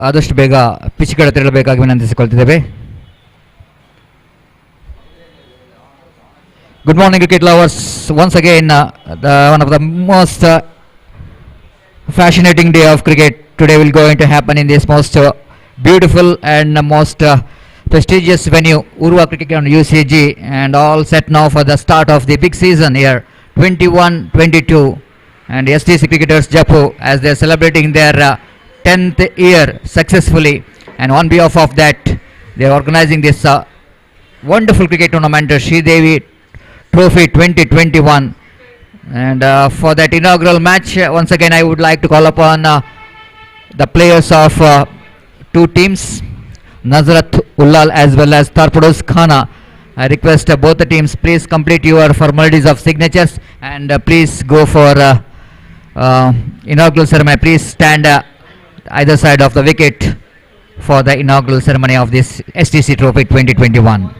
ಆದಷ್ಟು ಬೇಗ ಪಿಚ್ ಕಡೆ ತೆರಳಬೇಕಾಗಿ ವಿನಂತಿಸಿಕೊಳ್ತಿದ್ದೇವೆ. Good morning, cricket lovers. Once again, one of the most fascinating day of cricket today will going to happen in this most beautiful and most prestigious venue, Urwa Cricket Ground UCG, and all set now for the start of the big season here, 21-22, and STC cricketers Jeppu as they are celebrating their 10th year successfully, and on behalf of that, they are organizing this wonderful cricket tournament, Devi Trophy 2021. And for that inaugural match, once again I would like to call upon the players of two teams, Nazrat Ullal as well as Tarpados Khana. I request both the teams, please complete your formalities of signatures and please go for inaugural ceremony. Please stand either side of the wicket for the inaugural ceremony of this STC Trophy 2021.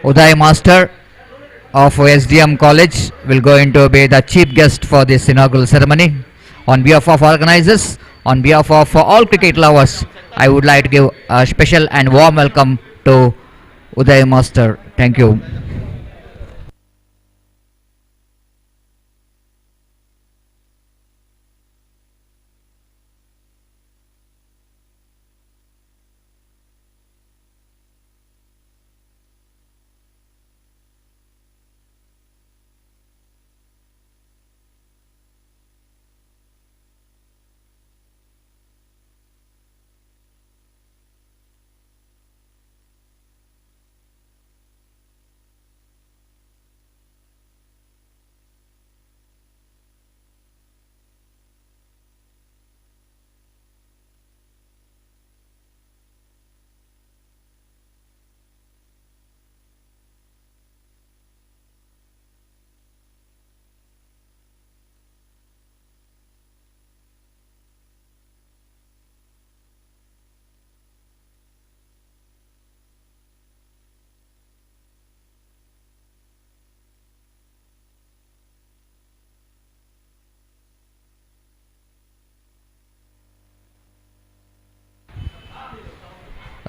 Uday Master of SDM College will going to be the chief guest for this inaugural ceremony. On behalf of organizers, on behalf of all cricket lovers, I would like to give a special and warm welcome to Uday Master. Thank you.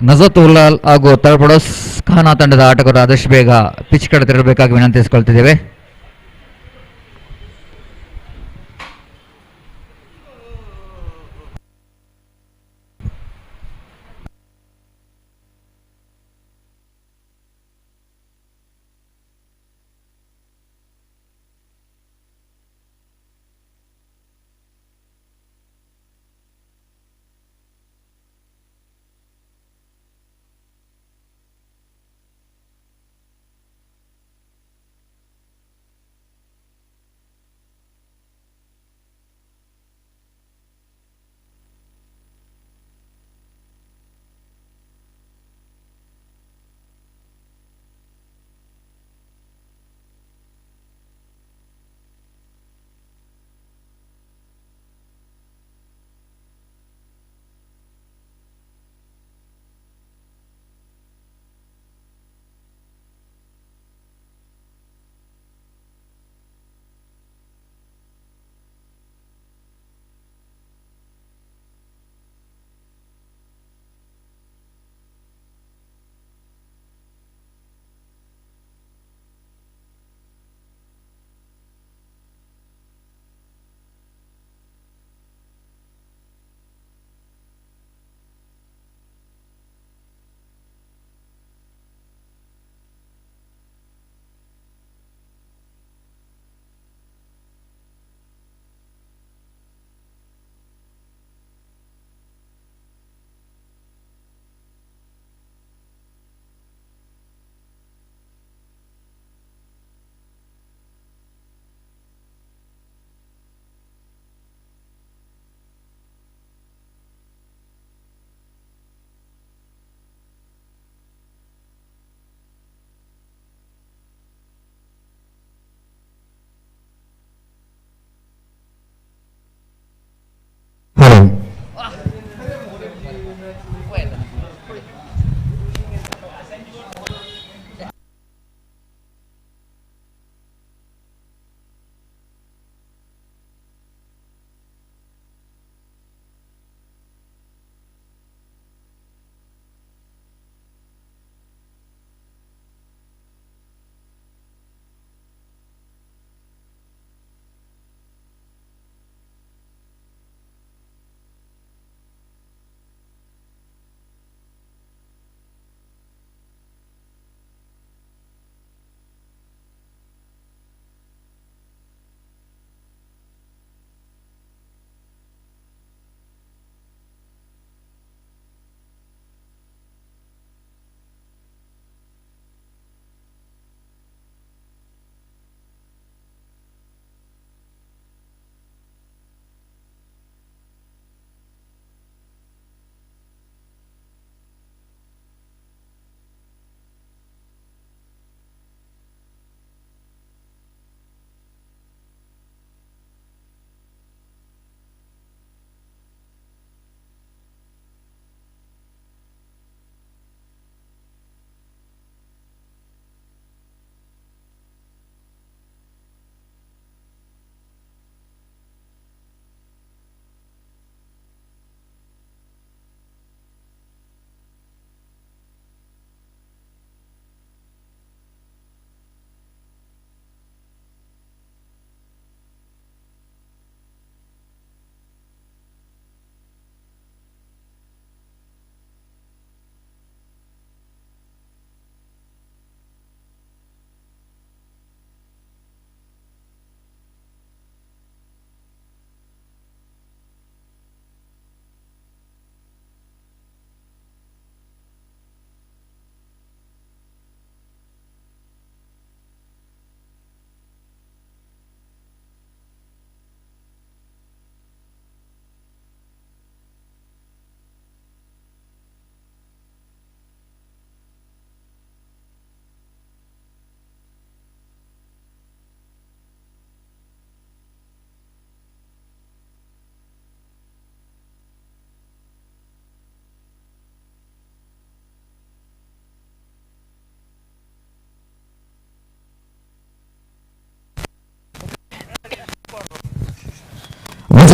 Najat Ullal ಹಾಗೂ ತರ್ಪಡೋಸ್ ಖಾನಾ ತಂಡದ ಆಟಗಾರರು ಆದಷ್ಟು ಬೇಗ pitch ಕಡೆ ತೆರಳಬೇಕಾಗಿ ವಿನಂತಿಸಿಕೊಳ್ತಿದ್ದೇವೆ.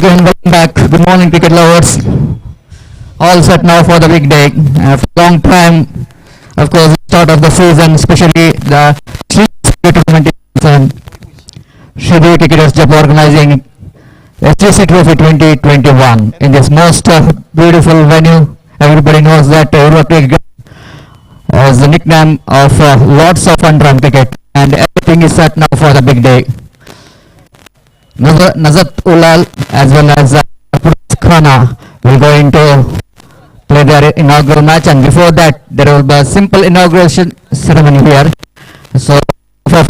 again, welcome back. Good morning, cricket lovers. All set now for the big day. After a long time, of course, start of the season, especially the tournament and Shri Cricketers Jeppu organizing SGC Trophy 2021 in this most beautiful venue. Everybody knows that Urwa Cricket as the nickname of lots of fun run cricket, and everything is set now for the big day. Nazat Ulal as well as Khana will go into play their inaugural match, and before that there will be a simple inauguration ceremony here. So for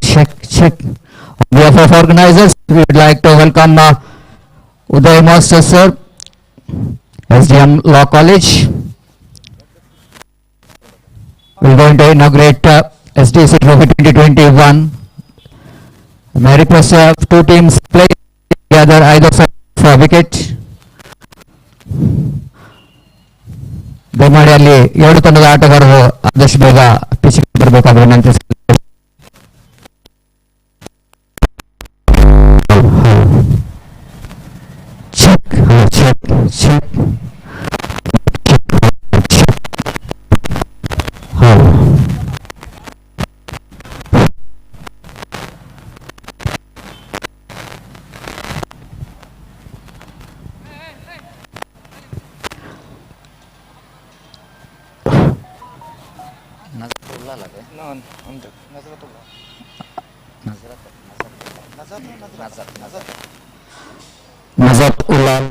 check. On behalf of organizers, we would like to welcome Uday Master Sir, SDM Law College. We're going to inaugurate SDC Trophy 2021. May I request two teams play together either side for wicket. ದಯಮಾಡಿ ಅಲ್ಲಿ ಎರಡು ತಂಡದ ಆಟಗಾರರು ಆದಷ್ಟು ಬೇಗ pitch ಬರಬೇಕಾದ ವಿನಂತಿ. Check. Nazat Ulal.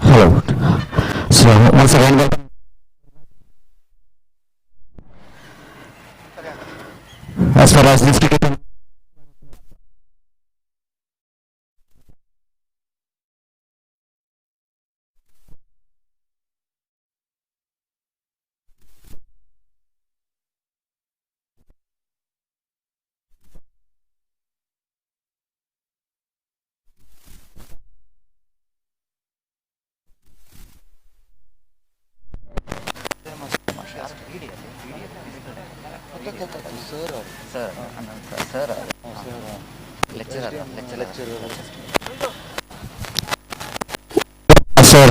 Hello. So once again, welcome. As far as this cricket. Sir,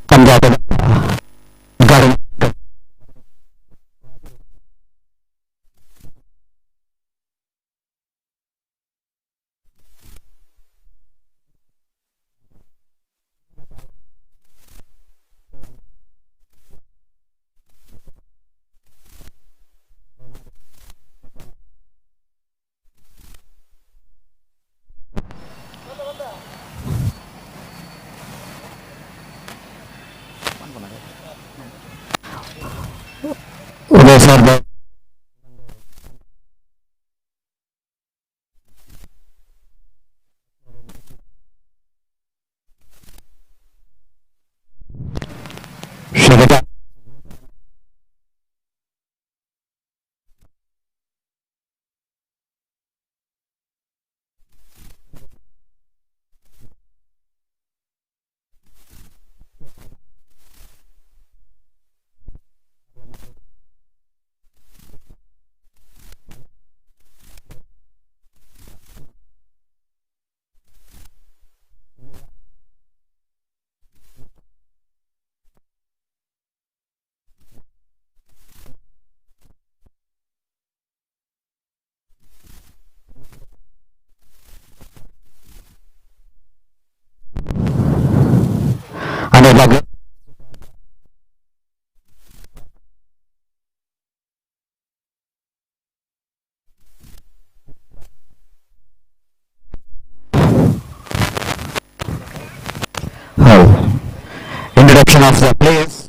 come back. Got him. Uday sir, Shivita. introduction of the players.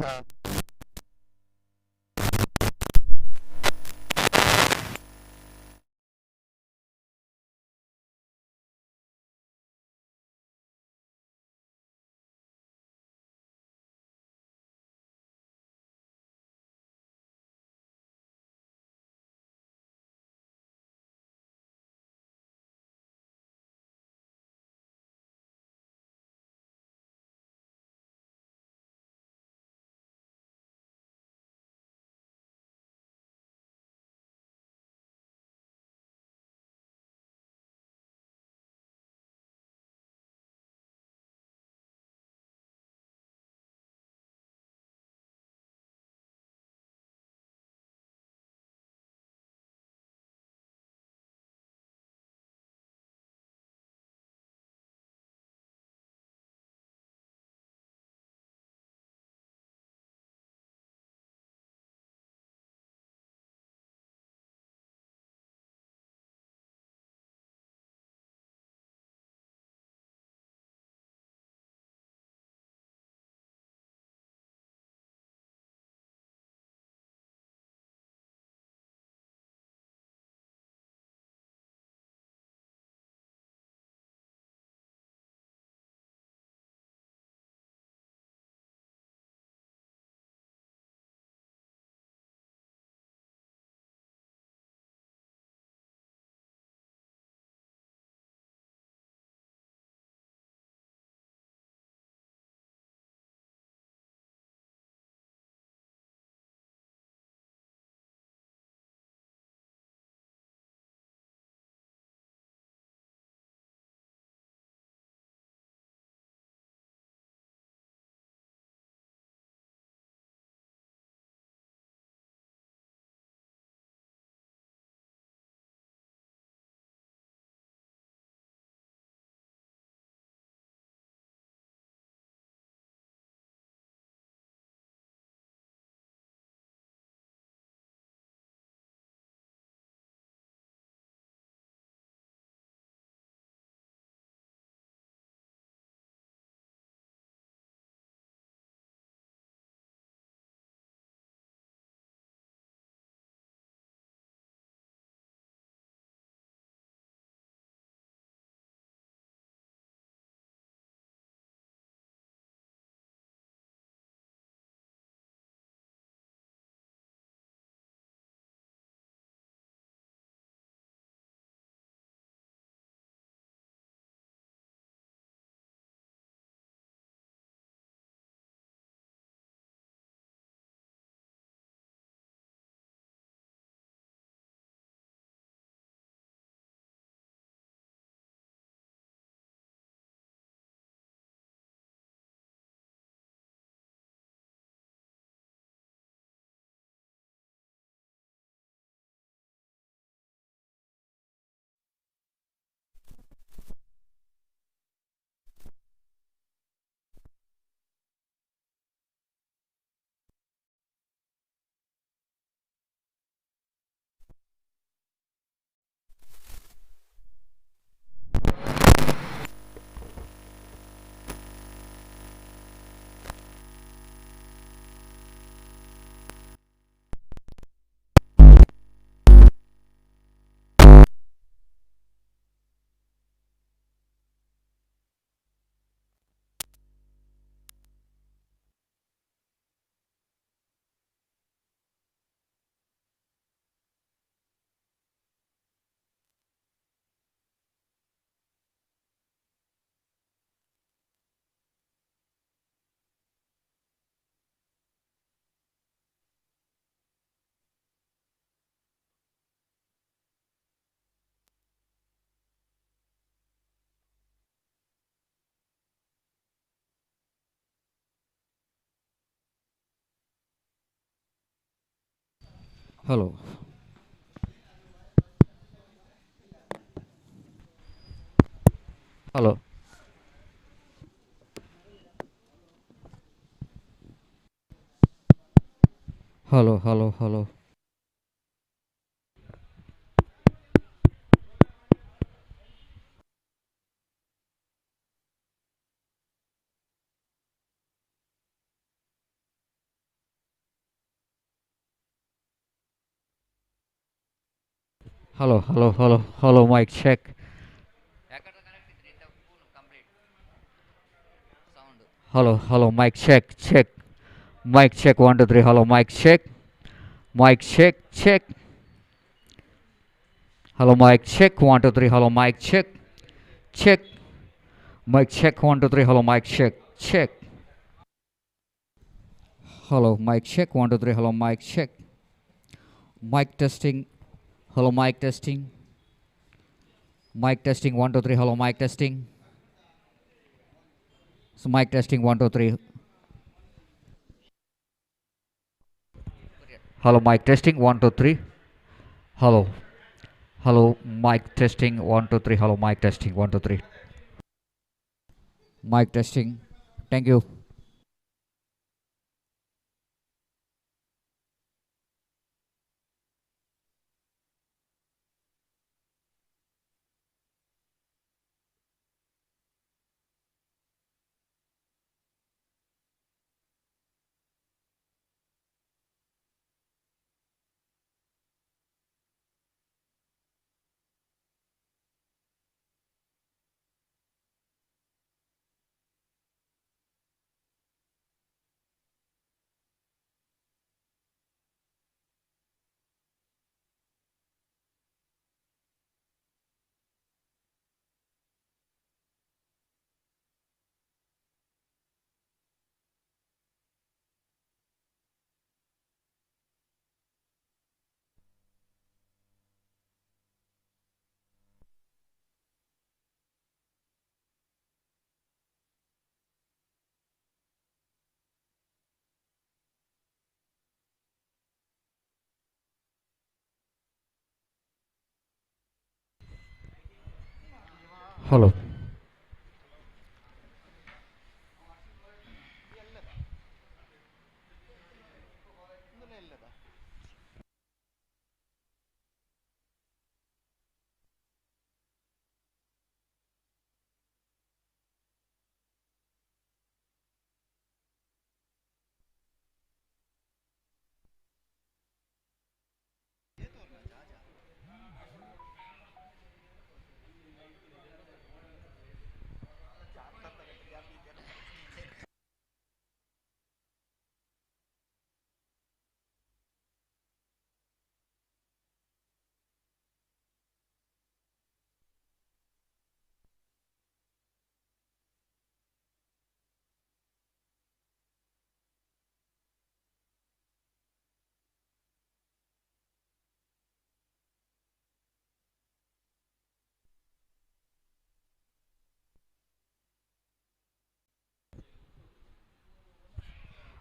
Hello, hello, hello, hello, hello. Hello, hello, hello, hello, mic check. Hello, hello, mic check, check. Mic check, 1, 2, 3, hello, mic check. Mic check, check. Hello, mic check, 1, 2, 3, hello, mic check, check. Mic check, 1, 2, 3, hello, mic check, check. Hello, mic check, 1, 2, 3, hello, mic check. Mic testing, hello, mic testing. Mic testing, 1, 2, 3, hello, mic testing. So, mic testing, 1, 2, 3. Hello, mic testing, 1, 2, 3. Hello, hello, mic testing, 1, 2, 3. Hello, mic testing, 1, 2, 3. Mic testing. Thank you. Hello.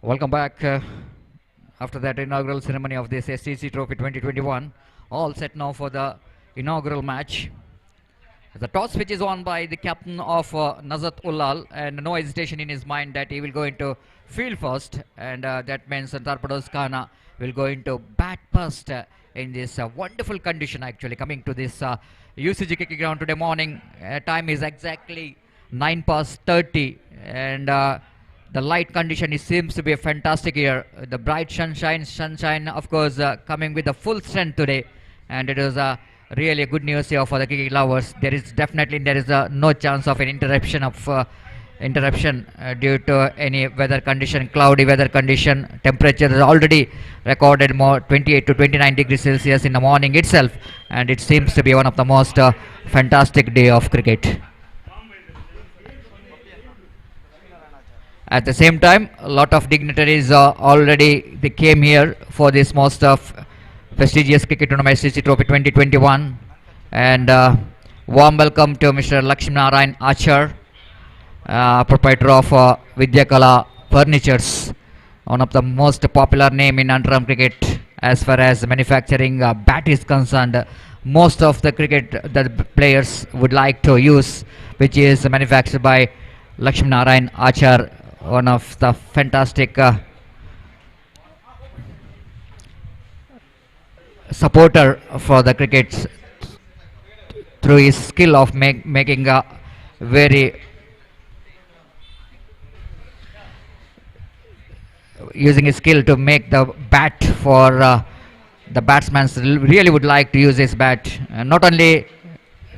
Welcome back. After that inaugural ceremony of this STC Trophy 2021, all set now for the inaugural match. The toss which is won by the captain of Nazat Ulal, and no hesitation in his mind that he will go into field first, and that means Tarpados Khana will go into bat first in this wonderful condition. Actually, coming to this UCG cricket ground today morning, time is exactly 9 past 30, and the light condition seems to be fantastic here. The bright sunshine, of course, coming with the full strength today, and it is really a good news here for the cricket lovers. There is no chance of an interruption due to any weather condition, cloudy weather condition. Temperature is already recorded more 28 to 29 degrees Celsius in the morning itself, and it seems to be one of the most fantastic day of cricket. At the same time, a lot of dignitaries already they came here for this most prestigious cricket tournament SCC Trophy 2021, and warm welcome to Mr. Lakshmi Narayan Achar, proprietor of Vidyakala Furnitures, one of the most popular name in underarm cricket as far as manufacturing bat is concerned. Most of the cricket that the players would like to use, which is manufactured by Lakshmi Narayan Achar, one of the fantastic supporter for the cricket through his skill of making a very using his skill to make the bat for the batsmen really would like to use this bat. Not only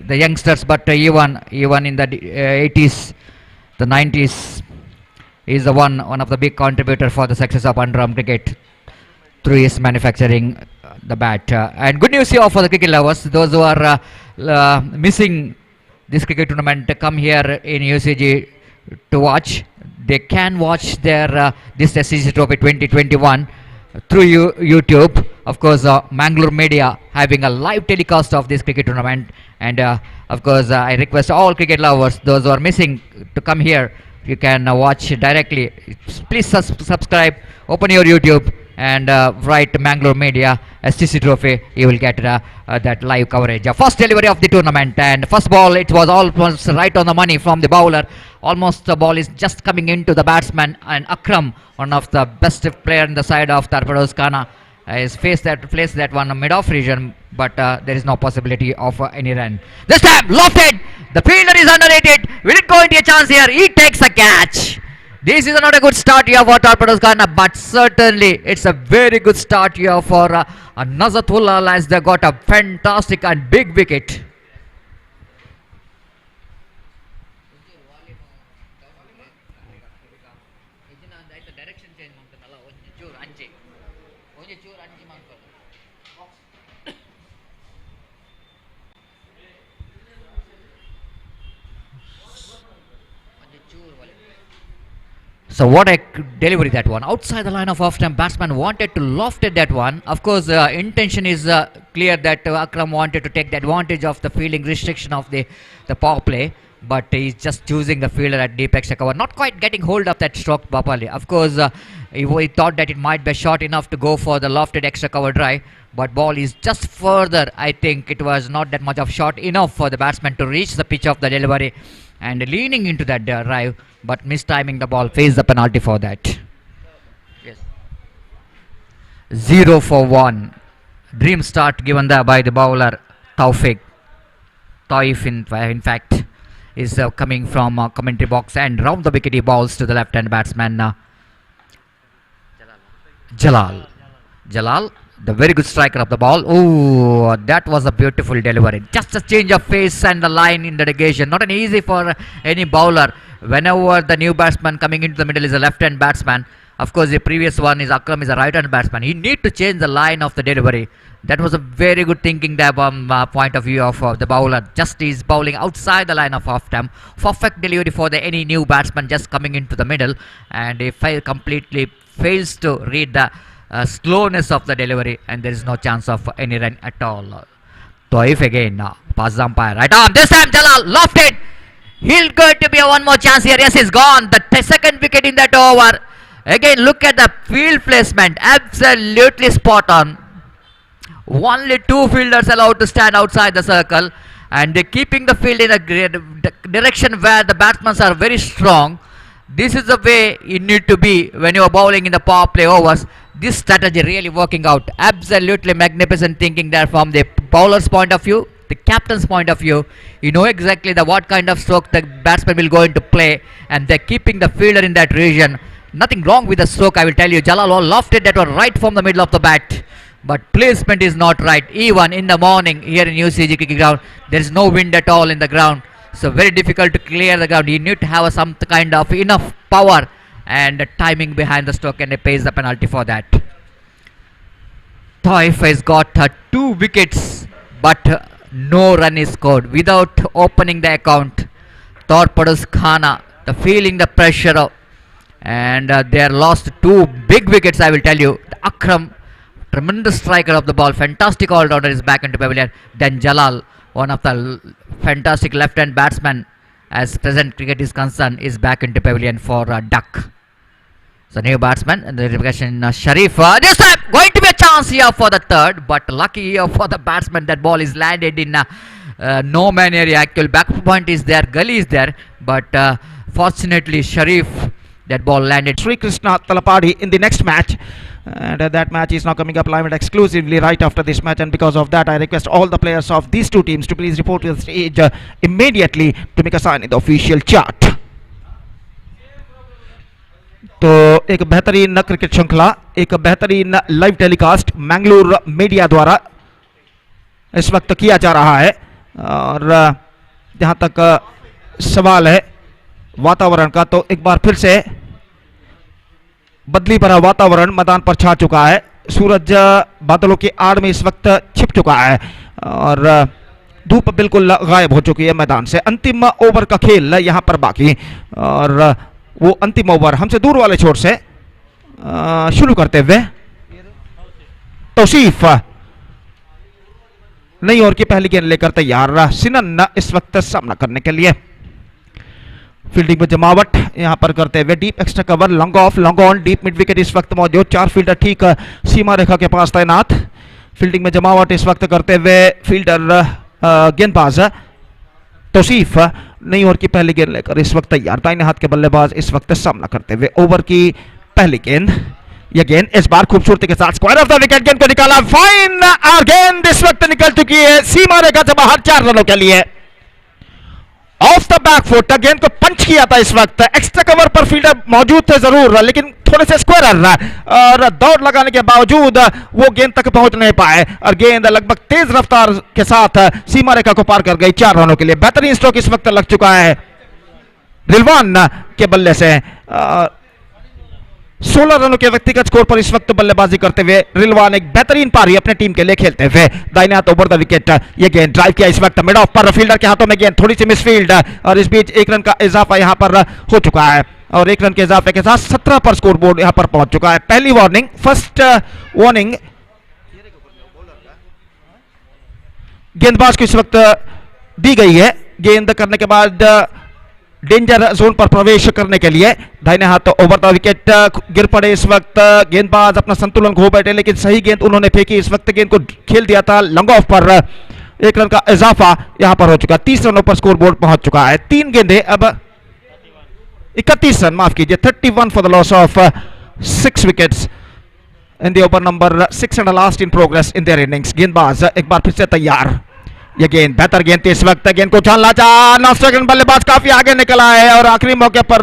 the youngsters, but even in the 80s, the 90s, is the one of the big contributor for the success of underarm cricket through his manufacturing the bat. And good news here for the cricket lovers, those who are missing this cricket tournament, come here in UCG to watch. They can watch their this SCG Trophy 2021 through YouTube. Of course, Mangalore media having a live telecast of this cricket tournament, and of course, I request all cricket lovers, those who are missing, to come here. You can watch directly. Please subscribe, open your YouTube, and write Mangalore media SCC Trophy. You will get that live coverage. First delivery of the tournament, and first ball, it was almost right on the money from the bowler. Almost the ball is just coming into the batsman, and Akram, one of the best player in the side of Torpedoes Khana, is placed that one mid-off region, but there is no possibility of any run. This time lofted. The fielder is underrated. Will it go into a chance here? He takes a catch. This is not a good start here for Torpedoes Khana, but certainly it's a very good start here for Nazatullah, as they got a fantastic and big wicket. So what a delivery that one. Outside the line of off-stump, batsman wanted to lofted that one. Of course, intention is clear that Akram wanted to take the advantage of the fielding restriction of the power play. But he's just choosing the fielder at deep extra cover. Not quite getting hold of that stroke properly. Of course, he thought that it might be short enough to go for the lofted extra cover drive. But ball is just further. I think it was not that much of short enough for the batsman to reach the pitch of the delivery. And leaning into that drive, but mistiming the ball, face the penalty for that. Yes. 0 for 1. Dream start given there by the bowler Taufik. Taif in fact is coming from commentary box, and round the wicket he balls to the left hand batsman Jalal. Jalal, the very good striker of the ball. Oh, that was a beautiful delivery. Just a change of pace and the line in the negation. Not an easy for any bowler. Whenever the new batsman coming into the middle is a left-hand batsman. Of course, the previous one is Akram is a right-hand batsman. He need to change the line of the delivery. That was a very good thinking there from point of view of the bowler. Just is bowling outside the line of off-stump. Perfect delivery for any new batsman just coming into the middle, and he completely fails to read the slowness of the delivery, and there is no chance of any run at all. Taif again, pass the umpire, right arm. This time Jalal lofted. He'll going to be a one more chance here. Yes, he's gone. The second wicket in that over. Again, look at the field placement. Absolutely spot on. Only two fielders allowed to stand outside the circle, and they're keeping the field in a direction where the batsmen are very strong. This is the way you need to be when you are bowling in the power play overs. This strategy really working out. Absolutely magnificent thinking there from the bowler's point of view, the captain's point of view. You know exactly what kind of stroke the batsman will go into play, and they're keeping the fielder in that region. Nothing wrong with the stroke, I will tell you. Jalal lofted that one right from the middle of the bat, but placement is not right. Even in the morning here in UCG cricket ground, there is no wind at all in the ground, so very difficult to clear the ground. You need to have some kind of enough power and timing behind the stroke, and he pays the penalty for that. Taif has got 2 wickets, but no run is scored without opening the account. Torpedoes Khana, the feeling the pressure, and they are lost 2 big wickets, I will tell you. Akram, tremendous striker of the ball, fantastic all-rounder, is back into pavilion. Then Jalal, one of the fantastic left-hand batsmen as present cricket is concerned, is back into pavilion for Duck. So new batsman, and the revocation Sharif. This time going to be a chance here for the third, but lucky here for the batsman, that ball is landed in no man area. Actual back point is there, gully is there, but fortunately Sharif, that ball landed. Sri Krishna Talapadi in the next match, and that match is now coming up live and exclusively right after this match, and because of that I request all the players of these two teams to please report to the stage immediately to make a sign in the official chart. तो एक बेहतरीन cricket श्रृंखला, एक बेहतरीन live telecast Mangalore media द्वारा इस वक्त किया जा रहा है। और जहां तक सवाल है वातावरण का, तो एक बार फिर से बदली भरा वातावरण मैदान पर छा चुका है। सूरज बादलों की आड़ में इस वक्त छिप चुका है और धूप बिल्कुल गायब हो चुकी है मैदान से। अंतिम ओवर का खेल यहां पर बाकी, और वो अंतिम ओवर हमसे दूर वाले छोर से शुरू करते हुए तौसीफ नई ओवर की पहली गेंद लेकर तैयार। सिनन इस वक्त सामना करने के लिए। फील्डिंग में जमावट यहां पर करते हुए deep extra cover, long off, long on, deep mid wicket इस वक्त मौजूद। 4 फील्डर ठीक सीमा रेखा के पास तैनात। फील्डिंग में जमावट इस वक्त करते हुए फील्डर गेंदबाज तौसीफ नई ओवर की पहली गेंद लेकर इस वक्त तैयार। दाहिने हाथ के बल्लेबाज इस वक्त सामना करते हुए। ओवर की पहली गेंद, यह गेंद इस बार खूबसूरती के साथ स्क्वायर ऑफ द विकेट गेंद को निकाला। फाइन, और गेंद इस वक्त निकल चुकी है सीमा रेखा से बाहर 4 रनों के लिए। ऑफ द बैक फुट गेंद को पंच किया था इस वक्त। एक्स्ट्रा कवर पर फील्डर मौजूद थे जरूर, लेकिन थोड़े से स्क्वायर और दौड़ लगाने के बावजूद वो गेंद तक पहुंच नहीं पाए और गेंद लगभग तेज रफ्तार के साथ सीमा रेखा को पार कर गई 4 रनों के लिए। बेहतरीन स्ट्रोक इस वक्त लग चुका है रिलवान के बल्ले से। 16 रनों के व्यक्तिगत स्कोर पर इस वक्त बल्लेबाजी करते हुए रिलवान एक बेहतरीन पारी अपने टीम के लिए खेलते हुए। दाहिने हाथ ओवर द विकेट, ये गेंद ड्राइव किया इस वक्त मिड ऑफ पर, फील्डर के हाथों में गेंद, थोड़ी सी मिसफील्ड और इस बीच 1 रन का इजाफा यहां पर हो चुका है और 1 रन के इजाफे के साथ 17 पर स्कोर बोर्ड यहां पर पहुंच चुका है। पहली वार्निंग, फर्स्ट वार्निंग गेंदबाज को इस वक्त दी गई है। गेंद करने के बाद डेंजर जोन पर प्रवेश करने के लिए दाहिने हाथ ओवर द विकेट गिर पड़े इस वक्त। गेंदबाज अपना संतुलन खो बैठे, लेकिन सही गेंद उन्होंने फेंकी। इस वक्त गेंद को खेल दिया था लॉन्ग ऑफ पर, 1 रन का इजाफा यहां पर हो चुका। 30 रनों पर स्कोर बोर्ड पहुंच चुका है। 3 गेंदें, अब 31 रन, माफ कीजिए, 31 for the loss of 6 wickets in the over number 6 and last in progress in their innings. गेंदबाज एक बार फिर से तैयार। यह गेंद बेहतर गेंद थी इस वक्त, गेंद को उछालना चाहा, नॉन स्ट्राइक बल्लेबाज काफी आगे निकला है और आखिरी मौके पर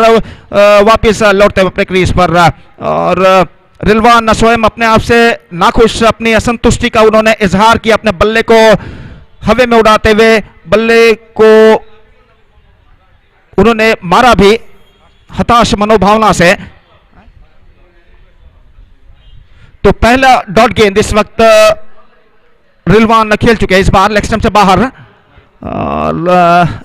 वापस लौटते हुए अपने क्रीज पर। और रिलवान स्वयं अपने आप से नाखुश, अपनी असंतुष्टि का उन्होंने इजहार किया, अपने बल्ले को हवा में उड़ाते हुए बल्ले को उन्होंने मारा भी हताश मनोभावना से। तो पहला डॉट गेंद इस वक्त रिलवान खेल चुके हैं, इस बार लेग स्टंप से बाहर और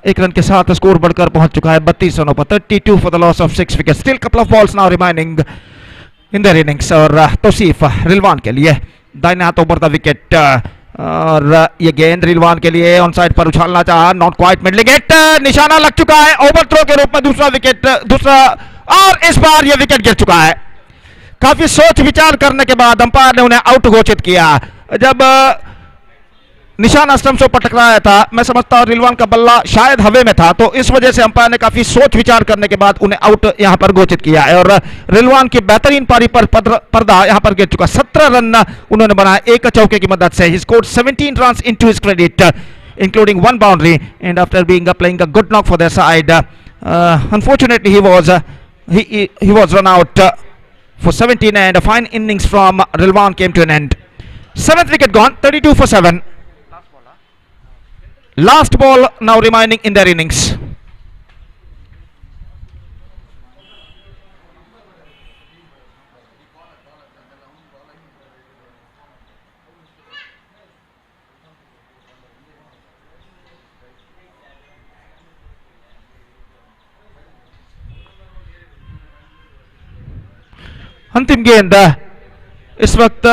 1 रन के साथ स्कोर बढ़कर पहुंच चुका है 32 रनों पर। 32 for the loss of 6 wicket. Still couple of balls now remaining in their innings. और तौसीफ रिलवान के लिए दाहिने हाथ ओवर द विकेट और ये गेंद रिलवान के लिए ऑन साइड पर उछालना चाहा, नॉट क्वाइट मिड विकेट, निशाना लग चुका है। ओवर थ्रो के रूप में दूसरा विकेट, और इस बार यह विकेट गिर चुका है। काफी सोच विचार करने के बाद अंपायर ने उन्हें आउट घोषित किया। जब निशाना स्टंप से टकराया था, मैं समझता हूं रिलवान का बल्ला शायद हवे में था, तो इस वजह से अंपायर ने काफी सोच विचार करने के बाद उन्हें आउट यहां पर घोषित किया है। और रिलवान की बेहतरीन पारी पर पर्दा यहां पर गिर चुका। 17 रन उन्होंने बनाया एक चौके की मदद से। He scored 17 runs into his credit including 1 boundary and after being playing a good knock for their side, unfortunately he was run out for 17 and a fine innings from Rilwan came to an end. 7th wicket gone, 32 for 7. Last ball now remaining in their innings. अंतिम गेंद इस वक्त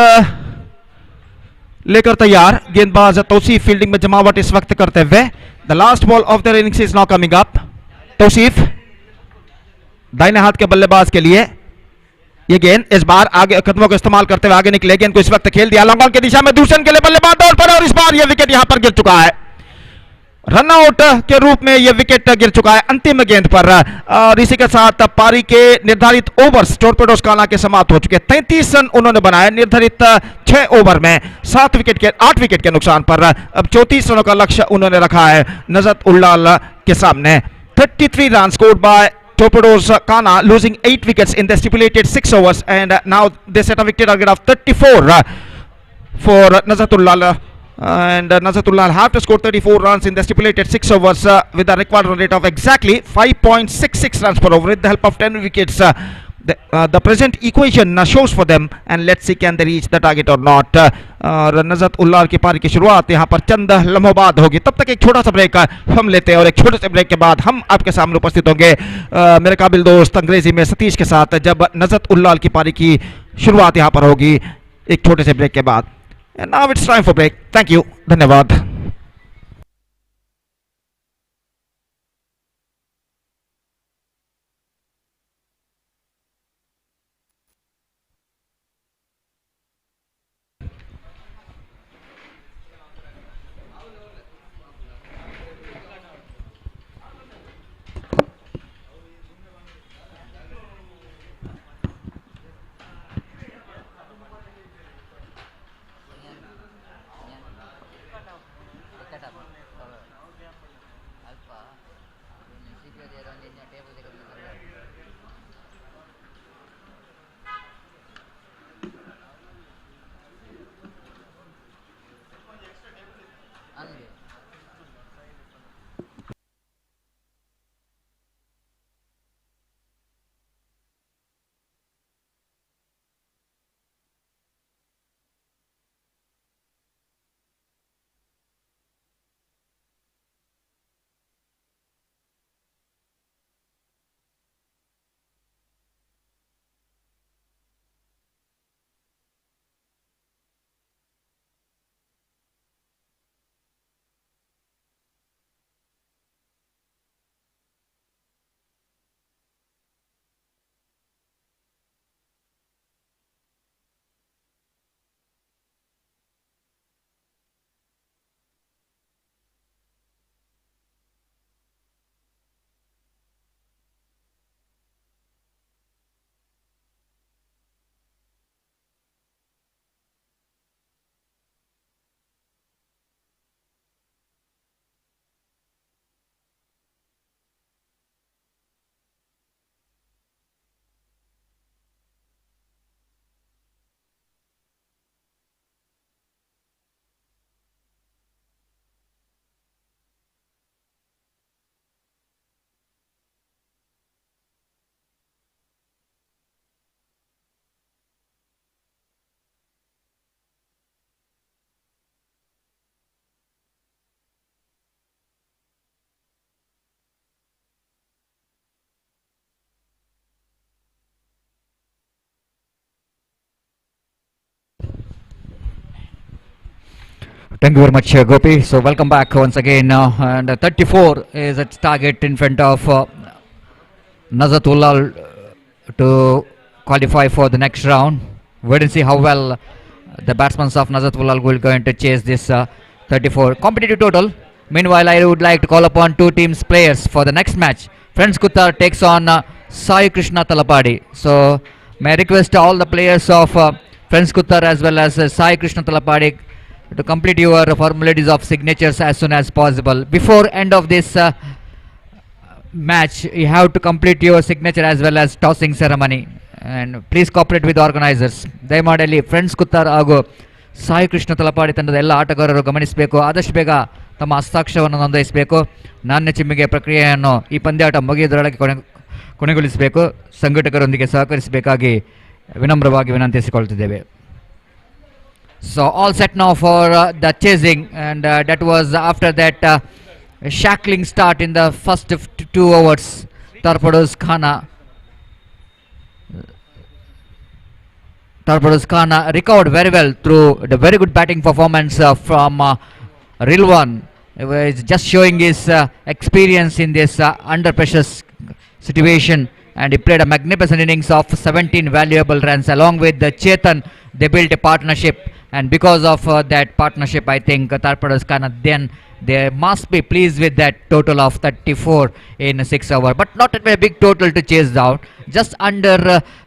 लेकर तैयार गेंदबाज Tausif. Fielding में जमावट इस वक्त करते हुए। The last ball of their innings is now coming up. Tauseef दाहिने हाथ के बल्लेबाज के लिए ये गेंद इस बार आगे कदमों का इस्तेमाल करते हुए आगे निकले। गेंद को इस वक्त खेल दिया लॉन्ग ऑन की दिशा में, दूसरे के लिए बल्लेबाज दौड़ पर और इस बार यह विकेट यहां पर गिर चुका है। रन आउट के रूप में यह विकेट गिर चुका है अंतिम गेंद पर। और इसी के साथ पारी के निर्धारित ओवर्स टोरपेडोस काला के समाप्त हो चुके। 33 रन उन्होंने बनाए निर्धारित 6 ओवर में 8 विकेट के नुकसान पर। अब 34 रनों का लक्ष्य उन्होंने रखा है नजत उल्लाल के सामने। 33 run scored by Torpedoes Kana losing 8 wickets in the stipulated 6 overs, and now they set a victory target of 34 for Nazatullah. And Nazatullah have to score 34 runs in the stipulated 6 overs with a required run rate of exactly 5.66 runs per over with the help of 10 wickets. The present equation shows for them, and let's see can they reach the target or not. Nazat Ullah की पारी की शुरुआत यहाँ पर चंद लम्हों बाद होगी. तब तक एक छोटा सा ब्रेक हम लेते हैं और एक छोटे से ब्रेक के बाद हम आपके सामने उपस्थित होंगे मेरे काबिल दोस्त अंग्रेजी में सतीश के साथ जब नज़त उल्लाह की पारी की शुरुआत यहाँ पर होगी एक छोटे से ब्रेक के बाद. And now it's time for break. Thank you. धन्यवाद. Thank you very much, Gopi. So welcome back once again. And 34 is its target in front of Nazatullah to qualify for the next round. Wait and see how well the batsmen of Nazatullah will going to chase this 34 competitive total. Meanwhile, I would like to call upon two teams players for the next match. Friends Kuttar takes on Sai Krishna Talapadi. So may I request all the players of Friends Kuttar as well as Sai Krishna Talapadi to complete your formalities of signatures as soon as possible. Before end of this match, you have to complete your signature as well as tossing ceremony. And please cooperate with the organizers. ದಯಮಾಡಿ friends Kuthar ಹಾಗೂ ಸಾಯಿ ಕೃಷ್ಣ ತಲಪಾಡಿ ತಂಡದ ಎಲ್ಲ ಆಟಗಾರರು ಗಮನಿಸಬೇಕು. ಆದಷ್ಟು ಬೇಗ ತಮ್ಮ ಹಸ್ತಾಕ್ಷರವನ್ನು ನೋಂದಾಯಿಸಬೇಕು. ನಾಣ್ಯ ಚಿಮ್ಮಿಗೆ ಪ್ರಕ್ರಿಯೆಯನ್ನು ಈ ಪಂದ್ಯಾಟ ಮುಗಿಯುವುದರೊಳಗೆ ಕೊನೆಗೊಳಿಸಬೇಕು. ಸಂಘಟಕರೊಂದಿಗೆ ಸಹಕರಿಸಬೇಕಾಗಿ ವಿನಮ್ರವಾಗಿ ವಿನಂತಿಸಿಕೊಳ್ಳುತ್ತಿದ್ದೇವೆ. So all set now for the chasing, and that was after that shackling start in the first 2 overs. Torpedoes Khana recovered very well through the very good batting performance from Rilwan. He was just showing his experience in this under pressure situation, and he played a magnificent innings of 17 valuable runs along with Chetan. They built a partnership, and because of that partnership, I think Torpedoes Khana then they must be pleased with that total of 34 in 6 overs, but not a very big total to chase down. Just under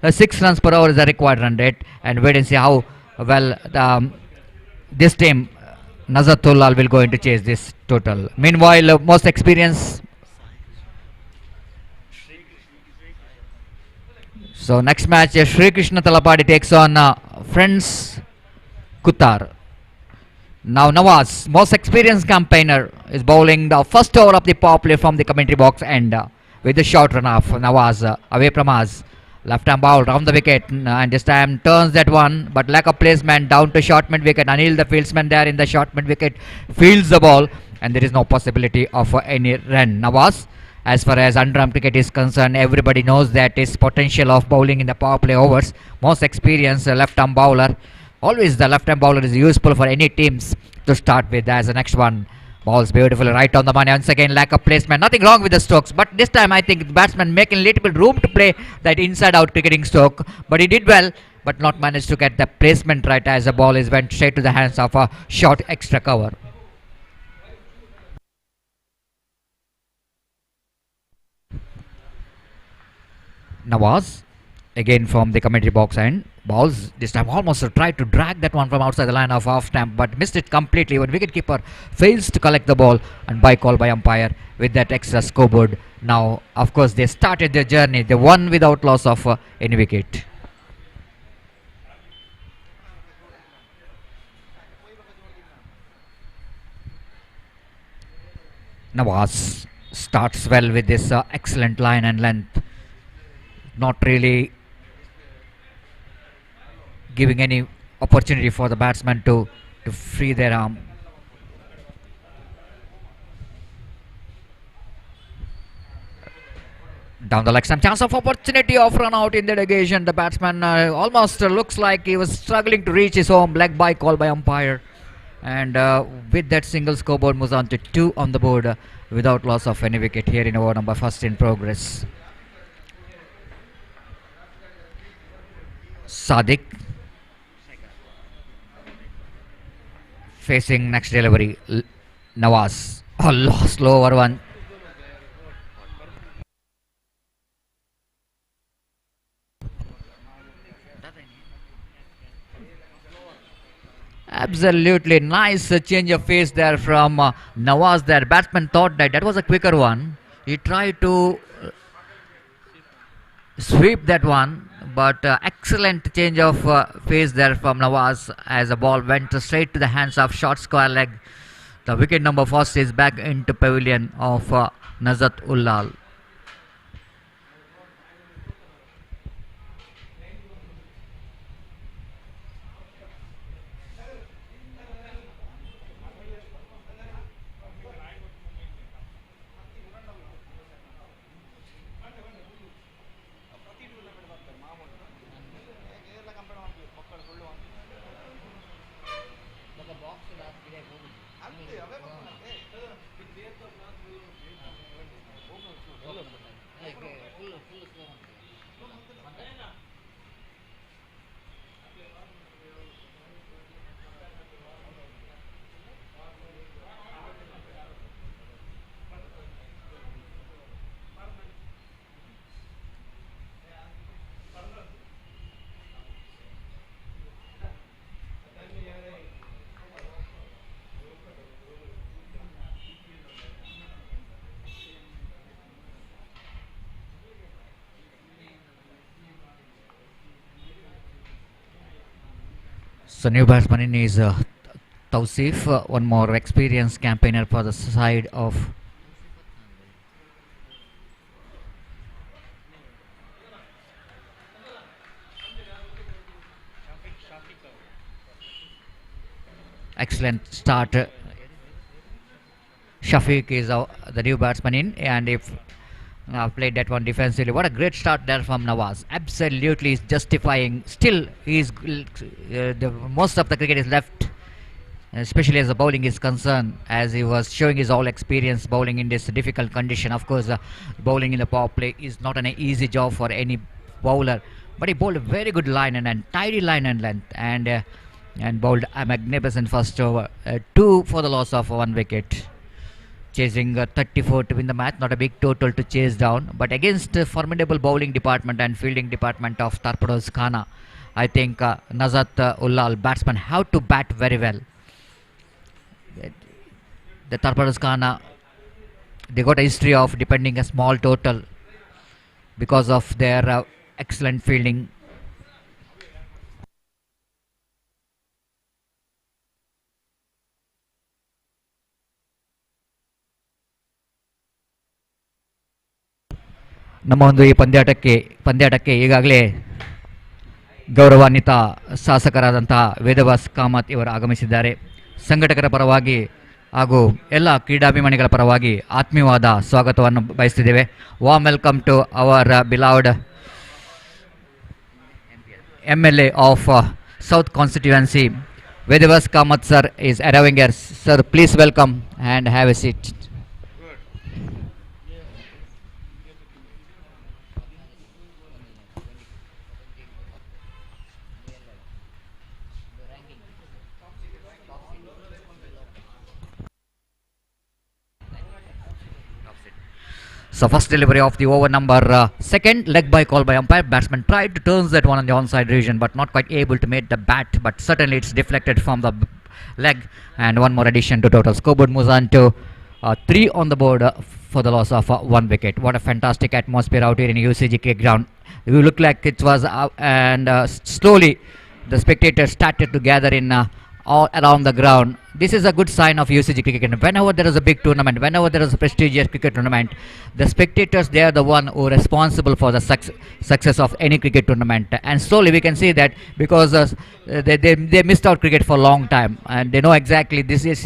6 runs per hour is the required run rate, and wait and see how well this time Nazatullah will go into chase this total. Meanwhile, most experienced So next match, Sri Krishna Talapadi takes on Friends Kutar. Now Nawaz, most experienced campaigner, is bowling the first over of the power play from the commentary box end with the short run off. Nawaz away from us. Left hand ball round the wicket and this time turns that one, but lack of placement down to short mid wicket. Anil, the fieldsman there in the short mid wicket, fields the ball and there is no possibility of any run. Nawaz, as far as underarm cricket is concerned, everybody knows that his potential of bowling in the power play overs. Most experienced left arm bowler. Always the left hand bowler is useful for any teams to start with. As the next one, balls beautifully right on the money. Once again, lack of placement. Nothing wrong with the strokes, but this time I think the batsman making a little bit room to play that inside-out cricketing stroke. But he did well, but not managed to get the placement right as the ball is went straight to the hands of a short extra cover. Nawaz again from the commentary box and balls this time almost tried to drag that one from outside the line of off stamp but missed it completely when wicketkeeper fails to collect the ball and by call by umpire with that extra scoreboard. Now of course they started their journey, they won without loss of any wicket. Nawaz starts well with this excellent line and length, not really giving any opportunity for the batsman to free their arm. Down the leg, some chance of opportunity of run out in the negation. The batsman almost looks like he was struggling to reach his home. Leg by call by umpire, and with that single scoreboard moves on to 2 on the board without loss of any wicket here in over number first in progress. Sadiq facing next delivery. Nawaz. Oh, slow over one. Absolutely nice change of pace there from Nawaz there. Batsman thought that was a quicker one. He tried to sweep that one, but excellent change of pace there from Nawaz as the ball went straight to the hands of short square leg. The wicket number first is back into pavilion of Nazat Ullal. So new batsman in is Tausif, one more experienced campaigner for the side of excellent start. Shafiq is the new batsman in, and if played that one defensively. What a great start there from Nawaz. Absolutely is justifying. Still, he's the most of the cricket is left, especially as the bowling is concerned, as he was showing his all experience bowling in this difficult condition. Of course, bowling in the power play is not an easy job for any bowler, but he bowled a very good line and tidy line and length, and bowled a magnificent first over. 2 for the loss of 1 wicket. Chasing 34 to win the match, not a big total to chase down, but against formidable bowling department and fielding department of Torpedoes Khana, I think Nazat Ullal batsmen have to bat very well. The Torpedoes Khana, they got a history of defending a small total because of their excellent fielding. ನಮ್ಮ ಒಂದು ಈ ಪಂದ್ಯಾಟಕ್ಕೆ ಈಗಾಗಲೇ ಗೌರವಾನ್ವಿತ ಶಾಸಕರಾದಂತಹ ವೇದವಾಸ್ ಕಾಮತ್ ಇವರು ಆಗಮಿಸಿದ್ದಾರೆ. ಸಂಘಟಕರ ಪರವಾಗಿ ಹಾಗೂ ಎಲ್ಲ ಕ್ರೀಡಾಭಿಮಾನಿಗಳ ಪರವಾಗಿ ಆತ್ಮೀಯವಾದ ಸ್ವಾಗತವನ್ನು ಬಯಸ್ತಿದ್ದೇವೆ. Warm welcome to our beloved MLA of South Constituency. Vedavas Kamath sir is arriving here. Sir, please welcome and have a seat. So first delivery of the over number second, leg by call by umpire. Batsman tried to turn that one on the onside region, but not quite able to make the bat. But certainly it's deflected from the leg. And one more addition to total scoreboard moves on to 3 on the board for the loss of 1 wicket. What a fantastic atmosphere out here in UCG cricket ground. It looked like it was, and slowly the spectators started to gather in all around the ground. This is a good sign of UCG cricket. Whenever there is a big tournament, whenever there is a prestigious cricket tournament, the spectators, they are the one who are responsible for the success of any cricket tournament. And slowly we can see that because they missed out cricket for a long time, and they know exactly this is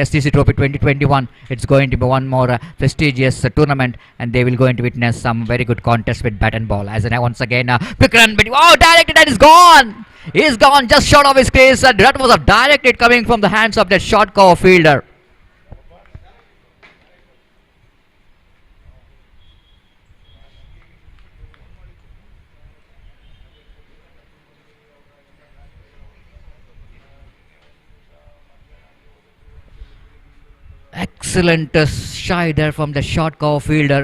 STC Trophy 2021. It's going to be one more prestigious tournament, and they will going to witness some very good contest with bat and ball. As once again, quick run, but oh, directed, that is gone. He's gone just short of his crease. That was a direct hit coming from the hands of that short cover fielder. Excellent shy there from the short cover fielder.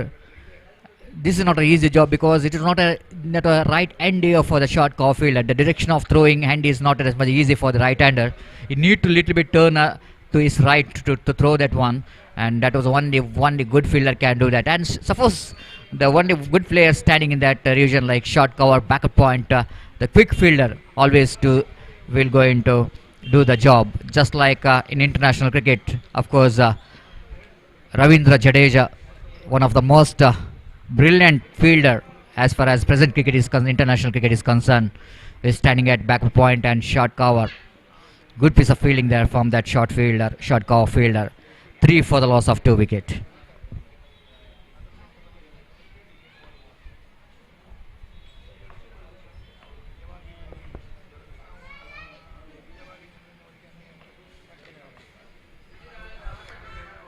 This is not an easy job because it is not a right hander for the short cover fielder. The direction of throwing hand is not as much easy for the right hander. He need to little bit turn to his right to throw that one, and that was one the good fielder can do that. And suppose the one the good player standing in that region like short cover, backup point, the quick fielder always will going to do the job. Just like in international cricket, of course, Ravindra Jadeja, one of the most brilliant fielder as far as present cricket is international cricket is concerned, is standing at back point and short cover. Good piece of fielding there from that short cover fielder. 3 for the loss of 2 wicket.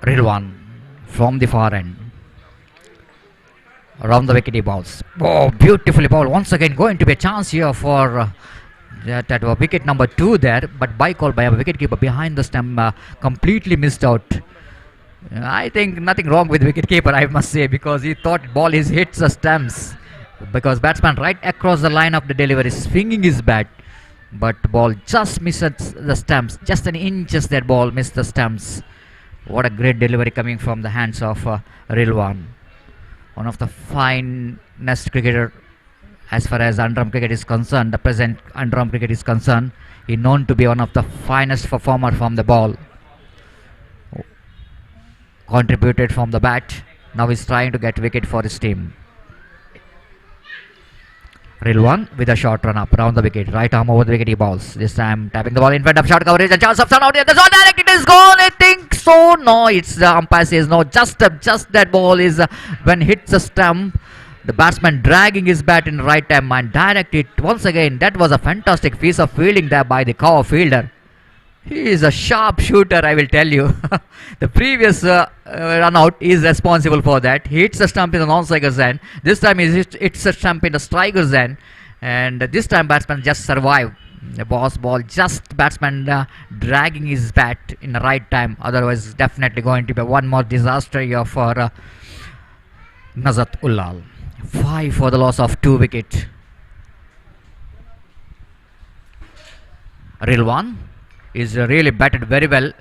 Rilwan from the far end. Around the wicket he bowls. Oh, beautifully bowled. Once again going to be a chance here for that wicket number 2 there, but by call by a wicketkeeper behind the stump, completely missed out. I think nothing wrong with wicketkeeper, I must say, because he thought ball hits the stumps, because batsman right across the line of the delivery swinging his bat, but ball just misses the stumps. Just an inches that ball missed the stumps. What a great delivery coming from the hands of Rilwan. One of the finest cricketer as far as under-arm cricket is concerned. The present under-arm cricket is concerned, he known to be one of the finest performer from the ball. Contributed from the bat. Now he's trying to get wicket for his team. Rilwan with a short run up round the wicket. Right arm over the wicket he bowls. This time tapping the ball in front of short coverage and chance of sun out here. The shot direct, it is gone. I think so. No, it's the umpire says no. Just that ball is when hits the stump. The batsman dragging his bat in the right time and direct it. Once again, that was a fantastic piece of fielding there by the cover fielder. He is a sharp shooter, I will tell you. The previous run out is responsible for that. He hits the stump in the non-striker's end. This time he hits the stump in the striker's end. And this time batsman just survived. The ball, just batsman dragging his bat in the right time. Otherwise, definitely going to be one more disaster here for Nazat Ullal. 5 for the loss of 2 wicket. Rilwan is really batted very well.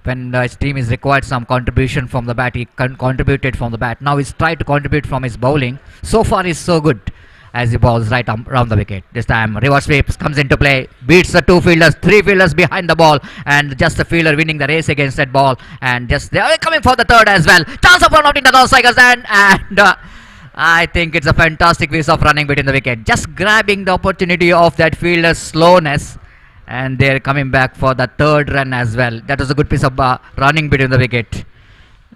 When his team is required some contribution from the bat, he contributed from the bat. Now he's tried to contribute from his bowling. So far he's so good. as he balls right around the wicket. This time reverse sweeps comes into play, beats the two fielders, three fielders behind the ball, and just the fielder winning the race against that ball. And just they are coming for the third as well. Chance of run out into the strikers and I think it's a fantastic piece of running between the wicket. Just grabbing the opportunity of that fielder's slowness, and they're coming back for the third run as well. That was a good piece of running between the wicket.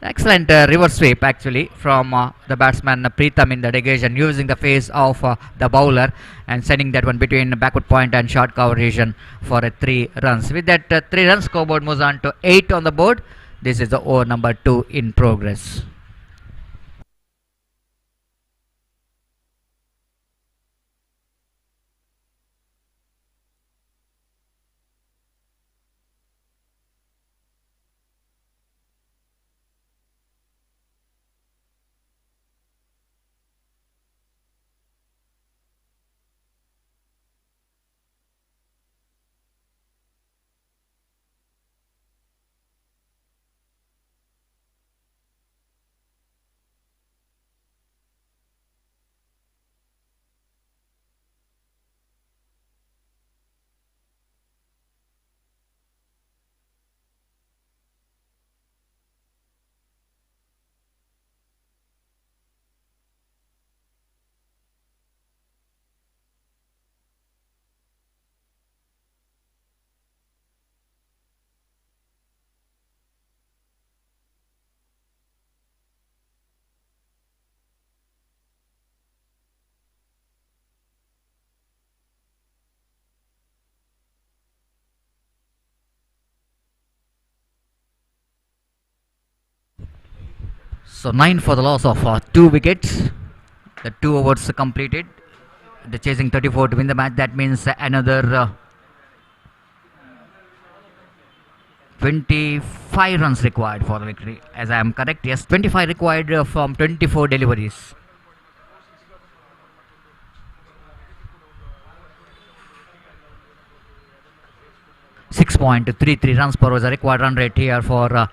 Excellent reverse sweep actually from the batsman Preetham in the negation, using the face of the bowler and sending that one between backward point and short cover region for a 3 runs. With that 3 runs, scoreboard moves on to 8 on the board. This is the over number 2 in progress. So 9 for the loss of 2 wickets. The 2 overs completed. The chasing 34 to win the match. That means another 25 runs required for the victory. As I am correct, yes, 25 required from 24 deliveries. .33 runs per over the required run rate here for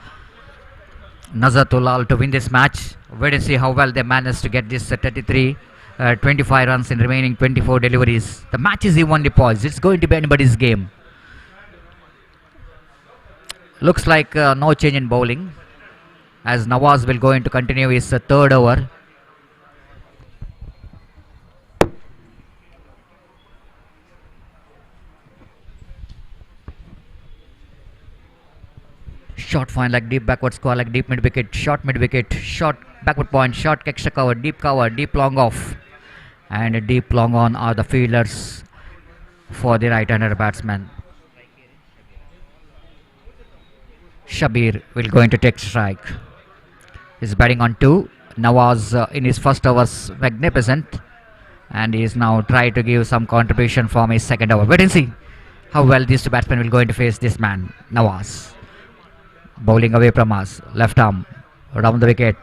Nazatulal to win this match. Wait and see how well they manage to get this 25 runs in remaining 24 deliveries. The match is evenly poised. It's going to be anybody's game. Looks like no change in bowling, as Nawaz will go into continue his third over. Short fine like deep backward square like deep mid wicket, short mid wicket, short backward point, short extra cover, deep long off, and a deep long on are the fielders for the right-hander batsman. Shabir will going to take strike. He's batting on 2. Nawaz in his first over was magnificent, and he is now trying to give some contribution from his second over. Wait and see how well these two batsmen will going to face this man, Nawaz. Bowling away from us, left arm, around the wicket.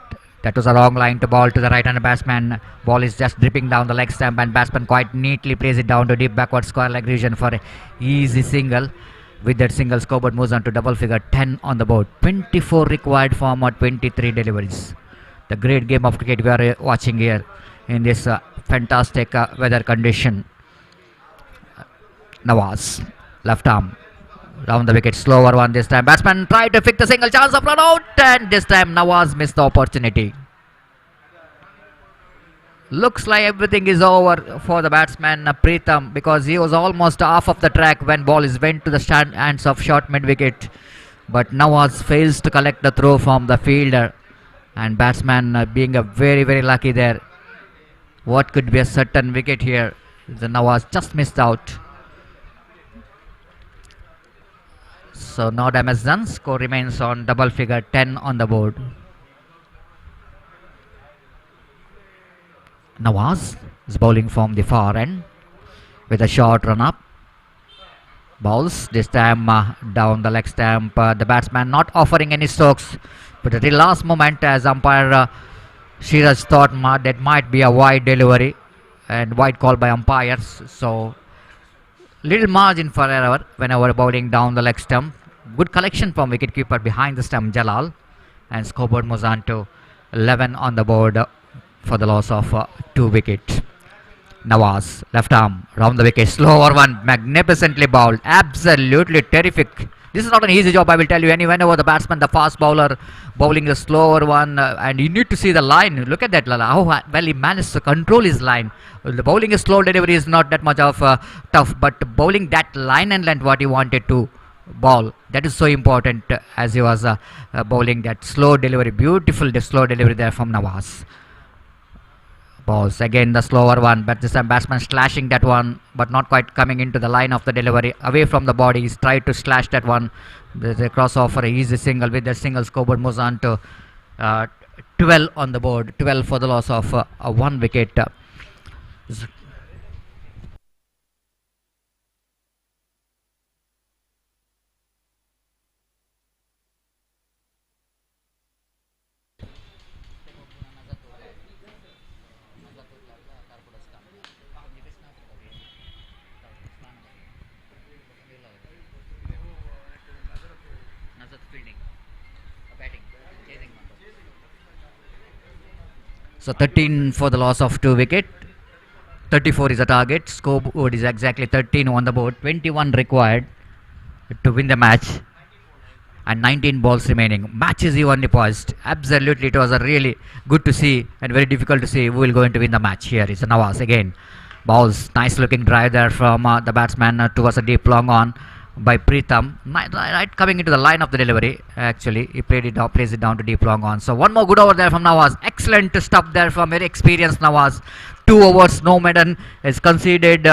That was a long line to ball to the right-hander batsman. Ball is just dripping down the leg stump, and batsman quite neatly plays it down to deep backward square leg region for an easy single. With that single, scoreboard moves on to double figure 10 on the board. 24 required from 23 deliveries. The great game of cricket we are watching here in this fantastic weather condition. Nawaz, left arm, round the wicket, slower one this time. Batsman tried to pick the single, chance of run out, and this time Nawaz missed the opportunity. Looks like everything is over for the batsman Preetham, because he was almost half of the track when ball is went to the hands of short mid wicket. But Nawaz fails to collect the throw from the fielder, and batsman being a very lucky there. What could be a certain wicket here? The Nawaz just missed out. So no damage done. Score remains on double figure 10 on the board. Nawaz is bowling from the far end with a short run up. Bowls this time down the leg stump. The batsman not offering any strokes, but at the last moment, as umpire Shiraj thought that might be a wide delivery and wide call by umpires. So little margin for error whenever bowling down the leg stump. Good collection from wicketkeeper behind the stump, Jalal, and scoreboard moves on to 11 on the board for the loss of 2 wickets. Nawaz, left arm, round the wicket, slower one, magnificently bowled, absolutely terrific. This is not an easy job, I will tell you. Whenever the batsman, the fast bowler, bowling the slower one, and you need to see the line. Look at that, Lala, how well he managed to control his line. The bowling a slow delivery is not that much of tough, but bowling that line and length what he wanted to bowl, that is so important, as he was bowling that slow delivery, beautiful slow delivery there from Nawaz. Balls again, the slower one, but this time batsman slashing that one, but not quite coming into the line of the delivery, away from the body. He's tried to slash that one. There's a crossover, a easy single. With that single, scoreboard moves on to 12 on the board, 12 for the loss of one wicket. So 13 for the loss of 2 wicket. 34 is the target. Scoreboard is exactly 13 on the board. 21 required to win the match. And 19 balls remaining. Match is evenly poised. Absolutely, it was a really good to see and very difficult to see who will going to win the match. Here is Nawaz again. Balls, nice looking drive there from the batsman towards a deep long on by Pritham. Right coming into the line of the delivery. Actually, he plays it down to deep long on. So one more good over there from Nawaz. Excellent stuff there from very experienced Nawaz. 2 overs, no maiden, is conceded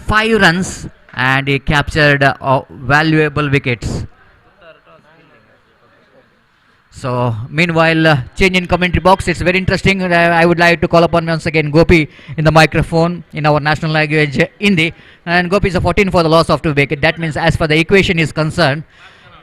5 runs, and he captured valuable wickets. So, meanwhile, change in commentary box. It's very interesting. I would like to call upon once again Gopi in the microphone in our national language, Hindi. And Gopi is a 14 for the loss of 2 wickets. That means, as far the equation is concerned,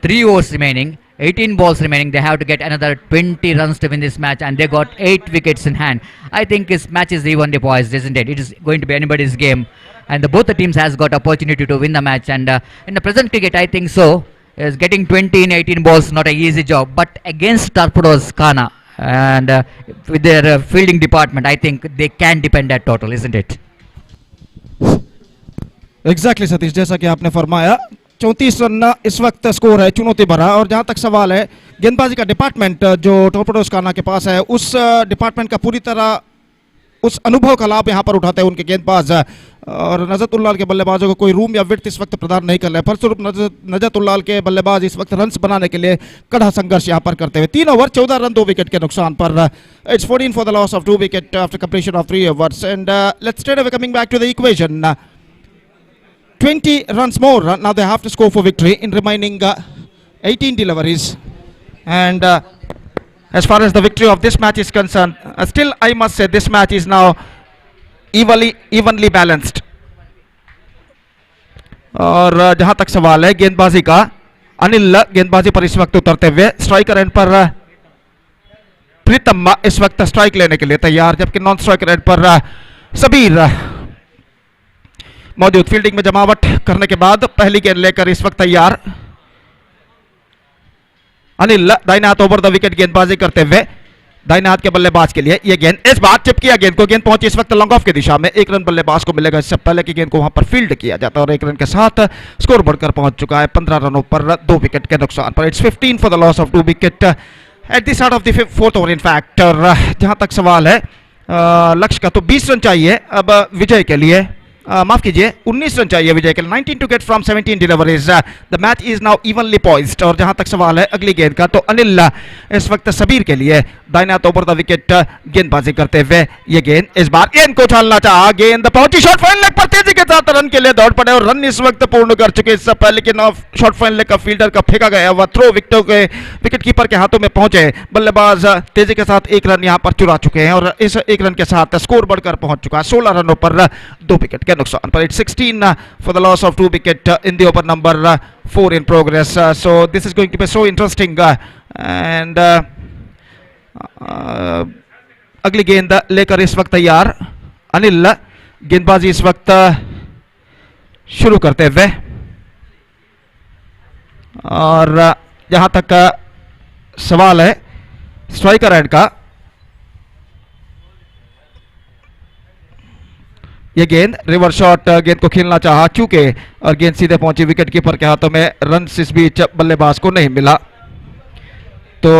3 overs remaining, 18 balls remaining. They have to get another 20 runs to win this match, and they got 8 wickets in hand. I think this match is evenly poised, isn't it? It is going to be anybody's game, and both the teams has got opportunity to win the match. And in the present cricket, I think so. Is getting 20 in 18 balls not an easy job, but against Torpedoes Khana and with their fielding department, I think they can depend that total, isn't it? Exactly Satish, जैसा कि आपने फरमाया 34 run इस वक्त score है, चुनौती भरा। और जहां तक सवाल है गेंदबाजी का डिपार्टमेंट जो टॉर्पेडोज खाना के पास है, उस डिपार्टमेंट का पूरी तरह उस अनुभव का लाभ यहां पर उठाते हैं उनके गेंदबाज। और नजरतुल्लाह के बल्लेबाजों को कोई रूम या विड्थ इस वक्त प्रदान नहीं कर रहे हैं। फलस्वरूप नजरतुल्लाह के बल्लेबाज इस वक्त रन्स बनाने के लिए कड़ा संघर्ष यहां पर करते हुए 3 ओवर 14 रन 2 विकेट के नुकसान पर। It's 14 for the loss of 2 wicket after completion of 3 overs. And let's straight away coming back to the equation, 20 runs more. Now they have to score for victory in remaining 18 deliveries. And as far as the victory of this match is concerned, still I must say this match is now evenly balanced. और जहां तक सवाल है गेंदबाजी का, अनिल गेंदबाजी पर इस वक्त उतरते हुए, स्ट्राइकर एंड पर प्रीतम इस वक्त स्ट्राइक लेने के लिए तैयार, जबकि नॉन स्ट्राइकर एंड पर सबीर मौजूद। फील्डिंग में जमावट करने के बाद पहली गेंद लेकर इस वक्त तैयार अनिल, दाहिने हाथ ओवर द विकेट गेंदबाजी करते हुए दाहिने हाथ के बल्लेबाज के लिए यह गेंद इस बार चिप किया गेंद को। गेंद पहुंची इस वक्त लॉन्ग ऑफ की दिशा में, 1 रन बल्लेबाज को मिलेगा। इससे पहले की गेंद को वहां पर फील्ड किया जाता है और 1 रन के साथ स्कोर बढ़कर पहुंच चुका है 15 रनों पर 2 विकेट के नुकसान पर। It's 15 for the loss of 2 wicket eight the start of the 4th over in fact. और जहां तक सवाल है लक्ष्य का, तो 20 रन चाहिए अब विजय के लिए, माफ कीजिए 19 रन चाहिए विजय के लिए। 19 to get from 17 deliveries. The match is now evenly poised. और जहां तक सवाल है अगली गेंद का, तो अनिल इस वक्त सबीर के लिए दाहिने हाथ ओवर द विकेट गेंदबाजी करते हुए ये गेंद इस बार गेंद को उछालना चाहा, गेंद पहुंची शॉर्ट फाइन लेग पर तेजी के साथ रन के लिए दौड़ पड़े और रन इस वक्त पूर्ण कर चुके। इससे पहले कि शॉर्ट फाइन लेग का फील्डर का फेंका गया वह थ्रो विकेट कीपर के हाथों में पहुंचे। बल्लेबाज तेजी के साथ 1 रन यहां पर चुरा चुके हैं और इस 1 रन के साथ स्कोर बढ़कर पहुंच चुका है 16 रनों पर 2 विकेट के नुकसान पर। It's 16 for the loss of 2 wicket in the over number 4 in progress. So this is going to be so interesting. And अगली गेंद लेकर इस वक्त तैयार अनिल, गेंदबाजी इस वक्त शुरू करते हुए। और जहां तक सवाल है स्ट्राइकर एंड का ये गेंद रिवर्स शॉट गेंद को खेलना चाहा चूके और गेंद सीधे पहुंची विकेट कीपर के हाथों में। रन इस बीच बल्लेबाज को नहीं मिला। तो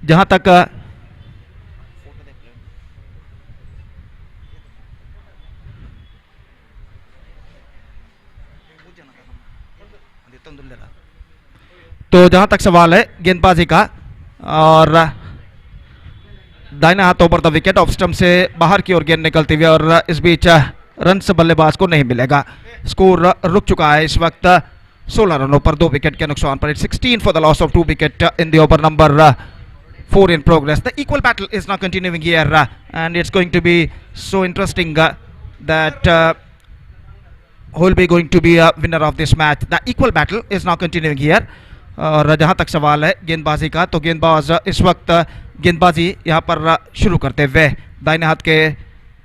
जहां तक सवाल है गेंदबाजी का और दाहिना हाथ over the wicket off stump से बाहर की ओर गेंद निकलती हुई और इस बीच रन से बल्लेबाज को नहीं मिलेगा। स्कोर रुक चुका है इस वक्त 16 रनों पर 2 विकेट के नुकसान पर। 16 for the loss of 2 wicket in the over number 4 in progress. The equal battle is now continuing here and it's going to be so interesting that who will be going to be a winner of this match. The equal battle is now continuing here. और जहां तक सवाल है गेंदबाजी का तो गेंदबाज इस वक्त गेंदबाजी यहां पर शुरू करते हुए दाहिने हाथ के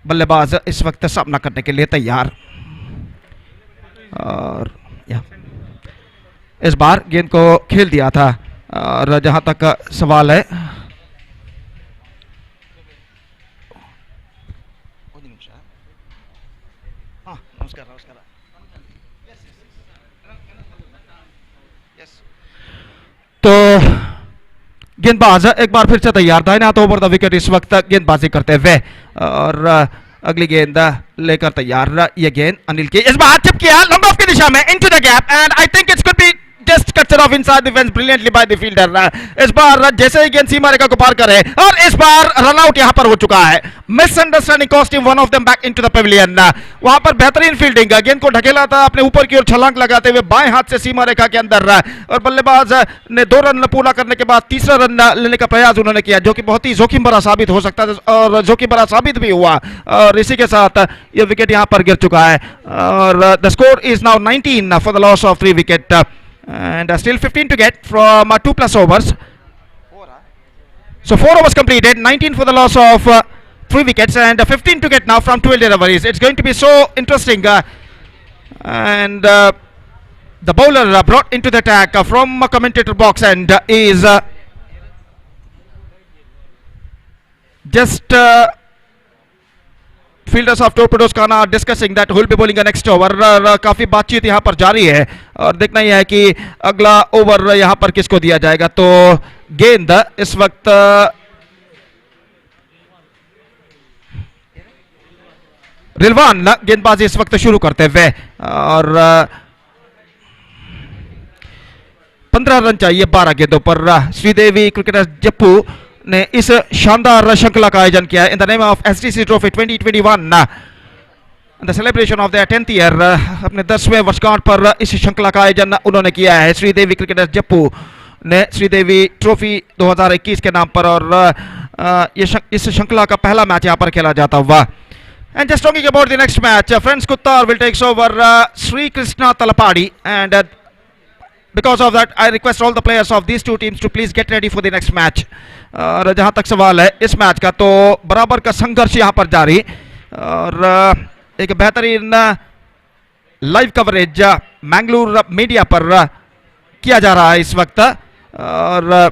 बल्लेबाज इस वक्त सामना करने के लिए तैयार। और इस बार गेंद को खेल दिया था। और जहां तक सवाल है तो गेंदबाज एक बार फिर से तैयार दाहिने हाथ ओवर द विकेट इस वक्त गेंदबाजी करते हुए और अगली गेंद लेकर तैयार। ये गेंद अनिल की इस बार चिप किया लॉन्ग ऑफ की दिशा में into the gap and I think it's could be just cuts it of inside the fence brilliantly by the fielder. इस बार जैसे ही गेंद सीमा रेखा को पार करे और इस बार रन आउट यहां पर हो चुका है। Misunderstanding cost him one of them back into the Pavilion. वहां पर बेहतरीन फील्डिंग गेंद को ढकेला था अपने ऊपर की ओर छलांग लगाते हुए बाएं हाथ से सीमा रेखा के अंदर और बल्लेबाज ने 2 रन पूरा करने के बाद तीसरा रन लेने का प्रयास उन्होंने किया जो कि बहुत ही जोखिम भरा साबित हो सकता है और जोखिम भरा साबित भी हुआ। और इसी के साथ यह विकेट यहां पर गिर चुका है और the score is now 19 for the loss of 3 wicket and still 15 to get from 2+ overs. So 4 overs completed, 19 for the loss of 3 wickets and 15 to get now from 12 deliveries. It's going to be so interesting and the bowler brought into the attack from a commentator box and is just fielders of torpedoes का ना discussing that will be bowling next over. काफी बातचीत यहां पर जारी है और देखना ही है कि अगला ओवर यहां पर किसको दिया जाएगा। तो गेंद इस वक्त रिलवान गेंदबाजी इस वक्त शुरू करते हुए और 15 रन चाहिए 12 गेंदों पर। श्रीदेवी क्रिकेटर जप्पू ने इस शानदार श्रृंखला का आयोजन किया in the name of STC trophy 2021 the celebration of the 10th year. अपने 10वें वर्षगांठ पर इस श्रृंखला का आयोजन उन्होंने किया है। श्रीदेवी क्रिकेटर जप्पू ने श्रीदेवी ट्रॉफी 2021 के नाम पर और इस श्रृंखला का पहला मैच यहां पर खेला जाता हुआ। And just talking about the next match friends कुत्तार will takes over Shri Krishna Talapady and because of that I request all the players of these two teams to please get ready for the next match. और जहां तक सवाल है इस match का तो बराबर का संघर्ष यहां पर जारी और एक बेहतरीन लाइव कवरेज मैंगलोर मीडिया पर किया जा रहा है इस वक्त और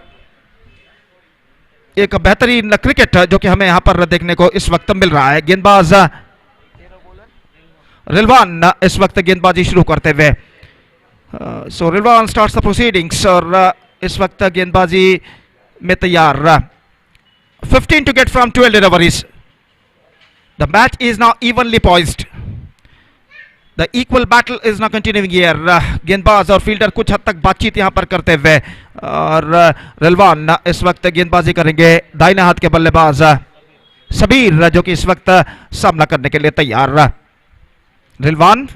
एक बेहतरीन क्रिकेट जो कि हमें यहां पर देखने को इस वक्त मिल रहा है। गेंदबाज रिलवान इस वक्त गेंदबाजी शुरू करते हुए सो रिलवान स्टार्ट्स द प्रोसीडिंग्स और इस वक्त गेंदबाजी में तैयार। 15 to get from 12 deliveries. The match is now evenly poised. The equal battle is now continuing here. गेंदबाज और फील्डर कुछ हद तक बातचीत यहां पर करते हुए और रिलवान इस वक्त गेंदबाजी करेंगे दाहिने हाथ के बल्लेबाज सबीर जो कि इस वक्त सामना करने के लिए तैयार। रिलवान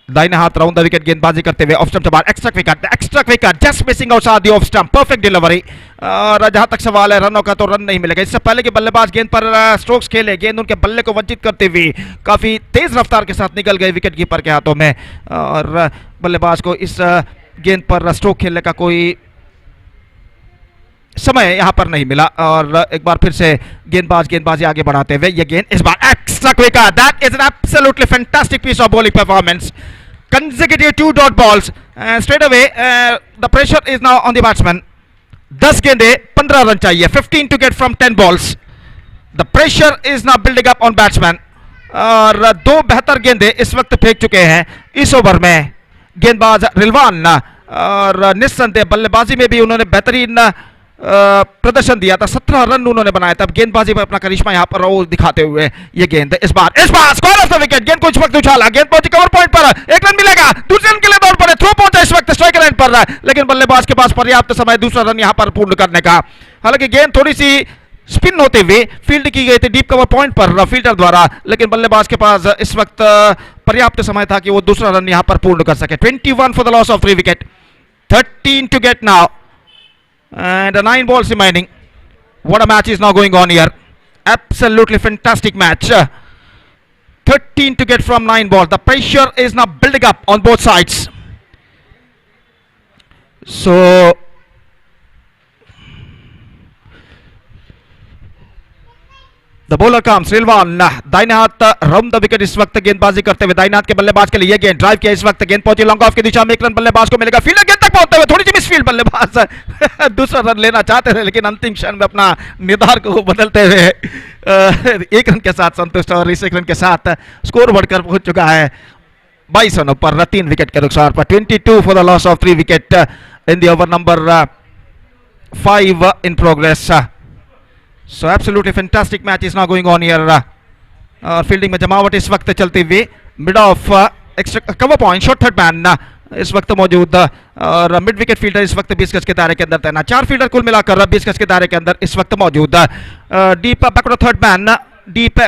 दाहिने हाथ राउंड द विकेट गेंदबाजी करते हुए ऑफ स्टंप के बाद extra wicket just missing outside the off stump perfect delivery. और जहां तक सवाल है रनों का तो रन नहीं मिलेगा। इससे पहले कि बल्लेबाज गेंद पर स्ट्रोक्स खेले गेंद उनके बल्ले को वंचित करते हुए काफी तेज रफ्तार के साथ निकल गए विकेट कीपर के हाथों में और बल्लेबाज को इस गेंद पर स्ट्रोक खेलने का कोई समय यहां पर नहीं मिला। और एक बार फिर से गेंदबाजी आगे बढ़ाते हुए ये गेंद इस बार extra wicket that is an absolutely fantastic piece of bowling performance consecutive 2 dot balls and straight away the pressure is now on the batsman. 10 गेंदे 15 रन चाहिए, 15 to get from 10 balls. The pressure is now building up on batsman. और 2 बेहतर गेंदे इस वक्त फेंक चुके हैं इस ओवर में गेंदबाज रिलवान, और निस्संदेह बल्लेबाजी में भी उन्होंने बेहतरीन प्रदर्शन दिया था। 17 रन उन्होंने बनाया था। गेंदबाजी में अपना करिश्मा यहाँ पर वो दिखाते हुए ये गेंद इस बार स्कोर ऑफ द विकेट। गेंद को इस वक्त उछाला, गेंद पहुंची कवर पॉइंट पर, 1 रन मिलेगा, दूसरे रन के लिए दौड़ पड़े, थ्रो पहुंचा इस वक्त स्ट्राइक लाइन पर, लेकिन बल्लेबाज के पास पर्याप्त समय दूसरा रन यहाँ पर पूर्ण करने का। हालांकि गेंद थोड़ी सी स्पिन होते हुए फील्ड की गई थी डीप कवर पॉइंट पर फील्डर द्वारा, लेकिन बल्लेबाज के पास इस वक्त पर्याप्त समय था कि वो दूसरा रन यहां पर पूर्ण कर सके। 21 for the loss of 3 wicket, 13 to get now and 9 balls remaining. What a match is now going on here. Absolutely fantastic match. 13 to get from 9 balls. The pressure is now building up on both sides. So the bowler comes Rilwan, दाहिने हाथ round the wicket इस वक्त गेंदबाजी करते हुए। दाहिने हाथ के बल्लेबाज के लिए गेंद ड्राइव किया इस वक्त, गेंद पहुंची लॉन्ग ऑफ की दिशा में, 1 रन बल्लेबाज को मिलेगा। फील्डर गेंद तक पहुंचते हुए थोड़ी सी मिसफील्ड, बल्लेबाज दूसरा रन लेना चाहते थे लेकिन अंतिम क्षण में अपना निर्धार को बदलते हुए 1 रन के साथ संतुष्ट, और इस 1 रन के साथ स्कोर बढ़कर पहुंच चुका है 22 रनों पर 3 विकेट के नुकसान पर। 22 for the loss of 3 wicket in the over number 5 in progress. So absolutely fantastic match is now going on here. Fielding में जमावट इस वक्त चलती हुई, mid of extra cover point, short third man इस वक्त मौजूद, और मिड विकेट फील्डर इस वक्त 20 गज के दायरे के अंदर तैनात। 4 फील्डर कुल मिलाकर 20 गज के दायरे के अंदर इस वक्त मौजूद। Deep backward third man, deep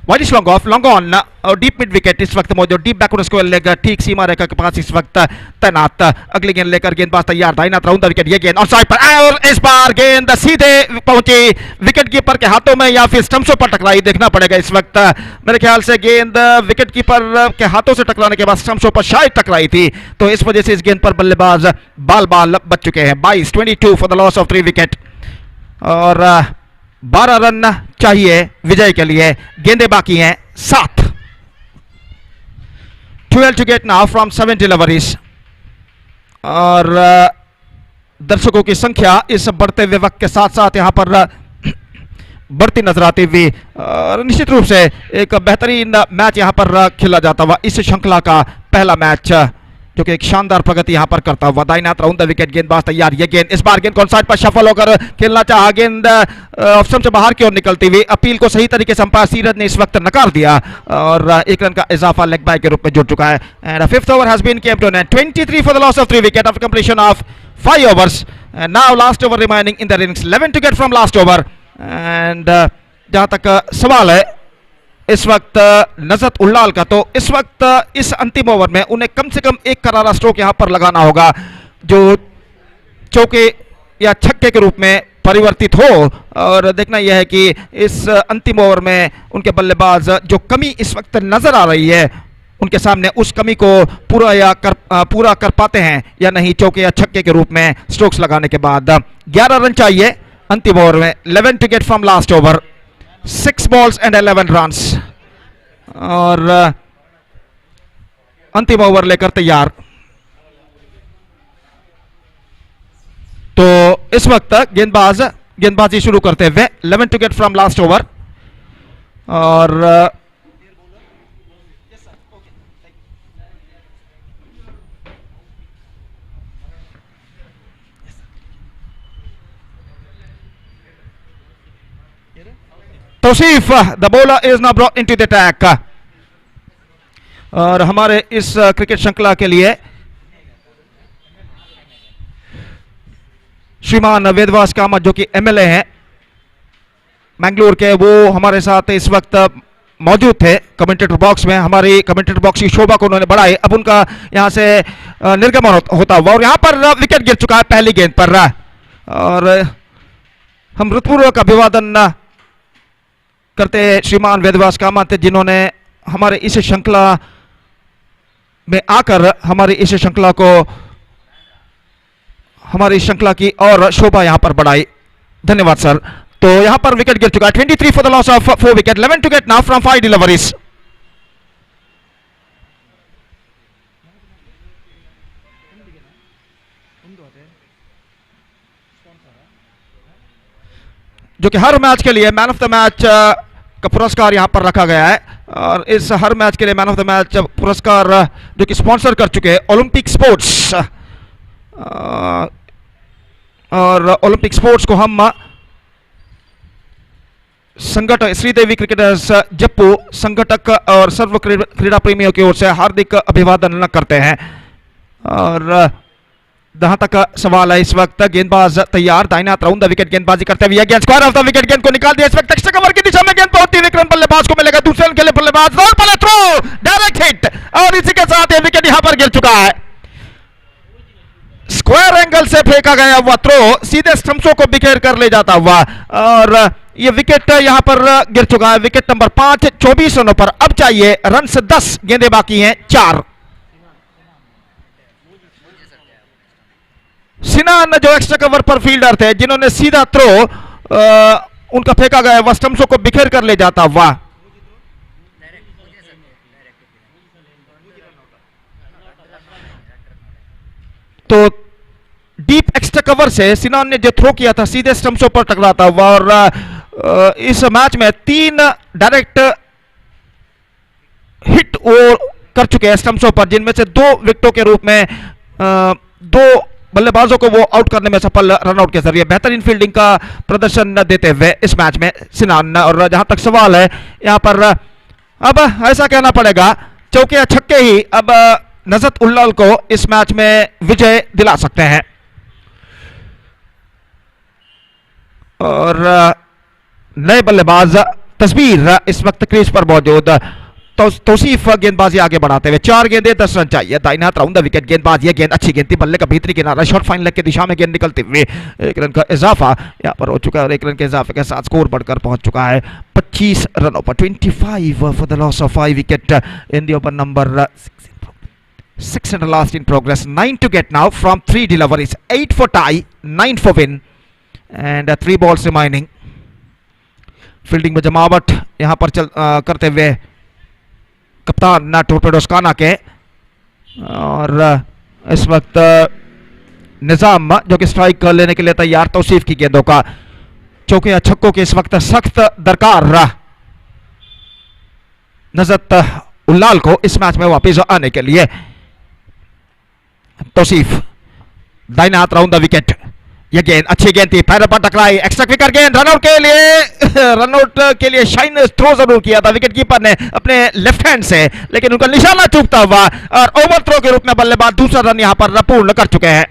widish long off, long on और डीप मिड विकेट इस वक्त मौजूद। डीप बैकवर्ड स्क्वायर लेग ठीक सीमा रेखा के पास इस वक्त तैनात। अगली गेंद लेकर गेंदबाज तैयार, दाहिना राउंड द विकेट, ये गेंद ऑन साइड पर, और इस बार गेंद सीधे पहुंची विकेट कीपर के हाथों में या फिर स्टंप्सों पर टकराई, देखना पड़ेगा इस वक्त। मेरे ख्याल से गेंद विकेट कीपर के हाथों से टकराने के बाद स्टंप्सों पर शायद टकराई थी, तो इस वजह से इस गेंद पर बल्लेबाज बाल बच चुके हैं। 22 for the loss of 3 wicket, और 12 रन चाहिए विजय के लिए, गेंदे बाकी हैं 7। 12 to get now from 7 deliveries, और दर्शकों की संख्या इस बढ़ते हुए वक्त के साथ साथ यहां पर बढ़ती नजर आती हुई, और निश्चित रूप से एक बेहतरीन मैच यहां पर खेला जाता हुआ इस श्रृंखला का पहला मैच, जो कि एक शानदार प्रगति यहां पर करता हुआ। दाहिना हाथ राउंड द विकेट, गेंदबाज तैयार, ये गेंद इस बार गेंद कौन साइड पर शफल होकर खेलना चाहा, गेंद ऑफ स्टंप से बाहर की ओर निकलती हुई। अपील को सही तरीके से अंपायर सीरज ने इस वक्त नकार दिया, और 1 रन का इजाफा लेग बाय के रूप में जुड़ चुका है। And 5th over has been came to an end. 23 for the loss of 3 wicket after completion of 5 overs, and now last over remaining in the innings, 11 to get from last over. एंड जहां तक सवाल है इस वक्त नजरत उल्लाल का, तो इस वक्त इस अंतिम ओवर में उन्हें कम से कम एक करारा स्ट्रोक यहां पर लगाना होगा जो चौके या छक्के के रूप में परिवर्तित हो, और देखना यह है कि इस अंतिम ओवर में उनके बल्लेबाज जो कमी इस वक्त नजर आ रही है उनके सामने, उस कमी को पूरा कर पाते हैं या नहीं चौके या छक्के के रूप में स्ट्रोक्स लगाने के बाद। 11 रन चाहिए अंतिम ओवर में, 11 to get from last over, 6 balls and 11 runs, और अंतिम ओवर लेकर तैयार। तो इस वक्त गेंदबाजी शुरू करते हुए 11 to get from last over, और Tauseef the bowler is now brought into the attack, और हमारे इस क्रिकेट श्रृंखला के लिए श्रीमान वेदवास कामत जो कि एमएलए हैं मैंगलोर के, वो हमारे साथ इस वक्त मौजूद थे कमेंटेटर बॉक्स में। हमारी कमेंटेटर बॉक्स की शोभा को उन्होंने बढ़ाई, अब उनका यहां से निर्गमन होता हुआ, और यहां पर विकेट गिर चुका है पहली गेंद पर, और हम हृदयपूर्वक अभिवादन करते श्रीमान वेदवास कामत, जिन्होंने हमारे इस श्रृंखला में आकर हमारी इस श्रृंखला की और शोभा यहां पर बढ़ाई। धन्यवाद सर। तो यहां पर विकेट गिर चुका है। 23 for the loss of 4 wicket, 11 to get now from 5 deliveries. जो कि हर मैच के लिए मैन ऑफ द मैच का पुरस्कार यहां पर रखा गया है। और इस हर मैच के लिए मैन ऑफ द मैच पुरस्कार जो कि स्पॉन्सर कर चुके हैं ओलंपिक स्पोर्ट्स, और ओलंपिक स्पोर्ट्स को हम संगठक श्रीदेवी क्रिकेटर्स जप्पू संगठक और सर्व क्रीड़ा प्रेमियों की ओर से हार्दिक अभिवादन करते हैं। और जहां तक सवाल है इस वक्त गेंदबाज तैयार, दाहिने हाथ राउंड द विकेट गेंदबाजी करते हुए गेंद स्क्वायर ऑफ द विकेट, गेंद को निकाल दिया। इस वक्त एक्स्ट्रा कवर की दिशा में गेंद पहुंचती है, रन बल्लेबाज को मिलेगा, दूसरे रन के लिए बल्लेबाज और पहले थ्रो डायरेक्ट हिट, और इसी के साथ ये विकेट यहां पर गिर चुका है। स्क्वायर एंगल से फेंका गया हुआ थ्रो सीधे स्टंप्सों को बिखेर कर ले जाता हुआ, और ये विकेट यहां पर गिर चुका है। विकेट नंबर 5 24 रनों पर। अब चाहिए रन से 10, गेंदें बाकी हैं 4। सिनान जो एक्स्ट्रा कवर पर फील्डर थे, जिन्होंने सीधा थ्रो उनका फेंका गया वह स्टंप्सों को बिखेर कर ले जाता हुआ। तो डीप एक्स्ट्रा कवर से सिनान ने जो थ्रो किया था सीधे स्टंप्सों पर टकराता हुआ, और इस मैच में 3 डायरेक्ट हिट वो कर चुके हैं स्टंप्सों पर, जिनमें से 2 विकेटों के रूप में 2 बल्लेबाजों को वो आउट करने में सफल रनआउट के जरिए बेहतरीन फील्डिंग का प्रदर्शन देते हुए इस मैच में सिनान। और जहां तक सवाल है यहां पर अब ऐसा कहना पड़ेगा चौके या छक्के ही अब नजत उल्लाल को इस मैच में विजय दिला सकते हैं। और नए बल्लेबाज तस्वीर इस वक्त क्रीज पर मौजूद तौसीफ गेंदबाजी आगे बढ़ाते हुए 4 गेंदें 10 रन चाहिए, दाहिने हाथ राउंड द विकेट गेंदबाज, ये गेंद अच्छी गेंद थी, बल्ले का भीतरी किनारा शॉर्ट फाइन लेग की दिशा में गेंद निकलती हुई 1 रन का इजाफा यहां पर हो चुका है, और 1 रन के इजाफे के साथ स्कोर बढ़कर पहुंच चुका है 25 रनों पर। 25 for the loss of 5 wicket in the over number 6 and last in progress, 9 to get now from 3 deliveries, 8 for tie, 9 for win, and 3 balls remaining. Fielding में जमावट यहां पर करते हुए कप्तान टोरपेडोस्काना के, और इस वक्त निजाम जो कि स्ट्राइक लेने के लिए तैयार, तौसीफ की गेंदों का चौके या छक्कों के इस वक्त सख्त दरकार नजत उल्लाल को इस मैच में वापस आने के लिए। तौसीफ दाहिने हाथ राउंड द विकेट, यह गेंद अच्छी गेंद थी, पैर पर टकराई, एक्स्ट्रा क्विकर गेंद, रनआउट के लिए शाइन थ्रो जरूर किया था विकेट कीपर ने अपने लेफ्ट हैंड से, लेकिन उनका निशाना चूकता हुआ, और ओवर थ्रो के रूप में बल्लेबाज दूसरा रन यहां पर पूर्ण कर चुके हैं।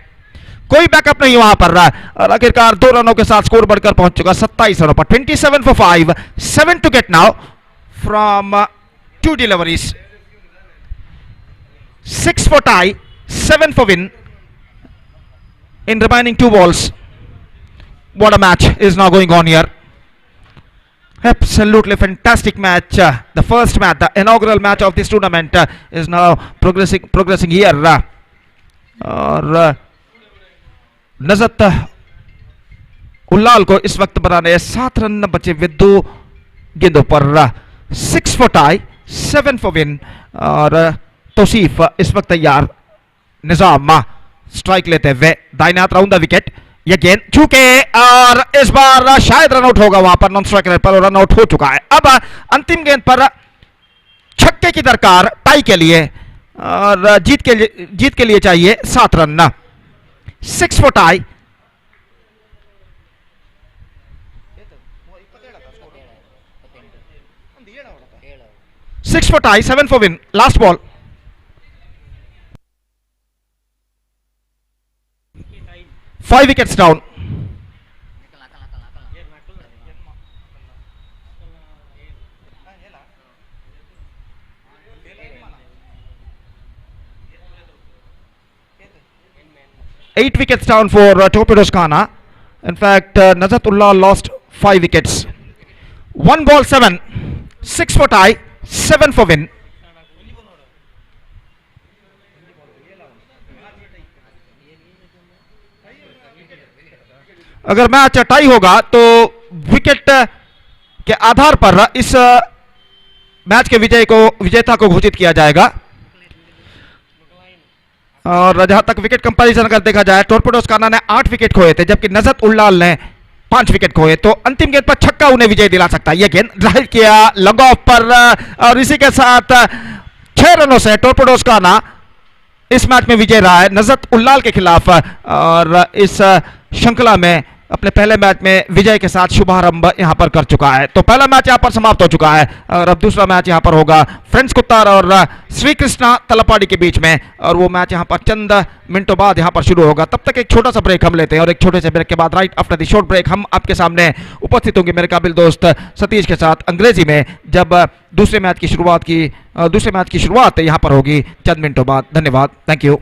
कोई बैकअप नहीं वहां पर, और आखिरकार 2 रनों के साथ स्कोर बढ़कर पहुंच चुका 27 रनों पर। 27 for 5, 7 to get now from 2 deliveries, 6 for tie, 7 for win in remaining 2 balls. What a match is now going on here. Absolutely fantastic match. The first match, the inaugural match of this tournament is now progressing here. और Najat Ullal को इस वक्त बनाने 7 run बचे हुए 2 गेंदों पर, 6 for tie, 7 for win, और तौसीफ इस वक्त तैयार, निजाम स्ट्राइक लेते हुए दाहिने हाथ राउंड द विकेट, यह गेंद चूके, और इस बार शायद रनआउट होगा वहां पर नॉन स्ट्राइक रेट पर, रनआउट हो चुका है। अब अंतिम गेंद पर छक्के की दरकार टाई के लिए, और जीत के लिए चाहिए 7 run. 6 for tie, 6 for tie, 7 for win. Last ball. Five wickets down. Eight wickets down for Torpedoes Khana. In fact, Nazatullah lost 5 wickets. 1 ball 7, 6 for tie, 7 for win. अगर मैच टाई होगा तो wicket के आधार पर इस match के विजेता को घोषित किया जाएगा। और जहां तक विकेट कंपैरिजन अगर देखा जाए, टोरपेडोस काना ने 8 विकेट खोए थे जबकि नजत उल्लाल ने 5 विकेट खोए, तो अंतिम गेंद पर छक्का उन्हें विजय दिला सकता है। यह गेंद ड्राइव किया लॉन्ग ऑफ पर और इसी के साथ 6 रनों से टोरपेडोस काना इस मैच में विजय रहा है नजत उल्लाल के खिलाफ और इस श्रृंखला में अपने पहले मैच में विजय के साथ शुभारंभ यहां पर कर चुका है। तो पहला मैच यहां पर समाप्त हो चुका है और अब दूसरा मैच यहां पर होगा फ्रेंड्स कुत्तार और श्री कृष्णा तलपाड़ी के बीच में, और वो मैच यहां पर चंद मिनटों बाद यहां पर शुरू होगा। तब तक एक छोटा सा ब्रेक हम लेते हैं और एक छोटे से ब्रेक के बाद right after the short break हम आपके सामने उपस्थित होंगे मेरे काबिल दोस्त सतीश के साथ अंग्रेजी में, जब दूसरे मैच की शुरुआत यहां पर होगी चंद मिनटों बाद। धन्यवाद, thank you.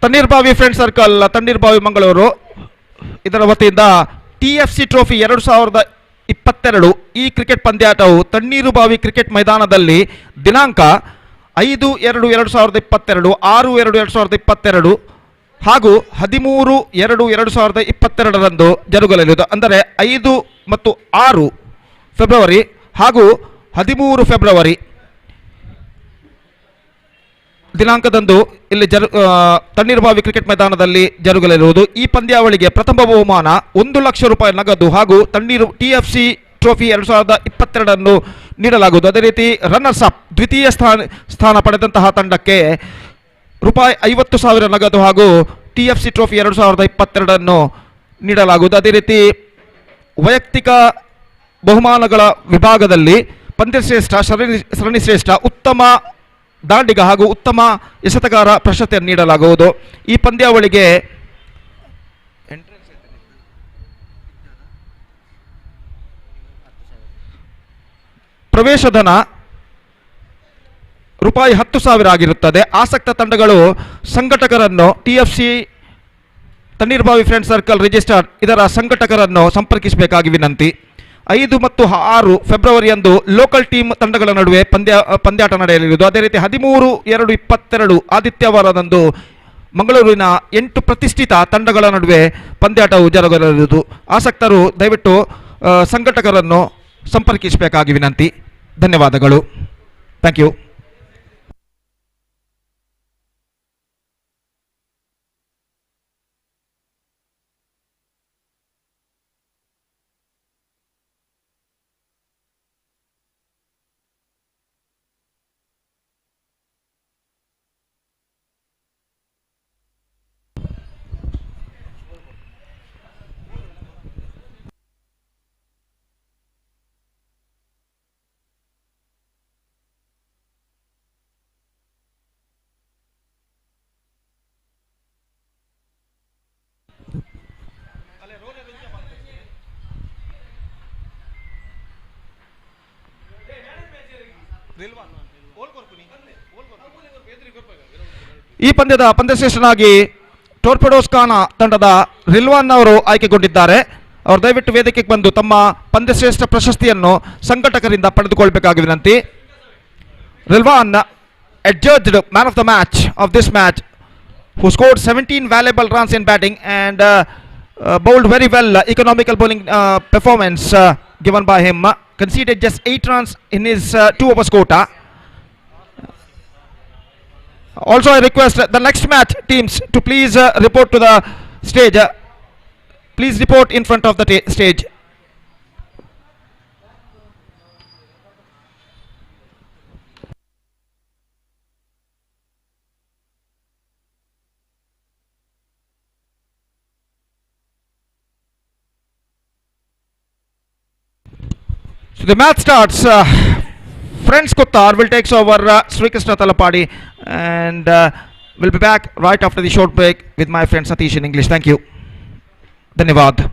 Tannirbhavi friend circle, Tannirbhavi Mangaluru, ಇದರ ವತಿಯಿಂದ TFC ಟ್ರೋಫಿ 2022 ಈ ಕ್ರಿಕೆಟ್ ಪಂದ್ಯಾಟವು ತಣ್ಣೀರುಬಾವಿ ಕ್ರಿಕೆಟ್ ಮೈದಾನದಲ್ಲಿ ದಿನಾಂಕ 5-2-2022, 6-2-2022 ಹಾಗೂ 13-2-2022 ಜರುಗಲಿದೆ. ಅಂದರೆ 5 ಮತ್ತು 6 ಫೆಬ್ರವರಿ ಹಾಗೂ 13 ಫೆಬ್ರವರಿ ದಿನಾಂಕದಂದು ಇಲ್ಲಿ ತಣ್ಣೀರ್ಬಾವಿ ಕ್ರಿಕೆಟ್ ಮೈದಾನದಲ್ಲಿ ಜರುಗಲಿರುವುದು. ಈ ಪಂದ್ಯಾವಳಿಗೆ ಪ್ರಥಮ ಬಹುಮಾನ 1 ಲಕ್ಷ ರೂಪಾಯಿ ನಗದು ಹಾಗೂ TFC ಟ್ರೋಫಿ 2022 ನೀಡಲಾಗುವುದು. ಅದೇ ರೀತಿ ರನ್ನರ್ಸ್ ಅಪ್ ದ್ವಿತೀಯ ಸ್ಥಾನ ಪಡೆದಂತಹ ತಂಡಕ್ಕೆ ರೂಪಾಯಿ 50,000 ನಗದು ಹಾಗೂ TFC ಟ್ರೋಫಿ 2022 ನೀಡಲಾಗುವುದು. ಅದೇ ರೀತಿ ವೈಯಕ್ತಿಕ ಬಹುಮಾನಗಳ ವಿಭಾಗದಲ್ಲಿ ಪಂದ್ಯಶ್ರೇಷ್ಠ, ಸರಣಿ ಶ್ರೇಷ್ಠ, ಉತ್ತಮ ದಾಂಡಿಗ ಹಾಗೂ ಉತ್ತಮ ಎಸೆತಗಾರ ಪ್ರಶಸ್ತಿಯನ್ನು ನೀಡಲಾಗುವುದು. ಈ ಪಂದ್ಯಾವಳಿಗೆ ಪ್ರವೇಶಧನ ರೂಪಾಯಿ 10,000 ಆಗಿರುತ್ತದೆ. ಆಸಕ್ತ ತಂಡಗಳು ಸಂಘಟಕರನ್ನು TFC Tannirbhavi friend circle register ಇದರ ಸಂಘಟಕರನ್ನು ಸಂಪರ್ಕಿಸಬೇಕಾಗಿ ವಿನಂತಿ. 5 ಮತ್ತು 6 ಫೆಬ್ರವರಿಯಂದು ಲೋಕಲ್ ಟೀಮ್ ತಂಡಗಳ ನಡುವೆ ಪಂದ್ಯಾಟ ನಡೆಯಲಿರುವುದು. ಅದೇ ರೀತಿ 13-2-22 ಆದಿತ್ಯವಾರದಂದು ಮಂಗಳೂರಿನ 8 ಪ್ರತಿಷ್ಠಿತ ತಂಡಗಳ ನಡುವೆ ಪಂದ್ಯಾಟವು ಜರುಗಲಿರುವುದು. ಆಸಕ್ತರು ದಯವಿಟ್ಟು ಸಂಘಟಕರನ್ನು ಸಂಪರ್ಕಿಸಬೇಕಾಗಿ ವಿನಂತಿ. ಧನ್ಯವಾದಗಳು, ಥ್ಯಾಂಕ್ ಯು. ಈ ಪಂದ್ಯದ ಪಂದ್ಯಶ್ರೇಷ್ಠನಾಗಿ ಟೋರ್ಪೆಡೋಸ್ ಖಾನ ತಂಡದ ರಿಲ್ವಾನ್ ಅವರು ಆಯ್ಕೆಗೊಂಡಿದ್ದಾರೆ. ಅವರು ದಯವಿಟ್ಟು ವೇದಿಕೆಗೆ ಬಂದು ತಮ್ಮ ಪಂದ್ಯಶ್ರೇಷ್ಠ ಪ್ರಶಸ್ತಿಯನ್ನು ಸಂಘಟಕರಿಂದ ಪಡೆದುಕೊಳ್ಳಬೇಕಾಗಿ ವಿನಂತಿ. Rilwan adjudged man of the match of this match, who scored 17 valuable runs in batting and bowled very well. Economical bowling performance given by him. Conceded just 8 runs in his 2 overs quota. Also, I request the next match teams to please report to the stage. Please report in front of the stage. So the match starts. Friends Kuttar will take over Sri Krishna Talapadi, and we'll be back right after the short break with my friend Satish in English. Thank you. Dhanyavad.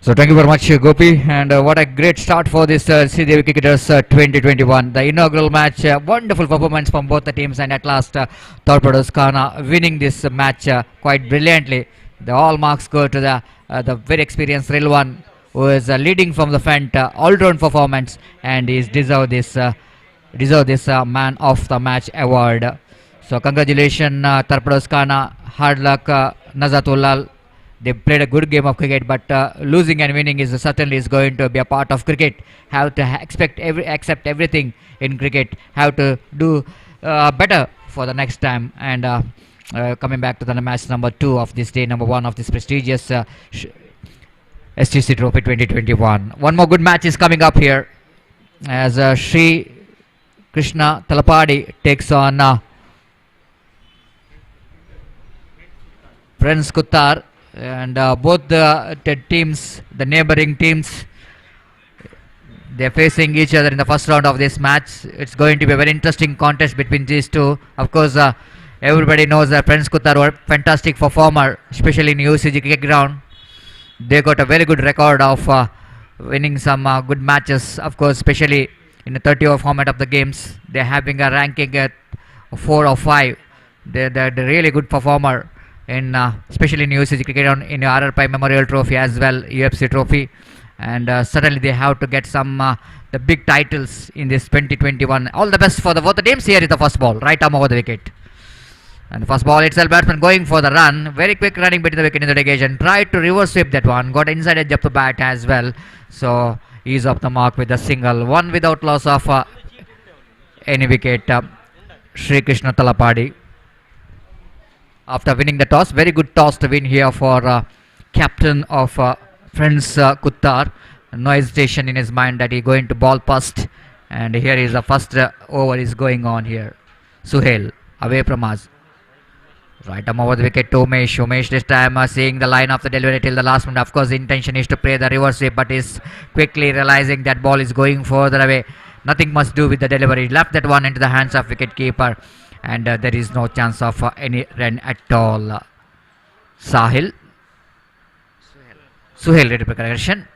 So thank you very much, Gopi, and what a great start for this Devi Cricketers 2021, the inaugural match. Wonderful performance from both the teams, and at last, Torpedoes Khana winning this match quite brilliantly. The all marks go to the very experienced Rilwan, who is leading from the front, all-round performance, and is deserve this man of the match award. So congratulations, Torpedoes Khana. Hard luck, Nazatullah. They played a good game of cricket, but losing and winning is certainly is going to be a part of cricket. Have to accept everything in cricket. Have to do better for the next time. And coming back to the match number 2 of this day, number 1 of this prestigious STC Trophy 2021. One more good match is coming up here, as Sri Krishna Talapadi takes on Prince Kuttar. And both the teams, the neighboring teams, they're facing each other in the first round of this match. It's going to be a very interesting contest between these two. Of course, everybody knows that Prince Kuttar were fantastic performer, especially in UCG cricket ground. They got a very good record of winning some good matches. Of course, especially in the 30-over format of the games, they're having a ranking at 4 or 5. They're really good performer in especially in UCG cricket in RR Pai Memorial Trophy as well, UFC Trophy, and certainly they have to get some the big titles in this 2021. All the best for both the teams. Here is the first ball, right arm over the wicket, and the first ball itself, batsman going for the run, very quick running between the wicket in the occasion, tried to reverse sweep that one, got inside a Jeppu bat as well, so he's off the mark with a single, one without loss of any wicket. Sri Krishna Talapadi, after winning the toss, very good toss to win here for captain of Prince Kuttar. No hesitation in his mind that he's going to ball first, and here is the first over is going on here. Suhail away from us, right arm over the wicket to Umesh. Umesh this time seeing the line of the delivery till the last minute. Of course, the intention is to play the reverse sweep, but is quickly realizing that ball is going further away. Nothing must do with the delivery. Left that one into the hands of wicket keeper, and there is no chance of any run at all. Suhail ready for correction,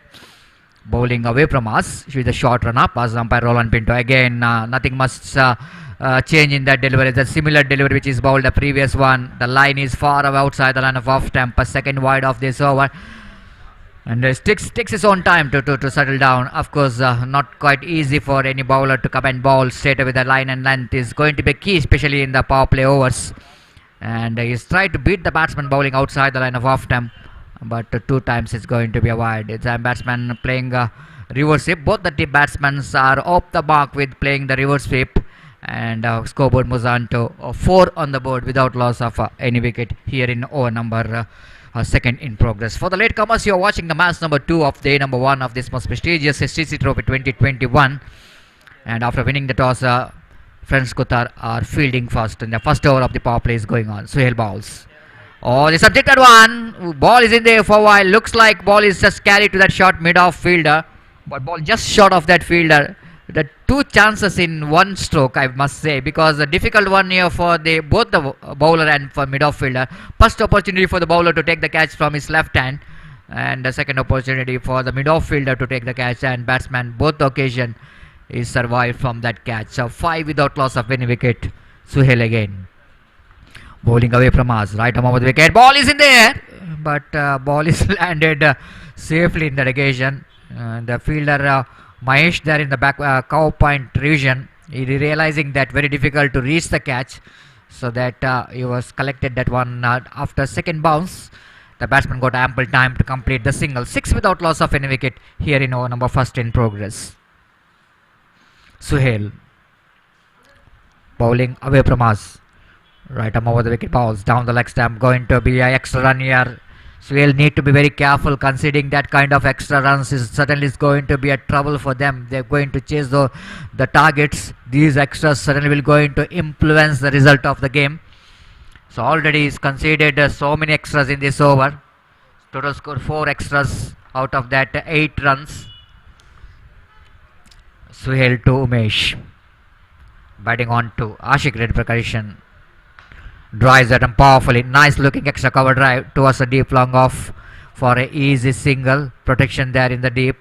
bowling away from us with a short run up as umpire Roland Pinto. Again, nothing must change in that delivery. The similar delivery which is bowled the previous one. The line is far outside the line of off stump, a second wide of this over, and takes his own time to settle down. Of course, not quite easy for any bowler to come and bowl straight away. The line and length is going to be key, especially in the power play overs, and he's tried to beat the batsman bowling outside the line of off stump, but 2 times it's going to be a wide. It's a batsman playing reverse sweep. Both the team batsmen are off the mark with playing the reverse sweep, and scoreboard moves on to 4 on the board without loss of any wicket here in over number second in progress. For the latecomers, you are watching the match number 2 of day number 1 of this most prestigious STC Trophy 2021, and after winning the toss, Prince Kuttar are fielding first, and the first over of the power play is going on. Suhail bowls. Oh, the subjected one. Ball is in there for a while. Looks like ball is just carried to that short mid-off fielder, but ball just short of that fielder. The 2 chances in one stroke, I must say, because the difficult one here for both the bowler and for mid-off fielder. First opportunity for the bowler to take the catch from his left hand, and the second opportunity for the mid-off fielder to take the catch, and batsman both occasion is survived from that catch. So 5 without loss of any wicket. Suhail again bowling away from us, right arm over the wicket. Ball is in there, but ball is landed safely in that occasion. The fielder Mahesh there in the back cow point region, he realizing that very difficult to reach the catch, so that he was collected that one after second bounce. The batsman got ample time to complete the single. 6 without loss of any wicket here in over number first in progress. Suhail bowling away from us, right arm over the wicket, balls down the leg stump, going to be an extra run here. Suhail need to be very careful, considering that kind of extra runs is certainly going to be a trouble for them. They're going to chase the targets. These extras certainly will going to influence the result of the game. So already he's conceded so many extras in this over. Total score 4 extras, out of that 8 runs. Suhail to Umesh, batting on to Ashik ready for correction. Drives at him powerfully. Nice looking extra cover drive towards the deep long off for a easy single. Protection there in the deep.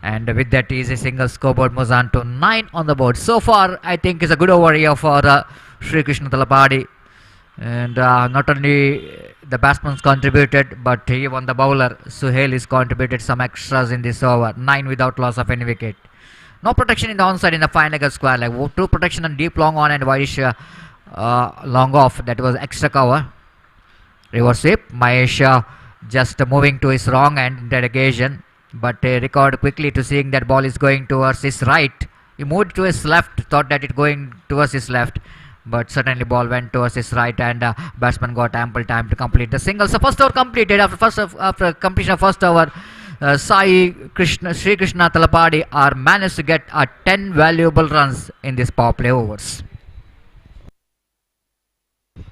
And with that easy single, scoreboard moves on to 9 on the board. So far, I think it's a good over here for Sri Krishna Talapadi. And not only the batsman's contributed, but even the bowler Suhail is contributed some extras in this over. 9 without loss of any wicket. No protection in the onside in the fine leg square leg. 2 protection on deep long on and widish long off. That was extra cover. Reverse sweep. Mahesh just moving to his wrong end in that occasion, but recovered quickly to seeing that ball is going towards his right. He moved to his left, thought that it going towards his left, but certainly ball went towards his right, and batsman got ample time to complete the single. So first over completed. After completion of first over, Sri Krishna Talapadi are managed to get 10 valuable runs in this power play overs.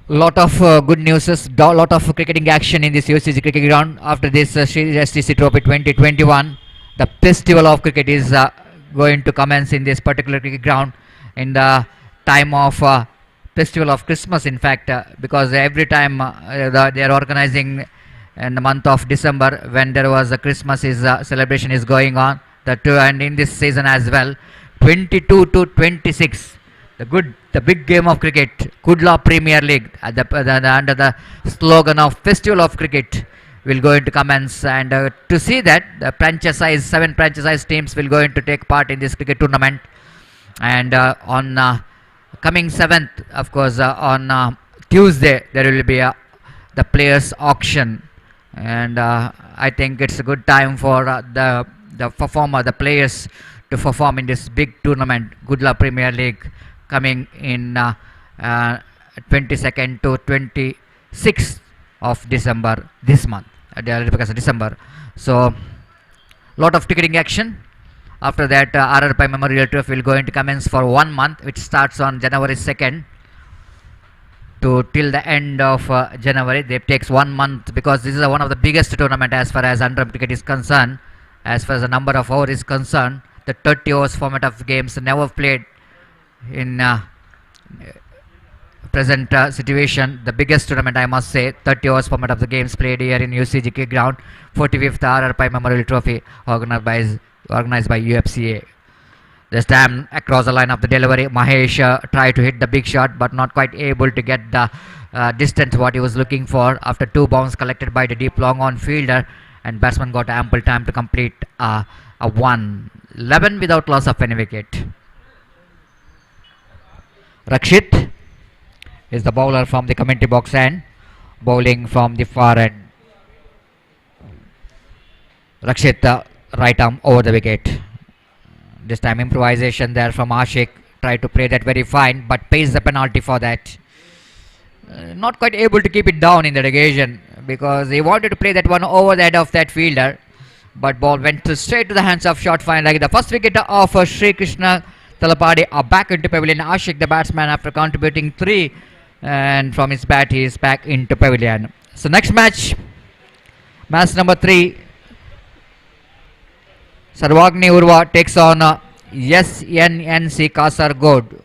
Lot of good news, lot of cricketing action in this UCG cricket ground after this Sri STC Trophy 2021. The festival of cricket is going to commence in this particular cricket ground in the time of festival of Christmas, in fact, because every time they are organizing in the month of December when there was a Christmas celebration is going on, and in this season as well. 22 to 26, the big game of cricket, Kudla Premier League, under the slogan of Festival of Cricket, will going to commence, and to see that the 7 franchise teams will going to take part in this cricket tournament. And on coming 7th, of course, on Tuesday there will be the players auction, and I think it's a good time for the players to perform in this big tournament, Kudla Premier League, coming in 22nd to 26th of December this month, because of December. So lot of ticketing action. After that, RR Pai Memorial Trophy will going to commence for 1 month, which starts on January 2nd to till the end of January. It takes 1 month because this is one of the biggest tournament as far as under cricket is concerned. As far as the number of overs is concerned, the 30 overs format of games never played in present situation. The biggest tournament, I must say, 30 overs format of the games played here in UCG cricket ground. 45th RR Pai Memorial Trophy organized by UFCA. This time across the line of the delivery, Mahesh tried to hit the big shot, but not quite able to get the distance what he was looking for after 2 bounces collected by the deep long on fielder, and batsman got ample time to complete a 1-11 without loss of any wicket. Rakshit is the bowler from the commentary box end, bowling from the far end. Rakshit, right arm over the wicket. This time improvisation there from Ashik, tried to play that very fine, but pays the penalty for that. Not quite able to keep it down in that occasion because he wanted to play that one over the head of that fielder, but ball went straight to the hands of short fine leg. The first wicket of Sri Krishna Talapadi are back into pavilion. Ashik, the batsman, after contributing 3, and from his bat he is back into pavilion. So next match number 3, Sarvagni Urwa takes on SNNC Kasargod.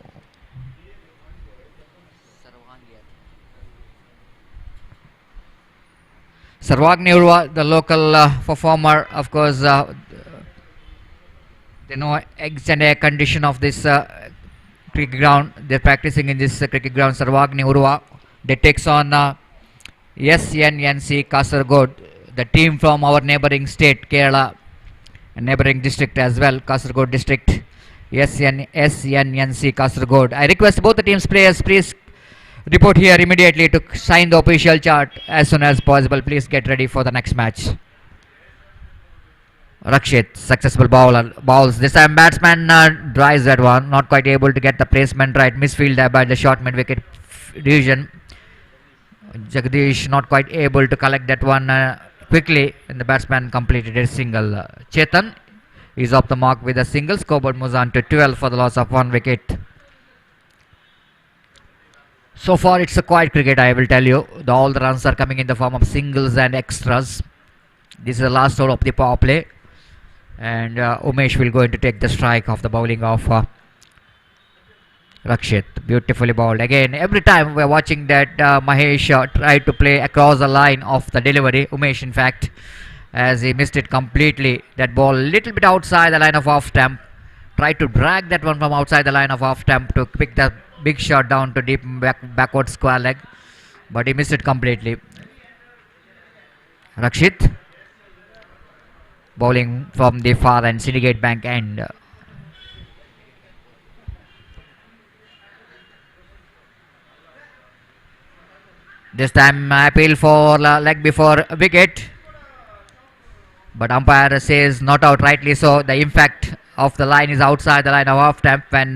Sarvagni Urwa, the local performer, of course, they know eggs and air condition of this cricket ground. They're practicing in this cricket ground. Sarvagni Urwa, they takes on SNNC Kasargod, the team from our neighboring state, Kerala, and neighboring district as well, Kasargod district. SNNC Kasargod. I request both the teams players, please report here immediately to sign the official chart as soon as possible. Please get ready for the next match. Rakshit, successful bowls. This time batsman drives that one, not quite able to get the placement right. Misfield there by the short mid wicket division. Jagdish not quite able to collect that one quickly, and the batsman completed a single. Chetan is off the mark with a single. Scoreboard moves on to 12 for the loss of 1 wicket. So far it's a quiet cricket, I will tell you. All the runs are coming in the form of singles and extras. This is the last over of the power play, and Umesh will go in to take the strike of the bowling of Rakshit, beautifully bowled. Again, every time we're watching that Mahesh try to play across the line of the delivery. Umesh, in fact, as he missed it completely. That ball little bit outside the line of off stump. Tried to drag that one from outside the line of off stump to pick the big shot down to deep backward square leg. But he missed it completely. Rakshit bowling from the far end, syndicate bank end. This time appeal for leg before wicket, but umpire says not out, rightly so. The impact of the line is outside the line of off stump when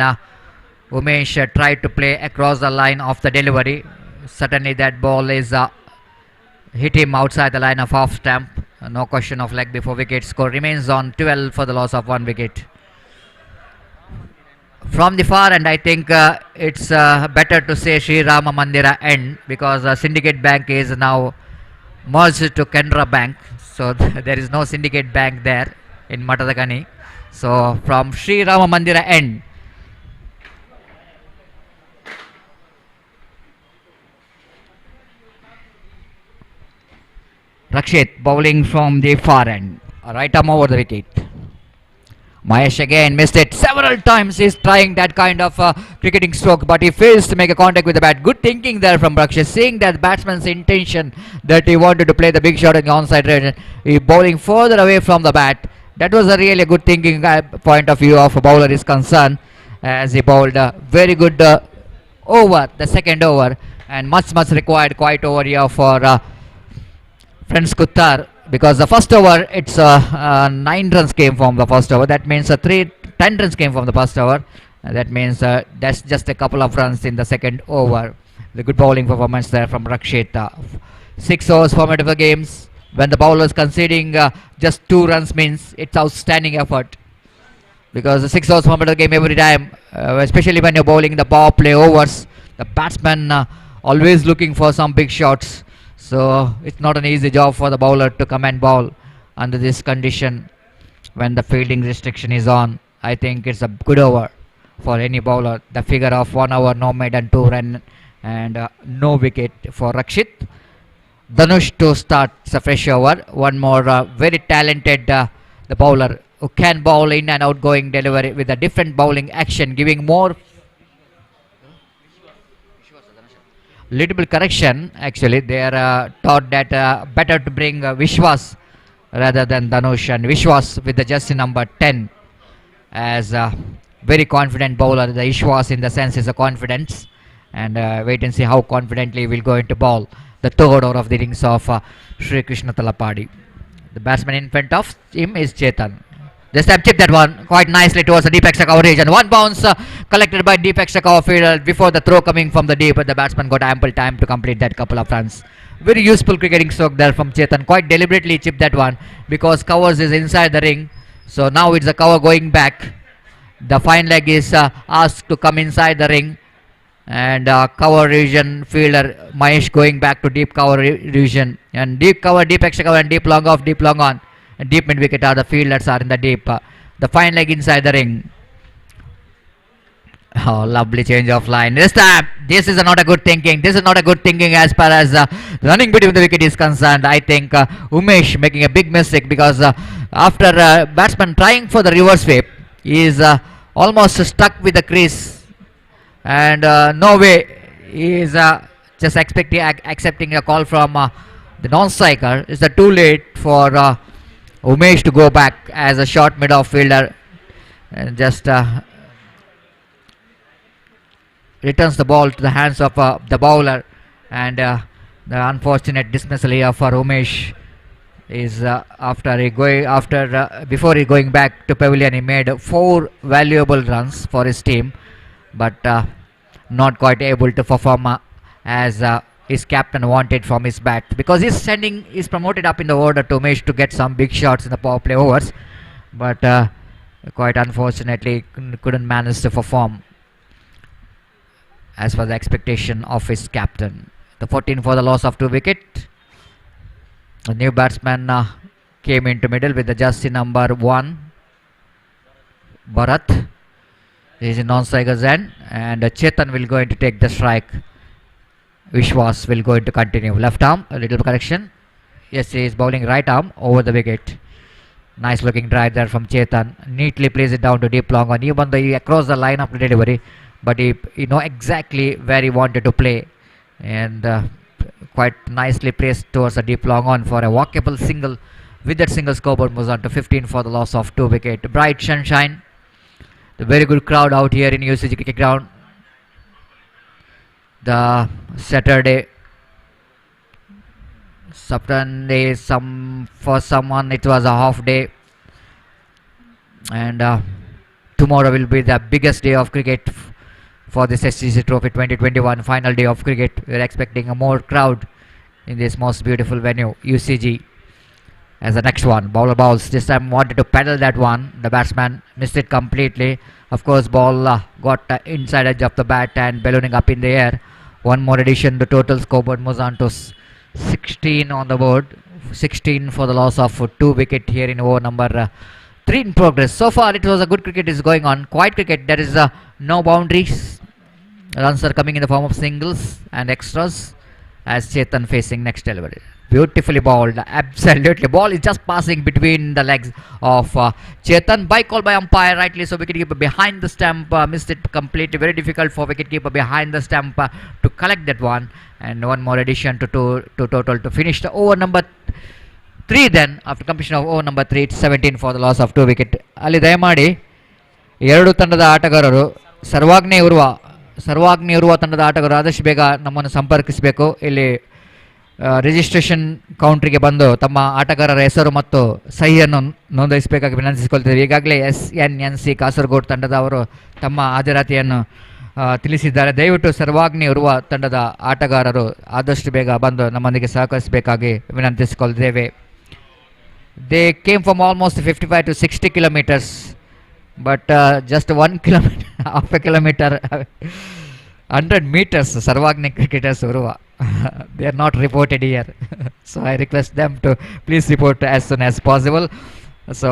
Umesh tried to play across the line of the delivery. Certainly that ball is hit him outside the line of off stump. No question of leg before wicket. Score remains on 12 for the loss of 1 wicket. From the far end, I think it's better to say Sri Rama Mandira end, because Syndicate Bank is now merged to Canara Bank. So there is no Syndicate Bank there in Matadakani. So from Sri Rama Mandira end, Rakshit bowling from the far end. Right arm over the wicket. Mahesh again missed it several times. He's trying that kind of cricketing stroke, but he fails to make a contact with the bat. Good thinking there from Rakshit, seeing that batsman's intention that he wanted to play the big shot in the onside range. He bowling further away from the bat. That was a really good thinking point of view of a bowler is concerned, as he bowled a very good over, the second over, and much required quiet over here for Friends Kuttar, because the first over it's 9 runs came from the first over. That means 10 runs came from the first over. That means that's just a couple of runs in the second over. The good bowling performance there from Rakshit. 6 overs format of the games. When the bowler is conceding just 2 runs means it's outstanding effort. Because the 6 overs format of the game every time, especially when you're bowling the power play overs, the batsman always looking for some big shots. So it's not an easy job for the bowler to come and bowl under this condition when the fielding restriction is on. I think it's a good over for any bowler. The figure of 1 over, no maiden, 2 run, and no wicket for Rakshit. Dhanush to start a fresh over. One more very talented the bowler who can bowl in and out going delivery with a different bowling action, giving more. Little bit correction, actually they are thought that better to bring Vishwas rather than Dhanush, and Vishwas with the jersey number 10 as a very confident bowler. The Vishwas in the sense is a confidence, and wait and see how confidently we'll go into bowl the third over of the innings of Sri Krishna Talapadi. The batsman in front of him is Chetan. This time chip that one quite nicely towards the deep extra coverage, and one bounce collected by deep extra cover fielder before the throw coming from the deep, but the batsman got ample time to complete that couple of runs. Very useful cricketing stroke there from Chetan. Quite deliberately chipped that one because covers is inside the ring. So now it's the cover going back. The fine leg is asked to come inside the ring, and cover region fielder Mahesh going back to deep cover region, and deep cover, deep extra cover, and deep long off, deep long on. And deep mid wicket are the fielders are in the deep. The fine leg inside the ring. Oh, lovely change of line. This time, this is not a good thinking. This is not a good thinking as far as running between the wicket is concerned. I think Umesh making a big mistake, because after batsman trying for the reverse sweep, he is almost stuck with the crease, and no way he is just accepting a call from the non-striker. It's too late for Umesh to go back as a short mid-off fielder, and just returns the ball to the hands of the bowler, and the unfortunate dismissal here for Umesh is before he going back to pavilion. He made 4 valuable runs for his team, but not quite able to perform as his captain wanted from his bat, because he's promoted up in the order to Umesh to get some big shots in the power play overs, but quite unfortunately couldn't manage to perform as per the expectation of his captain. The 14 for the loss of 2 wicket. A new batsman came into middle with the jersey number 1, Bharat. This is non-striker's end, and Chetan will going to take the strike. Vishwas will going to continue. Left arm, a little correction. Yes, he is bowling right arm over the wicket. Nice looking drive there from Chetan. Neatly plays it down to deep long on. Even though he across the line of the delivery, but he know exactly where he wanted to play, and quite nicely placed towards a deep long on for a walkable single. With that single, scoreboard moves on to 15 for the loss of 2 wicket. Bright sunshine. The very good crowd out here in UCG cricket ground. The Saturday, for someone it was a half day, and tomorrow will be the biggest day of cricket for this SCC Trophy 2021 final day of cricket. We are expecting a more crowd in this most beautiful venue, UCG. As the next one, bowler bowls. This time wanted to pedal that one. The batsman missed it completely. Of course, ball got inside edge of the bat and ballooning up in the air. One more addition. The total scoreboard moves on to 16 on the board. 16 for the loss of 2 wicket here in over number 3 in progress. So far, it was a good cricket is going on. Quiet cricket. There is no boundaries. Runs are coming in the form of singles and extras. As Chetan facing next delivery. Beautifully bowled, absolutely. Ball is just passing between the legs of Chetan. By call by umpire, rightly so. Wicketkeeper behind the stump missed it completely. Very difficult for wicketkeeper behind the stump to collect that one. And one more addition to total to finish the over number 3. Then after completion of over number 3, it's 17 for the loss of 2 wicket. Ali ದಯಮಾಡಿ ಎರಡು ತಂಡದ ಆಟಗಾರರು ಸರ್ವಾಗ್ನಿ ಉರ್ವ ತಂಡದ ಆಟಗಾರರು ಆದಷ್ಟು ಬೇಗ ನಮ್ಮನ್ನು ಸಂಪರ್ಕಿಸಬೇಕು. ಇಲ್ಲಿ ರಿಜಿಸ್ಟ್ರೇಷನ್ ಕೌಂಟ್ರಿಗೆ ಬಂದು ತಮ್ಮ ಆಟಗಾರರ ಹೆಸರು ಮತ್ತು ಸಹಿಯನ್ನು ನೋಂದಾಯಿಸಬೇಕಾಗಿ ವಿನಂತಿಸಿಕೊಳ್ತೇವೆ. ಈಗಾಗಲೇ SNNC ಕಾಸರಗೋಡು ತಂಡದವರು ತಮ್ಮ ಹಾಜರಾತಿಯನ್ನು ತಿಳಿಸಿದ್ದಾರೆ. ದಯವಿಟ್ಟು ಸರ್ವಾಗ್ನಿ ಉರ್ವ ತಂಡದ ಆಟಗಾರರು ಆದಷ್ಟು ಬೇಗ ಬಂದು ನಮ್ಮೊಂದಿಗೆ ಸಹಕರಿಸಬೇಕಾಗಿ ವಿನಂತಿಸಿಕೊಳ್ತೇವೆ. They came from almost 55 to 60 kilometers, but just 1 kilometer, half a kilometer, 100 meters. Sarvagni cricketers Urwa. They are not reported here. So I request them to please report as soon as possible. So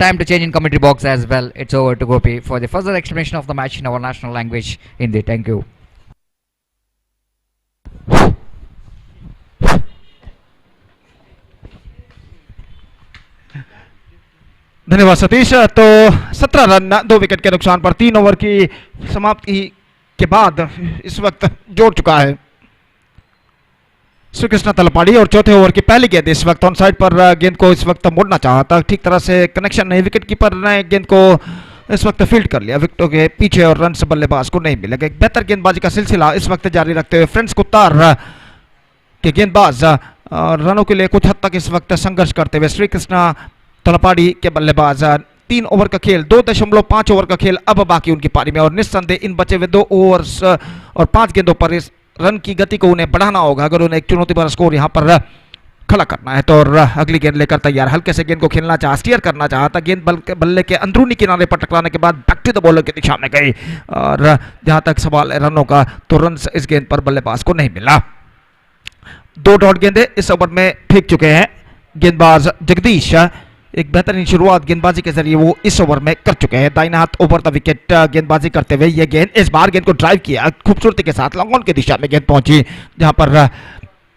time to change in commentary box as well. It's over to Gopi for the further explanation of the match in our national language, Hindi. Thank you. धन्यवाद सतीश. तो 17 run 2 wicket के नुकसान पर 3 over की समाप्ति के बाद इस वक्त जोड़ चुका है श्री कृष्णा तलपाड़ी. और चौथे ओवर की पहली गेंद इस वक्त ऑन साइड पर गेंद को इस वक्त मोड़ना चाहा था, ठीक तरह से कनेक्शन नहीं. विकेट कीपर ने गेंद को इस वक्त फील्ड कर लिया विकेटों के पीछे और रन से बल्लेबाज को नहीं मिलेगा. एक बेहतर गेंदबाजी का सिलसिला इस वक्त जारी रखते हुए फ्रेंड्स कुत्तार के गेंदबाज रनों के लिए कुछ हद तक इस वक्त संघर्ष करते हुए श्री कृष्णा तलपाड़ी के बल्लेबाज 3 ओवर का खेल 2.5 ओवर का खेल अब बाकी उनकी पारी में. और निस्संदेह इन बचे हुए 2 ओवर्स और 5 गेंदों पर इस रन की गति को उन्हें बढ़ाना होगा अगर उन्हें एक चुनौती भरा स्कोर यहां पर खड़ा करना है. तो और अगली गेंद लेकर तैयार. हल्के से गेंद को खेलना चाहा, स्टीयर करना चाहता. गेंद बल्ले के अंदरूनी किनारे पर टकराने के बाद बैक टू द बॉलर की दिशा में गई. और जहां तक सवाल है रनों का, तो रन इस गेंद पर बल्लेबाज को नहीं मिला. 2 डॉट गेंदें इस ओवर में फेंक चुके हैं गेंदबाज जगदीश. एक बेहतरीन शुरुआत गेंदबाजी के जरिए वो इस ओवर में कर चुके हैं. दाहिने हाथ ओवर द विकेट गेंदबाजी करते हुए ये गेंद इस बार गेंद को ड्राइव किया खूबसूरती के साथ. लॉन्ग ऑन की दिशा में गेंद पहुंची जहां पर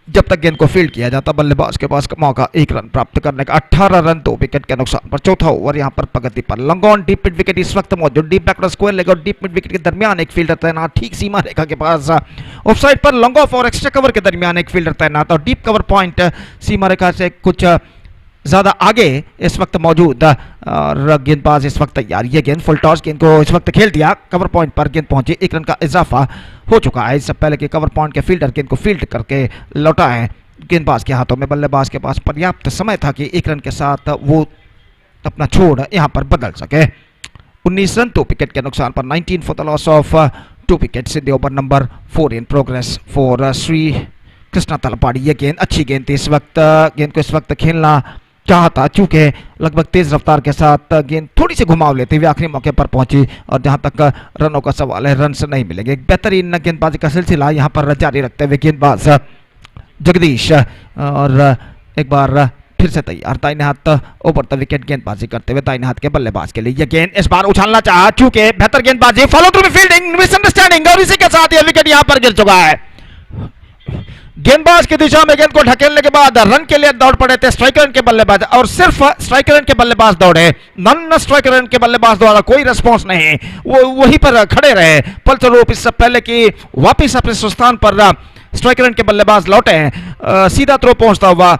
जब तक गेंद को फील्ड किया जाता बल्लेबाज के पास मौका 1 रन प्राप्त करने का. 18 रन 2 विकेट के नुकसान पर चौथा ओवर यहां पर प्रगति पर. Long on deep mid wicket इस वक्त मौजूद. डीप बैकवर्ड स्क्वायर लेग और डीप मिड विकेट के दरमियान एक फील्डर तैनात ठीक सीमा रेखा के पास. ऑफ साइड पर लॉन्ग ऑफ और एक्स्ट्रा कवर के दरमियान एक फील्डर तैनात और डीप कवर पॉइंट सीमा रेखा से कुछ ज्यादा आगे इस वक्त मौजूद. और गेंदबाज इस वक्त तैयार. ये गेंद फुल टॉस गेंद को इस वक्त खेल दिया. कवर पॉइंट पर गेंद पहुंची. 1 रन का इजाफा हो चुका है. इससे पहले कि कवर पॉइंट के फील्डर गेंद को फील्ड करके लौटा है गेंदबाज के हाथों में. बल्लेबाज के पास पर्याप्त समय था कि 1 रन के साथ वो अपना छोड़ यहां पर बदल सके. 19 रन 2 विकेट के नुकसान पर 19 for the loss of 2 wickets in the over number 4 in progress for Shri Krishna Talapady. ये गेंद अच्छी गेंद थी. इस वक्त गेंद को इस वक्त खेलना चाहता चूंकि लगभग तेज रफ्तार के साथ गेंद थोड़ी सी घुमाव लेते हुए आखिरी मौके पर पहुंची. और जहां तक रनों का सवाल है रन से नहीं मिलेंगे. एक बेहतरीन गेंदबाजी का सिलसिला यहां पर जारी रखते हुए गेंदबाज जगदीश. और एक बार फिर से तैयार दाहिने हाथ ओवर द विकेट गेंदबाजी करते हुए दाहिने हाथ के बल्लेबाज के लिए ये गेंद इस बार उछालना चाहा, चूंकि बेहतर गेंदबाजी, फॉलो थ्रू फील्डिंग, मिसअंडरस्टैंडिंग, और इसी के साथ यह विकेट यहां पर गिर चुका है। गेंदबाज की दिशा में गेंद को ढकेलने के बाद रन के लिए दौड़ पड़े थे स्ट्राइकर एंड के बल्लेबाज, और सिर्फ स्ट्राइकर एंड के बल्लेबाज दौड़े, नॉन स्ट्राइकर एंड के बल्लेबाज द्वारा कोई रिस्पॉन्स नहीं, वो वहीं पर खड़े रहे। फलस्वरूप इससे पहले कि वापिस अपने स्थान पर स्ट्राइकर एंड के बल्लेबाज लौटे हैं, सीधा थ्रो पहुंचता हुआ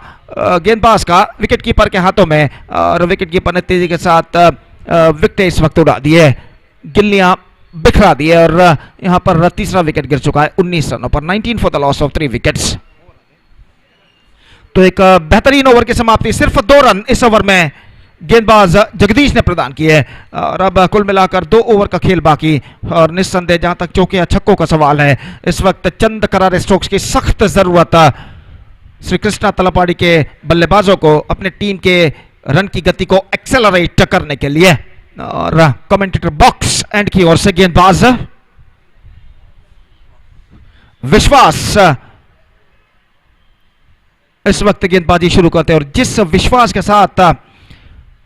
गेंदबाज का विकेट कीपर के हाथों में, और विकेट कीपर ने तेजी के साथ विकेट इस वक्त उड़ा दिए, गिल्लियां बिखरा दिए, और यहां पर तीसरा विकेट गिर चुका है 19 रनों पर, 19 for the loss of 3 wickets. तो एक बेहतरीन ओवर की समाप्ति, सिर्फ 2 रन इस ओवर में गेंदबाज जगदीश ने प्रदान किए, और अब कुल मिलाकर 2 ओवर का खेल बाकी, और निस्संदेह जहां तक चौके या छक्कों का सवाल है, इस वक्त चंद करारे स्ट्रोक्स की सख्त जरूरत श्री कृष्णा तलपाड़ी के बल्लेबाजों को अपने टीम के रन की गति को एक्सेलरेट करने के लिए। और कमेंटेटर बॉक्स एंड की ओर से गेंदबाज विश्वास इस वक्त गेंदबाजी शुरू करते हैं, और जिस विश्वास के साथ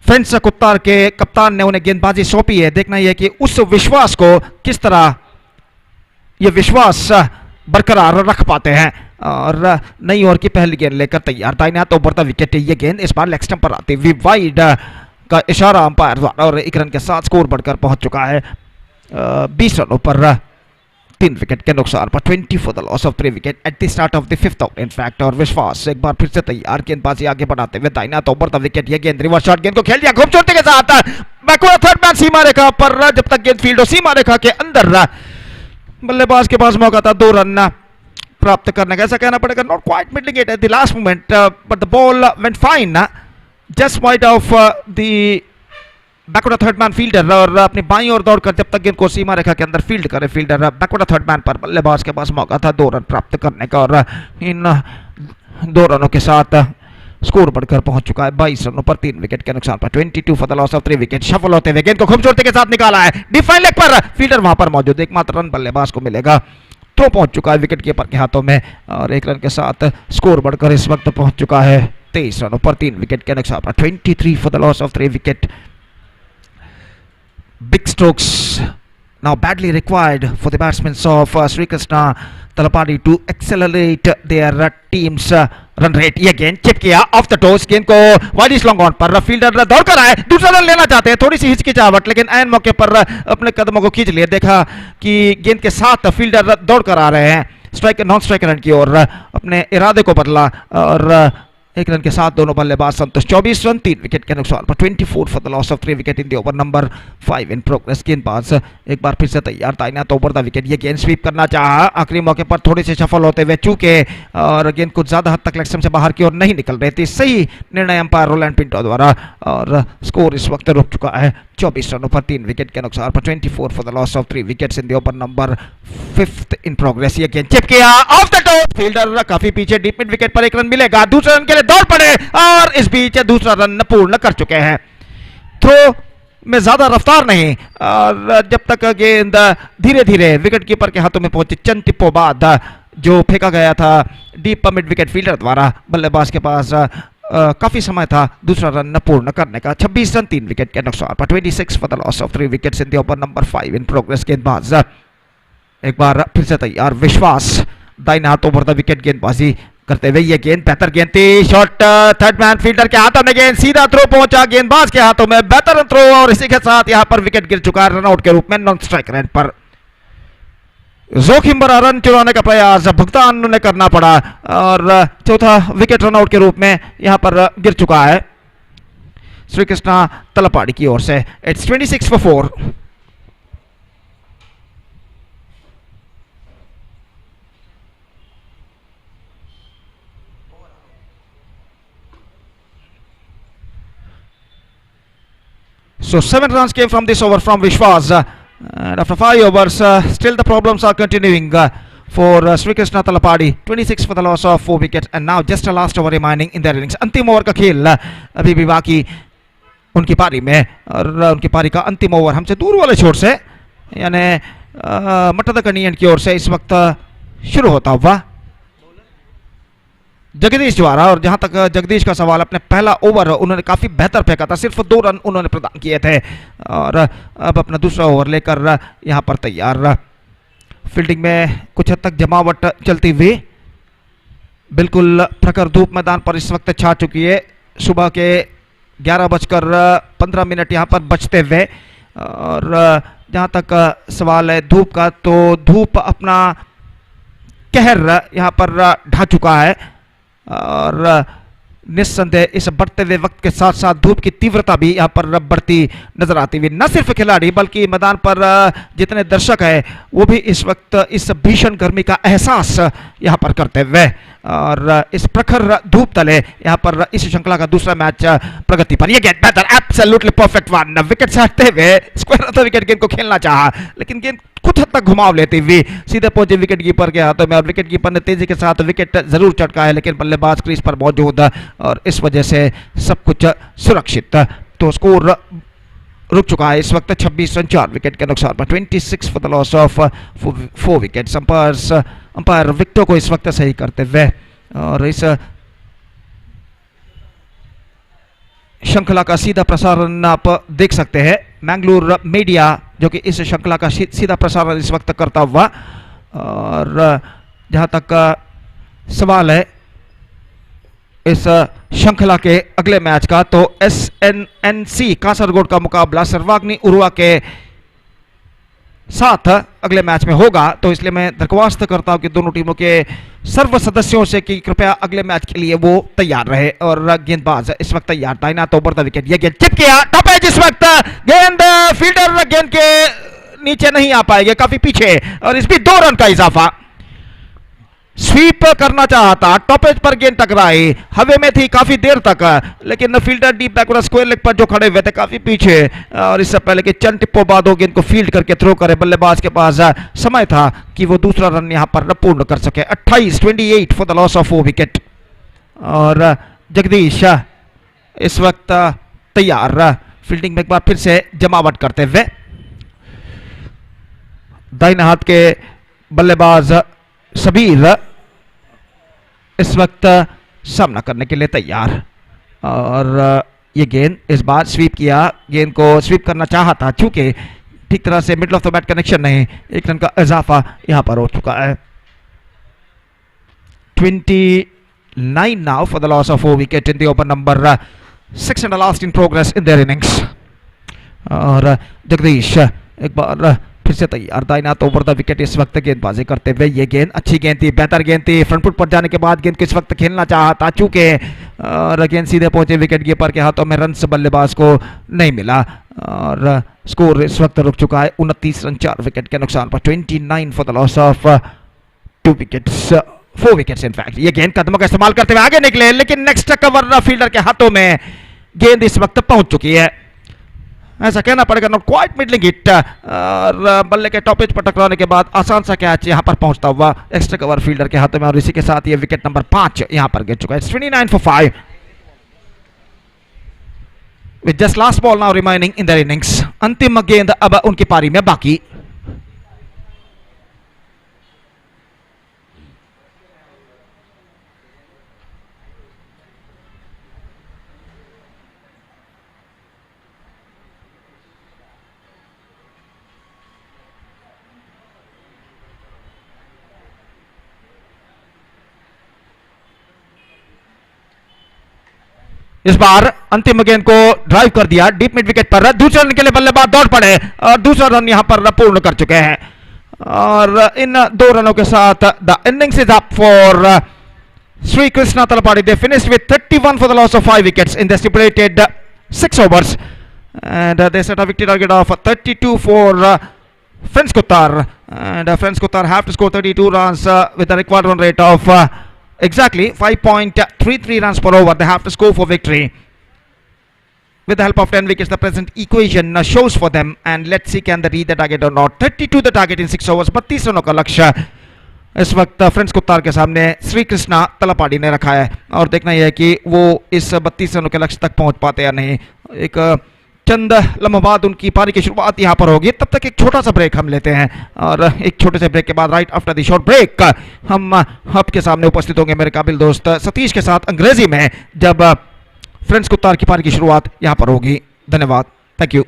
फेंस कुत्तार के कप्तान ने उन्हें गेंदबाजी सौंपी है, देखना यह कि उस विश्वास को किस तरह यह विश्वास बरकरार रख पाते हैं। और नई ओवर की पहली गेंद लेकर तैयार दाहिने हाथ ओवर द विकेट, ये गेंद इस बार लेग स्टंप पर आती हुई वाइड का इशारा अंपायर द्वारा, और 1 रन के साथ स्कोर बढ़कर पहुंच चुका है 20 रनों पर 3 विकेट के नुकसान पर, 20 for the loss of 3 wicket eight the start of the 5th over in fact. और विश्वास एक बार फिर से तैयार गेंदबाजी आगे बढ़ाते हुए दाहिने हाथ ओवर द विकेट, ये गेंद रिवर्स शॉट, गेंद को खेल दिया खूबसूरती के साथ बैकवर्ड थर्ड मैन सीमा रेखा पर, जब तक गेंद फील्ड हो सीमा रेखा के अंदर बल्लेबाज के पास मौका था 2 रन प्राप्त करने का, ऐसा कहना पड़ेगा। Not quite middling it at the last moment but the ball went fine just wide of the backward third man fielder, और अपनी बाईं ओर दौड़कर जब तक गेंद को सीमा रेखा के अंदर फील्ड करे फील्डर, बैकवर्ड थर्ड मैन पर बल्लेबाज के पास मौका था 2 रन प्राप्त करने का, और इन 2 रनों के साथ स्कोर बढ़कर पहुंच चुका है 22 रनों पर 3 विकेट के नुकसान पर, 22 for the loss of 3 wicket. Shuffle होते हुए गेंद को खूबसूरती के साथ निकाला है डिफाइन लेग पर, फील्डर वहां पर मौजूद, एकमात्र रन बल्लेबाज को मिलेगा, थ्रो पहुंच चुका है विकेट कीपर के हाथों में, और 1 रन के साथ स्कोर बढ़कर इस वक्त पहुंच चुका है 23 रनों पर 3 विकेट के नुकसान पर, 23 for the loss of 3 wicket. Big strokes now badly required for the batsmen of Sri Krishna Talapadi to accelerate their team's run rate. ये गेंद चिप किया ऑफ द टोस, गेंद को वाइड लॉन्ग ऑन पर, fielder दौड़ कर आए, दूसरा रन लेना चाहते हैं, थोड़ी सी हिचकिचाहट, लेकिन ऐन मौके पर अपने कदमों को खींच लिया, देखा कि गेंद के साथ फील्डर दौड़ कर आ रहे हैं, स्ट्राइकर नॉन स्ट्राइकर रन की ओर अपने इरादे को बदला, और 1 रन के साथ दोनों बल्लेबाज संतुष्ट, 24 रन 3 विकेट के नुकसान पर, 24 for the loss of 3 wicket in the over number 5 in progress. गेंदबाज एक बार फिर से तैयार दाहिने हाथ ओवर द विकेट, ये गेंद स्वीप करना चाहा, आखिरी मौके पर थोड़े से सफल होते हुए चूके, और गेंद कुछ ज्यादा हद तक लेग स्टंप से बाहर की ओर नहीं निकल रही थी, सही निर्णय अंपायर रोलैंड पिंटो द्वारा, और स्कोर इस वक्त रुक चुका है 24 रनों पर 3 विकेट के नुकसान पर, 24 for the loss of 3 wickets in the over number 5th in progress. ये गेंद चिप किया ऑफ द टॉप, फील्डर काफी पीछे, डीप मिड विकेट पर 1 रन मिलेगा, दूसरे रन के लिए दौड़ पड़े, और इस बीच दूसरा रन पूर्ण कर चुके हैं। थ्रो में ज्यादा रफ्तार नहीं, और जब तक गेंद धीरे धीरे विकेट कीपर के हाथों में पहुंची, चंद टिप्पों बाद जो फेंका गया था डीप मिड विकेट फील्डर द्वारा, बल्लेबाज के पास काफी समय था दूसरा रन पूर्ण करने का, 26 रन 3 विकेट के नुकसान पर, 26 for the loss of 3 wickets in the over number 5 in progress. गेंदबाज एक बार फिर से तैयार, विश्वास दाहिने हाथ ओवर द विकेट गेंदबाजी करते हुए, ये गेंद बेहतर गेंद थी, शॉट थर्ड मैन फील्डर के हाथों में, गेंद सीधा थ्रो पहुंचा गेंदबाज के हाथों में, बेहतर थ्रो, और इसी के साथ यहां पर विकेट गिर चुका है रनआउट के रूप में, नॉन स्ट्राइक रेट पर। जोखिम भरा रन चुराने का प्रयास, भुगतान उन्हें करना पड़ा, और चौथा विकेट रनआउट के रूप में यहां पर गिर चुका है श्री कृष्णा तलपाड़ी की ओर से। It's 26 for 4। So 7 runs came from this over from Vishwas, and after 5 overs, still the problems are continuing for Sri Krishna Talapadi. 26 for the loss of 4 wickets, and now just a last over remaining in their innings. अंतिम over का खेल अभी भी बाकी उनकी पारी में, और उनकी पारी का अंतिम ओवर हमसे दूर वाले छोर से, यानी मटद कनियन की ओर से इस वक्त शुरू होता हुआ। जगदीश द्वारा। और जहां तक जगदीश का सवाल, अपने पहला ओवर उन्होंने काफी बेहतर फेंका था, सिर्फ 2 रन उन्होंने प्रदान किए थे और अब अपना दूसरा ओवर लेकर यहां पर तैयार। फील्डिंग में कुछ हद तक जमावट चलती हुई, बिल्कुल प्रखर धूप मैदान पर इस वक्त छा चुकी है। सुबह के 11:15 यहां पर बचते हुए और जहां तक सवाल है धूप का, तो धूप अपना कहर यहां पर ढा चुका है और निस्संदेह इस बढ़ते हुए वक्त के साथ साथ धूप की तीव्रता भी यहाँ पर बढ़ती नजर आती हुई। न सिर्फ खिलाड़ी बल्कि मैदान पर जितने दर्शक हैं वो भी इस वक्त इस भीषण गर्मी का एहसास यहाँ पर करते हुए और इस प्रखर धूप तले यहाँ पर इस श्रृंखला का दूसरा मैच प्रगति पर। ये गेंद बेहतर, एब्सोल्युटली परफेक्ट वन, विकेट से हटते हुए स्क्वायर ऑफ द विकेट गेंद को खेलना चाहा, लेकिन गेंद कुछ हद तक घुमाव लेती हुई सीधे पहुंचे विकेट कीपर के हाथों में और विकेट कीपर ने तेजी के साथ विकेट जरूर चटका है, लेकिन बल्लेबाज क्रीज पर मौजूद और इस वजह से सब कुछ सुरक्षित। तो स्कोर रुक चुका है इस वक्त 26 रन 4 विकेट के नुकसान पर, 26 for the loss of 4 wickets. Umpire विकेटों को इस वक्त सही करते हुए और इस श्रृंखला का सीधा प्रसारण आप देख सकते हैं, मैंगलोर मीडिया जो कि इस श्रृंखला का सीधा प्रसारण इस वक्त करता हुआ। और जहां तक सवाल है इस श्रृंखला के अगले मैच का, तो SNNC कासरगोड का मुकाबला सर्वाग्नि उर्वा के साथ अगले मैच में होगा। तो इसलिए मैं दरख्वास्त करता हूं कि दोनों टीमों के सर्व सदस्यों से कि कृपया अगले मैच के लिए वो तैयार रहे। और गेंदबाज इस वक्त तैयार, तैनात ओवर द विकेट, ये गेंद चिप किया, टॉप एज इस वक्त गेंद, फील्डर गेंद के नीचे नहीं आ पाएंगे, काफी पीछे, और इस भी 2 रन का इजाफा। स्वीप करना चाहता, टॉपेज पर गेंद टकराई, हवे में थी काफी देर तक, लेकिन fielder deep backward square leg पर जो खड़े हुए थे काफी पीछे, और इससे पहले कि चंद टिप्पो बाद गेंद को फील्ड करके थ्रो करे, बल्लेबाज के पास समय था कि वो दूसरा रन यहां पर पूर्ण कर सके। 28 for the loss of 4 wicket. और जगदीश इस वक्त तैयार, फील्डिंग में एक बार फिर से जमावट करते हुए, दाहिने हाथ के बल्लेबाज सबीर इस वक्त सामना करने के लिए तैयार। और ये गेंद इस बार स्वीप किया, गेंद को स्वीप करना चाहा था, चूंकि ठीक तरह से middle of the bat connection नहीं, 1 रन का इजाफा यहां पर हो चुका है। 29 now for the loss of 4 wicket in the over number 6 and the last in progress in their innings। और जगदीश एक बार फिर से तैयार, दाइनात ओवर द विकेट इस वक्त गेंदबाजी करते हुए। ये गेंद अच्छी गेंद थी, बेहतर गेंद थी, फ्रंट फुट पर जाने के बाद गेंद को इस वक्त खेलना चाहता, चूंकि गेंद सीधे पहुंचे विकेट कीपर के हाथों में, रन्स बल्लेबाज को नहीं मिला और स्कोर इस वक्त रुक चुका है 29 रन 4 विकेट के नुकसान पर, 29 for the loss of 2 wickets, 4 wickets in fact. ये गेंद कदमों का इस्तेमाल करते हुए आगे निकले, लेकिन नेक्स्ट कवर फील्डर के हाथों में गेंद इस वक्त पहुंच चुकी है, ऐसा कहना पड़ेगा, नॉट क्वाइट मिडलिंग हिट, और बल्ले के टॉपेज पर टकराने के बाद आसान सा कैच यहां पर पहुंचता हुआ एक्स्ट्रा कवर फील्डर के हाथों में, और इसी के साथ ये विकेट नंबर 5 यहां पर गिर चुका है। 29 for 5 with just last ball now remaining in their innings। अंतिम गेंद अब उनकी पारी में बाकी। इस बार अंतिम गेंद को ड्राइव कर दिया डीप मिड विकेट पर, दूसरे रन के लिए बल्लेबाज दौड़ पड़े और दूसरा रन यहां पर पूर्ण कर चुके हैं। और इन 2 रनों के साथ the innings is up for Shri Krishna Talapady. They finished with 31 for the loss of 5 wickets in the stipulated 6 overs and they set a victory target of 32 for Friends Kuttar, and Friends Kuttar have to score 32 runs with a required run rate of exactly 5.33 runs per over. They have to score for victory. With the help of 10 wickets, the present equation shows for them, and let's see can they read the target or not. 32 the target in 6 overs, 32 रनों का लक्ष्य इस वक्त friends कुत्तार के सामने श्री कृष्णा तलापाड़ी ने रखा है, और देखना यह है कि वो इस 32 रनों के लक्ष्य तक पहुंच पाते या नहीं। एक चंद लम्हों बाद उनकी पारी की शुरुआत यहाँ पर होगी। तब तक एक छोटा सा ब्रेक हम लेते हैं और एक छोटे से ब्रेक के बाद right after the short break हम आपके सामने उपस्थित होंगे मेरे काबिल दोस्त सतीश के साथ अंग्रेजी में, जब फ्रेंड्स कुत्तार की पारी की शुरुआत यहाँ पर होगी। धन्यवाद, thank you.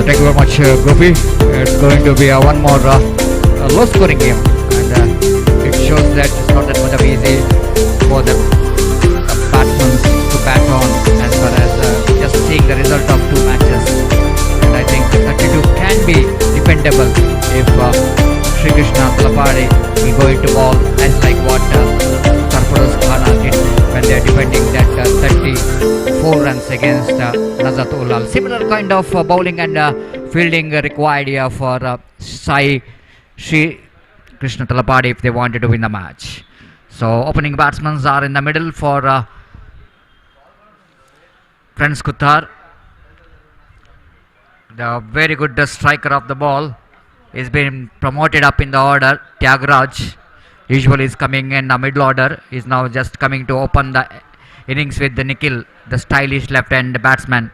Thank you very much, Gopi. It's going to be one more low-scoring game, and it shows that it's not that much of easy for the batsmen to bat on as far as just seeing the result of two matches. And I think 32 can be dependable if Sri Krishna Talapade will go into ball as like what Sarfaraz Khana did when they are defending that 34 runs against Nazat Ulal. Similar kind of bowling and fielding required here for Sai Sri Krishna Talapade if they wanted to win the match. So opening batsmen are in the middle for Prince Kuthar. The very good striker of the ball is being promoted up in the order. Tyagaraja usually is coming in the middle order. Is now just coming to open the innings with the Nikhil, the stylish left-hand batsman.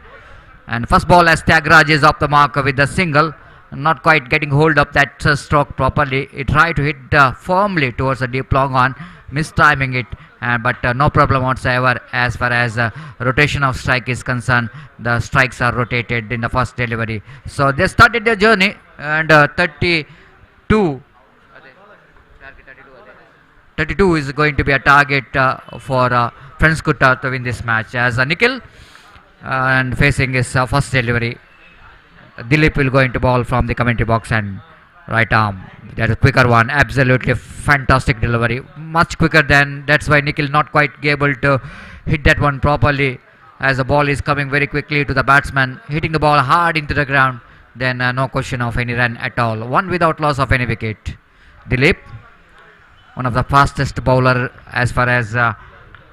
And first ball as Tyagaraja is off the mark with the single, not quite getting hold of that stroke properly. He tried to hit firmly towards the deep long on, mistiming it, but no problem whatsoever as far as rotation of strike is concerned. The strikes are rotated in the first delivery. So they started their journey, and 32 is going to be a target for Prince Kuthar to win this match, as Nikhil and facing his first delivery. Dilip will go into ball from the commentary box and right arm. That is a quicker one. Absolutely fantastic delivery. Much quicker than, that's why Nikhil not quite able to hit that one properly, as the ball is coming very quickly to the batsman, hitting the ball hard into the ground. Then no question of any run at all. One without loss of any wicket. Dilip, one of the fastest bowler as far as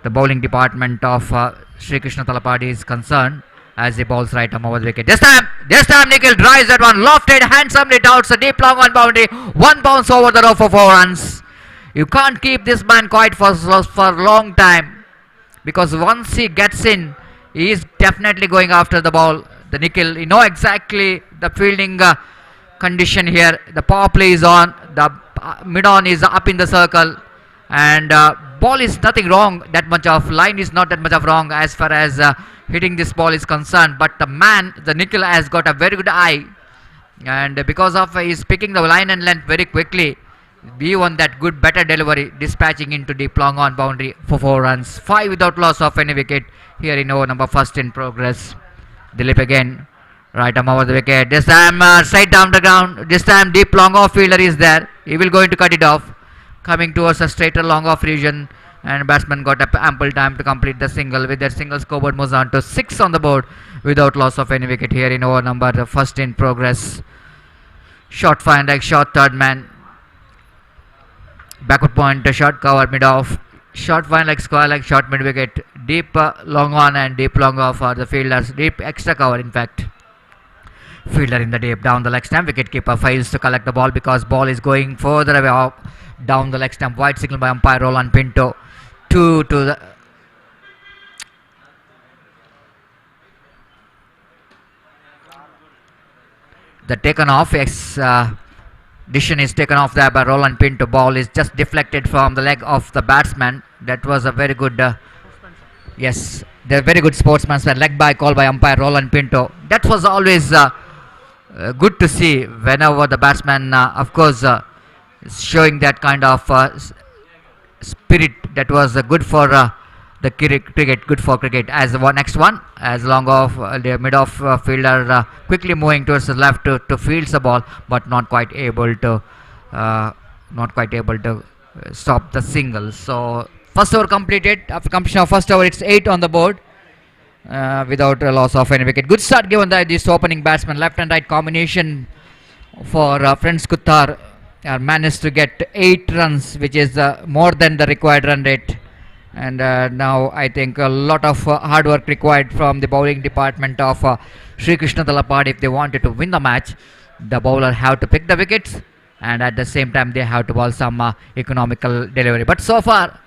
the bowling department of Sri Krishna Talapadi is concerned as he bowls right arm over the wicket. This time Nikhil drives that one, lofted handsomely towards the deep long on boundary. One bounce over the row for 4 runs. You can't keep this man quiet for a long time, because once he gets in, he is definitely going after the ball. The Nikhil, you know exactly the fielding condition here. The power play is on, the mid-on is up in the circle, and ball is nothing wrong. That much of line is not that much of wrong as far as hitting this ball is concerned. But the Nikhil has got a very good eye, and because of he's picking the line and length very quickly, we won that good better delivery, dispatching into deep long on boundary for 4 runs. 5 without loss of any wicket here in over number first in progress. Dilip again, right arm over the wicket. This time straight down the ground. This time deep long off fielder is there. He will going to cut it off, coming towards a straighter long off region, and batsman got ample time to complete the single. With that single, scoreboard moves on to 6 on the board without loss of any wicket here in over number the first in progress. Short fine like short third man. Backward point, short cover mid off. Short fine like square like short mid wicket. Deep long on and deep long off are the fielders. Deep extra cover in fact. Fielder in the deep down the leg stump. Wicket keeper fails to collect the ball because ball is going further away off, down the leg stump. Wide signal by umpire Roland Pinto. 2 to the taken off. Decision is taken off there by Roland Pinto. Ball is just deflected from the leg of the batsman. That was a very good yes, the very good sportsmanship. Leg by call by umpire Roland Pinto. That was always good to see whenever the batsman of course is showing that kind of spirit. That was good for the cricket, good for cricket. As the next one, as long off the mid off fielder quickly moving towards the left to field the ball, but not quite able to stop the single. So first over completed. After completion of first over, it's 8 on the board without a loss of any wicket. Good start given by this opening batsman. Left and right combination for Friends Kuttar managed to get 8 runs, which is more than the required run rate. And now I think a lot of hard work required from the bowling department of Sri Krishna Talapadi. If they wanted to win the match, the bowler have to pick the wickets, and at the same time they have to bowl some economical delivery. But so far,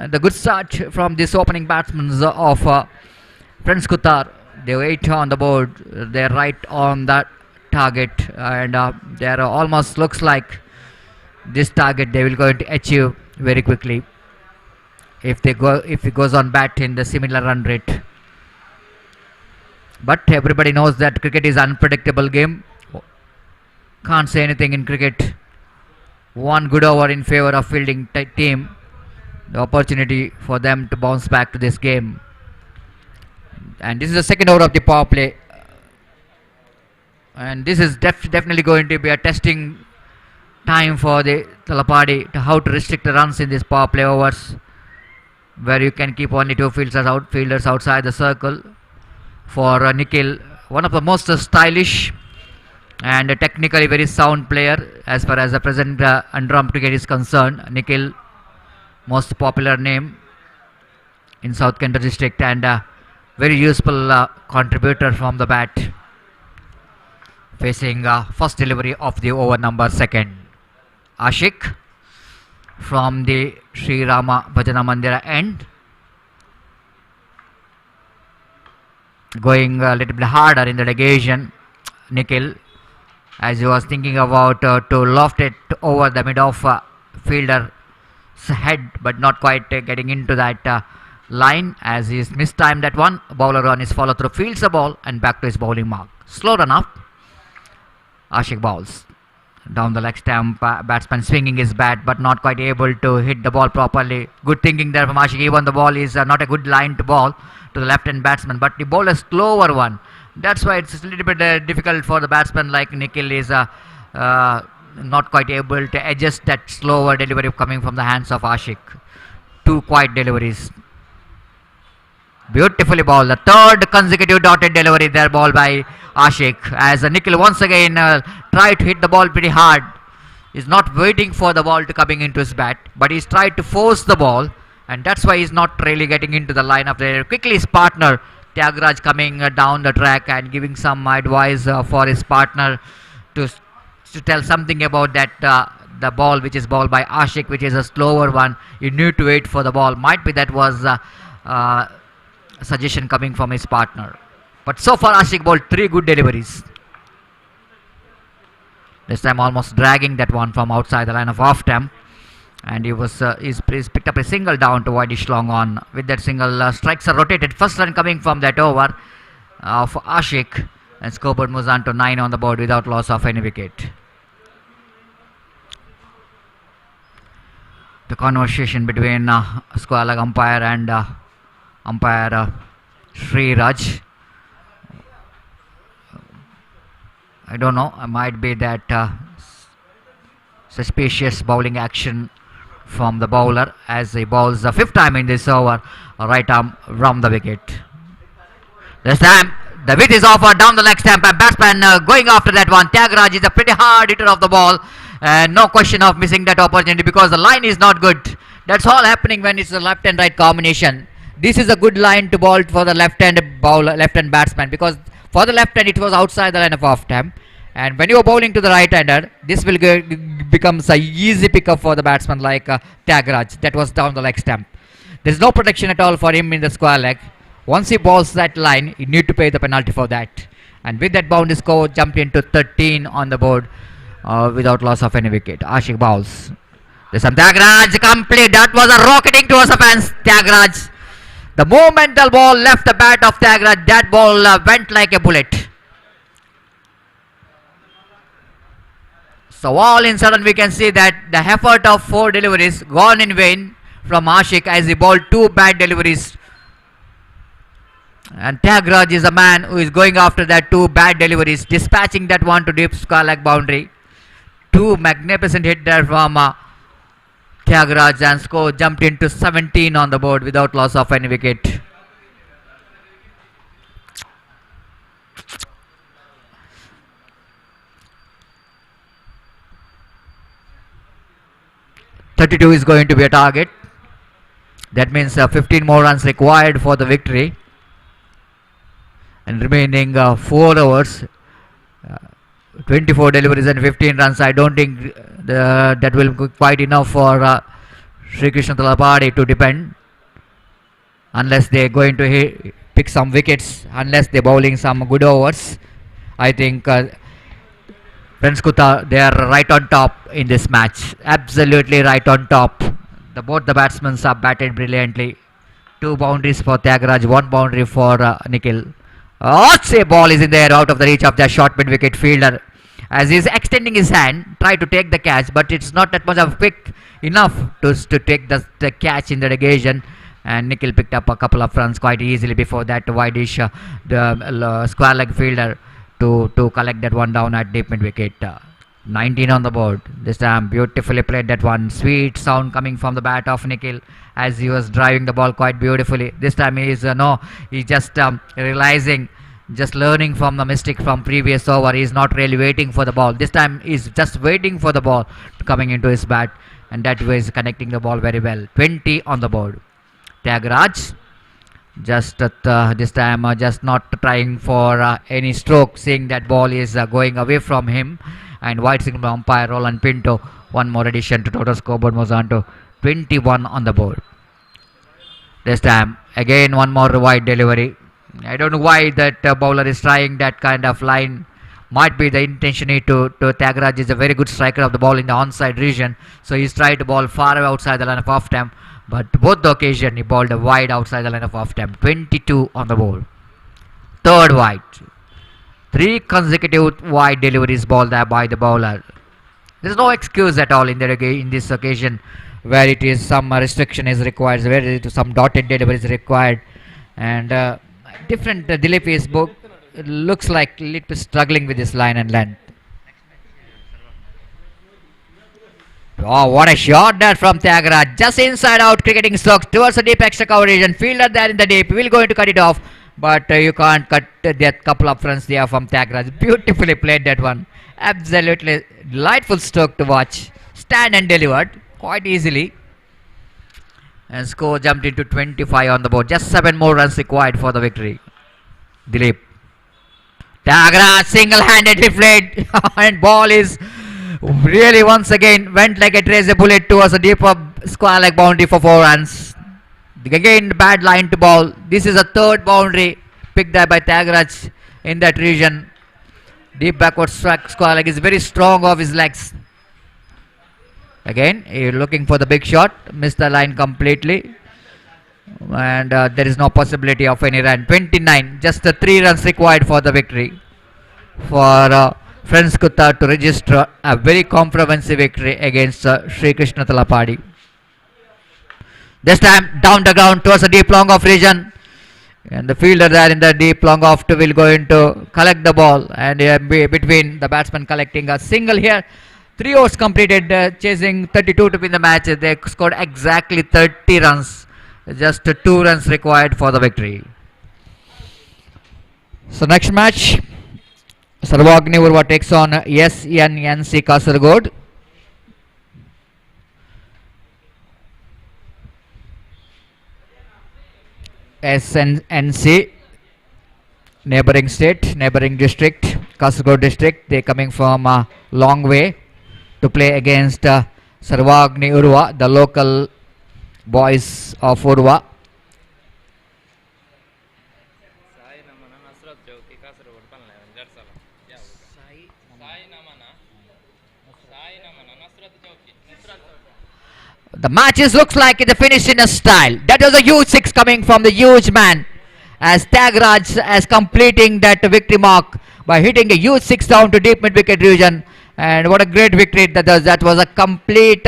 the good start from this opening batsmen of Friends Kuttar. They 8 on the board. They're right on that target, and they're almost looks like this target they will going to achieve very quickly. If it goes on bat in the similar run rate. But everybody knows that cricket is unpredictable game. Can't say anything in cricket. One good over in favor of fielding team. The opportunity for them to bounce back to this game. And this is the second over of the power play. And this is definitely going to be a testing time for the Talapadi to how to restrict the runs in this power play overs, where you can keep only 2 fielders outside the circle. For Nikhil, one of the most stylish and technically very sound player as far as the present under-arm cricket is concerned. Nikhil, most popular name in South Kent district, and very useful contributor from the bat. Facing first delivery of the over number second. Ashik from the Sri Rama Bhajana Mandira end, going a little bit harder in the negation. Nikhil, as he was thinking about to loft it over the mid off fielder's head, but not quite getting into that line, as he's mistimed that one. Bowler on his follow through fields the ball and back to his bowling mark. Slow run up. Ashik bowls down the leg stump. Batsman swinging his bat but not quite able to hit the ball properly. Good thinking there from Ashik. Even the ball is not a good line to ball to the left hand batsman, but the ball is slower one. That's why it's a little bit difficult for the batsman like Nikhil is not quite able to adjust that slower delivery coming from the hands of Ashik. 2 quiet deliveries. Beautifully bowled. The third consecutive dotted delivery there, ball by Ashik, as Nikhil once again tried to hit the ball pretty hard. He's not waiting for the ball to coming into his bat, but he's tried to force the ball and that's why he's not really getting into the lineup there. Quickly his partner Tyagaraja coming down the track and giving some advice for his partner to to tell something about that the ball which is ball by Ashik, which is a slower one. You need to wait for the ball. Might be that was a suggestion coming from his partner. But so far Ashik bowled 3 good deliveries. This time almost dragging that one from outside the line of off stump. And he's picked up a single down to Widish long on. With that single, strikes are rotated. First run coming from that over of Ashik. And scoreboard moves on to 9 on the board without loss of any wicket. The conversation between square leg umpire and umpire Sri Raj. I don't know. It might be that suspicious bowling action from the bowler as he bowls the 5th time in this over. Right arm round the wicket. This time the width is offered down the leg stump and batsman going after that one. Tyagaraja is a pretty hard hitter of the ball. And no question of missing that opportunity because the line is not good. That's all happening when it's a left and right combination. This is a good line to bowl for the left hand bowler, left hand batsman, because for the left hand it was outside the line of off stump. And when you are bowling to the right hander, this will becomes a easy pickup for the batsman like Tyagaraja. That was down the leg stump. There's no protection at all for him in the square leg. Once he bowls that line, you need to pay the penalty for that. And with that boundary score, jumped into 13 on the board. Without loss of any wicket. Ashik bowls. There's some Tyagaraja complete. That was a rocketing towards the fence. Tyagaraja. The momental ball left the bat of Tyagaraja. That ball went like a bullet. So all in sudden we can see that the effort of 4 deliveries gone in vain from Ashik as he bowled 2 bad deliveries. And Tyagaraja is a man who is going after that 2 bad deliveries, dispatching that one to deep square leg boundary. 2 magnificent hit there from Tyagaraja and score jumped into 17 on the board without loss of any wicket. .32 is going to be a target. That means 15 more runs required for the victory. And remaining 4 overs. 24 deliveries and 15 runs. I don't think that will be quite enough for Sri Krishna Talapadi to depend, unless they're going to pick some wickets, unless they're bowling some good overs. I think Prince Kuta, they are right on top in this match. Absolutely right on top. Both the batsmen are batted brilliantly. 2 boundaries for Tyagaraja, 1 boundary for Nikhil. Say ball is in there out of the reach of the short mid wicket fielder as he's extending his hand, try to take the catch, but it's not that much of quick enough to take the catch in the occasion. And Nikhil picked up a couple of runs quite easily before that Widish, the square leg fielder, to collect that one down at deep mid wicket. 19 on the board. This time beautifully played that one. Sweet sound coming from the bat of Nikhil as he was driving the ball quite beautifully. This time he is he's just realizing, just learning from the mistake from previous over. He is not really waiting for the ball. This time he's just waiting for the ball coming into his bat, and that way is connecting the ball very well. 20 on the board. Tyagaraja just this time just not trying for any stroke, seeing that ball is going away from him. And white signal umpire Roland Pinto. 1 more addition to total scoreboard moves on to 21 on the board. This time again 1 more wide delivery. I don't know why that bowler is trying that kind of line. Might be the intention to Tyagaraja is a very good striker of the ball in the onside region, so he's tried to ball far away outside the line of off stump, but both the occasion he bowled a wide outside the line of off stump. 22 on the board. 3rd wide. 3 consecutive wide deliveries bowled there by the bowler. There is no excuse at all in this occasion where it is some restriction is required, where some dotted delivery is required, and different Dilip is looks like a little bit struggling with this line and length. Oh, what a shot there from Tyagaraja! Just inside out cricketing stroke towards the deep extra coverage, and fielder there in the deep will going to cut it off. But you can't cut that couple of runs there from Tyagaraja. Beautifully played that one. Absolutely delightful stroke to watch. Stand and delivered quite easily. and score jumped into 25 on the board. Just 7 more runs required for the victory. Dilip. Tagra single-handedly played and ball is really once again went like a tracer bullet towards a deeper square leg boundary for 4 runs. Again bad line to ball. This is a third boundary picked up by Tagraj in that region. Deep backward square leg is very strong off his legs. Again, you're looking for the big shot. Missed the line completely. And there is no possibility of any run. 29. Just the 3 runs required for the victory. For Friends Kuttar to register a very comprehensive victory against Sri Krishna Talapadi. This time down the ground towards the deep long off region. And the fielder there in the deep long off will going to collect the ball. And between the batsman collecting a single here. 3 overs completed, chasing 32 to win the match. They scored exactly 30 runs. Just 2 runs required for the victory. So next match, Sarvagni Urwa takes on SNNC Kasaragod. SNNC, neighboring state, neighboring district, Kasaragod district. They coming from a long way to play against Sarvagni Urwa, the local boys of Urwa. The matches looks like it finished in a style. That was a huge 6 coming from the huge man as Tagraj as completing that victory mark by hitting a huge 6 down to deep mid wicket region. And what a great victory that was. That was a complete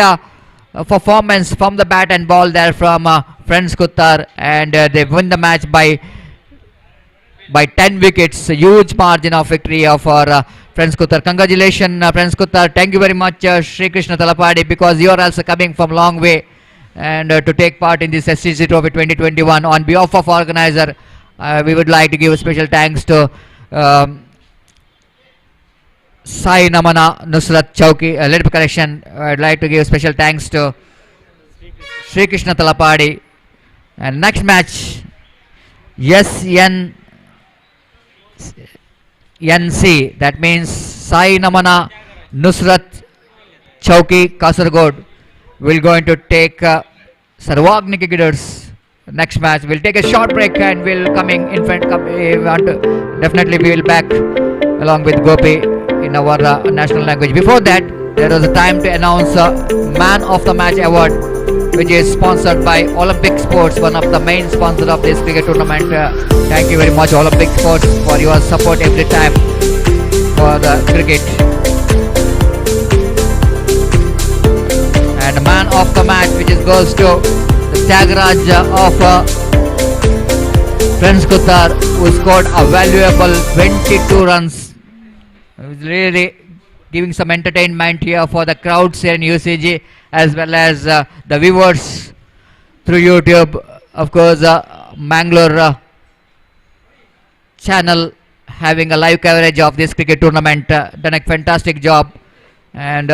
performance from the bat and ball there from Friends Kuttar, and they win the match by 10 wickets. A huge margin of victory for Friends Kuttar. Congratulations, Friends Kuttar. Thank you very much, Sri Krishna Talapadi, because you are also coming from long way and to take part in this SCC Trophy 2021. On behalf of organizer, we would like to give a special thanks to Sai Namana Nusrat Chowki, lead correction. I'd like to give special thanks to Sri Krishna Talapadi. And next match, SNNC, that means Sai Namana Nusrat Chowki Kasaragod, will going to take Sarvagni Cricketers. Next match, we'll take a short break and we'll coming in front. Definitely we will back along with Gopi in our national language. Before that, there was a time to announce Man of the Match award, which is sponsored by Olympic Sports, one of the main sponsors of this cricket tournament. Thank you very much, Olympic Sports, for your support every time for the cricket. And Man of the Match, which is goes to the Tagraj of Friends Kuttar, who scored a valuable 22 runs. Really giving some entertainment here for the crowds here in UCG, as well as the viewers through YouTube. Of course, Mangalore channel having a live coverage of this cricket tournament. Done a fantastic job. And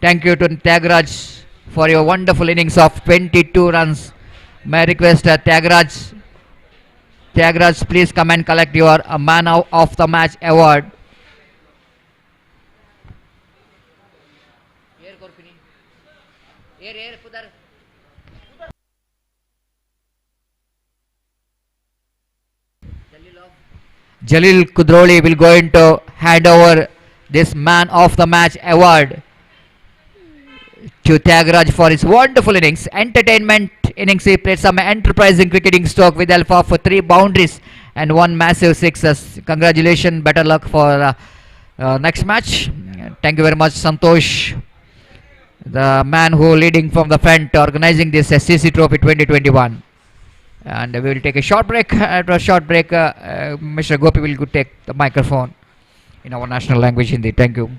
thank you to Tagraj for your wonderful innings of 22 runs. May I request Tagraj, please come and collect your Man of the Match award. Jalil Kudroli will going to hand over this Man of the Match award to Tyagaraja for his wonderful innings. Entertainment innings. He played some enterprising cricketing stroke with alpha for 3 boundaries and 1 massive sixes. Congratulations, better luck for next match. Thank you very much, Santosh, the man who leading from the front, organizing this SCC Trophy 2021. And we will take a short break. After a short break, Mr. Gopi will take the microphone in our national language, Hindi. Thank you.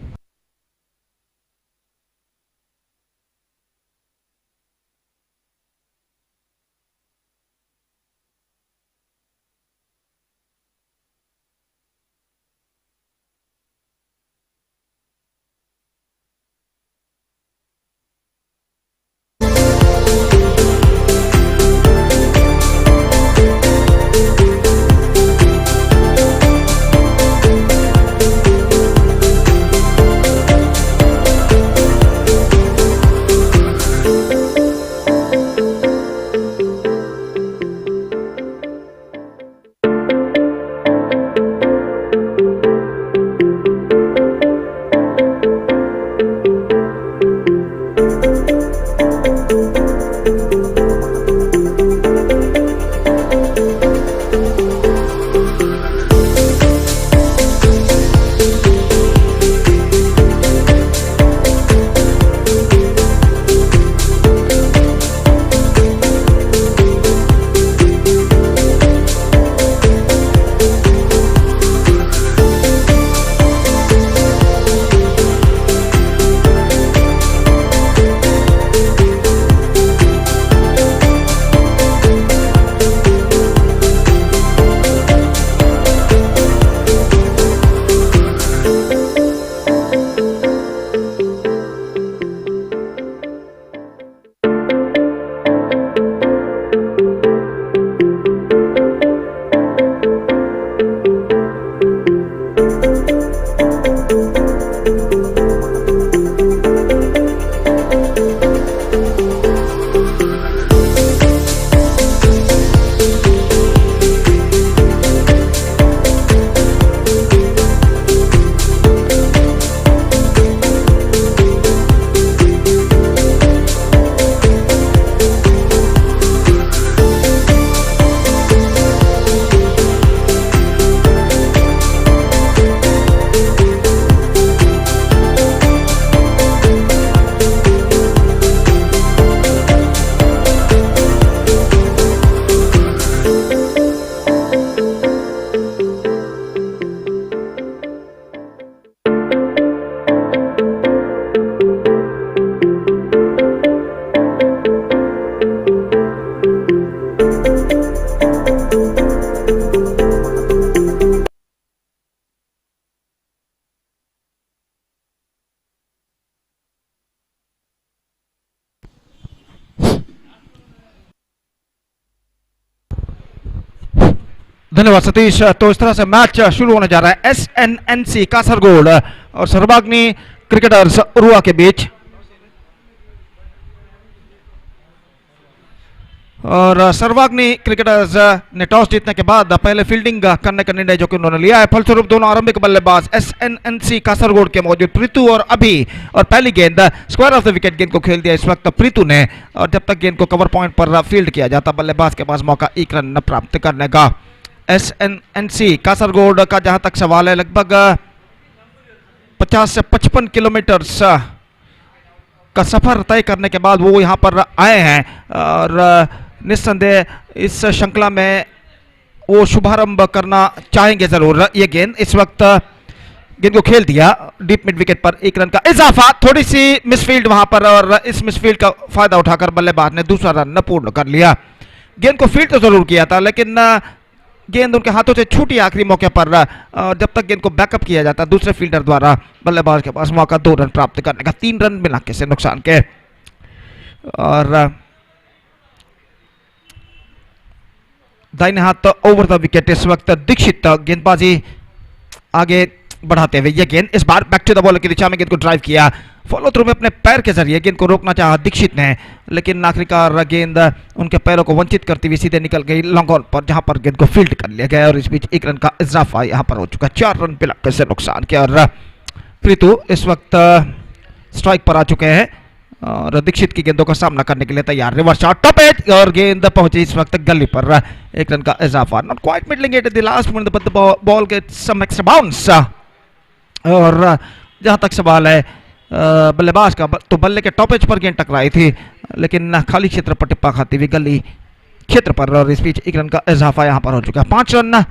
धन्यवाद सतीश। तो इस तरह से match शुरू होने जा रहा है SNNC कासरगोड और सर्वाग्नि क्रिकेटर्स उरुआ के बीच। और सर्वाग्नि क्रिकेटर्स ने टॉस जीतने के बाद पहले फील्डिंग करने का निर्णय जो कि उन्होंने लिया है। फलस्वरूप दोनों आरंभिक बल्लेबाज SNNC कासरगोड के मौजूद प्रीतु और अभी, और पहली गेंद स्क्वायर ऑफ द विकेट गेंद को खेल दिया इस वक्त प्रीतु ने, और जब तक गेंद को कवर पॉइंट पर फील्ड किया जाता बल्लेबाज के पास मौका 1 रन प्राप्त करने का। SNNC कासरगोड का जहां तक सवाल है, लगभग 50 से 55 किलोमीटर का सफर तय करने के बाद वो यहां पर आए हैं और निस्संदेह इस श्रृंखला में वो शुभारंभ करना चाहेंगे जरूर। ये गेंद इस वक्त गेंद को खेल दिया डीप मिड विकेट पर, 1 रन का इजाफा, थोड़ी सी मिसफील्ड वहां पर, और इस मिसफील्ड का फायदा उठाकर बल्लेबाज ने दूसरा रन पूर्ण कर लिया। गेंद को फील्ड तो जरूर किया था लेकिन गेंद उनके हाथों से छूटी आखिरी मौके पर, और जब तक गेंद को बैकअप किया जाता दूसरे फील्डर द्वारा बल्लेबाज के पास मौका 2 रन प्राप्त करने का, 3 रन बिना किसी नुकसान के। और दाहिने हाथ ओवर द विकेट इस वक्त दीक्षित गेंदबाजी आगे बढ़ाते हुए, यह गेंद इस बार बैक टू द बॉलर की दिशा में गेंद को ड्राइव किया, फॉलो थ्रू में अपने पैर के जरिए गेंद को रोकना चाहा दीक्षित ने, लेकिन आखिरकार गेंद उनके पैरों को वंचित करती हुई सीधे निकल गई लॉन्ग ऑन पर, जहां पर गेंद को फील्ड कर लिया गया और इस बीच 1 रन का इजाफा यहां पर हो चुका, 4 रन बिना किसी नुकसान के। और प्रीतु इस वक्त स्ट्राइक पर आ चुके हैं और दीक्षित की गेंदों का सामना करने के लिए तैयार। रिवर्स शॉट टॉप एज और गेंद पहुंची इस वक्त गली पर, 1 रन का इजाफा, not quite middling it at the last moment but the ball gets some extra bounce. और जहां तक सवाल है बल्लेबाज का, तो बल्ले के टॉप एज पर गेंद टकराई थी लेकिन खाली क्षेत्र पर टिप्पा खाती हुई गली क्षेत्र पर, और इस बीच 1 रन का इजाफा यहां पर हो चुका है, 5 रन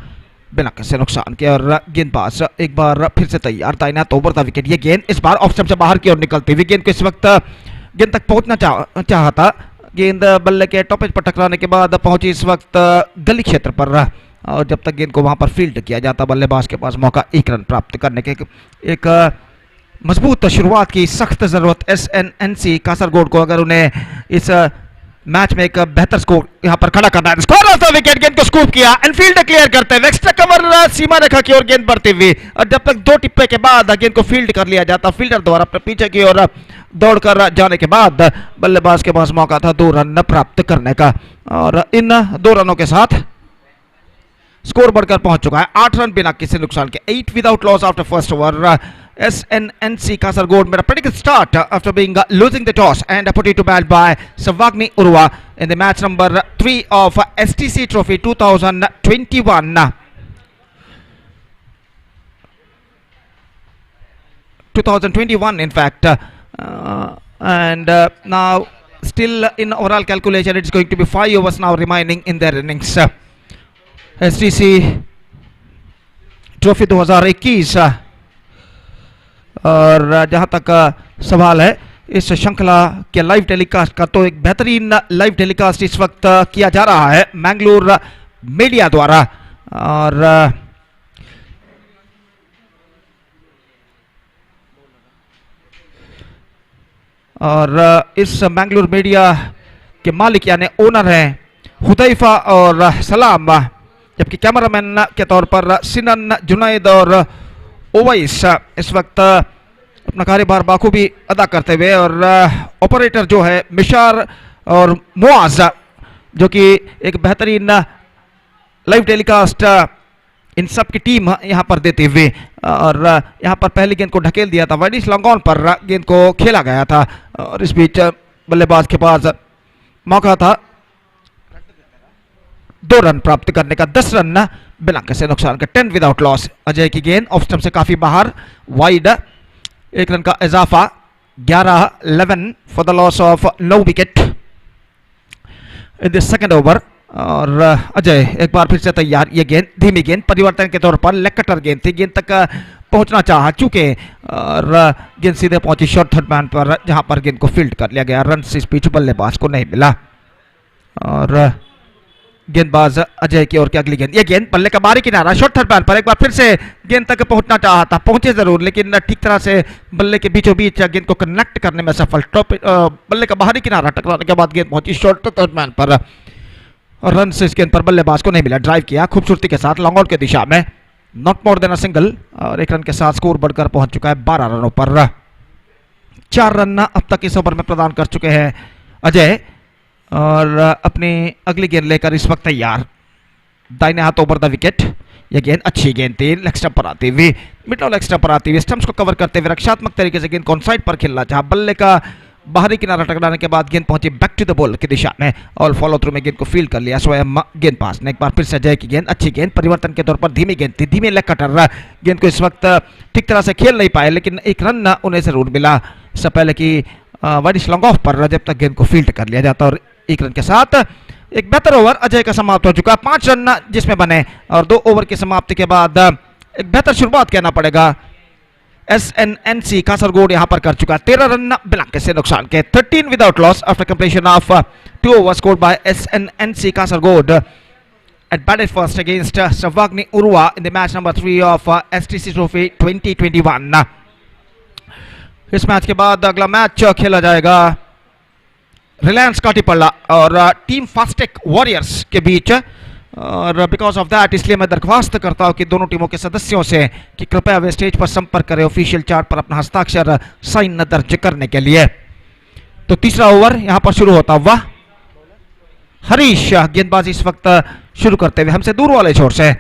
बिना किसी नुकसान के। और गेंदबाज एक बार फिर से तैयार, दाहिना तो ओवर द विकेट, ये गेंद इस बार ऑफ स्टंप से बाहर की ओर निकलती हुई, गेंद को इस वक्त गेंद तक पहुंचना चाहता, गेंद बल्ले के टॉप एज पर टकराने के बाद पहुंची इस वक्त गली क्षेत्र पर, और जब तक गेंद को वहां पर फील्ड किया जाता बल्लेबाज के पास मौका 1 रन प्राप्त करने के। एक मजबूत शुरुआत की सख्त जरूरत SNNC कासरगोड को, अगर उन्हें इस मैच में एक बेहतर स्कोर यहां पर खड़ा करना है। स्कोर ऑफ द विकेट, गेंद को स्कूप किया एंड फील्ड क्लियर करते हुए एक्स्ट्रा कवर सीमा रेखा की ओर गेंद बढ़ती हुई, और जब तक 2 टिप्पे के बाद गेंद को फील्ड कर लिया जाता फील्डर द्वारा अपने पीछे की ओर दौड़कर जाने के बाद बल्लेबाज के पास मौका था 2 रन प्राप्त करने का, और इन 2 रनों के साथ स्कोर बढ़कर पहुंच चुका है 8 रन बिना किसी नुकसान के, 8 without loss after first over. SNNC Kasargod made a pretty good start after being losing the toss and put it to bat by Savagni Urwa in the match number 3 of STC Trophy 2021. 2021 in fact, and now still in overall calculation it's going to be 5 overs now remaining in their innings. STC Trophy 2021, और जहां तक सवाल है इस श्रृंखला के live telecast का, तो एक बेहतरीन लाइव टेलीकास्ट इस वक्त किया जा रहा है मैंगलोर मीडिया द्वारा, और इस मैंगलोर मीडिया के मालिक यानी ओनर हैं हुदैफा और सलाम, जबकि कैमरामैन के तौर पर सिनन, जुनैद और ओवैस इस वक्त अपना कार्यभार बाखूबी अदा करते हुए, और ऑपरेटर जो है मिशार और मुआज, जो कि एक बेहतरीन लाइव टेलीकास्ट इन सब की टीम यहां पर देते हुए, और यहां पर पहली गेंद को ढकेल दिया था वाइडिश लॉन्ग ऑन पर, गेंद को खेला गया था, और इस बीच बल्लेबाज के पास मौका था 2 रन प्राप्त करने का, 10 रन बिना किसी नुकसान के, 10 विदाउट लॉस। अजय की गेंद ऑफ स्टंप से काफी बाहर वाइड, 1 रन का इजाफा, 11 for the loss of 9 wicket in the second over. और अजय एक बार फिर से तैयार, ये गेंद धीमी गेंद परिवर्तन के तौर पर लेग कटर गेंद थी, गेंद तक पहुंचना चाहा चुके, और गेंद सीधे पहुंची शॉर्ट थर्ड मैन पर, जहां पर गेंद को फील्ड कर लिया गया, रन इस बीच बल्लेबाज को नहीं मिला, और गेंदबाज अजय की ओर की अगली गेंद, ये गेंद बल्ले का बाहरी किनारा शॉर्ट थर्ड मैन पर, एक बार फिर से गेंद तक पहुंचना चाहा था, पहुंचे जरूर लेकिन ठीक तरह से बल्ले के बीचों बीच गेंद को कनेक्ट करने में सफल, बल्ले का बाहरी किनारा टकराने के बाद गेंद पहुंची शॉर्ट थर्ड मैन पर, और रन से इस गेंद पर बल्लेबाज को नहीं मिला। ड्राइव किया खूबसूरती के साथ लॉन्ग आउट की दिशा में, not more than a single, और 1 रन के साथ स्कोर बढ़कर पहुंच चुका है 12 रनों पर। 4 रन अब तक इस ओवर में प्रदान कर चुके हैं अजय, और अपनी अगली गेंद लेकर इस वक्त तैयार। दाहिने हाथ ओवर द विकेट, यह गेंद अच्छी गेंद थी, लेग स्टंप पर आती हुई, मिड लेग स्टंप पर आती हुई, स्टंप्स को कवर करते हुए रक्षात्मक तरीके से गेंद को ऑन साइड पर खेलना चाहा। बल्ले का बाहरी किनारा टकराने के बाद गेंद पहुंची बैक टू द बॉल की दिशा में, और फॉलो थ्रू में गेंद को फील्ड कर लिया स्वयं गेंद पास ने। एक बार फिर से अजय की गेंद, अच्छी गेंद, परिवर्तन के तौर पर धीमी गेंद थी, धीमे लेग कटर, गेंद को इस वक्त ठीक तरह से खेल नहीं पाए, लेकिन 1 रन उन्हें जरूर मिला। इससे पहले कि वाइडिश लॉन्ग ऑफ पर जब तक गेंद को फील्ड कर लिया जाता, और 1 रन के साथ एक बेहतर ओवर अजय का समाप्त हो चुका। 5 रन जिसमें बने, और 2 ओवर की समाप्ति के बाद एक बेहतर शुरुआत कहना पड़ेगा SNNC कासरगोड यहां पर कर चुका। 13 रन बिना से नुकसान के, 13 without loss after completion of 2 overs scored by SNNC Kasaragod at batted first against Savagni Urwa in the match number 3 of STC Trophy 2021. इस मैच के बाद अगला मैच खेला जाएगा रिलायंस काटीपल्ला और टीम फास्टेक वॉरियर्स के बीच, और बिकॉज ऑफ दैट इसलिए मैं दरख्वास्त करता हूं कि दोनों टीमों के सदस्यों से कि कृपया वे स्टेज पर संपर्क करें ऑफिशियल चार्ट पर अपना हस्ताक्षर साइन दर्ज करने के लिए। तो तीसरा ओवर यहां पर शुरू होता हुआ, हरीश गेंदबाजी इस वक्त शुरू करते हुए हमसे दूर वाले छोर से,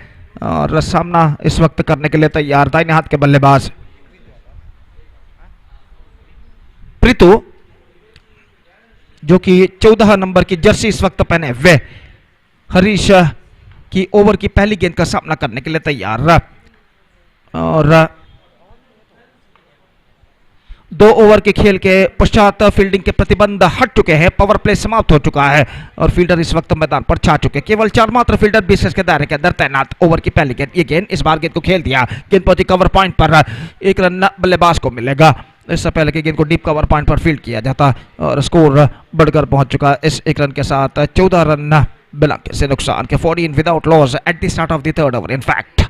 और सामना इस वक्त करने के लिए तैयार दाहिने हाथ के बल्लेबाज प्रीतु, जो कि 14 नंबर की जर्सी इस वक्त पहने हुए हरीश की ओवर की पहली गेंद का सामना करने के लिए तैयार। और 2 ओवर के खेल के पश्चात फील्डिंग के प्रतिबंध हट चुके हैं, पावर प्ले समाप्त हो चुका है, और फील्डर इस वक्त मैदान पर छा चुके। केवल 4 मात्र फील्डर 20 गज के दायरे के अंदर तैनात। ओवर की पहली गेंद, ये गेंद इस बार गेंद को खेल दिया, गेंद पहुंची कवर पॉइंट पर, 1 रन बल्लेबाज को मिलेगा। इससे पहले कि गेंद को डीप कवर पॉइंट पर फील्ड किया जाता, और स्कोर बढ़कर पहुंच चुका इस 1 रन के साथ 14 रन बिना से नुकसान के, 14 without loss eight the start of the 3rd over. In fact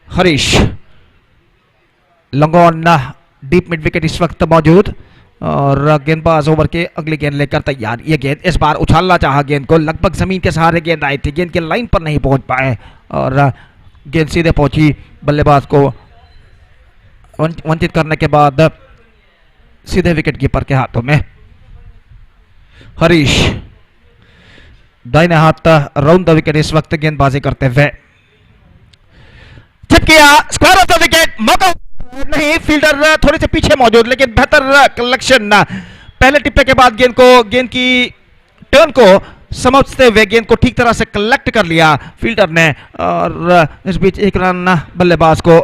Harish long on deep mid wicket इस वक्त मौजूद, और गेंदबाज ओवर के अगली गेंद लेकर तैयार। ये गेंद इस बार उछालना चाहा, गेंद को लगभग जमीन के सहारे गेंद आई थी, गेंद के लाइन पर नहीं पहुंच पाए, और गेंद सीधे पहुंची बल्लेबाज को वंचित करने के बाद सीधे विकेट कीपर के हाथों में। हरीश दाहिने हाथ राउंड द विकेट इस वक्त गेंदबाजी करते हुए, चिप किया स्क्वायर ऑफ द विकेट, मौका नहीं, फील्डर थोड़े से पीछे मौजूद, लेकिन बेहतर कलेक्शन। पहले टिप्पे के बाद गेंद की टर्न को समझते हुए गेंद को ठीक तरह से कलेक्ट कर लिया फील्डर ने, और इस बीच 1 रन बल्लेबाज को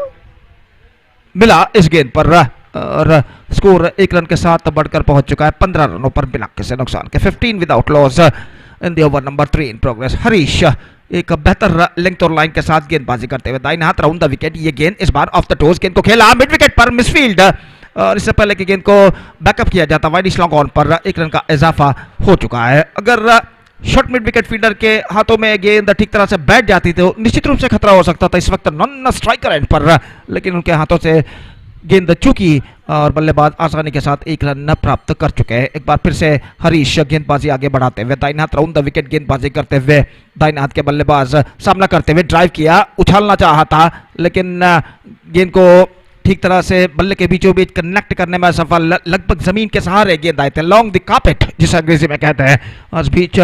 मिला इस गेंद पर, और स्कोर 1 रन के साथ बढ़कर पहुंच चुका है 15 रनों पर बिना किसी नुकसान के, 15 without loss in the over number 3 in progress. Harish एक बेहतर लेंथ और लाइन के साथ गेंदबाजी करते हुए दाहिने हाथ राउंड द विकेट, ये गेंद इस बार ऑफ द टोज, गेंद को खेला मिड विकेट पर, मिसफील्ड, और इससे पहले कि गेंद को बैकअप किया जाता वाइडिश लॉन्ग ऑन पर 1 रन का इजाफा हो चुका है। अगर शॉर्ट मिड विकेट फील्डर के हाथों में गेंद ठीक तरह से बैठ जाती तो निश्चित रूप से खतरा हो सकता था इस वक्त नॉन स्ट्राइकर एंड पर, लेकिन उनके हाथों से गेंद चूकी, और बल्लेबाज आसानी के साथ 1 रन प्राप्त कर चुके हैं। एक बार फिर से हरीश गेंदबाजी आगे बढ़ाते हुए दाहिने हाथ राउंड द विकेट गेंदबाजी करते हुए, दाहिने हाथ के बल्लेबाज सामना करते हुए ड्राइव किया, उछालना चाहा था, लेकिन गेंद को ठीक तरह से बल्ले के बीचों बीच कनेक्ट करने में असफल, लगभग जमीन के सहारे गेंद आए थे, लॉन्ग द कार्पेट जिसे अंग्रेजी में कहते हैं, उस बीच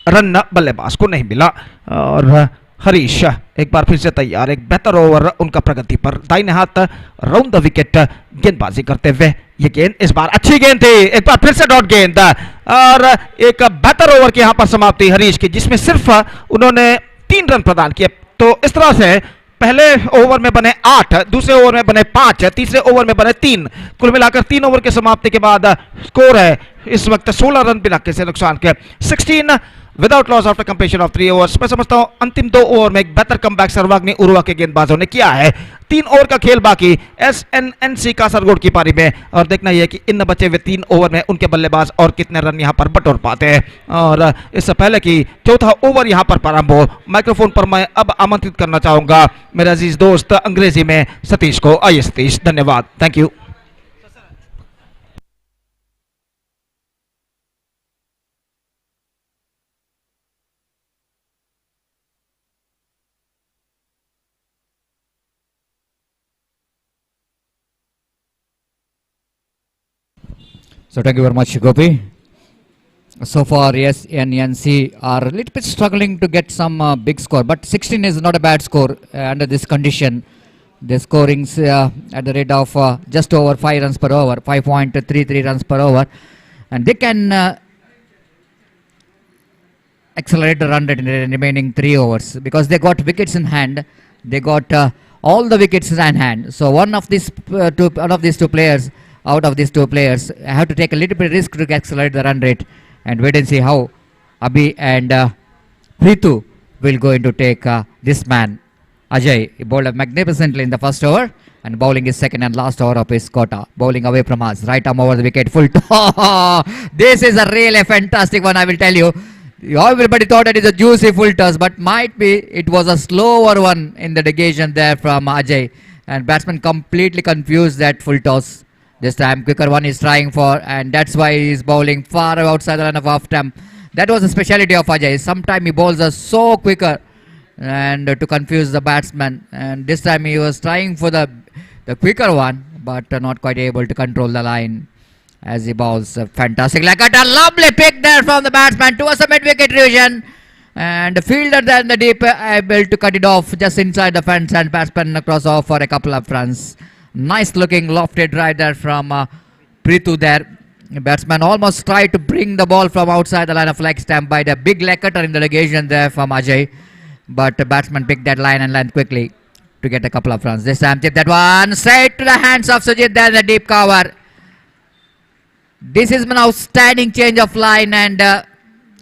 रन बल्लेबाज को नहीं मिला। और हरीश एक बार फिर से तैयार, एक बेहतर ओवर उनका प्रगति पर, दाहिने हाथ राउंड द विकेट गेंदबाजी करते हुए, ये गेंद इस बार अच्छी गेंद थी, एक बार फिर से डॉट गेंद, और एक बेहतर ओवर की यहां पर समाप्ति हरीश की, जिसमें सिर्फ उन्होंने 3 रन प्रदान किए। तो इस तरह से पहले ओवर में बने 8, दूसरे ओवर में बने 5, तीसरे ओवर में बने 3, कुल मिलाकर 3 ओवर की समाप्ति के बाद स्कोर है इस वक्त 16 रन बिना किसी नुकसान के, 16 without loss after completion of 3 overs. मैं समझता हूं अंतिम 2 ओवर में एक बेहतर कमबैक सर्वाग्नि उर्वा के गेंदबाजों ने किया है। 3 ओवर का खेल बाकी SNNC कासरगोड की पारी में, और देखना यह है कि इन बचे हुए 3 ओवर में उनके बल्लेबाज और कितने रन यहां पर बटोर पाते हैं। और इससे पहले कि चौथा ओवर यहां पर प्रारंभ हो, माइक्रोफोन पर मैं अब आमंत्रित करना चाहूंगा मेरा अजीज दोस्त अंग्रेजी में सतीश को। आइए सतीश, धन्यवाद, thank you. So thank you very much, Gopi. So far, yes, NNC are a little bit struggling to get some big score, but 16 is not a bad score under this condition. The scorings at the rate of just over 5 runs per over, 5.33 runs per over, and they can accelerate the run rate in the remaining 3 overs because they got wickets in hand. They got all the wickets in hand. So one of these two players, out of these two players, have to take a little bit of risk to accelerate the run rate, and wait and see how Abhi and Pritu will going to take this man. Ajay, he bowled magnificently in the first over and bowling his second and last over of his quota. Bowling away from us. Right arm over the wicket. Full. This is a really fantastic one, I will tell you. Everybody thought it is a juicy full toss, but might be it was a slower one in the negation there from Ajay. And batsman completely confused that full toss. This time quicker one is trying for, and that's why he is bowling far outside the line of off stump. That was the speciality of Ajay. Sometimes he bowls us so quicker and to confuse the batsman. And this time he was trying for the quicker one, but not quite able to control the line as he bowls. Fantastic. Like a lovely pick there from the batsman towards the mid-wicket region. And the fielder there in the deep able to cut it off just inside the fence, and batsman across off for a couple of runs. Nice looking lofted right there from Pritu there. The batsman almost tried to bring the ball from outside the line of leg stump by the big leg cutter in the negation there from Ajay. But the batsman picked that line and length quickly to get a couple of runs. This time tip that one straight to the hands of Sujit there in the deep cover. This is an outstanding change of line and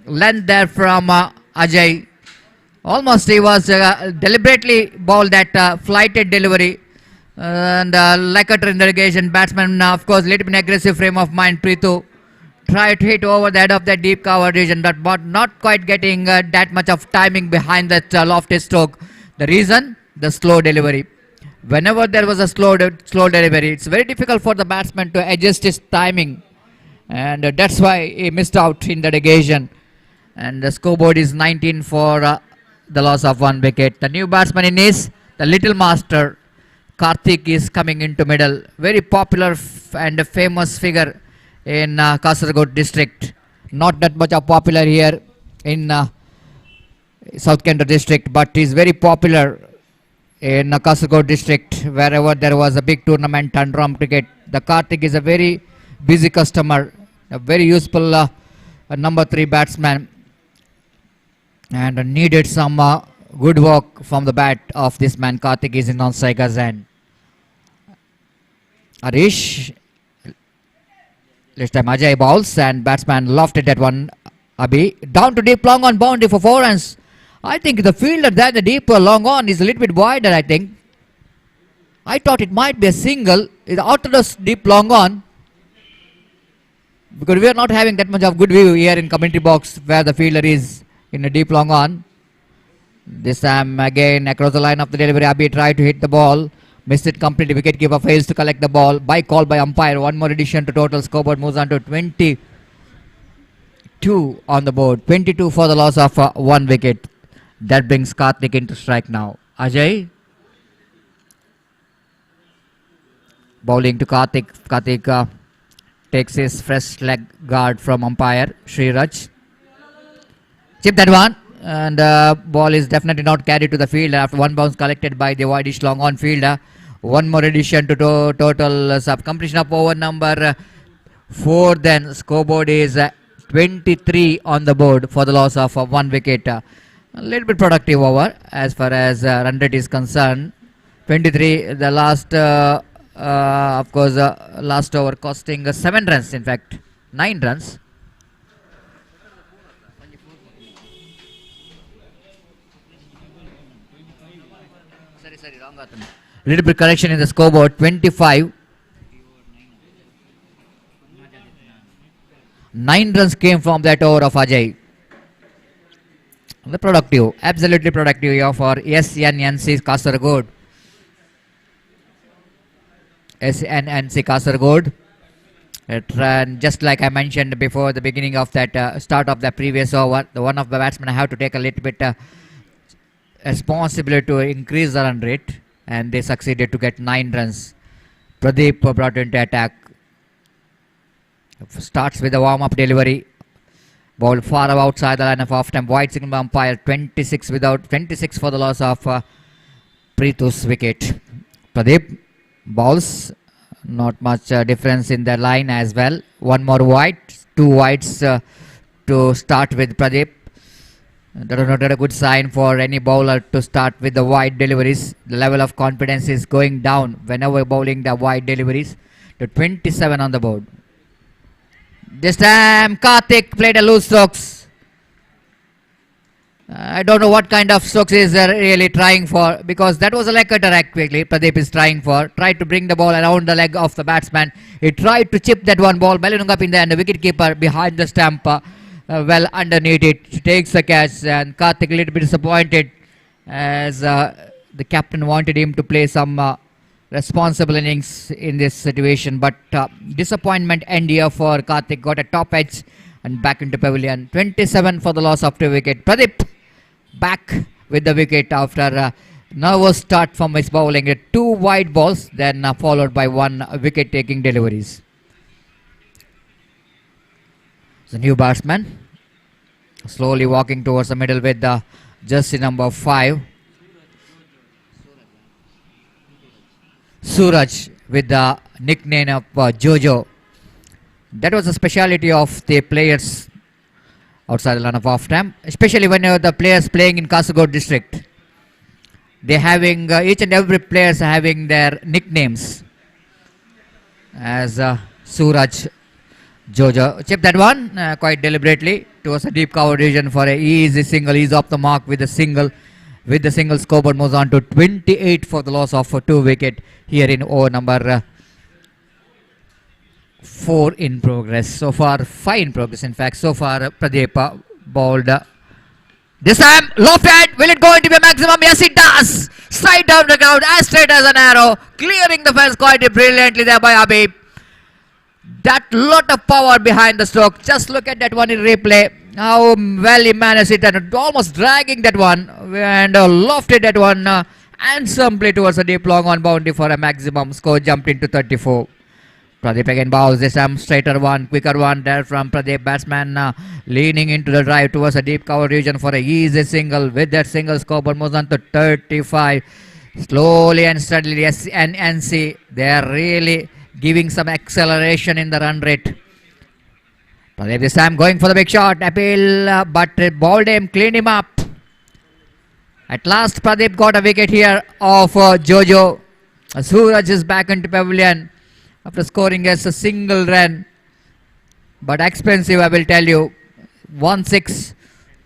length there from Ajay. Almost he was deliberately bowled that flighted delivery. And like a relegation batsman, of course, little bit aggressive frame of mind. Pritu tried to hit over the head of that deep cover region, but not quite getting that much of timing behind that lofty stroke. The reason? The slow delivery. Whenever there was a slow delivery, it's very difficult for the batsman to adjust his timing, and that's why he missed out in the negation. And the scoreboard is 19 for the loss of 1 wicket. The new batsman in is the little master. Karthik is coming into middle. Very popular and famous figure in Kasaragod district. Not that much of popular here in South Kent district, but is very popular in Kasaragod district. Wherever there was a big tournament and drum cricket, the Karthik is a very busy customer, a very useful number 3 batsman, and needed some good work from the bat of this man. Karthik is in on Saiga's end. Arish, this time Ajay bowls and batsman lofted that one. Abhi down to deep long on boundary for 4 runs. I think the fielder there, the deep long on, is a little bit wider. I think. I thought it might be a single. It's out of the deep long on, because we are not having that much of good view here in commentary box where the fielder is in a deep long on. This time again across the line of the delivery, Abhi tried to hit the ball. Missed it completely. Wicketkeeper fails to collect the ball. By call by umpire. One more addition to total scoreboard. Moves on to 22 on the board. 22 for the loss of 1 wicket. That brings Karthik into strike now. Ajay. Bowling to Karthik. Karthik takes his fresh leg guard from umpire Sriraj. Chip that one. And ball is definitely not carried to the field after one bounce collected by the wideish long on fielder. One more addition to total completion of over number 4. Then scoreboard is 23 on the board for the loss of 1 wicket. A little bit productive over as far as run rate is concerned. 23. The last, of course, last over costing 7 runs. In fact, 9 runs. Little bit correction in the scoreboard. 25. 9 runs came from that over of Ajay. The productive, absolutely productive here for SNNC Kasaragod. SNNC Kasaragod. And just like I mentioned before the beginning of that start of the previous over, the one of the batsmen have to take a little bit responsibility to increase the run rate, and they succeeded to get 9 runs. Pradeep brought into attack. Starts with a warm-up delivery. Ball far outside the line of half-time. Wide signal by umpire. 26 for the loss of Preethu's wicket. Pradeep bowls. Not much difference in the line as well. One more wide. Two wides to start with Pradeep. That is not a good sign for any bowler to start with the wide deliveries. The level of confidence is going down whenever bowling the wide deliveries. To 27 on the board. This time Karthik played a loose strokes. I don't know what kind of strokes is really trying for, because that was a leg cutter actually Pradeep is trying for. Tried to bring the ball around the leg of the batsman. He tried to chip that one ball. Ballooning up in there, and the wicket keeper behind the stump, well underneath it, takes the catch, and Karthik a little bit disappointed as the captain wanted him to play some responsible innings in this situation, but disappointment end here for Karthik. Got a top edge and back into pavilion. 27 for the loss of 2 wicket. Pradeep back with the wicket after a nervous start from his bowling. 2 wide balls, then followed by 1 wicket taking deliveries. The new batsman slowly walking towards the middle with the jersey number 5. Suraj with the nickname of Jojo. That was a speciality of the players outside the line of half time, especially when the players playing in Kasaragod district. They having each and every players having their nicknames. As Suraj, Jojo chipped that one quite deliberately towards a deep cover region for a easy single. He's off the mark with a single. With the single, scoreboard moves on to 28 for the loss of 2 wicket here in over number 4 in progress. So far 5 in progress in fact. So far Pradeep bowled. This time lofted. Will it go into a maximum? Yes it does. Straight down the ground as straight as an arrow. Clearing the fence quite brilliantly there by Habib. That lot of power behind the stroke. Just look at that one in replay. How well he managed it, and almost dragging that one and lofted that one handsomely towards a deep long on boundary for a maximum score. Jumped into 34. Pradeep again bowls. This time straighter one, quicker one there from Pradeep. Batsman leaning into the drive towards a deep cover region for a easy single. With that single, scoreboard moves on to 35. Slowly and steadily, yes, and NC they are really giving some acceleration in the run rate. Pradeep this time going for the big shot. Appeal, but bowled him, cleaned him up. At last Pradeep got a wicket here of Jojo. Suraj is back into pavilion after scoring as a single run. But expensive, I will tell you. 1-6,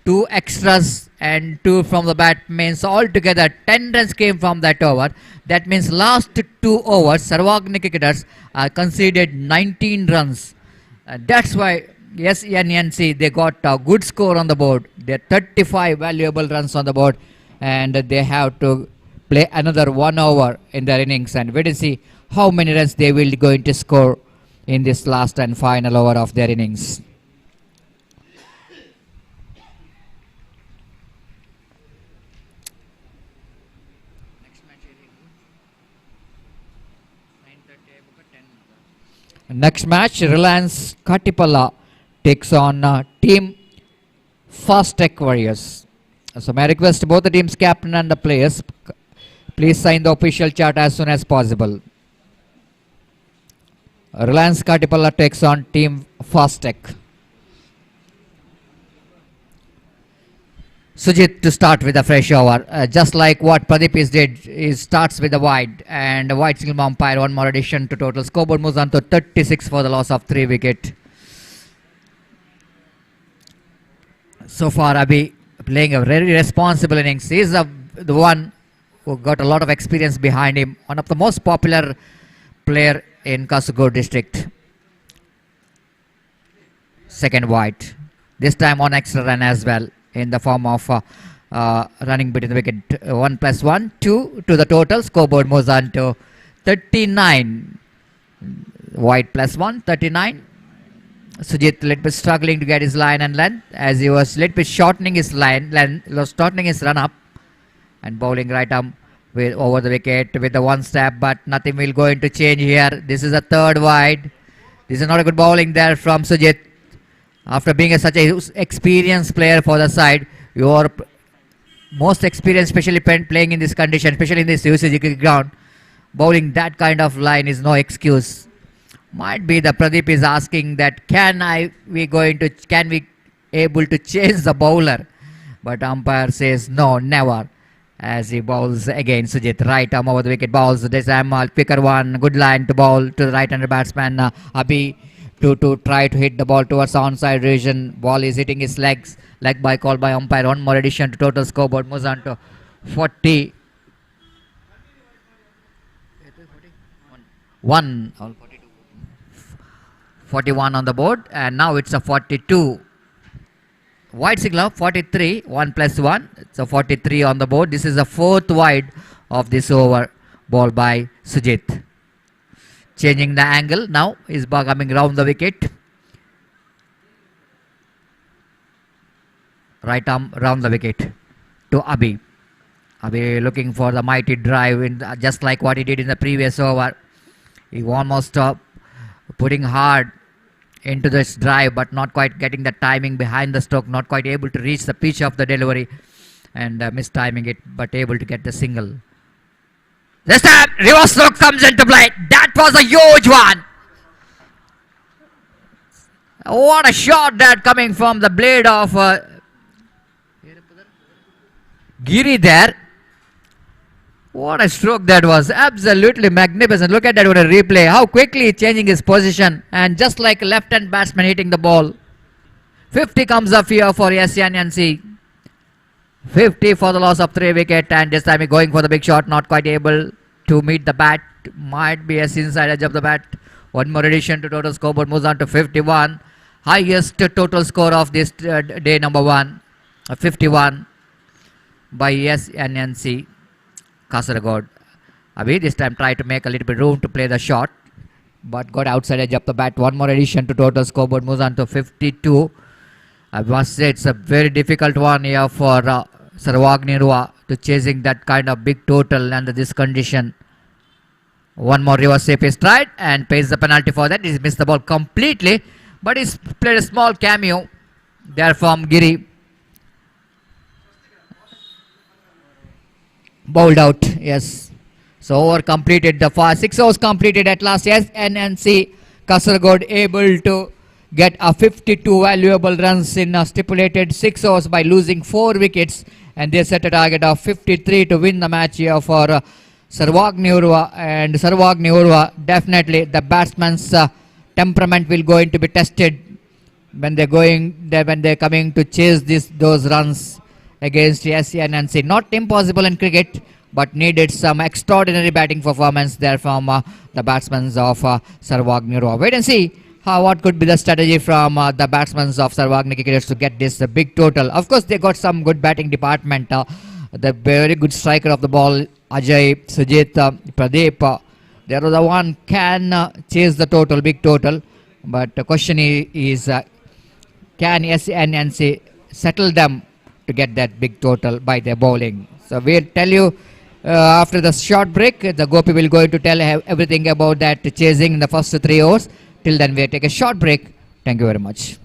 2 extras and 2 from the bat means altogether 10 runs came from that over. That means last 2 overs, Sarvagni cricketers conceded 19 runs. That's why, yes, NNC, they got a good score on the board. They are 35 valuable runs on the board, and they have to play another 1 over in their innings. And wait and see how many runs they will going to score in this last and final over of their innings. Next match, Reliance Katipalla takes on Team Fast Tech Warriors. So may I request both the team's captain and the players, please sign the official chart as soon as possible. Reliance Katipalla takes on Team Fast Tech. Sujit to start with a fresh over. Just like what Pradeep is did, he starts with a wide, and a wide single umpire, 1 more addition to total. Scoreboard moves on to 36 for the loss of 3 wicket. So far Abhi playing a very responsible innings. He is the one who got a lot of experience behind him. One of the most popular player in Kasaragod district. Second wide. This time on extra run as well, in the form of running between the wicket. 1 + 1, 2 to the total. Scoreboard moves on to 39. Wide +1, 39. Sujit a little bit struggling to get his line and length, as he was a little bit shortening his shortening his run up and bowling right arm with over the wicket with the 1 step, but nothing will going to change here. This is a 3rd wide. This is not a good bowling there from Sujit. After being such a experienced player for the side, you are most experienced, especially playing in this condition, especially in this UCG cricket ground. Bowling that kind of line is no excuse. Might be the Pradeep is asking that can we able to change the bowler, but umpire says no, never. As he bowls again, Sujit right arm over the wicket, bowls this time quicker one, good line to bowl to the right-hander batsman Abhi to try to hit the ball towards the onside region. Ball is hitting his legs. Leg by call by umpire. One more addition to total scoreboard. Moves on to 40. 1. 41 on the board. And now it's a 42. Wide signal 43. 1 plus 1. It's a 43 on the board. This is the fourth wide of this over. Ball by Sujit. Changing the angle. Now is coming round the wicket. Right arm round the wicket to Abhi. Abhi looking for the mighty drive, just like what he did in the previous over. He almost putting hard into this drive, but not quite getting the timing behind the stroke, not quite able to reach the pitch of the delivery, and mistiming it, but able to get the single. This time, reverse stroke comes into play. That was a huge one. What a shot that coming from the blade of Giri there. What a stroke that was. Absolutely magnificent. Look at that on a replay. How quickly changing his position. And just like a left-hand batsman hitting the ball. 50 comes up here for SNNC. 50 for the loss of 3 wicket. And this time he going for the big shot. Not quite able to meet the bat. Might be a inside edge of the bat. One more addition to total scoreboard. Moves on to 51. Highest total score of this day number 1. 51. By SNNC Kasaragod. Abhi this time tried to make a little bit room to play the shot, but got outside edge of the bat. One more addition to total scoreboard. Moves on to 52. I must say it's a very difficult one here for Urwa to chasing that kind of big total under this condition. One more reverse sweep is tried and pays the penalty for that. He's missed the ball completely, but he's played a small cameo there from Giri. Bowled out, yes. So over completed the 6 overs completed at last. Yes, NNC Kasaragod able to get a 52 valuable runs in a stipulated 6 overs by losing 4 wickets, and they set a target of 53 to win the match here for Urwa. And Urwa, definitely the batsman's temperament will going to be tested when they're coming to chase those runs against SNNC. Not impossible in cricket, but needed some extraordinary batting performance there from the batsmen of Urwa. Wait and see what could be the strategy from the batsmen of Urwa cricketers to get this big total. Of course, they got some good batting department. The very good striker of the ball, Ajay, Sujit, Pradeep. They are the one can chase the total, big total. But the question is can SNNC settle them to get that big total by their bowling? So we'll tell you after the short break. The Gopi will going to tell everything about that chasing in the first 3 overs. Till then we'll take a short break. Thank you very much.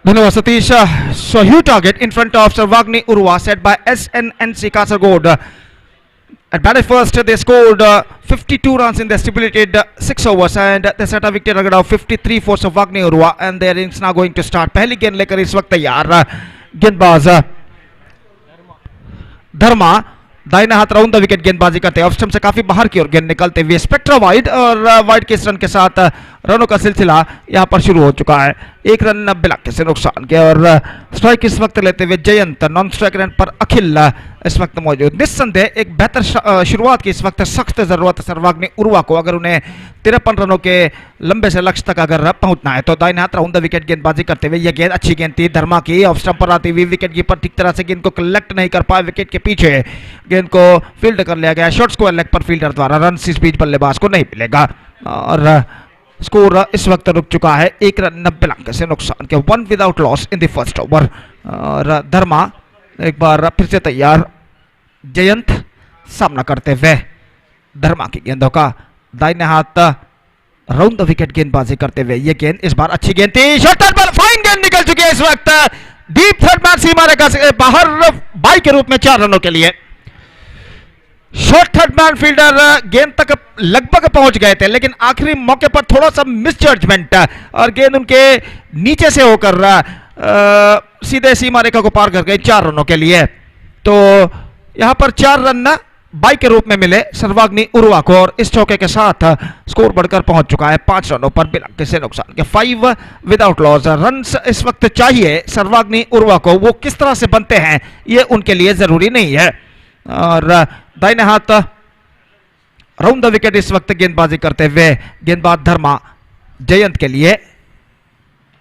धन्यवाद Satish. So huge target in front of Sarvagni Urwa set by SNNC Kasargod. At batted first, they scored 52 runs in the stipulated 6 overs and they set a wicket target of 53 for Sarvagni Urwa and their innings now going to start. पहली गेंद लेकर इस वक्त तैयार गेंदबाज धर्मा दाहिने हाथ round the wicket गेंदबाजी करते हैं. ऑफ स्टंप से काफी बाहर की ओर गेंद निकलते हुए स्पेक्ट्रा वाइड और वाइड के इस रन के साथ रनों का सिलसिला यहां पर शुरू हो चुका है. एक रन बिलक से नुकसान के और स्ट्राइक इस वक्त लेते हुए जयंत. नॉन स्ट्राइक रन पर अखिल इस वक्त मौजूद. निस्संदेह एक बेहतर शुरुआत की इस वक्त सख्त जरूरत सर्वाग्नि उर्वा को अगर उन्हें 53 रनों के लंबे से लक्ष्य तक अगर पहुंचना है तो. दाहिने हाथ राउंड द विकेट गेंदबाजी करते हुए यह गेंद अच्छी गेंद थी धर्मा की. ऑफ स्टंप पर आती हुई विकेट कीपर ठीक तरह से गेंद को कलेक्ट नहीं कर पाए. विकेट के पीछे गेंद को फील्ड कर लिया गया. शॉर्ट स्क्वायर लेग पर फील्डर द्वारा. रन इस बीच बल्लेबाज को नहीं मिलेगा और स्कोर इस वक्त रुक चुका है 1 रन 90 अंक से नुकसान के. 1 without loss in the first over. और धर्मा एक बार फिर से तैयार. जयंत सामना करते हुए धर्मा की गेंदों का. दाहिने हाथ राउंड द विकेट गेंदबाजी करते हुए ये गेंद इस बार अच्छी गेंद थी. शॉर्टर पर फाइन गेंद निकल चुकी है इस वक्त. डीप थर्ड मैन सीमा रेखा से बाहर बाई के रूप में 4 रनों के लिए. शॉर्ट थर्ड मैन फील्डर गेंद तक लगभग पहुंच गए थे लेकिन आखिरी मौके पर थोड़ा सा मिसजजमेंट और गेंद उनके नीचे से होकर सीधे सीमा रेखा को पार कर गई 4 रनों के लिए. तो यहां पर 4 रन बाई के रूप में मिले सर्वाग्नि उर्वा को और इस चौके के साथ स्कोर बढ़कर पहुंच चुका है 5 रनों पर बिना किसी नुकसान के. 5 विदाउट लॉस रन इस वक्त चाहिए सर्वाग्नि उर्वा को. वो किस तरह से बनते हैं ये उनके लिए जरूरी नहीं है. और दाहिने हाथ राउंड द विकेट इस वक्त गेंदबाजी करते हुए गेंदबाज धर्मा. जयंत के लिए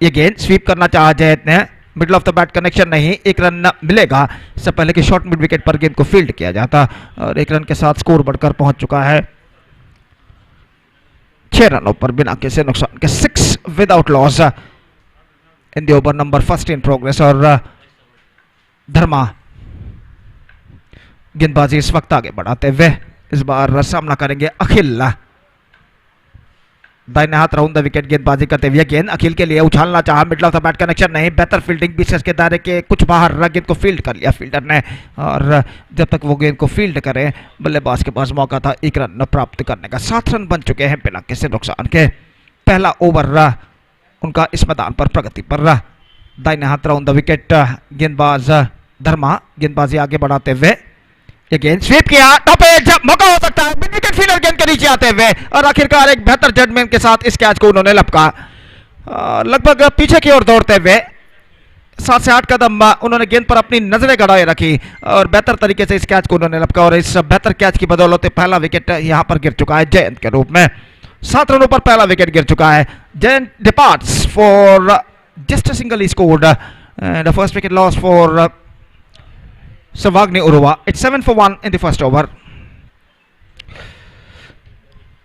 यह गेंद स्वीप करना चाहा जयंत ने. Middle of the bat connection नहीं. 1 रन मिलेगा. इससे पहले कि शॉर्ट मिड विकेट पर गेंद को फील्ड किया जाता और 1 रन के साथ स्कोर बढ़कर पहुंच चुका है 6 रनों पर बिना किसी नुकसान के. 6 without loss in the over number first in progress. और धर्मा गेंदबाजी इस वक्त आगे बढ़ाते हुए इस बार सामना करेंगे अखिल. दाहिने हाथ राउंड द विकेट गेंदबाजी करते हुए गेंद अखिल के लिए उछालना चाहा. Middle of the bat connection नहीं. बेहतर फील्डिंग बीच के दायरे के कुछ बाहर गेंद को फील्ड कर लिया फील्डर ने और जब तक वो गेंद को फील्ड करे बल्लेबाज के पास मौका था 1 रन प्राप्त करने का. 7 रन बन चुके हैं बिना किसी नुकसान के. पहला ओवर उनका इस मैदान पर प्रगति पर. दाहिने हाथ राउंड द विकेट गेंदबाज धर्मा गेंदबाजी आगे बढ़ाते हुए ये गेंद स्वीप किया. जब मौका हो सकता है मिड विकेट फील्डर गेंद के नीचे आते हुए और आखिरकार एक बेहतर जजमेंट के साथ इस कैच को उन्होंने लपका. लगभग पीछे की ओर दौड़ते हुए 7 से 8 कदम उन्होंने गेंद पर अपनी नजरें गड़ाए रखी और बेहतर तरीके से इस कैच को उन्होंने लपका. और इस बेहतर कैच की बदौलत पहला विकेट यहां पर गिर चुका है जयंत के रूप में. 7 रनों पर पहला विकेट गिर चुका है. Jayant departs for just a single he scored and the first wicket loss for Sarvagni Urwa. It's 7 for 1 in the first over.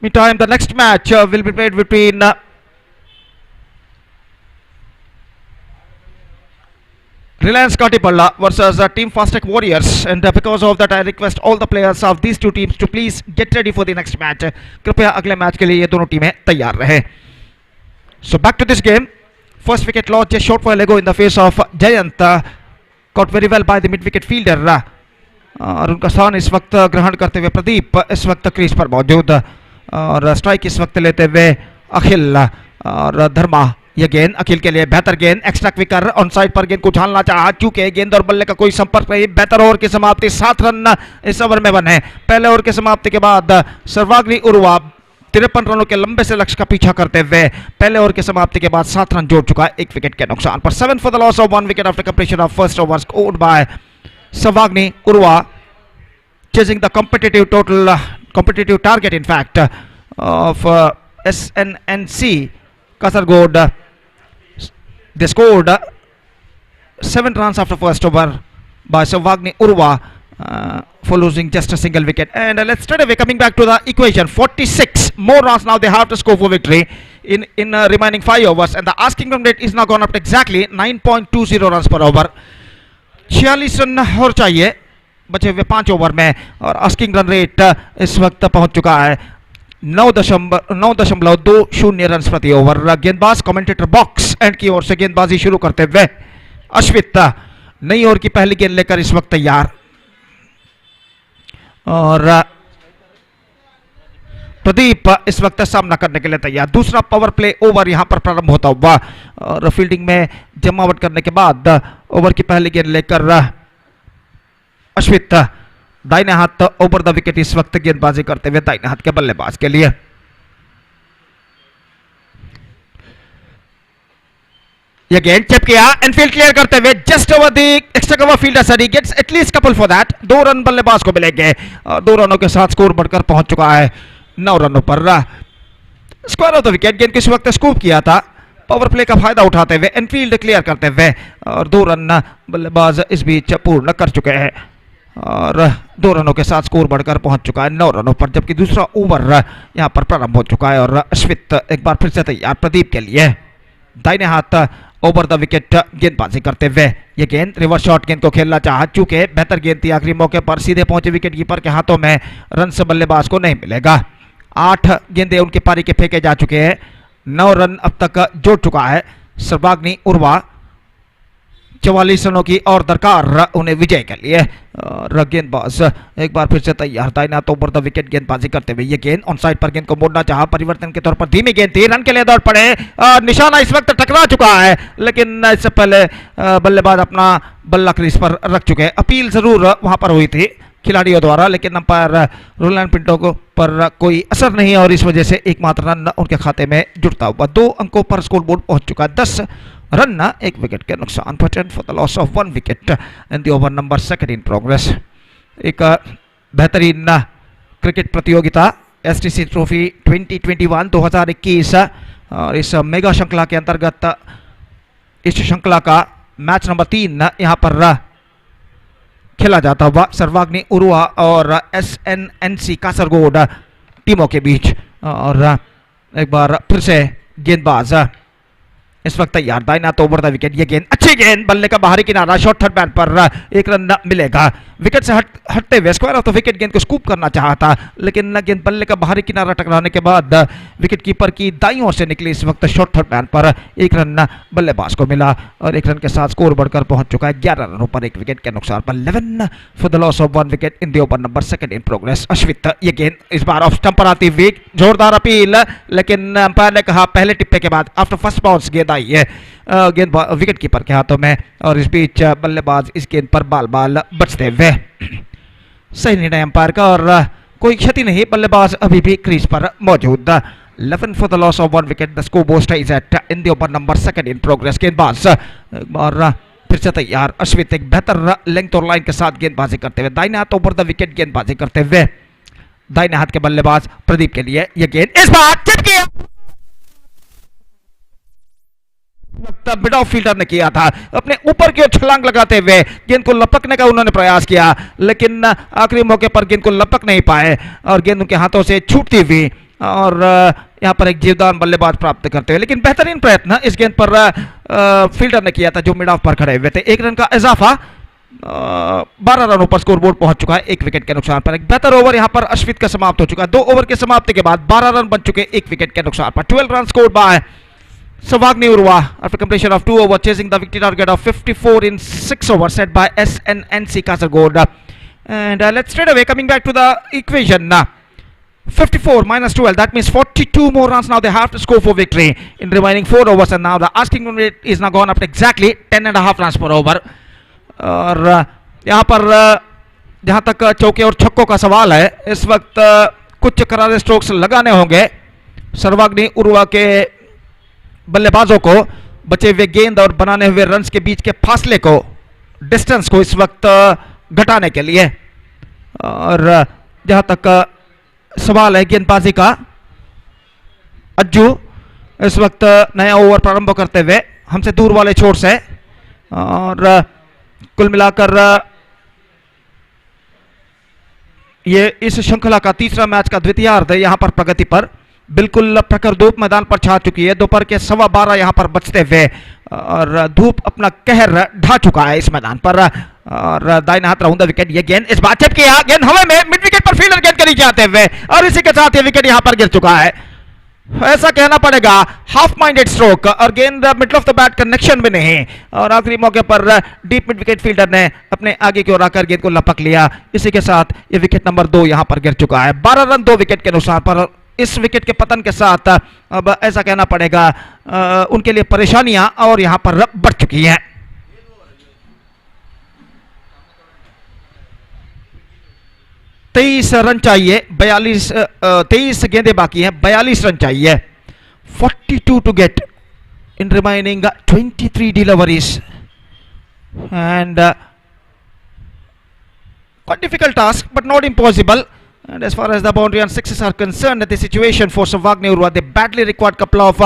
Meantime, the next match will be played between Reliance Katipalla versus Team Fastech Warriors. And because of that, I request all the players of these two teams to please get ready for the next match. कृपया अगले match के लिए ये दोनों टीमें तैयार रहे. So back to this game. First wicket lost just short while ago in the face of Jayant. Caught very well by the mid wicket fielder. और उनका स्थान इस वक्त ग्रहण करते हुए प्रदीप इस वक्त क्रीज पर मौजूद और स्ट्राइक इस वक्त लेते हुए अखिल. और धर्मा यह गेंद अखिल के लिए बेहतर गेंद एक्स्ट्रा क्विकर ऑन साइड पर गेंद को उछालना चाहा. चूंकि गेंद और बल्ले का कोई संपर्क नहीं. बेहतर ओवर की समाप्ति. 7 रन इस ओवर में बने. पहले ओवर की समाप्ति के बाद सर्वाग्नि उर्वा 53 रनों के लंबे से लक्ष्य का पीछा करते हुए पहले ओवर की समाप्ति के बाद 7 रन जोड़ चुका है 1 विकेट के नुकसान पर. 7 for the loss of 1 wicket after completion of first over scored by Sarvagni Urwa, chasing the competitive target in fact of SNNC Kasargod. They scored 7 runs after first over by Sarvagni Urwa for losing just a single wicket. And let's straight away coming back to the equation. 46 more runs now they have to score for victory in remaining 5 overs, and the asking run rate is now gone up to exactly 9.20 runs per over. 46 run और चाहिए बचे हुए 5 over में और asking run rate इस वक्त पहुंच चुका है 9.20 रन प्रति ओवर। गेंदबाज कमेंटेटर बॉक्स एंड की ओर से गेंदबाजी शुरू करते हुए अश्वित नई ओवर की पहली गेंद लेकर इस वक्त तैयार, और प्रदीप इस वक्त सामना करने के लिए तैयार। दूसरा पावर प्ले ओवर यहां पर प्रारंभ होता हुआ, और फील्डिंग में जमावट करने के बाद ओवर की पहली गेंद लेकर अश्वित दाहिने हाथ ओवर द विकेट इस वक्त गेंदबाजी करते हुए दाहिने हाथ के बल्लेबाज के लिए। यह गेंद चेप किया, एनफील्ड क्लियर करते हुए just over the extra cover fielder sir, he gets at least couple for that. 2 run बल्लेबाज को मिलेंगे, और 2 रनों के साथ स्कोर बढ़कर पहुंच चुका है 9 रनों पर। स्क्वायर ऑफ द विकेट गेंद किस वक्त स्कूप किया था, पावर प्ले का फायदा उठाते हुए एनफील्ड क्लियर करते हुए, और 2 रन बल्लेबाज इस बीच पूर्ण कर चुके हैं, और 2 रनों के साथ स्कोर बढ़कर पहुंच चुका है 9 रनों पर। जबकि दूसरा ओवर यहां पर प्रारंभ हो चुका है, और अश्वित एक बार फिर से तैयार प्रदीप के लिए। दाहिने हाथ ओवर द विकेट गेंदबाजी करते हुए यह गेंद रिवर्स शॉट गेंद को खेलना चाहा, चूंकि बेहतर गेंद थी आखिरी मौके पर सीधे पहुंचे विकेट कीपर के हाथों में, रन से बल्लेबाज को नहीं मिलेगा। 8 गेंदे उनकी पारी के फेंके जा चुके हैं, 9 रन अब तक जोड़ चुका है सर्वाग्नि उर्वा। 44 रनों की और दरकार उन्हें विजय के लिए, और गेंदबाज एक बार फिर से तैयार दाहिना तो ओवर द विकेट गेंदबाजी करते हुए। ये गेंद ऑन साइड पर गेंद को मोड़ना चाहा, परिवर्तन के तौर पर धीमी गेंद थी, रन के लिए दौड़ पड़े, निशाना इस वक्त टकरा चुका है, लेकिन इससे पहले बल्लेबाज अपना बल्ला क्रीज पर रख चुके हैं। अपील जरूर वहां पर हुई थी खिलाड़ियों द्वारा, लेकिन अंपायर रोलैंड पिंटो को पर कोई असर नहीं, और इस वजह से एकमात्र रन उनके खाते में जुड़ता हुआ 2 अंकों पर स्कोर बोर्ड पहुंच चुका है। 10 रन 1 विकेट के नुकसान पर, 10 for the loss of 1 wicket in the over number 2 in progress. एक बेहतरीन क्रिकेट प्रतियोगिता एसटीसी ट्रॉफी 2021 और इस मेगा श्रृंखला के अंतर्गत इस श्रृंखला का मैच नंबर 3 यहां पर खेला जाता हुआ सर्वाग्नि उर्वा और SNNC कासरगोड टीमों के बीच। और एक बार फिर से गेंदबाज इस वक्त तैयार दाहिना तो ओवर द विकेट। ये गेंद अच्छी गेंद, बल्ले का बाहरी किनारा, शॉर्ट थर्ड बैन पर 1 रन मिलेगा। विकेट से हटते हुए स्क्वायर ऑफ द विकेट गेंद को स्कूप करना चाहा था, लेकिन गेंद बल्ले का बाहरी किनारा टकराने के बाद विकेट कीपर की दाईं ओर से निकली इस वक्त शॉर्ट थर्ड बैन पर 1 रन बल्लेबाज को मिला, और 1 रन के साथ स्कोर बढ़कर पहुंच चुका है 11 रनों पर 1 विकेट के नुकसान पर। 11 for the loss of 1 wicket in the over number 2 in progress. Ashwith ये गेंद इस बार ऑफ स्टंप पर आती हुई, जोरदार अपील, लेकिन अंपायर ने कहा पहले टिप्पे के बाद आफ्टर फर्स्ट बाउंस गेंद आई है गेंद विकेट कीपर के हाथों में, और इस बीच बल्लेबाज इस गेंद पर बाल बाल बचते हुए। सही निर्णय अंपायर का, और कोई क्षति नहीं, बल्लेबाज अभी भी क्रीज पर मौजूद। 11 for the loss of 1 wicket, the score board stage at in the over number 2 in progress. गेंदबाज और फिर से तैयार अश्वित एक बेहतर लेंथ और लाइन के साथ गेंदबाजी करते हुए दाहिने हाथ ओवर द विकेट गेंदबाजी करते हुए दाहिने हाथ के बल्लेबाज प्रदीप के लिए। यह गेंद इस बार चिप किया, मिड ऑफ फील्डर ने किया था, अपने ऊपर की ओर छलांग लगाते हुए गेंद को लपकने का उन्होंने प्रयास किया, लेकिन आखिरी मौके पर गेंद को लपक नहीं पाए और गेंद उनके हाथों से छूटती हुई, और यहां पर एक जीवदान बल्लेबाज प्राप्त करते हुए। लेकिन बेहतरीन प्रयत्न इस गेंद पर फील्डर ने किया था जो मिड ऑफ पर खड़े हुए थे। 1 रन का इजाफा, 12 रनों पर स्कोर बोर्ड पहुंच चुका है 1 विकेट के नुकसान पर। एक बेहतर ओवर यहां पर अश्वित का समाप्त हो चुका है। 2 ओवर के समाप्ति के बाद 12 रन बन चुके 1 विकेट के नुकसान पर। 12 run scored by Savagni Urwa after completion of 2 overs, chasing the victory target of 54 in 6 overs set by SNNC Kasargod. And let's straight away coming back to the equation. 54 minus 12, that means 42 more runs now they have to score for victory in remaining 4 overs, and now the asking run rate is now gone up to exactly 10.5 runs per over. और यहाँ पर जहाँ तक चौके और छक्कों का सवाल है, इस वक्त कुछ करारे स्ट्रोक्स लगाने होंगे सर्वाग्नि उर्वा के बल्लेबाजों को बचे हुए गेंद और बनाने हुए रन्स के बीच के फासले को, डिस्टेंस को इस वक्त घटाने के लिए। और जहां तक सवाल है गेंदबाजी का, अज्जू इस वक्त नया ओवर प्रारंभ करते हुए हमसे दूर वाले छोर से, और कुल मिलाकर ये इस श्रृंखला का तीसरा मैच का द्वितीयार्ध यहां पर प्रगति पर। बिल्कुल प्रखर धूप मैदान पर छा चुकी है, दोपहर के 12:15 यहां पर बचते हुए, और धूप अपना कहर ढा चुका है इस मैदान पर। और दाहिने हाथ राउंड द विकेट, ये गेंद इस बार चिप किया, गेंद हवा में, मिड विकेट पर फील्डर गेंद के नीचे आते हुए, और इसी के साथ ये विकेट यहां पर गिर चुका है। ऐसा कहना पड़ेगा हाफ माइंडेड स्ट्रोक, और गेंद middle of the bat connection में नहीं, और आखिरी मौके पर डीप मिड विकेट फील्डर ने अपने आगे की ओर आकर गेंद को लपक लिया। इसी के साथ ये विकेट नंबर 2 यहां पर गिर चुका है। 12 रन 2 विकेट के नुकसान पर। इस विकेट के पतन के साथ अब ऐसा कहना पड़ेगा उनके लिए परेशानियां और यहां पर बढ़ चुकी हैं। 23 रन चाहिए, 23 गेंदें बाकी हैं, 42 रन चाहिए। 42 to get in remaining 23 deliveries, and quite difficult task but not impossible. And as far as the boundary and sixes are concerned, the situation for Savagni Urwa, they badly required couple of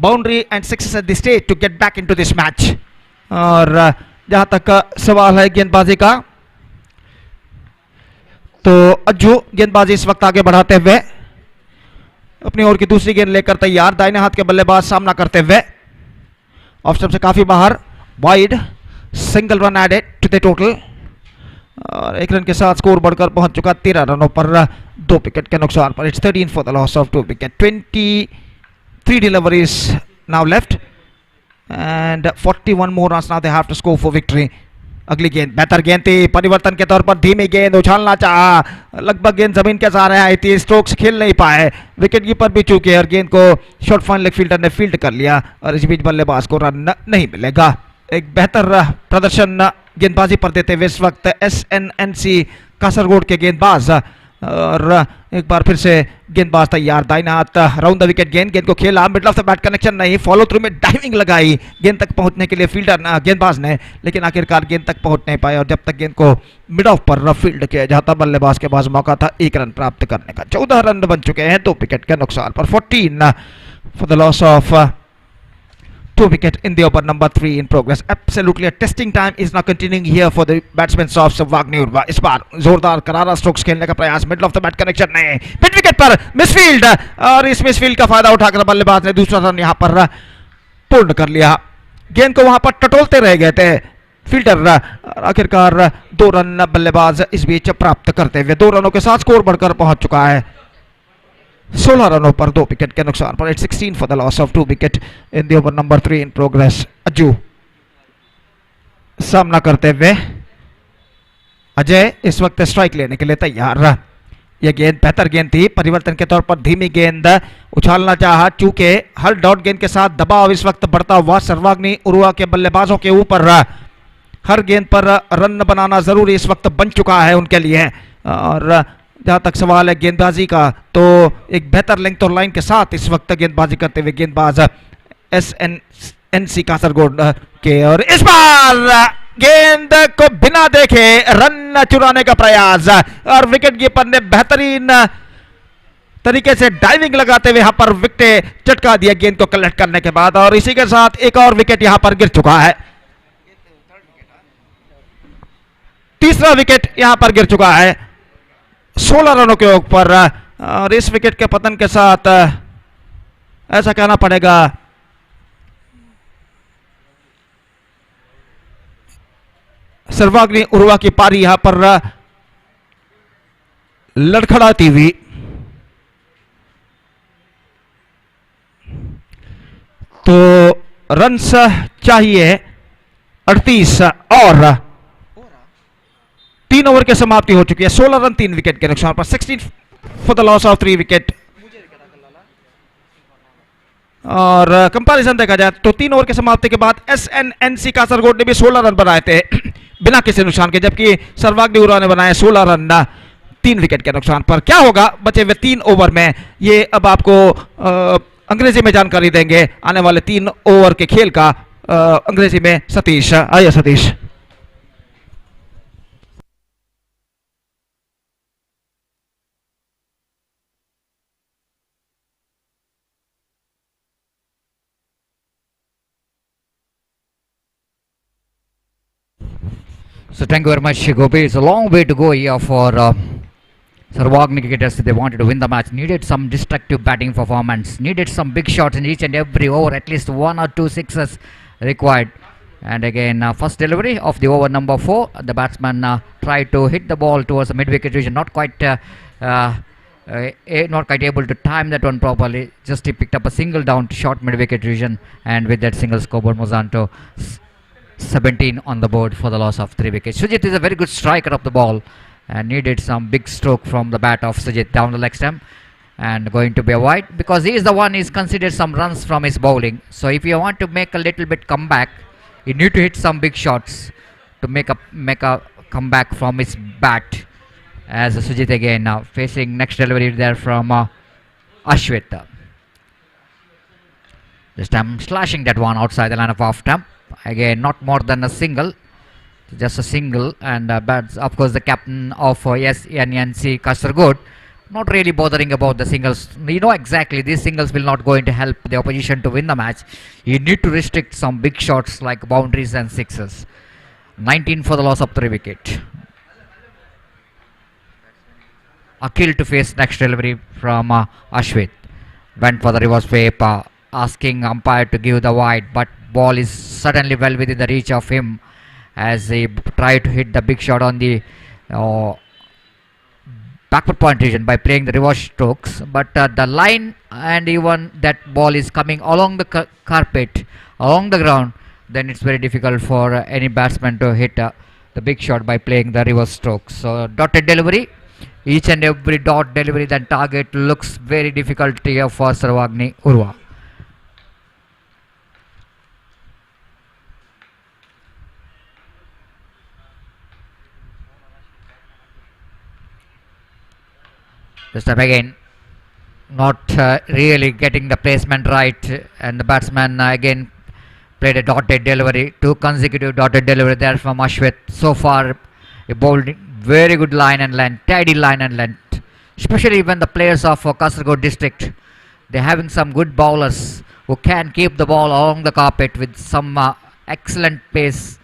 boundary and sixes at this stage to get back into this match. और जहां तक सवाल है गेंदबाजी का, तो अज्जू गेंदबाजी इस वक्त आगे बढ़ाते हुए अपनी ओर की दूसरी गेंद लेकर तैयार। दाहिने हाथ के बल्लेबाज सामना करते हुए, ऑफ स्टंप से काफी बाहर, wide, single run added to the total, और 1 रन के साथ स्कोर बढ़कर पहुंच चुका 13 रनों पर 2 विकेट के नुकसान पर। It's 13 for the loss of 2 wicket. 23 deliveries now left and 41 more runs now they have to score for victory. अगली गेंद बेहतर गेंद थी, परिवर्तन के तौर पर धीमी गेंद, उछालना चाहा, लगभग गेंद जमीन के सहारे आई थी, स्ट्रोक्स खेल नहीं पाए, विकेट कीपर भी चूके और गेंद को शॉर्ट फाइन लेग फील्डर ने फील्ड कर लिया, और इस बीच बल्लेबाज को रन नहीं मिलेगा। एक बेहतर प्रदर्शन गेंदबाजी पर देते हुए इस वक्त SNNC कासरगोड के गेंदबाज, और एक बार फिर से गेंदबाज तैयार। दाहिना हाथ राउंड द विकेट गेंद को खेला, middle of the bat connection नहीं, फॉलो थ्रू में डाइविंग लगाई गेंद तक पहुंचने के लिए फील्डर गेंदबाज ने, लेकिन आखिरकार गेंद तक पहुंच नहीं पाए, और जब तक गेंद को मिड ऑफ पर फील्ड किया जाता बल्लेबाज के पास मौका था 1 रन प्राप्त करने का। 14 रन बन चुके हैं 2 विकेट के नुकसान पर। 14 for the loss of 2 wicket in the over number 3 in progress. Absolutely a testing time is now continuing here for the batsmen of Savagni Urwa. इस बार जोरदार करारा स्ट्रोक्स खेलने का प्रयास, middle of the bat connection नहीं, mid wicket पर misfield, और इस मिसफील्ड का फायदा उठाकर बल्लेबाज ने दूसरा रन यहां पर पूर्ण कर लिया। गेंद को वहां पर टटोलते रह गए थे फील्डर, आखिरकार 2 रन बल्लेबाज इस बीच प्राप्त करते हुए 2 रनों के साथ स्कोर बढ़कर पहुंच चुका है 16 रनों पर 2 विकेट के नुकसान पर। It's 16 for the loss of 2 wicket in the over number 3 in progress. Ajju सामना करते हुए, अजय इस वक्त स्ट्राइक लेने के लिए तैयार। यह गेंद बेहतर गेंद थी, परिवर्तन के तौर पर धीमी गेंद, उछालना चाहा, चूंकि हर डॉट गेंद के साथ दबाव इस वक्त बढ़ता हुआ सर्वाग्नि उरुआ के बल्लेबाजों के ऊपर, हर गेंद पर रन बनाना जरूरी इस वक्त बन चुका है उनके लिए। और जहां तक सवाल है गेंदबाजी का, तो एक बेहतर लेंथ और लाइन के साथ इस वक्त गेंदबाजी करते हुए गेंदबाज SNNC कासरगोड के, और इस बार गेंद को बिना देखे रन चुराने का प्रयास, और विकेट कीपर ने बेहतरीन तरीके से डाइविंग लगाते हुए यहां पर विकेट चटका दिया गेंद को कलेक्ट करने के बाद, और इसी के साथ एक और विकेट यहां पर गिर चुका है। तीसरा विकेट यहां पर गिर चुका है 16 रनों के ऊपर, और इस विकेट के पतन के साथ ऐसा कहना पड़ेगा सर्वाग्नि उरुआ की पारी यहां पर लड़खड़ाती हुई। तो रन्स चाहिए 38, और 3 ओवर की समाप्ति हो चुकी है। 16 रन 3 विकेट के नुकसान पर। 16 for the loss of 3 wicket. और कंपैरिजन देखा जाए तो 3 ओवर की समाप्ति के बाद SNNC कासरगोड ने भी 16 रन बनाए थे बिना किसी नुकसान के, जबकि सर्वाग्नि उरुआ ने बनाए 16 रन 3 विकेट के नुकसान पर। क्या होगा बचे हुए 3 ओवर में, ये अब आपको अंग्रेजी में जानकारी देंगे आने वाले 3 ओवर के खेल का, अंग्रेजी में सतीश। आइए Satish. So thank you very much, Gopi. It's a long way to go here for Sarvagni cricketers. They wanted to win the match, needed some destructive batting performance, needed some big shots in each and every over, at least 1 or 2 sixes required. And again, first delivery of the over number 4. The batsman tried to hit the ball towards the mid-wicket region, not quite able to time that one properly. Just he picked up a single down to short mid-wicket region, and with that single scoreboard moves on to 17 on the board for the loss of 3 wickets. Sujit is a very good striker of the ball and needed some big stroke from the bat of Sujit down the leg stump, and going to be a wide because he is the one is considered some runs from his bowling. So if you want to make a little bit comeback, you need to hit some big shots to make a comeback from his bat. As Sujit again now facing next delivery there from Ashwit. This time slashing that one outside the line of off stump. Again, not more than a single, just a single. And but of course the captain of SNNC Kasargod not really bothering about the singles. You know exactly these singles will not going to help the opposition to win the match. You need to restrict some big shots like boundaries and sixes. 19 for the loss of 3 wicket. Akhil to face next delivery from Ashwit. Went for the reverse sweep, asking umpire to give the wide, but ball is suddenly well within the reach of him as he tried to hit the big shot on the backward point region by playing the reverse strokes. But the line and even that ball is coming along the carpet, along the ground, then it's very difficult for any batsman to hit the big shot by playing the reverse strokes. So dotted delivery. Each and every dot delivery then target looks very difficult here for Sarvagni Urwa. This time again not really getting the placement right, and the batsman again played a dotted delivery, 2 consecutive dotted delivery there from Ashwit. So far a bowled very good line and length, tidy line and length, especially when the players of Kasaragod district, they're having some good bowlers who can keep the ball along the carpet with some excellent pace.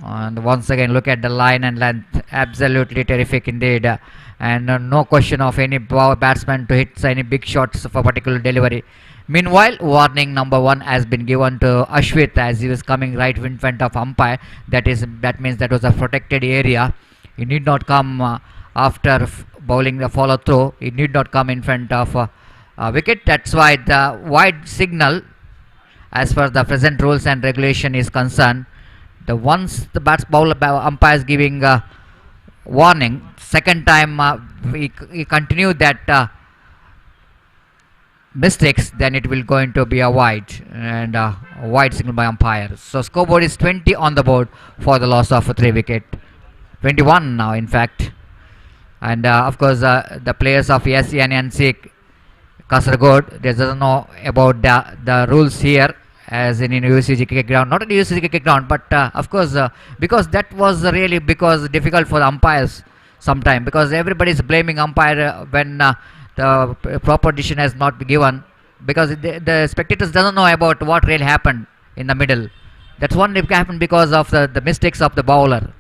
And once again look at the line and length, absolutely terrific indeed, and no question of any batsman to hit any big shots for particular delivery. Meanwhile, warning number 1 has been given to Ashwit as he was coming right in front of umpire. That means that was a protected area. He need not come after bowling the follow through. He need not come in front of a wicket. That's why the wide signal, as far as the present rules and regulation is concerned, the once the bowler umpire is giving warning, second time he continue that mistakes, then it will going to be a wide, and a wide signal by umpire. So scoreboard is 20 on the board for the loss of a 3 wicket, 21 now in fact. And of course the players of SNNC Kasaragod, they doesn't know about the rules here as in UCG cricket ground, not in UCG cricket ground, but of course because that was really because difficult for the umpires sometime, because everybody is blaming umpire when the proper decision has not been given, because the spectators doesn't know about what really happened in the middle. That's one happened because of the mistakes of the bowler,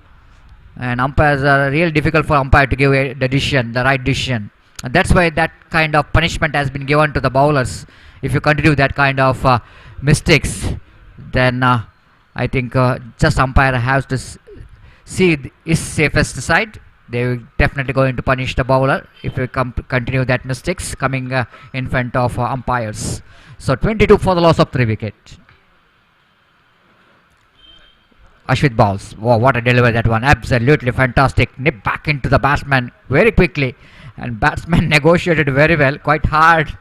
and umpires are really difficult for umpire to give the decision, the right decision, and that's why that kind of punishment has been given to the bowlers. If you continue that kind of mistakes, then I think just umpire has to see is safest side. They will definitely going to punish the bowler if we continue that mistakes coming in front of umpires. So 22 for the loss of 3 wicket. Ashwit bowls. Wow, what a delivery that one. Absolutely fantastic. Nip back into the batsman very quickly. And batsman negotiated very well. Quite hard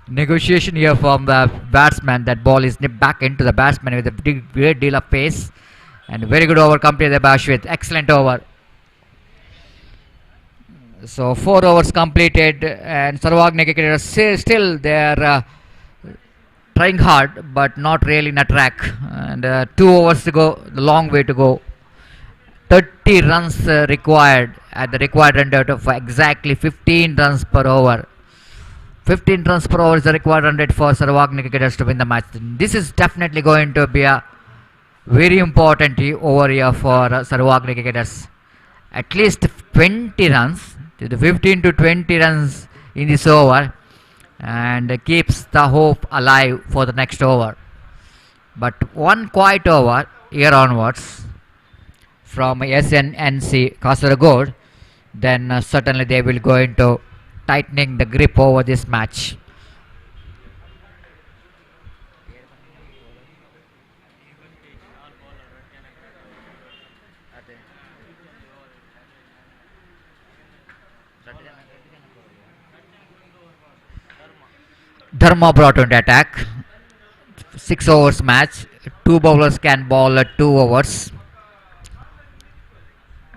negotiation here from the batsman. That ball is nipped back into the batsman with a great deal of pace. And very good over completed by Ashwit. Excellent over. So 4 overs completed, and Sarvagni cricketers still they are trying hard but not really in a track, and 2 overs to go, the long way to go. 30 runs required at the required run rate of exactly 15 runs per over. 15 runs per over is the required run rate for Sarvagni cricketers to win the match. This is definitely going to be a very important over here for Sarvagni cricketers. At least 20 runs, to the 15 to 20 runs in this over, and keeps the hope alive for the next over. But one quiet over here onwards from SNNC Kasaragod, then certainly they will go into tightening the grip over this match. Dharma brought into attack. 6 overs match. Two bowlers can bowl 2 overs.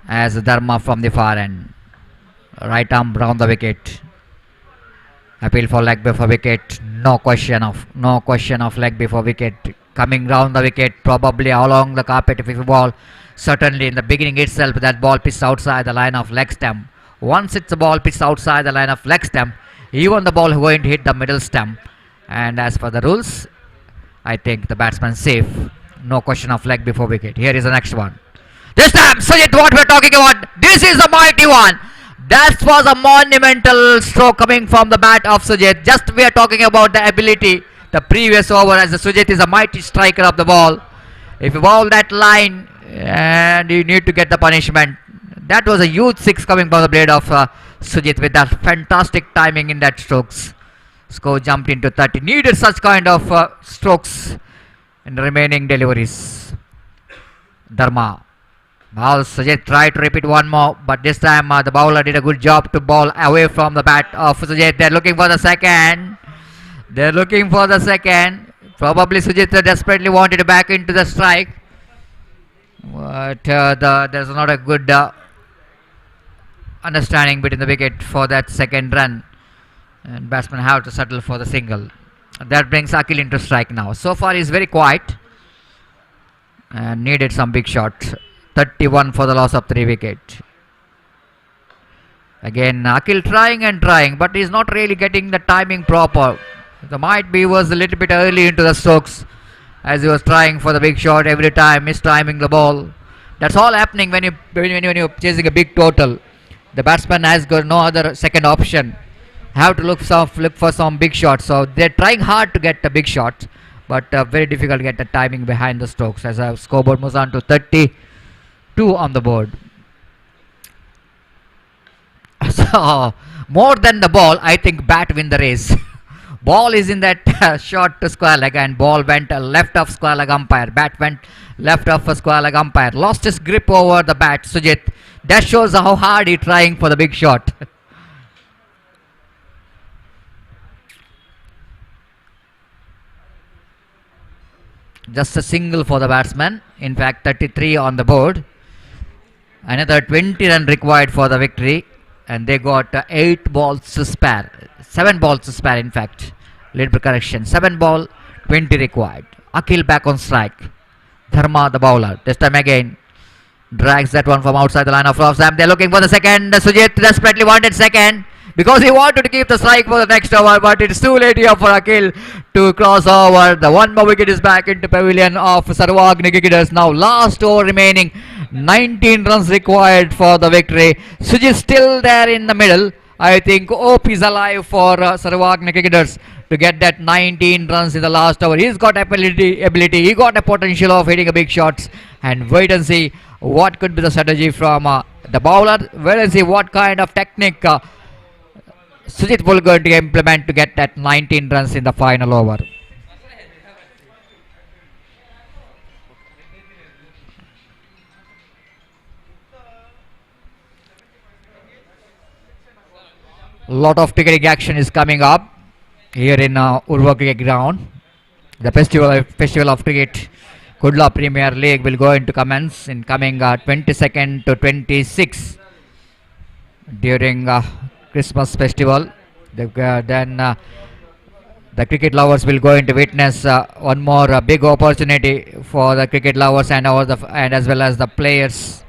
As Dharma from the far end. Right arm round the wicket. Appeal for leg before wicket. No question of leg before wicket. Coming round the wicket, probably along the carpet if you ball. Certainly in the beginning itself, that ball pitched outside the line of leg stump. Once it's a ball pitched outside the line of leg stump, even the ball going to hit the middle stump. And as per the rules, I think the batsman safe. No question of leg before wicket. Here is the next one. This time, Sujit, what we're talking about. This is a mighty one. That was a monumental stroke coming from the bat of Sujit. Just we are talking about the ability. The previous over, as the Sujit is a mighty striker of the ball. If you bowl that line, and you need to get the punishment. That was a huge six coming from the blade of Sujit with that fantastic timing in that strokes. Score jumped into 30. Needed such kind of strokes in the remaining deliveries. Dharma. Now Sujit tried to repeat one more, but this time the bowler did a good job to bowl away from the bat of Sujit. They're looking for the second. Probably Sujit desperately wanted to back into the strike. But there's not a good understanding between the wicket for that second run. And batsmen have to settle for the single. That brings Akhil into strike now. So far he's very quiet. And needed some big shots. 31 for the loss of 3 wickets. Again Akhil trying, but he's not really getting the timing proper. The might be was a little bit early into the strokes, as he was trying for the big shot every time, mistiming the ball. That's all happening when you're chasing a big total. The batsman has got no other second option. Have to look for some big shots. So they're trying hard to get the big shots, but very difficult to get the timing behind the strokes. As our scoreboard moves on to 32 on the board. So more than the ball, I think bat win the race. Ball is in that short to square leg, and ball went left of square leg umpire. Bat went left of a square leg umpire. Lost his grip over the bat, Sujit. That shows how hard he's trying for the big shot. Just a single for the batsman. In fact, 33 on the board. Another 20 run required for the victory. And they got 8 balls to spare. 7 balls to spare, in fact. Little correction. 7 ball, 20 required. Akhil back on strike. Dharma the bowler. This time again. Drags that one from outside the line of off stump. They're looking for the second. Sujit desperately wanted second, because he wanted to keep the strike for the next over, but it's too late here for Akhil to cross over. The one more wicket is back into pavilion of Sarvagni cricketers. Now last over remaining. 19 runs required for the victory. Sujit still there in the middle. I think hope is alive for Sarvagni cricketers to get that 19 runs in the last over. He's got ability. He got a potential of hitting a big shots. And wait and see what could be the strategy from the bowler. Wait and see what kind of technique Sujit will going to implement to get that 19 runs in the final over. Lot of ticketing action is coming up here in Urwa cricket ground. The festival of cricket Kudla Premier League will go into commence in coming 22nd to 26 during Christmas festival. Then the cricket lovers will go into witness one more big opportunity for the cricket lovers and as well as the players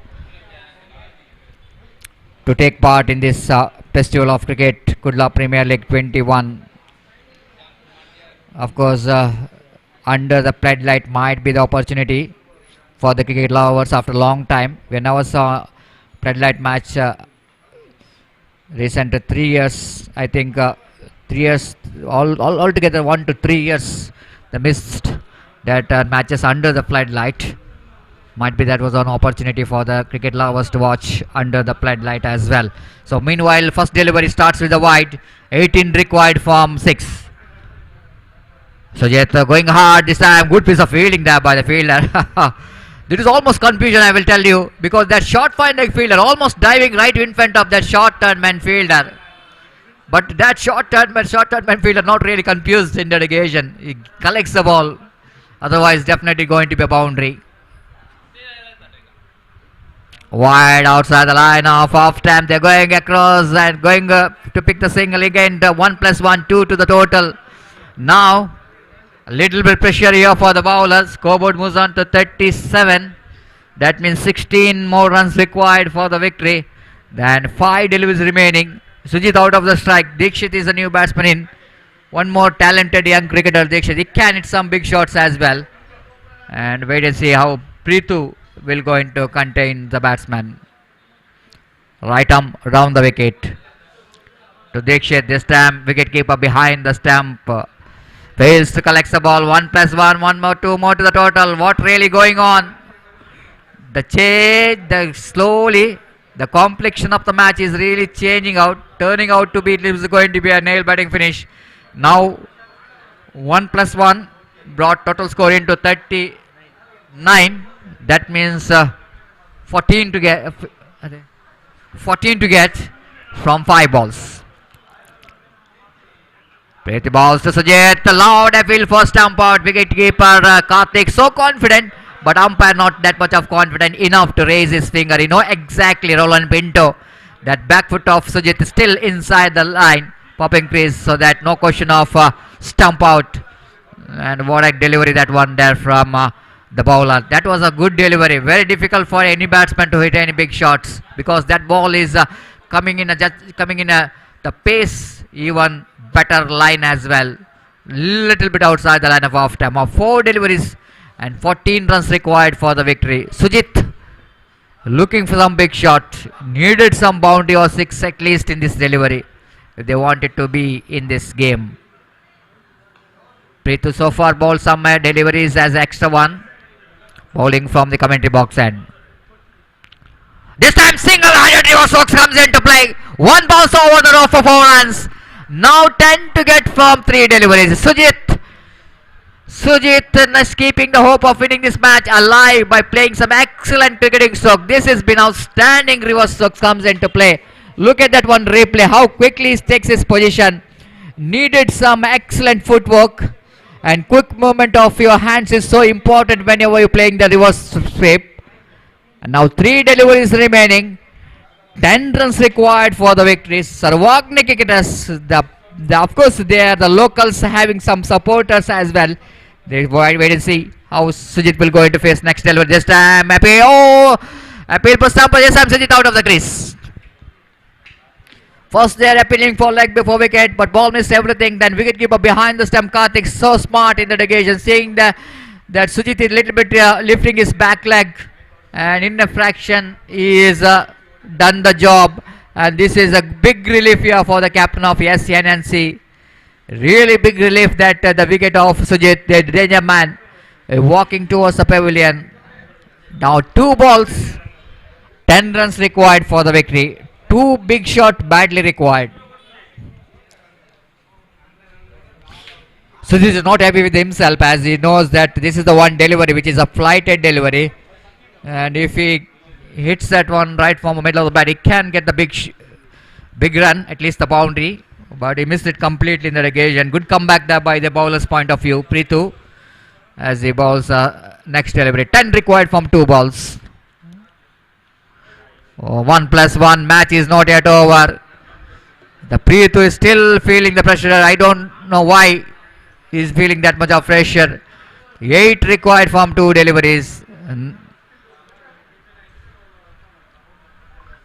to take part in this festival of cricket Kudla Premier League 21. Of course, under the floodlight might be the opportunity for the cricket lovers after a long time. We never saw floodlight match recent 3 years. I think 3 years altogether 1 to 3 years. The missed that matches under the floodlight. Might be that was an opportunity for the cricket lovers to watch under the floodlight as well. So meanwhile, first delivery starts with the wide. 18 required from 6. Sujit going hard this time. Good piece of fielding there by the fielder. There is almost confusion, I will tell you, because that short finding fielder almost diving right in front of that short turn man fielder. But that short turn man fielder not really confused in the negation. He collects the ball. Otherwise, definitely going to be a boundary. Wide outside the line of off time. They're going across and going to pick the single again. 1 + 1, 2 to the total. Now, a little bit pressure here for the bowlers. Scoreboard moves on to 37. That means 16 more runs required for the victory. Then 5 deliveries remaining. Sujit out of the strike. Dikshit is a new batsman in. One more talented young cricketer, Dikshit. He can hit some big shots as well. And wait and see how Preetu will going to contain the batsman. Right arm round the wicket. To Dikshit. This time wicketkeeper behind the stump. Fails to collect the ball. 1 + 1. 1 more, 2 more to the total. What really going on? The change, slowly, the complexion of the match is really changing out. Turning out to be, it is going to be a nail batting finish. Now 1 + 1 brought total score into 39. That means 14 to get 14 to get from 5 balls. Pretty balls to Sujit. Loud appeal for stump out. Wicketkeeper Karthik so confident, but umpire not that much of confident enough to raise his finger. You know exactly, Roland Pinto, that back foot of Sujit is still inside the line, popping crease, so that no question of stump out. And what a delivery that one there from the bowler. That was a good delivery. Very difficult for any batsman to hit any big shots, because that ball is coming in the pace even better line as well. Little bit outside the line of off time. Of 4 deliveries and 14 runs required for the victory. Sujit looking for some big shot. Needed some boundary or 6 at least in this delivery if they wanted to be in this game. Preetu so far bowled some deliveries as extra one. Bowling from the commentary box end. This time single-handed reverse hooks comes into play. One bounce over the row for 4 runs. Now 10 to get from 3 deliveries. Sujit is keeping the hope of winning this match alive by playing some excellent cricketing stroke. This has been outstanding. Reverse hooks comes into play. Look at that one replay. How quickly he takes his position. Needed some excellent footwork, and quick movement of your hands is so important whenever you're playing the reverse sweep. And now 3 deliveries remaining. 10 runs required for the victory. Sarvagni cricketers, of course they are the locals having some supporters as well. They wait and see how Sujit will go into face next delivery. This time appeal for stump. This time Sujit out of the crease. First they are appealing for leg before wicket, but ball missed everything. Then wicketkeeper behind the stump, Karthik so smart in the negation, seeing that Sujit is a little bit lifting his back leg, and in a fraction he is done the job. And this is a big relief here for the captain of SNNC. Really big relief that the wicket of Sujit, the danger man, walking towards the pavilion. Now 2 balls, 10 runs required for the victory. 2 big shots badly required. Sujit is not happy with himself, as he knows that this is the one delivery which is a flighted delivery, and if he hits that one right from the middle of the bat, he can get the big run, at least the boundary, but he missed it completely in the negation. Good comeback there by the bowler's point of view, Preetu, as he bowls next delivery. 10 required from 2 balls. 1 + 1, match is not yet over. The Preetu is still feeling the pressure. I don't know why he is feeling that much of pressure. 8 required from 2 deliveries.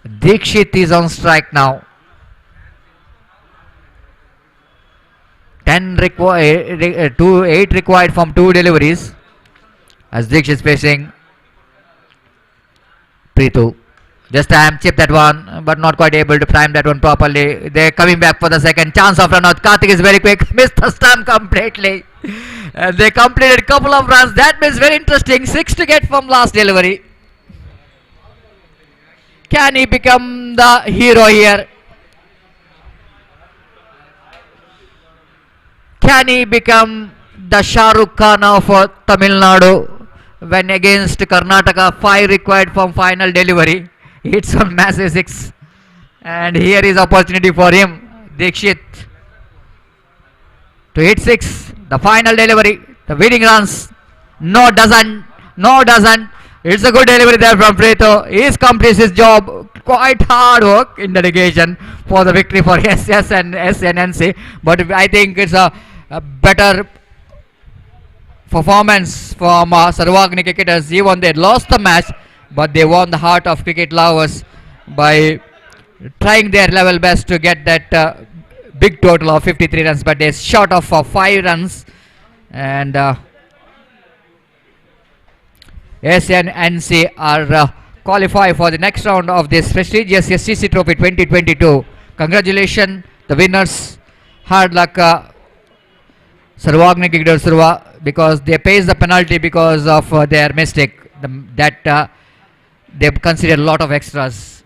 Dikshit is on strike now. 8 required from 2 deliveries, as Dikshit is facing Preetu. Just time chip that one, but not quite able to prime that one properly. They're coming back for the second chance of run out. Karthik is very quick, missed the stump completely. And they completed couple of runs. That means very interesting. 6 to get from last delivery. Can he become the hero here? Can he become the Shah Rukh Khan of Tamil Nadu when against Karnataka? 5 required from final delivery. It's a massive 6. And here is opportunity for him. Dikshit to hit 6. The final delivery. The winning runs. No, doesn't. No, doesn't. It's a good delivery there from Preto. He completes his job. Quite hard work in dedication for the victory for SS and SNNC. But I think it's a better performance from Sarvagni cricketers. Even they lost the match, but they won the heart of cricket lovers by trying their level best to get that big total of 53 runs. But they're short of 5 runs, and SNNC are qualified for the next round of this prestigious STC Trophy 2022. Congratulations, the winners. Hard luck, Sarvagni cricketers, Urwa, because they pays the penalty because of their mistake. They've considered a lot of extras,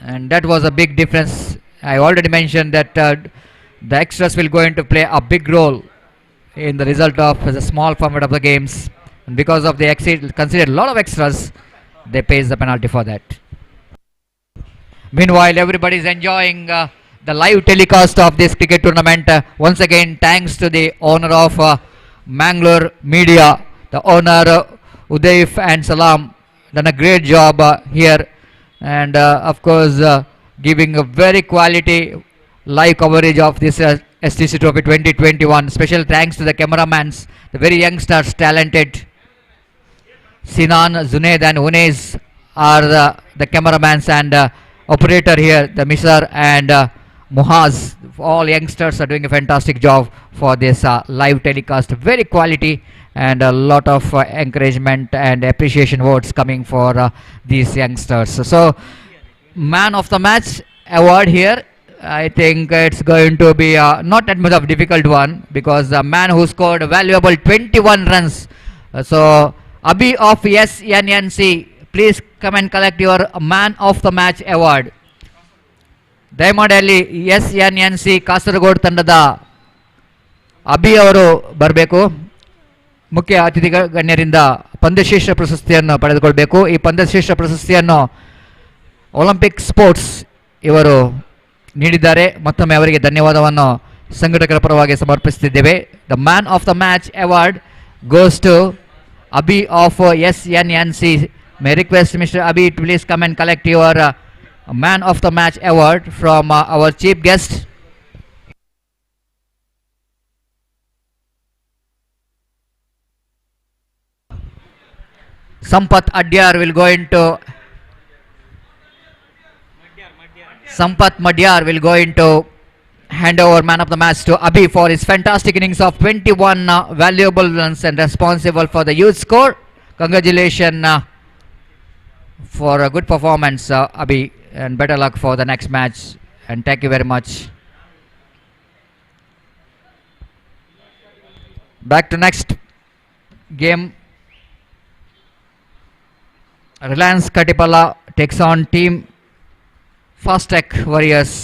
and that was a big difference. I already mentioned that the extras will going to play a big role in the result of the small format of the games. And because of the considered a lot of extras, they pays the penalty for that. Meanwhile, everybody is enjoying the live telecast of this cricket tournament. Once again, thanks to the owner of Mangalore Media, the owner Udaif and Salam, done a great job here, and of course giving a very quality live coverage of this STC Trophy 2021. Special thanks to the cameramans, the very youngsters, talented. Sinan, Zunaid and Unez are the cameramans and operator here, the Misar and Muhaz. All youngsters are doing a fantastic job for this live telecast. Very quality and a lot of encouragement and appreciation words coming for these youngsters. So, man of the match award here. I think it's going to be not that much of a difficult one, because the man who scored a valuable 21 runs. So, Abhi of SNNC, please come and collect your man of the match award. ದಯಮಾಡಿ SNNC Kasaragod ತಂಡದ ಅಭಿ ಅವರು ಬರಬೇಕು. ಮುಖ್ಯ ಅತಿಥಿ ಗಣ್ಯರಿಂದ ಪಂದ್ಯಶ್ರೇಷ್ಠ ಪ್ರಶಸ್ತಿಯನ್ನು ಪಡೆದುಕೊಳ್ಬೇಕು. ಈ ಪಂದ್ಯಶ್ರೇಷ್ಠ ಪ್ರಶಸ್ತಿಯನ್ನು Olympic sports ಇವರು ನೀಡಿದ್ದಾರೆ. ಮತ್ತೊಮ್ಮೆ ಅವರಿಗೆ ಧನ್ಯವಾದವನ್ನು ಸಂಘಟಕರ ಪರವಾಗಿ ಸಮರ್ಪಿಸುತ್ತಿದ್ದೇವೆ. The man of the match award goes to Abhi of SNNC. May request Mr. Abhi to please come and collect your man of the match award from our chief guest. Sampath Adyar will go into Sampath Madhyar will go into hand over man of the match to Abhi for his fantastic innings of 21 valuable runs and responsible for the huge score. Congratulations for a good performance, Abhi, and better luck for the next match, and thank you very much. Back to next game. Reliance Katipala takes on team Fast Tech Warriors.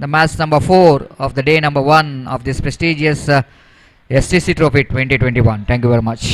The match number 4 of the day number 1 of this prestigious STC Trophy 2021. Thank you very much.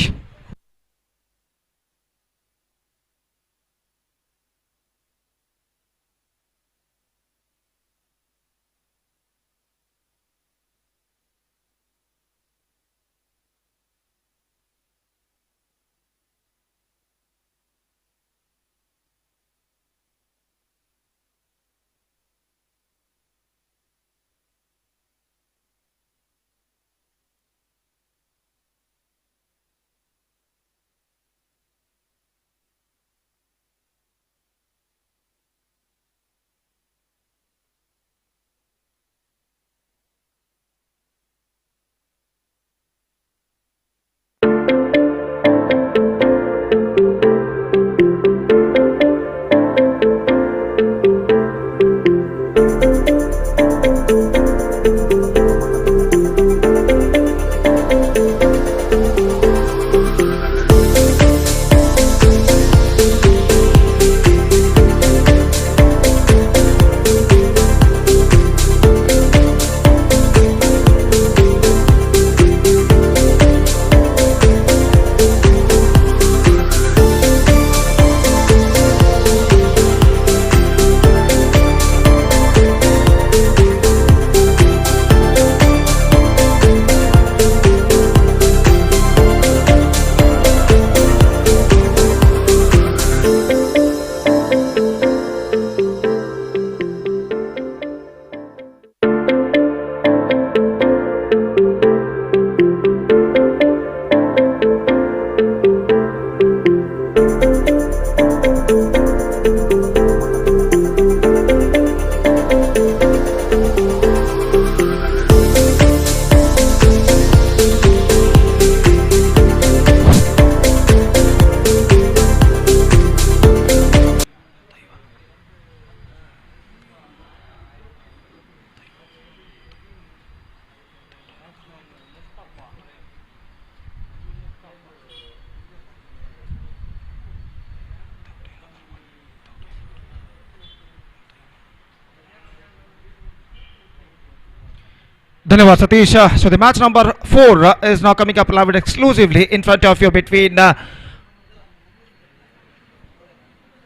Dhanyawad Satish. So the match number 4 is now coming up live exclusively in front of you between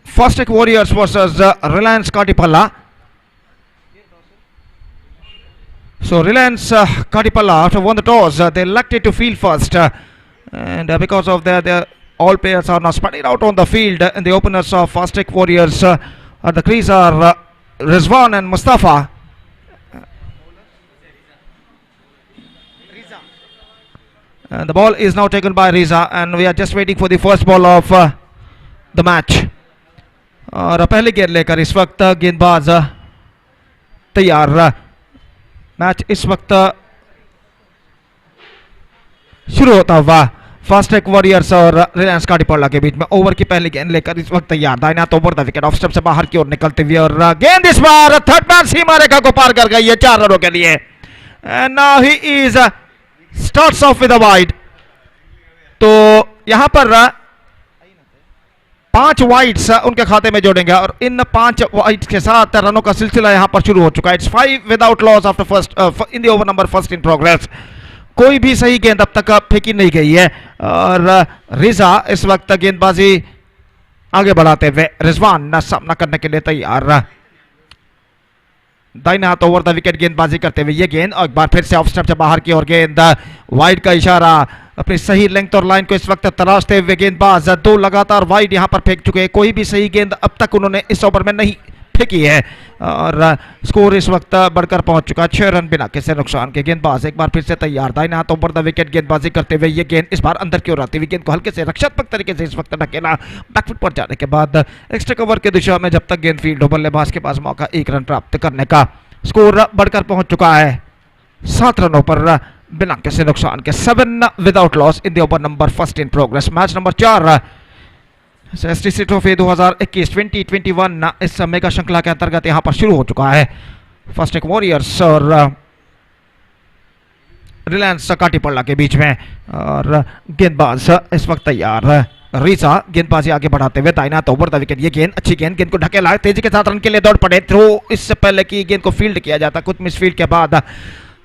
Fast Tech Warriors versus Reliance Katipalla. So Reliance Katipalla, after won the toss, they elected to field first, and because of that, all players are now spreading out on the field. And the openers of Fast Tech Warriors at the crease are Rizwan and Mustafa. And the ball is now taken by Riza, and we are just waiting for the first ball of the match. और पहले गेंद लेकर इस वक्त गेंदबाज तैयार. Match इस वक्त शुरू होता हुआ फास्ट टेक वॉरियर्स और रिलायंस काटीपल्ला के बीच में. ओवर की पहली गेंद लेकर इस वक्त तैयार. दाहिना तो over the wicket off stump से बाहर की ओर निकलते हुए, और गेंद इस बार थर्ड मैन सीमा रेखा को पार कर गई है 4 रनों के लिए. And now he is starts of with a wide. तो यहां पर 5 वाइड्स उनके खाते में जोड़ेंगे, और इन 5 वाइड्स के साथ रनों का सिलसिला यहां पर शुरू हो चुका है. It's 5 without loss after first in the over number first in progress. कोई भी सही गेंद अब तक फेंकी नहीं गई है, और रिजा इस वक्त गेंदबाजी आगे बढ़ाते हुए रिजवान सामना करने के लिए तैयार. दाहिने हाथ ओवर द विकेट गेंदबाजी करते हुए ये गेंद, और एक बार फिर से ऑफ स्टंप से बाहर की ओर गेंद. वाइड का इशारा, अपनी सही लेंथ और लाइन को इस वक्त तलाशते हुए गेंदबाज 2 लगातार वाइड यहां पर फेंक चुके हैं. कोई भी सही गेंद अब तक उन्होंने इस ओवर में नहीं फेंकी है, और स्कोर इस वक्त बढ़कर पहुंच चुका है 6 रन बिना किसी नुकसान के. गेंदबाज एक बार फिर से तैयार. दाहिने हाथ ओवर द विकेट गेंदबाजी करते हुए ये गेंद इस बार अंदर की ओर आती हुई गेंद को हल्के से रक्षात्मक तरीके से इस वक्त ढकेला. बैकफुट पर जाने के बाद एक्स्ट्रा कवर की दिशा में जब तक गेंद फील्ड हो, बल्लेबाज के पास मौका 1 रन प्राप्त करने का. स्कोर बढ़कर पहुंच चुका है 7 रनों पर बिना किसी नुकसान के. 7 without loss in the over number first in progress. Match number 4 STC trophy 2021 इस मेगा श्रृंखला के अंतर्गत यहां पर शुरू हो चुका है. फर्स्ट टेक वॉरियर्स और रिलायंस काटीपल्ला के बीच में, और गेंदबाज इस वक्त तैयार. रीसा गेंदबाजी आगे बढ़ाते हुए दाहिना ओवर द विकेट ये गेंद, अच्छी गेंद को ढकेला, तेजी के साथ रन के लिए दौड़ पड़े. थ्रो इससे पहले कि गेंद को फील्ड किया जाता, कुछ मिसफील्ड के बाद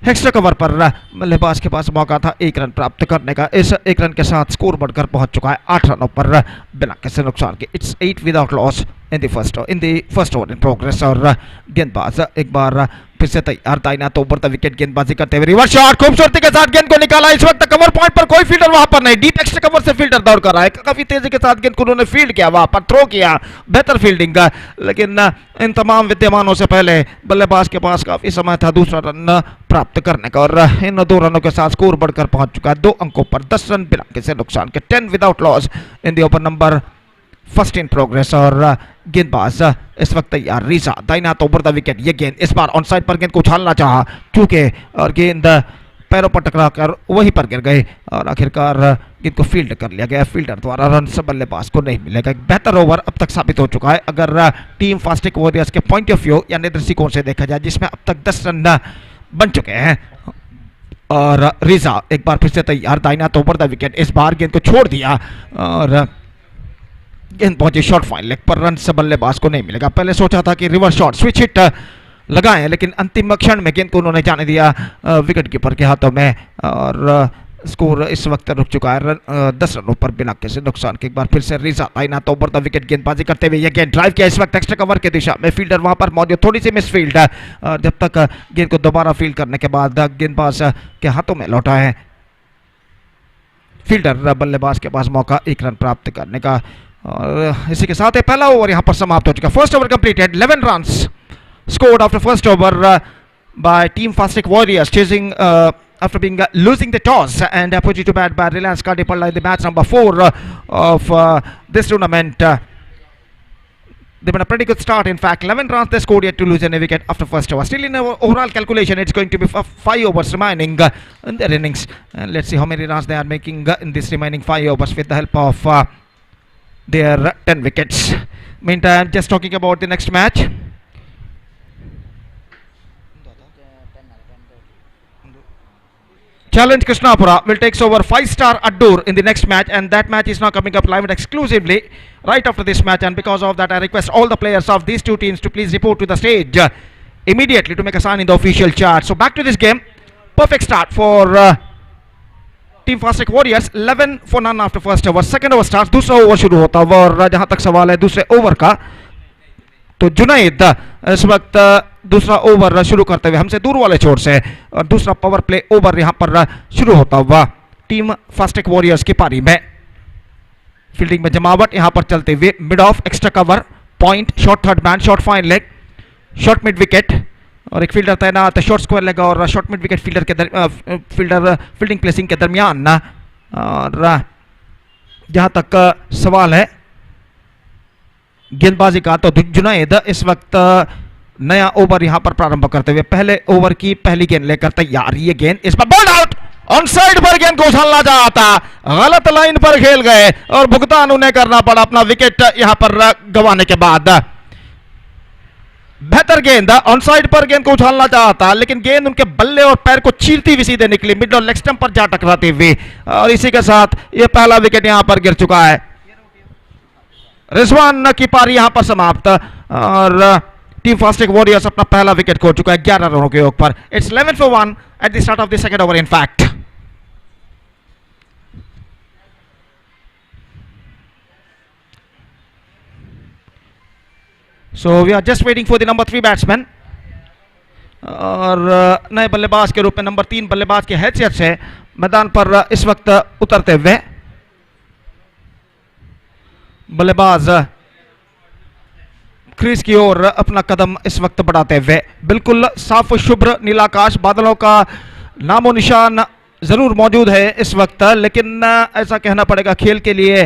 एक्स्ट्रा कवर पर बल्लेबाज के पास मौका था 1 रन प्राप्त करने का. इस 1 रन के साथ स्कोर बढ़कर पहुंच चुका है 8 रनों पर बिना किसी नुकसान के. It's 8 without loss in the first over in progress. और गेंदबाज एक बार फिर से तैयार. दाहिना तो ओवर द विकेट गेंदबाजी करते हुए रिवर्स शॉट खूबसूरती के साथ गेंद को निकाला. इस वक्त कवर पॉइंट पर कोई फील्डर वहां पर नहीं, डीप एक्स्ट्रा कवर से फील्डर दौड़ कर रहा है. काफी तेजी के साथ गेंद को उन्होंने फील्ड किया, वहां पर थ्रो किया, बेहतर फील्डिंग. लेकिन इन तमाम विद्यमानों से पहले बल्लेबाज के पास काफी समय था दूसरा रन प्राप्त करने का, और इन 2 रनों के साथ स्कोर बढ़कर पहुंच चुका है 2 अंकों पर 10 रन बिना किसी नुकसान के. 10 without loss in the over number first in progress. और गेंदबाज इस वक्त तैयार. रीसा दाहिना तो ओवर द विकेट ये गेंद इस बार ऑन साइड पर गेंद को उछालना चाहा चूंकि, और गेंद पैरों पर टकरा कर वहीं पर गिर गए, और आखिरकार गेंद को फील्ड कर लिया गया. फील्डर द्वारा रन से बल्लेबाज को नहीं मिलेगा. एक बेहतर ओवर अब तक साबित हो चुका है अगर टीम फास्ट टेक वॉरियर्स के पॉइंट ऑफ व्यू यानी दृष्टिकोण से देखा जाए, जिसमें अब तक 10 रन बन चुके हैं. और रीसा एक बार फिर से तैयार. दाहिना तो ओवर द विकेट इस बार गेंद को छोड़ दिया, और गेंद पहुंची शॉर्ट फाइन लेग पर. रन से बल्लेबाज को नहीं मिलेगा. पहले सोचा था कि रिवर्स शॉट स्विच हिट लगाएं, लेकिन अंतिम क्षण में गेंद को उन्होंने जाने दिया विकेट कीपर के हाथों में, और स्कोर इस वक्त रुक चुका है 10 रनों पर बिना किसी नुकसान के. एक बार फिर से रीसा दाहिना तो ओवर द विकेट गेंदबाजी करते हुए ये गेंद ड्राइव किया इस वक्त एक्स्ट्रा कवर की दिशा में. फील्डर वहां पर मौजूद, थोड़ी सी मिस फील्ड है, जब तक गेंद को दोबारा फील्ड करने के बाद गेंदबाज के हाथों में लौटा है. फील्डर बल्लेबाज के पास मौका 1 रन प्राप्त करने का, और इसी के साथ पहला ओवर यहां पर समाप्त हो चुका. First over completed. 11 runs scored after first over by team Fast Tech Warriors, chasing after being losing the toss, and put to bat by Reliance Katipalla in the match number 4 of this tournament. They've been a pretty good start. In fact, 11 runs they scored yet to lose any wicket after first over. Still in our overall calculation, it's going to be 5 overs remaining in their innings, and let's see how many runs they are making in this remaining 5 overs with the help of their 10 wickets. Meantime, just talking about the next match. Challenge Krishnapura will take over 5-star Addur in the next match, and that match is now coming up live and exclusively right after this match. And because of that, I request all the players of these two teams to please report to the stage immediately to make a sign in the official chart. So back to this game. Perfect start for team Fastech Warriors. 11 for none after first over. Second over start. दूसरा ओवर शुरू होता हुआ और जहां तक सवाल है दूसरे ओवर का, तो जुनैद इस वक्त दूसरा ओवर शुरू करते हुए हमसे दूर वाले छोर से, और दूसरा पावर प्ले ओवर यहां पर शुरू होता हुआ टीम फास्टेक वॉरियर्स की पारी में. फील्डिंग में जमावट यहां पर चलते हुए mid of, extra cover, point, short third man, short fine leg, short mid wicket और एक फील्डर तैनात शॉर्ट स्क्वायर लेग और शॉर्ट मिड विकेट फील्डर के फील्डिंग प्लेसिंग के दरमियान. और जहां तक सवाल है गेंदबाजी का, तो जुनैद इस वक्त नया ओवर यहां पर प्रारंभ करते हुए पहले ओवर की पहली गेंद लेकर तैयार. ये गेंद इस पर बॉल आउट. ऑन साइड पर गेंद को उछलना चाहा था, गलत लाइन पर खेल गए और भुगतान उन्हें करना पड़ा अपना विकेट यहां पर गंवाने के बाद. बेहतर गेंद, ऑन साइड पर गेंद को उछालना चाहा था लेकिन गेंद उनके बल्ले और पैर को चीरती हुई सीधे निकली मिड और लेग स्टंप पर जा टकराती हुई, और इसी के साथ यह पहला विकेट यहां पर गिर चुका है. रिजवान की पारी यहां पर समाप्त और टीम फास्टेक वॉरियर्स अपना पहला विकेट खो चुका है 11 रनों के योग पर. It's 11 for 1 eight the start of the second over in fact. So we are just waiting for the number 3 batsman. और नए बल्लेबाज के रूप में नंबर 3 बल्लेबाज की हैसियत से मैदान पर इस वक्त उतरते हुए बल्लेबाज क्रीज की ओर अपना कदम इस वक्त बढ़ाते हुए. बिल्कुल साफ शुभ्र नीलाकाश, बादलों का नामो निशान जरूर मौजूद है इस वक्त, लेकिन ऐसा कहना पड़ेगा खेल के लिए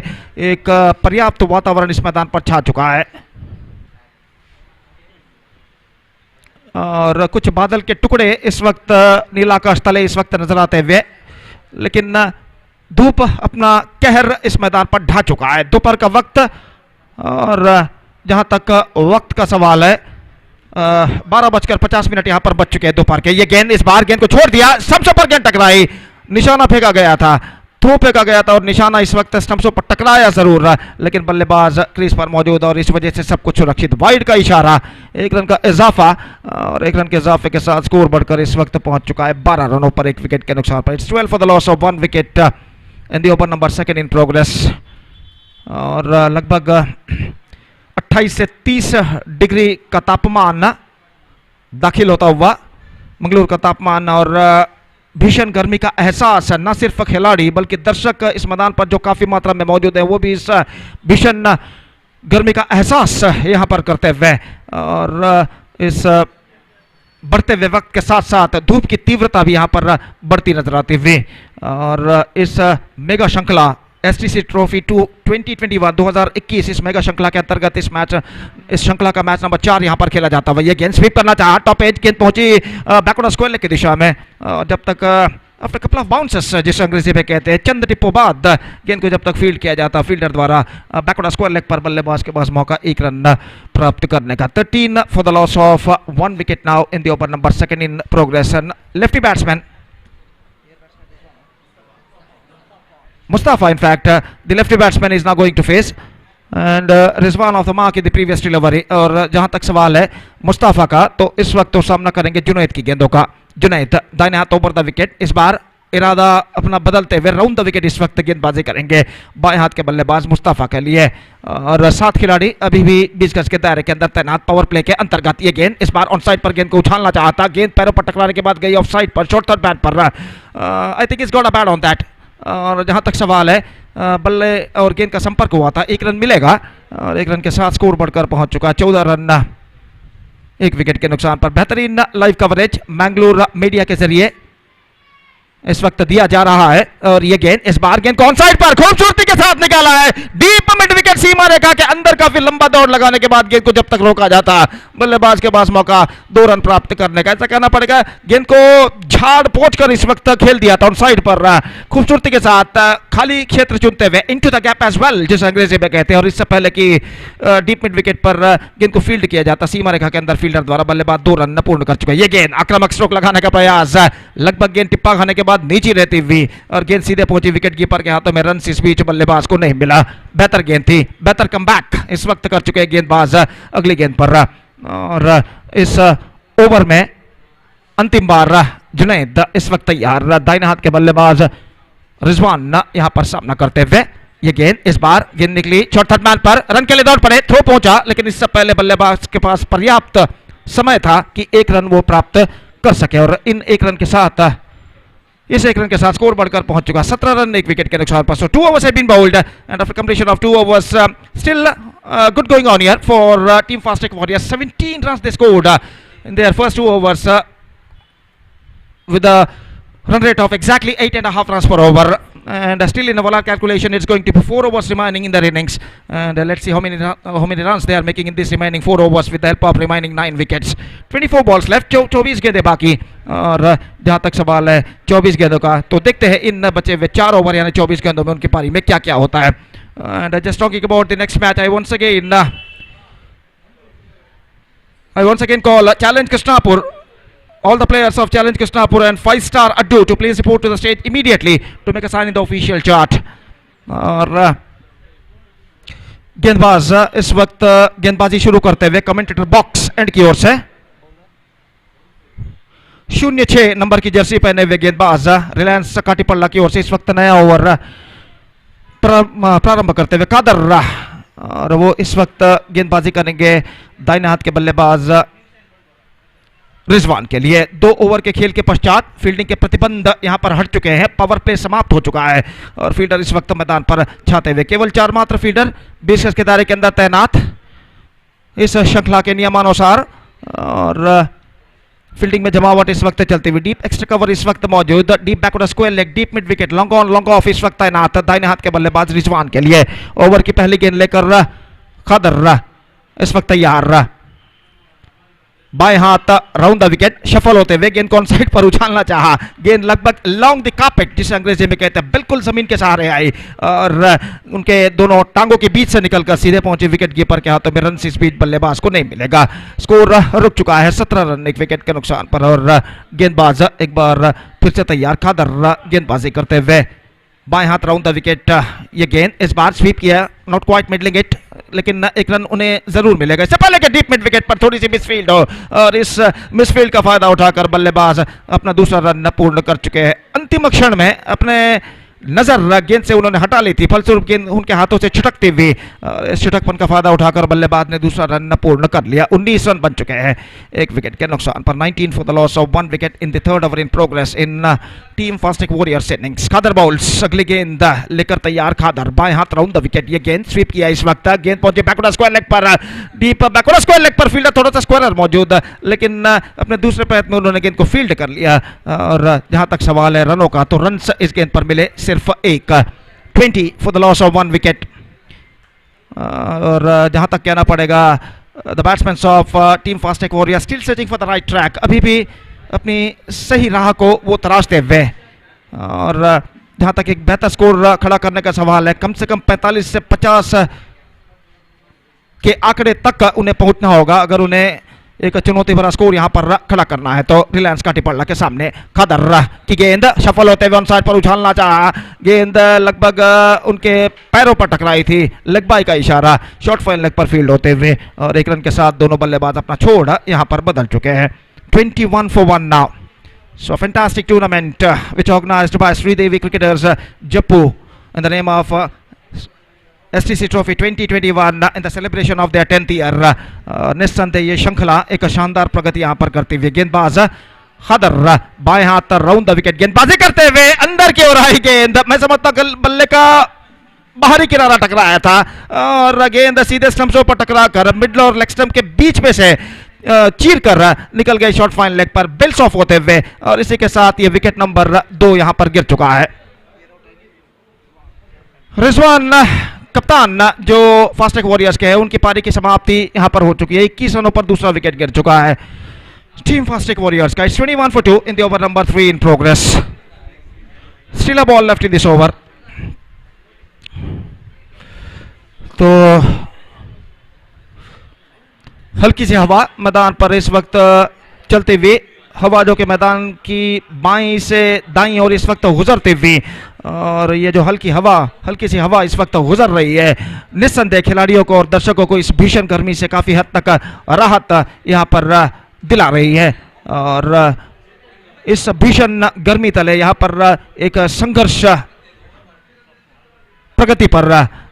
एक पर्याप्त वातावरण इस मैदान पर छा चुका है. और कुछ बादल के टुकड़े इस वक्त नीलाकाश तले इस वक्त नजर आते हुए, लेकिन धूप अपना कहर इस मैदान पर ढा चुका है. दोपहर का वक्त, और जहां तक वक्त का सवाल है 12:50 यहां पर बच चुके हैं दोपहर के. ये गेंद इस बार गेंद को छोड़ दिया, स्टंप्स पर गेंद टकराई, निशाना फेंका गया था, थ्रो फेंका गया था और निशाना इस वक्त स्टंप्सों पर टकराया जरूर, लेकिन बल्लेबाज क्रीज पर मौजूद और इस वजह से सब कुछ सुरक्षित. वाइड का इशारा, 1 रन का इजाफा और 1 रन के इजाफे के साथ स्कोर बढ़कर इस वक्त पहुंच चुका है 12 रनों पर 1 विकेट के नुकसान पर. It's 12 for the loss of 1 wicket in the over number 2 in progress. और लगभग 28 से 30 डिग्री का तापमान दाखिल होता हुआ मंगलूर का तापमान, और भीषण गर्मी का एहसास न सिर्फ खिलाड़ी बल्कि दर्शक इस मैदान पर जो काफी मात्रा में मौजूद है वो भी इस भीषण गर्मी का एहसास यहां पर करते हुए, और इस बढ़ते हुए वक्त के साथ साथ धूप की तीव्रता भी यहां पर बढ़ती नजर आती हुई. और इस मेगा श्रृंखला एसटीसी ट्रॉफी 2021 इस मेगा श्रृंखला के अंतर्गत इस श्रृंखला का मैच नंबर 4 यहां पर खेला जाता है. ये गेंद स्वीप करना चाहा, टॉप एज गेंद पहुंची बैकवर्ड स्क्वायर लेग की दिशा में, जब तक आफ्टर कपल ऑफ बाउंसेस जिस अंग्रेजी में कहते हैं, चंद टिप्पों बाद गेंद को जब तक फील्ड किया जाता फील्डर द्वारा बैकवर्ड स्क्वायर लेग पर बल्लेबाज के पास मौका 1 रन प्राप्त करने का. 13 for the loss of 1 wicket now in the over number 2 in progress. Lefty batsman Mustafa, in fact, the lefty batsman is now going to face, and Rizwan off the mark in the previous delivery. और जहां तक सवाल है मुस्ताफा का, तो इस वक्त तो सामना करेंगे जुनैद की गेंदों का. जुनैद दाहिने हाथ ओवर द विकेट, इस बार इरादा अपना बदलते हुए राउंड द विकेट इस वक्त गेंदबाजी करेंगे बाएं हाथ के बल्लेबाज मुस्ताफा के लिए. और 7 खिलाड़ी अभी भी 20 गज के दायरे के अंदर तैनात पावर प्ले के अंतर्गत. ये गेंद इस बार ऑन साइड पर गेंद को उछालना चाहता, गेंद पैरों पर टकराने के बाद गई ऑफ साइड पर, शॉर्ट थर्ड बैट पर. आई think is got a bad on that. और जहां तक सवाल है बल्ले और गेंद का संपर्क हुआ था, 1 रन मिलेगा और 1 रन के साथ स्कोर बढ़कर पहुंच चुका है 14 रन 1 विकेट के नुकसान पर. बेहतरीन लाइव कवरेज मैंगलोर मीडिया के जरिए इस वक्त दिया जा रहा है. और ये गेंद इस बार गेंद को ऑन साइड पर खूबसूरती के साथ निकाला है, डीप मिड विकेट सीमा रेखा के अंदर. काफी लंबा दौड़ लगाने के बाद गेंद को जब तक रोका जाता बल्लेबाज के पास मौका 2 रन प्राप्त करने का. ऐसा कहना पड़ेगा गेंद को झाड़ पोंछ कर इस वक्त खेल दिया था ऑन साइड पर खूबसूरती के साथ, खाली क्षेत्र चुनते हुए, into the gap as well जिस अंग्रेजी में कहते हैं. और इससे पहले कि डीप मिड विकेट पर गेंद को फील्ड किया जाता सीमा रेखा के अंदर फील्डर द्वारा, बल्लेबाज 2 रन पूर्ण कर चुका है. ये गेंद आक्रामक स्ट्रोक लगाने का प्रयास, लगभग गेंद टिप्पा खाने के बाद नीचे रहती हुई और गेंद सीधे पहुंची विकेट कीपर के हाथों में. रन इस बीच बल्लेबाज को नहीं मिला. बेहतर गेंद थी, बेहतर कमबैक इस वक्त कर चुके हैं गेंदबाज अगली गेंद पर. और इस ओवर में अंतिम बार जुनैद इस वक्त तैयार, दाहिने हाथ के बल्लेबाज रिजवान यहां पर सामना करते हुए। ये गेंद इस बार गेंद निकली शॉर्ट थर्ड मैन पर, रन के लिए दौड़ पड़े, थ्रो पहुंचा, लेकिन इससे पहले बल्लेबाज के पास पर्याप्त समय था कि एक रन वो प्राप्त कर सके और इन एक रन के साथ इस एक रन के साथ स्कोर बढ़कर पहुंच चुका 17 रन एक विकेट के नुकसान पर। सो 2 overs have been bowled and after completion of 2 overs still good going on here for team Fast Tech Warriors. 17 runs they scored in their first 2 overs with a run rate of exactly 8.5 runs per over, and still in our calculation it's going to be 4 overs remaining in their innings, and let's see how many runs they are making in this remaining 4 overs with the help of remaining 9 wickets. 24 balls left, 24 गेंदें बाकी, और जहां तक सवाल है 24 गेंदों का, तो देखते हैं इन बचे हुए 4 ओवर यानी 24 गेंदों में उनकी पारी में क्या क्या होता है. And just talking about the next match, I once again call Challenge Krishnapur, all the players of Challenge Krishnapur and 5-star Addu to please report to the stage immediately to make a sign in the official chart. और गेंदबाज इस वक्त गेंदबाजी शुरू करते हुए commentator box and की ओर से 06 नंबर की जर्सी पहने हुए गेंदबाज रिलायंस काटीपल्ला की ओर से इस वक्त नया ओवर प्रारंभ करते हुए कादर, और वो इस वक्त गेंदबाजी करेंगे दाहिने हाथ के बल्लेबाज रिजवान के लिए. 2 ओवर के खेल के पश्चात फील्डिंग के प्रतिबंध यहां पर हट चुके हैं, पावर प्ले समाप्त हो चुका है और फील्डर इस वक्त मैदान पर छाते हुए. केवल 4 मात्र फील्डर 20 गज के दायरे के अंदर तैनात इस श्रृंखला के नियमानुसार, और फील्डिंग में जमावट इस वक्त चलती हुई. डीप एक्स्ट्रा कवर इस वक्त मौजूद, deep backward square leg, deep mid wicket, long on long off इस वक्त तैनात दाहिने हाथ के बल्लेबाज रिजवान के लिए. ओवर की पहली गेंद लेकर कादर इस वक्त तैयार, बाएं हाथ राउंड द विकेट, शफल होते हुए गेंद को ऑन साइड पर उछालना चाहा, गेंद लगभग लॉन्ग द कार्पेट जिसे अंग्रेजी में कहते हैं, बिल्कुल जमीन के सहारे आई और उनके दोनों टांगों के बीच से निकलकर सीधे पहुंचे विकेट कीपर के हाथों में. रन इस बीच बल्लेबाज को नहीं मिलेगा. स्कोर रुक चुका है 17 रन एक विकेट के नुकसान पर, और गेंदबाज एक बार फिर से तैयार, कादर गेंदबाजी करते हुए बाएं हाथ राउंड द विकेट. ये गेंद इस बार स्वीप किया, नॉट क्वाइट मिडलिंग इट, लेकिन एक रन उन्हें जरूर मिलेगा. इससे पहले कि डीप मिड विकेट पर थोड़ी सी मिसफील्ड हो, और इस मिसफील्ड का फायदा उठाकर बल्लेबाज अपना दूसरा रन पूर्ण कर चुके हैं. अंतिम क्षण में अपने नजर गेंद से उन्होंने हटा ली थी, फलस्वरूप गेंद उनके हाथों से छिटकती हुई, इस छिटकपन का फायदा उठाकर बल्लेबाज ने दूसरा रन पूर्ण कर लिया. 19 रन बन चुके हैं एक विकेट के नुकसान पर. 19 for the loss of 1 wicket in the third over in progress in team fast tech warriors innings. Khadar bowls अगली गेंद लेकर तैयार, खादर बाएं हाथ राउंड द विकेट. ये गेंद स्वीप किया इस वक्त, गेंद पहुंचे बैकवर्ड स्क्वायर लेग पर, डीप बैकवर्ड स्क्वायर लेग पर फील्डर थोड़ा सा स्क्वायर मौजूद, लेकिन अपने दूसरे प्रयत्न में उन्होंने गेंद को फील्ड कर लिया. और जहां तक सवाल है रनों का, तो रन इस गेंद पर मिले सिर्फ एक. 20 for the loss of 1 wicket. और जहां तक कहना पड़ेगा the batsman of team fast tech warriors still searching for the right track, अभी भी अपनी सही राह को वो तराशते हुए, और जहां तक एक बेहतर स्कोर खड़ा करने का सवाल है, कम से कम 45 से 50 के आंकड़े तक उन्हें पहुंचना होगा अगर उन्हें एक चुनौती भरा स्कोर यहां पर खड़ा करना है. तो रिलायंस काटीपल्ला के सामने खादर की गेंद शफल होते हुए ऑन साइड पर उछालना चाहा, गेंद लगभग उनके पैरों पर टकराई थी, लेग बाई का इशारा, शॉर्ट फाइन लेग पर फील्ड होते हुए, और एक रन के साथ दोनों बल्लेबाज अपना छोड़ यहां पर बदल चुके हैं. 21 for 1 now. So fantastic tournament which organized by Sri Devi cricketers Jeppu in the name of STC Trophy 2021 in the celebration of their 10th year. निस्संदेह ये श्रृंखला एक शानदार प्रगति यहां पर करते हुए. गेंदबाज खादर बाएं हाथ राउंड द विकेट, गेंदबाजी करते हुए अंदर की ओर आई गेंद, मैं समझता बल्ले का बाहरी किनारा टकराया था और गेंद सीधे स्टंप्सों पर टकरा कर मिडल और लेग स्टंप के बीच में से चीर कर निकल गए शॉर्ट फाइन लेग पर, बिल्स ऑफ होते हुए, और इसी के साथ ये विकेट नंबर 2 यहां पर गिर चुका है. रिजवान कप्तान जो फास्ट टेक वॉरियर्स के हैं, उनकी पारी की समाप्ति यहां पर हो चुकी है. 21 रनों पर दूसरा विकेट गिर चुका है टीम फास्ट टेक वॉरियर्स का. 21 for 2 in the over number 3 in progress. Still a ball left in this over. तो हल्की सी हवा मैदान पर इस वक्त चलते हुए, हवा जो कि मैदान की बाईं से दाईं और इस वक्त गुजरते हुए, और ये जो हल्की सी हवा इस वक्त गुजर रही है, निस्संदेह खिलाड़ियों को और दर्शकों को इस भीषण गर्मी से काफी हद तक राहत यहां पर दिला रही है. और इस भीषण गर्मी तले यहाँ पर एक संघर्ष प्रगति पर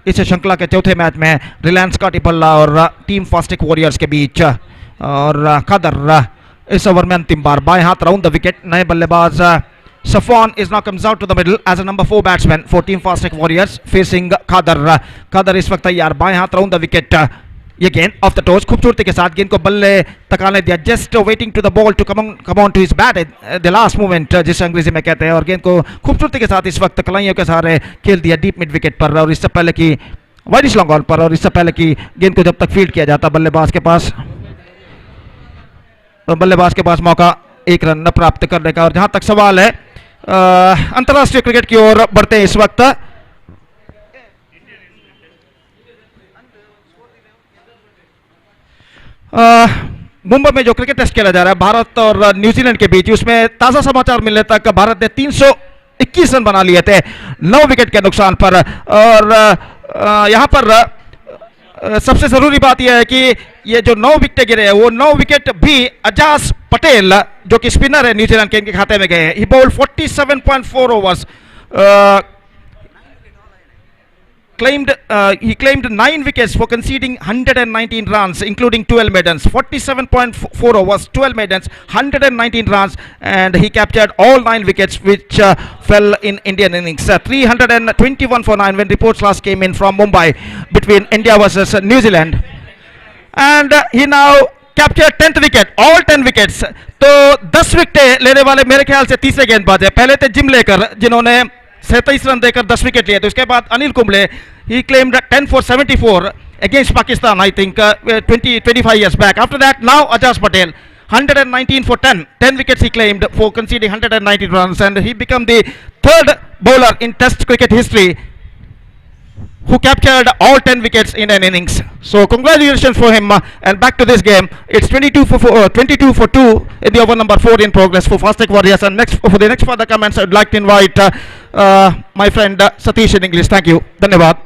इस श्रृंखला के चौथे मैच में रिलायंस काटीपल्ला और टीम फास्टिक वॉरियर्स के बीच और कादर इस ओवर में अंतिम बार बाएं हाथ राउंड द विकेट नए बल्लेबाज Safwan is now comes out to the middle as a number 4 batsman for Team Fastic Warriors facing Kader. Kader इस वक्त तैयार बाएं हाथ राउंड द विकेट ये गेंद ऑफ द टॉस खूबसूरती के साथ गेंद को बल्ले तकाने दिया just waiting to the ball to come on to his bat the last movement जिसे अंग्रेजी में कहते हैं और गेंद को खूबसूरती के साथ इस वक्त कलाइयों के सहारे खेल दिया डीप मिड विकेट पर और इससे पहले की वाइडिश लॉन्ग ऑन पर और इससे पहले की गेंद को जब तक फील्ड किया जाता बल्लेबाज के पास मौका एक रन प्राप्त करने का और जहां तक सवाल है अंतरराष्ट्रीय क्रिकेट की ओर बढ़ते हैं इस वक्त मुंबई में जो क्रिकेट टेस्ट खेला जा रहा है भारत और न्यूजीलैंड के बीच उसमें ताजा समाचार मिलने तक भारत ने 321 रन बना लिए थे 9 विकेट के नुकसान पर और यहां पर सबसे जरूरी बात यह है कि ये जो 9 विकेट गिरे हैं वो 9 विकेट भी अजाज पटेल जो कि स्पिनर है न्यूजीलैंड के इनके खाते में गए हैं ही bold 47.4 overs he claimed 9 wickets for conceding 119 runs including 12 maidens 47.4 overs 12 maidens 119 runs and he captured all 9 wickets which fell in Indian innings 321 for 9 when reports last came in from Mumbai between India versus New Zealand and he now captured 10th wicket all 10 wickets तो 10 wicket लेने वाले मेरे ख्याल से तीसरे गेंदबाज है पहले थे जिम लेकर जिन्होंने 37 रन देकर 10 विकेट लिए तो उसके बाद Anil Kumble he claimed 10 for 74 against Pakistan I think 25 years back after that now Ajaz Patel 119 for 10 wickets he claimed for conceding 119 runs and he became the third bowler in test cricket history who captured all 10 wickets in an innings. So congratulations for him and back to this game. It's 22 for 2 in the over number 4 in progress for Fastic Warriors and for the next further comments I'd like to invite my friend Satish in English. Thank you. Dhanyavad.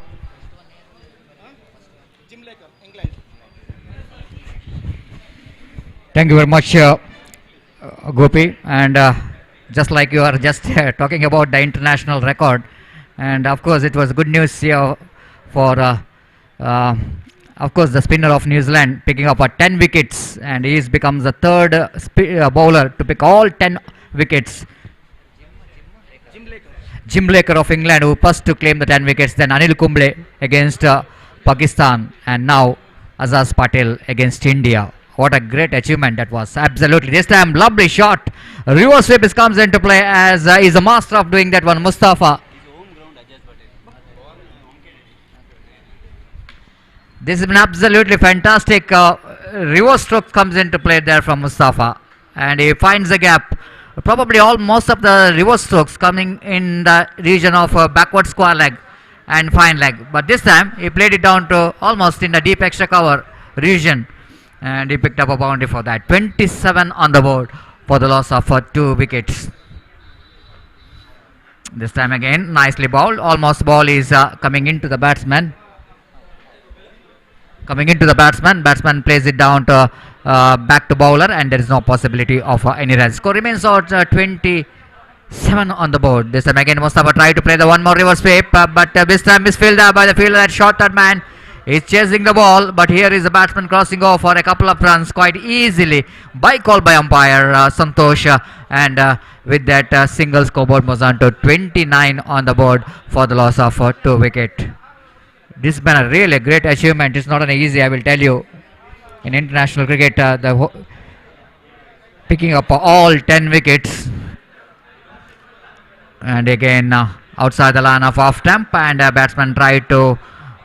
Thank you very much, Gopi. And just like you are just talking about the international record, and of course it was good news here for, of course, the spinner of New Zealand picking up 10 wickets, and he becomes the third bowler to pick all 10 wickets. Jim Laker of England who first to claim the 10 wickets, then Anil Kumble against Pakistan, and now Azaz Patel against India. What a great achievement that was. Absolutely. This time, lovely shot. Reverse sweep comes into play as is a master of doing that one, Mustafa. This is an absolutely fantastic reverse stroke comes into play there from Mustafa, and he finds the gap. Probably most of the reverse strokes coming in the region of backward square leg and fine leg, but this time he played it down to almost in the deep extra cover region, and he picked up a boundary for that. 27 on the board for the loss of 2 wickets. This time again nicely bowled. Almost ball is coming into the batsman. Batsman plays it down to back to bowler, and there is no possibility of any runs. Score remains out 27 on the board. This time again Mustafa tried to play the one more reverse sweep, but this time misfilled by the fielder. That short third man is chasing the ball, but here is the batsman crossing off for a couple of runs quite easily by call by umpire Santosh, and with that single scoreboard moves on to 29 on the board for the loss of 2 wicket. This has been a really great achievement. It's not an easy, I will tell you, in international cricket, picking up all 10 wickets, and again outside the line of off stump, and batsman tried to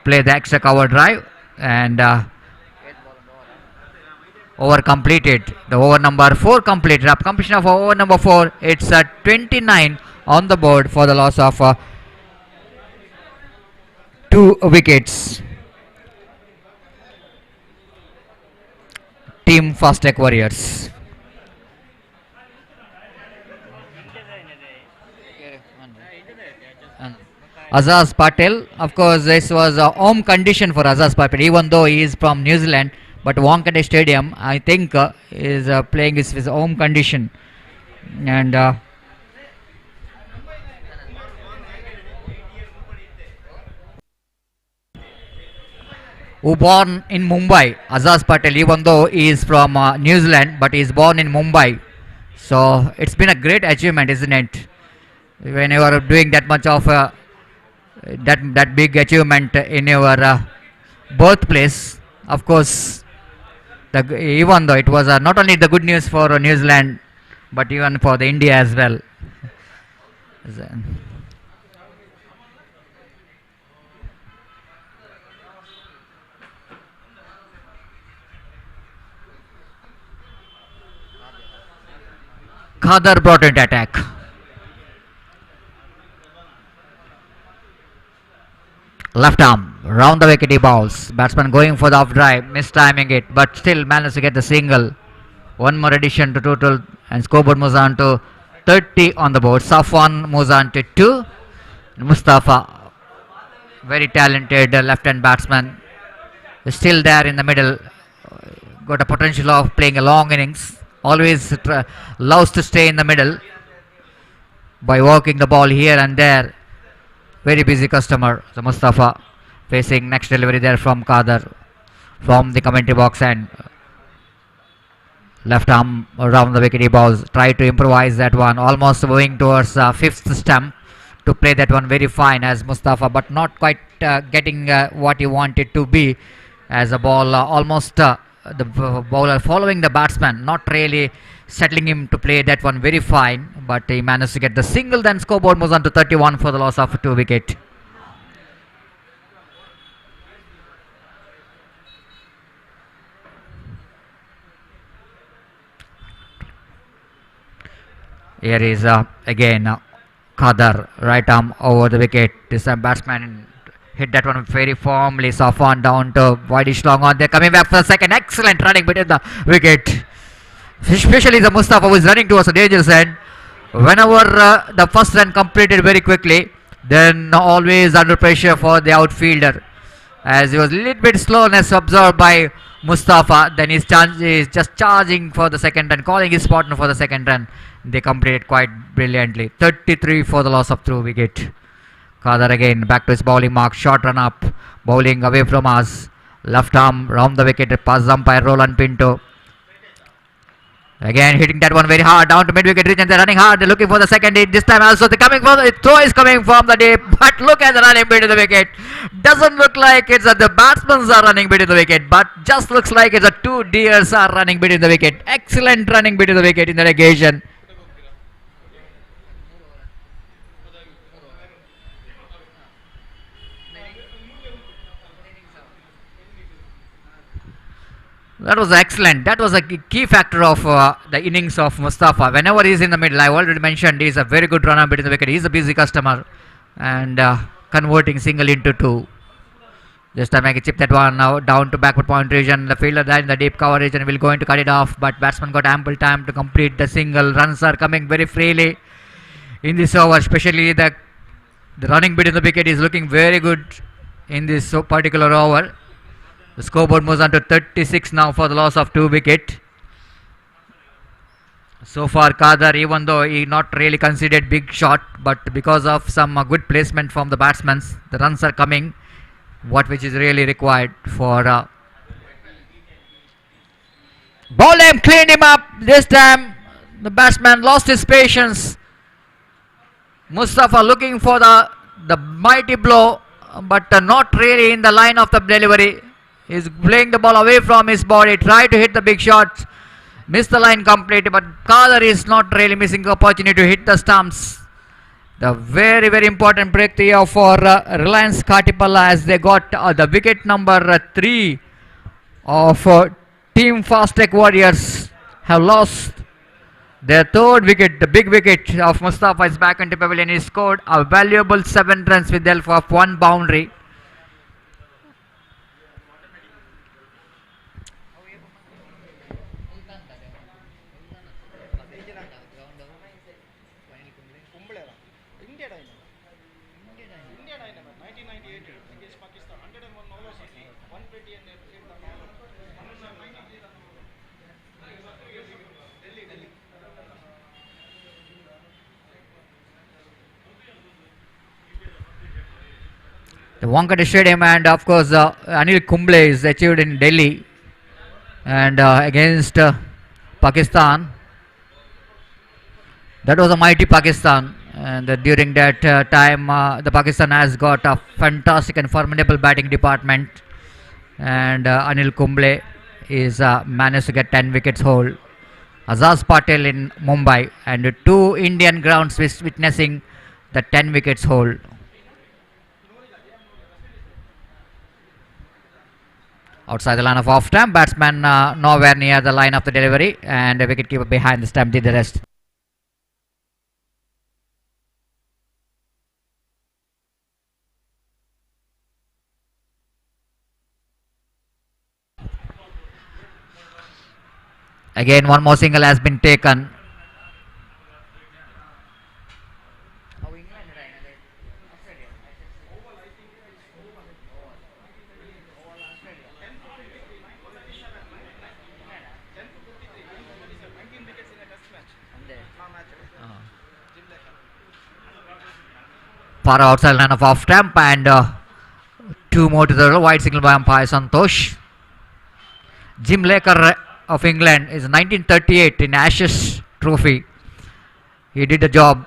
play the extra cover drive, and over completed. The over number 4 completed. Up completion of over number 4. It's 29 on the board for the loss of 2 wickets. Team Fastic Warriors. Azaz Patel, of course, this was a home condition for Azaz Patel, even though he is from New Zealand, but Wankhede Stadium, I think, is playing his home condition. And who born in Mumbai, Azaz Patel, even though he is from New Zealand, but he is born in Mumbai. So it's been a great achievement, isn't it? When you are doing that much of that big achievement in your birthplace, of course, even though it was not only the good news for New Zealand, but even for the India as well. Khadar brought into attack. Left arm, round the wicket he bowls. Batsman going for the off drive, mistiming it, but still managed to get the single. One more addition to total, and scoreboard moves on to 30 on the board. Safwan moves on to 2. Mustafa, very talented left-hand batsman, is still there in the middle. Got a potential of playing a long innings. Always loves to stay in the middle by working the ball here and there. Very busy customer, the Mustafa, facing next delivery there from Kader from the commentary box, and left arm around the wicket he balls. Try to improvise that one, almost moving towards fifth stump to play that one very fine as Mustafa, but not quite getting what he wanted to be as a ball almost the bowler following the batsman, not really settling him to play that one very fine, but he managed to get the single. Then scoreboard moves on to 31 for the loss of 2 wicket. Here is again Khadar, right arm over the wicket. This time batsman hit that one very firmly. Safwan down to wideish long on. They're coming back for the second. Excellent running between the wicket. Especially the Mustafa was running towards the dangerous end. Whenever the first run completed very quickly, then always under pressure for the outfielder. As he was a little bit slowness observed by Mustafa, then he's just charging for the second run, calling his partner for the second run. They completed quite brilliantly. 33 for the loss of 2 wicket. Kader again back to his bowling mark. Short run up, bowling away from us. Left arm round the wicket, past umpire Roland Pinto. Again hitting that one very hard down to mid wicket region. They're running hard. They're looking for the second hit. This time also they're coming from the throw is coming from the deep. But look at the running bit of the wicket. Doesn't look like it's the batsmen are running bit of the wicket, but just looks like it's two deers are running bit of the wicket. Excellent running bit of the wicket in that occasion. That was excellent. That was a key factor of the innings of Mustafa. Whenever he's in the middle, I already mentioned he's a very good runner between the wicket. He's a busy customer and converting single into 2. Just to make a chip that one now down to backward point region. The fielder there in the deep cover region will going to cut it off, but batsman got ample time to complete the single. Runs are coming very freely in this over, especially the running bit in the wicket is looking very good in this particular over. The scoreboard moves on to 36 now for the loss of 2 wicket. So far Kader, even though he not really considered big shot, but because of some good placement from the batsmen, the runs are coming, which is really required for ball him, cleaned him up. This time the batsman lost his patience. Mustafa looking for the mighty blow, but not really in the line of the delivery. He's playing the ball away from his body, tried to hit the big shots, missed the line completely, but Kader is not really missing the opportunity to hit the stumps. The very, very important breakthrough for Reliance Katipalla as they got the wicket number 3 of Team Fast Tech Warriors have lost their 3rd wicket. The big wicket of Mustafa is back into pavilion. He scored a valuable 7 runs with the help of 1 boundary. Wankhede Stadium, and of course Anil Kumble is achieved in Delhi and against Pakistan. That was a mighty Pakistan, and during that time, the Pakistan has got a fantastic and formidable batting department, and Anil Kumble is managed to get 10 wickets whole. Azaz Patel in Mumbai, and two Indian grounds witnessing the 10 wickets whole. Outside the line of off stump, batsman nowhere near the line of the delivery, and the wicketkeeper behind the stump did the rest. Again, one more single has been taken. Far outside line of off stump, and two more to the wide signal by umpire Santosh. Jim Laker of England is 1938 in Ashes Trophy. He did the job.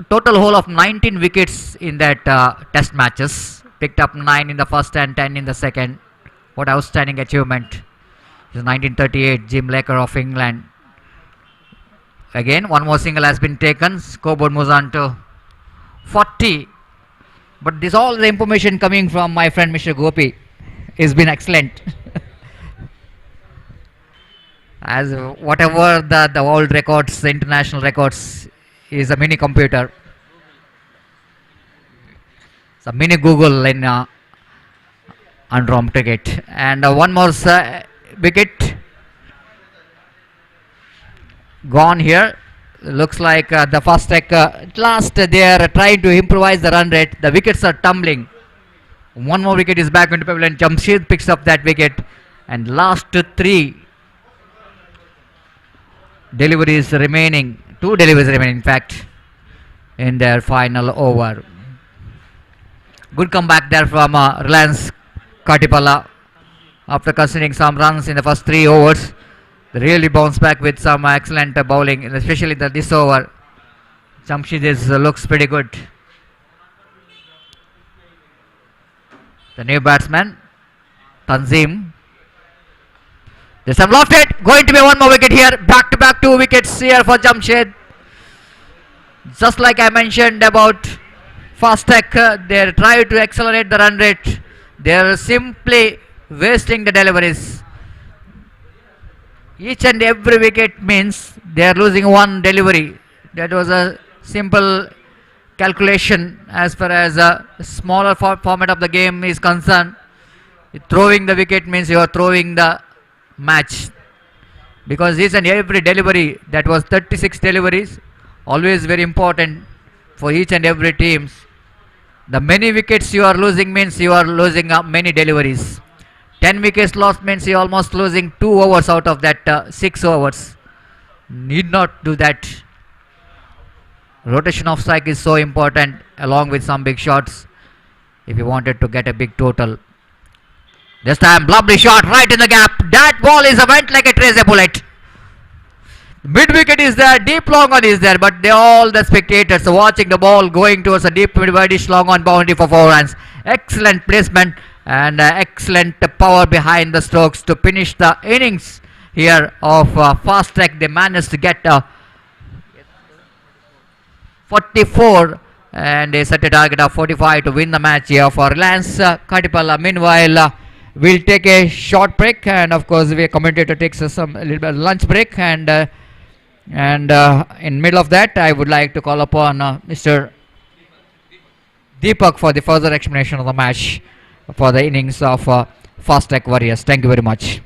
Total whole of 19 wickets in that test matches. Picked up 9 in the first and 10 in the second. What outstanding achievement. This is 1938, Jim Laker of England. Again, one more single has been taken. Scoreboard moves on to 40. But this all the information coming from my friend Mr. Gopi has been excellent. As whatever the world records, the international records, is a mini computer. It's a mini Google in Androm cricket. And one more wicket gone here. Looks like the fast track at last they are trying to improvise the run rate. The wickets are tumbling. One more wicket is back into pavilion. Jamshed picks up that wicket, and last three deliveries remaining, two deliveries remaining in fact in their final over. Good comeback there from Reliance Katipala after conceding some runs in the first 3 overs. They really bounced back with some excellent bowling, especially this over. Jamshed looks pretty good. The new batsman Tanzim. There's some lofted. Going to be one more wicket here. Back to back 2 wickets here for Jamshed. Just like I mentioned about fast tech, they try to accelerate the run rate. They are simply wasting the deliveries. Each and every wicket means they are losing one delivery. That was a simple calculation as far as a smaller format of the game is concerned. Throwing the wicket means you are throwing the match, because each and every delivery, that was 36 deliveries, always very important for each and every teams. The many wickets you are losing means you are losing many deliveries. 10 wickets lost means you are almost losing 2 overs out of that 6 overs. Need not do that. Rotation of strike is so important, along with some big shots, if you wanted to get a big total. This time, lovely shot right in the gap. That ball is went like a tracer bullet. Mid wicket is there, deep long on is there, but all the spectators are watching the ball going towards a deep mid-widish long on boundary for 4 runs. Excellent placement and excellent power behind the strokes to finish the innings here of fast track. They managed to get 44 and they set a target of 45 to win the match here for Reliance Katipala. Meanwhile, we'll take a short break, and of course, the commentator takes a little bit of lunch break, and in middle of that, I would like to call upon Mr. Deepak for the further explanation of the match for the innings of Fast Track Warriors. Thank you very much.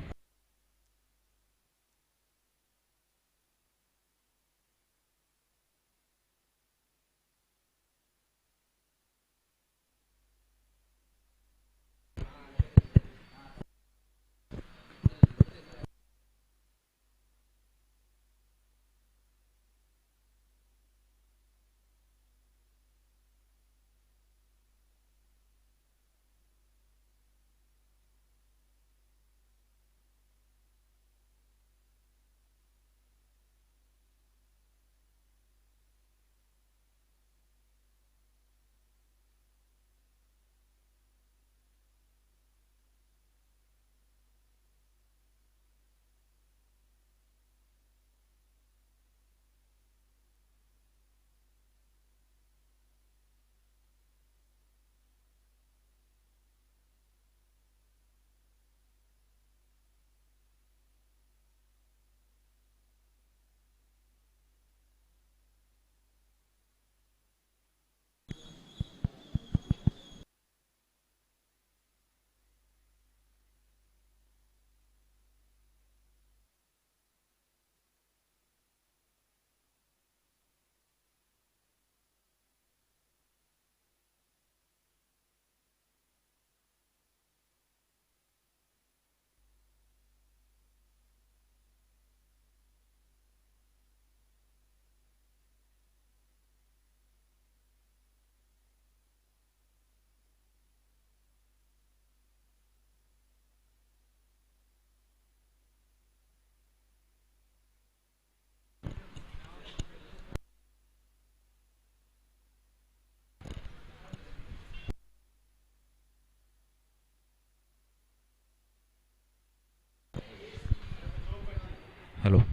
Hello.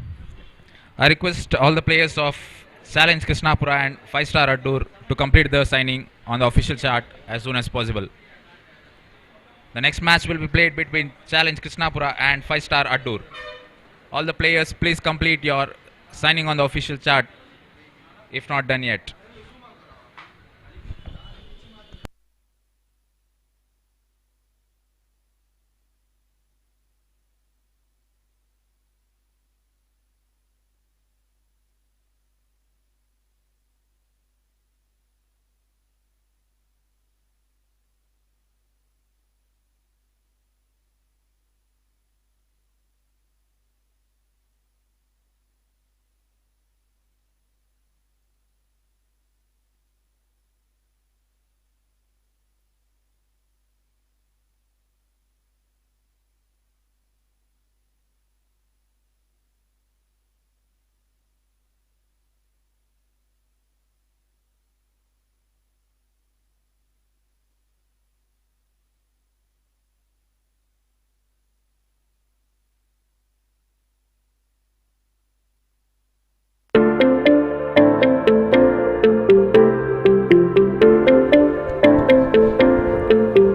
I request all the players of Challenge Krishnapura and 5-star Addur to complete the signing on the official chart as soon as possible. The next match will be played between Challenge Krishnapura and 5-star Addur. All the players, please complete your signing on the official chart if not done yet.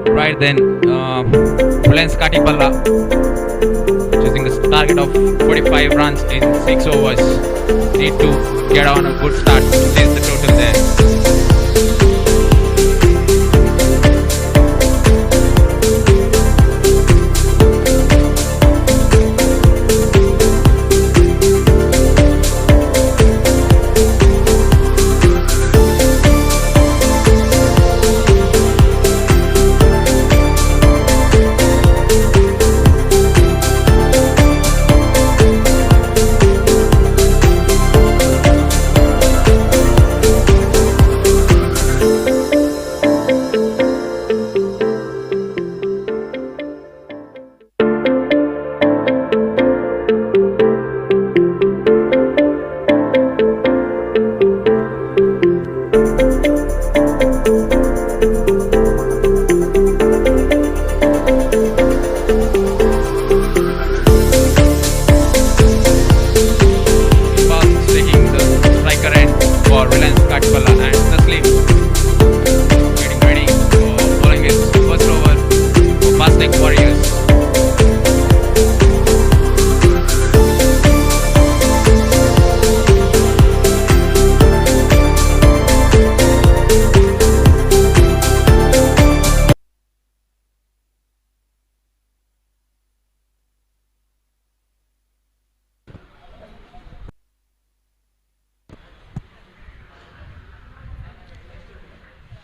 Right then, Reliance Katipalla choosing a target of 45 runs in 6 overs. Need to get on a good start to chase the total there.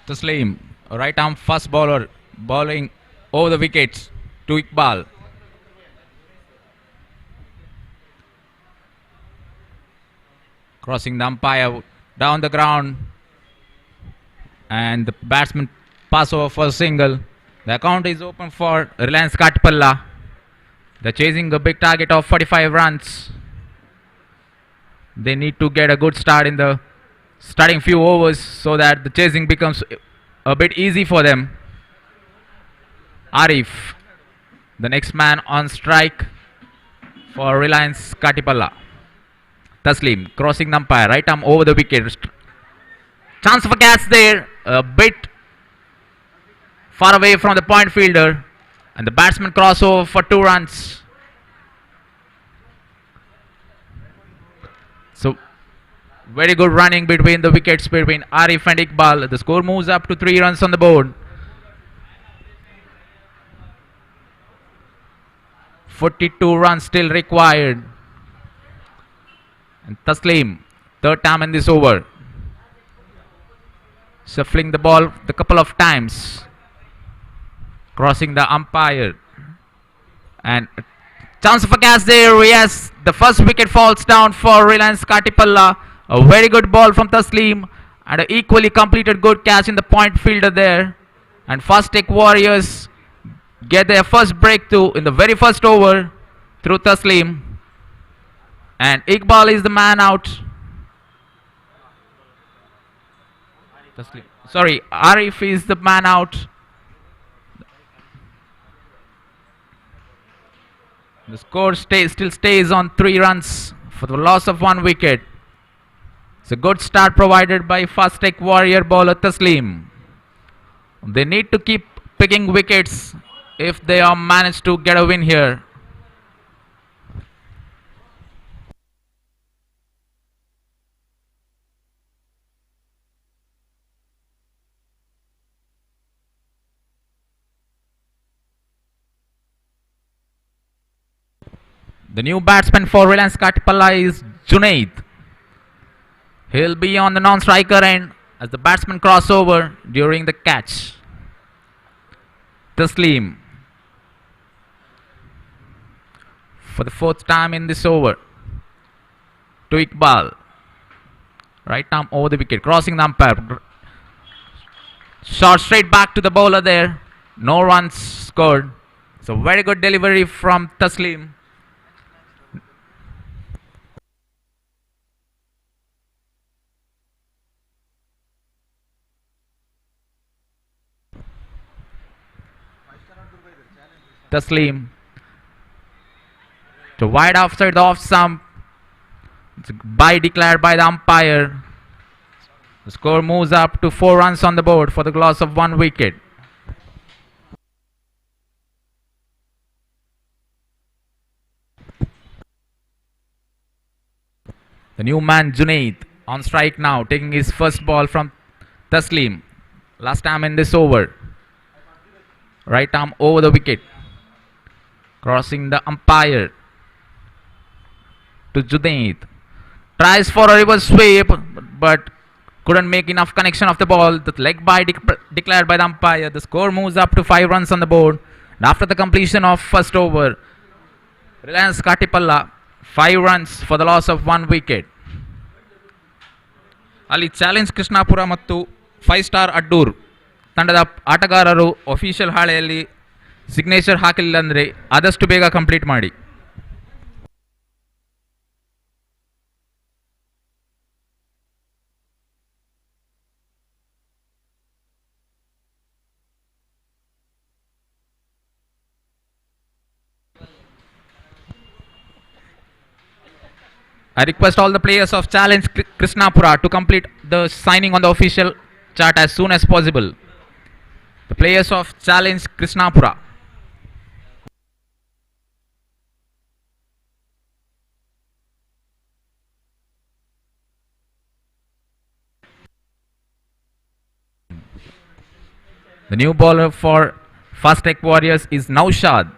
Taslim, a right arm fast bowler, bowling over the wickets to Iqbal. Crossing the umpire down the ground, and the batsman pass over for a single. The account is open for Reliance Katipalla. They're chasing a big target of 45 runs. They need to get a good start in the starting few overs so that the chasing becomes a bit easy for them. Arif, the next man on strike for Reliance Katipalla. Taslim crossing the umpire, right arm over the wicket. Chance of a catch there, a bit far away from the point fielder, and the batsman cross over for 2 runs. So very good running between the wickets between Arif and Iqbal. The score moves up to 3 runs on the board. 42 runs still required. And Taslim, third time in this over, shuffling the ball a couple of times, crossing the umpire, and a chance of a catch there. Yes, the first wicket falls down for Reliance Katipalla. A very good ball from Taslim and an equally completed good catch in the point fielder there. And Fast Tech Warriors get their first breakthrough in the very first over through Taslim. And Iqbal is the man out. Taslim. Sorry, Arif is the man out. The score still stays on 3 runs for the loss of 1 wicket. It's a good start provided by fast tech warrior bowler Taslim. They need to keep picking wickets if they are managed to get a win here. The new batsman for Reliance Katipalla is Junaid. He'll be on the non-striker end as the batsman cross over during the catch. Taslim for the 4th time in this over to Iqbal. Right arm over the wicket, crossing the umpire. Shot straight back to the bowler there. No runs scored. It's a very good delivery from Taslim. Taslim to wide outside the off stump. It's a bye declared by the umpire. The score moves up to 4 runs on the board for the loss of 1 wicket. The new man Junaid on strike now, taking his first ball from Taslim. Last time in this over. Right arm over the wicket. Crossing the umpire to Junaid. Tries for a reverse sweep but couldn't make enough connection of the ball. The leg bye declared by the umpire. The score moves up to 5 runs on the board. And after the completion of first over, Reliance Katipalla 5 runs for the loss of 1 wicket. ಅಲ್ಲಿ challenge Krishnapura ಮತ್ತು 5 star ಅಡ್ಡೂರ್ ತಂಡದ ಆಟಗಾರರು official ಹಾಳೆಯಲ್ಲಿ signature ಹಾಕಲಿಲ್ಲ ಅಂದರೆ ಆದಷ್ಟು ಬೇಗ complete ಮಾಡಿ. I request all the players of Challenge Krishnapura to complete the signing on the official chart as soon as possible. The players of Challenge Krishnapura. The new bowler for Fast Tech Warriors is Naushad.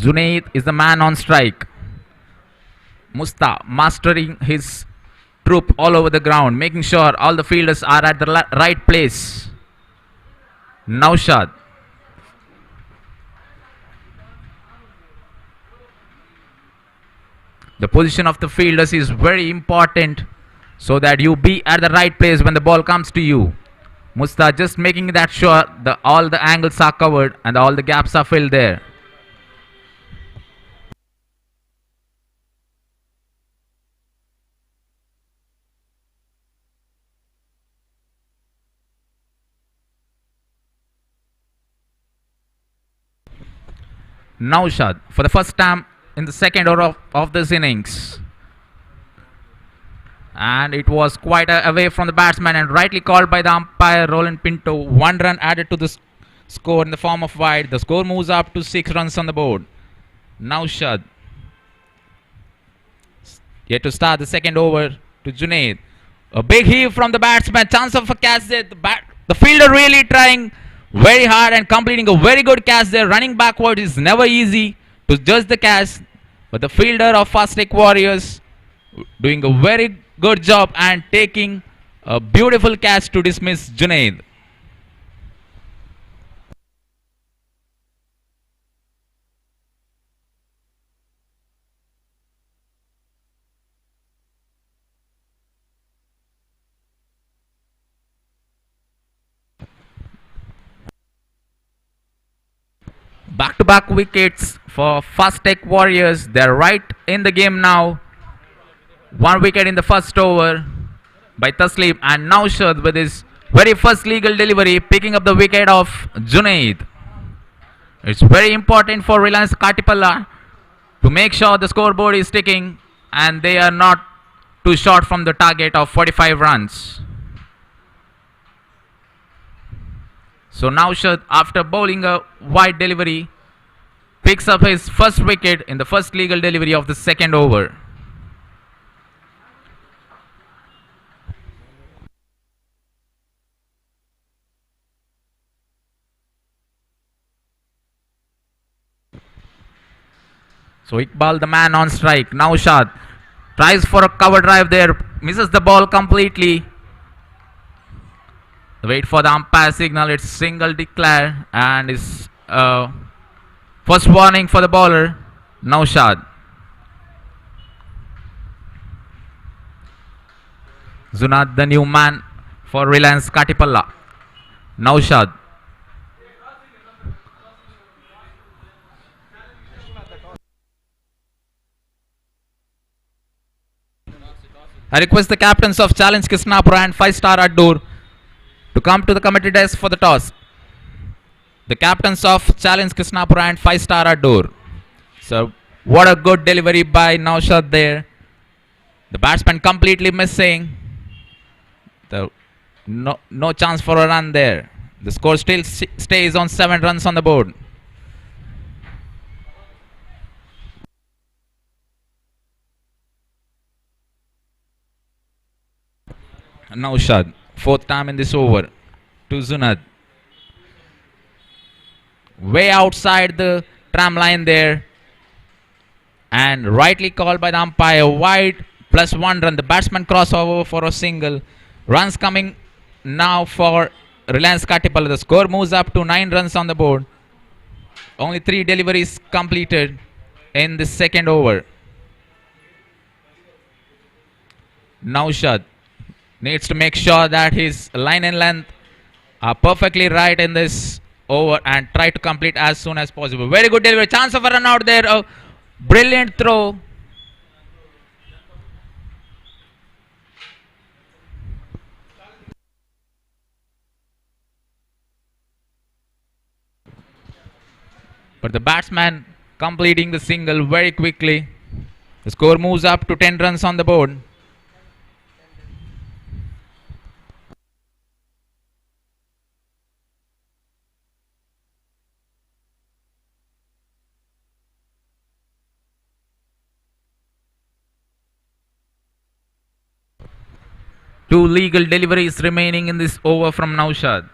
Junaid is the man on strike. Musta mastering his troop all over the ground, making sure all the fielders are at the right place. Naushad. The position of the fielders is very important so that you be at the right place when the ball comes to you. Musta just making that sure that all the angles are covered and all the gaps are filled there. Naushad for the first time in the second over of this innings, and it was quite away from the batsman and rightly called by the umpire Roland Pinto. 1 run added to the score in the form of wide. The score moves up to 6 runs on the board. Naushad yet to start the second over to Junaid. A big heave from the batsman, chance of a catch there. The fielder really trying very hard and completing a very good catch there. Running backward is never easy to judge the catch, but the fielder of Fast Tech Warriors doing a very good job and taking a beautiful catch to dismiss Junaid. Back-to-back wickets for Fast Tech Warriors. They're right in the game now. 1 wicket in the first over by Taslim, and Naushad with his very first legal delivery picking up the wicket of Junaid. It's very important for Reliance Katipalla to make sure the scoreboard is ticking and they are not too short from the target of 45 runs. So Naushad, after bowling a wide delivery, picks up his first wicket in the first legal delivery of the second over. So Iqbal, the man on strike. Naushad tries for a cover drive there, misses the ball completely. Wait for the umpire signal. It's single declare and is first warning for the bowler, Naushad. Zunad, the new man for Reliance Katipalla. Naushad. I request the captains of Challenge Kisnapura and 5-star Addur to come to the committee desk for the toss. The captains of Challenge Kisnapura and 5-star Addur. So, what a good delivery by Naushad there. The batsman completely missing. No chance for a run there. The score still stays on 7 runs on the board. Naushad, fourth time in this over to Zunad. Way outside the tram line there. And rightly called by the umpire. Wide plus 1 run. The batsman crossover for a single. Runs coming now for Reliance Katipalla. The score moves up to 9 runs on the board. Only 3 deliveries completed in the second over. Naushad needs to make sure that his line and length are perfectly right in this over and try to complete as soon as possible. Very good delivery. Chance of a run out there. A brilliant throw. But the batsman completing the single very quickly. The score moves up to 10 runs on the board. Two legal deliveries remaining in this over from Naushad.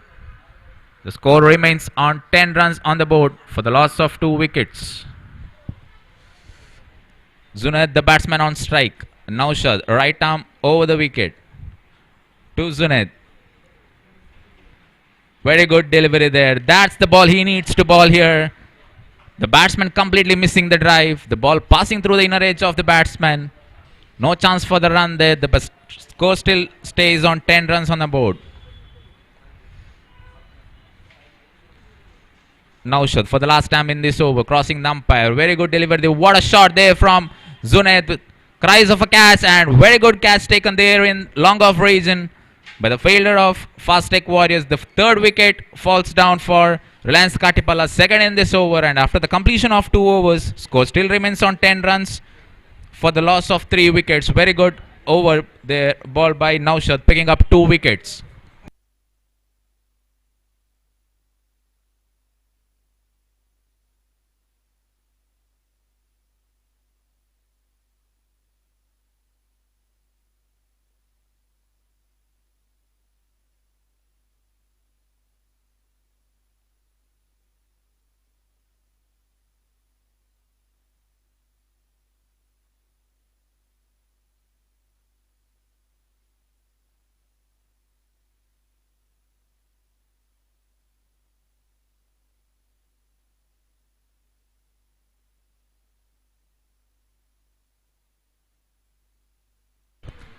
The score remains on 10 runs on the board for the loss of 2 wickets. Zunaid, the batsman on strike. Naushad, right arm over the wicket. To Zunaid. Very good delivery there. That's the ball he needs to bowl here. The batsman completely missing the drive. The ball passing through the inner edge of the batsman. No chance for the run there. The score still stays on 10 runs on the board. Naushad for the last time in this over, crossing the umpire. Very good delivery. What a shot there from Zunaid. Cries of a catch and very good catch taken there in long off region by the fielder of Fast Tech Warriors. The third wicket falls down for Reliance Katipalla, second in this over, and after the completion of 2 overs, score still remains on 10 runs for the loss of 3 wickets. Very good over there, ball by Naushad, picking up 2 wickets.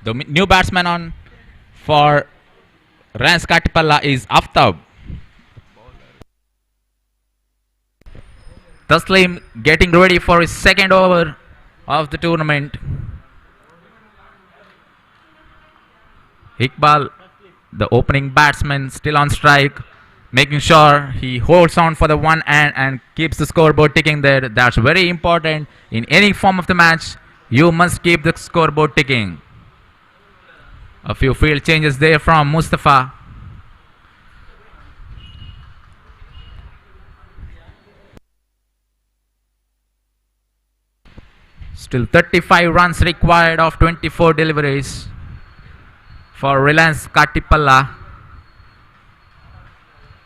The new batsman on for Reliance Katipalla is Aftab. Taslim getting ready for his second over of the tournament. Iqbal, the opening batsman, still on strike. making sure he holds on for the one end and keeps the scoreboard ticking there. That's very important in any form of the match. You must keep the scoreboard ticking. A few field changes there from Mustafa. Still 35 runs required of 24 deliveries for Reliance Katipalla.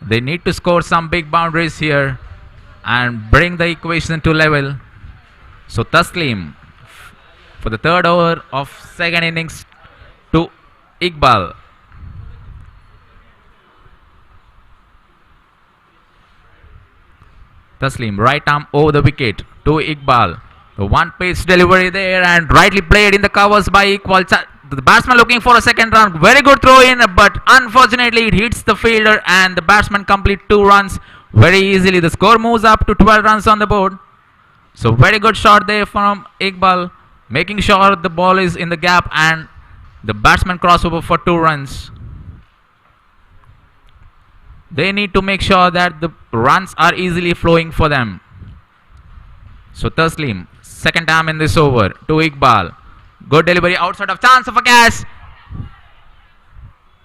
They need to score some big boundaries here and bring the equation to level. So Taslim for the third over of second innings to Iqbal. Taslim right arm over the wicket to Iqbal. The one pace delivery there and rightly played in the covers by Iqbal. The batsman looking for a second run. Very good throw in, but unfortunately it hits the fielder and the batsman complete 2 runs very easily. The score moves up to 12 runs on the board. So very good shot there from Iqbal, making sure the ball is in the gap and the batsman crossover for 2 runs. They need to make sure that the runs are easily flowing for them. So Taslim, second time in this over to Iqbal. Good delivery outside of chance of a catch.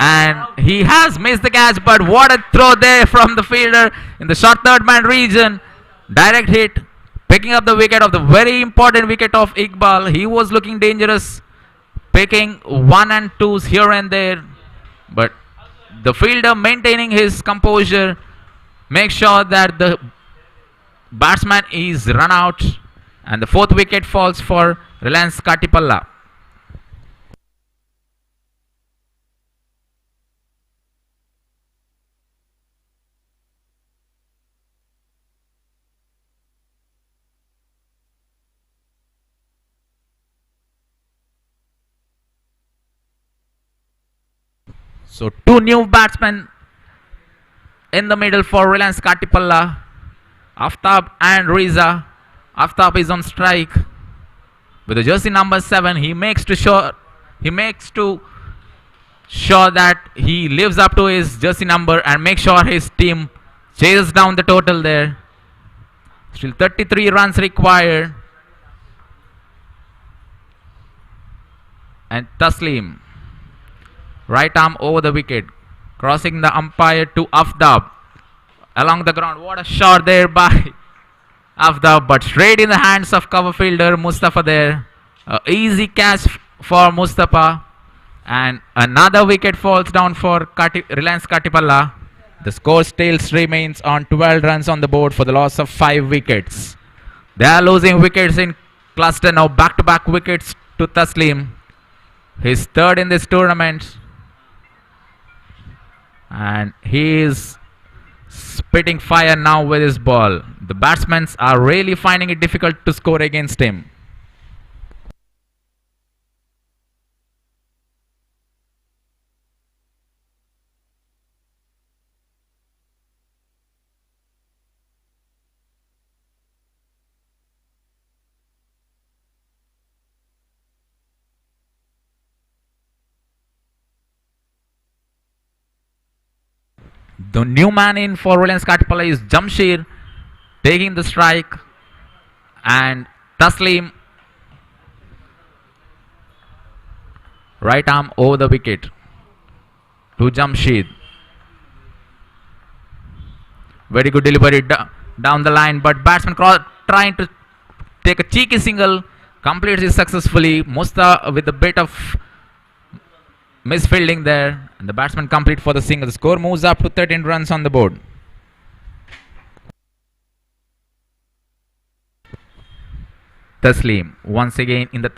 And he has missed the catch, but what a throw there from the fielder in the short third man region. Direct hit, picking up the wicket of the very important wicket of Iqbal. He was looking dangerous, picking 1 and 2s here and there. But the fielder maintaining his composure, make sure that the batsman is run out and the 4th wicket falls for Reliance Katipalla. So 2 new batsmen in the middle for Reliance Katipalla. Aftab and Riza. Aftab is on strike with the jersey number 7. He makes to sure that he lives up to his jersey number and make sure his team chases down the total there. Still 33 runs required. And Taslim, right arm over the wicket, crossing the umpire to Aftab along the ground. What a shot there by Aftab, but straight in the hands of cover fielder Mustafa there. Easy catch for Mustafa, and another wicket falls down for Reliance Katipalla. The score still remains on 12 runs on the board for the loss of 5 wickets. They are losing wickets in cluster now, back-to-back wickets to Taslim. His 3rd in this tournament, and he is spitting fire now with his ball. The batsmen are really finding it difficult to score against him. The new man in for Reliance Katipalla is Jamshir, taking the strike, and Taslim right arm over the wicket to Jamshid. Very good delivery down the line, but batsman trying to take a cheeky single, completes it successfully. Musta with a bit of misfielding there, and the batsman complete for the single. The score moves up to 13 runs on the board. Taslim once again in the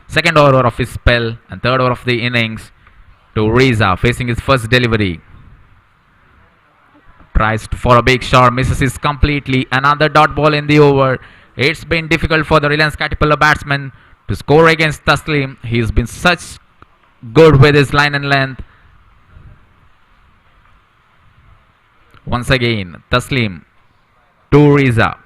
second over of his spell and 3rd over of the innings to Riza, facing his first delivery. Tries for a big shot, misses it completely. Another dot ball in the over. It's been difficult for the Reliance Katipalla batsman to score against Taslim. He's been such good with his line and length. Once again, Taslim to Riza.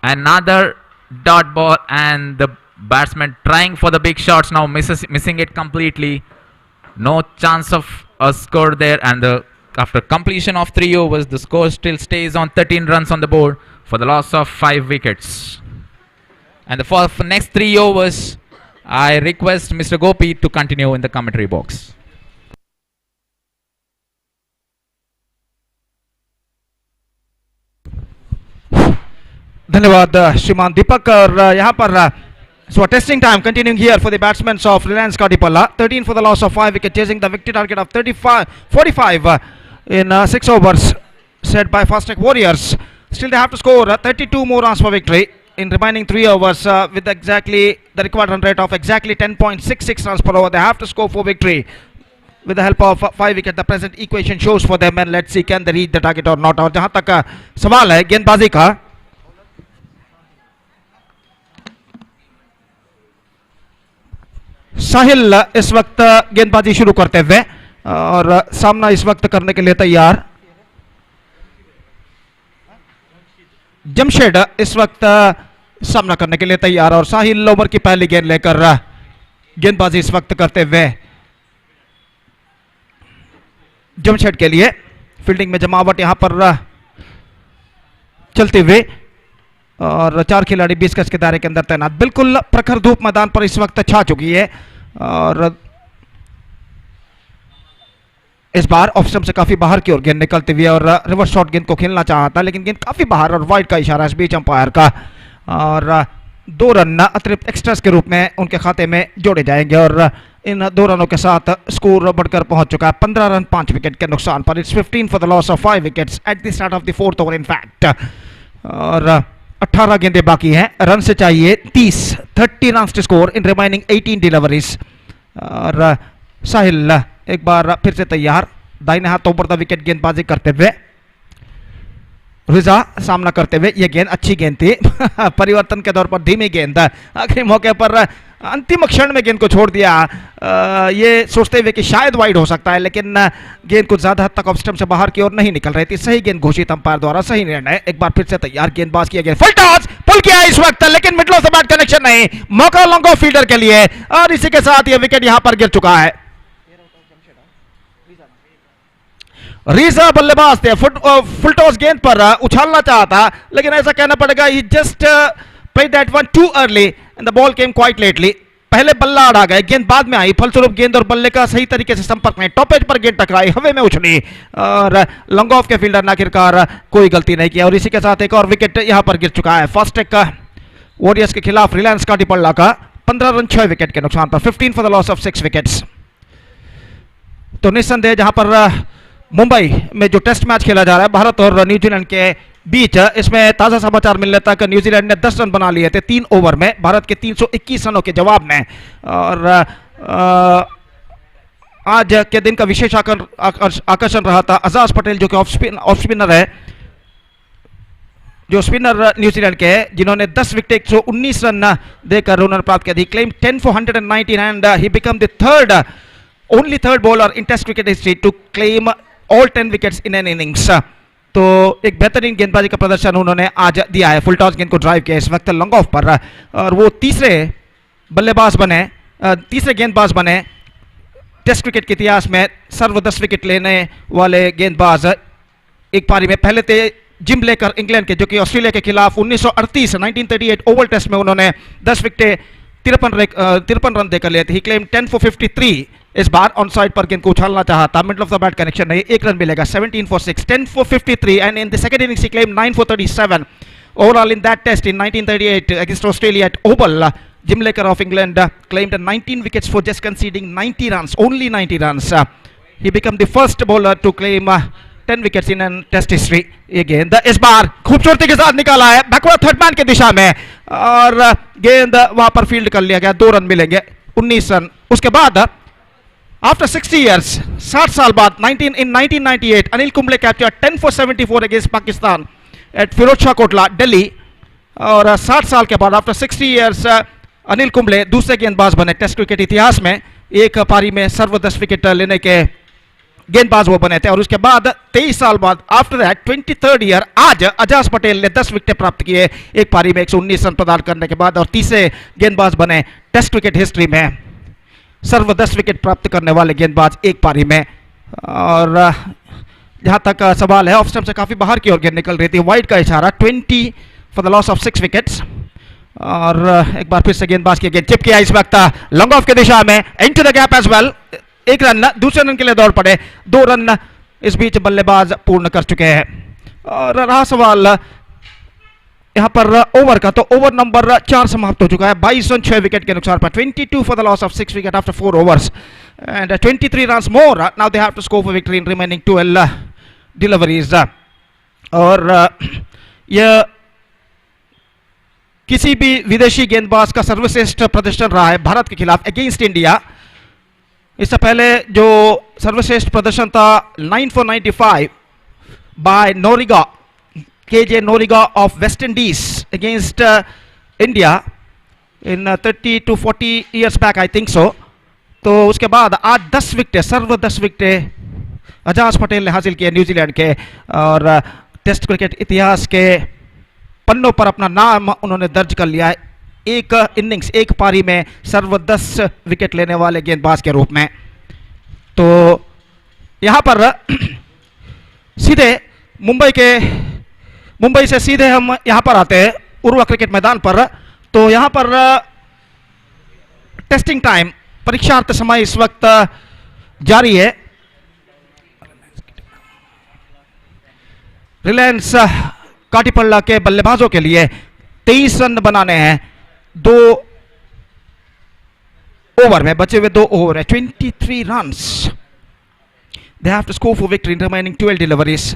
Another dot ball, and the batsman trying for the big shots now, missing it completely. No chance of a score there, and after completion of 3 overs, the score still stays on 13 runs on the board for the loss of 5 wickets. And for next 3 overs, I request Mr. Gopi to continue in the commentary box. धन्यवाद श्रीमान दीपक। और यहाँ पर so testing time continuing here for the batsmen of Reliance Kadipalla. 13 for the loss of 5 wicket, chasing the victory target of 45 in 6 overs set by Fast Track Warriors. Still they have to score 32 more runs for victory in remaining 3 overs with exactly the required run rate of exactly 10.66 runs per over. They have to score for victory with the help of 5 wicket. The present equation shows for them, and let's see can they reach the target or not. और जहाँ तक सवाल है गेंदबाजी का, साहिल इस वक्त गेंदबाजी शुरू करते हुए और सामना इस वक्त करने के लिए तैयार। जमशेद इस वक्त सामना करने के लिए तैयार और साहिल ओवर की पहली गेंद लेकर गेंदबाजी इस वक्त करते हुए जमशेद के लिए। फील्डिंग में जमावट यहां पर चलते हुए और 4 खिलाड़ी 20 गज के दायरे के अंदर तैनात। बिल्कुल प्रखर धूप मैदान पर इस वक्त छा चुकी है और इस बार ऑफ स्टंप से काफी बाहर की ओर गेंद निकलती हुई और रिवर्स शॉट गेंद को खेलना चाहा था, लेकिन गेंद काफी बाहर और वाइड का इशारा इस बीच अंपायर का, और 2 रन अतिरिक्त एक्स्ट्रास के रूप में उनके खाते में जोड़े जाएंगे और इन 2 रनों के साथ स्कोर बढ़कर पहुंच चुका है 15 रन 5 विकेट के नुकसान पर। It's 15 for the loss of 5 wickets at the start of the 4th over in fact. और 18 गेंदें बाकी हैं, रन से चाहिए 30 run to score in remaining 18 deliveries. और साहिल एक बार फिर से तैयार, दाहिने हाथों पर विकेट गेंदबाजी करते हुए। रिजा सामना करते हुए, यह गेंद अच्छी गेंद थी परिवर्तन के दौर पर धीमी गेंद, आखिरी मौके पर अंतिम क्षण में गेंद को छोड़ दिया ये सोचते हुए कि शायद वाइड हो सकता है, लेकिन गेंद कुछ ज्यादा हद तक ऑफ स्टंप से बाहर की ओर नहीं निकल रही थी। सही गेंद घोषित अंपायर द्वारा, सही निर्णय। एक बार फिर से तैयार, गेंदबाज किया गया, फुल टॉस पुल किया इस वक्त, लेकिन middle of the bat connection नहीं, मौका लॉन्ग ऑफ फील्डर के लिए और इसी के साथ यह विकेट यहां पर गिर चुका है। रीजा बल्लेबाज थे, फुल टॉस गेंद पर उछालना चाहा था, लेकिन ऐसा कहना पड़ेगा he just played that one too early and the ball came quite lately. पहले बल्ला अड़ा गए, गेंद बाद में आई, फलस्वरूप गेंद और बल्ले का सही तरीके से संपर्क नहीं, टॉप एज पर गेंद टकराई, हवे में उछली और लॉन्ग ऑफ के फील्डर ने आखिरकार कोई गलती नहीं किया और इसी के साथ एक और विकेट यहां पर गिर चुका है। फास्ट ट्रैक वॉरियर्स के खिलाफ रिलायंस काटीपल्ला का 15 रन 6 विकेट के नुकसान पर, 15 for the loss of 6 wickets. तो निस्संदेह जहां पर मुंबई में जो टेस्ट मैच खेला जा रहा है भारत और न्यूजीलैंड के बीच, इसमें ताजा समाचार मिलने तक न्यूजीलैंड ने 10 रन बना लिए थे 3 ओवर में भारत के 321 रनों के जवाब में। और आज के दिन का विशेष आकर्षण रहा था अजाज पटेल, जो कि ऑफ स्पिनर है, जो स्पिनर न्यूजीलैंड के हैं, जिन्होंने 10 विकेट 119 रन देकर उन्होंने प्राप्त किया। Claim 10 for 119 and he become the only third bowler in Test cricket history to claim all 10 wickets in an innings। तो एक बेहतरीन गेंदबाजी का प्रदर्शन उन्होंने आज दिया है। फुल टॉस गेंद को ड्राइव किया इस वक्त लॉन्ग ऑफ पर और वो तीसरे गेंदबाज बने टेस्ट क्रिकेट के इतिहास में सर्व 10 विकेट लेने वाले गेंदबाज। एक पारी में पहले थे जिम ब्लेकर इंग्लैंड के, जो कि ऑस्ट्रेलिया के खिलाफ 1938 ओवल टेस्ट में उन्होंने 10 विकेट 53 रन देकर लिए थे। ही क्लेम 10 for 53। इस बार ऑन साइड पर गेंद को उछालना चाहा था, middle of the bat connection नहीं, 1 रन मिलेगा। 17 for 6, 10 for 53 and in the second innings he claim 9 for 37 overall in that test in 1938 against Australia at Oval. Jim Laker of England claimed 19 wickets for just conceding 90 runs, only 90 runs। He became the first bowler to claim 10 wickets in an test history। ये गेंद इस बार खूबसूरती के साथ निकाला है backward third man की दिशा में और गेंद वहां पर फील्ड कर लिया गया, 2 रन मिलेंगे, 19 रन। उसके बाद आफ्टर 60 years, 60 साल बाद 1998 Anil Kumble capture 10 for 74 against Pakistan at Feroz Shah Kotla Delhi. और 60 साल के बाद आफ्टर 60 years अनिल कुंबले दूसरे गेंदबाज बने टेस्ट क्रिकेट इतिहास में, एक पारी में सर्व 10 विकेट लेने के गेंदबाज वो बने थे। और उसके बाद 23 साल बाद आफ्टर दैट 23rd ईयर आज अजाज पटेल ने 10 विकेट प्राप्त किए एक पारी में 119 रन प्रदान करने के बाद और तीसरे गेंदबाज बने टेस्ट क्रिकेट हिस्ट्री में। सर्व 10 विकेट प्राप्त करने वाले गेंदबाज एक पारी में। और जहां तक सवाल है, ऑफ स्टंप से काफी बाहर की ओर गेंद निकल रही थी, वाइड का इशारा, 20 for the loss of 6 wickets. और एक बार फिर से गेंदबाज की गेंद चिप किया इस वक्त लॉन्ग ऑफ की दिशा में, into the gap as well. एक रन, दूसरे रन के लिए दौड़ पड़े, 2 रन इस बीच बल्लेबाज पूर्ण कर चुके हैं। और रहा सवाल यहां पर ओवर का, तो ओवर नंबर 4 समाप्त हो चुका है 22 रन 6 विकेट के नुकसान पर, 22 for the loss of 6 wicket after 4 overs and 23 runs more. Now they have to score for victory in remaining 12 deliveries. और यह किसी भी विदेशी गेंदबाज का सर्वश्रेष्ठ प्रदर्शन रहा है भारत के खिलाफ अगेंस्ट इंडिया। इससे पहले जो सर्वश्रेष्ठ प्रदर्शन था 9 for 95 by Noreiga, KJ Noreiga of West Indies against India in 30 to 40 years back I think so. तो उसके बाद आज 10 विकेटें, सर्व 10 विकेटें अजाज पटेल ने हासिल किए न्यूजीलैंड के, और टेस्ट क्रिकेट इतिहास के पन्नों पर अपना नाम उन्होंने दर्ज कर लिया है, एक इनिंग्स, एक पारी में सर्व 10 विकेट लेने वाले गेंदबाज के रूप में। तो यहां पर सीधे मुंबई से सीधे हम यहां पर आते हैं उर्वा क्रिकेट मैदान पर। तो यहां पर टेस्टिंग टाइम, परीक्षार्थ समय इस वक्त जारी है। रिलायंस काटीपल्ला के बल्लेबाजों के लिए 23 रन बनाने हैं 2 ओवर में, बचे हुए 2 ओवर में 23 runs. They have to score for victory in remaining 12 deliveries.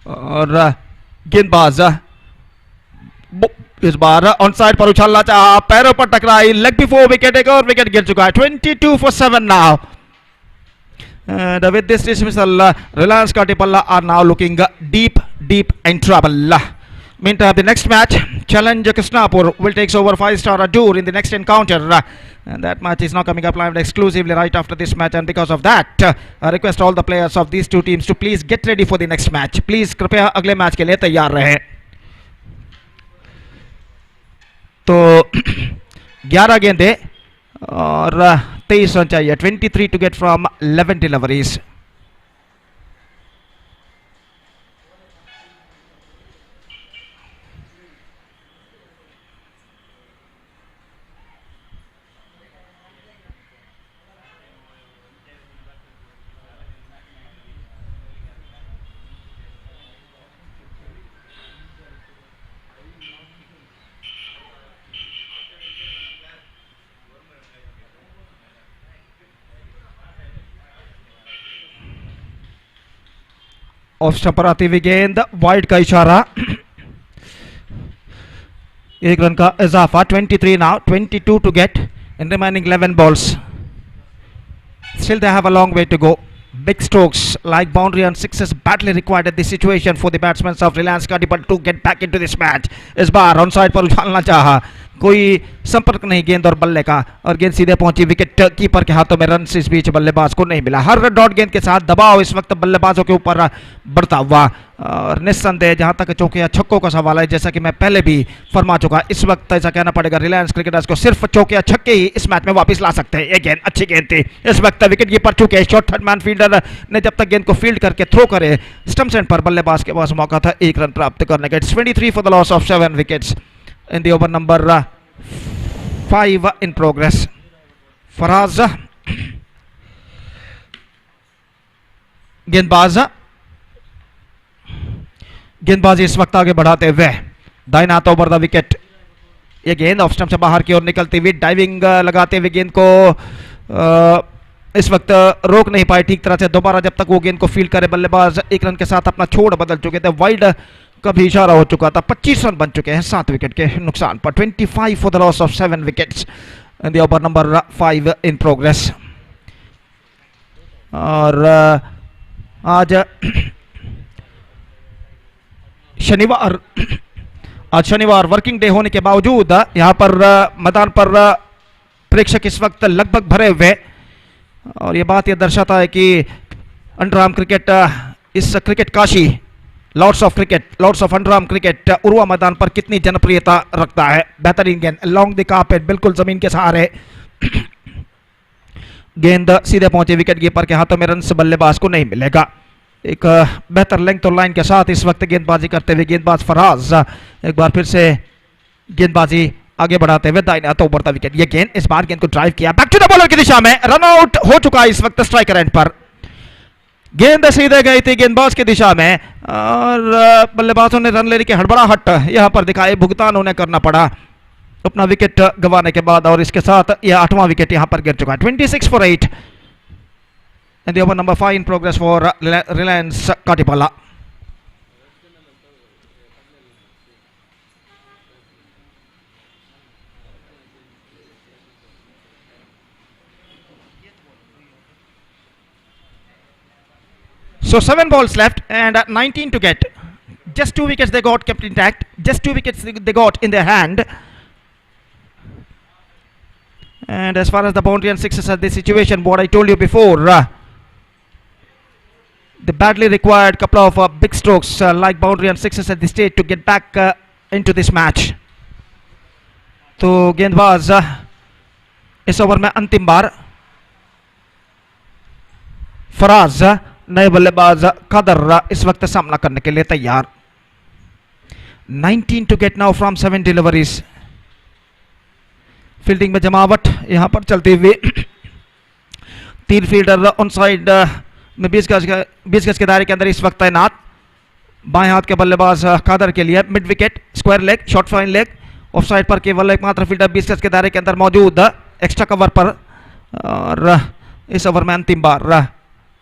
और गेंदबाज इस बार ऑन साइड पर उछालना चाहा, पैरों पर टकराई, लेग बिफोर विकेट, एक और विकेट गिर चुका है। 22 for 7 now. And with this dismissal, Reliance Katipalla are now looking deep in trouble. Meantime, the next match, Challenge Krishnapur will take over 5-star Adur in the next encounter. And that match is now coming up live exclusively right after this match. And because of that, I request all the players of these two teams to please get ready for the next match. Please कृपया अगले match के लिए तैयार रहें। तो 11 गेंदे और 23 run चाहिए, 23 to get from 11 deliveries. Off stump पर आती हुई गेंद, वाइड का इशारा, 1 रन का इजाफा, 23 now, 22 to get in remaining 11 balls. Still they have a long way to go. Big strokes like boundary and sixes badly required at this situation for the batsmen of Reliance Katipal to get back into this match. इस बार on side पर उछालना चाहा, कोई संपर्क नहीं गेंद और बल्ले का, और गेंद सीधे पहुंची विकेट कीपर के हाथों में। रन इस बीच बल्लेबाज को नहीं मिला। हर डॉट गेंद के साथ दबाव इस वक्त बल्लेबाजों के ऊपर बढ़ता हुआ, और निस्संदेह जहां तक चौके या छक्कों का सवाल है, जैसा कि मैं पहले भी फरमा चुका, इस वक्त ऐसा कहना पड़ेगा रिलायंस क्रिकेटर्स को सिर्फ चौके या छक्के ही इस मैच में वापस ला सकते हैं। ये गेंद अच्छी गेंद थी, इस वक्त विकेट कीपर चुके, शॉर्ट थर्ड मैन फील्डर ने जब तक गेंद को फील्ड करके थ्रो करे, स्टंप एंड पर बल्लेबाज के पास मौका था 1 रन प्राप्त करने का। 23 for the loss of 7 wickets in the over number 5 in progress. Faraz गेंदबाजी इस वक्त आगे बढ़ाते हुए, दाहिना हाथ ओवर द विकेट। ये गेंद ऑफ स्टंप से बाहर की ओर निकलती हुई, डाइविंग लगाते हुए गेंद को इस वक्त रोक नहीं पाए ठीक तरह से। दोबारा जब तक वो गेंद को फील्ड करे, बल्लेबाज 1 रन के साथ अपना छोड़ बदल चुके थे, वाइड का भी इशारा हो चुका था। 25 रन बन चुके हैं 7 विकेट के नुकसान पर। 25 for the loss of 7 wickets in the over number 5 in progress. और आज शनिवार वर्किंग डे होने के बावजूद यहां पर मैदान पर प्रेक्षक इस वक्त लगभग भरे हुए, और ये बात ये दर्शाता है कि अंडरआर्म क्रिकेट इस क्रिकेट काशी Lord's of cricket, Lord's of underarm cricket उर्वा मैदान पर कितनी जनप्रियता रखता है। बेहतरीन गेंद लॉन्ग द कार्पेट, बिल्कुल जमीन के सहारे। गेंद सीधे पहुंचे विकेट कीपर के हाथों में, रन से बल्लेबाज को नहीं मिलेगा। एक बेहतर लेंथ और लाइन के साथ इस वक्त गेंदबाजी करते हुए गेंदबाज फराज एक बार फिर से गेंदबाजी आगे बढ़ाते हुए दाहिने हाथों उभरता विकेट। ये गेंद इस बार गेंद को ड्राइव किया बैक टू द बॉलर की दिशा में, रन आउट हो चुका है इस वक्त स्ट्राइकर एंड पर। गेंद सीधे गई थी गेंदबाज की दिशा में और बल्लेबाजों ने रन लेने की हड़बड़ाहट यहां पर दिखाई, भुगतान उन्हें करना पड़ा अपना विकेट गंवाने के बाद और इसके साथ यह 8वां विकेट यहां पर गिर चुका है। 26 for 8 and the over number 5 in progress for Reliance Katipala. So 7 balls left and 19 to get. Just 2 wickets they got kept intact. Just 2 wickets they got in their hand. And as far as the boundary and sixes are the situation, what I told you before, the badly required couple of big strokes like boundary and sixes at this stage to get back into this match. तो गेंदबाज इस over में अंतिम बार फराज, नए बल्लेबाज कादर इस वक्त सामना करने के लिए तैयार। 19 to get now from 7 deliveries. Fielding में जमावट यहां पर चलती हुई, 3 फील्डर ऑन साइड में 20 गज के दायरे के अंदर इस वक्त तैनात। बाएं हाथ के बल्लेबाज कादर के लिए mid wicket, square leg, short fine leg, of side पर केवल एकमात्र फील्डर 20 गज के दायरे के अंदर मौजूद एक्स्ट्रा कवर पर। और इस ओवर में अंतिम बार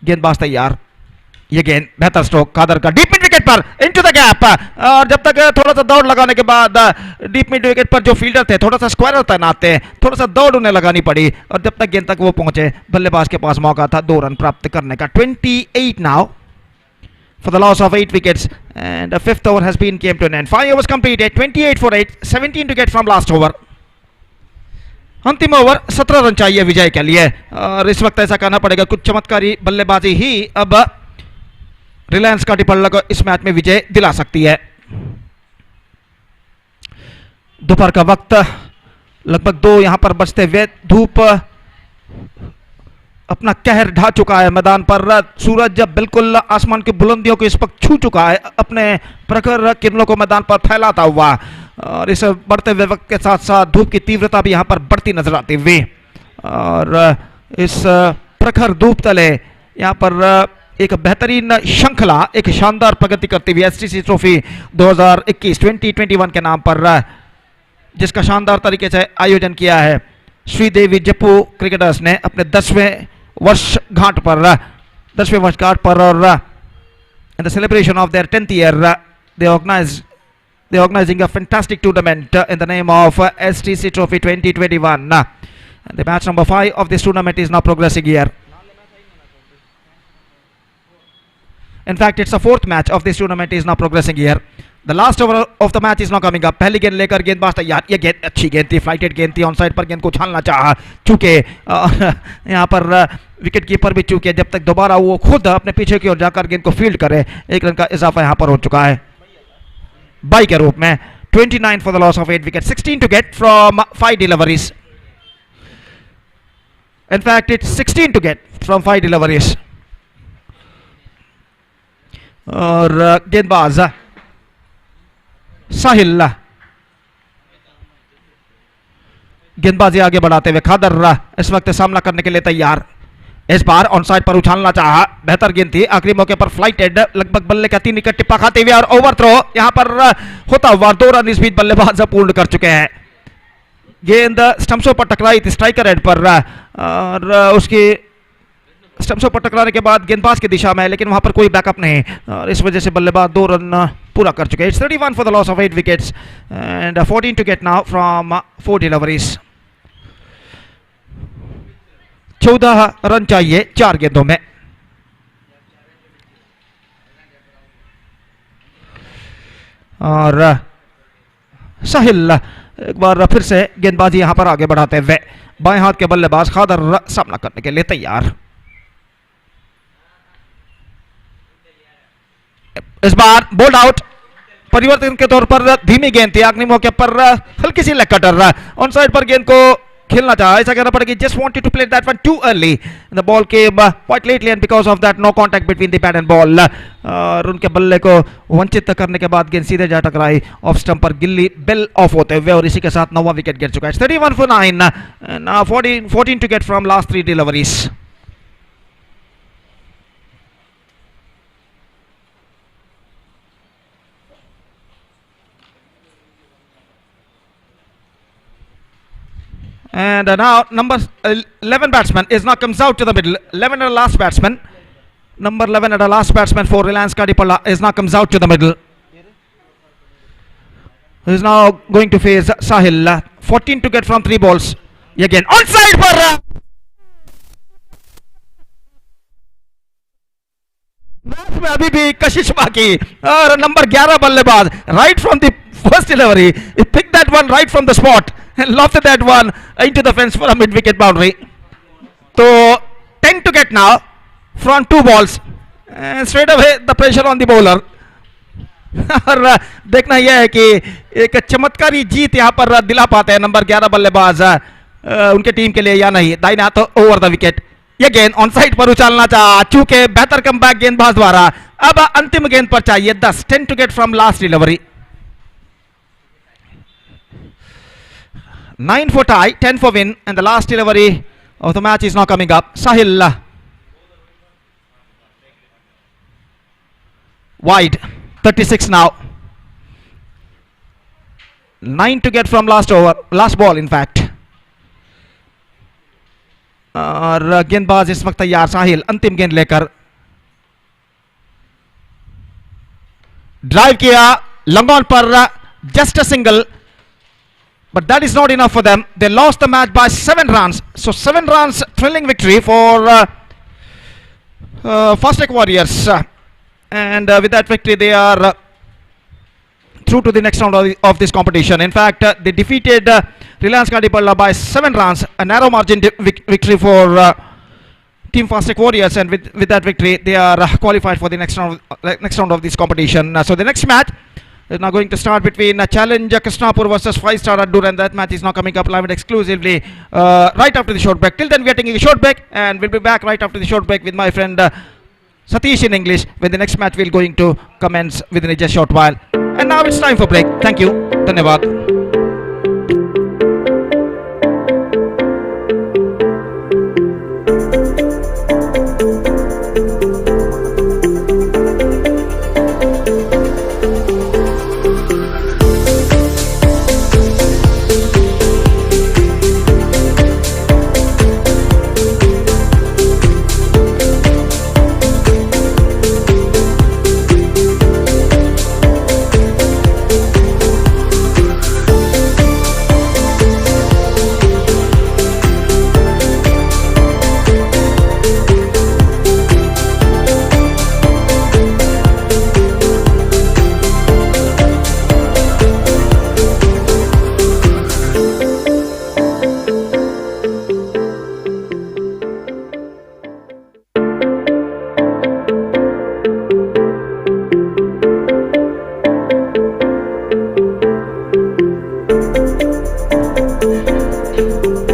गेंदबाज तैयार। ये गेंद बेहतर स्ट्रोक कादर का डीप मिड विकेट पर इनटू द गैप, और जब तक थोड़ा सा दौड़ लगाने के बाद डीप मिड विकेट पर जो फील्डर थे थोड़ा सा स्क्वायर तैनात थे, थोड़ा सा दौड़ उन्हें लगानी पड़ी और जब तक गेंद तक वो पहुंचे बल्लेबाज के पास मौका था 2 रन प्राप्त करने का। 28 now for the loss of 8 wickets and the 5th over has been came to an end. 5 overs completed, 28 for 8, 17 to get from last over. अंतिम ओवर 17 रन चाहिए विजय के लिए और इस वक्त ऐसा कहना पड़ेगा कुछ चमत्कारी बल्लेबाजी ही अब रिलायंस काटीपल्ला को इस मैच में विजय दिला सकती है। दोपहर का वक्त लगभग 2 यहां पर बजते हुए, धूप अपना कहर ढा चुका है मैदान पर। सूरज जब बिल्कुल आसमान की बुलंदियों को इस वक्त छू चुका है, अपने प्रखर किरणों को मैदान पर फैलाता हुआ, और इस बढ़ते हुए वक्त के साथ साथ धूप की तीव्रता भी यहां पर बढ़ती नजर आती हुई। और इस प्रखर धूप तले यहां पर एक बेहतरीन श्रृंखला, एक शानदार प्रगति करती हुई एसटीसी ट्रॉफी 2021 के नाम पर, जिसका शानदार तरीके से आयोजन किया है श्री देवी जप्पू क्रिकेटर्स ने अपने 10वें वर्षगांठ पर, और in the celebration of their 10th year they organizing a fantastic tournament in the name of STC Trophy 2021. And the match number 5 of this tournament is now progressing here. In fact, it's the 4th match of this tournament is now progressing here. The last over of the match is now coming up. पहली गेंद लेकर गेंदबाज तैयार। ये गेंद अच्छी गेंद थी, फ्लाइटेड गेंद थी, ऑन साइड पर गेंद को उछालना चाहा, चूके यहाँ पर विकेट कीपर भी चूके, जब तक दोबारा वो खुद अपने पीछे की ओर जाकर गेंद को फील्ड करे। 1 रन का इजाफा यहाँ पर हो चुका है बाई के रूप में। 29 for the loss of 8 wickets, 16 to get from 5 deliveries. In fact, it's 16 to get from 5 deliveries. और गेंदबाज साहिल गेंदबाजी आगे बढ़ाते हुए, खादर इस वक्त सामना करने के लिए तैयार। इस बार ऑन साइड पर उछालना चाहा, बेहतर गेंद थी, आखिरी मौके पर फ्लाइटेड, लगभग बल्ले का 3 विकेट टिप्पा खाते हुए और ओवर थ्रो यहां पर होता हुआ 2 रन इस बीच बल्लेबाज पूर्ण कर चुके हैं। गेंद स्टंप्सों पर टकराई थी स्ट्राइकर एंड पर, और उसकी स्टंप्सों पर टकराने के बाद गेंदबाज की दिशा में, लेकिन वहां पर कोई बैकअप नहीं, और इस वजह से बल्लेबाज 2 रन पूरा कर चुके हैं। It's 31 for the loss of 8 wickets and 14 to get now from 4 deliveries. 14 run चाहिए 4 गेंदों में। और साहिल एक बार फिर से गेंदबाजी यहां पर आगे बढ़ाते हुए, बाएं हाथ के बल्लेबाज खादर सामना करने के लिए तैयार। इस बार बोल्ड आउट, परिवर्तन के तौर पर धीमी गेंद थी, आखिरी मौके पर हल्की सी लेग कटर ऑन साइड पर गेंद को खेलना चाहा, ऐसा कहना पड़ेगा, just wanted to play that one too early, the ball came quite lately and because of that no contact between the bat and ball, और उनके बल्ले को वंचित करने के बाद गेंद सीधे जा टकराई ऑफ स्टंप पर, गिल्ली बेल ऑफ होते हुए, और इसी के साथ 9वां विकेट गिर चुका है. 31 for 9, now 14 to get from last 3 deliveries. And now number 11 batsman is now comes out to the middle. 11 at the last batsman. Number 11 at the last batsman for Reliance Kadipala is now comes out to the middle. He is now going to face Sahil. 14 to get from 3 balls. Again onside for match में अभी भी कशिश बाकी, और number 11 बल्लेबाज right from the first delivery, he picked that one right from the spot and lofted that one into the fence for a mid wicket boundary. So 10 to get now from 2 balls and straight away the pressure on the bowler. और देखना यह है कि एक चमत्कारी जीत यहाँ पर दिला पाते हैं नंबर 11 बल्लेबाज उनके टीम के लिए या नहीं. दाहिने हाथ ओवर द विकेट, ये गेंद ऑन साइड पर उछालना चाहा, चूंकि बेहतर कमबैक गेंदबाज द्वारा अब अंतिम गेंद पर चाहिए 10. 10 to get from last delivery. 9 for tie, 10 for win, and the last delivery of the match is now coming up. Sahil wide, 36 now. 9 to get from last over, last ball in fact. और गेंदबाज इस वक्त तैयार, साहिल अंतिम गेंद लेकर drive किया long on पर, just a single, but that is not enough for them. They lost the match by 7 runs. So 7 runs thrilling victory for Fast Warriors, and with that victory they are through to the next round of this competition. In fact, they defeated Reliance Kadipala by 7 runs, a narrow margin victory for Team Fast Warriors, and with that victory they are qualified for the next round of this competition. So the next match is now going to start between Challenge Krishnapur versus 5-star Addur, and that match is now coming up live and exclusively right after the short break. Till then we are taking a short break, and we'll be back right after the short break with my friend Satish in English, when the next match will going to commence within just a short while. And now it's time for break. Thank you. Dhanyavad.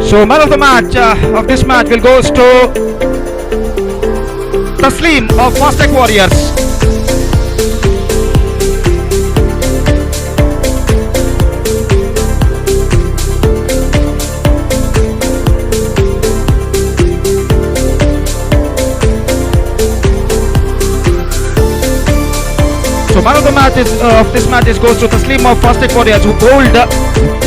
So man of the match of this match will goes to Taslim of Fast Warriors. So man of the match of this match goes to Taslim of Fast Warriors, who bowled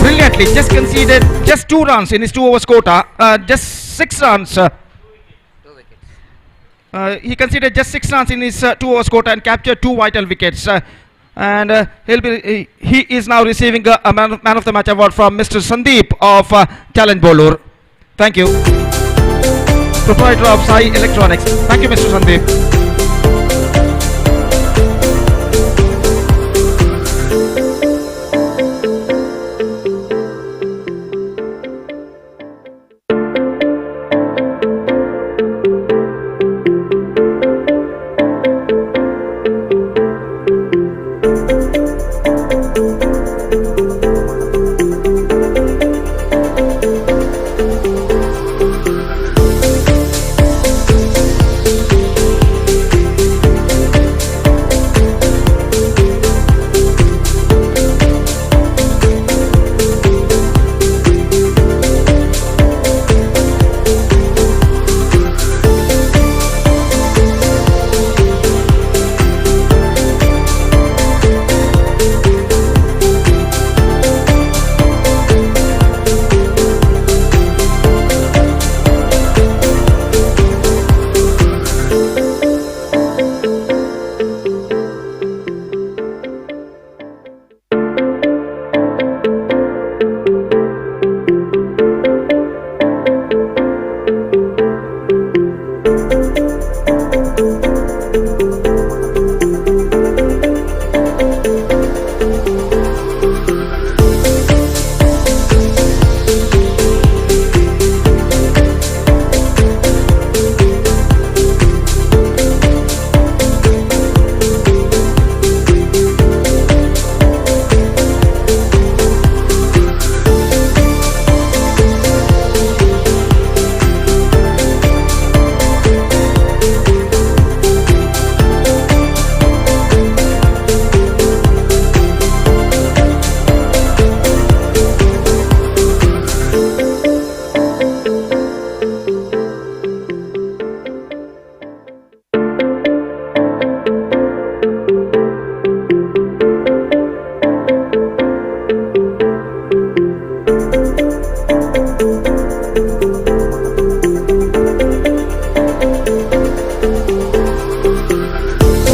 brilliantly. Just conceded just 2 runs in his 2 overs quota. Just 6 runs. 2 wickets. He conceded just 6 runs in his 2 overs quota and captured 2 vital wickets. And he is now receiving a man of the match award from Mr. Sandeep of Challenge Bowler. Thank you. Proprietor of Sai Electronics. Thank you, Mr. Sandeep.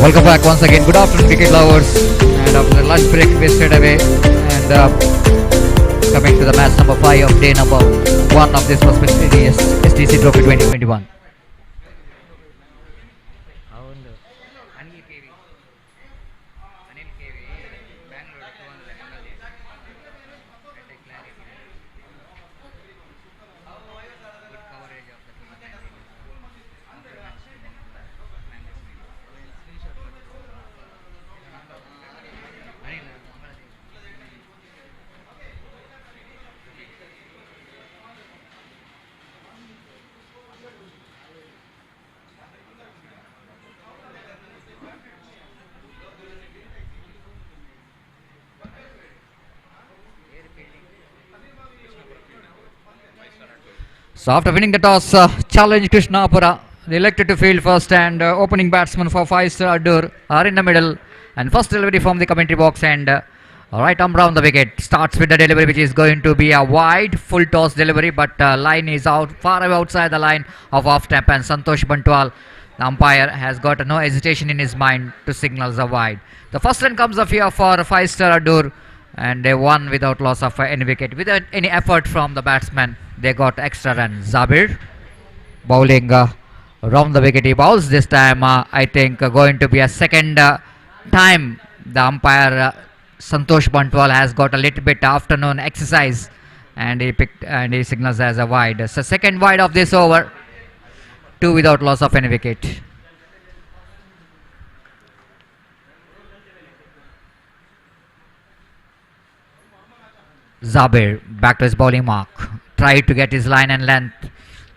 Welcome back once again. Good afternoon, cricket lovers. And after the lunch break, we straight away and coming to the match number 5 of day number 1 of this most prestigious STC Trophy 2021. So after winning the toss, challenge Krishnapura, they elected to field first and opening batsman for 5-star Adur are in the middle and first delivery from the commentary box and right arm round the wicket starts with the delivery which is going to be a wide full toss delivery but line is out far away outside the line of off stump and Santosh Bantwal, the umpire, has got no hesitation in his mind to signal the wide. The first run comes up here for 5-star Adur and they won without loss of any wicket without any effort from the batsman. They got extra run. Zabir bowling round the wicket. He bowls this time. I think going to be a second time the umpire Santosh Bantwal has got a little bit afternoon exercise and he picked and he signals as a wide. So second wide of this over. 2 without loss of any wicket. Zabir back to his bowling mark. Tried to get his line and length.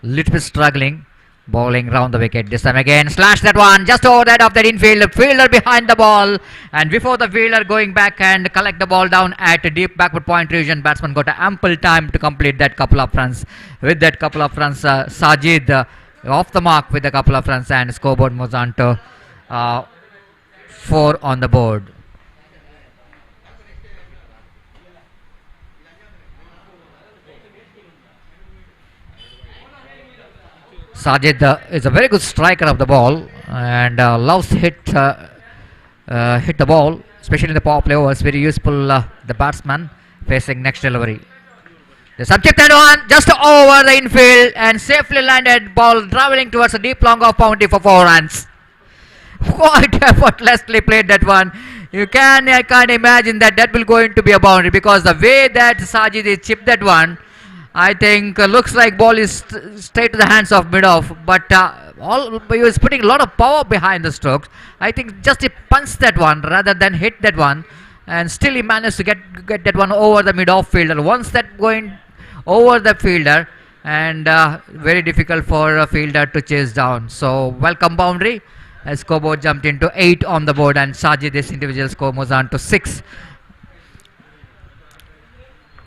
Little bit struggling. Bowling round the wicket. This time again. Slash that one. Just over that of that infield. Fielder behind the ball. And before the fielder going back and collect the ball down at a deep backward point region, batsman got ample time to complete that couple of runs. With that couple of runs, Sajid off the mark with a couple of runs and scoreboard moves on to 4 on the board. Sajid is a very good striker of the ball and loves to hit the ball, especially in the power play overs. Very useful the batsman facing next delivery. The subject and one just over the infield and safely landed ball travelling towards a deep long off boundary for 4 runs. Quite effortlessly played that one. I can't imagine that will going to be a boundary because the way that Sajid is chipped that one, I think looks like ball is straight to the hands of mid-off, but he was putting a lot of power behind the strokes. I think just he punched that one rather than hit that one, and still he managed to get that one over the mid-off fielder. Once that going over the fielder, and very difficult for a fielder to chase down. So welcome boundary. As scoreboard jumped into 8 on the board, and Sajid, this individual score moves on to 6.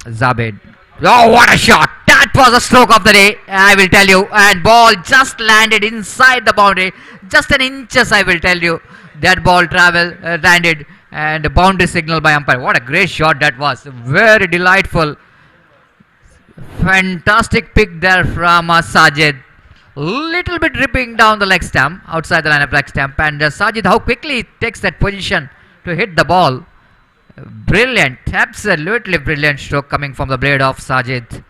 Zabid. Oh, what a shot! That was a stroke of the day, I will tell you. And ball just landed inside the boundary, just an inches, I will tell you. That ball landed, and boundary signal by umpire. What a great shot that was! Very delightful, fantastic pick there from Sajid. Little bit ripping down the leg stump, outside the line of leg stump, and Sajid, how quickly he takes that position to hit the ball. Brilliant, absolutely brilliant stroke coming from the blade of Sajid.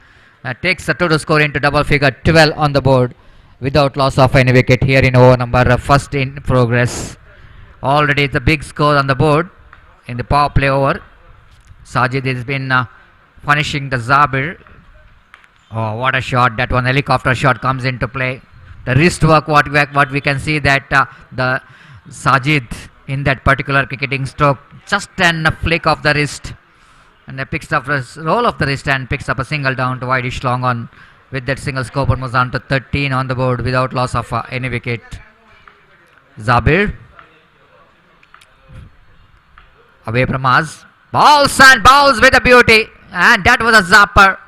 Takes the total score into double figure, 12 on the board without loss of any wicket here in over number first in progress. Already it's a big score on the board in the power play over. Sajid has been punishing the Zabir. Oh, what a shot! That one helicopter shot comes into play. The wrist work, what we can see that the Sajid in that particular cricketing stroke, just a flick of the wrist, and picks up a roll of the wrist and picks up a single down to wideish long on. With that single, scoreboard moves on to 13 on the board without loss of any wicket. Zabir away from us, balls and bowls with a beauty, and that was a zapper.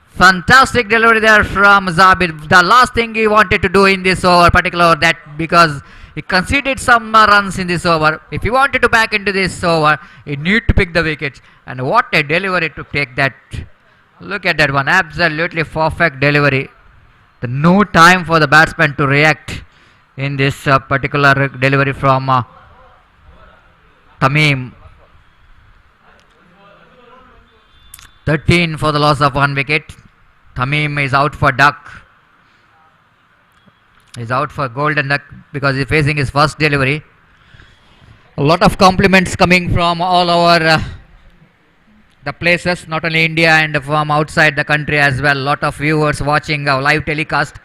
Fantastic delivery there from Zabir. The last thing he wanted to do in this over, particular that because he conceded some runs in this over. If he wanted to back into this over, he need to pick the wickets. And what a delivery to take that. Look at that one. Absolutely perfect delivery. No time for the batsman to react. in this particular delivery from Tamim. 13 for the loss of 1 wicket. Tamim is out for duck. He's out for golden duck because he's facing his first delivery. A lot of compliments coming from all over the places, not only India and from outside the country as well. Lot of viewers watching live telecast,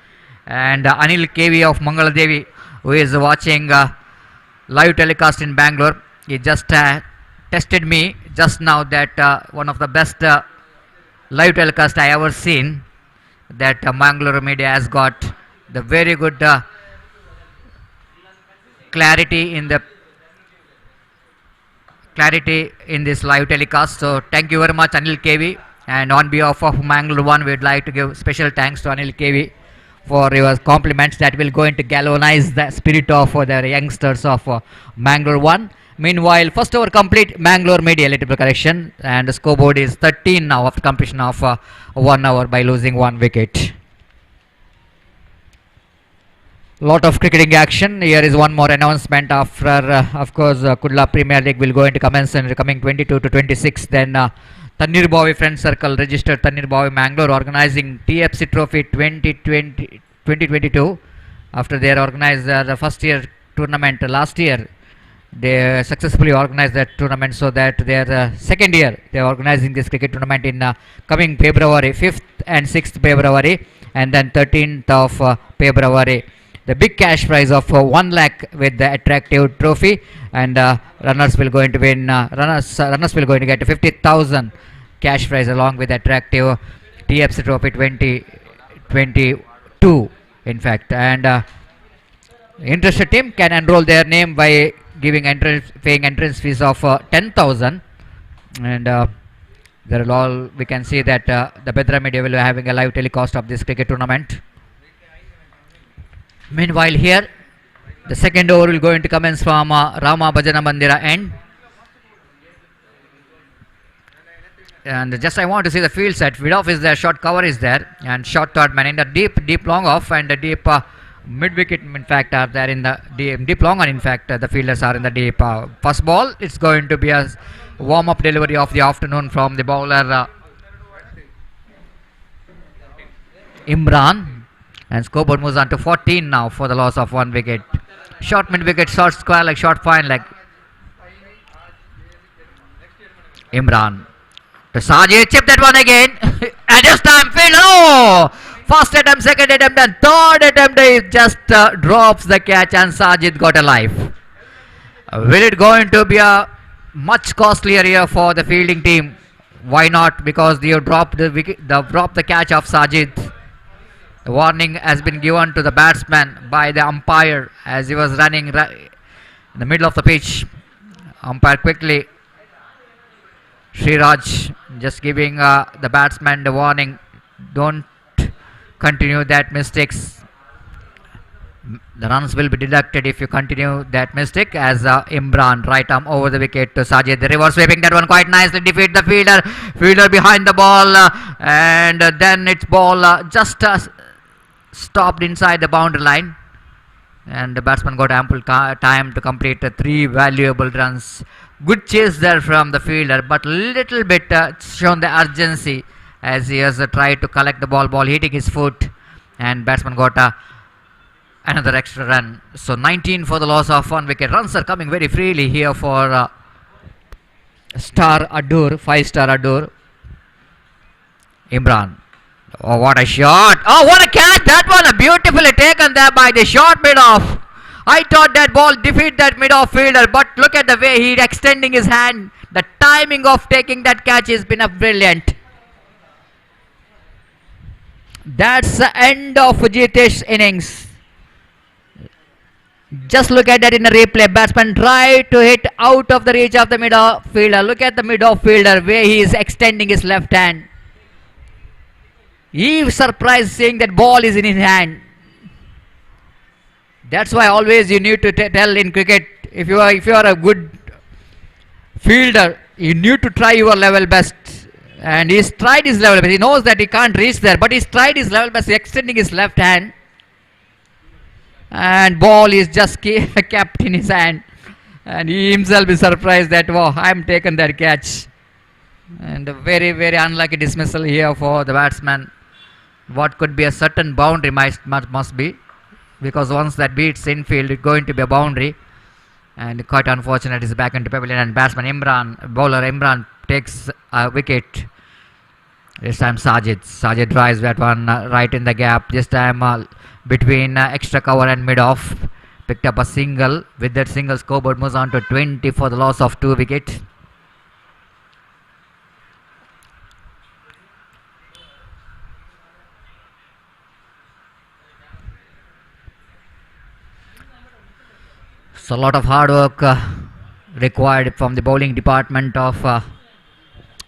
and Anil KV of Mangalore Devi, who is watching live telecast in Bangalore. He just tested me just now that one of the best live telecast I ever seen, that Mangalore media has got the very good clarity in this live telecast. So thank you very much, Anil KV, and on behalf of Mangalore 1, we'd like to give special thanks to Anil KV for your compliments that will going to galvanize the spirit of the youngsters of Mangalore 1. Meanwhile, first over complete, Mangalore media little bit correction, and the scoreboard is 13 now after completion of 1 hour by losing 1 wicket. Lot of cricketing action. Here is one more announcement after, of course, Kudla Premier League will go into commence in the coming 22 to 26. Then Tanir Bawi Friend Circle registered Tanir Bawi Mangalore organizing TFC Trophy 2022. After they organized the first year tournament last year, they successfully organized that tournament, so that their second year they are organizing this cricket tournament in coming February 5th and 6th February, and then 13th of February. The big cash prize of 1 lakh with the attractive trophy, and runners will going to win. Runners will going to get 50,000 cash prize along with attractive TFC Trophy 2022. In fact, and interested team can enroll their name by giving paying entrance fees of 10,000, and there will all we can see that the Bedra media will be having a live telecast of this cricket tournament. Meanwhile, here the second over will going to commence from Rama Bhajana Mandira end. And just I want to see the field set. Mid off is there, short cover is there, and short third man in the deep long off, and the deep mid wicket in fact are there in the deep long on. In fact, the fielders are in the deep. First ball, it's going to be a warm up delivery of the afternoon from the bowler Imran. And scoreboard moves on to 14 now for the loss of 1 wicket. Short mid wicket, short square leg, short fine leg. Imran to Sajid, chip that one again. And this time field. Oh! First attempt, second attempt, and third attempt, he just drops the catch, and Sajid got a life. Will it going to be a much costlier year for the fielding team? Why not? Because you dropped the wicket, dropped the catch of Sajid. The warning has been given to the batsman by the umpire as he was running in the middle of the pitch. Umpire quickly, Sriraj, just giving the batsman the warning, don't continue that mistakes. The runs will be deducted if you continue that mistake, as Imran right arm over the wicket to Sajid. The reverse sweeping that one quite nicely, defeat the fielder behind the ball, and then its ball just stopped inside the boundary line, and the batsman got ample time to complete 3 valuable runs. Good chase there from the fielder, but little bit shown the urgency as he has tried to collect the ball hitting his foot, and batsman got another extra run. So 19 for the loss of 1 wicket. Runs are coming very freely here for Star Adur, 5-star Adur. Imran. Oh, what a shot! Oh, what a catch! That one beautifully taken there by the short mid-off. I thought that ball defeat that mid-off fielder, but look at the way he extending his hand. The timing of taking that catch has been brilliant. That's the end of Jitesh's innings. Just look at that in the replay. Batsman tried to hit out of the reach of the mid-off fielder. Look at the mid-off fielder where he is extending his left hand. He was surprised seeing that ball is in his hand. That's why always you need to tell in cricket, if you are a good fielder, you need to try your level best. And he's tried his level best. He knows that he can't reach there, but he's tried his level best, extending his left hand. and ball is just kept in his hand, and he himself is surprised that wow, I'm taken that catch. And a very unlucky dismissal here for the batsman. What could be a certain boundary must be, because once that beats infield, it's going to be a boundary. And quite unfortunate, is back into pavilion, and bowler Imran takes a wicket. This time Sajid drives that one right in the gap. This time between extra cover and mid off, picked up a single. With that single, scoreboard moves on to 20 for the loss of 2 wickets. So a lot of hard work required from the bowling department of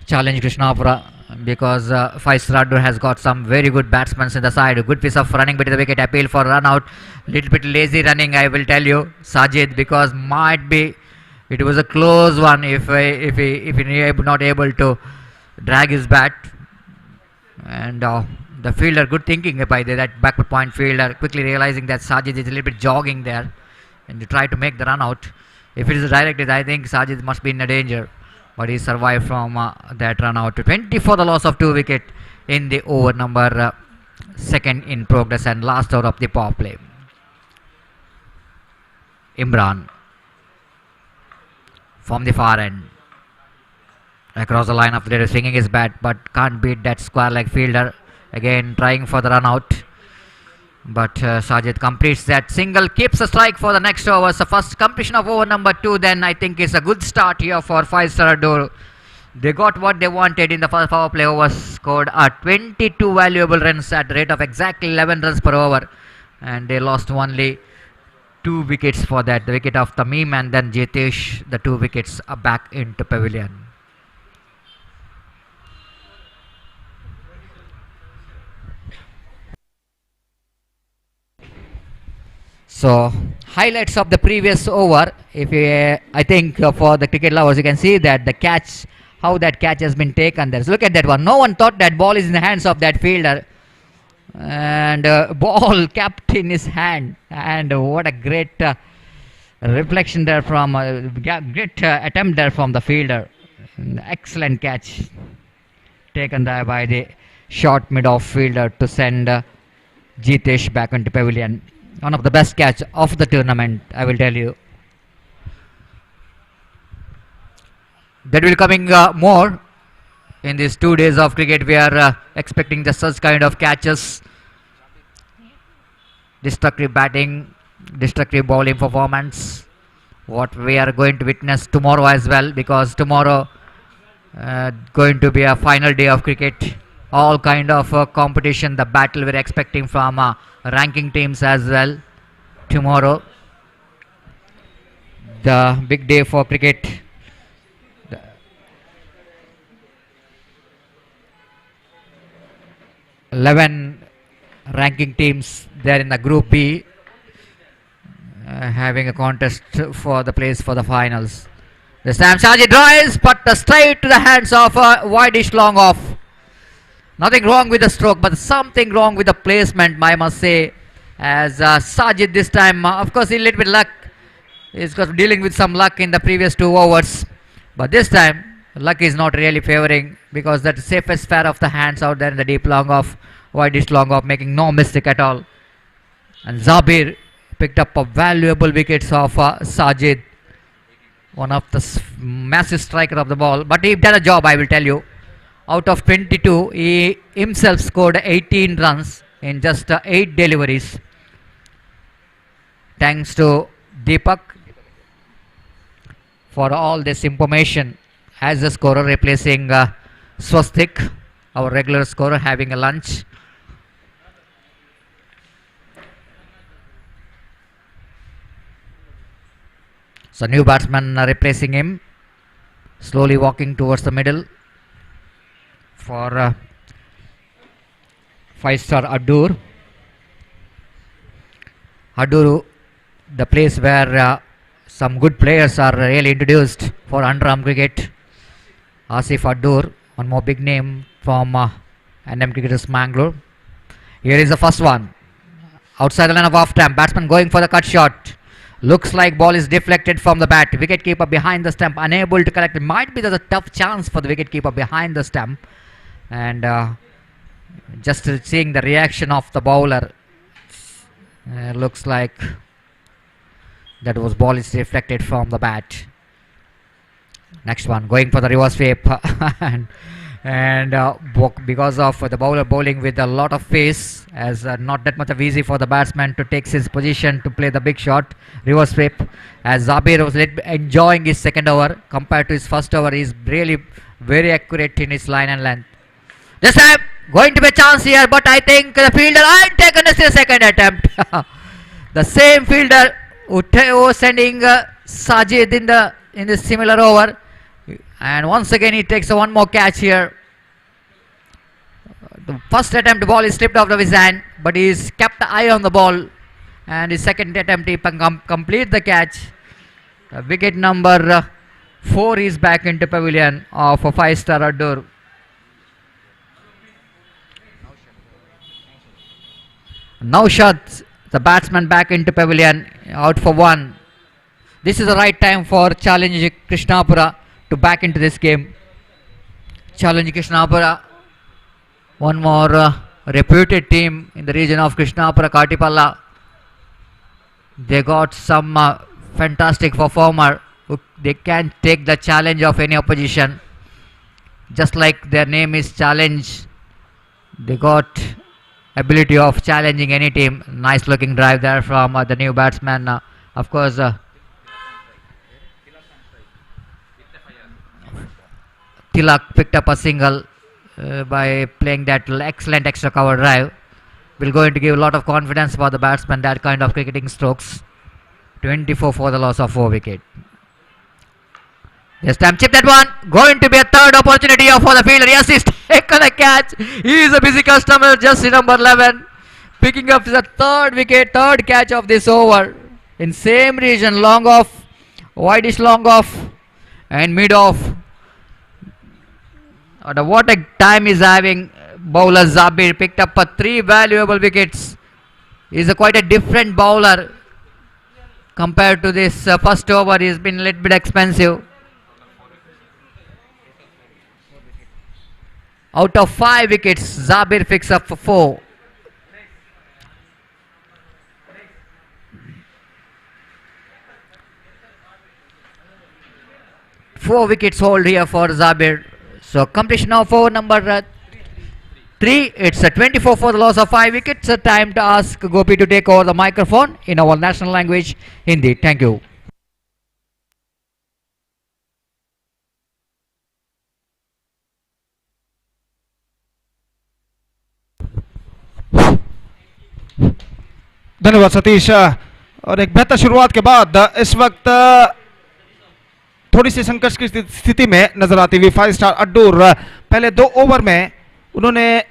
Challenge Krishnapura, because 5-star has got some very good batsmen in the side. A good piece of running between the wicket, appeal for run out. Little bit lazy running, I will tell you, Sajid, because might be it was a close one if he not able to drag his bat. And the fielder, good thinking by that backward point fielder, quickly realizing that Sajid is a little bit jogging there, and to try to make the run out. If it is directed, I think Sajid must be in a danger, but he survived from that run out to 20 for the loss of 2 wicket in the over number second in progress and last over of the power play. Imran from the far end across the line of the swinging his bat, but can't beat that square leg fielder. Again trying for the run out, but Sajid completes that single, keeps a strike for the next over. So first completion of over number 2, then I think is a good start here for 5-star Adur. They got what they wanted in the first power play over, scored 22 valuable runs at the rate of exactly 11 runs per over, and they lost only 2 wickets for that. The wicket of Tamim and then Jitesh, the 2 wickets are back into pavilion. So highlights of the previous over. If you, I think for the cricket lovers, you can see that the catch, how that catch has been taken there. So look at that one. No one thought that ball is in the hands of that fielder, and ball kept in his hand. And what a great reflection there from great attempt there from the fielder. Excellent catch taken there by the short mid-off fielder to send Jitesh back into pavilion. One of the best catch of the tournament, I will tell you. That will coming more in these 2 days of cricket. We are expecting the such kind of catches. Destructive batting, destructive bowling performance. What we are going to witness tomorrow as well, because tomorrow going to be a final day of cricket. All kind of competition, the battle we're expecting from ranking teams as well tomorrow. The big day for cricket. The 11 ranking teams there in the Group B having a contest for the place for the finals. This time Sajid drives, but straight to the hands of wide-ish long off. Nothing wrong with the stroke, but something wrong with the placement, I must say. As Sajid this time, of course, a little bit luck. He's got dealing with some luck in the previous 2 overs. But this time, luck is not really favoring, because that safest pair of the hands out there in the deep long off, wide-ish long off, making no mistake at all. And Zabir picked up a valuable wickets of Sajid. One of the massive striker of the ball. But he did a job, I will tell you. Out of 22, he himself scored 18 runs in just 8 deliveries. Thanks to Deepak for all this information as the scorer, replacing Swastik, our regular scorer, having a lunch. So new batsman replacing him, slowly walking towards the middle for 5-star Adur. Adur, the place where some good players are really introduced for underarm cricket. Asif Adur, one more big name from NM Cricketers Mangalore. Here is the first one. outside the line of off stump. Batsman going for the cut shot. Looks like ball is deflected from the bat. Wicketkeeper behind the stump, unable to collect it. Might be there's a tough chance for the wicketkeeper behind the stump. And just seeing the reaction of the bowler, looks like that was ball is deflected from the bat. Next one, going for the reverse sweep. Because of the bowler bowling with a lot of pace, as not that much of easy for the batsman to take his position to play the big shot. Reverse sweep, as Zabir was enjoying his second over compared to his first over. He's really very accurate in his line and length. This time going to be a chance here, but I think the fielder ain't taken a second attempt. The same fielder who was sending Sajid in the similar over. And once again he takes one more catch here. The first attempt, the ball is slipped out of his hand, but he's kept the eye on the ball. And his second attempt he complete the catch. Wicket number 4 is back into pavilion of a 5-star Adur. Naushad, the batsman, back into pavilion, out for 1. This is the right time for Challenge Krishnapura to back into this game. Challenge Krishnapura, one more reputed team in the region of Krishnapura, Katipalla. They got some fantastic performer who they can take the challenge of any opposition. Just like their name is Challenge, they got ability of challenging any team. Nice looking drive there from the new batsman. Of course, Tilak picked up a single by playing that excellent extra cover drive. Will going to give a lot of confidence for the batsman, that kind of cricketing strokes. 24 for the loss of 4 wicket. This time chip that one. Going to be a third opportunity for the fielder. Yes, he's taken a catch. He is a busy customer, just number 11. Picking up the third wicket, third catch of this over. In same region, long off, wideish long off and mid off. What a time is having bowler Zabir. Picked up 3 valuable wickets. He's quite a different bowler compared to this first over. He's been a little bit expensive. Out of 5 wickets, Zabir picks up for 4. Four wickets hold here for Zabir. So completion of over number 3. It's a 24 for the loss of 5 wickets. Time to ask Gopi to take over the microphone in our national language, Hindi. Thank you. धन्यवाद सतीश। और एक बेहतर शुरुआत के बाद इस वक्त थोड़ी सी संघर्ष की स्थिति में नजर आती हुई 5-स्टार अड्डूर। पहले 2 ओवर में उन्होंने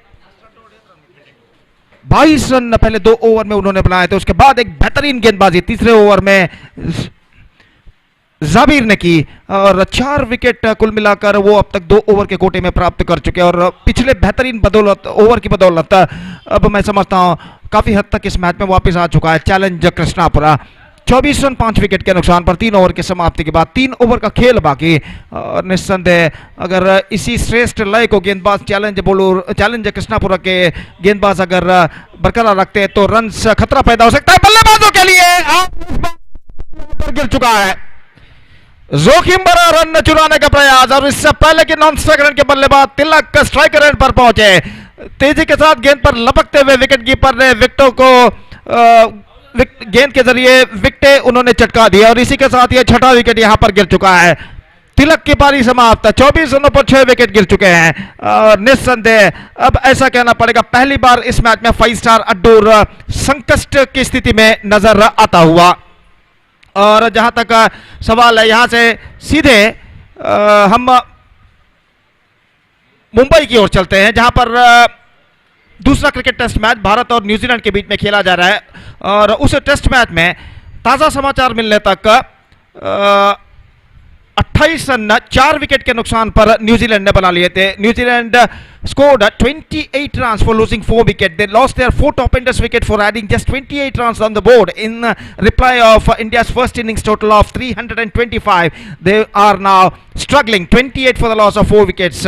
22 रन पहले 2 ओवर में उन्होंने बनाए थे। उसके बाद एक बेहतरीन गेंदबाजी तीसरे ओवर में जाबिर ने की और 4 विकेट कुल मिलाकर वो अब तक 2 ओवर के कोटे में प्राप्त कर चुके हैं। और पिछले बेहतरीन बदौलत ओवर की बदौलत अब मैं समझता हूं काफी हद तक इस मैच में वापस आ चुका है चैलेंज कृष्णापुरा। 24 रन 5 विकेट के नुकसान पर 3 ओवर की समाप्ति के बाद 3 ओवर का खेल बाकी। और निस्संदेह अगर इसी श्रेष्ठ लय को गेंदबाज चैलेंज कृष्णापुरा के गेंदबाज अगर बरकरार रखते हैं तो रन खतरा पैदा हो सकता है बल्लेबाजों के लिए। गिर चुका है, जोखिम भरा रन चुराने का प्रयास। और इससे पहले कि नॉन स्ट्राइक रन के बल्लेबाज तिलक स्ट्राइक रेट पर पहुंचे, तेजी के साथ गेंद पर लपकते हुए विकेट कीपर ने विकेटों को गेंद के जरिए विकेटें उन्होंने चटका दिया। और इसी के साथ ये 6ठा विकेट यहां पर गिर चुका है। तिलक की पारी समाप्त। 24 रनों पर 6 विकेट गिर चुके हैं। और निस्संदेह अब ऐसा कहना पड़ेगा पहली बार इस मैच में 5-स्टार अड्डूर संकट की स्थिति में नजर आता हुआ। और जहां तक सवाल है यहां से सीधे हम मुंबई की ओर चलते हैं जहां पर दूसरा क्रिकेट टेस्ट मैच भारत और न्यूजीलैंड के बीच में खेला जा रहा है। और उस टेस्ट मैच में ताजा समाचार मिलने तक 28 रन 4 विकेट के नुकसान पर न्यूजीलैंड ने बना लिए थे. New Zealand scored 28 runs for losing 4 wickets. They lost their 4 top-enders wicket for adding just 28 runs on the board in reply of India's first innings total of 325. They are now struggling. 28 for the loss of 4 wickets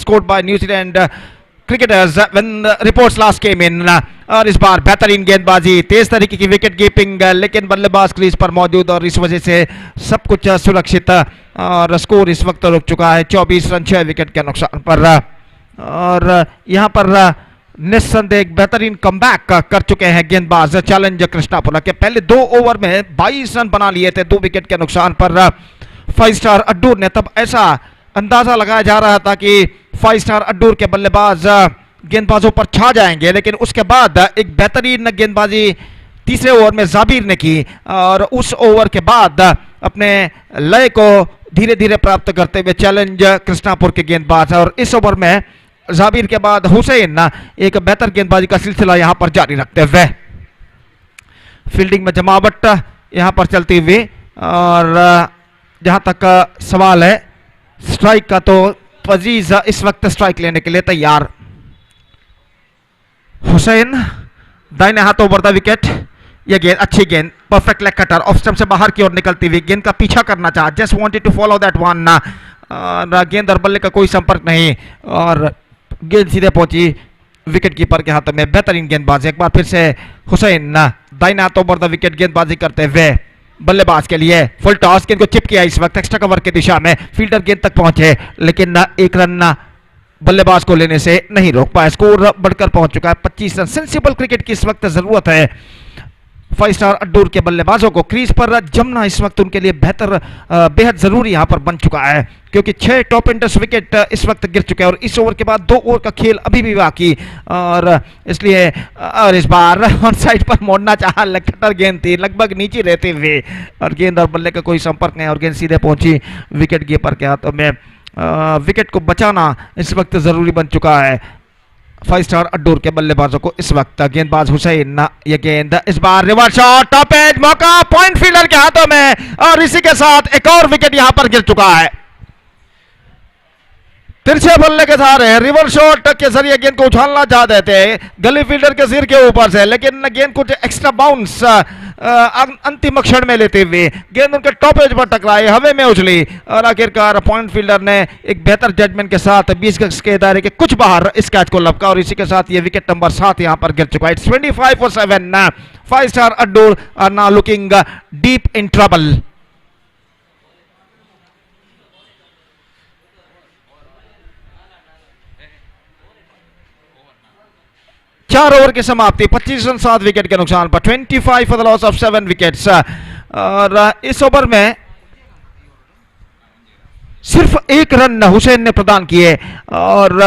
scored by New Zealand cricketers when reports last came in. और इस बार बेहतरीन गेंदबाजी, तेज तरीके की wicket keeping, लेकिन बल्लेबाज crease पर मौजूद और इस वजह से सब कुछ सुरक्षित. और स्कोर इस वक्त रुक चुका है 24 रन 6 विकेट के नुकसान पर. और यहाँ पर निस्संदेह बेहतरीन कमबैक कर चुके हैं गेंदबाज चैलेंज कृष्णापुरा के. पहले 2 ओवर में 22 रन बना लिए थे 2 विकेट के नुकसान पर. 5 स्टार अड्डूर ने तब ऐसा अंदाजा लगाया जा रहा था कि 5 स्टार अड्डूर के बल्लेबाज गेंदबाजों पर छा जाएंगे, लेकिन उसके बाद एक बेहतरीन गेंदबाजी तीसरे ओवर में जाबिर ने की और उस ओवर के बाद अपने लय को धीरे धीरे प्राप्त करते हुए चैलेंज कृष्णापुर के गेंदबाज. और इस ओवर में जाबिर के बाद हुसैन एक बेहतर गेंदबाजी का सिलसिला यहां पर जारी रखते हुए फील्डिंग में जमावट यहां पर चलती हुई. और जहां तक सवाल है स्ट्राइक का, तो अजीज इस वक्त स्ट्राइक लेने के लिए तैयार. हुसैन दाहिने हाथ ओवर द विकेट. यह गेंद अच्छी गेंद, perfect leg cutter, off stump से बाहर की ओर निकलती हुई, गेंद का पीछा करना चाहा, just wanted to follow that one. गेंद और बल्ले का कोई संपर्क नहीं और गेंद सीधे पहुंची विकेट कीपर के हाथ में. बेहतरीन गेंदबाजी. एक बार फिर से हुसैन दाहिने हाथ ओवर द विकेट गेंदबाजी करते हुए बल्लेबाज के लिए फुल टॉस. गेंद को चिप किया इस वक्त एक्स्ट्रा कवर की दिशा में, फील्डर गेंद तक पहुंचे लेकिन एक रन बल्लेबाज को लेने से नहीं रोक पाया. स्कोर बढ़कर पहुंच चुका है 25 रन. सेंसिबल क्रिकेट की इस वक्त जरूरत है 5 स्टार अड्डूर के बल्लेबाजों को. क्रीज पर जमना इस वक्त उनके लिए बेहद जरूरी यहां पर बन चुका है, क्योंकि 6 टॉप एंडर्स विकेट इस वक्त गिर चुके हैं और इस ओवर के बाद 2 ओवर का खेल अभी भी बाकी. और इसलिए और इस बार ऑन साइड पर मोड़ना चाहा, लखटर गेंद थी लगभग नीचे रहते हुए और गेंद और बल्ले का कोई संपर्क नहीं और गेंद सीधे पहुंची विकेट कीपर के हाथों में. विकेट को बचाना इस वक्त जरूरी बन चुका है 5 स्टार अड्डूर के बल्लेबाजों को इस वक्त. गेंदबाज हुसैन, ये गेंद इस बार रिवर्स शॉट, टॉप एज मौका पॉइंट फील्डर के हाथों में और इसी के साथ एक और विकेट यहां पर गिर चुका है. तिरछे बल्ले के सहारे रिवर्स शॉट के जरिए गेंद को उछालना चाहते थे गली फील्डर के सिर के ऊपर से, लेकिन गेंद कुछ एक्स्ट्रा बाउंस अंतिम क्षण में लेते हुए गेंद उनके टॉप एज पर टकराई, हवा में उछली और आखिरकार पॉइंट फील्डर ने एक बेहतर जजमेंट के साथ 20 गज के दायरे के कुछ बाहर इस कैच को लपका और इसी के साथ ये विकेट नंबर 7 यहां पर गिर चुका है. It's 25 for 7. 5 star Addur are now looking deep in trouble. चार ओवर की समाप्ति, 25 रन 7 विकेट के नुकसान पर. 25 for the loss of 7 wickets. और इस ओवर में सिर्फ 1 रन हुसैन ने प्रदान किए और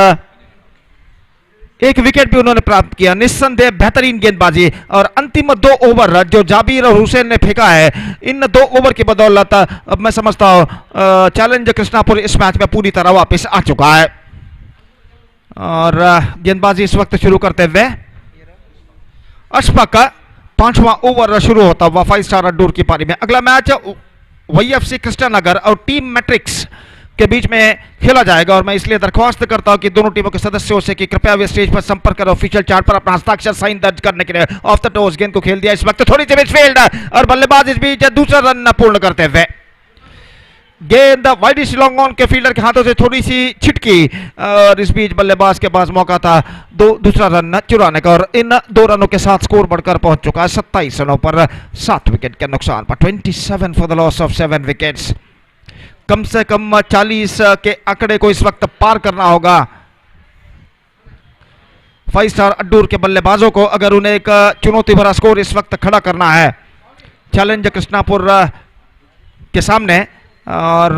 1 विकेट भी उन्होंने प्राप्त किया. निस्संदेह बेहतरीन गेंदबाजी और अंतिम 2 ओवर जो जाबिर और हुसैन ने फेंका है, इन 2 ओवर की बदौलत अब मैं समझता हूं चैलेंज कृष्णापुर इस मैच में पूरी तरह वापस आ चुका है. और गेंदबाजी इस वक्त शुरू करते हुए अशफाक 5वां ओवर शुरू होता हुआ 5 स्टार अड्डूर की पारी में. अगला मैच YFC कृष्णानगर और टीम मैट्रिक्स के बीच में खेला जाएगा और मैं इसलिए दरख्वास्त करता हूं कि दोनों टीमों के सदस्यों से कि कृपया वे स्टेज पर संपर्क करें ऑफिशियल चार्ट पर अपना हस्ताक्षर साइन दर्ज करने के लिए. ऑफ द टॉस गेंद को खेल दिया इस वक्त थोड़ी सी मिडफील्ड और बल्लेबाज इस बीच दूसरा रन पूर्ण करते हुए. गेंद वाइडिश लॉन्ग ऑन के फील्डर के हाथों से थोड़ी सी छिटकी और इस बीच बल्लेबाज के पास मौका था दूसरा रन चुराने का और इन 2 रनों के साथ स्कोर बढ़कर पहुंच चुका है 27 रनों पर 7 विकेट के नुकसान पर. 27 for the loss of 7 wickets. कम से कम 40 के आंकड़े को इस वक्त पार करना होगा 5 स्टार अड्डूर के बल्लेबाजों को अगर उन्हें एक चुनौती भरा स्कोर इस वक्त खड़ा करना है चैलेंज कृष्णापुर के सामने. और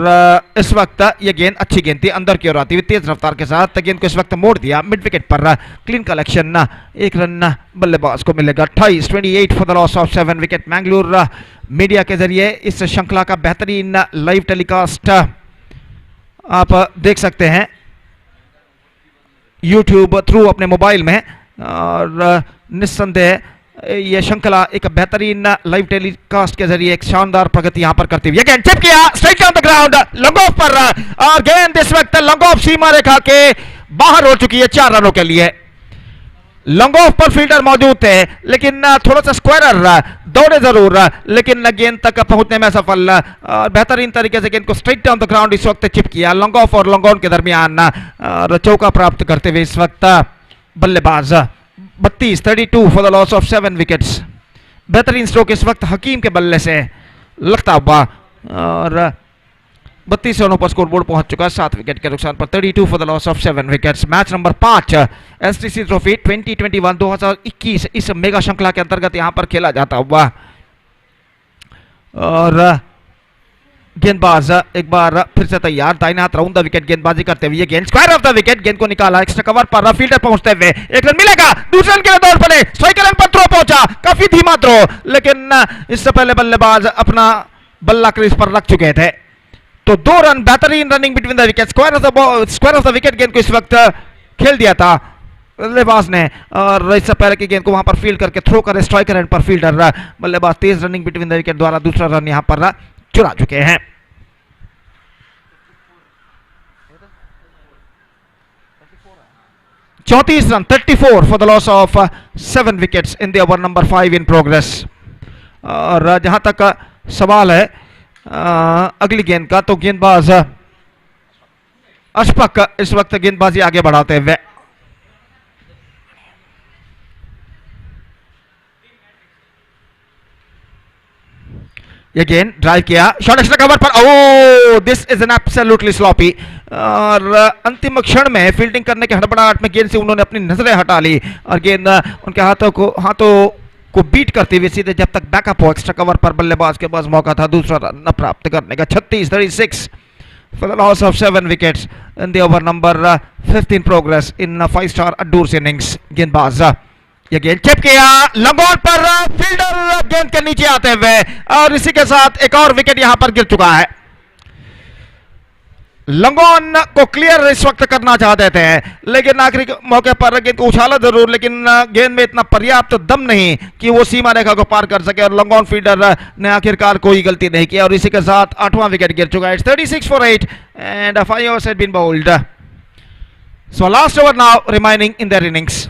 इस वक्त ये गेंद अच्छी गेंद थी, अंदर की ओर आती हुई तेज रफ्तार के साथ गेंद को इस वक्त मोड़ दिया मिड विकेट पर. क्लीन कलेक्शन, 1 रन बल्लेबाज को मिलेगा. 28 for the loss of 7 wicket. Mangalore media के जरिए इस श्रृंखला का बेहतरीन लाइव टेलीकास्ट आप देख सकते हैं यूट्यूब थ्रू अपने मोबाइल में और निस्संदेह ये श्रृंखला एक बेहतरीन लाइव टेलीकास्ट के जरिए एक शानदार प्रगति यहां पर करती हुई। गेंद चिप किया strike on the ground long off पर, और गेंद इस वक्त लॉन्ग ऑफ सीमा रेखा के बाहर हो चुकी है 4 रनों के लिए। लॉन्ग ऑफ पर फील्डर मौजूद थे, लेकिन थोड़ा सा स्क्वायर दौड़े जरूर, लेकिन गेंद तक पहुंचने में सफल, और बेहतरीन तरीके से गेंद को स्ट्राइक ऑन द ग्राउंड इस वक्त चिप किया लॉन्ग ऑफ और लॉन्ग ऑन के दरमियान, और चौका प्राप्त करते हुए इस वक्त बल्लेबाज 32 for the loss of 7 wickets. बेहतरीन स्ट्रोक इस वक्त हकीम के बल्ले से लगता हुआ, और 32 रनों पर स्कोरबोर्ड पहुंच चुका है 7 विकेट के नुकसान पर। 32 for the loss of 7 wickets. Match number 5 STC trophy 2021 इस मेगा श्रृंखला के अंतर्गत यहां पर खेला जाता हुआ, और गेंदबाज एक बार फिर से तैयार, दाहिने हाथ राउंड द विकेट गेंदबाजी करते हुए गेंद स्क्वायर ऑफ द विकेट, गेंद को निकाला एक्स्ट्रा कवर पर, फील्डर पहुंचते हुए 1 रन मिलेगा, दूसरे रन के लिए दौड़ पड़े, स्ट्राइक रन पर थ्रो पहुंचा, काफी धीमा थ्रो, लेकिन इससे पहले बल्लेबाज अपना बल्ला क्रीज पर रख चुके थे। तो 2 रन, बेहतरीन running between the wicket, square of the wicket गेंद को इस वक्त खेल दिया था बल्लेबाज ने, और इससे पहले की गेंद को वहां पर फील्ड करके थ्रो करे स्ट्राइकर एंड पर फील्डर बल्लेबाज तेज रनिंग बिटवीन द विकेट द्वारा दूसरा रन यहां पर चुरा चुके हैं। चौंतीस run 34 for the loss of 7 wickets in the over number 5 in progress. और जहां तक सवाल है अगली गेंद का, तो गेंदबाज अशफक इस वक्त गेंदबाजी आगे बढ़ाते हुए, ये गेंद ड्राइव किया शॉर्ट एक्स्ट्रा कवर पर, oh this is an absolutely sloppy, और अंतिम क्षण में फील्डिंग करने के हड़बड़ाहट में गेंद से उन्होंने अपनी नजरें हटा ली, और गेंद उनके हाथों को बीट करते हुए सीधे जब तक बैकअप हो एक्स्ट्रा कवर पर बल्लेबाज के पास मौका था दूसरा रन प्राप्त करने का। 36 for the loss of 7 wickets in the over number 5 in progress in 5 star Addur innings. गेंदबाज ये गेंद चिप किया लॉन्ग ऑन पर, फील्डर गेंद के नीचे आते हुए, और इसी के साथ एक और विकेट यहां पर गिर चुका है। लॉन्ग ऑन को क्लियर इस वक्त करना चाहते थे, लेकिन आखिरी मौके पर गेंद को उछाला जरूर, लेकिन गेंद में इतना पर्याप्त दम नहीं कि वो सीमा रेखा को पार कर सके, और लॉन्ग ऑन फील्डर ने आखिरकार कोई गलती नहीं की, और इसी के साथ 8वां विकेट गिर चुका है। 36 for 8 and 5 overs had been bowled. So last over now remaining in their innings.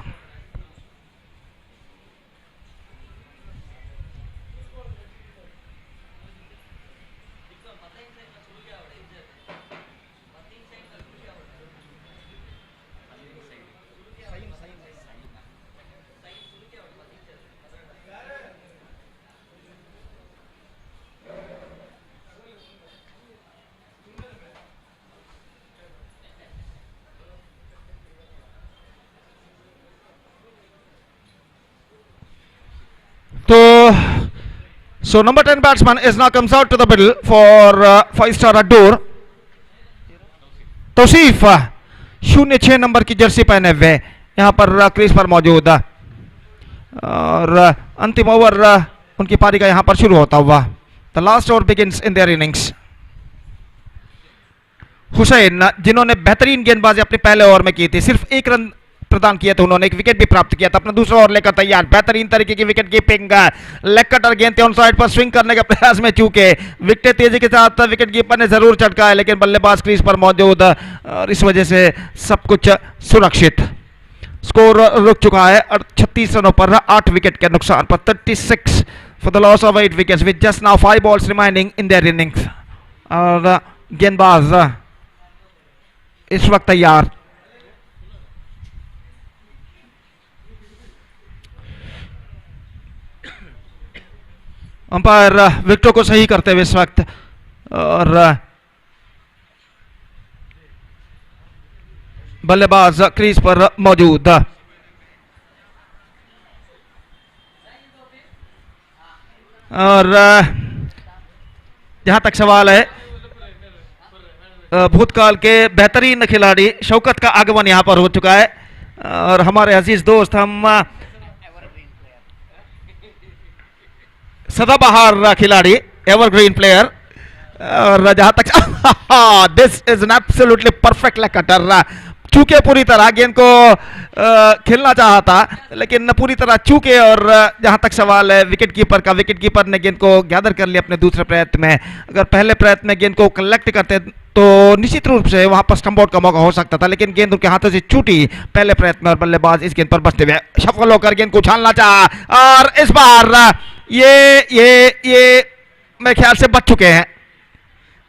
So number 10 batsman is now comes out to the middle for 5 star Addur. Tauseef 06 number की जर्सी पहने हुए यहां पर क्रीज पर मौजूद, और अंतिम ओवर उनकी पारी का यहां पर शुरू होता हुआ। The last over begins in their innings. Hussain जिन्होंने बेहतरीन गेंदबाजी अपने पहले ओवर में की थी, सिर्फ 1 रन प्रदान किया था उन्होंने, एक विकेट भी प्राप्त किया था, अपना दूसरा ओवर लेकर तैयार, बेहतरीन तरीके की विकेट कीपिंग, लेग कटर गेंद थे ऑन साइड पर स्विंग करने के प्रयास में चूके विकेट तेजी के साथ विकेट कीपर ने जरूर चटकाया, लेकिन बल्लेबाज क्रीज पर मौजूद, और इस वजह से सब कुछ सुरक्षित। स्कोर रुक चुका है 36 रनों पर 8 विकेट के नुकसान पर। 36 for the loss of 8 wickets with just now 5 balls remaining in their innings. और गेंदबाज इस वक्त तैयार, अंपायर विकेटों को सही करते हुए इस वक्त, और बल्लेबाज क्रीज पर मौजूद। और जहां तक सवाल है, भूतकाल के बेहतरीन खिलाड़ी शौकत का आगमन यहां पर हो चुका है, और हमारे अजीज दोस्त हम सदाबहार खिलाड़ी एवरग्रीन प्लेयर, और जहां तक this is an absolutely perfect leg cutter, चूके पूरी तरह गेंद को खेलना चाहा था, लेकिन पूरी तरह चूके। और जहां तक सवाल है विकेट कीपर का, विकेट कीपर ने गेंद को गैदर कर लिया अपने दूसरे प्रयत्न में। अगर पहले प्रयत्न में गेंद को कलेक्ट करते तो निश्चित रूप से वहां पर स्टंप आउट का मौका हो सकता था, लेकिन गेंद उनके हाथों से छूटी पहले प्रयत्न में और बल्लेबाज इस गेंद पर बचते हुए सफल होकर गेंद को उछालना चाहा। और इस बार ये मेरे ख्याल से बच चुके हैं।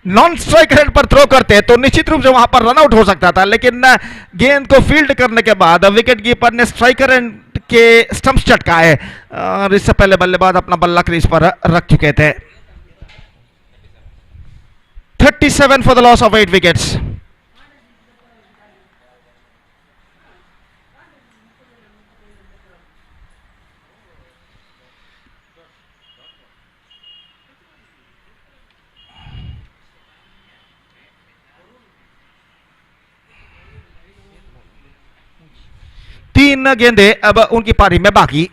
नॉन स्ट्राइक रेट पर थ्रो करते तो निश्चित रूप से वहां पर रन आउट हो सकता था, लेकिन गेंद को फील्ड करने के बाद विकेट कीपर ने स्ट्राइकर एंड के स्टंप्स चटकाए और इससे पहले बल्लेबाज अपना बल्ला क्रीज पर रख चुके थे। 37 for the loss of 8 wickets. तीन गेंदे अब उनकी पारी में बाकी।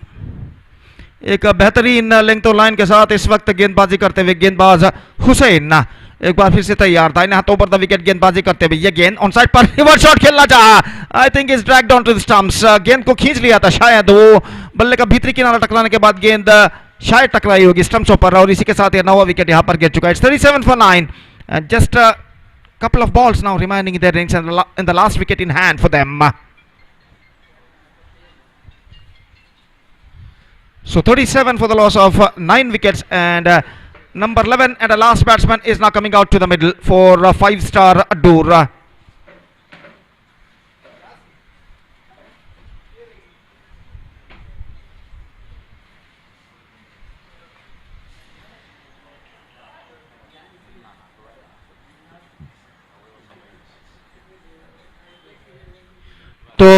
एक बेहतरीन लेंथ ऑफ लाइन के साथ इस वक्त गेंदबाजी करते हुए गेंदबाज हुसैन एक बार फिर से तैयार था, हाथों पर द विकेट गेंदबाजी करते हुए ये गेंद ऑन साइड पर रिवर्स शॉट खेलना चाहा। I think is dragged on to the stumps. गेंद को खींच लिया था शायद, वो बल्ले का भीतरी किनारा टकराने के बाद गेंद शायद टकराई होगी स्टंप्स पर, और इसी के साथ ये 9वां विकेट यहां पर गिर चुका है। 37 for 9 and just a couple of balls now remaining in their innings and the last wicket in hand for them. So 37 for the loss of 9 wickets, and number 11 and the last batsman is now coming out to the middle for 5-star Urwa. तो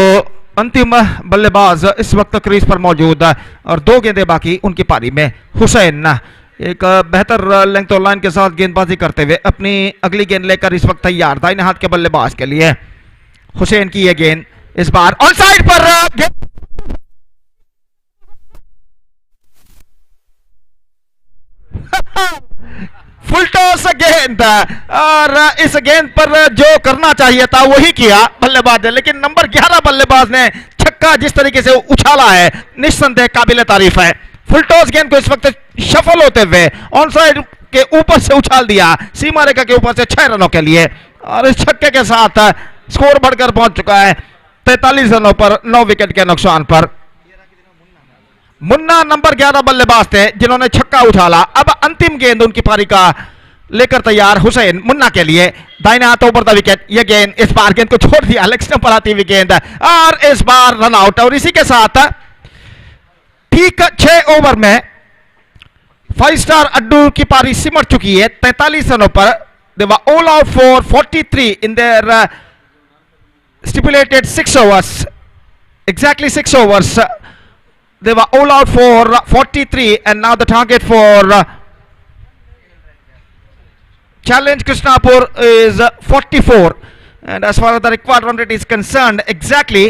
अंतिम बल्लेबाज इस वक्त crease पर मौजूद और दो गेंदें बाकी उनकी पारी में। हुसैन एक बेहतर लेंथ ऑफ लाइन के साथ गेंदबाजी करते हुए अपनी अगली गेंद लेकर इस वक्त तैयार था दाहिने हाथ के बल्लेबाज के लिए। हुसैन की यह गेंद इस बार ऑन साइड पर फुल टॉस गेंद, और इस गेंद पर जो करना चाहिए था वही किया बल्लेबाज ने, लेकिन नंबर 11 बल्लेबाज ने छक्का जिस तरीके से उछाला है निस्संदेह काबिले तारीफ है। फुल टॉस गेंद को इस वक्त शफल होते हुए ऑन साइड के ऊपर से उछाल दिया सीमा रेखा के ऊपर से 6 रनों के लिए, और इस छक्के के साथ स्कोर बढ़कर पहुंच चुका है 43 रनों पर 9 विकेट के नुकसान पर। मुन्ना नंबर 11 बल्लेबाज थे जिन्होंने छक्का उछाला। अब अंतिम गेंद उनकी पारी का लेकर तैयार हुसैन मुन्ना के लिए दाहिने हाथों पर द विकेट। यह गेंद इस बार गेंद को छोड़ दिया लेग स्टंप पर आती हुई गेंद, और इस बार रन आउट। और इसी के साथ ठीक 6 ओवर में 5-स्टार अड्डू की पारी सिमट चुकी है 43 रनों पर। They were all out for 43 in their stipulated 6 overs, exactly 6 overs. They were all out for 43, and now the target for Challenge Krishnapur is 44. And as far as the required run rate is concerned, exactly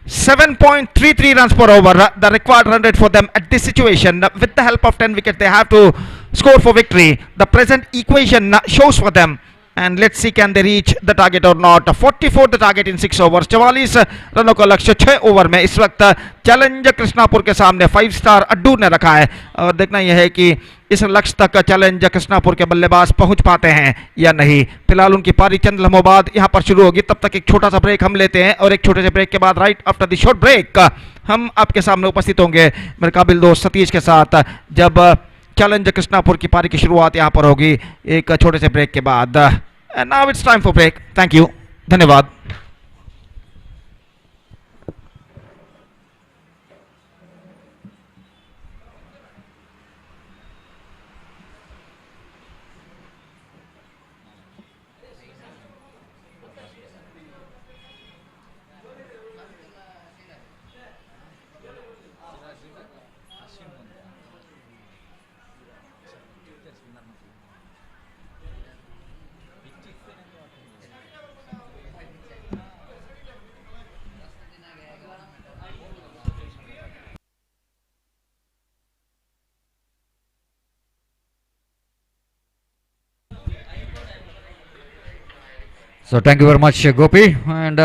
7.33 runs per over, the required run rate for them at this situation. With the help of 10 wickets, they have to score for victory. The present equation shows for them. And let's see can they reach the target or not. 44 the target in 6 overs. 44 रनों का लक्ष्य 6 over में इस वक्त challenge Krishnapur के सामने five-star Addu ने रखा है, और देखना यह है कि इस लक्ष्य तक चैलेंज कृष्णापुर के बल्लेबाज पहुंच पाते हैं या नहीं। फिलहाल उनकी पारी चंद लम्हों बाद यहां पर शुरू होगी, तब तक एक छोटा सा ब्रेक हम लेते हैं, और एक छोटे से ब्रेक के बाद right after the short break हम आपके सामने उपस्थित होंगे मेरे काबिल दोस्त सतीश के साथ, जब चैलेंज कृष्णापुर की पारी की शुरुआत यहां पर होगी एक छोटे से ब्रेक के बाद। And now it's time for break. Thank you, धन्यवाद। So thank you very much, Gopi. And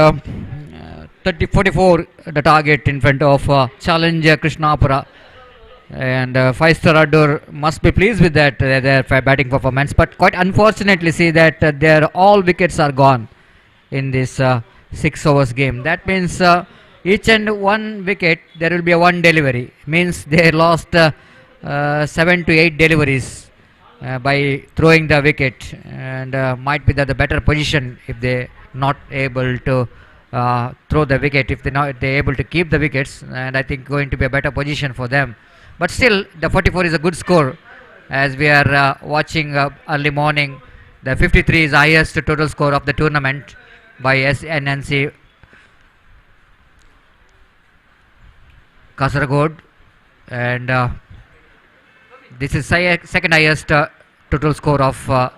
44 the target in front of Challenger Krishnapura. And 5-star Adur must be pleased with that their batting performance. But quite unfortunately, see that their all wickets are gone in this 6 overs game. That means each and one wicket there will be a one delivery. Means they lost 7 to 8 deliveries by throwing the wicket, and might be that the better position if they not able to throw the wicket, if they able to keep the wickets, and I think going to be a better position for them. But still the 44 is a good score, as we are watching early morning. The 53 is the highest total score of the tournament by SNNC Kasaragod, and this is second highest total score of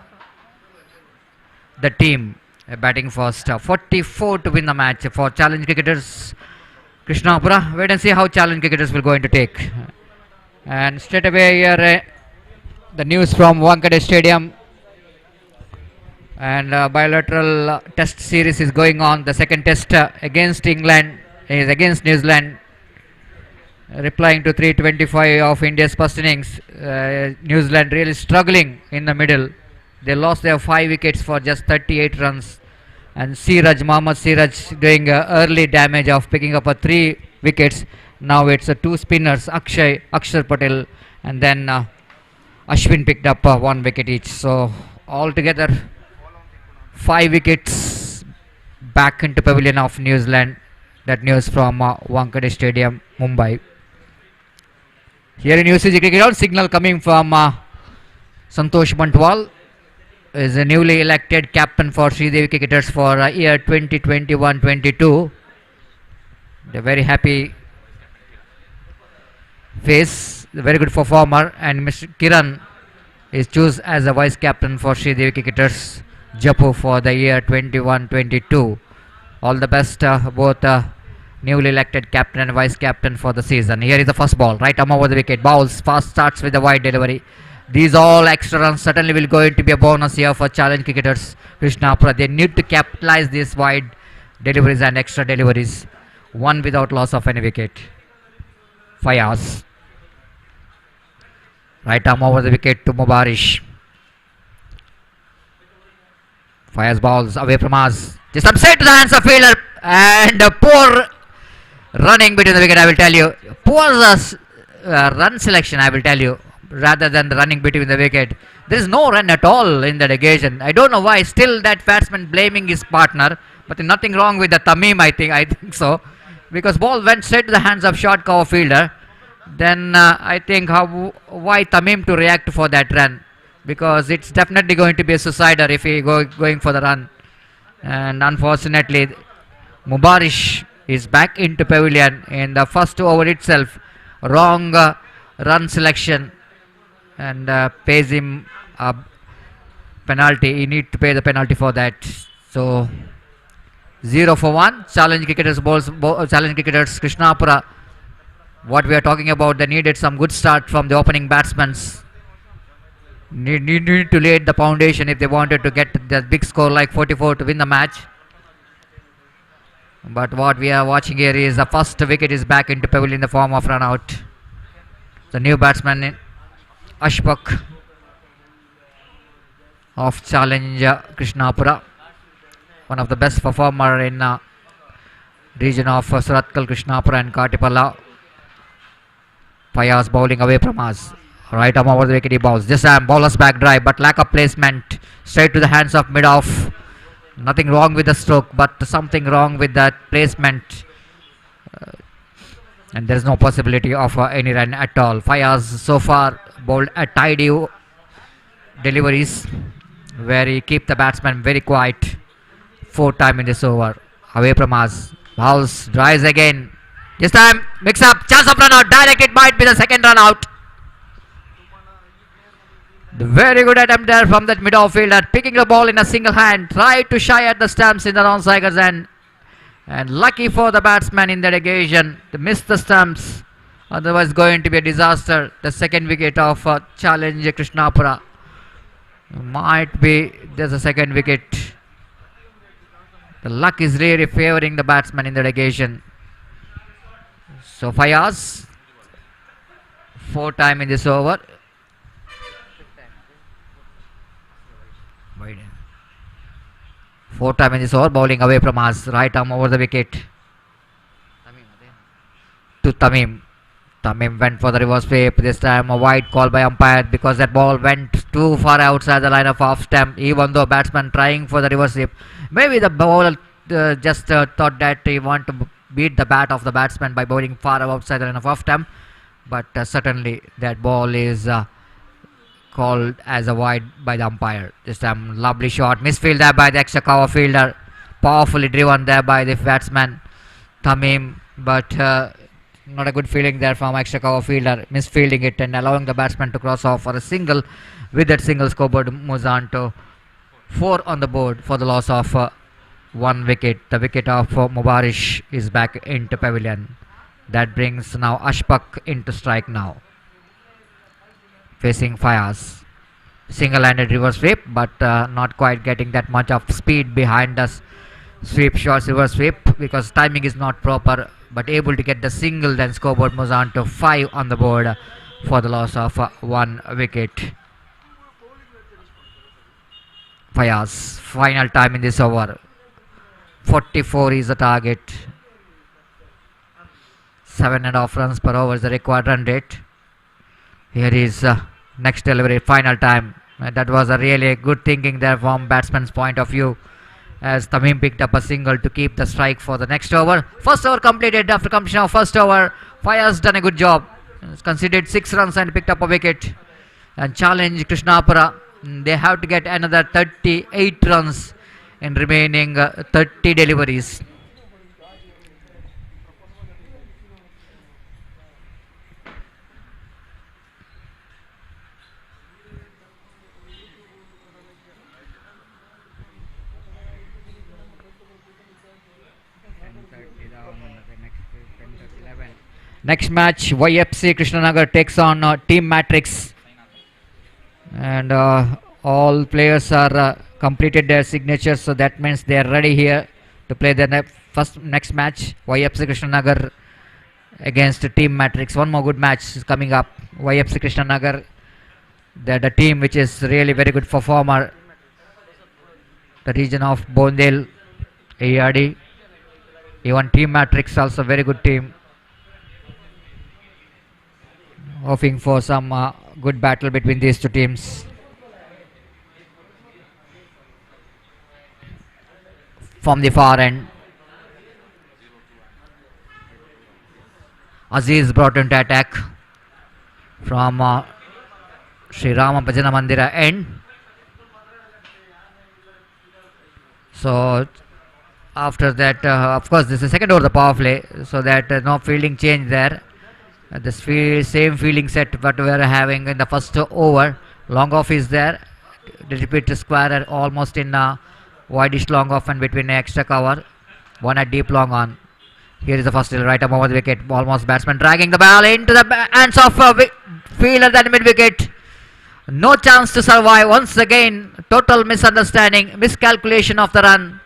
the team batting first. 44 to win the match for challenge cricketers Krishnapura. Wait and see how challenge cricketers will going to take. And straight away here the news from Wankhede Stadium, and bilateral test series is going on. The second test against England is against New Zealand. Replying to 325 of India's first innings, New Zealand really struggling in the middle. They lost their 5 wickets for just 38 runs, and Mohammad Siraj doing early damage of picking up 3 wickets. Now it's 2 spinners, Akshar Patel, and then Ashwin picked up 1 wicket each. So altogether 5 wickets back into pavilion of New Zealand. That news from Wankhede Stadium, Mumbai. Here in UCG cricket ground, signal coming from Santosh Bantwal, is a newly elected captain for Sridevi cricketers for year 2021-22. They're very happy face, very good performer, and Mr. Kiran is chosen as a vice captain for Sridevi cricketers Jeppu for the year 21-22. All the best both newly elected captain and vice captain for the season. Here is the first ball, right arm over the wicket, bowls fast, starts with the wide delivery. These all extra runs certainly will going to be a bonus here for challenge cricketers Krishnapura. They need to capitalize these wide deliveries and extra deliveries. One without loss of any wicket. Fayaz, right arm over the wicket to Mubarish. Fayaz balls away from us, just upset to the hands of fielder, and poor running between the wicket, I will tell you. Poor run selection, I will tell you, rather than the running between the wicket. There is no run at all in that occasion. I don't know why still that batsman blaming his partner, but nothing wrong with the Tamim, I think so, because ball went straight to the hands of short cover fielder. Then I think why Tamim to react for that run, because it's definitely going to be a suicider if he going for the run. And unfortunately Mubarish is back into pavilion in the first over itself. Wrong run selection, and pays him a penalty. He need to pay the penalty for that. So 0 for 1. Challenge cricketers challenge cricketers Krishnapura. What we are talking about, they needed some good start from the opening batsmen. Need to lay the foundation if they wanted to get the big score like 44 to win the match. But what we are watching here is the first wicket is back into pavilion in the form of run out. The new batsman Ashpak of challenge Krishnapura, one of the best performer in region of Suratkal, Krishnapura and Katipalla. Fayaz bowling away from us. Right arm over the wicket, he bowls. This time bowler's back drive, but lack of placement. Straight to the hands of mid-off. Nothing wrong with the stroke, but something wrong with that placement. And there is no possibility of any run at all. Fayaz so far bowled a tidy deliveries, where he keep the batsman very quiet. 4 time in this over. Away from us. Bowls, drives again. This time mix up, chance of run out. Direct, it might be the second run out. The very good attempt there from that mid-off fielder, picking the ball in a single hand. Tried to shy at the stumps in the non-strikers end. And lucky for the batsman in that occasion to miss the stumps. Otherwise going to be a disaster. The second wicket of challenge Krishnapura. Might be there's a second wicket. The luck is really favoring the batsman in the occasion. So Fayaz, 4 time in this over. Wide. 4 time in this over, bowling away from us. Right arm over the wicket to Tamim. Tamim went for the reverse sweep. This time a wide call by umpire because that ball went too far outside the line of off stump. Even though batsman trying for the reverse sweep, maybe the bowler just thought that he want to beat the bat of the batsman by bowling far outside the line of off stump. But certainly that ball is called as a wide by the umpire. This time lovely shot, misfield there by the extra cover fielder, powerfully driven there by the batsman Tamim, but not a good feeling there from extra cover fielder, misfielding it and allowing the batsman to cross off for a single. With that single, scoreboard moves on to 4 on the board for the loss of 1 wicket. The wicket of Mubarish is back into pavilion. That brings now Ashpak into strike now. Facing Fayaz. Single-handed reverse sweep, but not quite getting that much of speed behind us. Sweep shots, reverse sweep, because timing is not proper, but able to get the single. Then scoreboard moves on to 5 on the board for the loss of 1 wicket. Fayaz, final time in this over. 44 is the target. 7.5 runs per over is the required run rate. Here is next delivery, final time. That was a really good thinking there from batsman's point of view, as Tamim picked up a single to keep the strike for the next over. First over completed. After completion of first over, Fayaz done a good job. He's conceded 6 runs and picked up a wicket and challenged Krishnapura. They have to get another 38 runs in remaining 30 deliveries. Next match, YFC Krishnanagar takes on Team Matrix, and all players are completed their signatures, so that means they are ready here to play the next match. YFC Krishnanagar against Team Matrix. One more good match is coming up. YFC Krishnanagar, they're the team which is really very good performer. The region of Bondel, ARD. Even Team Matrix also very good team. Hoping for some good battle between these two teams. From the far end, Aziz brought into attack from Sri Rama Bhajana Mandira end. So after that, of course, this is second over the power play, so that no fielding change there. The same fielding set what we were having in the first over. Long off is there. The repeat square almost in wideish long off and between extra cover. One at deep long on. Here is the first right arm over the wicket. Almost batsman dragging the ball into the hands of fielder at mid wicket. No chance to survive. Once again, total misunderstanding, miscalculation of the run.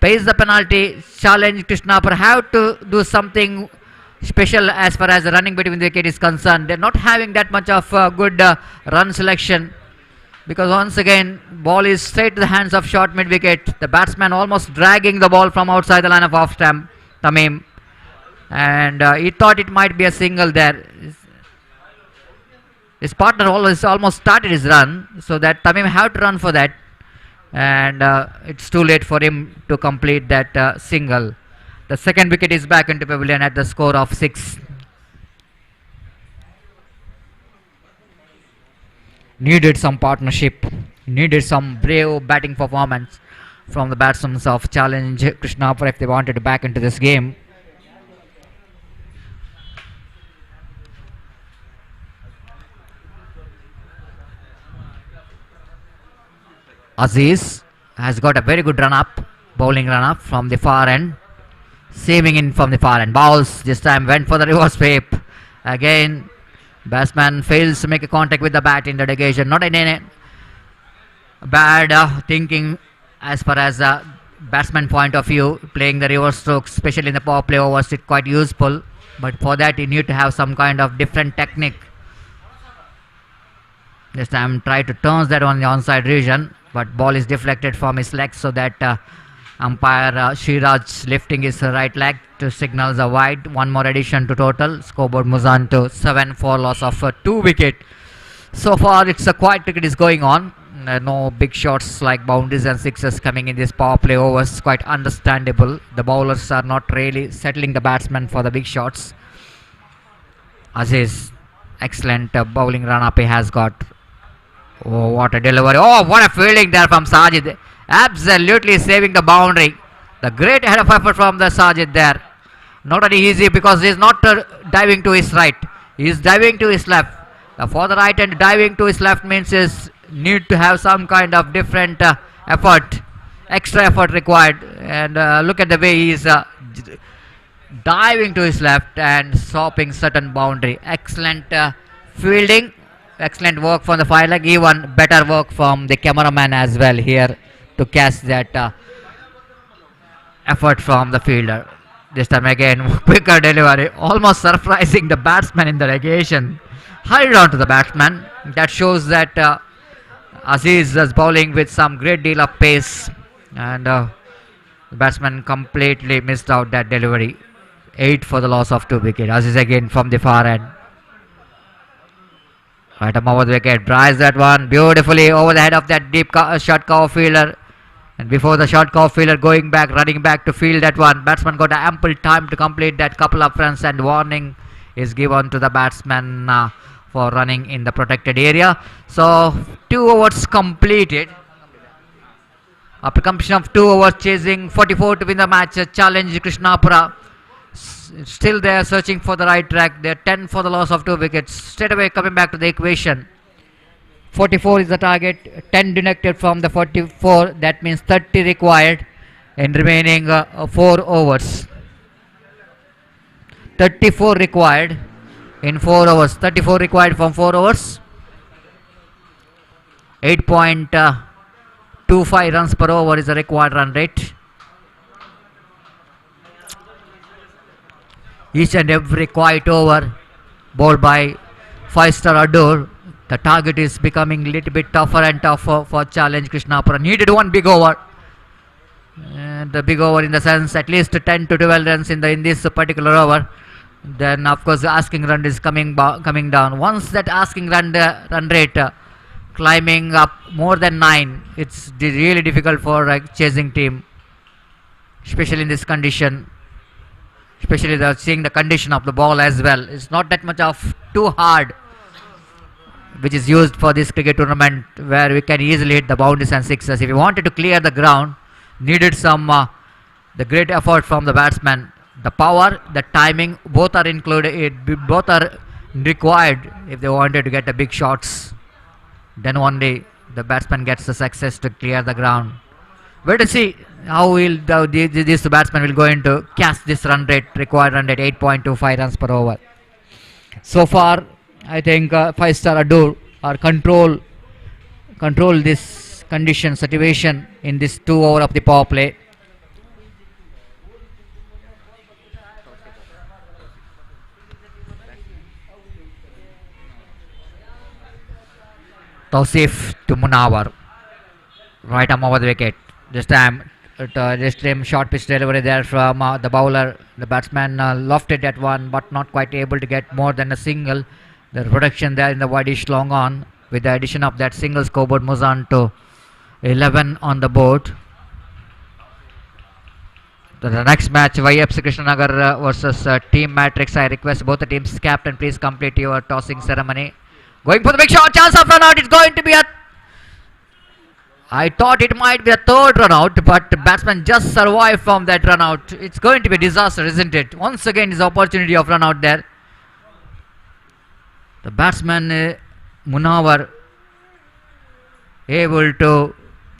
Pays the penalty. Challenge Krishnapura have to do something special as far as the running between the wicket is concerned. They're not having that much of good run selection, because once again ball is straight to the hands of short mid wicket. The batsman almost dragging the ball from outside the line of off stump, Tamim, and he thought it might be a single there. His partner almost started his run, so that Tamim have to run for that, and it's too late for him to complete that single. The second wicket is back into pavilion at the score of 6. Needed some partnership, needed some brave batting performance from the batsmen of Challenge Krishnapura if they wanted to back into this game. Aziz has got a very good run up, bowling run up from the far end. Saving in from the far end. Bowls this time went for the reverse sweep. Again, batsman fails to make a contact with the bat in the occasion. Not in any bad thinking as far as batsman point of view, playing the reverse strokes, especially in the power play overs, it's quite useful. But for that, you need to have some kind of different technique. This time, try to turn that on the onside region, but ball is deflected from his leg, so that umpire Shiraj lifting his right leg to signals a wide. One more addition to total. Scoreboard moves on to 7 for loss of 2 wicket. So far, it's a quiet cricket is going on. No big shots like boundaries and sixes coming in this power play overs. Quite understandable. The bowlers are not really settling the batsmen for the big shots. Aziz, excellent bowling run up he has got. Oh, what a delivery. Oh, what a fielding there from Sajid. Absolutely saving the boundary. The great head of effort from the Sajid there. Not very easy because he is not diving to his right. He is diving to his left. For the right and diving to his left means is need to have some kind of different effort. Extra effort required. And look at the way he is diving to his left and stopping certain boundary. Excellent fielding. Excellent work from the fire leg. Even better work from the cameraman as well here to catch that effort from the fielder. This time again, quicker delivery, almost surprising the batsman in the negation. Hurried on to the batsman. That shows that Aziz is bowling with some great deal of pace, and the batsman completely missed out that delivery. 8 for the loss of 2 wickets. Aziz again from the far end. Right over the wicket, drives that one beautifully over the head of that deep short cover fielder. And before the short cover fielder going back, running back to field that one, batsman got ample time to complete that couple of runs, and warning is given to the batsman for running in the protected area. So 2 overs completed. After completion of 2 overs, chasing 44 to win the match, challenge Krishnapura. Still they are searching for the right track. They are 10 for the loss of 2 wickets. Straight away coming back to the equation. 44 is the target. 10 deducted from the 44. That means 30 required in remaining 4 overs. 34 required in 4 overs. 34 required from 4 overs. 8.25 runs per over is the required run rate. Each and every quiet over bowled by 5-star Adur. The target is becoming a little bit tougher and tougher for challenge Krishnapura. Needed one big over. The big over in the sense at least 10 to 12 runs in this particular over. Then of course the asking run is coming down. Once that asking run rate climbing up more than 9, it's really difficult for a chasing team, especially in this condition. Especially seeing the condition of the ball as well. It's not that much of too hard, which is used for this cricket tournament, where we can easily hit the boundaries and sixes. If you wanted to clear the ground, needed some the great effort from the batsman. The power, the timing, both are included. Both are required if they wanted to get the big shots. Then only the batsman gets the success to clear the ground. Wait to see how will this batsman will going to catch this run rate, required run rate 8.25 runs per over. So far, I think 5-star Adur or control this condition situation in this 2 over of the power play. Tausif to Munawar, right arm over the wicket. This time short pitch delivery there from the bowler. The batsman lofted that one, but not quite able to get more than a single. The protection there in the wideish long on, with the addition of that single, scoreboard moves on to 11 on the board. The next match, YFC Krishnanagar versus Team Matrix. I request both the teams' captain, please complete your tossing ceremony. Going for the big shot, chance of run out. It's going to be a... I thought it might be a third run out, but the batsman just survived from that run out. It's going to be a disaster, isn't it? Once again, his opportunity of run out there. The batsman Munawar able to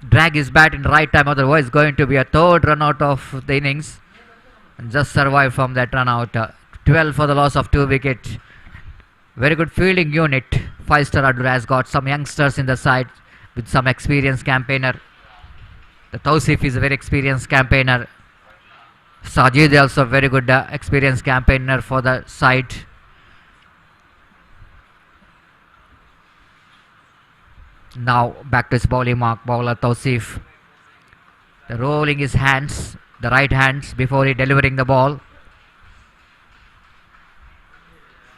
drag his bat in the right time, otherwise going to be a third run out of the innings, and just survived from that run out. 12 for the loss of 2 wickets. Very good fielding unit. 5-star Adur has got some youngsters in the side with some experienced campaigner. The Tausif is a very experienced campaigner. Sajid is also a very good experienced campaigner for the side. Now back to his bowling mark, bowler Tausif. The rolling his hands, the right hands before he delivering the ball.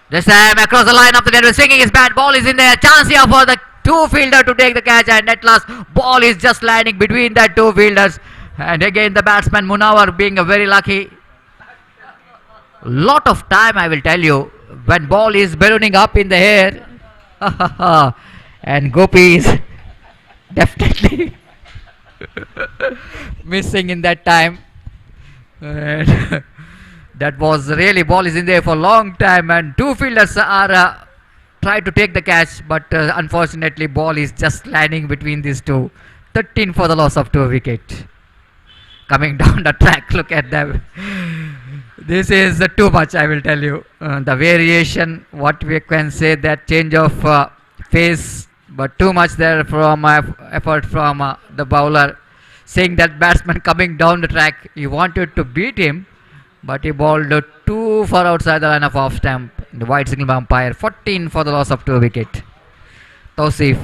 This time across the line of the net, swinging his bat, ball is in there. Chance here for the two fielder to take the catch, and at last ball is just landing between the two fielders. And again the batsman Munawar being a very lucky. Lot of time, I will tell you, when ball is ballooning up in the air. And Gopi is definitely missing in that time. And that was really, ball is in there for a long time, and two fielders are trying to take the catch, but unfortunately ball is just landing between these two. 13 for the loss of 2 wickets. Coming down the track, look at them. This is too much, I will tell you. The variation, what we can say, that change of pace, but too much there from effort from the bowler. Saying that batsman coming down the track, he wanted to beat him, but he bowled too far outside the line of off stump. The wide signal by umpire. 14 for the loss of 2 wickets. Tausif.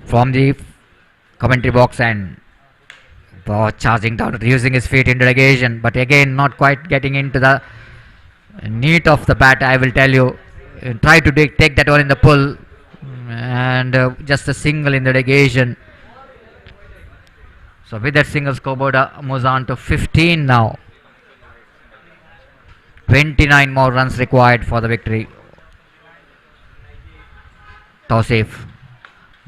From the commentary box, and charging down, using his feet into the occasion, but again not quite getting into the neat of the bat, I will tell you. Try to take that one in the pull, and just a single in the occasion. So with that single, scoreboard moves on to 15 now. 29 more runs required for the victory. Tausif.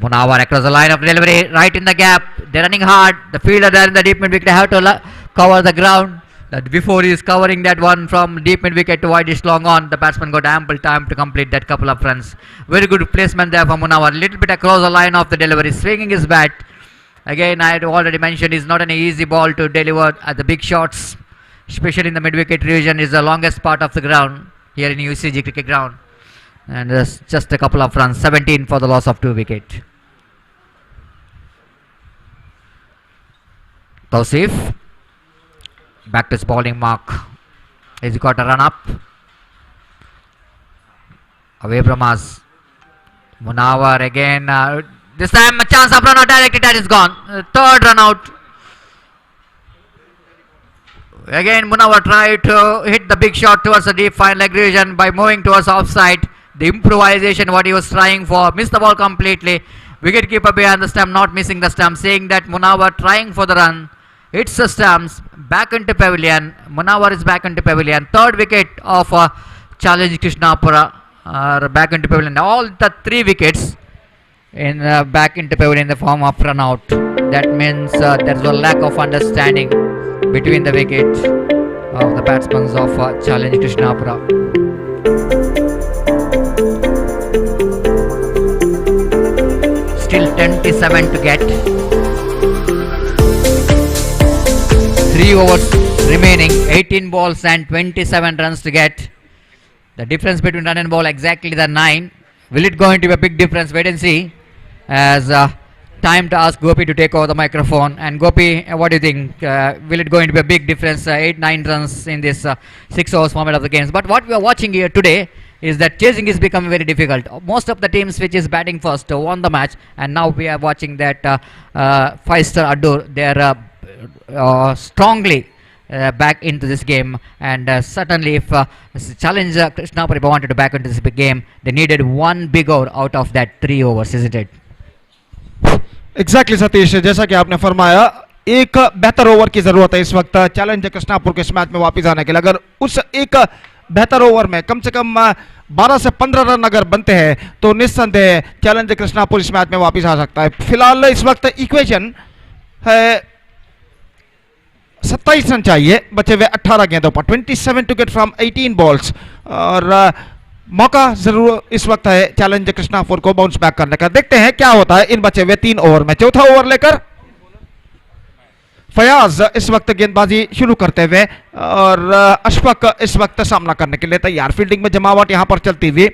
Munawar across the line of delivery, right in the gap. They're running hard. The fielder there in the deep mid wicket have to cover the ground. That before he is covering that one from deep mid wicket to widest long on, the batsman got ample time to complete that couple of runs. Very good placement there for Munawar. Little bit across the line of the delivery, swinging his bat. Again, I had already mentioned, it's not an easy ball to deliver at the big shots, especially in the mid wicket region. Is the longest part of the ground here in UCG cricket ground. And just a couple of runs. 17 for the loss of 2 wickets. Tausif. Back to his bowling mark. He's got a run up. Away from us. Munawar again. This time a chance of run out directly. That is gone. Third run out. Again Munawar tried to hit the big shot towards the deep fine leg region by moving towards offside. The improvisation what he was trying for, missed the ball completely. Wicketkeeper behind the stump, not missing the stump, saying that Munawar trying for the run. It's the stumps, back into pavilion. Munawar is back into pavilion. Third wicket of challenge Krishnapura, back into pavilion. All the 3 wickets in back into pavilion in the form of run out. That means there's a lack of understanding between the wickets of the batsmen of challenge Krishnapura. Still 27 to get. 3 overs remaining, 18 balls and 27 runs to get. The difference between run and ball exactly the 9. Will it going to be a big difference? Wait and see. As time to ask Gopi to take over the microphone. And Gopi, what do you think? Will it going to be a big difference? 8-9 runs in this 6 overs format of the games. But what we are watching here today is that chasing is becoming very difficult. Most of the teams which is batting first won the match, and now we are watching that 5-star Adur. They are strongly back into this game, and certainly if challenge Krishnapura wanted to back into this big game, they needed 1 big over out of that 3 overs, isn't it? Exactly Satish, जैसा कि आपने फरमाया, एक बेहतर over की जरूरत है इस वक्त चैलेंज कृष्णापुर के इस मैच में वापस आने के लिए. अगर उस एक बेहतर ओवर में कम से कम 12 से 15 रन अगर बनते हैं तो निस्संदेह चैलेंज कृष्णापुर इस मैच में वापस आ सकता है. फिलहाल इस वक्त इक्वेशन है 27 रन चाहिए, बचे हुए 18 गेंदों पर. 27 टू गेट फ्रॉम 18 बॉल्स, और मौका जरूर इस वक्त है चैलेंज कृष्णापुर को बाउंस बैक करने का. देखते हैं क्या होता है इन बचे हुए 3 ओवर में. चौथा ओवर लेकर फयाज इस वक्त गेंदबाजी शुरू करते हुए और अशफक इस वक्त सामना करने के लिए तैयार। फील्डिंग में जमावट यहां पर चलती हुई।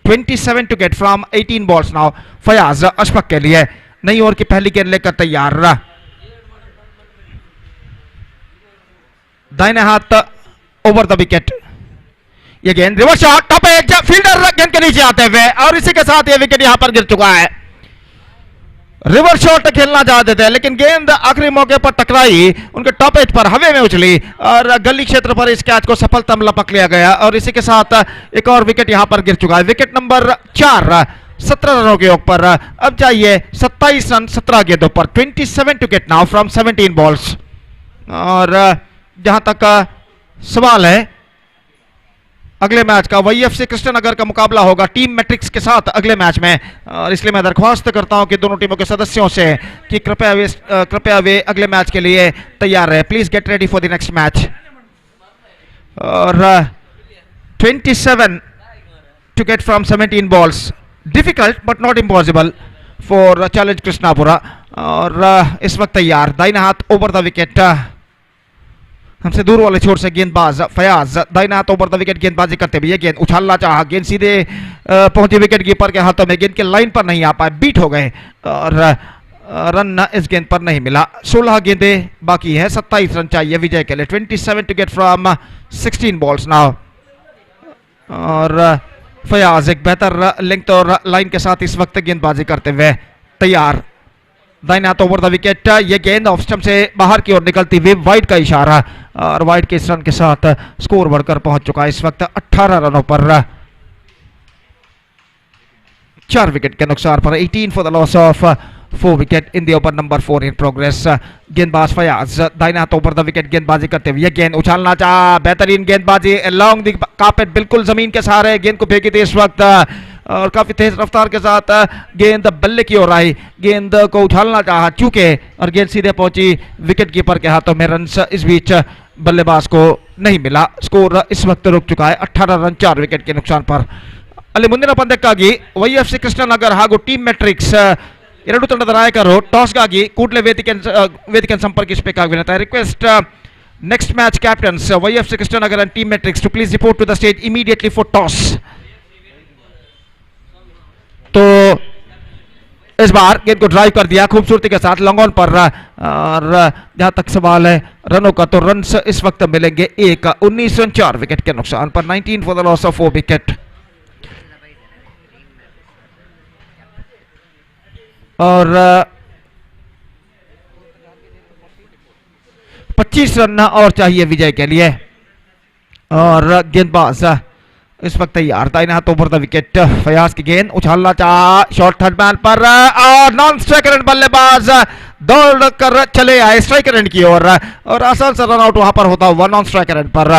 27 to get from 18 balls now. Fayaz Ashfaq के लिए नई ओवर की पहली गेंद लेकर तैयार। दाहिने हाथ ओवर द विकेट। ये गेंद reverse shot, top edge, fielder गेंद के नीचे आते हुए और इसी के साथ ये विकेट यहां पर गिर चुका है। रिवर्स शॉट खेलना चाहते थे लेकिन गेंद आखिरी मौके पर टकराई, उनके टॉप एज पर हवा में उछली और गली क्षेत्र पर इस कैच को सफलता लपक लिया गया और इसी के साथ एक और विकेट यहां पर गिर चुका है। विकेट नंबर 4, 17 रनों के ऊपर। अब चाहिए 27 रन 17 गेंदों पर। 27 to get now from 17 balls. और जहां तक सवाल है अगले मैच का, वाईएफसी कृष्णनगर का मुकाबला होगा टीम मैट्रिक्स के साथ अगले मैच में और इसलिए मैं दरख्वास्त करता हूं कि दोनों टीमों के सदस्यों से कि कृपया वे अगले मैच के लिए तैयार रहे। Please get ready for the next match. और 27 to get from 17 balls, difficult but not impossible for challenge Krishnapura. और इस वक्त तैयार। दाहिने हाथ ओवर द विकेट, हमसे दूर वाले छोर से गेंदबाज फयाज दाहिने हाथ ओवर द विकेट गेंदबाजी करते हुए। गेंद उछालना चाहा, गेंद सीधे पहुंची विकेट कीपर के हाथों में, गेंद के लाइन पर नहीं आ पाए, बीट हो गए और रन इस गेंद पर नहीं मिला। 16 गेंदें बाकी है, 27 रन चाहिए विजय के लिए। 27 to get from 16 balls now. और फयाज एक बेहतर लेंथ और लाइन के साथ इस वक्त गेंदबाजी करते हुए तैयार। दाहिने हाथ ओवर द विकेट, ये गेंद ऑफ स्टंप से बाहर की ओर निकलती हुई, वाइड का इशारा और वाइड के इस रन के साथ स्कोर बढ़कर पहुंच चुका है इस वक्त 18 रनों पर। 4 विकेट के नुकसान पर। 18 for the loss of 4 wicket in the over number 4 in progress. गेंदबाज फयाज दाहिने हाथ ओवर द विकेट गेंदबाजी करते हुए। गेंद उछालना चाहा, बेहतरीन गेंदबाजी लॉन्ग द कार्पेट, बिल्कुल जमीन के सहारे गेंद को फेंकी थी इस वक्त और काफी तेज रफ्तार के साथ गेंद बल्ले की ओर आई। गेंद को उछालना चाहा चूके और गेंद सीधे पहुंची विकेट कीपर के हाथों में। रन इस बीच बल्लेबाज को नहीं मिला। स्कोर इस वक्त रुक चुका है 18 रन 4 विकेट के नुकसान पर। ಅಲ್ಲಿ ಮುಂದಿನ ಪಂದ್ಯಕ್ಕಾಗಿ ವೈಎಫ್ಸಿ ಕೃಷ್ಣನಗರ್ ಹಾಗೂ ಟೀಮ್ ಮೆಟ್ರಿಕ್ಸ್ ಎರಡು ತಂಡದ ನಾಯಕರು ಟಾಸ್ಗಾಗಿ ಕೂಡಲೇ ವೇದಿಕೆ ಸಂಪರ್ಕಿಸಬೇಕಾಗಿ ವಿನಂತಿ. Request next match captains YFC Krishnanagar and team metrics to please report to the stage immediately for toss. तो इस बार गेंद को ड्राइव कर दिया खूबसूरती के साथ लॉन्ग ऑन पर। और जहां तक सवाल है रनों का, तो रन इस वक्त मिलेंगे 19 रन 4 विकेट के नुकसान पर। 19 for the loss of 4 wicket. और 25 रन और चाहिए विजय के लिए। और गेंदबाज इस वक्त तैयार। दाहिने हाथ ओवर द विकेट, फयाज की गेंद उछालना चाहा, शॉट थर्ड मैन पर और नॉन स्ट्राइकर एंड बल्लेबाज दौड़ कर चले आए स्ट्राइकर एंड की ओर और आसान सा रन आउट वहां पर होता हुआ नॉन स्ट्राइकर एंड पर।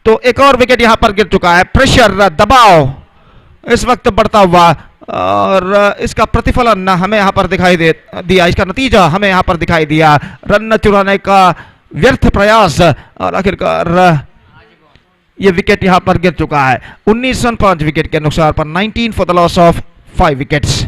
तो एक और विकेट यहां पर गिर चुका है। प्रेशर, दबाव इस वक्त बढ़ता हुआ और इसका प्रतिफलन हमें यहां पर दिखाई दिया, इसका नतीजा हमें यहां पर दिखाई दिया। रन चुराने का व्यर्थ प्रयास और आखिरकार ये विकेट यहां पर गिर चुका है। 19 रन 5 विकेट के नुकसान पर। 19 for the loss of 5 wickets.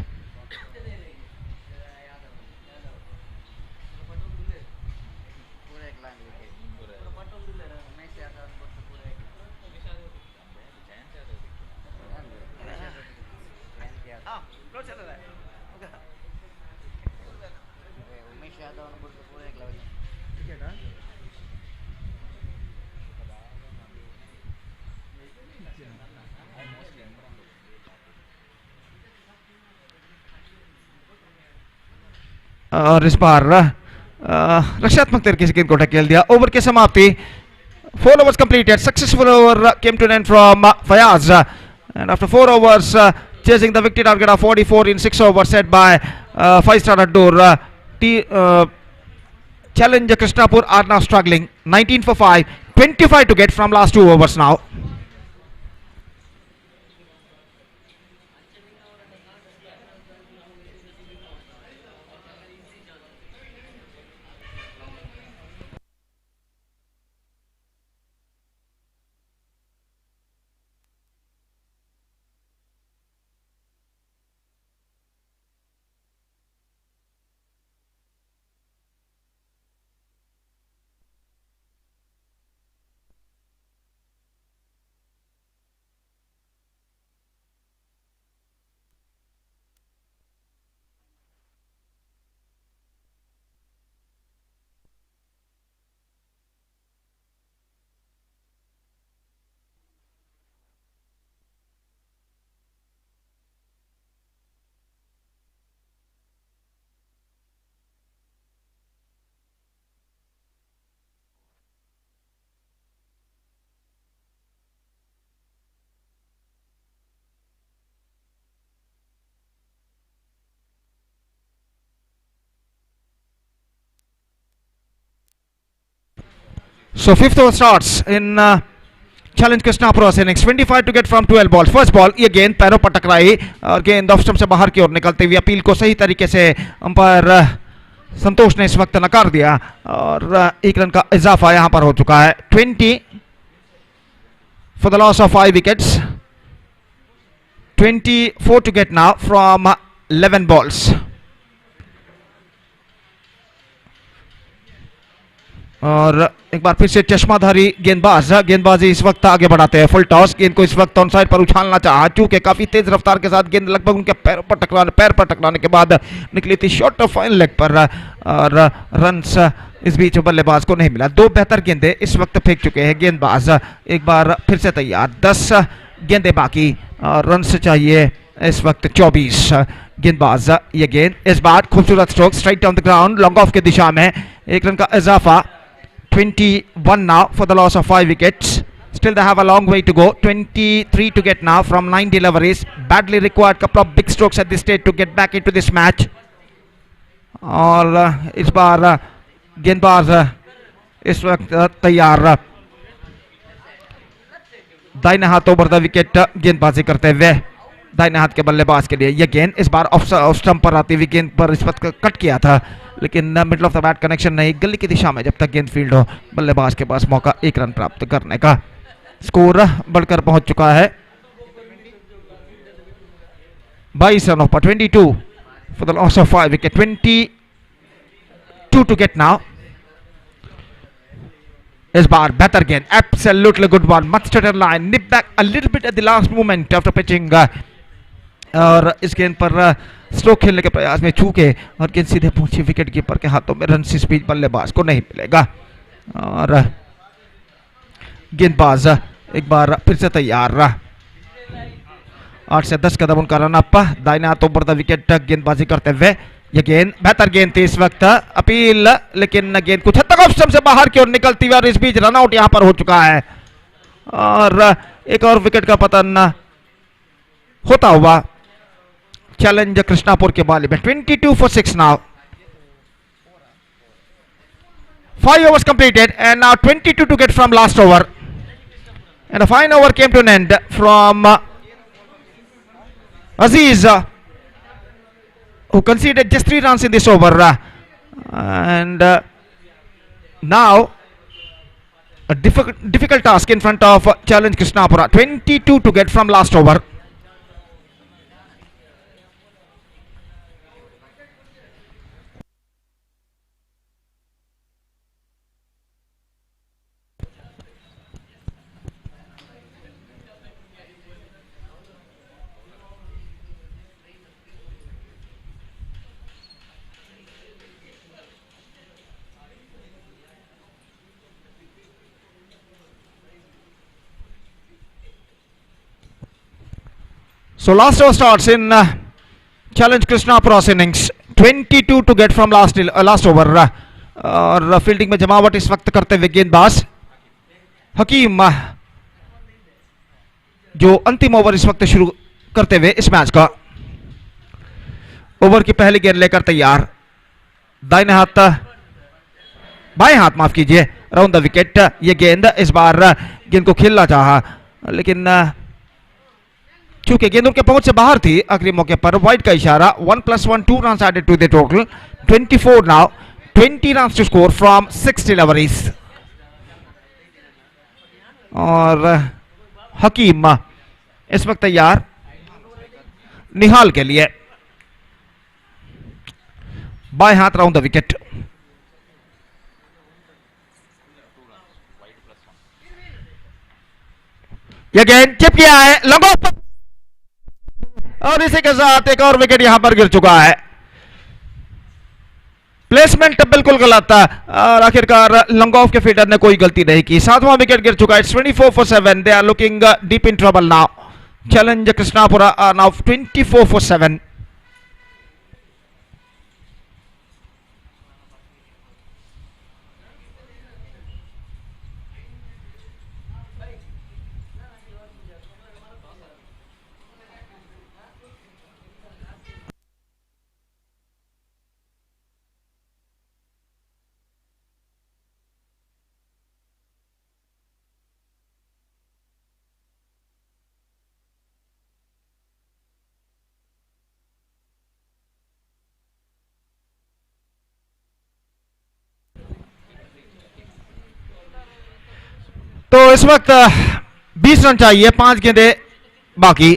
और इस बार रक्षात्मक तरीके से गेंद को ढकेल दिया। ओवर की समाप्ति। 4 overs completed. Successful over came to an end from Fayaz. And after 4 overs, chasing the victory target of 44 in 6 overs set by 5-star Addur. Challenger Krishnapur are now struggling. 19 for 5. 25 to get from last 2 overs now. So fifth over starts in challenge Krishnapura's innings. 25 to get from 12 balls. First ball, ये गेंद पैरों पर टकराई और गेंद off stump से बाहर की ओर निकलते हुए अपील को सही तरीके से अंपायर संतोष ने इस वक्त नकार दिया और एक रन का इजाफा यहां पर हो चुका है. 20 for the loss of 5 wickets. 24 to get now from 11 balls. और एक बार फिर से चश्माधारी गेंदबाजी इस वक्त आगे बढ़ाते हैं. फुल टॉस, गेंद को इस वक्त ऑन साइड पर उछालना चाहा, चूंकि काफी तेज रफ्तार के साथ गेंद लगभग उनके पैर पर टकराने के बाद निकली थी शॉर्ट ऑफ फाइन लेग पर और रन्स इस बीच बल्लेबाज को नहीं मिला. 2 बेहतर गेंदें इस वक्त फेंक चुके हैं गेंदबाज. एक बार फिर से तैयार. 10 गेंदें बाकी और रन्स चाहिए इस वक्त 24. गेंदबाज ये गेंद इस बार खूबसूरत stroke straight on the ground long off की दिशा में. एक रन का इजाफा. 21 now for the loss of 5 wickets. Still they have a long way to go. 23 to get now from 9 deliveries. Badly required couple of big strokes at this stage to get back into this match. और इस बार गेंदबाज इस वक्त तैयार. दाहिने हाथ over the wicket गेंदबाजी करते हुए दाहिने हाथ के बल्लेबाज के लिए यह गेंद इस बार ऑफ स्टंप पर आती हुई गेंद पर इस वक्त कट किया था, लेकिन middle of the bat connection नहीं. गली की दिशा में जब तक गेंद फील्ड हो बल्लेबाज के पास मौका 1 रन प्राप्त करने का. स्कोर बढ़कर पहुंच चुका है 22 रनों पर. 22 for the loss of 5 wicket. 22 to get now. इस बार बेहतर गेंद. Absolutely good one. Much straighter line. Nip back a little bit at the last moment after pitching. और इस गेंद पर स्ट्रोक खेलने के प्रयास में चूके और गेंद सीधे पहुंची विकेट कीपर के हाथों में. रन स्पीड बल्लेबाज को नहीं मिलेगा और गेंदबाज एक बार फिर से तैयार. 8 से 10 कदम उनका रन अप. दाहिने हाथ ओवर द विकेट गेंदबाजी करते हुए यह गेंद बेहतर गेंद थी इस वक्त. अपील, लेकिन गेंद कुछ हद तक ऑफ स्टंप से बाहर की ओर निकलती हुई और इस बीच रन आउट यहां पर हो चुका है और एक और विकेट का पतन होता हुआ चैलेंज कृष्णापुर के बाले में. 22 for 6 now. 5 overs completed and now 22 to get from last over. And the final over came to an end from Aziz, who conceded just 3 runs in this over. And now a difficult task in front of challenge Krishnapura. 22 to get from last over. So last over starts in challenge Krishnapura's innings. 22 to get from last over. और fielding में जमावट इस वक्त करते हुए गेंदबाज हकीम, जो अंतिम ओवर इस वक्त शुरू करते हुए इस मैच का. ओवर की पहली गेंद लेकर तैयार. बाएं हाथ माफ कीजिए, राउंड द विकेट. ये गेंद इस बार गेंद को खेलना चाहा, लेकिन चूंकि गेंद उनके पहुंच से बाहर थी आखिरी मौके पर. वाइड का इशारा. 1+1 2 runs added to the total. 24 now. 20 runs to score from 6 deliveries. और हकीम इस वक्त तैयार निहाल के लिए. बाएं हाथ राउंड द विकेट. यह गेंद चिप किया है लॉन्ग ऑफ और इसी के साथ एक और विकेट यहां पर गिर चुका है. प्लेसमेंट बिल्कुल गलत था और आखिरकार लॉन्ग ऑफ के फील्डर ने कोई गलती नहीं की. 7वां विकेट गिर चुका है. 24 for 7. They are looking deep in trouble now. Challenge Krishnapura are now 24 for 7. इस वक्त 20 रन चाहिए, 5 गेंदे बाकी.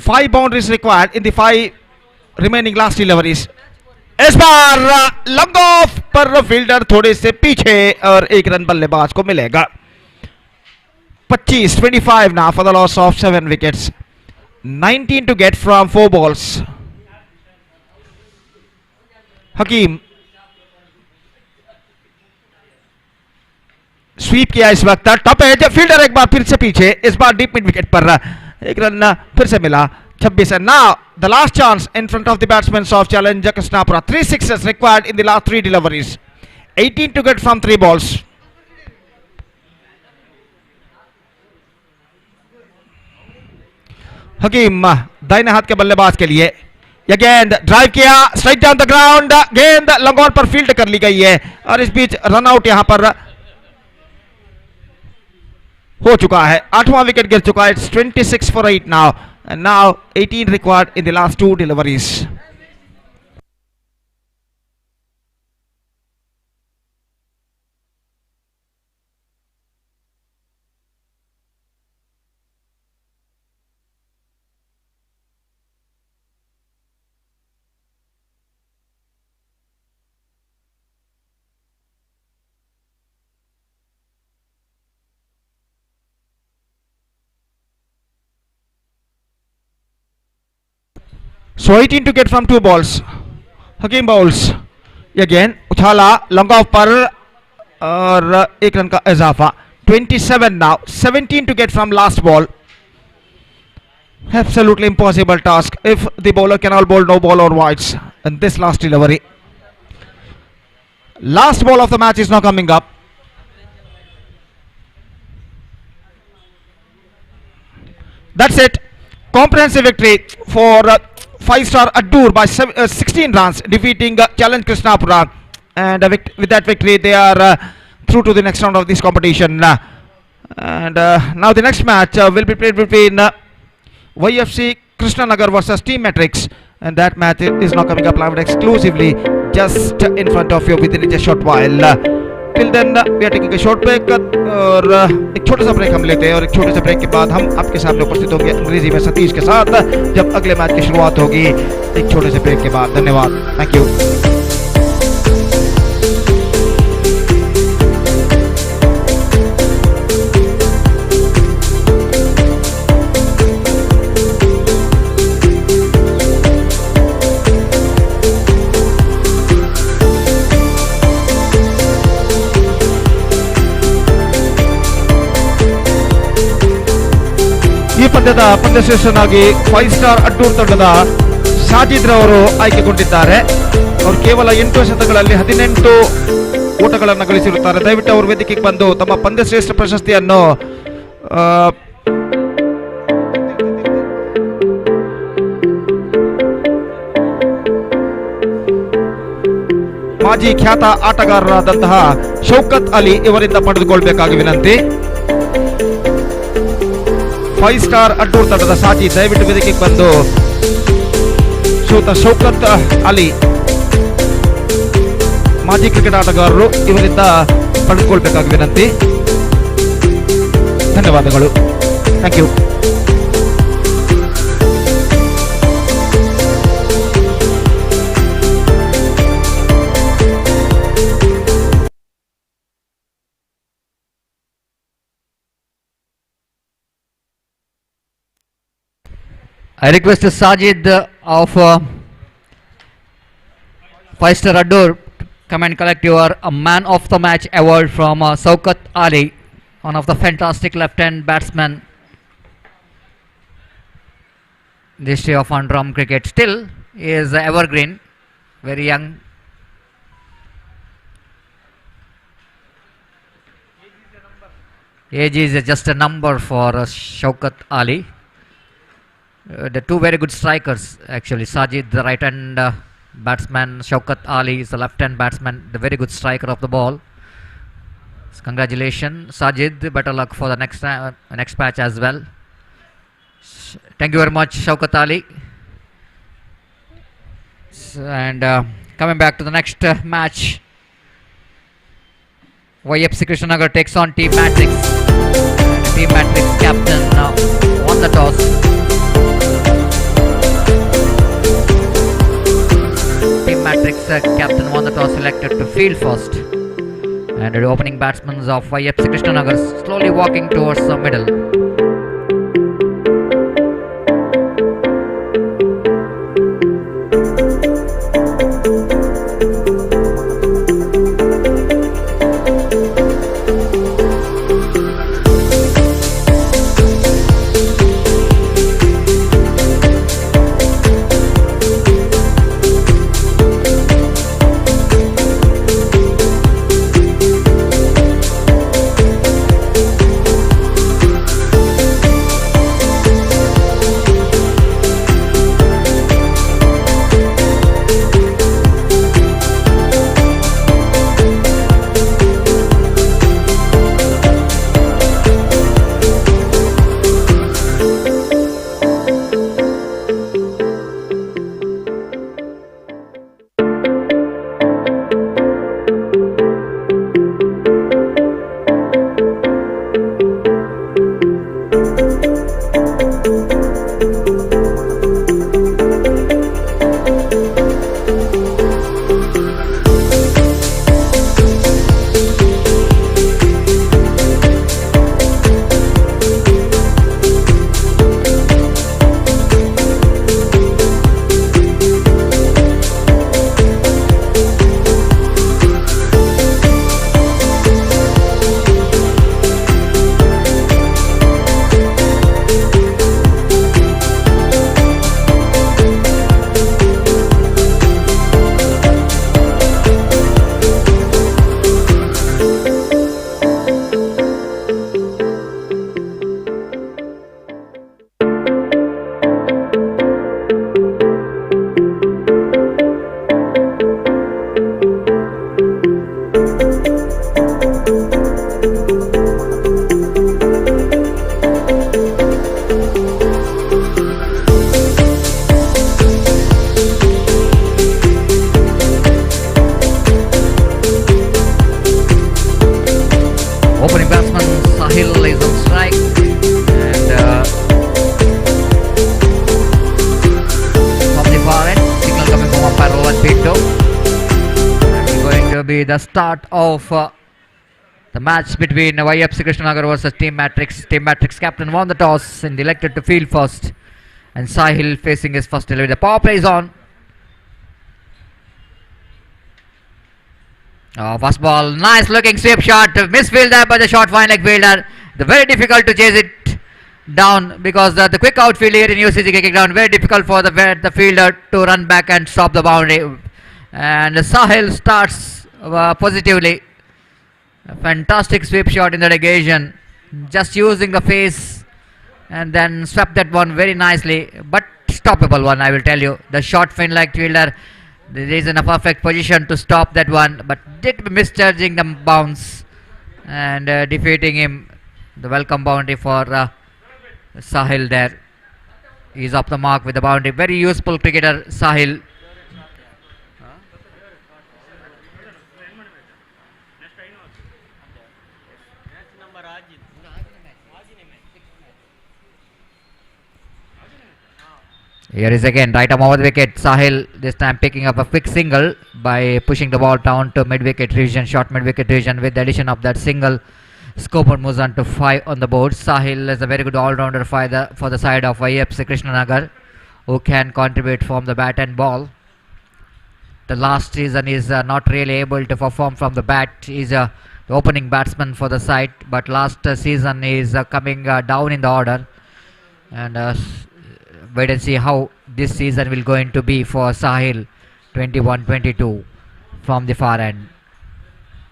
5 boundaries required in the 5 remaining last deliveries. इस बार लंग ऑफ पर फील्डर थोड़े से पीछे और 1 रन बल्लेबाज को मिलेगा. 25 now for the loss of 7 wickets. 19 to get from 4 balls. Hakeem sweep किया इस वक्त, टॉप एज, फील्डर एक बार फिर से पीछे, इस बार डीप मिड विकेट पर 1 रन फिर से मिला. 26 है. Now the last chance in front of the batsmen of challenger Krishnapura. 3 sixes required in the last 3 deliveries. 18 to get from 3 balls. हकीम दाहिने हाथ के बल्लेबाज के लिए यह गेंद ड्राइव किया, स्ट्राइक डाउन द ग्राउंड, गेंद लॉन्ग ऑन पर फील्ड कर ली गई है और इस बीच रन आउट यहां पर हो चुका है. 8वां विकेट गिर चुका है. It's 26 for 8 now. And now 18 required in the last 2 deliveries. So 18 to get from 2 balls. Hakim bowls. Again उछाला लॉन्ग ऑफ पर और 1 रन का इजाफा. 27 now. 17 to get from last ball. Absolutely impossible task if the bowler cannot bowl no ball or wides in this last delivery. Last ball of the match is now coming up. That's it. Comprehensive victory for 5-star Adur by 16 runs, defeating Challenge Krishnapura, and with that victory they are through to the next round of this competition. And now the next match will be played between YFC Krishnanagar versus Team Matrix, and that match is now coming up live exclusively just in front of you within a short while. Till then we are taking a short break और एक छोटा सा break हम लेते हैं और एक छोटे से ब्रेक के बाद हम आपके सामने उपस्थित होंगे अंग्रेजी में सतीश के साथ जब अगले मैच की शुरुआत होगी एक छोटे से ब्रेक के बाद. धन्यवाद. Thank you. ಈ ಪಂದ್ಯದ ಪಂದ್ಯಶ್ರೇಷ್ಠನಾಗಿ 5-ಸ್ಟಾರ್ ಅಡ್ಡೂರ್ ತಂಡದ ಸಾಜಿದ್ ರವರು ಆಯ್ಕೆಗೊಂಡಿದ್ದಾರೆ. ಅವರು ಕೇವಲ 8 ಶತಕಗಳಲ್ಲಿ 18 ಓಟಗಳನ್ನು ಗಳಿಸಿರುತ್ತಾರೆ. ದಯವಿಟ್ಟು ಅವರು ವೇದಿಕೆಗೆ ಬಂದು ತಮ್ಮ ಪಂದ್ಯಶ್ರೇಷ್ಠ ಪ್ರಶಸ್ತಿಯನ್ನು ಮಾಜಿ ಖ್ಯಾತ ಆಟಗಾರರಾದಂತಹ ಶೌಕತ್ ಅಲಿ ಇವರಿಂದ ಪಡೆದುಕೊಳ್ಳಬೇಕಾಗಿ ವಿನಂತಿ. 5-ಸ್ಟಾರ್ ಅಡ್ಡೂರ್ ತಂಡದ ಸಾಜಿ ದಯವಿಟ್ಟು ವೇದಿಕೆಗೆ ಬಂದು ಶ್ರೀಯುತ ಶೌಕತ್ ಅಲಿ ಮಾಜಿ ಕ್ರಿಕೆಟ್ ಆಟಗಾರರು ಇವರಿಂದ ಪಡೆದುಕೊಳ್ಬೇಕಾಗಿ ವಿನಂತಿ. ಧನ್ಯವಾದಗಳು. Thank you. I request Sajid of 5-star Adur come and collect your man of the match award from Saukat Ali, one of the fantastic left-hand batsmen in the history of on-drum cricket. Still is evergreen, very young. Age is just a number for Shaukat Ali. The two very good strikers actually. Sajid, the right hand batsman, Shaukat Ali is the left hand batsman, the very good striker of the ball. So congratulations Sajid, better luck for the next match as well. Thank you very much Shaukat Ali. And coming back to the next match, YFC Krishnanagar takes on Team Matrix. Team Matrix captain won the toss. Team Matrix captain won the toss, selected to field first. And the opening batsmen of YFC Krishnanagar slowly walking towards the middle. Opening batsman Sahil is on strike, and from the far end, signal coming from umpire Rowan Pinto. It's going to be the start of the match between YFC Krishnanagar versus Team Matrix. Team Matrix captain won the toss and elected to field first, and Sahil facing his first delivery. The power play is on. First ball, nice looking sweep shot, misfield there by the short fine leg fielder. Very difficult to chase it down because the quick outfield here in UCG kicking down, very difficult for the fielder to run back and stop the boundary. And Sahil starts positively. A fantastic sweep shot in that occasion, just using the face and then swept that one very nicely, but stoppable one, I will tell you. The short fin leg fielder, there is in a perfect position to stop that one, but did misjudging the bounce and defeating him. The welcome boundary for Sahil there. He's off the mark with the boundary. Very useful cricketer, Sahil. Here is again right arm over the wicket. Sahil this time picking up a quick single by pushing the ball down to mid wicket region, short mid wicket region. With the addition of that single, scoreboard moves on to 5 on the board. Sahil is a very good all-rounder for the side of YFC Krishnanagar, who can contribute from the bat and ball. The last season is not really able to perform from the bat. He's the opening batsman for the side, but last season is coming down in the order. And wait and see how this season will going to be for Sahil. 21-22 from the far end.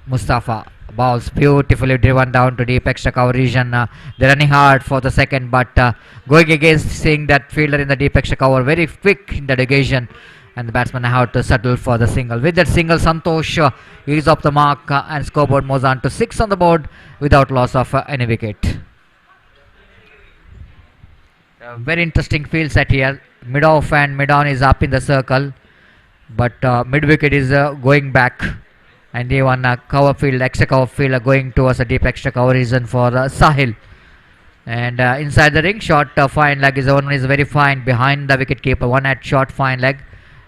Mustafa balls beautifully driven down to deep extra cover region. They're running hard for the second, but going against seeing that fielder in the deep extra cover very quick in that occasion, and the batsman have to settle for the single. With that single, Santosh is off the mark, and scoreboard moves on to 6 on the board without loss of any wicket. Very interesting field set here. Mid off and mid on is up in the circle, but mid wicket is going back and they won a cover field, extra cover field, going towards a deep extra cover region for Sahil. And inside the ring, short fine leg is one is very fine behind the wicket keeper. One at short fine leg,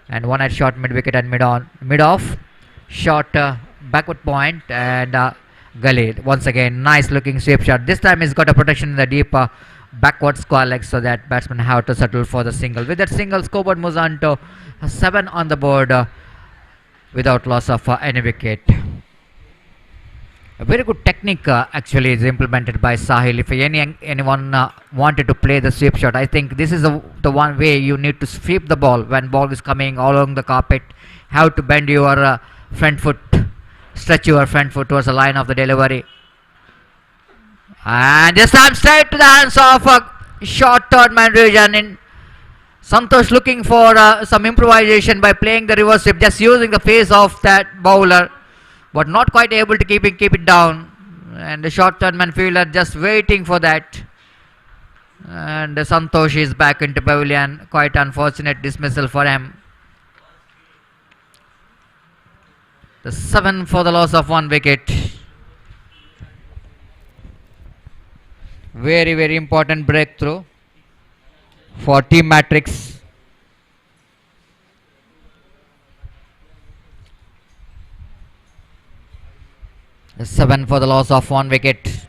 and one at short mid wicket and mid off. Short backward point and gully. Once again, nice looking sweep shot. This time he's got a protection in the deep backward square leg, so that batsman have to settle for the single. With that single, scoreboard moves on to 7 on the board without loss of any wicket. A very good technique actually is implemented by Sahil. If anyone wanted to play the sweep shot, I think this is the one way you need to sweep the ball when ball is coming along the carpet. Have to bend your front foot, stretch your front foot towards the line of the delivery. And this time straight to the hands of short third man region. In Santosh looking for some improvisation by playing the reverse sweep, just using the face of that bowler, but not quite able to keep it down. And the short third man fielder just waiting for that. And Santosh is back into pavilion. Quite unfortunate dismissal for him. The 7 for the loss of 1 wicket. Very, very important breakthrough for Team Matrix. The 7 for the loss of 1 wicket.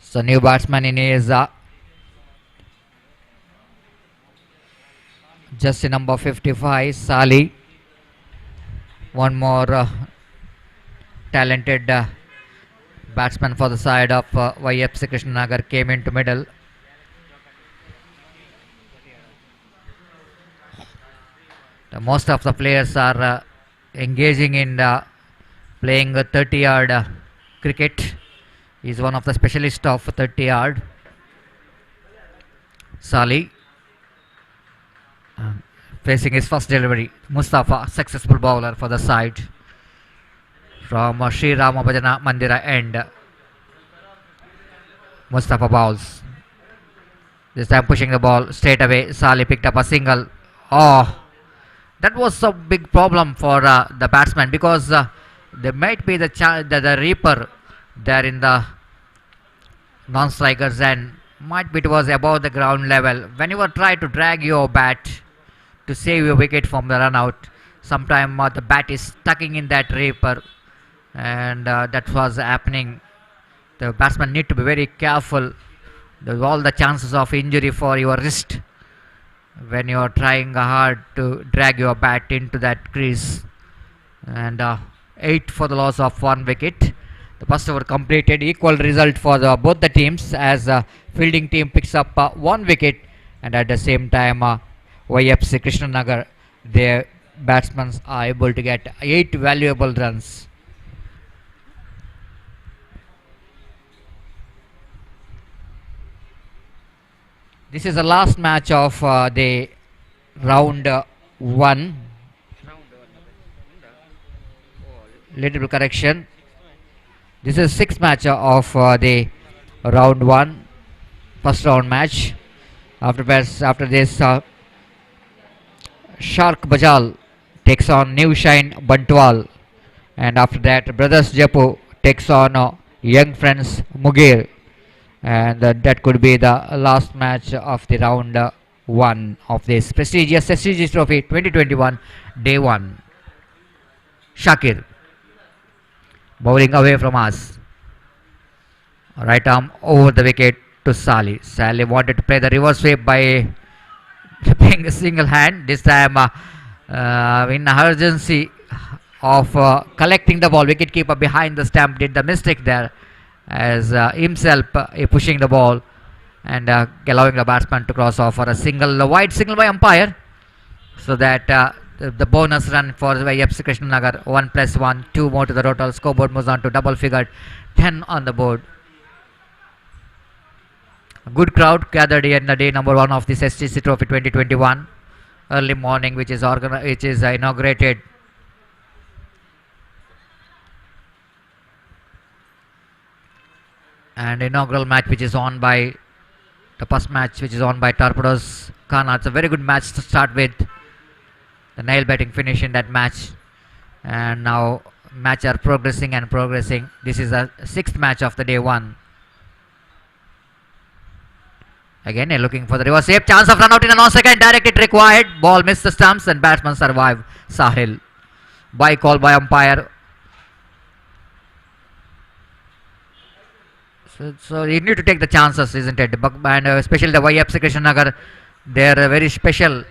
So new batsman in is just number 55, Sali. One more talented batsman for the side of YFC Krishnanagar came into middle. Most of the players are engaging in playing 30-yard cricket. He is one of the specialists of 30-yard. Sali facing his first delivery. Mustafa, successful bowler for the side from Sri Rama Bhajana Mandira end. Mustafa bowls. This time pushing the ball straight away. Sali picked up a single. Oh, that was a big problem for the batsman, because there might be the reaper there in the non-strikers end. Might be it was above the ground level. When you were trying to drag your bat to save your wicket from the run out, sometime the bat is stucking in that reaper, and that was happening. The batsman need to be very careful. There's all the chances of injury for your wrist when you are trying hard to drag your bat into that crease. And 8 for the loss of 1 wicket. The first over completed. Equal result for both the teams, as fielding team picks up 1 wicket, and at the same time YFC Krishnanagar, their batsmen are able to get 8 valuable runs. This is the last match of the round 1. Little bit correction. This is 6th match of the round 1, first round match. After this, Shark Bajal takes on New Shine Bantwal, and after that, Brothers Jeppu takes on Young Friends Mugair. And that could be the last match of the round 1 of this prestigious trophy 2021 day 1. Shakir bowling away from us. Right arm over the wicket to Sali. Sali wanted to play the reverse sweep by playing a single hand. This time in urgency of collecting the ball, wicketkeeper behind the stump did the mistake there, as himself pushing the ball and allowing the batsman to cross off for a wide single by umpire, so that the bonus run for YFC Krishnanagar, 1 + 1, 2 more to the total. Scoreboard moves on to double figure, 10 on the board. A good crowd gathered here in the day number 1 of this STC Trophy 2021. Early morning, which is inaugurated. And inaugural match which is on by the first match which is on by Torpedoes Khana. It's a very good match to start with. the nail biting finish in that match. And now match are progressing and progressing. This is the sixth match of the day one. Again, they're looking for the reverse save. Chance of run out in a non-second. Direct it required. Ball missed the stumps and batsman survive. Sahil. By call by umpire. So you need to take the chances, isn't it? And especially the YFC Krishnanagar, they are very special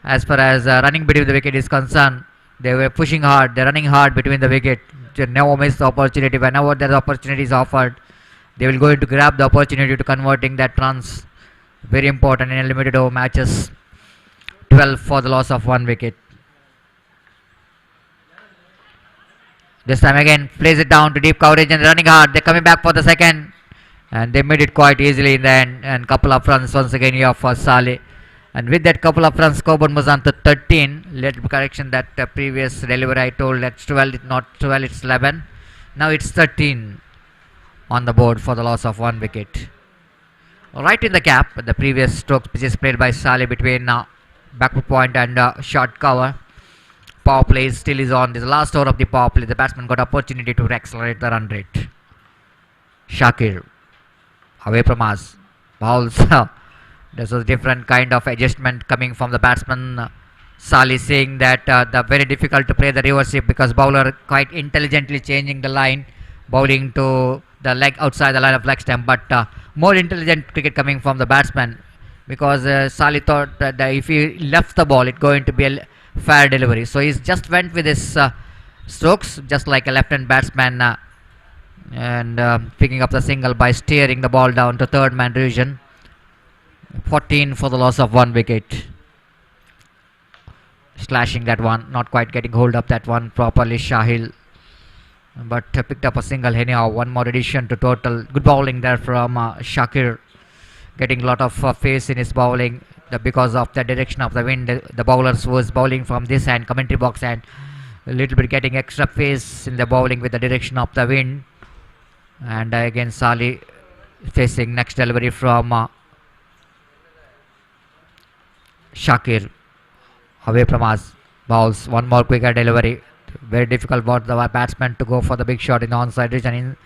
as far as running between the wicket is concerned. They were pushing hard. They're running hard between the wicket. They never miss the opportunity. Whenever the opportunity is offered, they will going to grab the opportunity to converting that runs. Very important in limited over matches. 12 for the loss of 1 wicket. This time again, plays it down to deep coverage and running hard. They're coming back for the second. And they made it quite easily in the end. And couple of runs once again here for Saleh. And with that couple of runs, scoreboard moves on to 13. Little correction that previous delivery I told that's 12. It's not 12, it's 11. Now it's 13 on the board for the loss of 1 wicket. Right in the cap, the previous strokes which is played by Saleh between backward point and short cover. Power play still is on. This is the last over of the power play. The batsman got opportunity to accelerate the run rate. Shakir away from us. Bowls. This was different kind of adjustment coming from the batsman. Saleh saying that the very difficult to play the reverse sweep because bowler quite intelligently changing the line, bowling to the leg outside the line of leg stump, but more intelligent cricket coming from the batsman because Saleh thought that if he left the ball, it's going to be a fair delivery. So he just went with his strokes, just like a left-hand batsman, and picking up the single by steering the ball down to third man region. 14 for the loss of 1 wicket. Slashing that one, not quite getting hold of that one properly, Shahil. But picked up a single anyhow. One more addition to total. Good bowling there from Shakir. Getting a lot of pace in his bowling because of the direction of the wind. The bowlers was bowling from this end, commentary box, and a little bit getting extra pace in the bowling with the direction of the wind. And again Saleh facing next delivery from Shakir. Away from us. Bowls. One more quicker delivery. Very difficult for the batsman to go for the big shot in the onside region,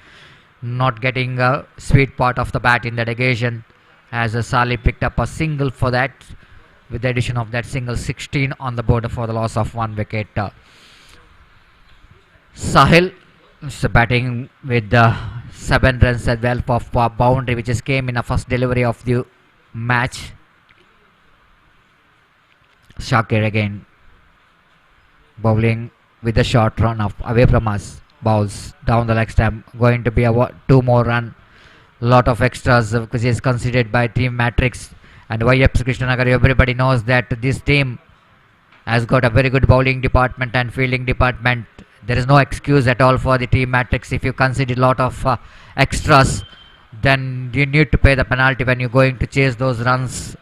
not getting a sweet part of the bat in that occasion, as Saleh picked up a single for that. With the addition of that single, 16 on the board for the loss of 1 wicket. Sahil is batting with 7 runs as well for boundary, which just came in the first delivery of the match. Shakir again bowling with the short run of away from us. Bowls down the leg stump. Going to be a 2 more run. Lot of extras because is considered by team matrix. And YFC Krishnanagar, everybody knows that this team has got a very good bowling department and fielding department. There is no excuse at all for the team matrix. If you consider a lot of extras, then you need to pay the penalty when you're going to chase those runs.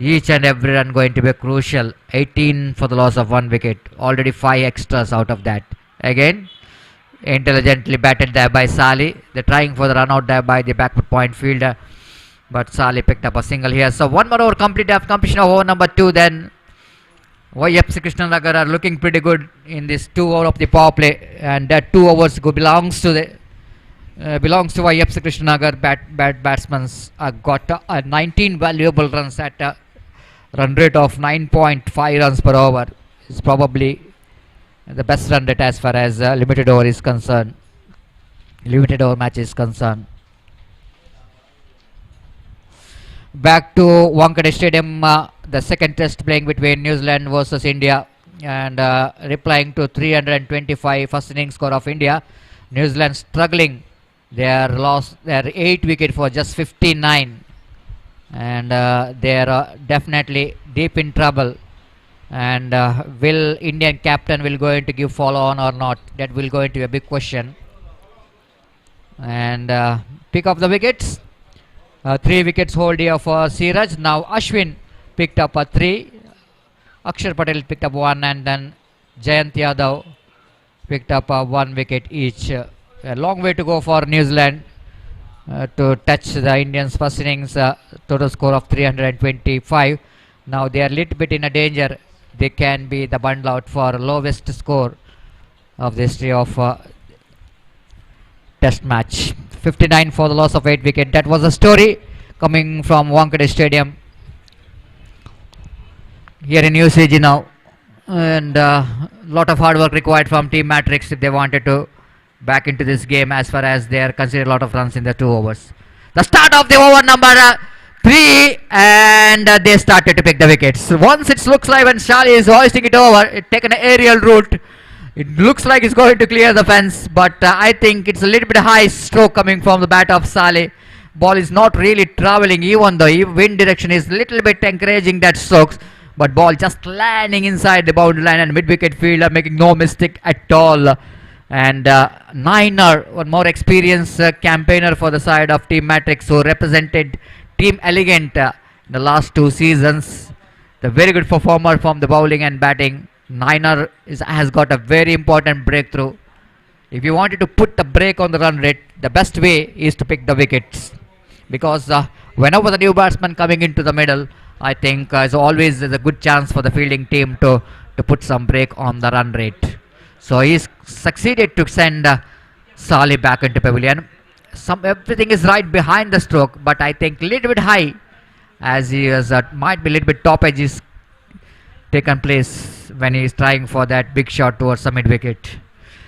Each and every run going to be crucial. 18 for the loss of 1 wicket. Already 5 extras out of that. Again, intelligently batted there by Saleh. They're trying for the run out there by the backward point fielder. But Saleh picked up a single here. So 1 more over complete after completion of over number 2. Then YFC Krishnanagar are looking pretty good in this 2 over of the power play. And that 2 overs belongs to the YFC Krishnanagar. Batsmen got 19 valuable runs at a run rate of 9.5 runs per over. It's probably the best run rate as far as limited over is concerned. Limited over match is concerned. Back to Wankhede Stadium, the second test playing between New Zealand versus India, and replying to 325 first innings score of India. New Zealand struggling. They are lost their 8 wicket for just 59, and they are definitely deep in trouble. And will Indian captain will going to give follow on or not? That will going to be a big question. And pick up the wickets. 3 wickets hold here for Siraj. Now Ashwin picked up a 3. Akshar Patel picked up 1, and then Jayant Yadav picked up 1 wicket each. A long way to go for New Zealand to touch the Indians' first innings total score of 325. Now they are a little bit in a danger they can be the bundle out for lowest score of the history of test match. 59 for the loss of 8 wicket. That was a story coming from Wankhede Stadium here in UCG now, and lot of hard work required from Team Matrix if they wanted to back into this game, as far as they are considered a lot of runs in the 2 overs. The start of the over number 3, and they started to pick the wickets. Once it looks like when Shali is hoisting it over, it taken an aerial route. It looks like it's going to clear the fence, but I think it's a little bit high stroke coming from the bat of Saleh. Ball is not really traveling, even though wind direction is little bit encouraging that strokes, but ball just landing inside the boundary line, and mid-wicket fielder making no mistake at all. And Niner, one more experienced campaigner for the side of Team Matrix, who represented Team Elegant in the last 2 seasons. The very good performer from the bowling and batting. Niner has got a very important breakthrough. If you wanted to put the brake on the run rate, the best way is to pick the wickets, because whenever the new batsman coming into the middle, I think is always a good chance for the fielding team to put some brake on the run rate. So he's succeeded to send Saleh back into pavilion. Everything is right behind the stroke, but I think little bit high, as he is might be little bit top edge is taken place when he is trying for that big shot towards the mid wicket.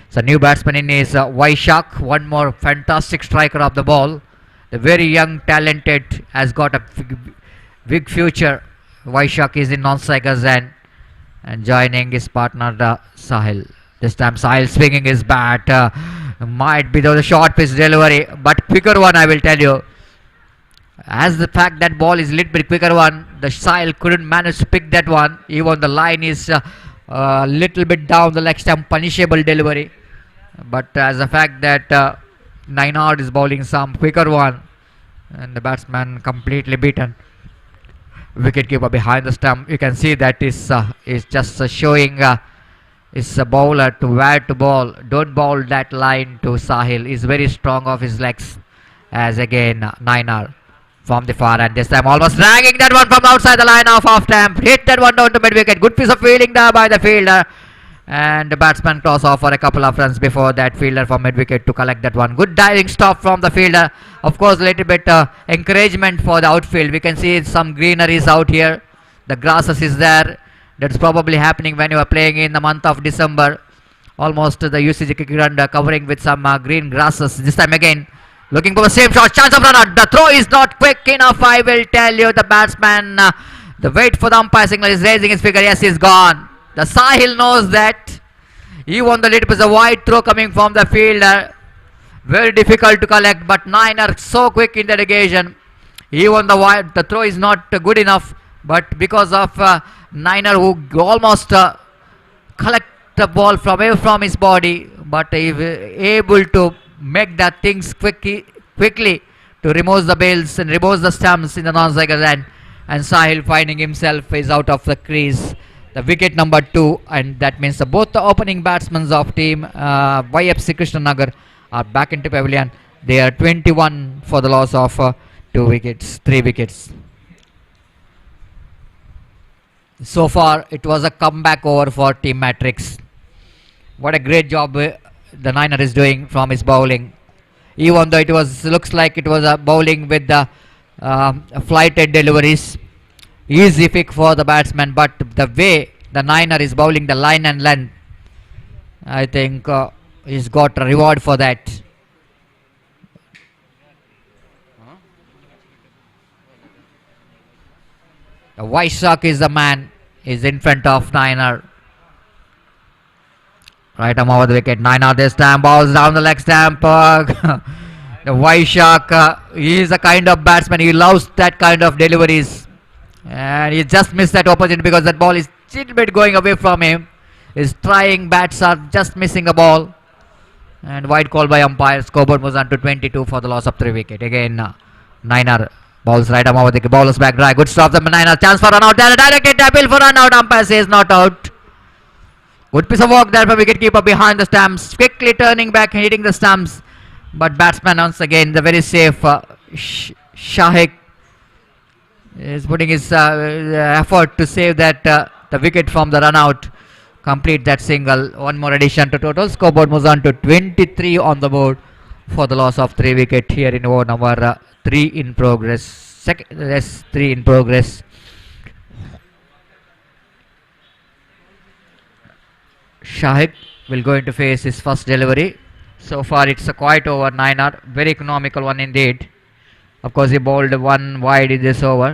So new batsman in is Vaishak, one more fantastic striker of the ball. The very young, talented, has got a big future. Vaishak is in non-strikers and joining his partner Sahil. This time Sahil swinging his bat. Might be the short pitch delivery, but quicker one, I will tell you. As the fact that ball is little bit quicker one, the Sahil couldn't manage to pick that one. Even the line is little bit down the leg stump, punishable delivery. But as the fact that Ninard is bowling some quicker one, and the batsman completely beaten. Wicketkeeper behind the stump. You can see that is just showing is a bowler to where to bowl. Don't bowl that line to Sahil. He's very strong off his legs. As again Niner from the far end. This time almost dragging that one from outside the line of off stamp. Hit that one down to mid wicket. Good piece of fielding there by the fielder. And the batsman cross off for a couple of runs before that fielder from mid wicket to collect that one. Good diving stop from the fielder. Of course, a little bit encouragement for the outfield. We can see some greeneries out here. The grasses is there. That's probably happening when you are playing in the month of December. Almost the UCG cricket ground covering with some green grasses. This time again, looking for the same shot. Chance of run out. The throw is not quick enough. I will tell you, the batsman. The wait for the umpire signal is raising his finger. Yes, he's gone. The Sahil knows that. He won the lead. It was a wide throw coming from the fielder. Very difficult to collect, but Niner so quick in the occasion. He won the wide. The throw is not good enough, but because of Niner, who almost collect the ball from away from his body, but he able to make that things quickly to remove the bails and remove the stumps in the non-strikers end. And Sahil finding himself is out of the crease. The wicket number 2, and that means both the opening batsmen of team YFC Krishnanagar are back into pavilion. They are 21 for the loss of 2 wickets, 3 wickets. So far, it was a comeback over for Team Matrix. What a great job the Niner is doing from his bowling. Even though it was looks like it was a bowling with the flighted deliveries. Easy pick for the batsman, but the way the Niner is bowling the line and length, I think he's got a reward for that. The Vaishak is the man, is in front of Niner. Right arm over the wicket. Niner this time balls down the leg stamp. The Vaishak, he is a kind of batsman. He loves that kind of deliveries. And he just missed that opportunity because that ball is a little bit going away from him. His trying bats are just missing a ball. And wide call by umpire. Scoreboard moves on to 22 for the loss of 3 wicket. Again, Niner balls right arm over the bowler's back dry. Good stop the Niner. Chance for run out. There, directed appeal for run out. Umpire says not out. Good piece of work there from wicketkeeper behind the stumps. Quickly turning back and hitting the stumps. But batsman once again, the very safe Shahik is putting his effort to save that the wicket from the run out. Complete that single. One more addition to total scoreboard moves on to 23 on the board for the loss of 3 wicket here in over number 3 in progress. Yes, 3 in progress. Shahid will going to face his first delivery. So far it's a quiet over 9er. Very economical one indeed. Of course he bowled one wide in this over.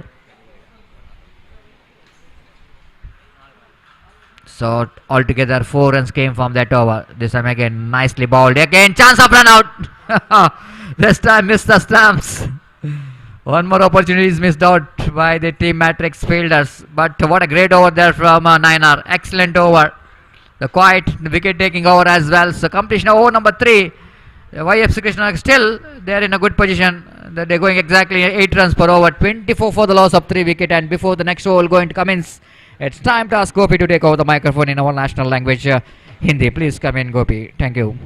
So altogether 4 runs came from that over. This time again nicely bowled. Again chance of run out. This time missed the stumps. One more opportunity is missed out by the team matrix fielders. But what a great over there from Niner. Excellent over. The quiet wicket taking over as well. So completion of over number 3. YFC Krishna still they're in a good position. They're going exactly 8 runs per over. 24 for the loss of 3 wicket. And before the next over going to commence, it's time to ask Gopi to take over the microphone in our national language, Hindi. Please come in, Gopi. Thank you.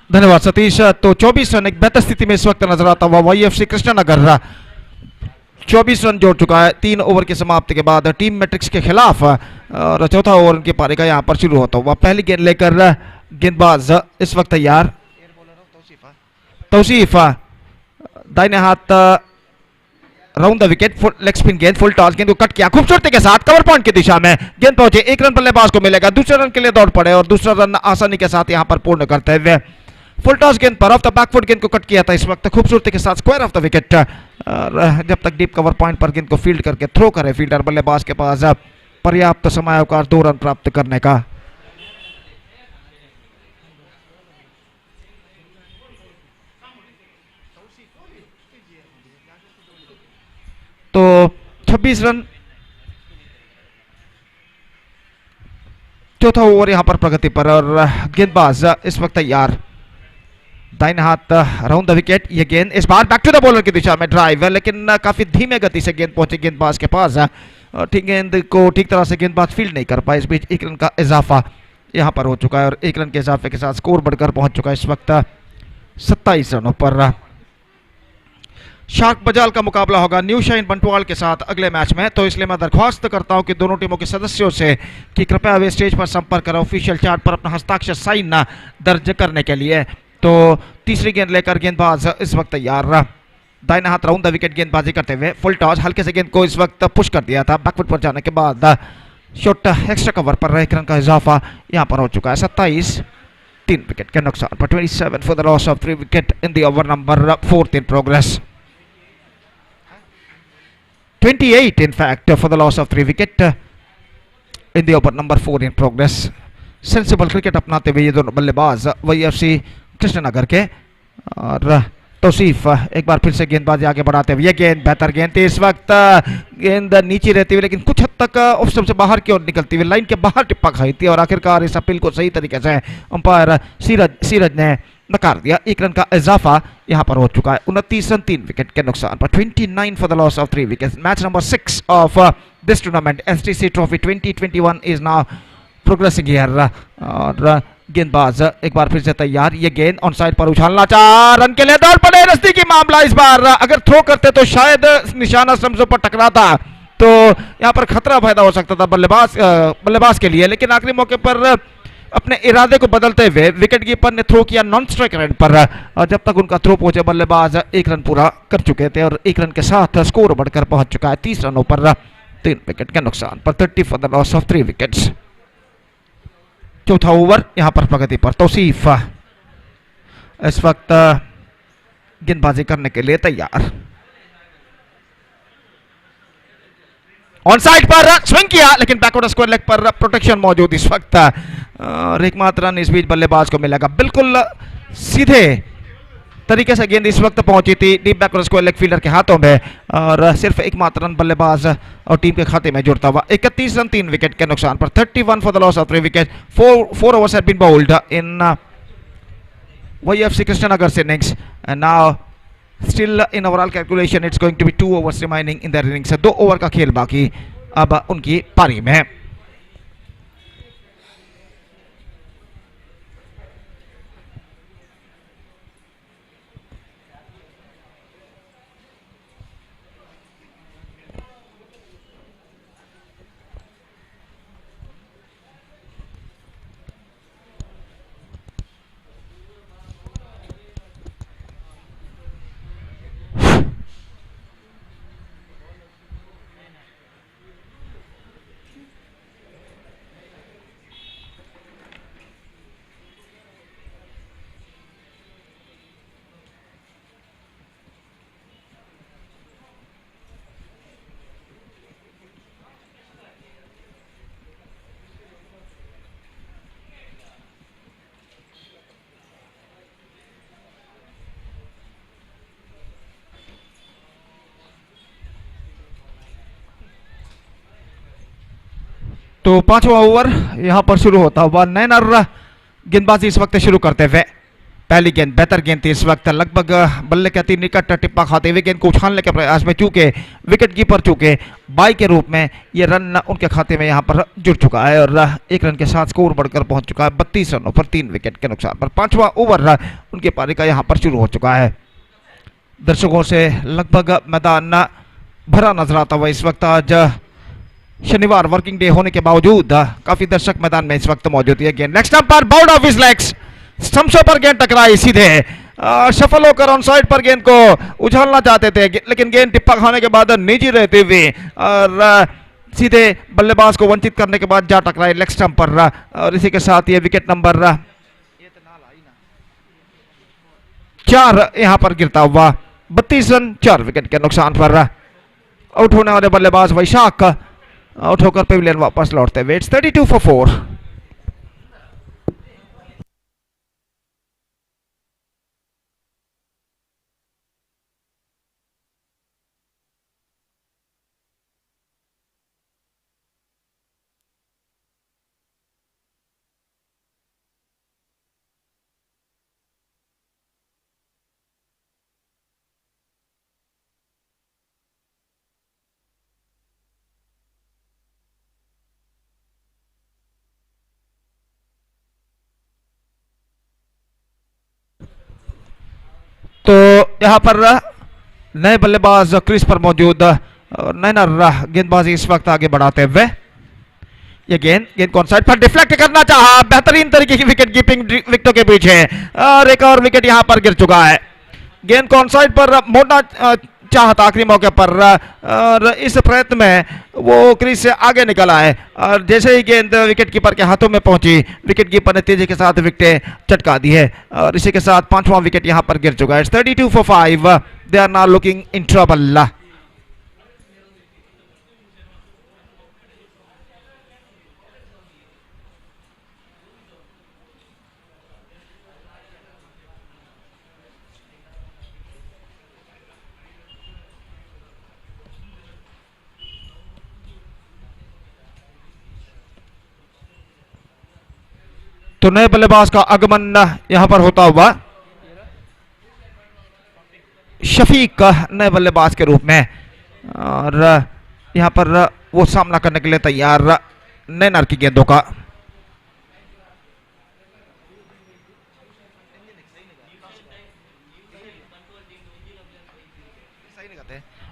धन्यवाद सतीश। तो 24 run एक बेहतर स्थिति में इस वक्त नजर आता हुआ YFC कृष्णनगर 24 रन जोड़ चुका है 3 ओवर की समाप्ति के बाद टीम मैट्रिक्स के खिलाफ। और चौथा ओवर उनके पारी का यहाँ पर शुरू होता हुआ। पहली गेंद लेकर गेंदबाज इस वक्त तैयार। तौसीफ दाहिने हाथ round the wicket, leg spin गेंद, फुल टॉस गेंद को कट किया खूबसूरती के साथ कवर पॉइंट की दिशा में। गेंद पहुंचे, 1 रन बल्लेबाज को मिलेगा। दूसरे रन के लिए दौड़ पड़े और दूसरा रन आसानी के साथ यहां पर पूर्ण करते हुए फुल टॉस गेंद पर ऑफ द बैकफुट गेंद को कट किया था इस वक्त खूबसूरती के साथ स्क्वायर ऑफ द विकेट। जब तक डीप कवर पॉइंट पर गेंद को फील्ड करके थ्रो करे फील्डर, बल्लेबाज के पास पर्याप्त समयावकाश 2 रन प्राप्त करने का। तो 26 रन, चौथा ओवर यहां पर प्रगति पर और गेंदबाज इस वक्त तैयार। दाहिने हाथ राउंड द विकेट, ये गेंद इस बार बैक टू द बॉलर की दिशा में ड्राइव है, लेकिन काफी धीमे गति से गेंद पहुंची गेंदबाज के पास। ठीक गेंद को ठीक तरह से गेंदबाज फील्ड नहीं कर पाए। इस बीच 1 रन का इजाफा यहां पर हो चुका है और 1 रन के इजाफे के साथ स्कोर बढ़कर पहुंच चुका है इस वक्त 27 रनों पर। शार्क बजाल का मुकाबला होगा न्यू शाइन बंटवाल के साथ अगले मैच में। तो इसलिए मैं दरख्वास्त करता हूं कि दोनों टीमों के सदस्यों से कि कृपया वे स्टेज पर संपर्क करें ऑफिशियल चार्ट पर अपना हस्ताक्षर साइन दर्ज करने के लिए। तो तीसरी गेंद लेकर गेंदबाज इस वक्त तैयार। दाहिने हाथ राउंड द विकेट गेंदबाजी करते हुए फुल टॉस, हल्के से गेंद को इस वक्त पुश कर दिया था बैकफुट पर जाने के बाद। शॉट एक्स्ट्रा कवर पर 1 रन का इजाफा यहां पर हो चुका है 27। 3 विकेट के नुकसान पर 27 for the loss of 3 wicket in the over number 4 in progress. 28 in fact for the loss of 3 wicket in the over number 4 in progress. Sensible cricket अपनाते हुए ये दोनों बल्लेबाज YFC कृष्णनगर के। और तौसीफ एक बार फिर से गेंदबाजी आगे बढ़ाते हुए, ये गेंद बेहतर गेंद थी इस वक्त। गेंद नीचे रहती हुई लेकिन कुछ हद तक ऑफ स्टंप से बाहर की ओर निकलती हुई लाइन के बाहर टिप्पा खाई थी और आखिरकार इस अपील को सही तरीके से अंपायर सीरज ने नकार दिया। 1 रन का इजाफा यहां पर हो चुका है 29 रन 3 विकेट के नुकसान पर। 29 for the loss of 3 wickets. Match number 6 of this tournament STC trophy 2021 is now progressing here. और गेंदबाज एक बार फिर से तैयार, ये गेंद ऑन साइड पर उछालना, 4 रन के लिए दौड़ पड़े। नजदीकी मामला इस बार, अगर थ्रो करते तो शायद निशाना स्टंप्स पर टकराता तो यहां पर खतरा पैदा हो सकता था बल्लेबाज के लिए, लेकिन आखिरी मौके पर अपने इरादे को बदलते हुए विकेट कीपर ने थ्रो किया नॉन स्ट्राइक एंड पर। जब तक उनका थ्रो पहुंचे बल्लेबाज 1 रन पूरा कर चुके थे और 1 रन के साथ स्कोर बढ़कर पहुंच चुका है 30 रनों पर 3 विकेट के नुकसान पर। 30 for the loss of 3 wickets. चौथा ओवर यहां पर प्रगति पर तौसीफ इस वक्त गेंदबाजी करने के लिए तैयार। ऑन साइड पर स्विंग किया लेकिन बैकवर्ड स्क्वायर लेग पर प्रोटेक्शन मौजूद इस वक्त और एकमात्र रन इस बीच बल्लेबाज को मिलेगा। बिल्कुल सीधे तरीके से गेंद इस वक्त पहुंची थी deep backward square leg fielder के हाथों में और सिर्फ एकमात्र रन बल्लेबाज और टीम के खाते में जुड़ता हुआ। 31 रन 3 विकेट के नुकसान पर 31 for the loss of 3 wicket. 4 overs had been bowled in YFC Krishnanagar's innings and now still in overall calculation it's going to be 2 overs remaining in their innings। 2 over का खेल बाकी अब उनकी पारी में। तो पांचवा ओवर यहां पर शुरू होता हुआ। नैनर गेंदबाजी इस वक्त शुरू करते हुए। पहली गेंद बेहतर गेंद थी इस वक्त लगभग बल्ले के अति निकट टिप्पा खाते हुए गेंद को उछालने के प्रयास में चूके विकेट कीपर चूके बाई के रूप में ये रन उनके खाते में यहां पर जुड़ चुका है और 1 रन के साथ स्कोर बढ़कर पहुंच चुका है 32 रनों पर 3 विकेट के नुकसान पर। पांचवा ओवर उनकी पारी का यहां पर शुरू हो चुका है। दर्शकों से लगभग मैदान भरा नजर आता हुआ इस वक्त। आज शनिवार वर्किंग डे होने के बावजूद काफी दर्शक मैदान में इस वक्त मौजूद है। गेंद लेग स्टंप पर बाउंड ऑफ हिज लेग्स। स्टंप्सों पर गेंद टकराई सीधे सफल होकर ऑन साइड पर गेंद को उछालना चाहते थे लेकिन गेंद टिप्पा खाने के बाद निजी रहते हुए और सीधे बल्लेबाज को वंचित करने के बाद जा टकराई लेग स्टंप पर और इसी के साथ ये विकेट नंबर 4 यहां पर गिरता हुआ। 32 रन 4 विकेट के नुकसान पर आउट होने वाले बल्लेबाज वैशाख आउट होकर पेविलियन वापस लौटते हुए। 32 for 4। तो यहां पर नए बल्लेबाज क्रीज पर मौजूद नैनर गेंदबाजी इस वक्त आगे बढ़ाते हुए। ये गेंद कौन साइड पर डिफ्लेक्ट करना चाहा बेहतरीन तरीके की विकेट कीपिंग विकेटों के पीछे और एक और विकेट यहां पर गिर चुका है। गेंद कौन साइड पर मोड़ना चाहता आखिरी मौके पर और इस प्रयत्न में वो क्रीज से आगे निकला है और जैसे ही गेंद विकेट कीपर के हाथों में पहुंची विकेट कीपर ने तेजी के साथ विकेटें चटका दी है और इसी के साथ 5वां विकेट यहां पर गिर चुका है। 32 for 5। They are now looking in trouble. तो नए बल्लेबाज का आगमन यहां पर होता हुआ। शफीक नए बल्लेबाज के रूप में और यहां पर वो सामना करने के लिए तैयार नैनर की गेंदों का।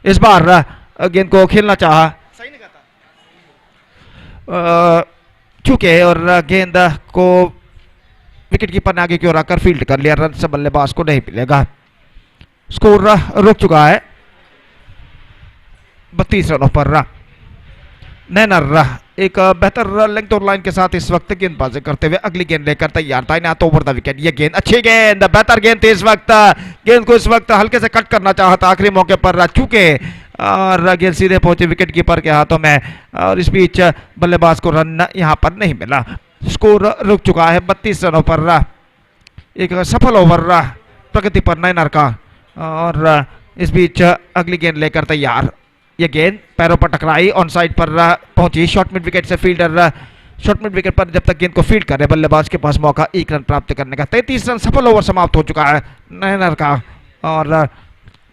इस बार गेंद को खेलना चाहा चुके और गेंद को विकेट कीपर ने आगे की ओर आकर फील्ड कर लिया। रन से बल्लेबाज को नहीं मिलेगा। स्कोर रुक चुका है 32 रनों पर। नैनर एक बेहतर लेंथ और लाइन के साथ इस वक्त गेंदबाजी करते हुए अगली गेंद लेकर तैयार। दाहिने हाथ ओवर द विकेट, ये गेंद अच्छी गेंद, बेहतर गेंद थी इस वक्त। गेंद को इस वक्त हल्के से कट करना चाहता आखिरी मौके पर, चूके और गेंद सीधे पहुंचे विकेट कीपर के हाथों में, और इस बीच बल्लेबाज को रन यहां पर नहीं मिला। स्कोर रुक चुका है 32 रनों पर। एक सफल ओवर प्रगति पर नैनर का, और इस बीच अगली गेंद लेकर तैयार। ये गेंद पैरों पर टकराई, ऑन साइड पर पहुंची, शॉर्ट मिड विकेट से फील्डर शॉर्ट मिड विकेट पर जब तक गेंद को फील्ड करे बल्लेबाज के पास मौका 1 रन प्राप्त करने का। 33 रन सफल ओवर समाप्त हो चुका है नैनर का, और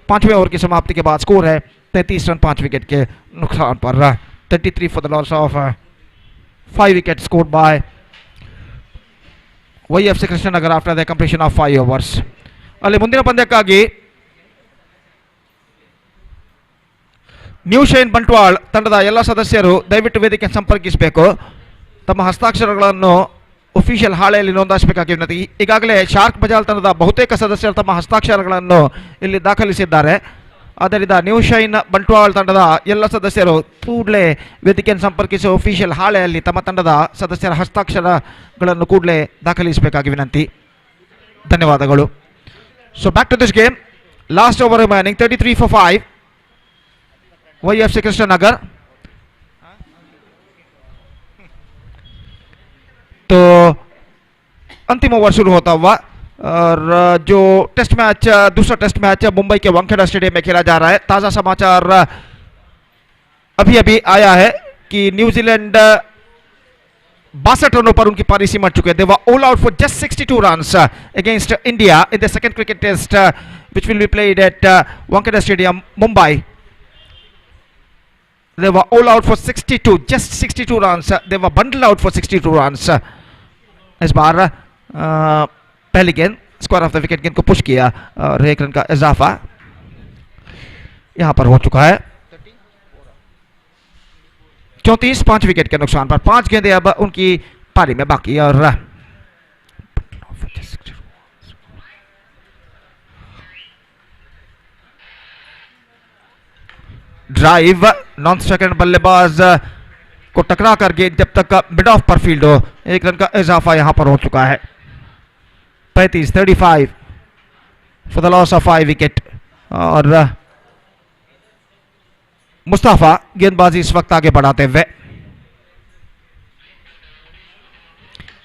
5वें ओवर की समाप्ति के बाद स्कोर है 33 रन 5 विकेट के नुकसान पर। 33 for the loss of 5 wicket scored by YFC Krishnanagar after the completion of 5 overs. ಅಲ್ಲಿ ಮುಂದಿನ ಪಂದ್ಯಕ್ಕಾಗಿ ನ್ಯೂ ಶೈನ್ ಬಂಟ್ವಾಳ್ ತಂಡದ ಎಲ್ಲ ಸದಸ್ಯರು ದಯವಿಟ್ಟು ವೇದಿಕೆ ಸಂಪರ್ಕಿಸಬೇಕು. ತಮ್ಮ ಹಸ್ತಾಕ್ಷರಗಳನ್ನು ಒಫಿಷಿಯಲ್ ಹಾಳೆಯಲ್ಲಿ ನೋಂದಾಯಿಸಬೇಕಾಗಿ ವಿನಂತಿ. ಈಗಾಗಲೇ ಶಾರ್ಕ್ ಬಜಾಲ್ ತಂಡದ ಬಹುತೇಕ ಸದಸ್ಯರು ತಮ್ಮ ಹಸ್ತಾಕ್ಷರಗಳನ್ನು ಇಲ್ಲಿ ದಾಖಲಿಸಿದ್ದಾರೆ. ಆದ್ದರಿಂದ ನ್ಯೂ ಶೈನ್ ಬಂಟ್ವಾಳ್ ತಂಡದ ಎಲ್ಲ ಸದಸ್ಯರು ಕೂಡಲೇ ವೇದಿಕೆಯನ್ನು ಸಂಪರ್ಕಿಸಿ ಒಫಿಷಿಯಲ್ ಹಾಳೆಯಲ್ಲಿ ತಮ್ಮ ತಂಡದ ಸದಸ್ಯರ ಹಸ್ತಾಕ್ಷರಗಳನ್ನು ಕೂಡಲೇ ದಾಖಲಿಸಬೇಕಾಗಿ ವಿನಂತಿ. ಧನ್ಯವಾದಗಳು. So back to this game. Last over remaining 33 for 5. YFC Krishnanagar. तो अंतिम ओवर शुरू होता हुआ, और जो टेस्ट मैच दूसरा टेस्ट मैच मुंबई के वानखेड़ा स्टेडियम में खेला जा रहा है. ताज़ा समाचार अभी अभी आया है कि न्यूजीलैंड 62 रनों पर उनकी पारी सिमट चुके हैं. They were all out for just 62 runs against India in the second cricket test which will be played at Wankhede Stadium, Mumbai. They were all out for 62, just 62 runs. They were bundled out for 62 runs. इस बार पहली गेंद square of the wicket गेंद को push किया और 1 run का इजाफा यहां पर हो चुका है. 34 5 विकेट के नुकसान पर 5 गेंदें अब उनकी पारी में बाकी. और ड्राइव नॉन सेकंड बल्लेबाज को टकरा कर गेंद जब तक मिड ऑफ पर फील्ड हो. 1 रन का इजाफा यहां पर हो चुका है. 35 for the loss of 5 wicket. और मुस्तफा गेंदबाजी इस वक्त आगे बढ़ाते हुए.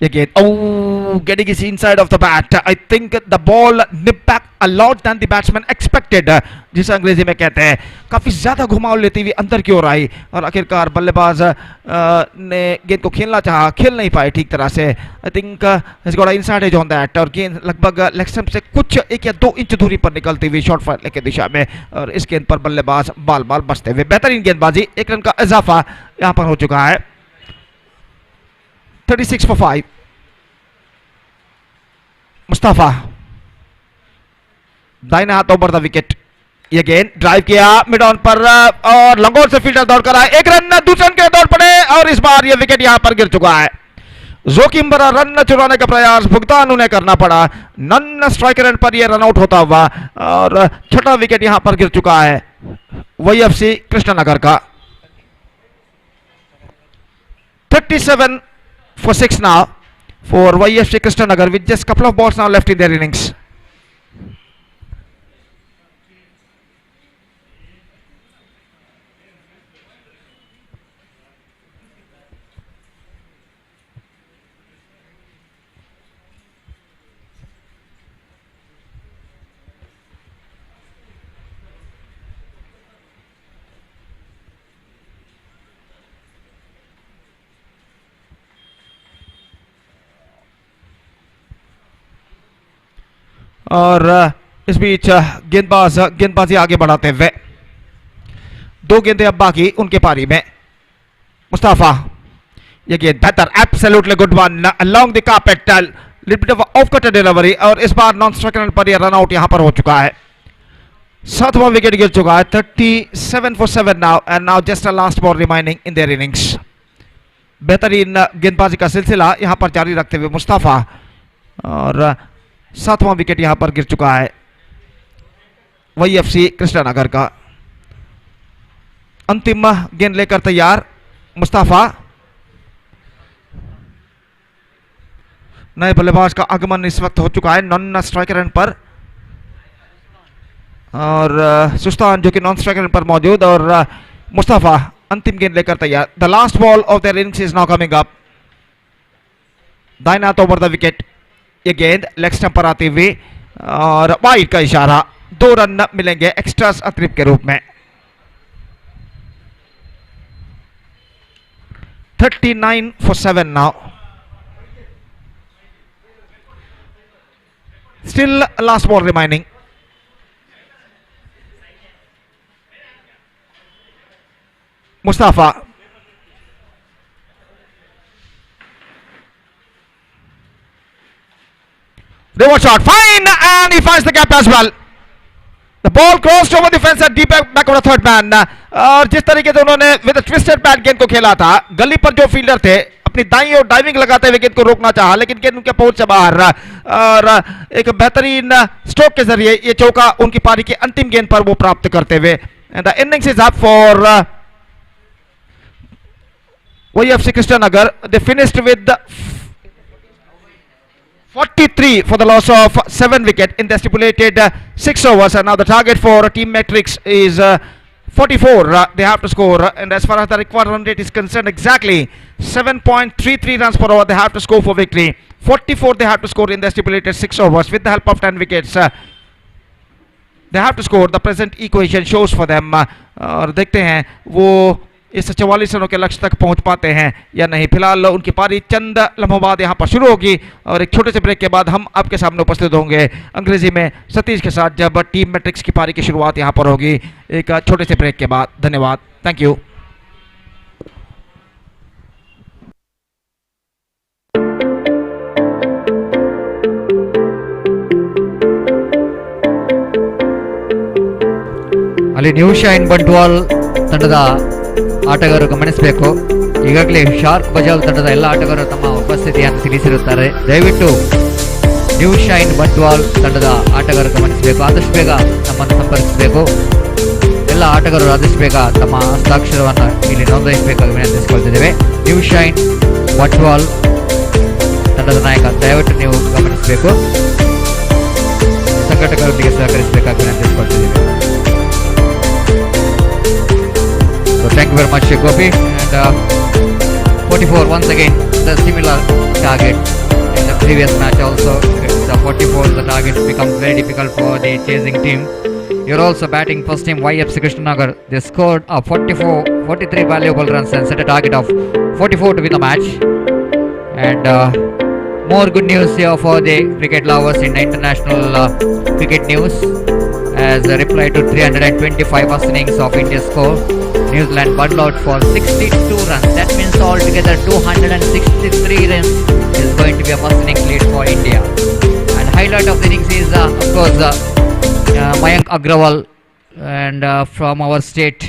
ये गेंद, oh, getting his inside of the bat. I think the ball nipped back a lot than the batsman expected, जिसे अंग्रेजी में कहते हैं. काफी ज्यादा घुमाव लेती हुई अंदर की ओर आई और आखिरकार बल्लेबाज ने गेंद को खेलना चाहा, खेल नहीं पाए ठीक तरह से. I think he's got an inside edge on that. और गेंद लगभग लेग स्टंप से कुछ 1 या 2 इंच दूरी पर निकलती हुई शॉर्ट फाइल की दिशा में, और इस गेंद पर बल्लेबाज बाल बाल बचते हुए. बेहतरीन गेंदबाजी. 1 रन का इजाफा यहां पर हो चुका है. 36 for 5. मुस्तफा दाहिने हाथ ओवर द विकेट. ये गेंद ड्राइव किया मिड ऑन पर और लंगोर से फील्डर दौड़ कर आए. 1 रन दूसरे रन के दौड़ पड़े और इस बार ये विकेट यहां पर गिर चुका है. जोखिम भरा रन चुराने का प्रयास, भुगतान उन्हें करना पड़ा. नन स्ट्राइक रन पर यह रन आउट होता हुआ और छठा विकेट यहां पर गिर चुका है YFC कृष्णनगर का. 37 for 6 now for YFC Krishnanagar with just couple of balls now left in their innings. और इस बीच गेंदबाजी आगे बढ़ाते हुए. 2 गेंदें अब बाकी उनके पारी में. मुस्तफा, ये गेंद बेहतर, absolutely good one along the carpet, little bit of of cut delivery और इस बार नॉन स्ट्राइक रन पर यह रन आउट यहां पर हो चुका है. 7वां विकेट गिर चुका है. 37 for 7 now and now just a last ball remaining in their innings. बेहतरीन गेंदबाजी का सिलसिला यहां पर जारी रखते हुए मुस्तफा, और 7वां विकेट यहां पर गिर चुका है YFC कृष्णनगर का. अंतिम गेंद लेकर तैयार मुस्ताफा, नए बल्लेबाज का आगमन इस वक्त हो चुका है नॉन स्ट्राइकर रन पर, और सुस्तान जो कि नॉन स्ट्राइकर रन पर मौजूद, और मुस्ताफा अंतिम गेंद लेकर तैयार. The last ball of their innings is now coming up. दाहिना हाथ ओवर द विकेट. ये गेंद लेग स्टंप पर आती हुई और वाइड का इशारा. 2 रन मिलेंगे एक्स्ट्रास अतिरिक्त के रूप में. 39 for 7 now. Still last ball remaining. Mustafa. Reverse shot. Fine! And he finds the gap as well. The ball crossed over the fence and deep back of the third man. और जिस तरीके से उन्होंने with twisted bat गेंद को खेला था, गली पर जो फील्डर थे अपनी दाईं और डाइविंग लगाते हुए गेंद को रोकना चाहा, लेकिन गेंद उनके पहुंच से बाहर, और एक बेहतरीन स्ट्रोक के जरिए ये चौका उनकी पारी की अंतिम गेंद पर वो प्राप्त करते हुए. And the innings is up for YFC Krishnanagar. They finished with 43 for the loss of 7 wicket in the stipulated 6 overs, and now the target for team metrics is 44 they have to score, and as far as the required run rate is concerned, exactly 7.33 runs per over they have to score for victory. 44 they have to score in the stipulated 6 overs with the help of 10 wickets. They have to score. The present equation shows for them. और देखते हैं वो इस 44 रनों के लक्ष्य तक पहुंच पाते हैं या नहीं. फिलहाल उनकी पारी चंद लम्हों बाद यहां पर शुरू होगी, और एक छोटे से ब्रेक के बाद हम आपके सामने उपस्थित होंगे अंग्रेजी में सतीश के साथ, जब टीम मैट्रिक्स की पारी की शुरुआत यहां पर होगी एक छोटे से ब्रेक के बाद. धन्यवाद. Thank you. ಅಲ್ಲಿ ನ್ಯೂ ಶೈನ್ ಬಂಟ್ವಾಲ್ ತಂಡದ ಆಟಗಾರರು ಗಮನಿಸಬೇಕು. ಈಗಾಗಲೇ ಶಾರ್ಕ್ ಬಜಾವ್ ತಂಡದ ಎಲ್ಲ ಆಟಗಾರರು ತಮ್ಮ ಉಪಸ್ಥಿತಿಯನ್ನು ತಿಳಿಸಿರುತ್ತಾರೆ. ದಯವಿಟ್ಟು ನ್ಯೂ ಶೈನ್ ಬಂಟ್ವಾಲ್ ತಂಡದ ಆಟಗಾರರು ಗಮನಿಸಬೇಕು. ಆದಷ್ಟು ಬೇಗ ನಮ್ಮನ್ನು ಸಂಪರ್ಕಿಸಬೇಕು. ಎಲ್ಲ ಆಟಗಾರರು ಆದಷ್ಟು ಬೇಗ ತಮ್ಮ ಹಸ್ತಾಕ್ಷರವನ್ನು ಇಲ್ಲಿ ನೋಂದಾಯಿಸಬೇಕಾಗಿ ವಿನಂತಿಸಿಕೊಳ್ತಿದ್ದೇವೆ. ನ್ಯೂ ಶೈನ್ ಬಂಟ್ವಾಲ್ ತಂಡದ ನಾಯಕ, ದಯವಿಟ್ಟು ನೀವು ಗಮನಿಸಬೇಕು. ಸಂಘಟಕರೊಂದಿಗೆ ಸಹಕರಿಸಬೇಕಾಗಿ ವಿನಂತಿಸಿಕೊಳ್ತಿದ್ದೇವೆ. So thank you very much, Gopi. And 44 once again the similar target in the previous match also. The 44 the target becomes very difficult for the chasing team. You're also batting first team YFC Krishnanagar. They scored 43 valuable runs and set a target of 44 to win the match. And more good news here for the cricket lovers in the international cricket news. As a reply to 325 first innings of India's score, New Zealand bundled out for 62 runs. That means altogether 263 runs is going to be a first innings lead for India. And highlight of the innings is of course Mayank Agrawal, and from our state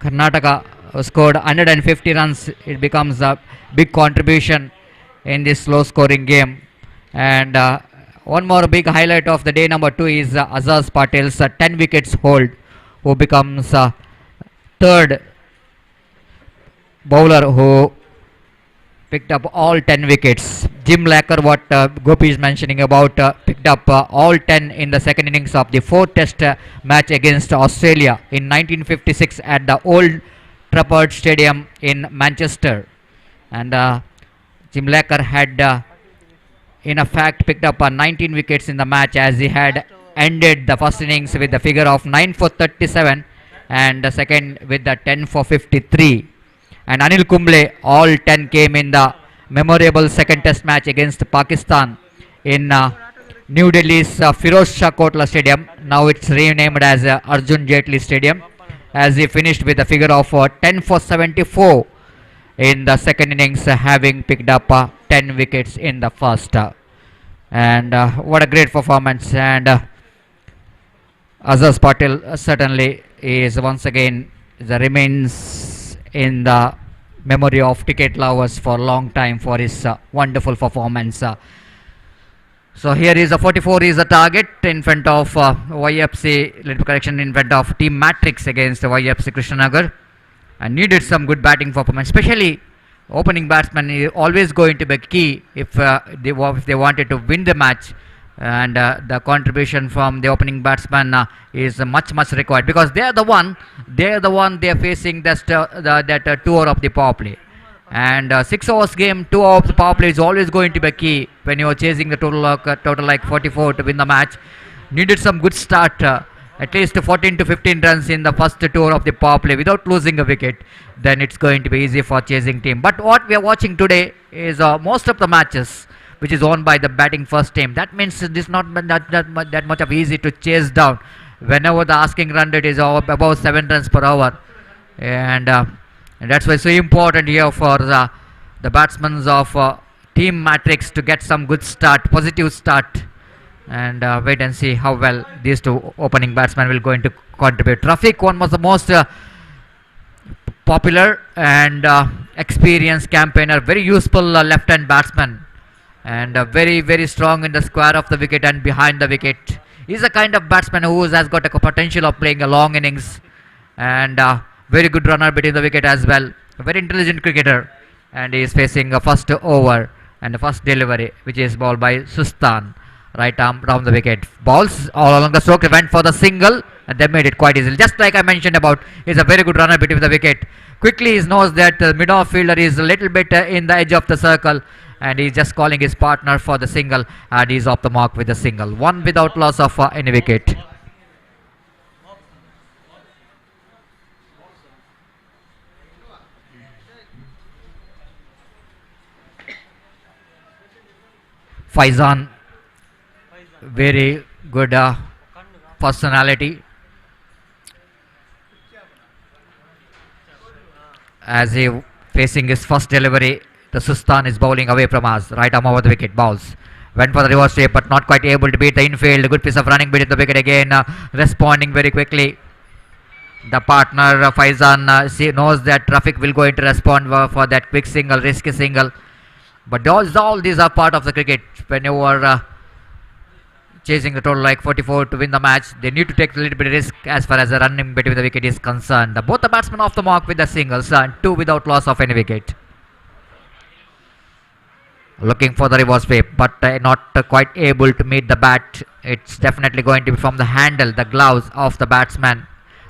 Karnataka scored 150 runs. It becomes a big contribution in this low scoring game. And one more big highlight of the day number 2 is Azaz Patel's 10 wickets hold, who becomes third bowler who picked up all 10 wickets. Jim Lacker, what Gopi is mentioning about, picked up all 10 in the second innings of the 4th test match against Australia in 1956 at the Old Trafford Stadium in Manchester. And Jim Lacker had in fact picked up 19 wickets in the match, as he had ended the first innings with the figure of 9 for 37 and the second with the 10 for 53. And Anil Kumble, all 10 came in the memorable second test match against Pakistan in New Delhi's Firoz Shah Kotla Stadium. Now it's renamed as Arjun Jaitley Stadium, as he finished with a figure of 10 for 74 in the second innings, having picked up 10 wickets in the first. And what a great performance. And Azaz Patel certainly is once again the remains in the memory of cricket lovers for a long time for his wonderful performance. So here is a 44 is the target in front of YFC, little correction, in front of team Matrix against YFC Krishnanagar. and needed some good batting performance, especially opening batsman is always going to be key if if they wanted to win the match, and the contribution from the opening batsman is much required, because they are facing that 2 hour of the power play, and 6 hours game, 2 hours of the power play is always going to be key when you are chasing the total like 44 to win the match. Needed some good start, at least 14 to 15 runs in the first 2 hours of the power play without losing a wicket. Then it's going to be easy for chasing team. But what we are watching today is most of the matches which is won by the batting first team. That means it is not that much of easy to chase down whenever the asking run rate is above 7 runs per hour, and that's why it's so important here for the batsmen of team matrix to get some good start, positive start, and wait and see how well these two opening batsmen will going to contribute. Rafiq, one was the most popular and experienced campaigner, very useful left-hand batsman, and very strong in the square of the wicket and behind the wicket. He's a kind of batsman who has got a potential of playing a long innings, and very good runner between the wicket as well. A very intelligent cricketer, and he is facing a first over and the first delivery, which is ball by Sustan. Right arm round the wicket. Balls all along the stroke. Went for the single, and they made it quite easily. Just like I mentioned about, he's a very good runner between the wicket. Quickly he knows that the mid-off fielder is a little bit in the edge of the circle, and he's just calling his partner for the single, and he's off the mark with the single. One without loss of any wicket. Faizan, very good personality, as he facing his first delivery. The Sustan is bowling away from us. Right arm over the wicket. Balls. Went for the reverse sweep, but not quite able to beat the infield. Good piece of running beat the wicket again. Responding very quickly. The partner Faizan knows that Rafiq will going to respond for that quick single, risky single. But all these are part of the cricket. When you are chasing the total like 44 to win the match, they need to take a little bit of risk as far as the running between the wicket is concerned. Both the batsmen off the mark with the singles, and 2 without loss of any wicket. Looking for the reverse sweep, but not quite able to meet the bat. It's definitely going to be from the handle, the gloves of the batsman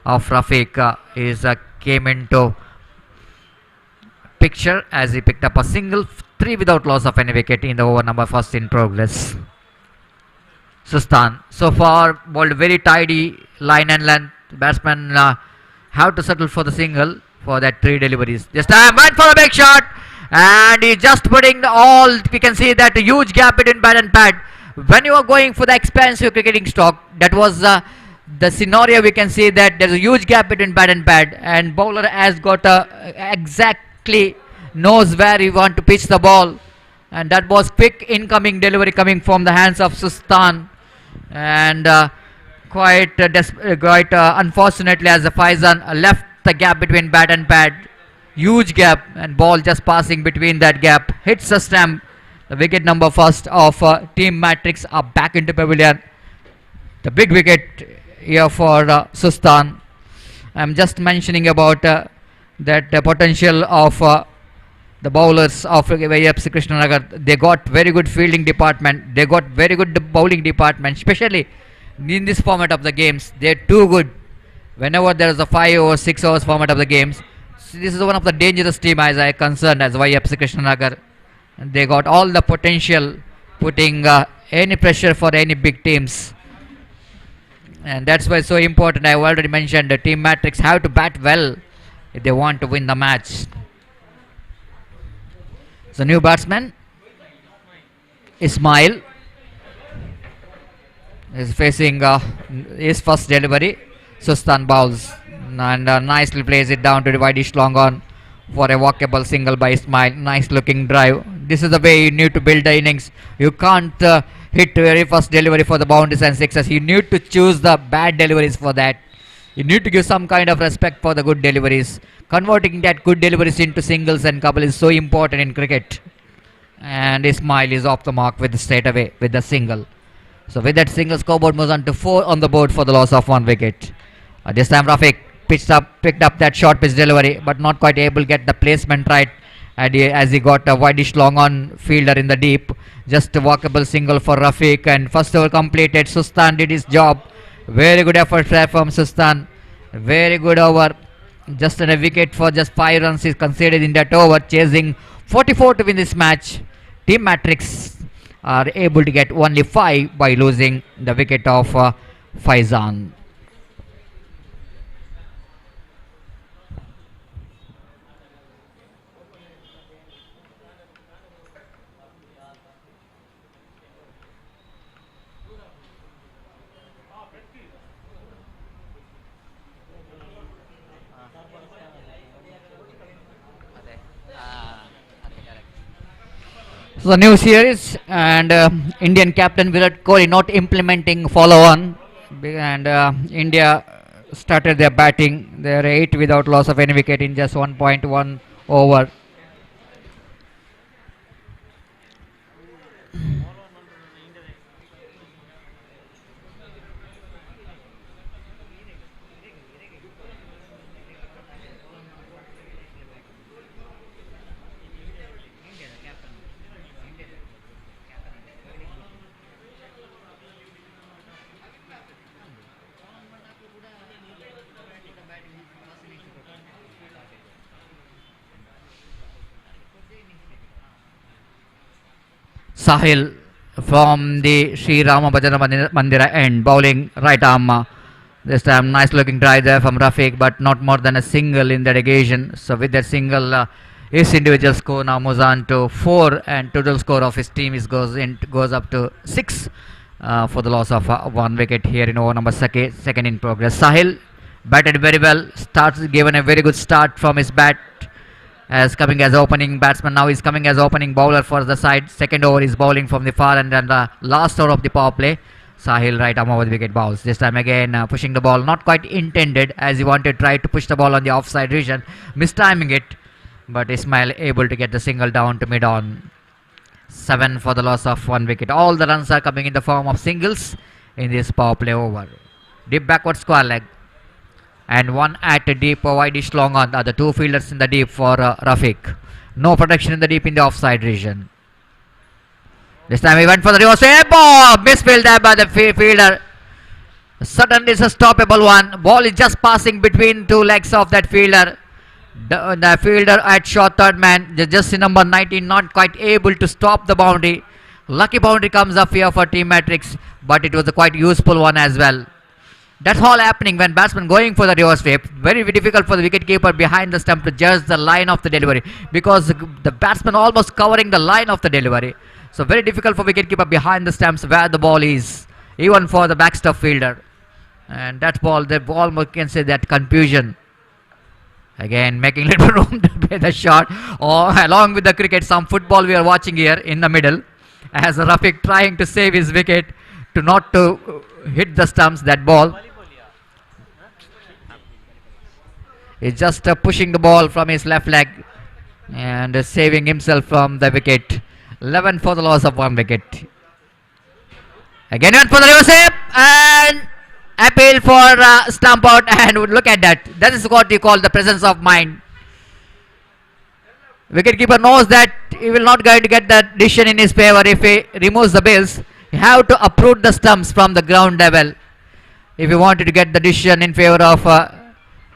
of Rafiq came into picture as he picked up a single. 3 without loss of any wicket in the over number first in progress. Sustan so far bowled very tidy line and length. Batsman have to settle for the single for that 3 deliveries. This time went for a big shot, and he just putting we can see that a huge gap between bat and pad. When you are going for the expensive cricketing stock, that was the scenario. We can see that there's a huge gap between bat and pad, and bowler has got exactly knows where he want to pitch the ball, and that was quick incoming delivery coming from the hands of Sustan, and quite unfortunately, as the Faizan left the gap between bat and pad, huge gap, and ball just passing between that gap hits the stump. The wicket number first of Team Matrix are back into pavilion. The big wicket here for Sustan. I'm just mentioning about that potential of the bowlers of YFC Krishnanagar. They got very good fielding department. They got very good bowling department, especially in this format of the games. They're too good. Whenever there is a 5 or 6 hours format of the games, so this is one of the dangerous team as I concerned as YFC Krishnanagar. They got all the potential, putting any pressure for any big teams, and that's why it's so important. I've already mentioned the Team Matrix have to bat well if they want to win the match. So new batsman Ismail is facing his first delivery. Sustan bowls and nicely plays it down to the wideish long on for a walkable single by Ismail. Nice looking drive. This is the way you need to build the innings. You can't hit very first delivery for the boundaries and sixes. You need to choose the bad deliveries for that. You need to give some kind of respect for the good deliveries. Converting that good deliveries into singles and couple is so important in cricket. And Ismail is off the mark with the straight away with the single. So with that single, scoreboard moves on to 4 on the board for the loss of 1 wicket. This time Rafiq picked up that short pitch delivery, but not quite able to get the placement right. And as he got a wideish long on fielder in the deep, just a walkable single for Rafiq, and first over completed. Sustan did his job. Very good effort there from Sustan. Very good over. Just a wicket for just 5 runs is conceded in that over, chasing 44 to win this match. Team Matrix are able to get only 5 by losing the wicket of Faizan. So the new series, and Indian captain Virat Kohli not implementing follow on, and India started their batting. They are 8 without loss of any wicket in just 1.1 over. Sahil from the Sri Rama Bhajana Mandira end, bowling right arm. This time nice looking drive there from Rafiq, but not more than a single in that occasion. So with that single, his individual score now moves on to 4, and total score of his team goes up to 6 for the loss of 1 wicket here in over number second in progress. Sahil batted very well, given a very good start from his bat as coming as opening batsman. Now he's coming as opening bowler for the side. Second over is bowling from the far, and then the last over of the power play, Sahil right arm over the wicket bowls. This time again pushing the ball, not quite intended, as he wanted to try to push the ball on the offside region, mistiming it, but Ismail able to get the single down to mid on. 7 for the loss of 1 wicket. All the runs are coming in the form of singles in this power play over. Deep backward square leg, and one at a deep wideish long on. The 2 fielders in the deep for Rafiq. No protection in the deep in the offside region. This time he went for the reverse sweep. Oh, misfield there by the fielder. Suddenly it's a stoppable one. Ball is just passing between 2 legs of that fielder. The fielder at short third man, just in number 19, not quite able to stop the boundary. Lucky boundary comes up here for Team Matrix, but it was a quite useful one as well. That's all happening when batsman going for the reverse sweep. Very difficult for the wicketkeeper behind the stump to judge the line of the delivery, because the batsman almost covering the line of the delivery. So very difficult for wicketkeeper behind the stumps where the ball is, even for the backstop fielder. And that ball, the ball, we can say that confusion. Again making little room to play the shot. Oh, along with the cricket, some football we are watching here in the middle, as Rafiq trying to save his wicket to not to hit the stumps. That ball is just pushing the ball from his left leg and saving himself from the wicket. 11 for the loss of 1 wicket. Again went for the reverse sweep and appeal for stump out, and look at that. That is what you call the presence of mind. Wicketkeeper knows that he will not going to get that decision in his favor if he removes the bills. You have to uproot the stumps from the ground level if you wanted to get the decision in favor of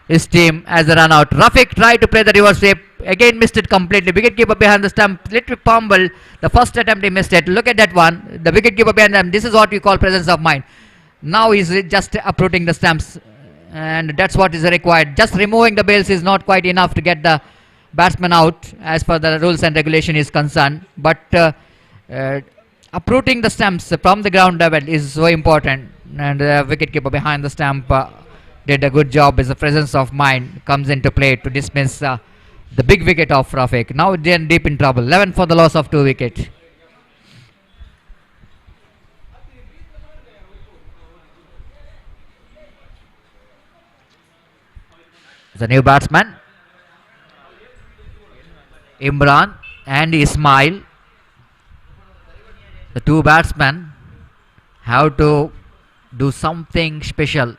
his team as a run out. Rafiq tried to play the reverse sweep, again missed it completely. Wicketkeeper behind the stump, little fumble. The first attempt he missed it. Look at that one. The wicketkeeper behind them. This is what we call presence of mind. Now he's just uprooting the stumps, and that's what is required. Just removing the bails is not quite enough to get the batsman out as per the rules and regulation is concerned, but uprooting the stumps from the ground level is so important, and the wicketkeeper behind the stump did a good job as the presence of mind comes into play to dismiss the big wicket of Rafiq. Now they're deep in trouble. 11 for the loss of 2 wickets. The new batsman Imran and Ismail, the 2 batsmen have to do something special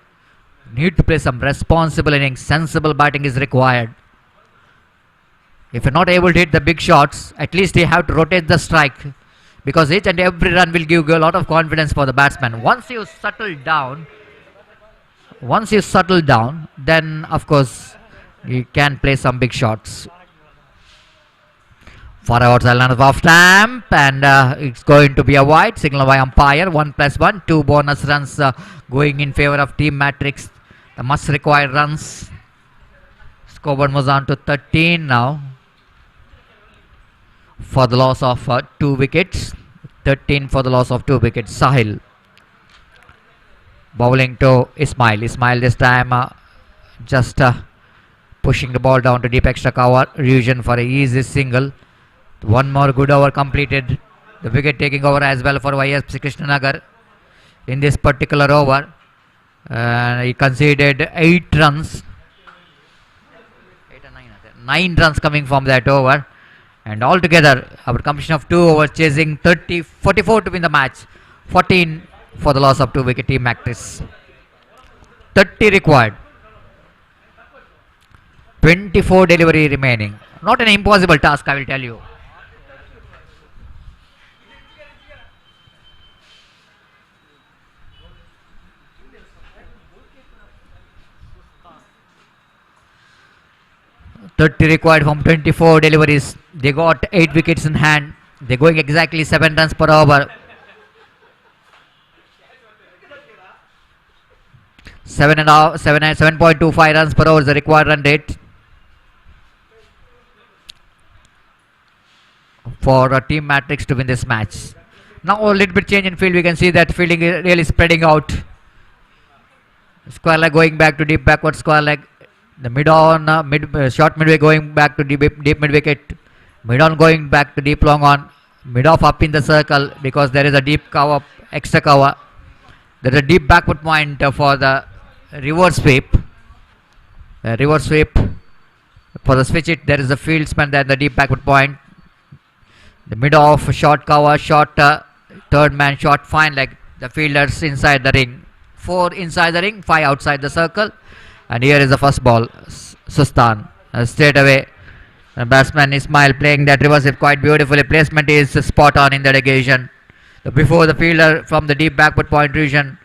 Need to play some responsible innings. Sensible batting is required. If you're not able to hit the big shots, at least you have to rotate the strike, because each and every run will give you a lot of confidence for the batsman. Once you settle down, then of course you can play some big shots. For outside line of off stamp, and it's going to be a wide signal by umpire. 1+1, 2 bonus runs going in favor of Team Matrix. The must required runs. Scoreboard moves on to 13 now. For the loss of 2 wickets. 13 for the loss of 2 wickets. Sahil bowling to Ismail. Ismail this time just pushing the ball down to deep extra cover region for a easy single. One more good over completed. The wicket taking over as well for YSP Krishnanagar in this particular over. He conceded 8 runs. 8 or 9. 9 runs coming from that over. And altogether, our completion of 2 overs chasing 44 to win the match. 14 for the loss of 2 wicket Team Matrix. 30 required. 24 delivery remaining. Not an impossible task, I will tell you. Required from 24 deliveries. They got 8 wickets in hand. They're going exactly 7 runs per over. 7.25 runs per over is the required run rate for a Team Matrix to win this match. Now a little bit change in field. We can see that fielding is really spreading out. Square leg going back to deep backward square leg. The mid on short midway going back to deep mid wicket. Mid on going back to deep long on. Mid off up in the circle because there is a deep cover, extra cover. There is a deep backward point for the reverse sweep. Reverse sweep for the switch it. There is a fieldsman there, the deep backward point. The mid off short cover, short third man short fine leg. The fielders inside the ring. 4 inside the ring, 5 outside the circle. And here is the first ball. Sustan straight away. Batsman Ismail playing that reverse sweep quite beautifully. Placement is spot on in that occasion. Before the fielder from the deep backward point region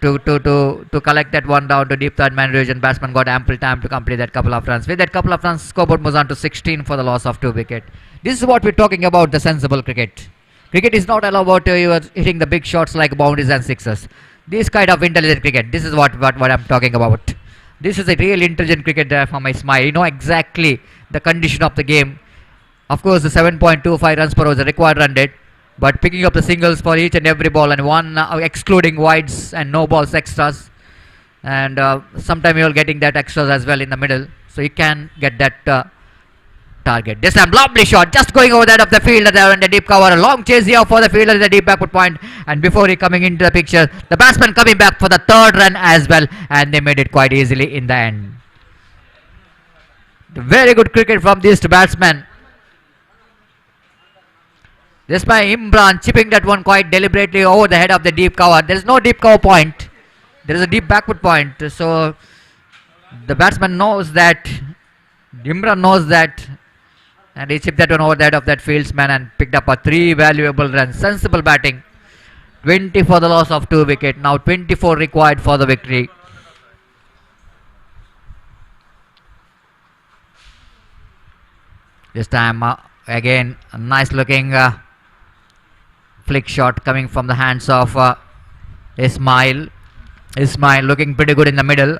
to collect that one down to deep third man region. Batsman got ample time to complete that couple of runs. With that couple of runs, scoreboard moves on to 16 for the loss of 2 wicket. This is what we're talking about, the sensible cricket. Cricket is not all about you hitting the big shots like boundaries and sixes. This kind of intelligent cricket, this is what I'm talking about. This is a real intelligent cricket from Ismail. You know exactly the condition of the game. Of course, the 7.25 runs per over is the required run rate. But picking up the singles for each and every ball and one excluding wides and no balls extras. And sometime you're getting that extras as well in the middle. So you can get that target. This time lovely shot, just going over that of the fielder there in the deep cover. A long chase here for the fielder in the deep backward point. And before he coming into the picture, the batsman coming back for the 3rd run as well. And they made it quite easily in the end. Very good cricket from these two batsmen. This by Imran chipping that one quite deliberately over the head of the deep cover. There is no deep cover point. There is a deep backward point. So the batsman knows that. Imran knows that. And he chipped that one over the head of that fieldsman and picked up a 3 valuable runs. Sensible batting. 20 for the loss of 2 wicket. Now 24 required for the victory. This time again a nice looking flick shot coming from the hands of Ismail. Ismail looking pretty good in the middle.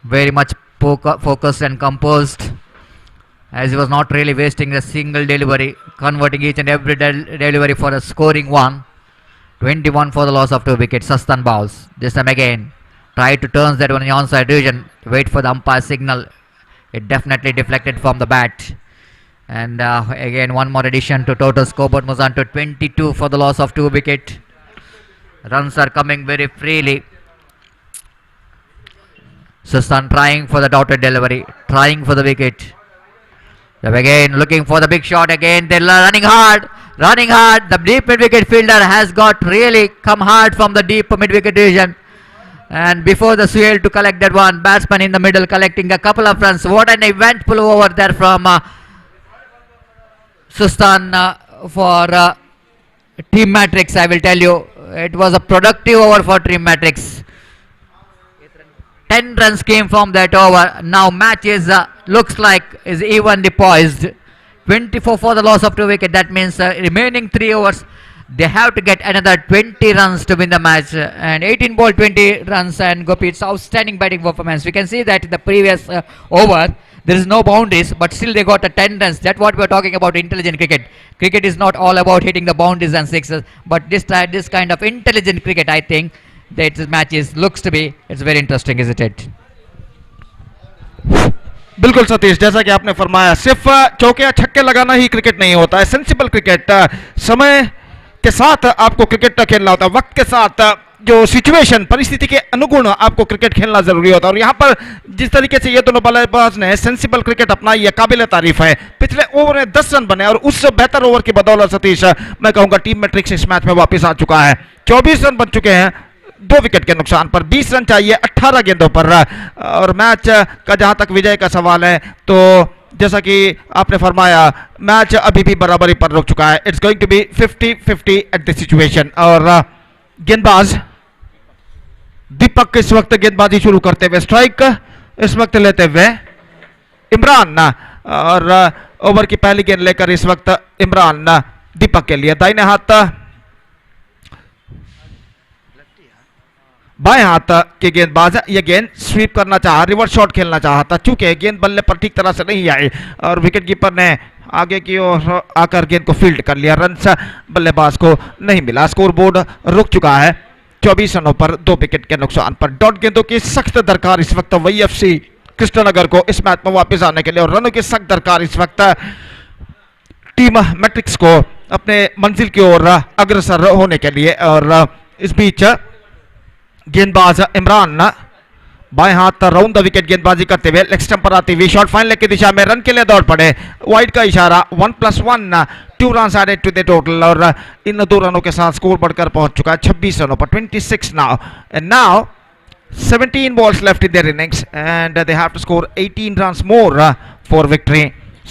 Very much focused and composed, as he was not really wasting a single delivery, converting each and every delivery for a scoring one. 21 for the loss of 2 wickets. Sustan bowls. This time again tried to turn that one in the onside region. Wait for the umpire signal. It definitely deflected from the bat. And again one more addition to total scoreboard moves on to 22 for the loss of 2 wicket. Runs are coming very freely. Sustan trying for the dotted delivery, trying for the wicket. Again looking for the big shot again. They're running hard. The deep mid wicket fielder has got really come hard from the deep mid wicket region. And before the Suhail to collect that one, batsman in the middle collecting a couple of runs. What an eventful over there from Sustan for Team Matrix, I will tell you. It was a productive over for Team Matrix. 10 runs came from that over. Now match is looks like is evenly poised. 24 for the loss of 2 wickets. That means remaining 3 overs. They have to get another 20 runs to win the match. And 18 ball 20 runs, and Gopi, it's outstanding batting performance. We can see that in the previous over there is no boundaries, but still they got a 10 runs. That's what we are talking about, intelligent cricket. Cricket is not all about hitting the boundaries and sixes, but this kind of intelligent cricket, I think that this match looks to be, it's very interesting, isn't it? बिल्कुल सतीश, जैसा कि आपने फरमाया, सिर्फ चौके या छक्के लगाना ही क्रिकेट नहीं होता है. सेंसिबल क्रिकेट, समय के साथ आपको क्रिकेट खेलना होता है, वक्त के साथ जो सिचुएशन परिस्थिति के अनुगुण आपको क्रिकेट खेलना जरूरी होता है. और यहाँ पर जिस तरीके से ये दोनों बल्लेबाज ने सेंसिबल क्रिकेट अपनाई है, काबिल तारीफ है. पिछले ओवर में 10 रन बने और उस बेहतर ओवर की बदौलत सतीश मैं कहूंगा टीम मैट्रिक्स इस मैच में वापस आ चुका है. 24 रन बन चुके हैं 2 विकेट के नुकसान पर. 20 रन चाहिए 18 गेंदों पर. और मैच का जहां तक विजय का सवाल है, तो जैसा कि आपने फरमाया, मैच अभी भी बराबरी पर रुक चुका है. It's going to be 50-50 at this situation. और गेंदबाज दीपक इस वक्त गेंदबाजी शुरू करते हुए, स्ट्राइक इस वक्त लेते हुए इमरान. और ओवर की पहली गेंद लेकर इस वक्त इमरान दीपक के लिए. दाहिने हाथ बाएं हाथ के गेंदबाज, ये गेंद स्वीप करना चाहा, रिवर्स शॉट खेलना चाहा था, चूंकि गेंद बल्ले पर ठीक तरह से नहीं आई और विकेट कीपर ने आगे की ओर आकर गेंद को फील्ड कर लिया. रन बल्लेबाज को नहीं मिला. स्कोर बोर्ड रुक चुका है 24 रनों पर 2 विकेट के नुकसान पर. डॉट गेंदों की सख्त दरकार इस वक्त वाईएफसी कृष्णनगर को इस मैच में वापस आने के लिए, और रनों की सख्त दरकार इस वक्त टीम मैट्रिक्स को अपने मंजिल की ओर अग्रसर होने के लिए. और इस बीच गेंदबाज इमरान बाएं हाथ राउंड द विकेट गेंदबाजी करते हुए लेग स्टंप पर आती हुई शॉर्ट फाइन लेग की दिशा में रन के लिए दौड़ पड़े. वाइड का इशारा, 1+1, 2 run added to the total. और इन 2 रनों के साथ स्कोर बढ़कर पहुंच चुका है 26 रनों पर. 26 now. And now 17 balls left in their innings and they have to score 18 runs more for victory.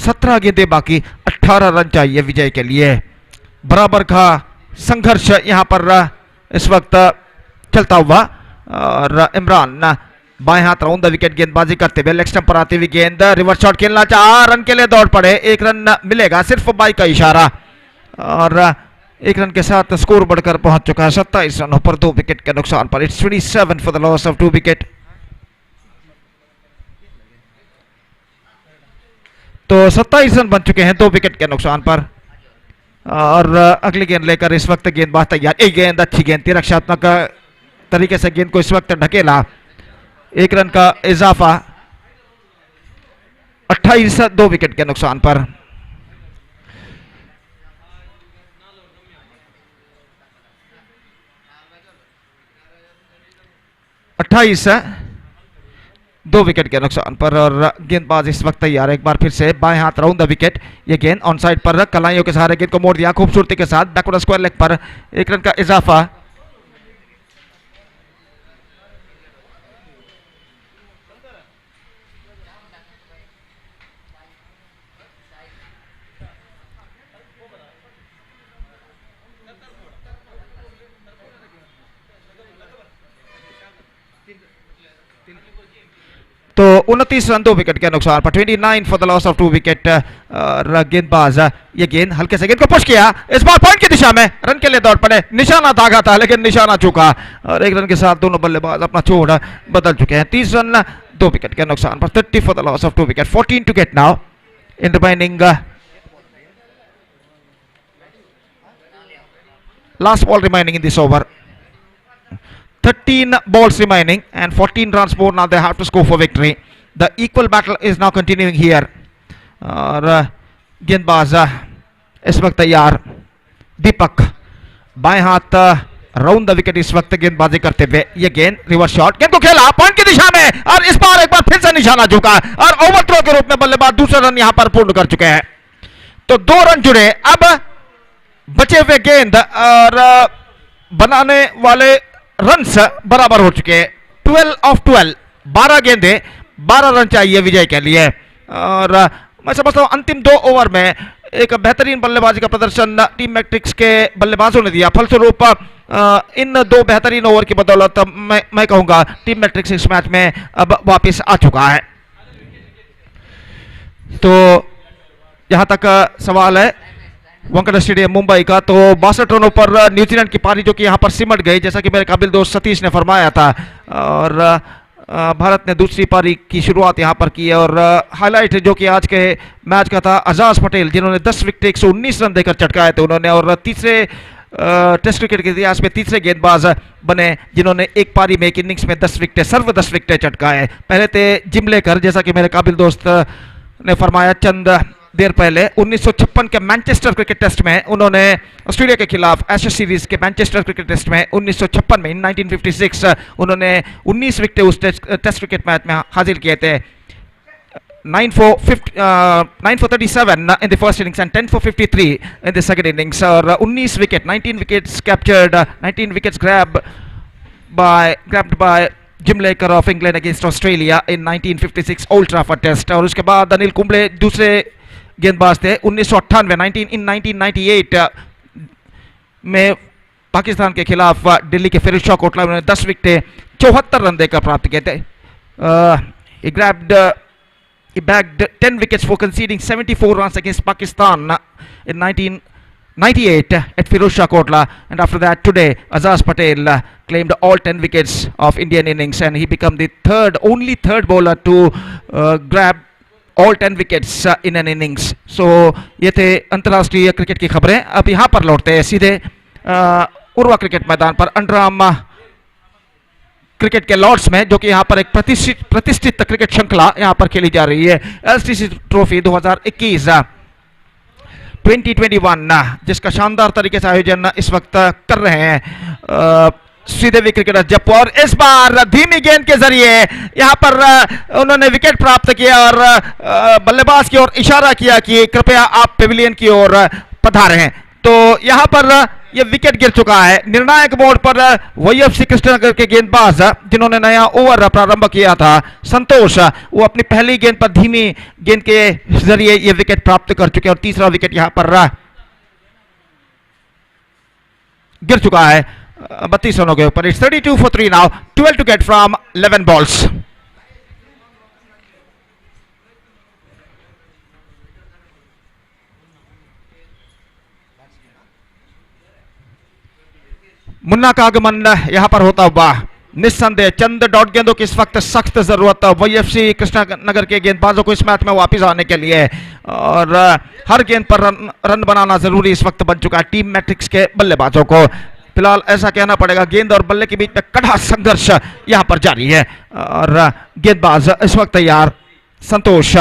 17 गेंदें बाकी, 18 रन चाहिए विजय के लिए. बराबर का संघर्ष यहां पर इस वक्त चलता हुआ. और इमरान बाएं हाथ राउंड द विकेट गेंदबाजी करते हुए लेग स्टंप पर आती हुई गेंद, रिवर्स शॉट खेलना चाहा, रन के लिए दौड़ पड़े. 1 रन मिलेगा, सिर्फ बाई का इशारा. और 1 रन के साथ स्कोर बढ़कर पहुंच चुका है 27 रनों पर 2 विकेट के नुकसान पर. It's 27 for the loss of 2 wicket. तो 27 रन बन चुके हैं 2 विकेट के नुकसान पर. और अगली गेंद लेकर इस वक्त गेंदबाज तैयार. एक गेंद, अच्छी गेंद, रक्षात्मक तरीके से गेंद को इस वक्त ढकेला. 1 रन का इजाफा, 28 2 विकेट के नुकसान पर. अट्ठाईस 2 विकेट के नुकसान पर. और गेंदबाज इस वक्त तैयार है. एक बार फिर से बाएं हाथ राउंड द विकेट. ये गेंद ऑन साइड पर कलाइयों के सहारे गेंद को मोड़ दिया खूबसूरती के साथ. बैकवर्ड स्क्वायर लेग पर 1 रन का इजाफा. तो 29 रन 2 विकेट के नुकसान पर. 29 for the loss of 2 wicket. गेंदबाज ये गेंद हल्के से गेंद को पुश किया, इस बार पॉइंट की दिशा में, रन के लिए दौड़ पड़े. निशाना दागा था लेकिन निशाना चूका. और 1 रन के साथ दोनों बल्लेबाज अपना छोड़ बदल चुके हैं. 30 रन 2 विकेट के नुकसान पर. 30 for the loss of 2 wicket. 14 to get now in remaining last ball remaining in this over. 13 balls remaining and 14 runs more now they have to score for victory. The equal battle is now continuing here. और गेंदबाज इस वक्त तैयार. दीपक बाएं हाथ round the wicket इस वक्त गेंदबाजी करते हुए. ये गेंद रिवर्स शॉट, गेंद को खेला पॉइंट की दिशा में, और इस बार एक बार फिर से निशाना झुका और ओवर थ्रो के रूप में बल्लेबाज दूसरा रन यहां पर पूर्ण कर चुके हैं. तो 2 रन जुड़े. अब बचे हुए गेंद और बनाने वाले रन्स बराबर हो चुके हैं. 12 ऑफ 12, 12 गेंदे 12 रन चाहिए विजय के लिए। और मैं समझता हूं अंतिम 2 ओवर में एक बेहतरीन बल्लेबाजी का प्रदर्शन टीम मैट्रिक्स के बल्लेबाजों ने दिया। फलस्वरूप इन 2 बेहतरीन ओवर की बदौलत मैं कहूंगा टीम मैट्रिक्स इस मैच में अब वापस आ चुका है। तो यहां तक सवाल है वानखेड़े स्टेडियम मुंबई का, तो 62 रनों पर न्यूजीलैंड की पारी जो कि यहां पर सिमट गई, जैसा कि मेरे काबिल दोस्त सतीश ने फरमाया था। और भारत ने दूसरी पारी की शुरुआत यहां पर की है। और हाईलाइट जो कि आज के मैच का था, अजाज पटेल जिन्होंने 10 विकेट 119 रन देकर चटकाए थे उन्होंने। और तीसरे टेस्ट क्रिकेट के इतिहास में तीसरे गेंदबाज बने जिन्होंने एक पारी में एक इनिंग्स में 10 विकेटें सर्व 10 विकेटें चटकाए। पहले थे जिमलेकर, जैसा कि मेरे काबिल दोस्त ने फरमाया चंद देर पहले 1956 के मैनचेस्टर क्रिकेट टेस्ट में उन्होंने ऑस्ट्रेलिया के खिलाफ एशेज सीरीज के मैनचेस्टर क्रिकेट टेस्ट में 1956 में 1956 उन्होंने 19 विकेट उस टेस्ट क्रिकेट मैच में हासिल किए थे। 9 for 37 in the first innings and 10 for 53 in the second innings। और 19 wicket 19 wickets captured, 19 wickets grabbed by Jim Laker of England against Australia in 1956 Old Trafford test. और उसके बाद अनिल कुंबले दूसरे गेंदबाज थे 1998 में पाकिस्तान के खिलाफ दिल्ली के फिरोज शाह कोटला में 10 विकेटें 74 रन देकर प्राप्त किए थे। He bagged 10 wickets for conceding 74 runs against Pakistan in 1998 at Firozshah Kotla, and after that today Azaz Patel claimed all 10 wickets of Indian innings, and he became the only third bowler to grab all 10 wickets in an innings। So ये थे अंतर्राष्ट्रीय cricket की खबरें। अब यहाँ पर लौटते हैं सीधे उर्वा क्रिकेट मैदान पर अंडरआर्म क्रिकेट के लॉर्ड्स में, जो कि यहाँ पर एक प्रतिष्ठित क्रिकेट श्रृंखला यहाँ पर खेली जा रही है, एलसीसी ट्रॉफी 2021 जिसका शानदार तरीके से आयोजन इस वक्त कर रहे हैं श्रीदेवी क्रिकेटर जप्पू। और इस बार धीमी गेंद के जरिए यहां पर उन्होंने विकेट प्राप्त किया और बल्लेबाज की ओर इशारा किया कि कृपया आप पेविलियन की ओर पधारें। तो यहां पर यह विकेट गिर चुका है। निर्णायक मोड़ पर वाईएफसी कृष्णनगर के गेंदबाज जिन्होंने नया ओवर प्रारंभ किया था, संतोष, वो अपनी पहली गेंद पर धीमी गेंद के जरिए यह विकेट प्राप्त कर चुके हैं और तीसरा विकेट यहां पर गिर चुका है 32 रनों के ऊपर। It's 32 for 3 now, 12 to get from 11 balls। Munna का आगमन यहां पर होता हुआ निस्संदेह चंद डॉट गेंदों की इस वक्त सख्त जरूरत वाईएफसी कृष्णनगर के गेंदबाजों को इस मैच में वापस आने के लिए, और हर गेंद पर रन बनाना जरूरी इस वक्त बन चुका है टीम मैट्रिक्स के बल्लेबाजों को। फिलहाल ऐसा कहना पड़ेगा गेंद और बल्ले के बीच में कड़ा संघर्ष यहां पर जारी है। और गेंदबाज इस वक्त तैयार, संतोष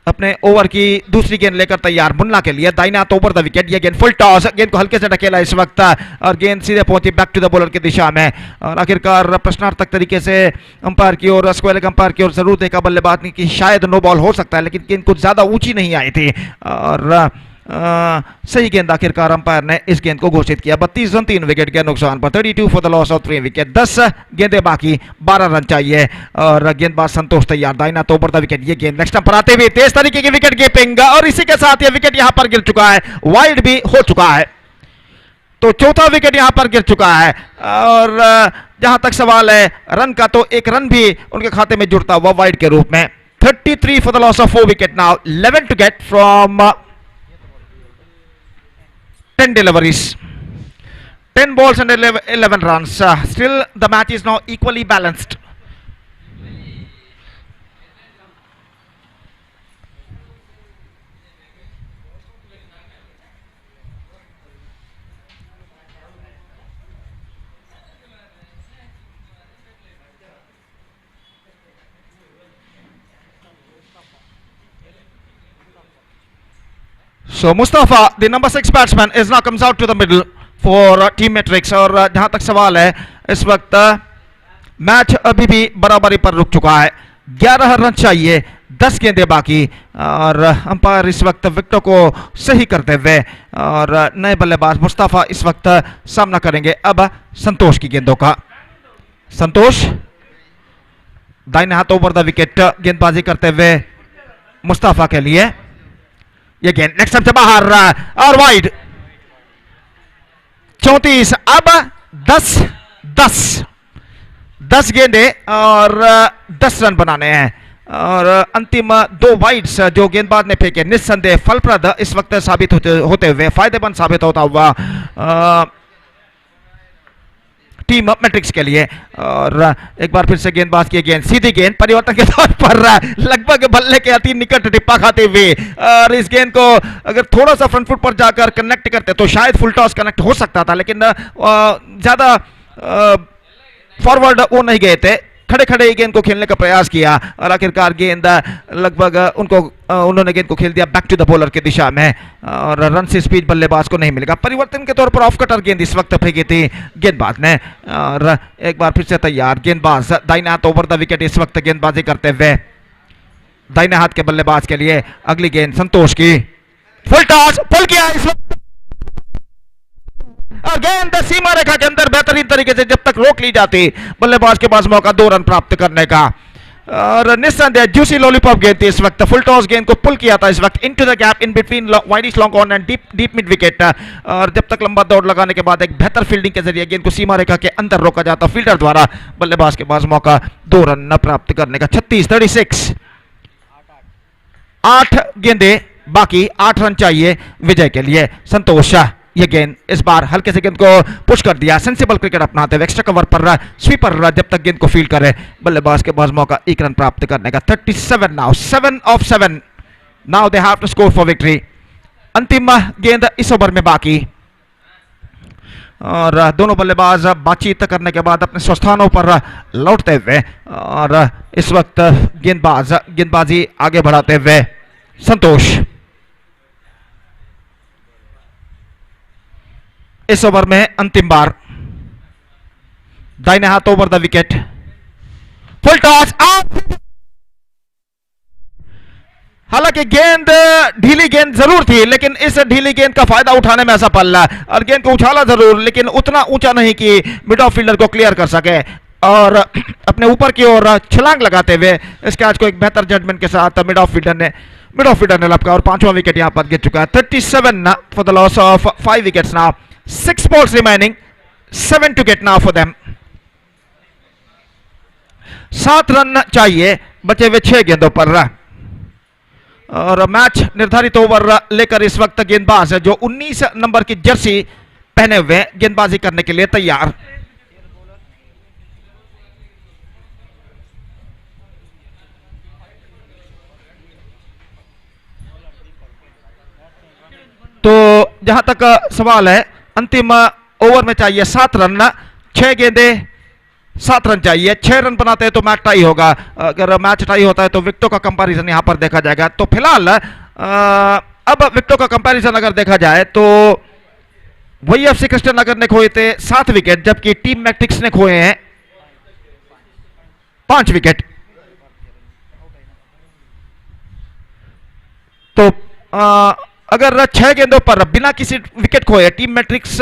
अपने ओवर की दूसरी गेंद लेकर तैयार मुन्ना के लिए, दाहिना हाथ ओवर द विकेट। ये गेंद फुल टॉस, गेंद को हल्के से ढकेला इस वक्त और गेंद सीधे पहुंची बैक टू द बॉलर की दिशा में। और आखिरकार प्रश्नार्थक तरीके से अंपायर की ओर, स्क्वायर अंपायर की ओर जरूर देखा बल्लेबाज ने कि शायद नो बॉल हो सकता है, लेकिन गेंद कुछ ज्यादा ऊंची नहीं आई थी और सही गेंद आखिरकार अंपायर ने इस गेंद को घोषित किया। 32 रन 3 विकेट के नुकसान पर, 32 for the loss of 3 wicket. 10 गेंदें बाकी, 12 रन चाहिए और गेंदबाज संतोष तैयार, दाहिना तो ओवर द विकेट। ये गेंद नेक्स्ट पर आते हुए तेज तरीके की विकेट कीपिंग और इसी के साथ ये विकेट यहां पर गिर चुका है, वाइड भी हो चुका है। तो चौथा विकेट यहां पर गिर चुका है और जहां तक सवाल है रन का, तो एक रन भी उनके खाते में जुड़ता हुआ वाइड के रूप में। 33 for the loss of 4 wicket now, 11 to get from 10 deliveries, 10 balls and 11 runs। Still the match is now equally balanced। So Mustafa, the number 6 batsman, is now comes out to the middle for team matrix। और जहां तक सवाल है इस वक्त match अभी भी बराबरी पर रुक चुका है, 11 रन चाहिए, 10 गेंदें बाकी और अंपायर इस वक्त विकेटों को सही करते हुए और नए बल्लेबाज मुस्तफा इस वक्त सामना करेंगे अब संतोष की गेंदों का। संतोष दाहिने हाथ ओवर द विकेट गेंदबाजी करते हुए मुस्तफा के लिए ये गेंद नेक्स्ट से बाहर और वाइड 34 अब 10 गेंदे और 10 रन बनाने हैं और अंतिम 2 वाइड्स जो गेंदबाज ने फेंके निस्संदेह फलप्रद इस वक्त साबित होते हुए फायदेमंद साबित होता हुआ टीम मैट्रिक्स के लिए। और एक बार फिर से गेंदबाज की गेंद सीधी गेंद परिवर्तन के तौर पर लगभग बल्ले के अति निकट टिप्पा खाते हुए और इस गेंद को अगर थोड़ा सा फ्रंट फुट पर जाकर कनेक्ट करते तो शायद फुल टॉस कनेक्ट हो सकता था, लेकिन ज्यादा फॉरवर्ड वो नहीं गए थे, खड़े खड़े गेंद को खेलने का प्रयास किया और आखिरकार गेंद लगभग उन्होंने गेंद को खेल दिया बैक टू द बॉलर की दिशा में और रन से स्पीड बल्लेबाज को नहीं मिलेगा। परिवर्तन के तौर पर ऑफ कटर गेंद इस वक्त फेंकी थी गेंदबाज ने और एक बार फिर से तैयार गेंदबाज दाहिने हाथ ओवर द विकेट इस वक्त गेंदबाजी करते हुए दाहिने हाथ के बल्लेबाज के लिए अगली गेंद संतोष की फुल टॉस पुल किया इस वक्त और गेंद सीमा रेखा के अंदर बेहतरीन तरीके से जब तक रोक ली जाती बल्लेबाज के पास मौका 2 रन प्राप्त करने का और निस्संदेह जूसी लॉलीपॉप गेंद थी इस वक्त फुल टॉस गेंद को पुल किया था इस वक्त into the gap in between widish long on and deep mid wicket और जब तक लंबा दौड़ लगाने के बाद एक बेहतर फील्डिंग के जरिए गेंद को सीमा रेखा के अंदर रोका जाता फील्डर द्वारा बल्लेबाज के पास मौका 2 रन न प्राप्त करने का। 36 8 गेंदे बाकी 8 रन चाहिए विजय के लिए। संतोष ये गेंद इस बार हल्के से गेंद को पुश कर दिया सेंसिबल क्रिकेट अपनाते हुए एक्स्ट्रा कवर पर स्वीपर जब तक गेंद को फील्ड करे बल्लेबाज के पास मौका 1 रन प्राप्त करने का। 37 now 7 of 7 now they have to score for victory. अंतिम गेंद इस ओवर में बाकी और दोनों बल्लेबाज बातचीत करने के बाद अपने स्थानों पर लौटते हुए और इस वक्त गेंदबाजी आगे बढ़ाते हुए संतोष इस ओवर में अंतिम बार दाहिने हाथ over the wicket full toss हालांकि गेंद ढीली गेंद जरूर थी लेकिन इस ढीली गेंद का फायदा उठाने में असफल और गेंद को उछाला जरूर लेकिन उतना ऊंचा नहीं कि मिड ऑफ फील्डर को क्लियर कर सके और अपने ऊपर की ओर छलांग लगाते हुए इस कैच को एक बेहतर जजमेंट के साथ मिड ऑफ फील्डर ने लपका और 5वां विकेट यहां पर गिर चुका है। 37 for the loss of 5 wickets now 6 balls remaining 7 to get now for them 7 run चाहिए बचे हुए 6 गेंदों पर और मैच निर्धारित ओवर लेकर इस वक्त गेंदबाज है जो 19 नंबर की जर्सी पहने हुए गेंदबाजी करने के लिए तैयार। तो जहां तक सवाल है अंतिम ओवर में चाहिए 7 रन 6 गेंदे 7 रन चाहिए 6 रन बनाते हैं तो मैच टाई होगा। अगर मैच टाई होता है तो विकेटों का कंपैरिजन यहां पर देखा जाएगा। तो फिलहाल अब विकेटों का कंपैरिजन अगर देखा जाए तो वही एफसी कृष्णनगर ने खोए थे 7 विकेट जबकि टीम मैट्रिक्स ने खोए हैं 5 विकेट। तो अगर 6 गेंदों पर बिना किसी विकेट खोए टीम मैट्रिक्स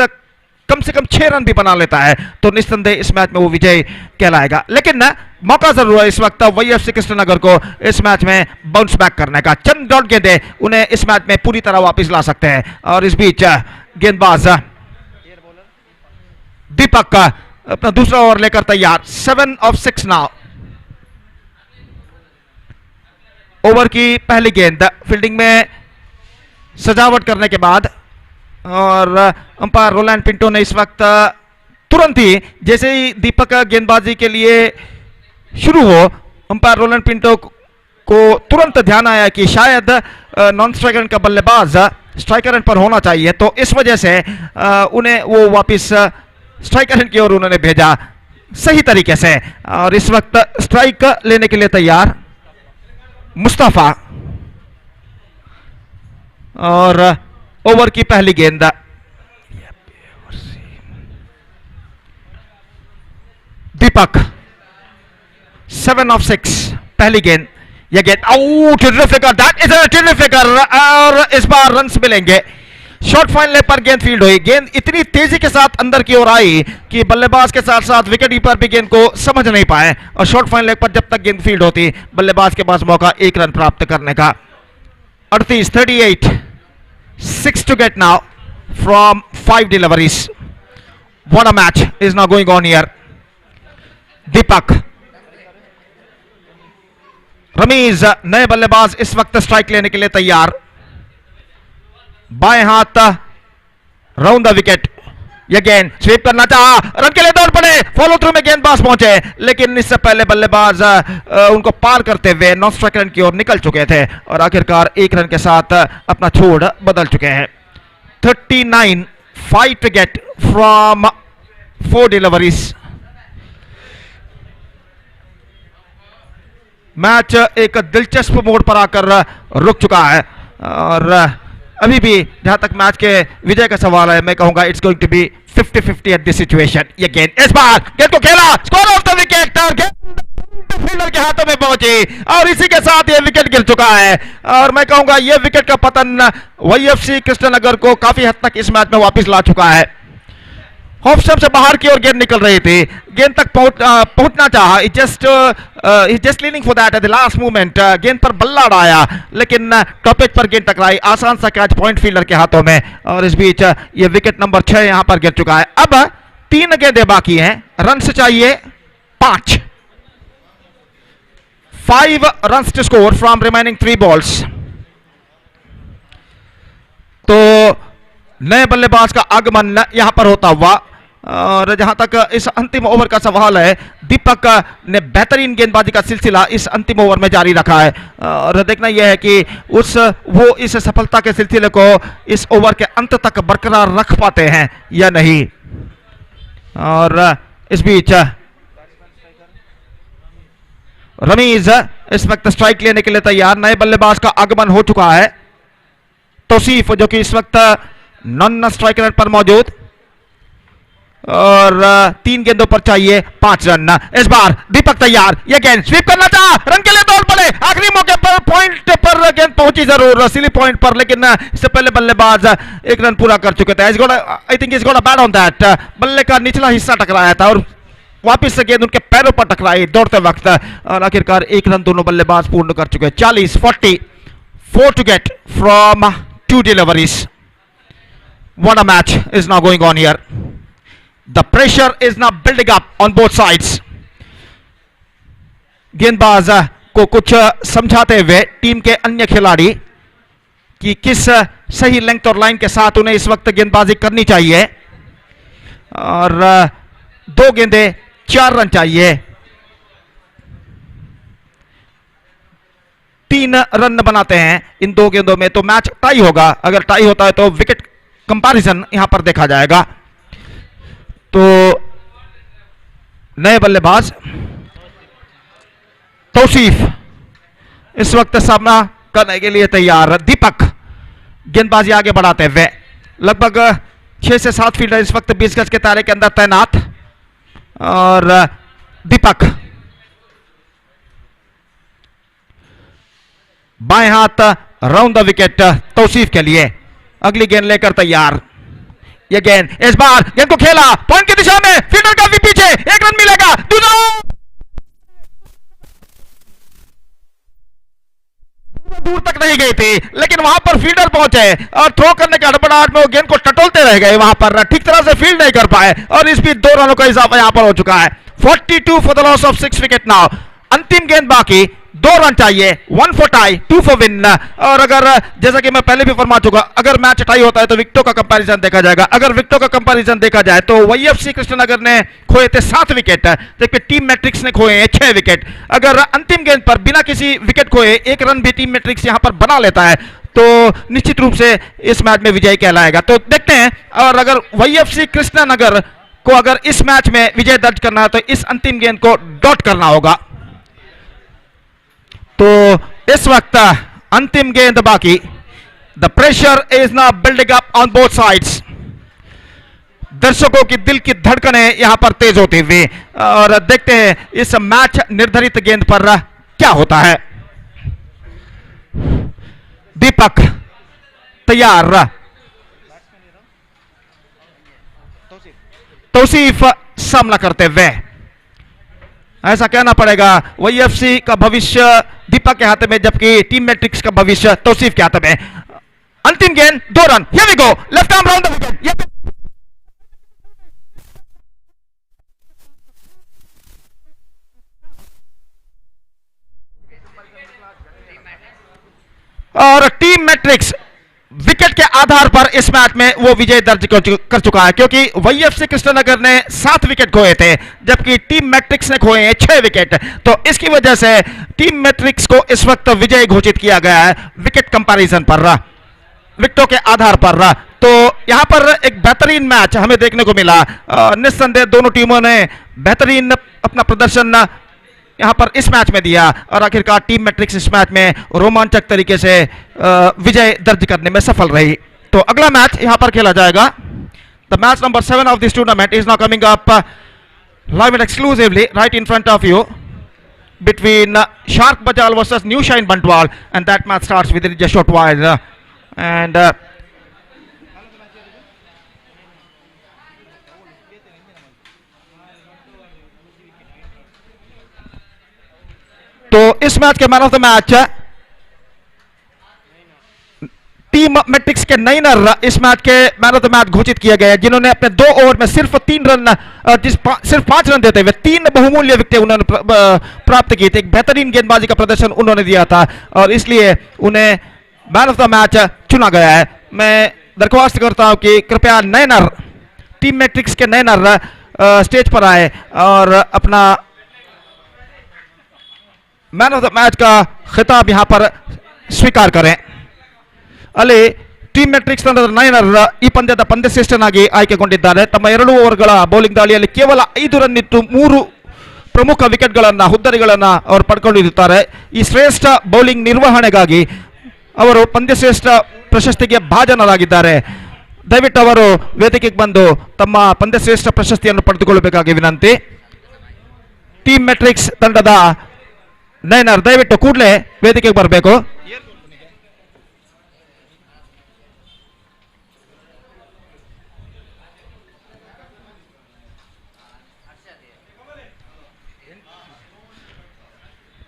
कम से कम 6 रन भी बना लेता है तो निस्संदेह इस मैच में वो विजय कहलाएगा। लेकिन मौका जरूर है इस वक्त वही एफसी कृष्णनगर को इस मैच में बाउंस बैक करने का। चंद डॉट गेंदे उन्हें इस मैच में पूरी तरह वापस ला सकते हैं और इस बीच गेंदबाज दीपक अपना दूसरा ओवर लेकर तैयार। 7 of 6 नाउ। ओवर की पहली गेंद फील्डिंग में सजावट करने के बाद और अंपायर रोलैंड पिंटो ने इस वक्त तुरंत ही जैसे ही दीपक गेंदबाजी के लिए शुरू हो अंपायर रोलैंड पिंटो को तुरंत ध्यान आया कि शायद नॉन स्ट्राइकर का बल्लेबाज स्ट्राइकर पर होना चाहिए तो इस वजह से उन्हें वो वापस स्ट्राइकर की ओर उन्होंने भेजा सही तरीके से और इस वक्त स्ट्राइक लेने के लिए तैयार मुस्तफा और ओवर की पहली गेंद दीपक 7 of 6 पहली गेंद यह गेंद out terrific that is a terrific और इस बार रन्स मिलेंगे शॉर्ट फाइन लेग पर गेंद फील्ड हुई। गेंद इतनी तेजी के साथ अंदर की ओर आई कि बल्लेबाज के साथ साथ विकेट कीपर भी गेंद को समझ नहीं पाए, और शॉर्ट फाइन लेग पर जब तक गेंद फील्ड होती बल्लेबाज के पास मौका एक रन प्राप्त करने का। 38 6 to get now from 5 deliveries. What a match is now going on here. दीपक, रमीज नए बल्लेबाज इस वक्त स्ट्राइक लेने के लिए तैयार। बाएं हाथ राउंड द विकेट, ये गेंद स्वीप करना चाहा, रन के लिए दौड़ पड़े, फॉलो थ्रू में गेंदबाज पहुंचे, लेकिन इससे पहले बल्लेबाज उनको पार करते हुए नॉन स्ट्राइक रन की ओर निकल चुके थे और आखिरकार एक रन के साथ अपना छोड़ बदल चुके हैं। 39 5 to get from 4 deliveries. Match एक दिलचस्प मोड़ पर आकर रुक चुका है और अभी भी जहां तक मैच के विजय का सवाल है, मैं कहूंगा it's going to be 50-50 at this situation. ये गेंद इस बार गेंद को खेला, स्कोर ऑफ द विकेट और गेंद फील्डर के हाथों में पहुंची और इसी के साथ ये विकेट गिर चुका है। और मैं कहूंगा ये विकेट का पतन वाईएफसी कृष्णनगर को काफी हद तक इस मैच में वापस ला चुका है। ऑफ स्टंप से बाहर की ओर गेंद निकल रही थी, गेंद तक पहुंचना चाहा, just leaning for that at the last moment, गेंद पर बल्ला उड़ाया लेकिन टॉप एज पर गेंद टकराई, आसान सा कैच पॉइंट फील्डर के हाथों में और इस बीच ये विकेट नंबर 6 यहां पर गिर चुका है। अब 3 गेंदें बाकी हैं, रन से चाहिए 5 run to score from remaining 3 balls. तो नए बल्लेबाज का आगमन यहां पर होता हुआ और जहां तक इस अंतिम ओवर का सवाल है, दीपक ने बेहतरीन गेंदबाजी का सिलसिला इस अंतिम ओवर में जारी रखा है और देखना यह है कि वो इस सफलता के सिलसिले को इस ओवर के अंत तक बरकरार रख पाते हैं या नहीं। और इस बीच रमीज इस वक्त स्ट्राइक लेने के लिए तैयार, नए बल्लेबाज का आगमन हो चुका है। तौसीफ जो कि इस वक्त नॉन स्ट्राइक रन पर मौजूद और 3 गेंदों पर चाहिए 5 रन। इस बार दीपक तैयार, यह गेंद स्वीप करना चाहा, रन के लिए दौड़ पड़े, आखिरी मौके पर पॉइंट पर गेंद पहुंची जरूर सिली पॉइंट पर, लेकिन इससे पहले बल्लेबाज 1 रन पूरा कर चुके थे। आई think is got a bad on that, बल्ले का निचला हिस्सा टकराया था और वापिस से गेंद उनके पैरों पर टकराई दौड़ते वक्त और आखिरकार 1 रन दोनों बल्लेबाज पूर्ण कर चुके। 40-40 4 to get from 2 deliveries. What a match is now going on here. The pressure is now building up on both sides. गेंदबाज को कुछ समझाते हुए टीम के अन्य खिलाड़ी कि किस सही लेंथ और लाइन के साथ उन्हें इस वक्त गेंदबाजी करनी चाहिए और 2 गेंदें 4 रन चाहिए। 3 रन बनाते हैं इन 2 गेंदों में तो मैच टाई होगा, अगर टाई होता है तो विकेट कंपैरिजन यहां पर देखा जाएगा। तो नए बल्लेबाज तौसीफ इस वक्त सामना करने के लिए तैयार। दीपक गेंदबाजी आगे बढ़ाते हुए, लगभग 6 से 7 फील्डर इस वक्त 20 गज के दायरे के अंदर तैनात और दीपक बाएं हाथ राउंड द विकेट तौसीफ के लिए, अगली गेंद लेकर तैयार। यह गेंद इस बार गेंद को खेला पॉइंट की दिशा में, फील्डर काफी पीछे, 1 रन मिलेगा, दूर तक नहीं गई थी लेकिन वहां पर फील्डर पहुंचे और थ्रो करने के हड़बड़ाहट में वो गेंद को टटोलते रह गए, वहां पर ठीक तरह से फील्ड नहीं कर पाए और इस बीच 2 रनों का इजाफा यहां पर हो चुका है। 42 for the loss of 6 wicket now. अंतिम गेंद बाकी, 2 रन चाहिए, 1 फॉर टाई 2 फॉर विन। और अगर जैसा कि मैं पहले भी फरमा चुका, अगर मैच टाई होता है तो विकेटों का कंपैरिजन देखा जाएगा। अगर विकेटों का कंपैरिजन देखा जाए तो वाईएफसी कृष्णनगर ने खोए थे 7 विकेट, जबकि टीम मैट्रिक्स ने खोए हैं 6 विकेट। अगर अंतिम गेंद पर बिना किसी विकेट खोए 1 रन भी टीम मैट्रिक्स यहां पर बना लेता है तो निश्चित रूप से इस मैच में विजय कहलाएगा। तो देखते हैं, और अगर वाईएफसी कृष्णनगर को अगर इस मैच में विजय दर्ज करना है तो इस अंतिम गेंद को डॉट करना होगा। तो इस वक्त अंतिम गेंद बाकी, the pressure is now building up on both sides. दर्शकों की दिल की धड़कनें यहां पर तेज होती हुई और देखते हैं इस मैच निर्धारित गेंद पर क्या होता है। दीपक तैयार, तौसीफ सामना करते हुए। ऐसा कहना पड़ेगा वाईएफसी का भविष्य दीपक के हाथ में, जबकि टीम मैट्रिक्स का भविष्य तौसीफ के हाथ में। अंतिम गेंद 2 run. Here we go, left arm round the wicket. और टीम मैट्रिक्स विकेट के आधार पर इस मैच में वो विजय दर्ज कर चुका है, क्योंकि वाईएफसी कृष्णनगर ने 7 विकेट खोए थे, जबकि टीम मैट्रिक्स ने खोए हैं 6 विकेट। तो इसकी वजह से टीम मैट्रिक्स को इस वक्त विजय घोषित किया गया है विकेट कंपैरिजन पर, विकेटों के आधार पर। तो यहां पर एक बेहतरीन मैच हमें देखने को मिला। निस्संदेह दोनों टीमों ने बेहतरीन अपना प्रदर्शन यहां पर इस मैच में दिया, और आखिरकार टीम मैट्रिक्स इस मैच में रोमांचक तरीके से विजय दर्ज करने में सफल रही। तो अगला मैच यहां पर खेला जाएगा। The match number 7 of this tournament is now coming up live and exclusively right in front of you between Shark Bajal versus New Shine Bantwal, and that match starts within just short while. And तो इस match के man of the match team matrix के नईनर इस match के man of the match घोषित किए गए, जिन्होंने अपने 2 ओवर में सिर्फ 3 रन सिर्फ 5 रन देते हुए 3 बहुमूल्य विकेटें उन्होंने प्राप्त की थी। एक बेहतरीन गेंदबाजी का प्रदर्शन उन्होंने दिया था, और इसलिए उन्हें मैन ऑफ द मैच चुना गया है। मैं दरख्वास्त करता हूं कि कृपया नैनर, टीम मैट्रिक्स के नैनर स्टेज पर आए और अपना मैन ऑफ द मैच का खिताब यहां पर स्वीकार करें। ಅಲ್ಲಿ ಟೀಮ್ ಮ್ಯಾಟ್ರಿಕ್ಸ್ ತಂಡದ ನೈನರ್ ಈ ಪಂದ್ಯದ ಪಂದ್ಯಶ್ರೇಷ್ಠನಾಗಿ ಆಯ್ಕೆಗೊಂಡಿದ್ದಾರೆ. ತಮ್ಮ 2 ಓವರ್ಗಳ ಬೌಲಿಂಗ್ ದಾಳಿಯಲ್ಲಿ ಕೇವಲ 5 ರನ್ ಇಟ್ಟು 3 ಪ್ರಮುಖ ವಿಕೆಟ್ಗಳನ್ನು, ಹುದ್ದರಿಗಳನ್ನು ಅವರು ಪಡ್ಕೊಂಡಿರುತ್ತಾರೆ. ಈ ಶ್ರೇಷ್ಠ ಬೌಲಿಂಗ್ ನಿರ್ವಹಣೆಗಾಗಿ ಅವರು ಪಂದ್ಯಶ್ರೇಷ್ಠ ಪ್ರಶಸ್ತಿಗೆ ಭಾಜನರಾಗಿದ್ದಾರೆ. ದಯವಿಟ್ಟು ಅವರು ವೇದಿಕೆಗೆ ಬಂದು ತಮ್ಮ ಪಂದ್ಯಶ್ರೇಷ್ಠ ಪ್ರಶಸ್ತಿಯನ್ನು ಪಡೆದುಕೊಳ್ಳಬೇಕಾಗಿ ವಿನಂತಿ. ಟೀಮ್ ಮ್ಯಾಟ್ರಿಕ್ಸ್ ತಂಡದ ನೈನರ್ ದಯವಿಟ್ಟು ಕೂಡಲೇ ವೇದಿಕೆಗೆ ಬರಬೇಕು.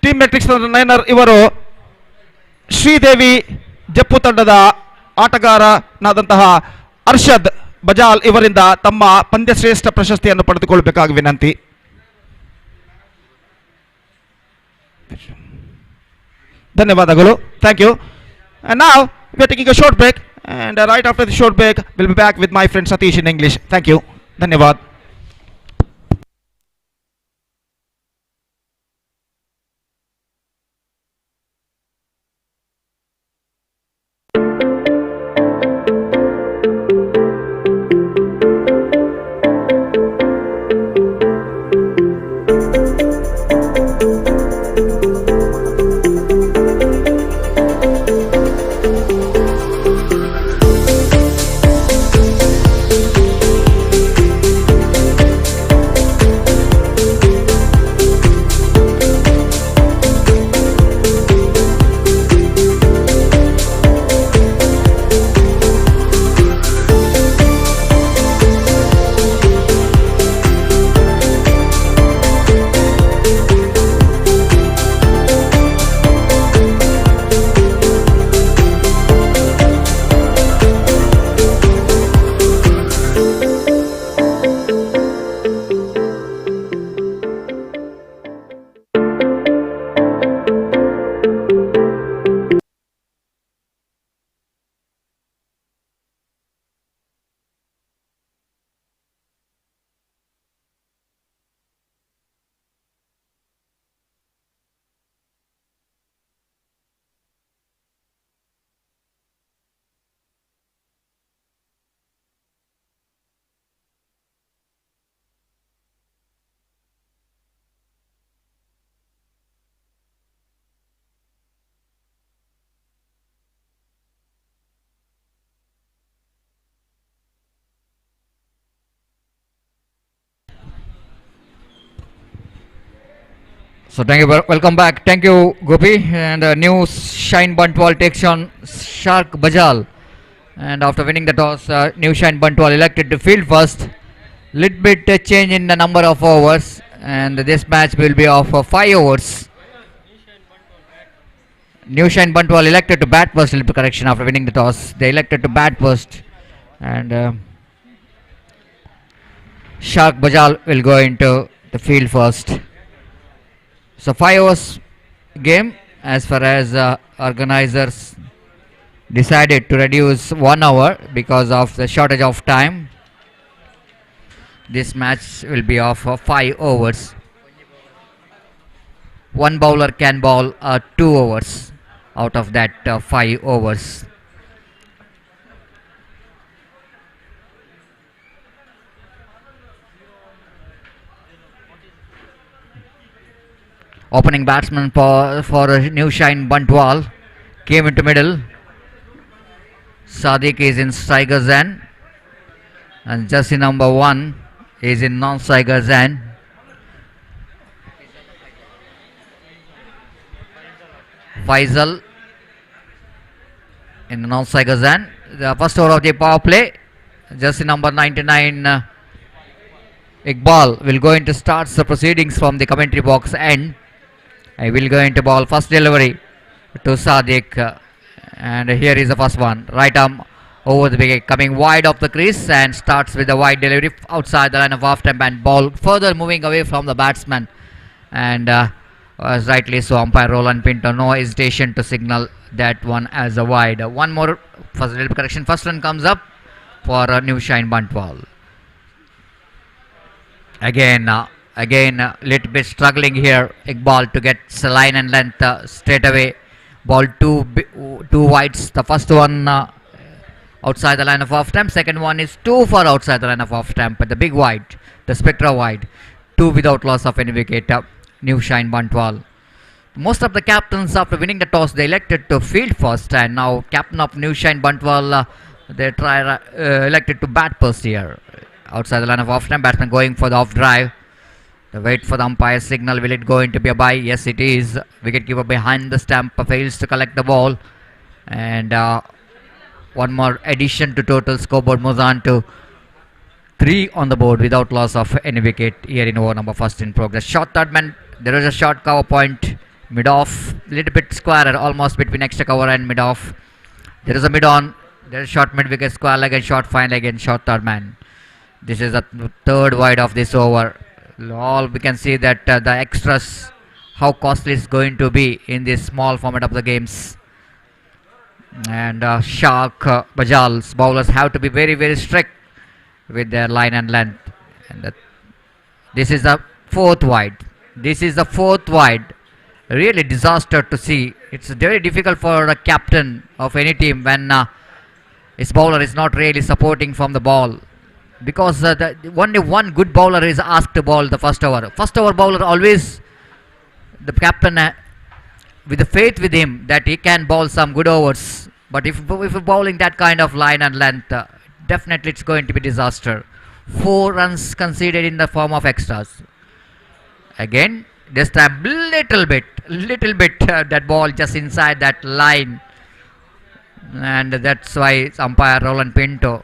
ಟೀಮ್ ಮ್ಯಾಟ್ರಿಕ್ಸ್ ನೈನರ್ ಇವರು ಶ್ರೀದೇವಿ ಜಪ್ಪು ತಂಡದ ಆಟಗಾರನಾದಂತಹ ಅರ್ಷದ್ ಬಜಾಲ್ ಇವರಿಂದ ತಮ್ಮ ಪಂದ್ಯಶ್ರೇಷ್ಠ ಪ್ರಶಸ್ತಿಯನ್ನು ಪಡೆದುಕೊಳ್ಳಬೇಕಾಗಿ ವಿನಂತಿ. ಧನ್ಯವಾದಗಳು. Thank you. And now we are taking a short break, and right after the short break we'll be back with my friend Satish in English. Thank you. ಧನ್ಯವಾದ. So thank you, welcome back. Thank you, Gopi. And New Shine Bantwal takes on Shark Bajal. And after winning the toss, New Shine Bantwal elected to field first. Little bit change in the number of overs, and this match will be of 5 overs. New Shine Bantwal elected to bat first. Little correction after winning the toss. They elected to bat first, and Shark Bajal will go into the field first. So 5 overs game as far as organizers decided to reduce 1 hour because of the shortage of time. This match will be of 5 overs. One bowler can bowl 2 overs out of that 5 overs. Opening batsman for New Shine Bantwal came into middle. Sadiq is in striker zen, and jersey number 1 is in non-striker zen. Faisal in the non-striker zen. The first over of the power play. Jersey number 99 Iqbal will go into starts the proceedings from the commentary box end. I will go into ball first delivery to Sadiq, and here is the first one. Right arm over the wicket, coming wide of the crease, and starts with a wide delivery outside the line of half time, and ball further moving away from the batsman, and as rightly so, umpire Roland Pinto no hesitation to signal that one as a wide. One more first little correction. First run comes up for New Shine Bantwal. Again, little bit struggling here. Iqbal to get line and length straight away. Ball two wides. The first one outside the line of off stamp. Second one is too far outside the line of off stamp. But the big wide, the Spectra wide, two without loss of any wicket. New Shine Bantwal. Most of the captains after winning the toss they elected to field first, and now captain of New Shine Bantwal they elected to bat first here. Outside the line of off stamp, batsman going for the off drive. The wait for the umpire signal. Will it going to be a bye? Yes, it is. Wicketkeeper behind the stump fails to collect the ball. And one more addition to total scoreboard moves on to 3 on the board without loss of any wicket here in over number first in progress. Short third man. There is a short cover point. Mid off. Little bit squarer almost between extra cover and mid off. There is a mid on. There is short mid wicket, square leg and short fine leg and short third man. This is the third wide of this over. All we can see that the extras, how costly it's going to be in this small format of the games. And Shark Bajal's bowlers have to be very, very strict with their line and length. And this is the fourth wide. This is the fourth wide. Really disaster to see. It's very difficult for a captain of any team when his bowler is not really supporting from the ball. Because only one good bowler is asked to bowl the first over. First over bowler always the captain with the faith with him that he can bowl some good overs. But if you're bowling that kind of line and length, definitely it's going to be disaster. 4 runs conceded in the form of extras. Again, this time little bit that ball just inside that line, and that's why umpire Roland Pinto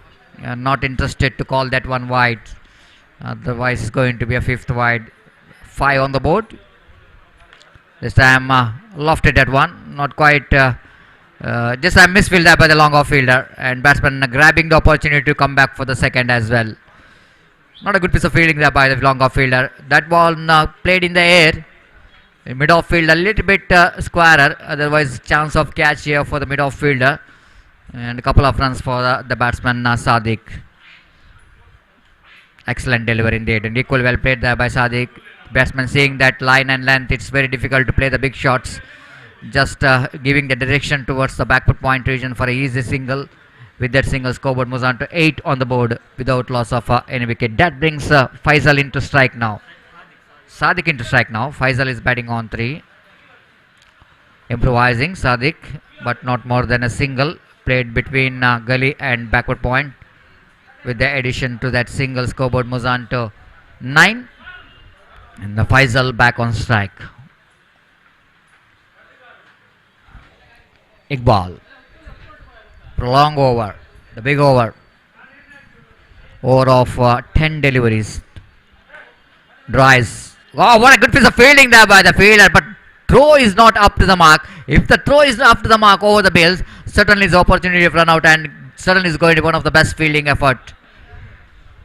not interested to call that one wide. Otherwise, it's going to be a fifth wide. 5 on the board. This time lofted that one, not quite. Just a misfield there by the long off fielder, and batsman grabbing the opportunity to come back for the second as well. Not a good piece of fielding there by the long off fielder. That ball played in the air. In mid off field a little bit squarer. Otherwise, chance of catch here for the mid off fielder. And a couple of runs for the batsman Sadiq. Excellent delivery indeed, and equally well played there by Sadiq. Batsman seeing that line and length, it's very difficult to play the big shots. Just giving the direction towards the backward point region for a easy single. With that single, scoreboard moves on to 8 on the board without loss of any wicket. That brings Faisal into strike now. Sadiq into strike now. Faisal is batting on 3. Improvising Sadiq, but not more than a single. Played between gully and backward point. With the addition to that single, scoreboard moves on to 9. And the Faisal back on strike. Iqbal. Prolong over. The big over. over of 10 deliveries. Drives. Wow, what a good piece of fielding there by the fielder, but throw is not up to the mark. If the throw is up to the mark over the Bills, certainly is opportunity of run out and certainly is going to be one of the best fielding effort.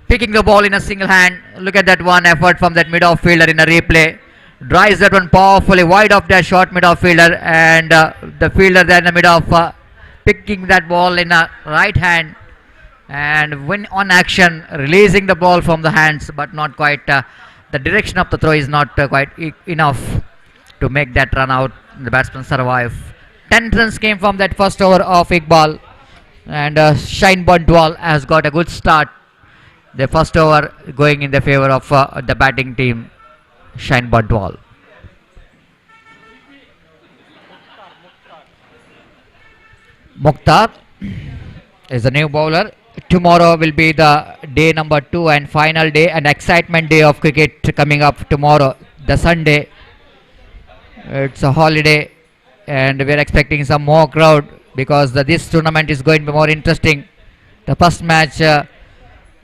Picking the ball in a single hand. Look at that one effort from that mid-off fielder in a replay. Drives that one powerfully wide of their short mid-off fielder, and the fielder there in the mid-off picking that ball in a right hand and when on action releasing the ball from the hands, but not quite the direction of the throw is not quite enough to make that run out. The batsman survive. 10 runs came from that first over of Iqbal, and Shine Bundwal has got a good start. The first over going in the favor of the batting team, Shine Bundwal. Mukhtar is the new bowler. Tomorrow will be the day number 2 and final day and excitement day of cricket coming up tomorrow, the Sunday. It's a holiday and we are expecting some more crowd because this tournament is going to be more interesting. The first match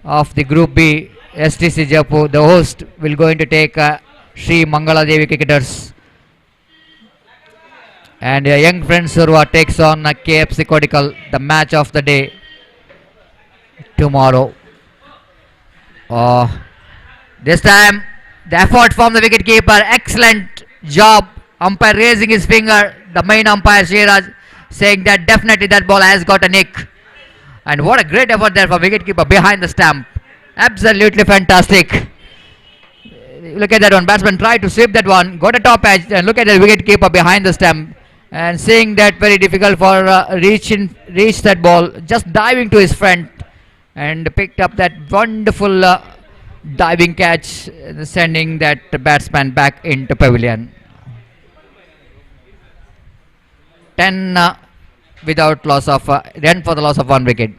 of the Group B, STC Jeppu, the host will going to take Sri Mangala Devi cricketers, and young friends Urwa takes on KFC Kodikal, the match of the day tomorrow. This time the effort from the wicketkeeper, excellent job. Umpire raising his finger, the main umpire Shiraj saying that definitely that ball has got a nick. And what a great effort there for wicketkeeper behind the stump. Absolutely fantastic. Look at that one. Batsman tried to sweep that one, got a top edge, and look at the wicketkeeper behind the stump and seeing that very difficult for reach that ball, just diving to his front and picked up that wonderful diving catch, sending that batsman back into pavilion. 10 without loss of 10 for the loss of 1 wicket.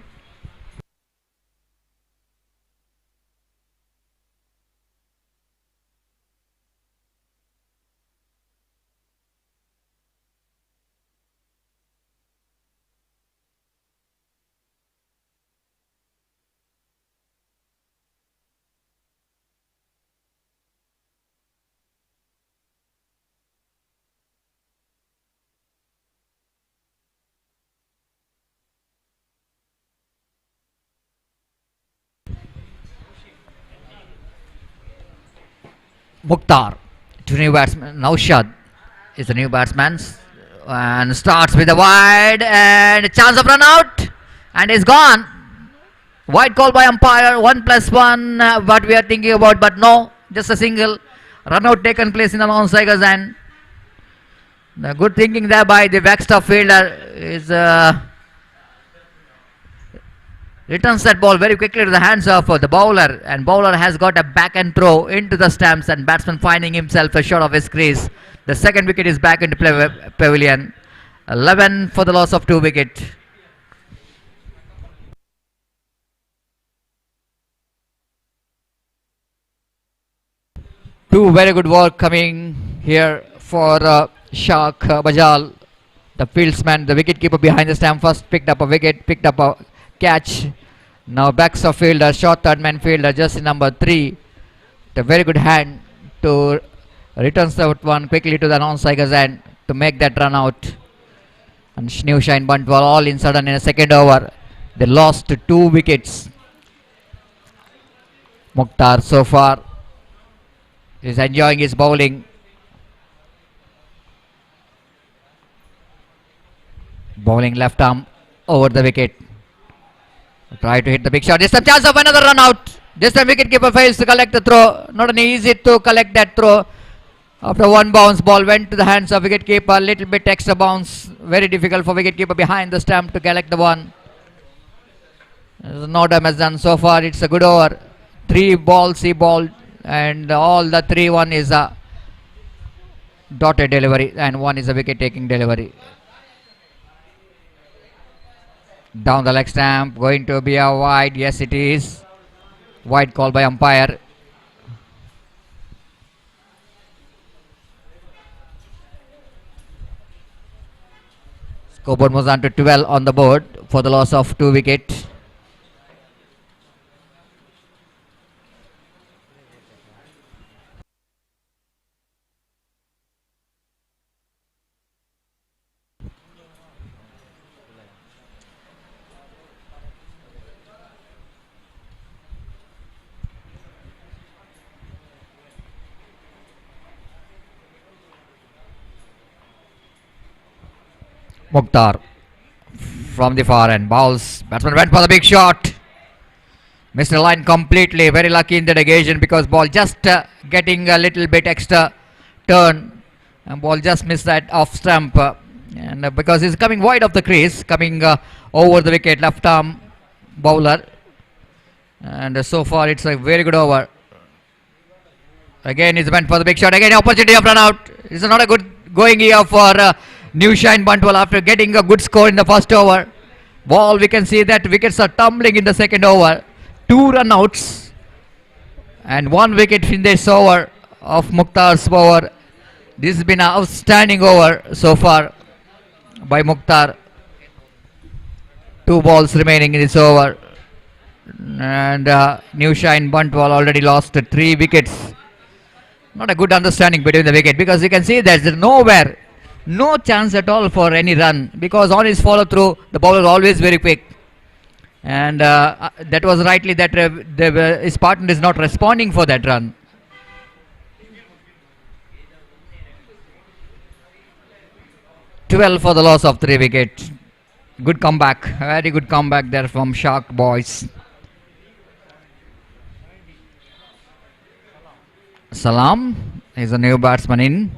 Mukhtar to new batsman. Naushad is the new batsman and starts with a wide and a chance of run out and is gone. Wide call by umpire, 1+1 what we are thinking about, but no, just a single run out taken place in the non-strikers, and the good thinking there by the backstop fielder is returns that ball very quickly to the hands of the bowler, and bowler has got a back and throw into the stumps, and batsman finding himself a short of his crease. The second wicket is back into pavilion. 11 for the loss of 2 wicket. Two very good work coming here for Shak Bajal, the fieldsman, the wicketkeeper behind the stump. First picked up a wicket, picked up a catch. Now backs of fielder, short third man fielder, just number 3. The very good hand to returns that one quickly to the non-strikers end to make that run out. And New Shine Bundwal all in sudden in a second over. They lost 2 wickets. Mukhtar so far is enjoying his bowling. Bowling left arm over the wicket. Try to hit the big shot. This time chance of another run out. This time wicketkeeper fails to collect the throw. Not an easy to collect that throw. After one bounce, ball went to the hands of wicketkeeper. Little bit extra bounce. Very difficult for wicketkeeper behind the stump to collect the one. No damage done so far. It's a good over. 3 balls he bowled, and all the 3 1 is a dotted delivery and 1 is a wicket taking delivery. Down the leg stump, going to be a wide. Yes, it is. Wide call by umpire. Scoreboard moves on to 12 on the board for the loss of 2 wickets. Mukhtar from the far end. Bowls. Batsman went for the big shot. Missed the line completely. Very lucky in that occasion because ball just getting a little bit extra turn. And ball just missed that off stump. And because he's coming wide of the crease, coming over the wicket, left arm bowler. And so far it's a very good over. Again, he's went for the big shot. Again, opportunity of run out. It's not a good going here for New Shine Bantwal after getting a good score in the first over. Ball, we can see that wickets are tumbling in the second over. 2 run outs and 1 wicket in this over of Mukhtar's over. This has been an outstanding over so far by Mukhtar. 2 balls remaining in this over. And New Shine Bantwal already lost 3 wickets. Not a good understanding between the wicket because you can see there's nowhere, no chance at all for any run because on his follow through the bowler is always very quick. And that was rightly that his partner is not responding for that run. "12 for the loss of 3 wickets. Good comeback, very good comeback there from Shark boys. Salam is a new batsman in.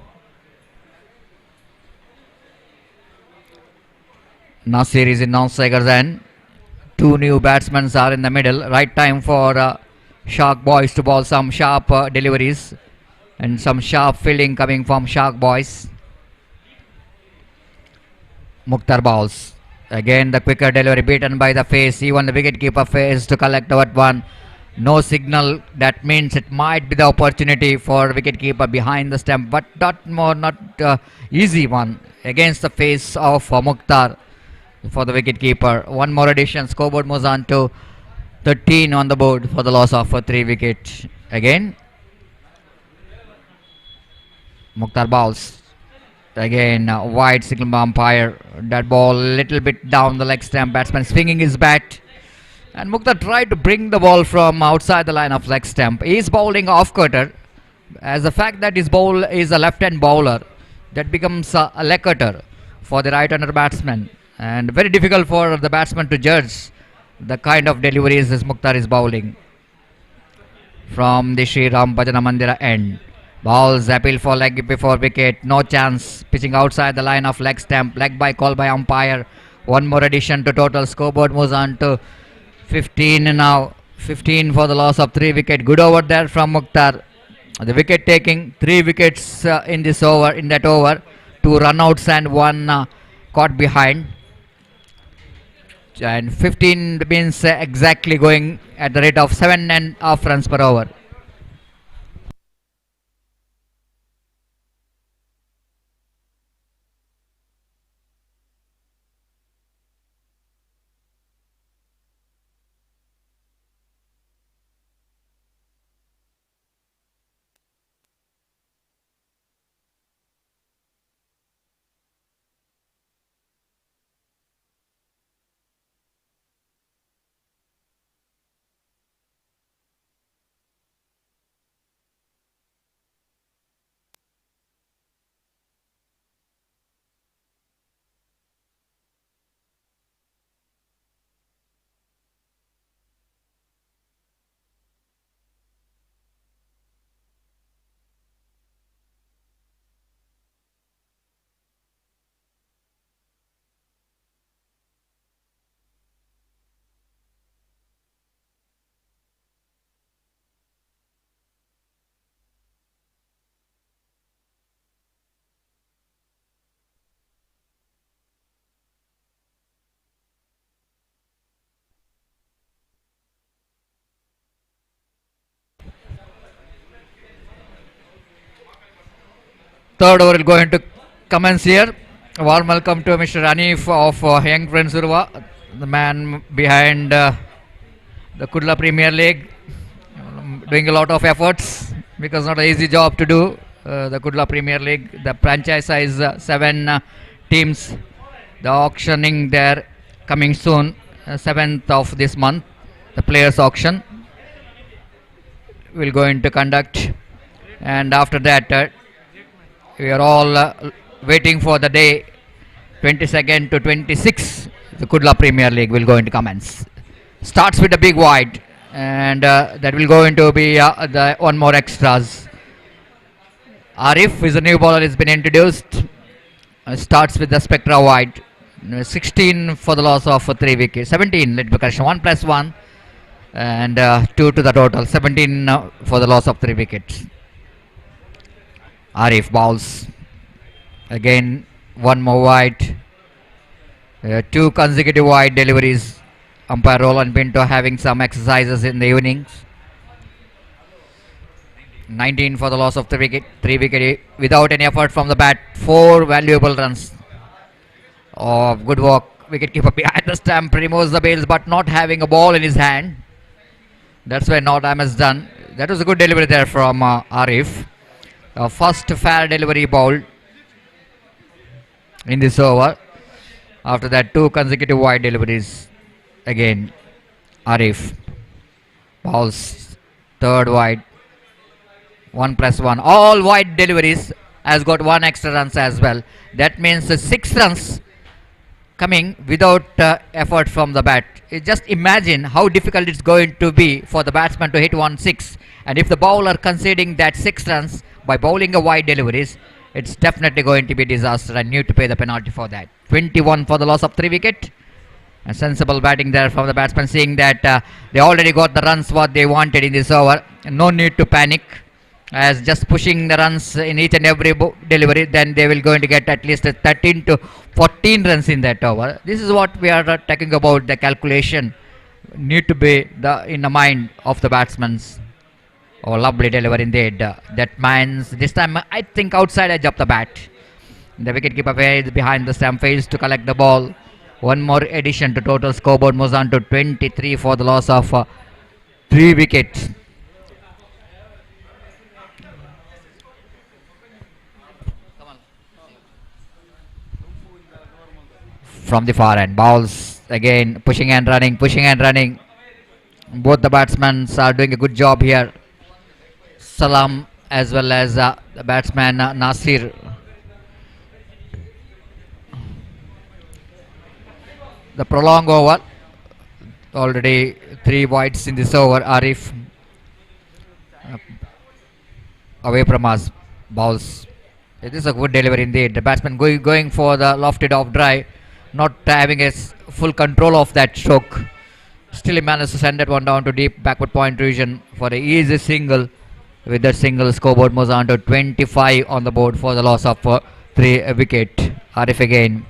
Nasir is in non-strikers and 2 new batsmen are in the middle. Right time for Shark boys to bowl some sharp deliveries and some sharp fielding coming from Shark boys. Mukhtar bowls. Again the quicker delivery beaten by the face. Even the wicketkeeper fails to collect over one. No signal. That means it might be the opportunity for wicketkeeper behind the stump, but not easy one against the face of Mukhtar for the wicketkeeper. 1 more addition. Scoreboard moves on to 13 on the board for the loss of 3 wickets. Again Mukhtar bowls. Again wide signal by umpire. That ball little bit down the leg stump. Batsman swinging his bat. And Mukhtar tried to bring the ball from outside the line of leg stump. He is bowling off cutter. As the fact that his bowl is a left-hand bowler, that becomes a leg cutter for the right-hander batsman. And very difficult for the batsman to judge the kind of deliveries this Mukhtar is bowling. From the Sri Ram Bhajana Mandira end. Balls appeal for leg before wicket. No chance. Pitching outside the line of leg stump. Leg by call by umpire. 1 more addition to total. Scoreboard moves on to 15 now. 15 for the loss of 3 wicket. Good over there from Mukhtar. The wicket taking 3 wickets in this over. In that over, 2 run-outs and 1 caught behind. And 15 means exactly going at the rate of 7.5 runs per over. Third over will go into commence here. A warm welcome to Mr. Anif of Young Friends Urwa, the man behind the Kudla Premier League, doing a lot of efforts because not an easy job to do. The Kudla Premier League, the franchise is 7 teams. The auctioning there coming soon, 7th of this month. The players auction will go into conduct, and after that we are all waiting for the day 22nd to 26, the Kudla Premier League will go into commence. Starts with a big wide, and that will go into be the one more extras. Arif is a new bowler, has been introduced. Starts with the Spectra wide. 16 for the loss of 3 wickets. 17, let me correction. 1 plus 1, and 2 to the total. 17 for the loss of 3 wickets. Arif bowls. Again, one more wide. 2 consecutive wide deliveries. Umpire Roland Pinto having some exercises in the evenings. 19 for the loss of 3 wicket without any effort from the bat. 4 valuable runs. Oh, good work. Wicketkeeper behind the stump removes the bails, but not having a ball in his hand. That's where no damage done. That was a good delivery there from Arif. First fair delivery ball in this over. After that, 2 consecutive wide deliveries. Again, Arif bowls third wide. 1 plus 1. All wide deliveries, has got 1 extra runs as well. That means 6 runs coming without effort from the bat. Just imagine how difficult it's going to be for the batsman to hit 1-6. And if the bowler conceding that 6 runs by bowling a wide deliveries, it's definitely going to be disaster and need to pay the penalty for that. 21 for the loss of 3 wicket. A sensible batting there from the batsman, seeing that they already got the runs what they wanted in this over. No need to panic, as just pushing the runs in each and every delivery, then they will going to get at least 13 to 14 runs in that over. This is what we are talking about. The calculation need to be in the mind of the batsmen's. Oh, lovely delivery indeed. That means this time I think outside edge of the bat. The wicketkeeper behind the stump fails to collect the ball. One more addition to total scoreboard moves on to 23 for the loss of 3 wickets. From the far end, bowls again, pushing and running. Both the batsmen are doing a good job here. Salam as well as the batsman Nasir. The prolonged over, already 3 wides in this over. Arif away from us, bowls. It is a good delivery indeed. The batsman going for the lofted off drive, not having a full control of that stroke. Still he managed to send that one down to deep backward point region for an easy single. With that single, scoreboard moves on to 25 on the board for the loss of 3 wicket. Arif again.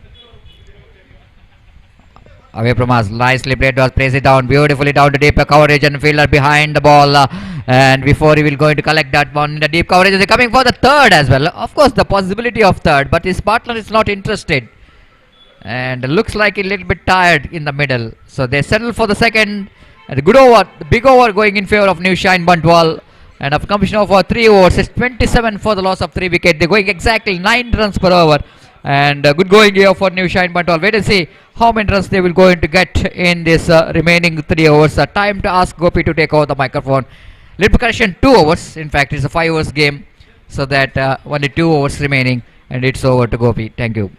Away from us, nicely played, was placed it down beautifully down to deep coverage, and fielder behind the ball, and before he will going to collect that one in the deep coverage, is coming for the third as well. Of course, the possibility of third, but his partner is not interested, and looks like a little bit tired in the middle, so they settle for the second. And the good over, the big over going in favor of New Shine Bantwal, and a completion of 3 overs. It's 27 for the loss of 3 wicket. They're going exactly 9 runs per over. And good going here for New Shine Bantwal. Wait and see how many runs they will going to get in this remaining 3 overs. Time to ask Gopi to take over the microphone. Little correction, 2 overs. In fact, it's a 5 overs game. So that only 2 overs remaining. And it's over to Gopi. Thank you.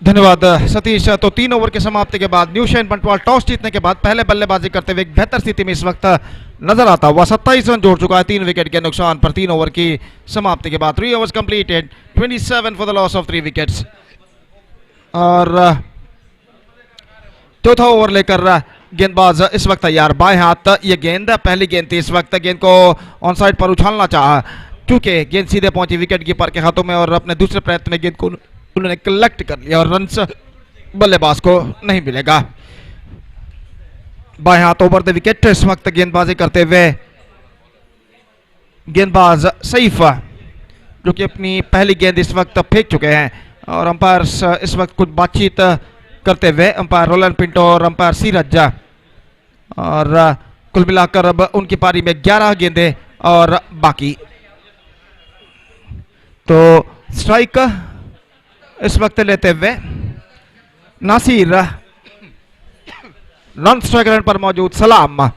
धन्यवाद सतीश। तो 3 over की समाप्ति के बाद new shine Bantwal toss जीतने के बाद पहले बल्लेबाजी करते हुए एक बेहतर स्थिति में इस वक्त नजर आता हुआ 27 रन जोड़ चुका है 3 विकेट के नुकसान पर 3 ओवर की समाप्ति के बाद। 3 overs completed, 27 for the loss of 3 wickets. और चौथा ओवर लेकर गेंदबाज इस वक्त तैयार। बाएं हाथ ये गेंद, पहली गेंद थी, इस वक्त गेंद को ऑन साइड पर उछालना चाहा क्योंकि गेंद सीधे पहुंची विकेट कीपर के हाथों में और अपने दूसरे प्रयत्न में गेंद को उन्होंने कलेक्ट कर लिया और रन बल्लेबाज को नहीं मिलेगा। बाएं हाथ ओवर द विकेट इस वक्त गेंदबाजी करते हुए गेंदबाज सईफ, जो कि अपनी पहली गेंद इस वक्त फेंक चुके हैं। और अंपायर इस वक्त कुछ बातचीत करते हुए, अंपायर रोलन पिंटो और अंपायर सीरज। और कुल मिलाकर अब उनकी पारी में 11 गेंदें और बाकी। तो स्ट्राइक इस वक्त लेते हुए नासिर, नॉन स्ट्राइक रन पर मौजूद सलाम।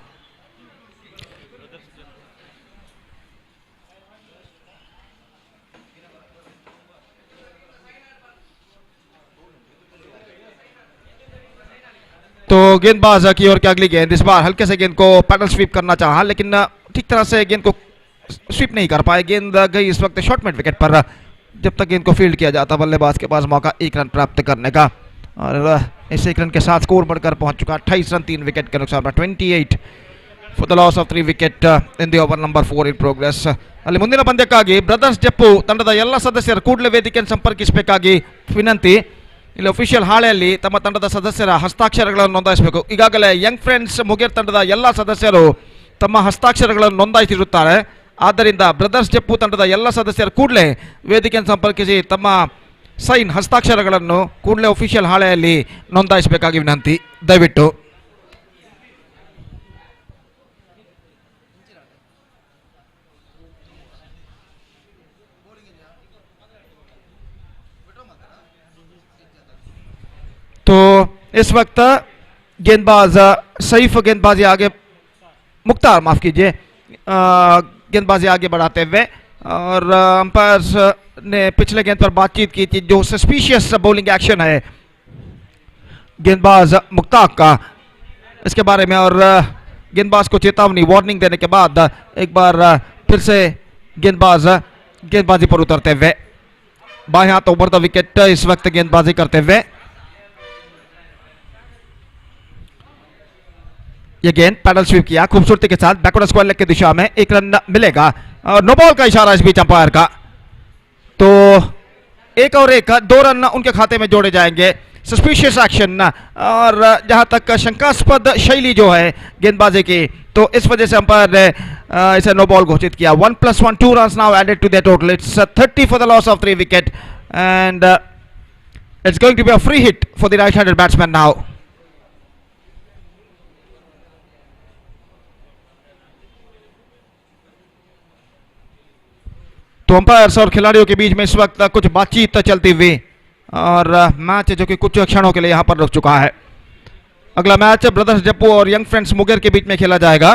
तो गेंदबाज की ओर की अगली गेंद, इस बार हल्के से गेंद को पैडल स्वीप करना चाहा, लेकिन ठीक तरह से गेंद को स्वीप नहीं कर पाए। गेंद गई इस वक्त शॉर्ट मिड विकेट पर। जब तक गेंद को फील्ड किया जाता, बल्लेबाज के पास मौका 1 रन प्राप्त करने का। और इस 1 रन के साथ स्कोर बढ़कर पहुंच चुका 28 रन 3 विकेट के नुकसान पर। 28 for the loss of 3 wicket in the over number 4 in progress. ಅಲ್ಲಿ ಮುಂದಿನ ಪಂದ್ಯಕ್ಕಾಗಿ ಬ್ರದರ್ಸ್ ಜಪ್ಪು ತಂಡದ ಎಲ್ಲ ಸದಸ್ಯರು ಕೂಡಲೇ ವೇದಿಕೆಯನ್ನು ಸಂಪರ್ಕಿಸಬೇಕಾಗಿ ವಿನಂತಿ. ಇಲ್ಲಿ ಅಫಿಷಿಯಲ್ ಹಾಳೆಯಲ್ಲಿ ತಮ್ಮ ತಂಡದ ಸದಸ್ಯರ ಹಸ್ತಾಕ್ಷರಗಳನ್ನು ನೋಂದಾಯಿಸಬೇಕು. ಈಗಾಗಲೇ ಯಂಗ್ ಫ್ರೆಂಡ್ಸ್ ಮುಗೇರ್ ತಂಡದ ಎಲ್ಲ ಸದಸ್ಯರು ತಮ್ಮ ಹಸ್ತಾಕ್ಷರಗಳನ್ನು ನೋಂದಾಯಿಸಿರುತ್ತಾರೆ. ಆದ್ದರಿಂದ ಬ್ರದರ್ಸ್ ಜಪ್ಪು ತಂಡದ ಎಲ್ಲ ಸದಸ್ಯರು ಕೂಡಲೇ ವೇದಿಕೆಯನ್ನು ಸಂಪರ್ಕಿಸಿ ತಮ್ಮ ಸೈನ್ ಹಸ್ತಾಕ್ಷರಗಳನ್ನು ಕೂಡಲೇ ಅಫಿಷಿಯಲ್ ಹಾಳೆಯಲ್ಲಿ ನೋಂದಾಯಿಸಬೇಕಾಗಿ ವಿನಂತಿ, ದಯವಿಟ್ಟು. तो इस वक्त गेंदबाज सईफ गेंदबाजी आगे, मुख्तार माफ कीजिए, गेंदबाजी आगे बढ़ाते हुए। और अंपायर्स ने पिछले गेंद पर बातचीत की थी, जो सस्पिशियस बॉलिंग एक्शन है गेंदबाज मुख्तार का, इसके बारे में। और गेंदबाज को चेतावनी, वार्निंग देने के बाद एक बार फिर से गेंदबाजी पर उतरते हुए बाएं हाथ ओवर द विकेट इस वक्त गेंदबाजी करते हुए। ये गेंद पैडल स्वीप किया खूबसूरती के साथ बैकवर्ड स्क्वायर लेग की दिशा में, 1 रन मिलेगा। और नो बॉल का इशारा इस बीच अंपायर का। तो 1 और 1 2 रन उनके खाते में जोड़े जाएंगे। सस्पिशियस एक्शन और जहां तक शंकास्पद शैली जो है गेंदबाजी की, तो इस वजह से अंपायर ने इसे नो बॉल घोषित किया। 1 + 1 2 run now added to the total. It's 30 for the loss of 3 wicket and it's going to be a free hit for the right handed batsman now. तो अंपायर्स और खिलाड़ियों के बीच में इस वक्त कुछ बातचीत चलती हुई, और मैच जो कि कुछ क्षणों के लिए यहां पर रुक चुका है। अगला मैच ब्रदर्स जप्पू और यंग फ्रेंड्स मुगेर के बीच में खेला जाएगा।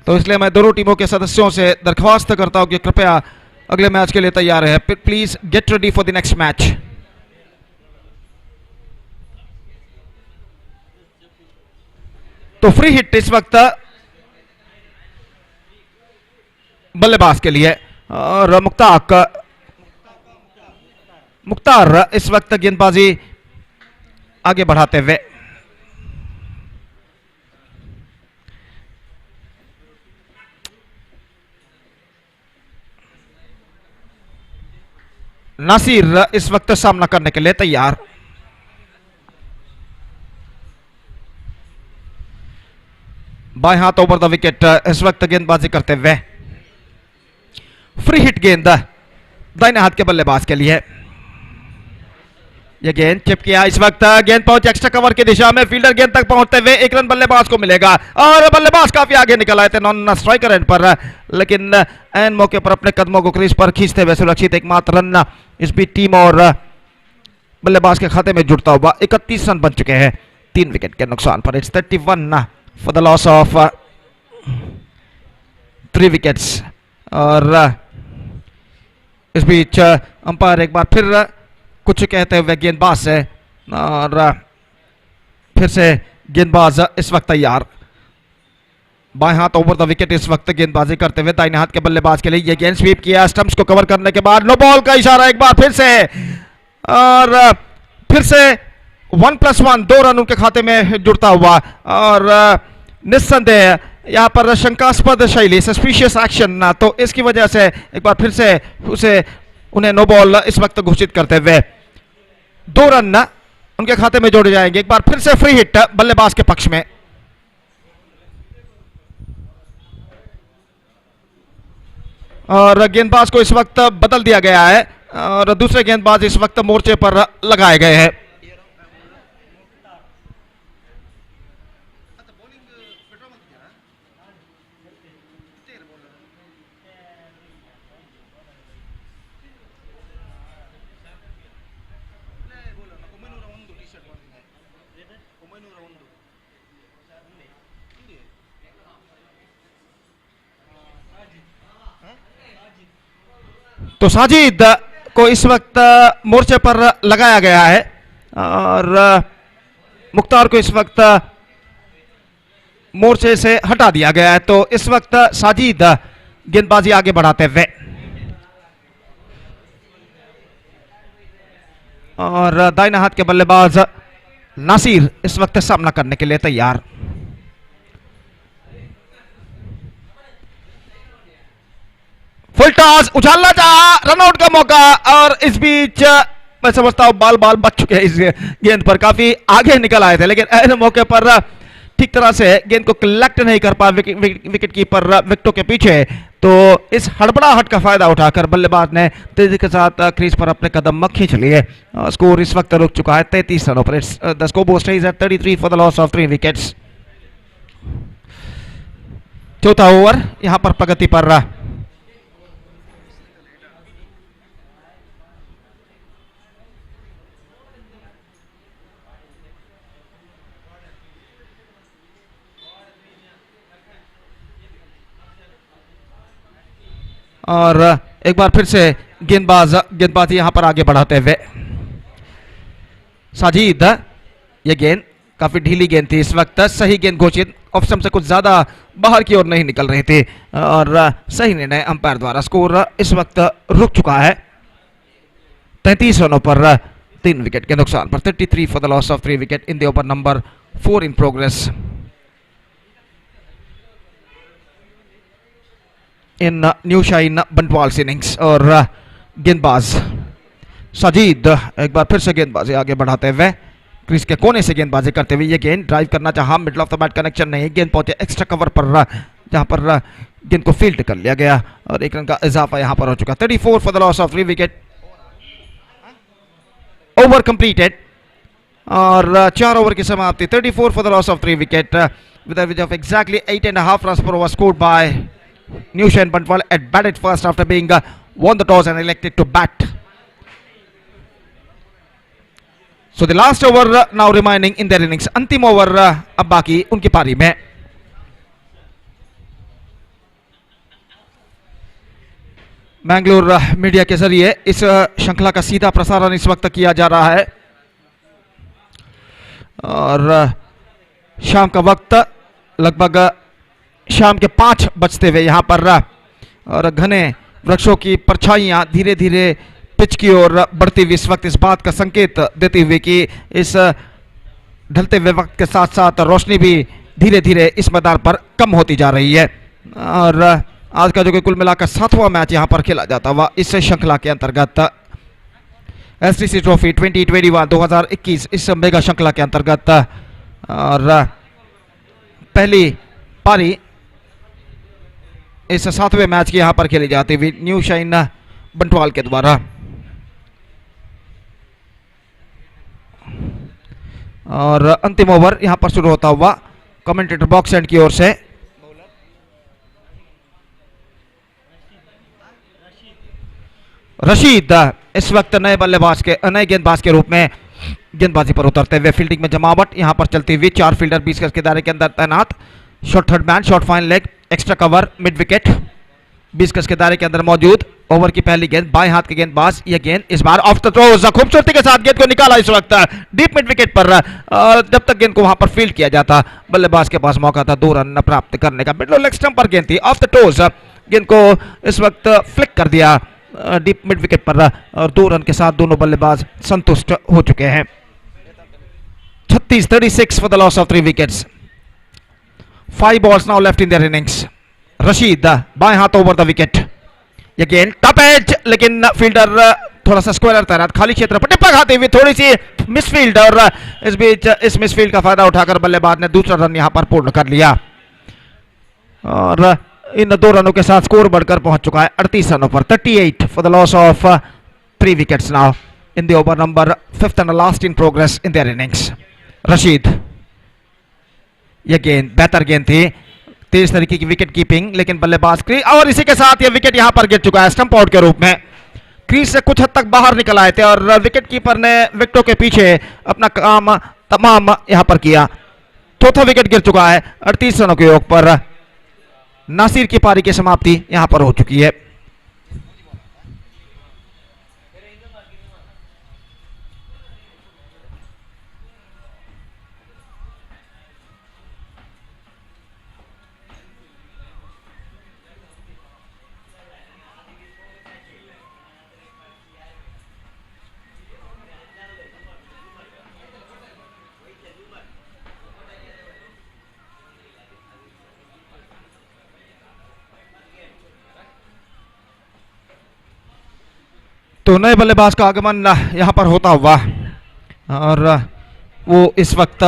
तो इसलिए मैं दोनों टीमों के सदस्यों से दरख्वास्त करता हूं कि कृपया अगले मैच के लिए तैयार है। Please get ready for the next match. तो फ्री हिट इस वक्त बल्लेबाज के लिए, और मुख्तार इस वक्त गेंदबाजी आगे बढ़ाते हुए। नासिर इस वक्त सामना करने के लिए तैयार। बाएं हाथ ओवर द विकेट इस वक्त गेंदबाजी करते हुए। फ्री हिट गेंद दाहिने हाथ के बल्लेबाज के लिए। यह गेंद चिप किया, इस वक्त गेंद पहुंच एक्स्ट्रा कवर की दिशा में, फील्डर गेंद तक पहुंचते हुए 1 रन बल्लेबाज को मिलेगा। और बल्लेबाज काफी आगे निकल आए थे नॉन स्ट्राइकर एंड पर, लेकिन एन मौके पर अपने कदमों को क्रीज पर खींचते हुए सुरक्षित एकमात्र रन इस बीच टीम और बल्लेबाज के खाते में जुड़ता हुआ 31 रन बन चुके हैं 3 विकेट के नुकसान पर। It's 31 for the loss of 3 wickets. और इस बीच अंपायर एक बार फिर कुछ कहते हुए गेंदबाज से, और फिर से गेंदबाज इस वक्त तैयार। बाएं हाथ ओवर द विकेट इस वक्त गेंदबाजी करते हुए दाहिने हाथ के बल्लेबाज के लिए। यह गेंद स्वीप किया, स्टंप्स को कवर करने के बाद नो बॉल का इशारा एक बार फिर से, और फिर से 1 + 1 2 रन उनके खाते में जुड़ता हुआ। और निस्संदेह यहाँ पर शंकास्पद शैली, सस्पिशियस एक्शन, तो इसकी वजह से एक बार फिर से उन्हें नो बॉल इस वक्त घोषित करते हुए 2 रन उनके खाते में जोड़े जाएंगे। एक बार फिर से फ्री हिट बल्लेबाज के पक्ष में। और गेंदबाज को इस वक्त बदल दिया गया है और दूसरे गेंदबाज इस वक्त मोर्चे पर लगाए गए हैं। तो साजिद को इस वक्त मोर्चे पर लगाया गया है और मुख्तार को इस वक्त मोर्चे से हटा दिया गया है। तो इस वक्त साजिद गेंदबाजी आगे बढ़ाते हुए और दाहिने हाथ के बल्लेबाज नासिर इस वक्त सामना करने के लिए तैयार। फुल टॉस, उछालना चाहा, रनआउट का मौका और इस बीच मैं समझता हूं बाल बच चुके हैं इस गेंद पर, काफी आगे निकल आए थे लेकिन ऐसे मौके पर ठीक तरह से गेंद को कलेक्ट नहीं कर पाए विकेट कीपर विकेटों के पीछे। तो इस हड़बड़ाहट का फायदा उठाकर बल्लेबाज ने तेजी के साथ क्रीज पर अपने कदम खींच लिए। स्कोर इस वक्त रुक चुका है 33 रनों पर। The score board stage at 33 for the loss of 3 wickets. चौथा ओवर यहां पर प्रगति पर और एक बार फिर से गेंदबाजी यहां पर आगे बढ़ाते हुए साजिद। ये गेंद काफी ढीली गेंद थी, इस वक्त सही गेंद घोषित, ऑप्शन से कुछ ज्यादा बाहर की ओर नहीं निकल रही थी और सही निर्णय अंपायर द्वारा। स्कोर इस वक्त रुक चुका है 33 रनों पर 3 विकेट के नुकसान पर। 33 for the loss of 3 wicket in the over number 4 in progress in new shine Bantwal's innings. और गेंदबाज साजिद एक बार फिर से गेंदबाजी आगे बढ़ाते हुए क्रीज के कोने से गेंदबाजी करते हुए ये गेंद ड्राइव करना चाहा, middle of the bat connection नहीं, गेंद पहुंचे एक्स्ट्रा कवर पर जहां पर गेंद को फील्ड कर लिया गया और 1 रन का इजाफा यहां पर हो चुका। 34 for the loss of 3 wicket. Over completed और 4 ओवर की समाप्ति। 34 for the loss of 3 wicket with average of exactly 8.5 runs per over scored by New Shine Bantwal at batted first after being won the toss and elected to bat. So the last over now remaining in their innings. अंतिम over अब बाकी उनकी पारी में। Mangalore media के जरिए इस श्रृंखला का सीधा प्रसारण इस वक्त किया जा रहा है और शाम का वक्त लगभग शाम के 5 बजते हुए यहां पर और घने वृक्षों की परछाइयां धीरे धीरे पिच की ओर बढ़ती हुई इस वक्त इस बात का संकेत देती हुई कि इस ढलते हुए वक्त के साथ साथ रोशनी भी धीरे धीरे इस मैदान पर कम होती जा रही है। और आज का जो कि कुल मिलाकर 7वां मैच यहां पर खेला जाता हुआ इस श्रृंखला के अंतर्गत एसटीसी ट्रॉफी 2021 2021 इस मेगा श्रृंखला के अंतर्गत और पहली पारी इस 7वें मैच की यहां पर खेली जाती हुई न्यू शाइन बंटवाल के द्वारा। और अंतिम ओवर यहां पर शुरू होता हुआ कमेंटेटर बॉक्स एंड की ओर से रशीद इस वक्त नए गेंदबाज के रूप में गेंदबाजी पर उतरते हुए। फील्डिंग में जमावट यहां पर चलती हुई, 4 फील्डर 20 गज के दायरे के अंदर तैनात, short third man, short fine leg, extra cover, mid wicket 20 गज के दायरे के अंदर मौजूद। ओवर की पहली गेंद बाएं हाथ के गेंदबाज, यह गेंद इस बार ऑफ द थ्रोज खूबसूरती के साथ गेंद को निकाला इस वक्त डीप मिड विकेट पर। जब तक गेंद को वहां पर फील्ड किया जाता बल्लेबाज के पास मौका था 2 रन प्राप्त करने का। मिडल लेग स्टंप पर गेंद थी, ऑफ द टोज गेंद को इस वक्त फ्लिक कर दिया डीप मिड विकेट पर और 2 रन के साथ दोनों बल्लेबाज संतुष्ट हो चुके हैं। 36 for the loss of 3 wickets. 5 balls now left in their innings. Rashid बाएं हाथ ओवर द विकेट, ये गेंद टॉप एज लेकिन फील्डर थोड़ा सा स्क्वायर तैनात, खाली क्षेत्र पर टिप्पा खाते हुए थोड़ी सी मिसफील्ड और इस बीच इस मिसफील्ड का फायदा उठाकर बल्लेबाज ने दूसरा रन यहां पर पूर्ण कर लिया। और इन 2 रनों के साथ स्कोर बढ़कर पहुंच चुका है 38 रनों पर 38 for the loss of 3 wickets now in the over number 5th and last in progress in their innings. Rashid, यह गेंद बेहतर गेंद थी, तेज तरीके की विकेट कीपिंग, लेकिन बल्लेबाज और इसी के साथ यह विकेट यहां पर गिर चुका है स्टंप आउट के रूप में। क्रीज से कुछ हद तक बाहर निकल आए थे और विकेट कीपर ने विकेटों के पीछे अपना काम तमाम यहां पर किया। चौथा विकेट गिर चुका है 38 रनों के योग पर। नासिर की पारी की समाप्ति यहां पर हो चुकी है। तो नए बल्लेबाज का आगमन यहां पर होता हुआ और वो इस वक्त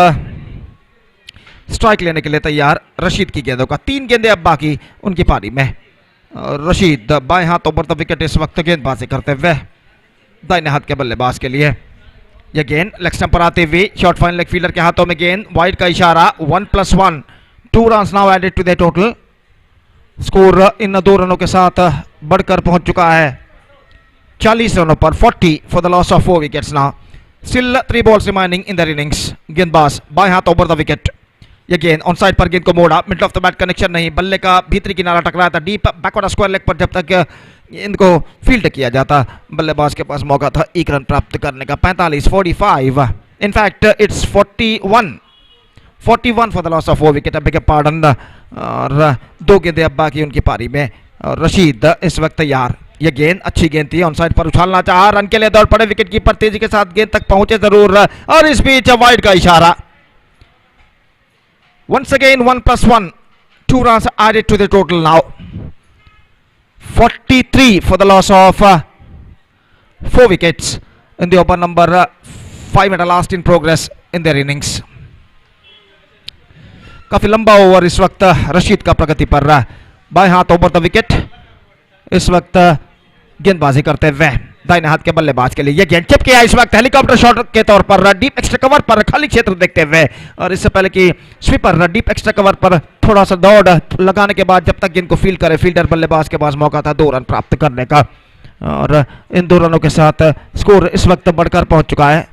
स्ट्राइक लेने के लिए तैयार। रशीद की गेंदों का 3 गेंदें अब बाकी उनकी पारी में। रशीद बाएं हाथों पर द विकेट इस वक्त गेंदबाजी करते हुए दाहिने हाथ के बल्लेबाज के लिए। यह गेंद लेग स्टंप पर आते हुए शॉर्ट फाइन लेग फील्डर के हाथों में गेंद, वाइड का इशारा। 1+1 2 runs now added to the total. Score in 2 रनों के साथ बढ़कर पहुंच चुका है 40 रनों पर 40 for the loss of 4 wickets now. Still 3 balls remaining in the innings. गेंदबाज बाएं हाथ ओवर द विकेट। यह गेंद ऑन साइड पर गेंद को मोड़ा, middle of the bat connection नहीं, बल्ले का भीतरी किनारा टकराया था डीप बैकवर्ड स्क्वायर लेग पर। जब तक इनको फील्ड किया जाता बल्लेबाज के पास मौका था 1 रन प्राप्त करने का। 45 in fact it's 41 for the loss of 4 wicket. अब के पार्डन और 2 गेंदें अब बाकी उनकी पारी में। रशीद इस वक्त तैयार। यह गेंद अच्छी गेंद थी, ऑन साइड पर उछालना चाहा, रन के लिए दौड़ पड़े विकेट कीपर, तेजी के साथ गेंद तक पहुंचे जरूर और इस बीच वाइड का इशारा। Once again 1+1 2 runs added to the total now. 43 for the loss of 4 wickets in the over number 5 and the last in progress in their innings. काफी लंबा ओवर इस वक्त रशीद का प्रगति पर रहा। बाएं हाथ ओवर द विकेट इस वक्त गेंदबाजी करते हुए दाहिने हाथ के बल्लेबाज के लिए। यह गेंद चिप किया इस वक्त हेलीकॉप्टर शॉट के तौर पर डीप एक्स्ट्रा कवर पर खाली क्षेत्र देखते हुए, और इससे पहले कि स्वीपर डीप एक्स्ट्रा कवर पर थोड़ा सा दौड़ लगाने के बाद जब तक गेंद को फील्ड करे फील्डर बल्लेबाज के पास मौका था 2 रन प्राप्त करने का। और इन 2 रनों के साथ स्कोर इस वक्त बढ़कर पहुंच चुका है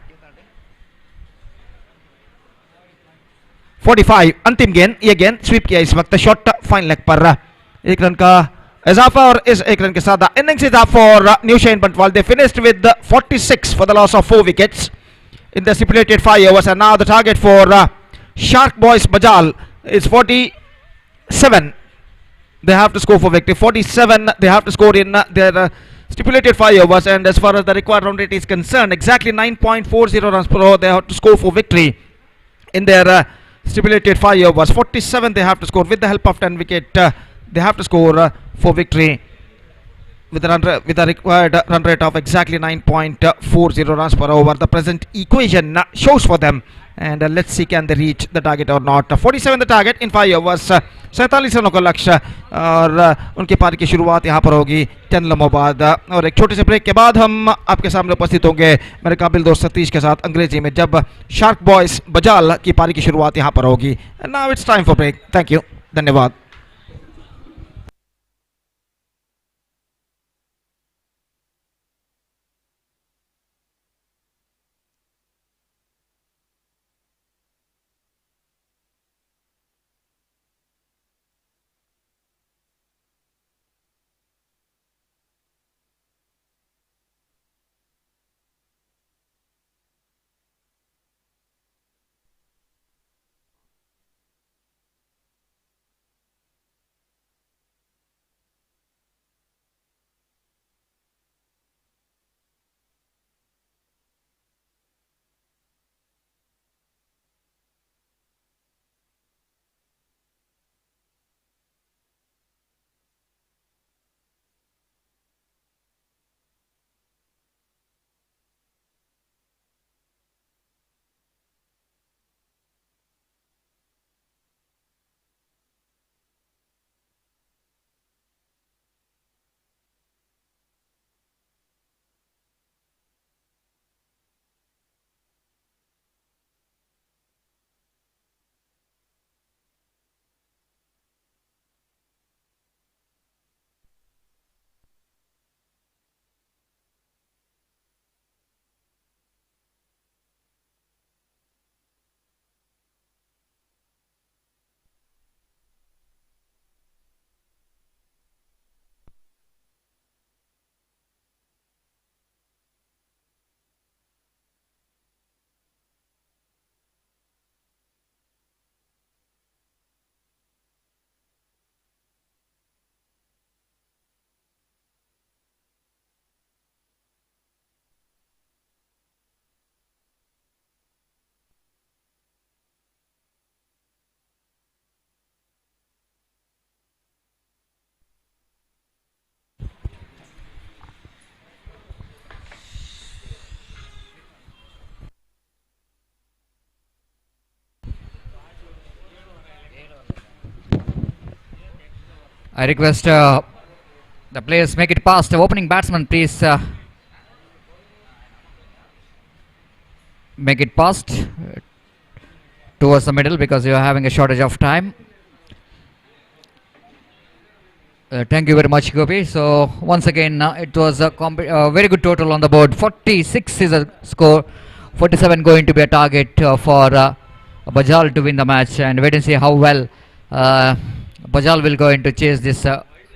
45। अंतिम गेंद, यह गेंद स्वीप किया इस वक्त शॉर्ट फाइन लेग पर। 1 रन का इजाफा और इस 1 रन के साथ innings is up for new Shane Bantwal. They finished with 46 for the loss of 4 wickets in the stipulated 5 overs, and now the target for Shark Boys Bajal is 47. They have to score for victory. 47 they have to score in their stipulated 5 overs, and as far as the required run rate is concerned, exactly 9.40 runs per over they have to score for victory in their stipulated 5 overs. 47 they have to score with the help of 10 wicket. They have to score for victory with a required run rate of exactly 9.40 runs per over. The present equation shows for them, and let's see can they reach the target or not. 47 the target in 5 overs. 47 रनों का लक्ष्य, और उनकी पारी की शुरुआत यहाँ पर होगी 10 लम्हों बाद। और एक छोटे से ब्रेक के बाद हम आपके सामने उपस्थित होंगे मेरे काबिल दोस्त सतीश के साथ अंग्रेजी में, जब शार्क बॉयज बजाल की पारी की शुरुआत यहाँ पर होगी। Now it's time for break. Thank you, धन्यवाद। I request the players make it past the opening batsman, please. Make it past towards the middle because you are having a shortage of time. Thank you very much, Gopi. So once again, it was a very good total on the board. 46 is a score. 47 going to be a target for Bajal to win the match, and wait and see how well Bajal will go into chase this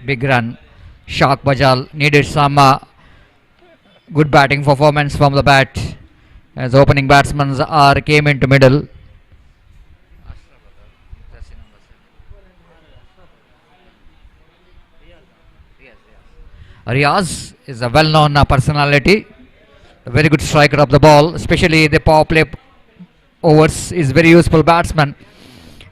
big run. Shark Bajal needed some good batting performance from the bat as opening batsmen came into middle. Riaz is a well-known personality, a very good striker of the ball, especially the power play overs is very useful batsman,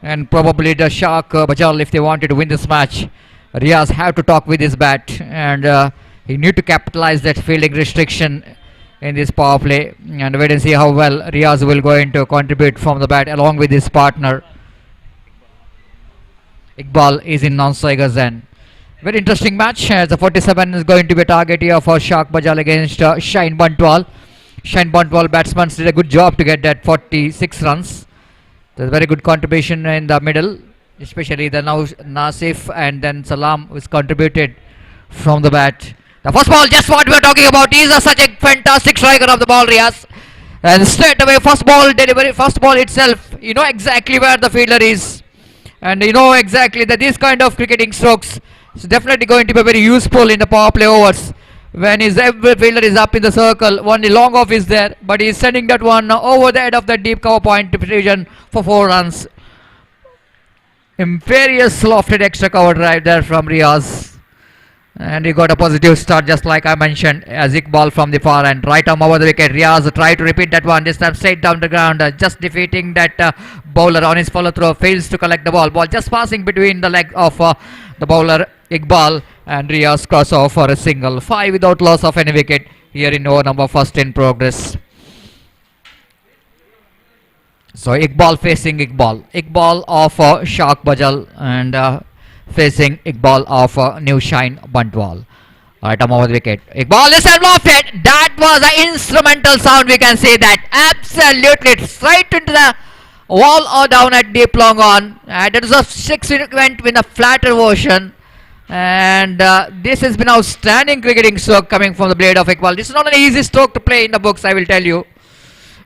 and probably the Shark Bajal, if they wanted to win this match, Riaz have to talk with his bat, and he need to capitalize that fielding restriction in this power play, and wait and see how well Riaz will going to contribute from the bat along with his partner. Iqbal is in non-strikers end. Very interesting match as the 47 is going to be a target here for Shark Bajal against Shine Bantwal. Shine Bantwal batsmen did a good job to get that 46 runs. There's a very good contribution in the middle, especially the now Nasif and then Salam was contributed from the bat. The first ball, just what we are talking about. He is such a fantastic striker of the ball, Riaz. And straight away, first ball delivery, first ball itself, you know exactly where the fielder is. And you know exactly that these kind of cricketing strokes is definitely going to be very useful in the power play overs. When his every fielder is up in the circle, only long off is there, but he is sending that one over the head of the deep cover point division for 4 runs. Imperious lofted extra cover drive there from Riaz. And he got a positive start just like I mentioned as Iqbal from the far end. Right arm over the wicket. Riaz tried to repeat that one. This time straight down the ground. Just defeating that bowler on his follow throw. Fails to collect the ball. Ball just passing between the leg of the bowler Iqbal, and Riaz cross off for a single. 5 without loss of any wicket here in over number first in progress. So Iqbal facing Iqbal. Iqbal of Shark Bajal and facing Iqbal of New Shine Bantwal. Right arm over the wicket. Iqbal is lofted. That was an instrumental sound, we can say that. Absolutely. Straight into the wall or down at deep long on. And it was a 6 went with a flatter version. And this has been outstanding cricketing stroke coming from the blade of Iqbal. This is not an easy stroke to play in the books, I will tell you.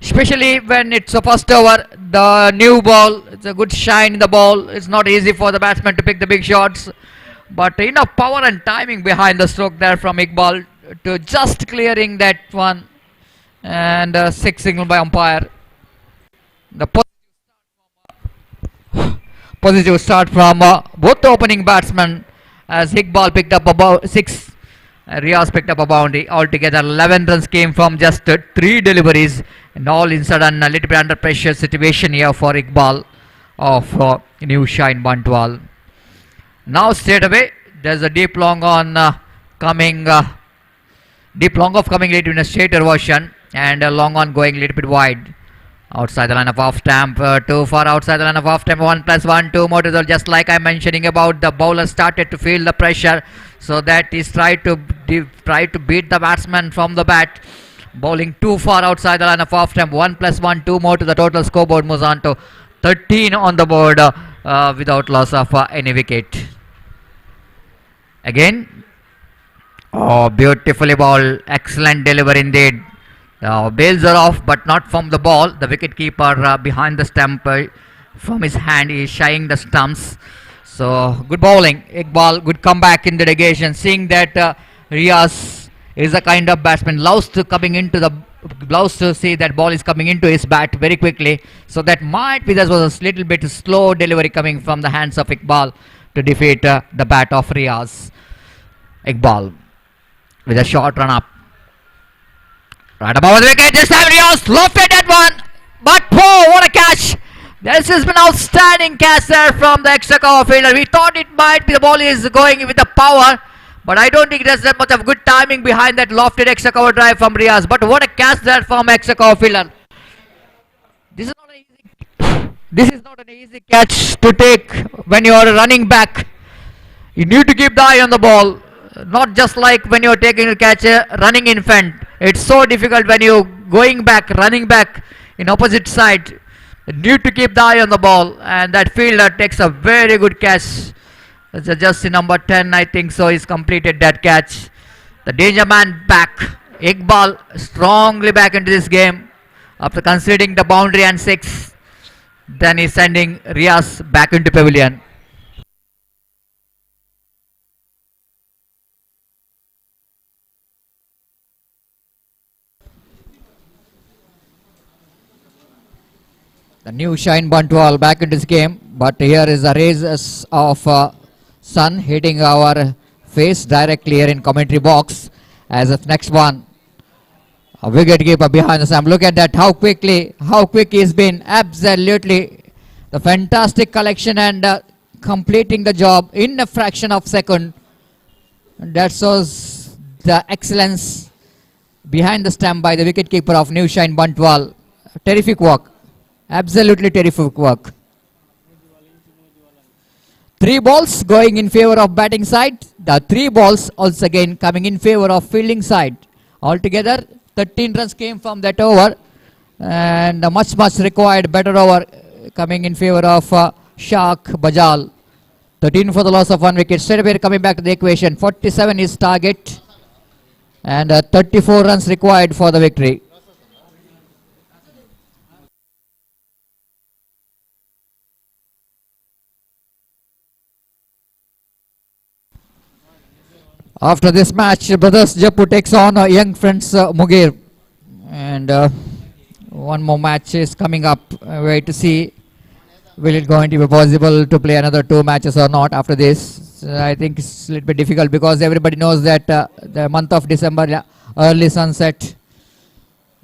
Especially when it's a first over, the new ball, it's a good shine in the ball. It's not easy for the batsman to pick the big shots. But enough power and timing behind the stroke there from Iqbal to just clearing that one. And 6 signal by umpire. The positive start from both the opening batsmen as Iqbal picked up about 6. Riaz picked up a boundary. Altogether 11 runs came from just 3 deliveries, and all in sudden a little bit under pressure situation here for Iqbal of New Shine Bantwal. Now straight away there's a deep long on coming, deep long off coming late in a straighter version, and a long on going a little bit wide. Outside the line of off stamp, too far outside the line of off stamp. 1+1, 2 more result. Just like I'm mentioning about the bowler started to feel the pressure, so that he's tried to beat the batsman from the bat. Bowling too far outside the line of off stamp. 1+1, 2 more to the total scoreboard moves on to 13 on the board without loss of any wicket. Again, oh, beautifully bowled, excellent delivery indeed. Bails are off, but not from the ball. The wicket keeper behind the stump from his hand is shying the stumps. So good bowling. Iqbal, good comeback in the negation. Seeing that Riaz is a kind of batsman, loves to see that ball is coming into his bat very quickly. So that might be, there was a little bit slow delivery coming from the hands of Iqbal to defeat the bat of Riaz. Iqbal with a short run up. Right above the wicket, this time Riaz lofted that one, but oh, what a catch! This has been outstanding catch there from the extra cover fielder. We thought it might be the ball is going with the power, but I don't think there's that much of good timing behind that lofted extra cover drive from Riaz. But what a catch there from extra cover fielder. This is not an easy catch to take when you are running back. You need to keep the eye on the ball, not just like when you're taking a catch, running in front. It's so difficult when you're going back, running back in opposite side. You need to keep the eye on the ball, and that fielder takes a very good catch. It's just number 10, I think so. He's completed that catch. The danger man back. Iqbal strongly back into this game after conceding the boundary and 6. Then he's sending Riaz back into pavilion. The new Shine Bantwal back into this game, but here is the rays of sun hitting our face directly here in commentary box. As of next one, a wicket keeper behind the stump. Look at that, how quick he's been. Absolutely, the fantastic collection and completing the job in a fraction of second. That shows the excellence behind the stump by the wicket keeper of New Shine Bantwal. Terrific work. Absolutely terrific work. 3 balls going in favor of batting side. The 3 balls also again coming in favor of fielding side. Altogether 13 runs came from that over, and a much required better over coming in favor of Shak Bajal. 13 for the loss of 1 wicket. Straight away coming back to the equation. 47 is target, and 34 runs required for the victory. After this match, brothers Jeppu takes on young friends Mugir, and one more match is coming up. Wait to see, will it going to be possible to play another 2 matches or not after this. I think it's a little bit difficult because everybody knows that the month of December, early sunset,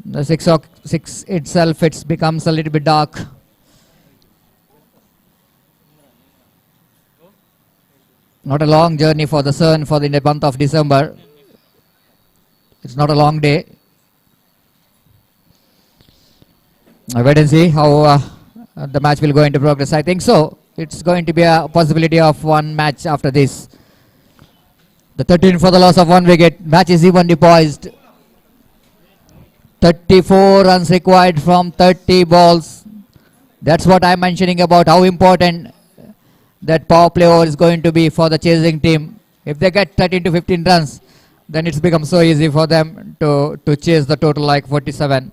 the 6 itself, it becomes a little bit dark. Not a long journey for the sun for the month of December. It's not a long day. I wait and see how the match will go into progress. I think so. It's going to be a possibility of 1 match after this. The 13 for the loss of 1 wicket. Match is evenly poised. 34 runs required from 30 balls. That's what I'm mentioning about how important that power play over is going to be for the chasing team. If they get 13 to 15 runs, then it's become so easy for them to chase the total like 47.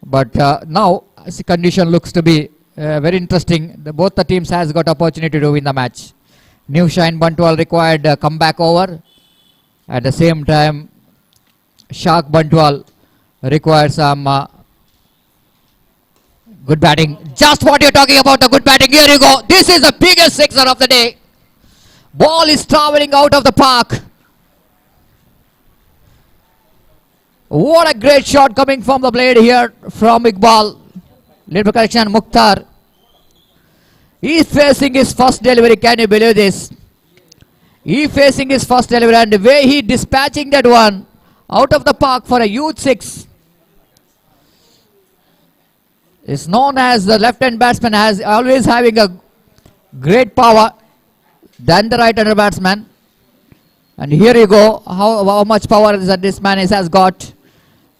But now the condition looks to be very interesting. Both the teams has got opportunity to win the match. New Shine Bantwal required comeback over. At the same time, Shak Bantwal required some good batting. Just what you're talking about, the good batting. Here you go. This is the biggest sixer of the day. Ball is traveling out of the park. What a great shot coming from the blade here from Iqbal. Little correction, Mukhtar. He's facing his first delivery. Can you believe this? He's facing his first delivery, and the way he dispatching that one out of the park for a huge 6. Is known as the left-hand batsman as always having a great power than the right-hander batsman. And here you go, how much power this man has got.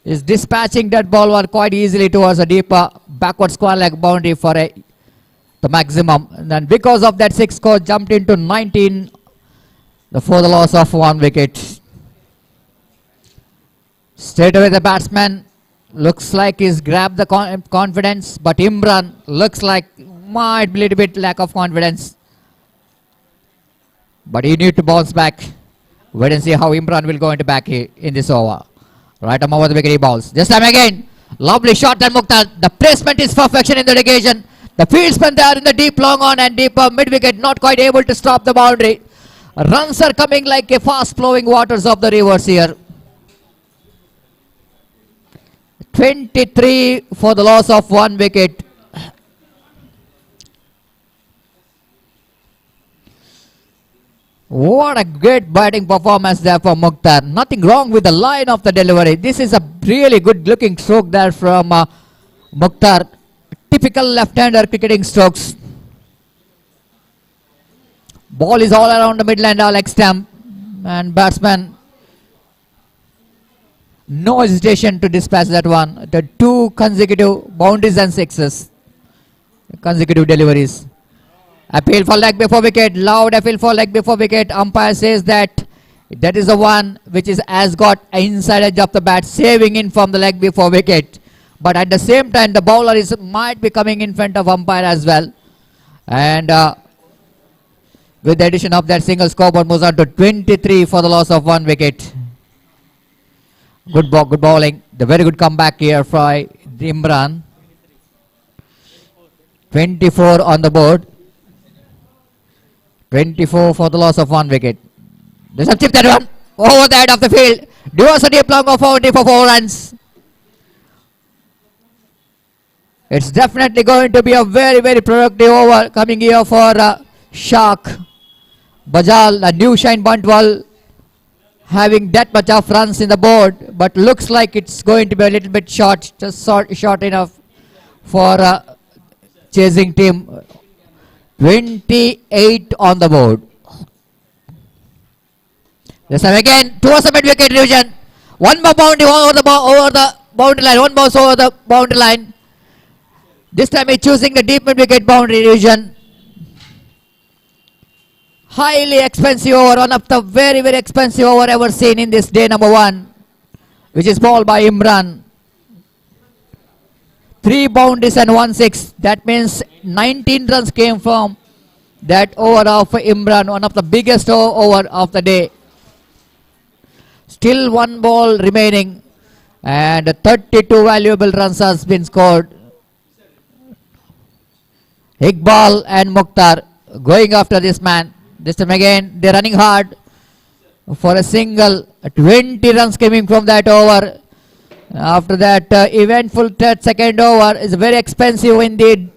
Is dispatching that ball quite easily towards a deeper backward square leg boundary for the maximum. And then because of that 6 score, jumped into 19 for the loss of 1 wicket. Straight away the batsman looks like he's grabbed the confidence, but Imran looks like might be a little bit lack of confidence. But he need to bounce back. Wait and see how Imran will go into back in this over. Right arm over the wicket, he balls. This time again, lovely shot and Mukhtar. The placement is perfection in the negation. The fieldsman there in the deep long on and deeper mid wicket, not quite able to stop the boundary. Runs are coming like a fast flowing waters of the rivers here. 23 for the loss of 1 wicket. What a great batting performance there for Mukhtar. Nothing wrong with the line of the delivery. This is a really good looking stroke there from Mukhtar. Typical left-hander cricketing strokes. Ball is all around the middle and leg stump, and batsman no hesitation to dispatch that one. The two consecutive boundaries and sixes, consecutive deliveries. Appeal for leg before wicket. Loud appeal for leg before wicket. Umpire says that that is the one which has got an inside edge of the bat, saving in from the leg before wicket. But at the same time, the bowler might be coming in front of umpire as well. And with the addition of that single, scoreboard moves on to 23 for the loss of 1 wicket. Good bowling. The very good comeback here by Imran. 24 on the board. 24 for the loss of 1 wicket. There's a chip that one over the head of the field. Duos a deep long of 40 for 4 runs. It's definitely going to be a very, very productive over coming here for Shark. Bajal, a new shine Buntwell, having that much of runs in the board, but looks like it's going to be a little bit short, just short enough for chasing team. 28 on the board. This time again towards the mid wicket division. One more boundary over the boundary line. One bounce over the boundary line. This time he's choosing the deep mid wicket boundary division. Highly expensive over, one of the very, very expensive over ever seen in this day number 1, which is bowled by Imran. 3 boundaries and 1 6. That means 19 runs came from that over of Imran, one of the biggest over of the day. Still 1 ball remaining, and 32 valuable runs has been scored. Iqbal and Mukhtar going after this man. This time again they're running hard for a single. 20 runs coming from that over. After that eventful second over is very expensive indeed.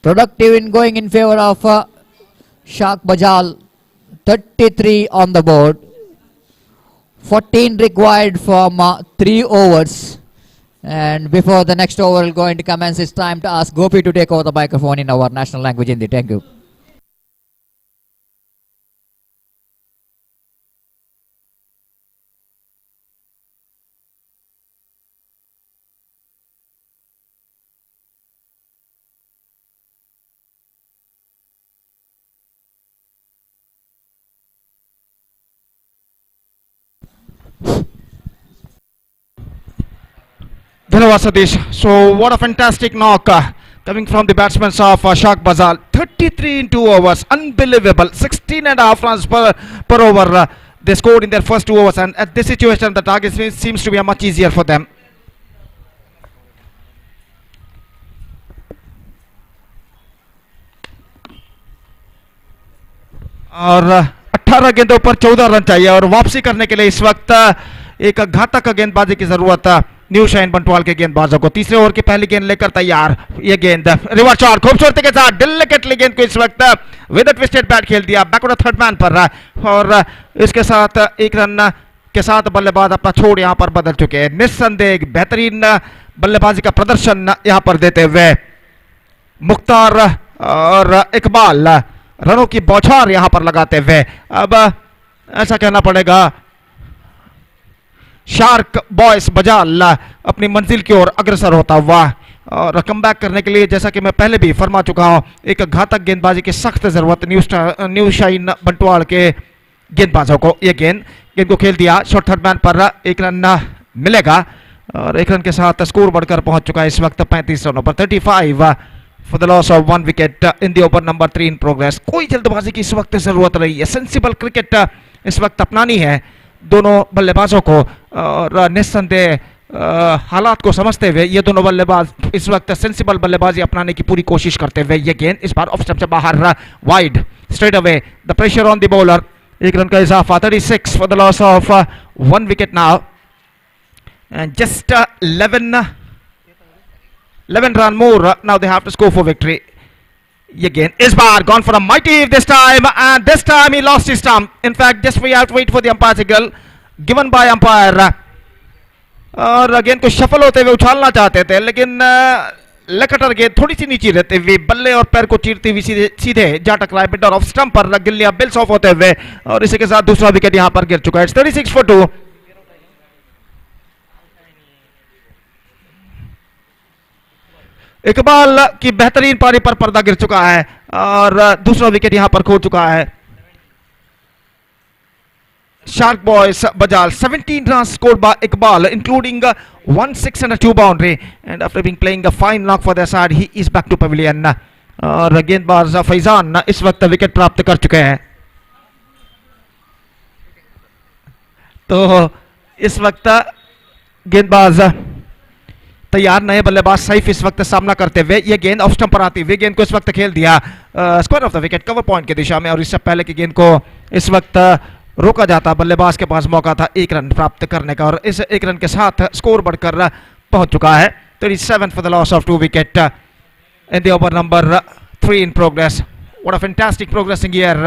Productive in going in favor of Shark Bajal. 33 on the board. 14 required from 3 overs. And before the next over is going to commence, it's time to ask Gopi to take over the microphone in our national language Hindi. Thank you. Dhanyawad Satish. So what a fantastic knock coming from the batsmen of Shark Bajal. 33 in 2 overs. Unbelievable. 16 and a half runs per over they scored in their first 2 overs, and at this situation the target seems to be much easier for them. और 18 गेंदों पर 14 run चाहिए और वापसी करने के लिए इस वक्त एक घातक गेंदबाजी की जरूरत न्यू शाइन बंटवाल के गेंदबाजों को. तीसरे ओवर की पहली गेंद लेकर तैयार. ये गेंद रिवर्स शॉट खूबसूरती के साथ डेलिकेटली गेंद को इस वक्त विद ट्विस्टेड बैट खेल दिया बैकवर्ड थर्ड मैन पर, और इसके साथ 1 रन के साथ बल्लेबाज अपना छोड़ यहां पर बदल चुके हैं. निस्संदेह बेहतरीन बल्लेबाजी का प्रदर्शन यहां पर देते हुए मुख्तार और इकबाल रनों की बौछार यहां पर लगाते हुए अब ऐसा कहना पड़ेगा शार्क बॉयज बजाल अपनी मंजिल की ओर अग्रसर होता हुआ और कमबैक करने के लिए, जैसा कि मैं पहले भी फरमा चुका हूं, एक घातक गेंदबाजी की सख्त जरूरत न्यू शाइन बंटवाल के गेंदबाजों को. ये गेंद को खेल दिया शॉर्ट थर्ड मैन पर. 1 रन मिलेगा और 1 रन के साथ स्कोर बढ़कर पहुंच चुका है इस वक्त 35 रनों पर. 35 for the loss of 1 wicket in the over number 3 in progress. कोई जल्दबाजी की इस वक्त जरूरत नहीं है. सेंसिबल क्रिकेट इस वक्त अपनानी है दोनों बल्लेबाजों को और निस्संदेह हालात को समझते हुए ये दोनों बल्लेबाज इस वक्त सेंसिबल बल्लेबाजी अपनाने की पूरी कोशिश करते हुए. ये गेंद इस बार ऑफ स्टंप से बाहर wide straight away. The pressure on the bowler. 1 run का इजाफा. 36 for the loss of 1 wicket now, and just 11 run more now they have to score for victory. Again is bar gone for a mighty this time, and this time he lost his stump. In fact, just we have to wait for the umpire signal given by umpire. और गेंद को shuffle होते हुए उछालना चाहते थे, लेकिन लकटर गेंद थोड़ी सी नीचे रहते हुए बल्ले और पैर को चीरते हुए सीधे सीधे जा टकराए मिड ऑफ स्टंप पर, गिल्लियां बिल्स ऑफ होते हुए और इसी के साथ दूसरा विकेट यहां पर गिर चुका है. 36 for 2. इकबाल की बेहतरीन पारी पर पर्दा गिर चुका है और दूसरा विकेट यहां पर खो चुका है. Shark boys Bajal 17 runs scored by Iqbal, including 1 6 and a 2 boundary, and after being playing a fine knock for their side, he is back to pavilion. और गेंदबाज फैजान इस वक्त विकेट प्राप्त कर चुके हैं. तो इस वक्त गेंदबाज तैयार, नए बल्लेबाज सैफ इस वक्त सामना करते हुए. ये गेंद ऑफ स्टंप पर आती हुई गेंद को इस वक्त खेल दिया square of the wicket cover point की दिशा में, और इससे पहले की गेंद को इस वक्त रोका जाता. बल्लेबाज के पास मौका था 1 रन प्राप्त करने का और इस 1 रन के साथ स्कोर बढ़कर पहुंच चुका है 37 for the loss of 2 wicket in the over number 3 in progress. What a fantastic progressing year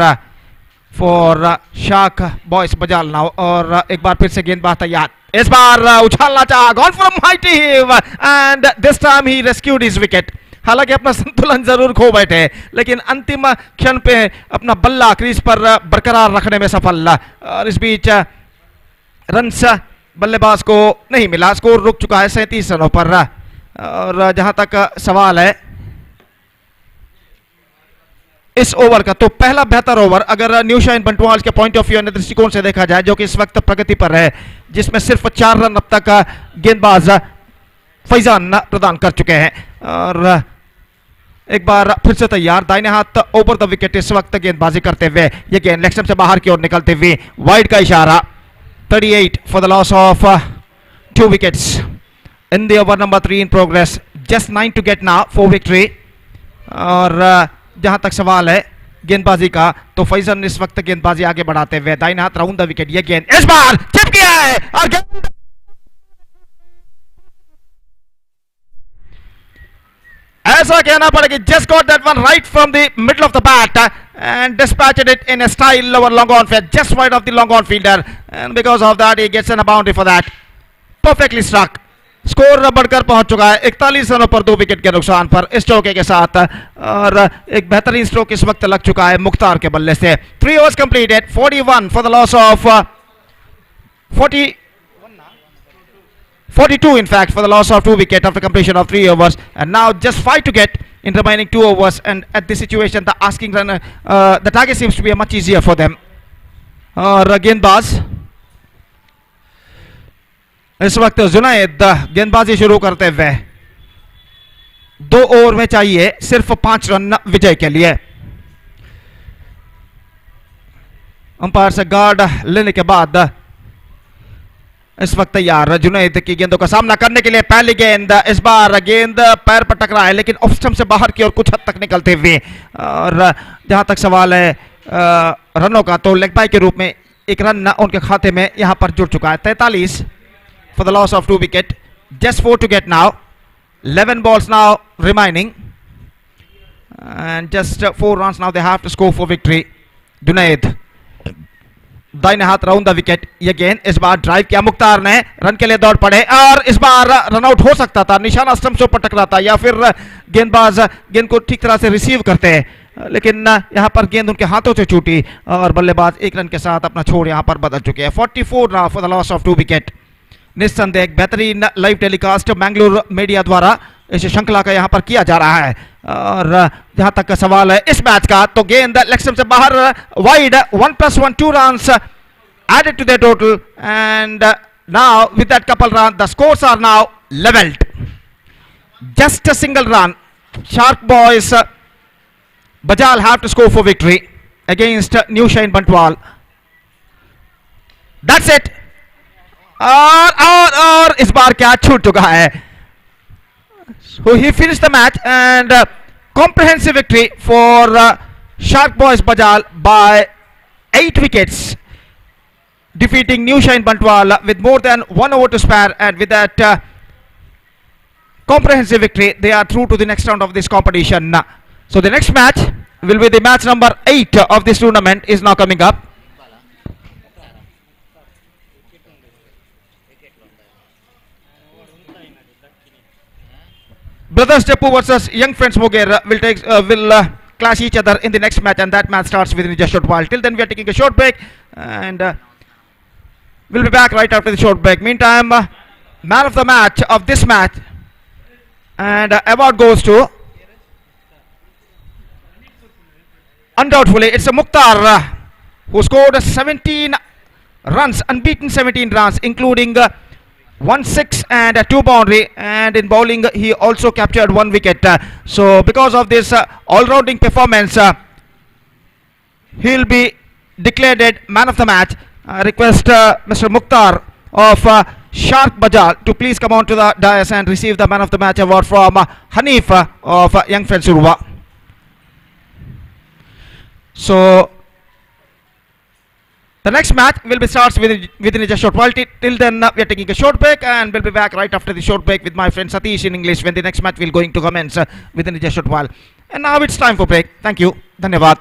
for Shark boys Bajal now. और एक बार फिर से गेंदबाज तैयार, इस बार उछालना चाहा, gone for a mighty heave and this time he rescued his wicket. हालांकि अपना संतुलन जरूर खो बैठे लेकिन अंतिम क्षण पे अपना बल्ला क्रीज पर बरकरार रखने में सफल. और इस बीच रन्स बल्लेबाज को नहीं मिला, स्कोर रुक चुका है 37 रनों पर. और जहां तक सवाल है इस ओवर का, तो पहला बेहतर ओवर अगर न्यू शाइन बंटवाल के पॉइंट ऑफ व्यू यानी दृष्टिकोण से देखा जाए, जो कि इस वक्त प्रगति पर है, जिसमें सिर्फ 4 रन अब तक गेंदबाज फैजान प्रदान कर चुके हैं. और एक बार फिर से तैयार, दाहिने हाथ ओवर द विकेट इस वक्त गेंदबाजी करते हुए. ये गेंद लेग स्टंप से बाहर की ओर निकलते हुए वाइड का इशारा. 38 for the loss of 2 wickets in the over number 3 in progress. Just 9 to get now for victory. और जहां तक सवाल है गेंदबाजी का, तो फैजल इस वक्त गेंदबाजी आगे बढ़ाते हुए दाहिने हाथ राउंड द विकेट. ये गेंद इस बार चिप गया है और ऐसा कहना पड़ेगा, just got that one right from the middle of the bat and dispatched it in a style over long on field, just wide of the long on fielder, and because of that he gets a boundary for that. Perfectly struck. Score बढ़कर पहुंच चुका है 41 रनों पर 2 wicket के नुकसान पर इस चौके के साथ. और एक बेहतरीन स्ट्रोक इस वक्त लग चुका है मुख्तार के बल्ले से. 3 overs completed, 41 for the loss of 42 in fact for the loss of 2 wicket after completion of 3 overs, and now just 5 to get in remaining 2 overs, and at this situation the asking run the target seems to be much easier for them. और गेंदबाज इस वक्त जुनैद गेंदबाजी शुरू करते हुए 2 over में चाहिए सिर्फ 5 रन विजय के लिए. अंपायर से गार्ड लेने के बाद इस वक्त तैयार जुनैद की गेंदों का सामना करने के लिए. पहली गेंद, इस बार गेंद पैर पर टकरा है लेकिन ऑफ स्टंप से बाहर की ओर कुछ हद तक निकलते हुए. और जहां तक सवाल है रनों का, तो लेग बाय के रूप में 1 रन उनके खाते में यहां पर जुड़ चुका है. 43 for the loss of 2 wicket, just 4 to get now, 11 balls now remaining and just 4 runs now they have to score for victory. Junaid दाहिने हाथ राउंड द विकेट. ये गेंद इस बार ड्राइव किया मुख्तार ने, रन के लिए दौड़ पड़े और इस बार रन आउट हो सकता था. निशाना स्टंप से ऊपर टकराता या फिर गेंदबाज गेंद को ठीक तरह से रिसीव करते हैं, लेकिन यहां पर गेंद उनके हाथों से छूटी और बल्लेबाज 1 रन के साथ अपना छोड़ यहां पर बदल चुके हैं. 44 now for the loss of 2 wicket. निस्संदेह बेहतरीन लाइव टेलीकास्ट मैंगलोर मीडिया द्वारा इस श्रृंखला का यहां पर किया जा रहा है. और जहां तक का सवाल है इस मैच का, तो गेंद लेग स्टंप से बाहर wide. 1+1 2 runs added to their total, and now with that couple run the scores are now leveled. Just a single run. Shark boys Bajal have to score for victory against New Shine Bantwal. That's it. और इस बार क्या छूट चुका है. So he finished the match and comprehensive victory for Shark boys Bajal by 8 wickets, defeating New Shine Bantwal with more than 1 over to spare, and with that comprehensive victory they are through to the next round of this competition. So the next match will be the match number 8 of this tournament is now coming up. Brothers Jeppu versus Young Friends Muger will clash each other in the next match, and that match starts within just a short while. Till then, we are taking a short break, and we'll be back right after the short break. Meantime, man of the match of this match, and award goes to, undoubtedly, it's a Mukhtar who scored 17 runs, unbeaten 17 runs, including 1 6 and 2 boundary, and in bowling he also captured 1 wicket. So because of this all-rounding performance, he'll be declared man of the match. I request Mr. Mukhtar of Shark Bajal to please come on to the dais and receive the man of the match award from Hanif of Young Friends Urwa. So the next match will be starts within just a short while. Till then, we are taking a short break, and we'll be back right after the short break with my friend Satish in English when the next match will going to commence within just a short while. And now it's time for break. Thank you. Dhanyavad.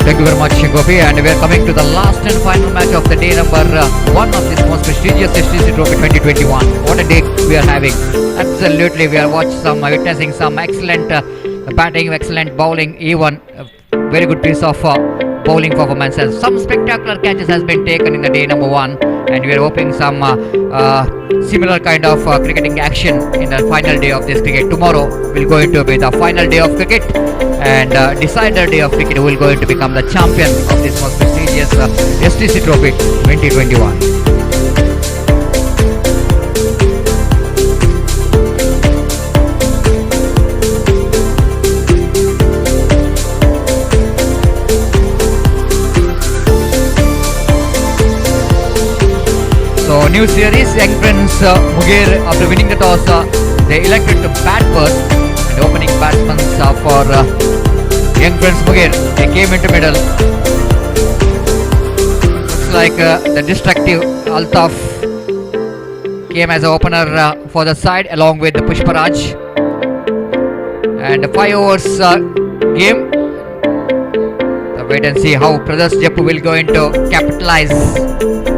Thank you very much, Gopi. And we are coming to the last and final match of the day number 1 of this most prestigious STC Trophy 2021. What a day we are having. Absolutely, we are witnessing some excellent batting, excellent bowling, even very good piece of bowling performances. Some spectacular catches has been taken in the day number 1, and we are hoping some similar kind of cricketing action in the final day of this cricket. Tomorrow will going to be the final day of cricket, and decider day of cricket, who will going to become the champion of this most prestigious STC Trophy 2021. So new series, Young Friends Muger, after winning the toss, they elected to bat first. And opening batsmen for Young Friends Muger, they came into middle. Looks like the destructive Altaf came as an opener for the side along with the Pushparaj. And 5 overs game. So wait and see how Brothers Jeppu will going to capitalize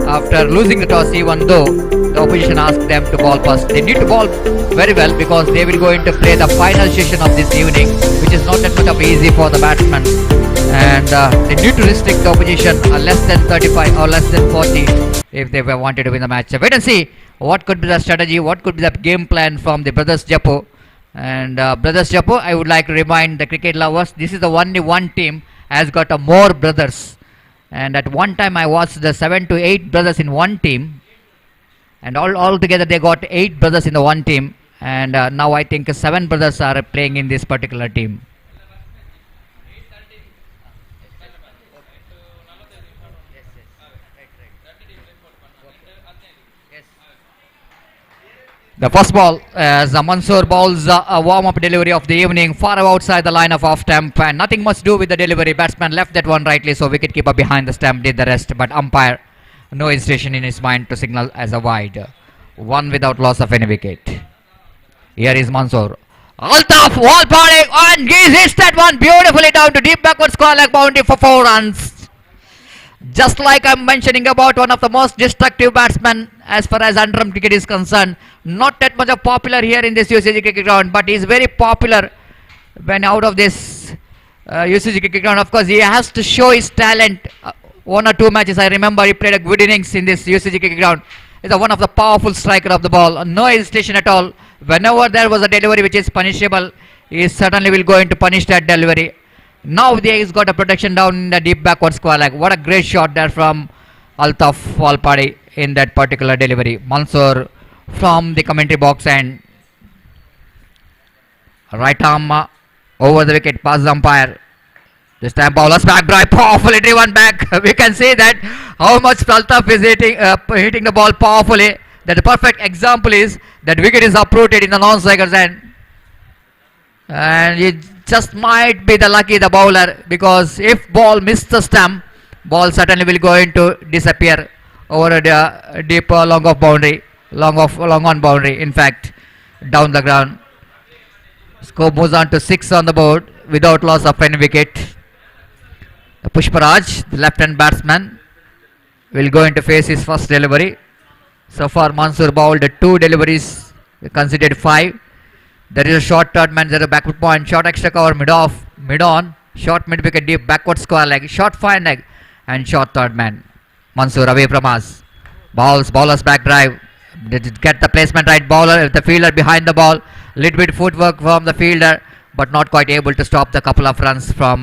after losing the toss, even though the opposition asked them to ball first. They need to ball very well because they will going to play the final session of this evening, which is not that much of easy for the batsmen. And they need to restrict the opposition less than 35 or less than 40 if they wanted to win the match. So wait and see what could be the strategy, what could be the game plan from the Brothers Jeppu. And Brothers Jeppu, I would like to remind the cricket lovers, this is the only one team has got more brothers. And at one time I watched the 7 to 8 brothers in one team, and all together they got 8 brothers in the one team, and now I think 7 brothers are playing in this particular team. The first ball as Mansoor bowls a warm-up delivery of the evening far outside the line of off stump and nothing much to do with the delivery. Batsman left that one rightly, so wicketkeeper behind the stump did the rest. But umpire no hesitation in his mind to signal as a wide. One without loss of any wicket. Here is Mansoor. Altaf wall party and he hits that one beautifully down to deep backward square leg boundary for 4 runs. Just like I'm mentioning about one of the most destructive batsmen as far as underarm cricket is concerned. Not that much of popular here in this UCG cricket ground, but he's very popular when out of this UCG cricket ground. Of course, he has to show his talent. 1 or 2 matches, I remember he played a good innings in this UCG cricket ground. He's one of the powerful striker of the ball. No hesitation at all. Whenever there was a delivery which is punishable, he certainly will go into punish that delivery. Now he's got a protection down in the deep backward square leg. What a great shot there from Altaf Walpadi in that particular delivery. Mansoor from the commentary box and right arm over the wicket past the umpire. This time bowler's back drive powerfully driven back. We can see that how much Altaf is hitting the ball powerfully. That the perfect example is that wicket is uprooted in the non-striker's end. And it just might be the lucky the bowler, because if ball missed the stump, ball certainly will going to disappear over the deep long off boundary, long on boundary, in fact, down the ground. Score moves on to 6 on the board without loss of any wicket. Pushparaj, the left-hand batsman, will go into face his first delivery. So far Mansoor bowled 2 deliveries, considered 5. There is a short third man, there is a backward point, short extra cover, mid off, mid on, short mid wicket, deep backward square leg, short fine leg, and short third man. Mansoor away from us. Bowler's back drive. Did get the placement right, bowler, the fielder behind the ball. Little bit footwork from the fielder, but not quite able to stop the couple of runs from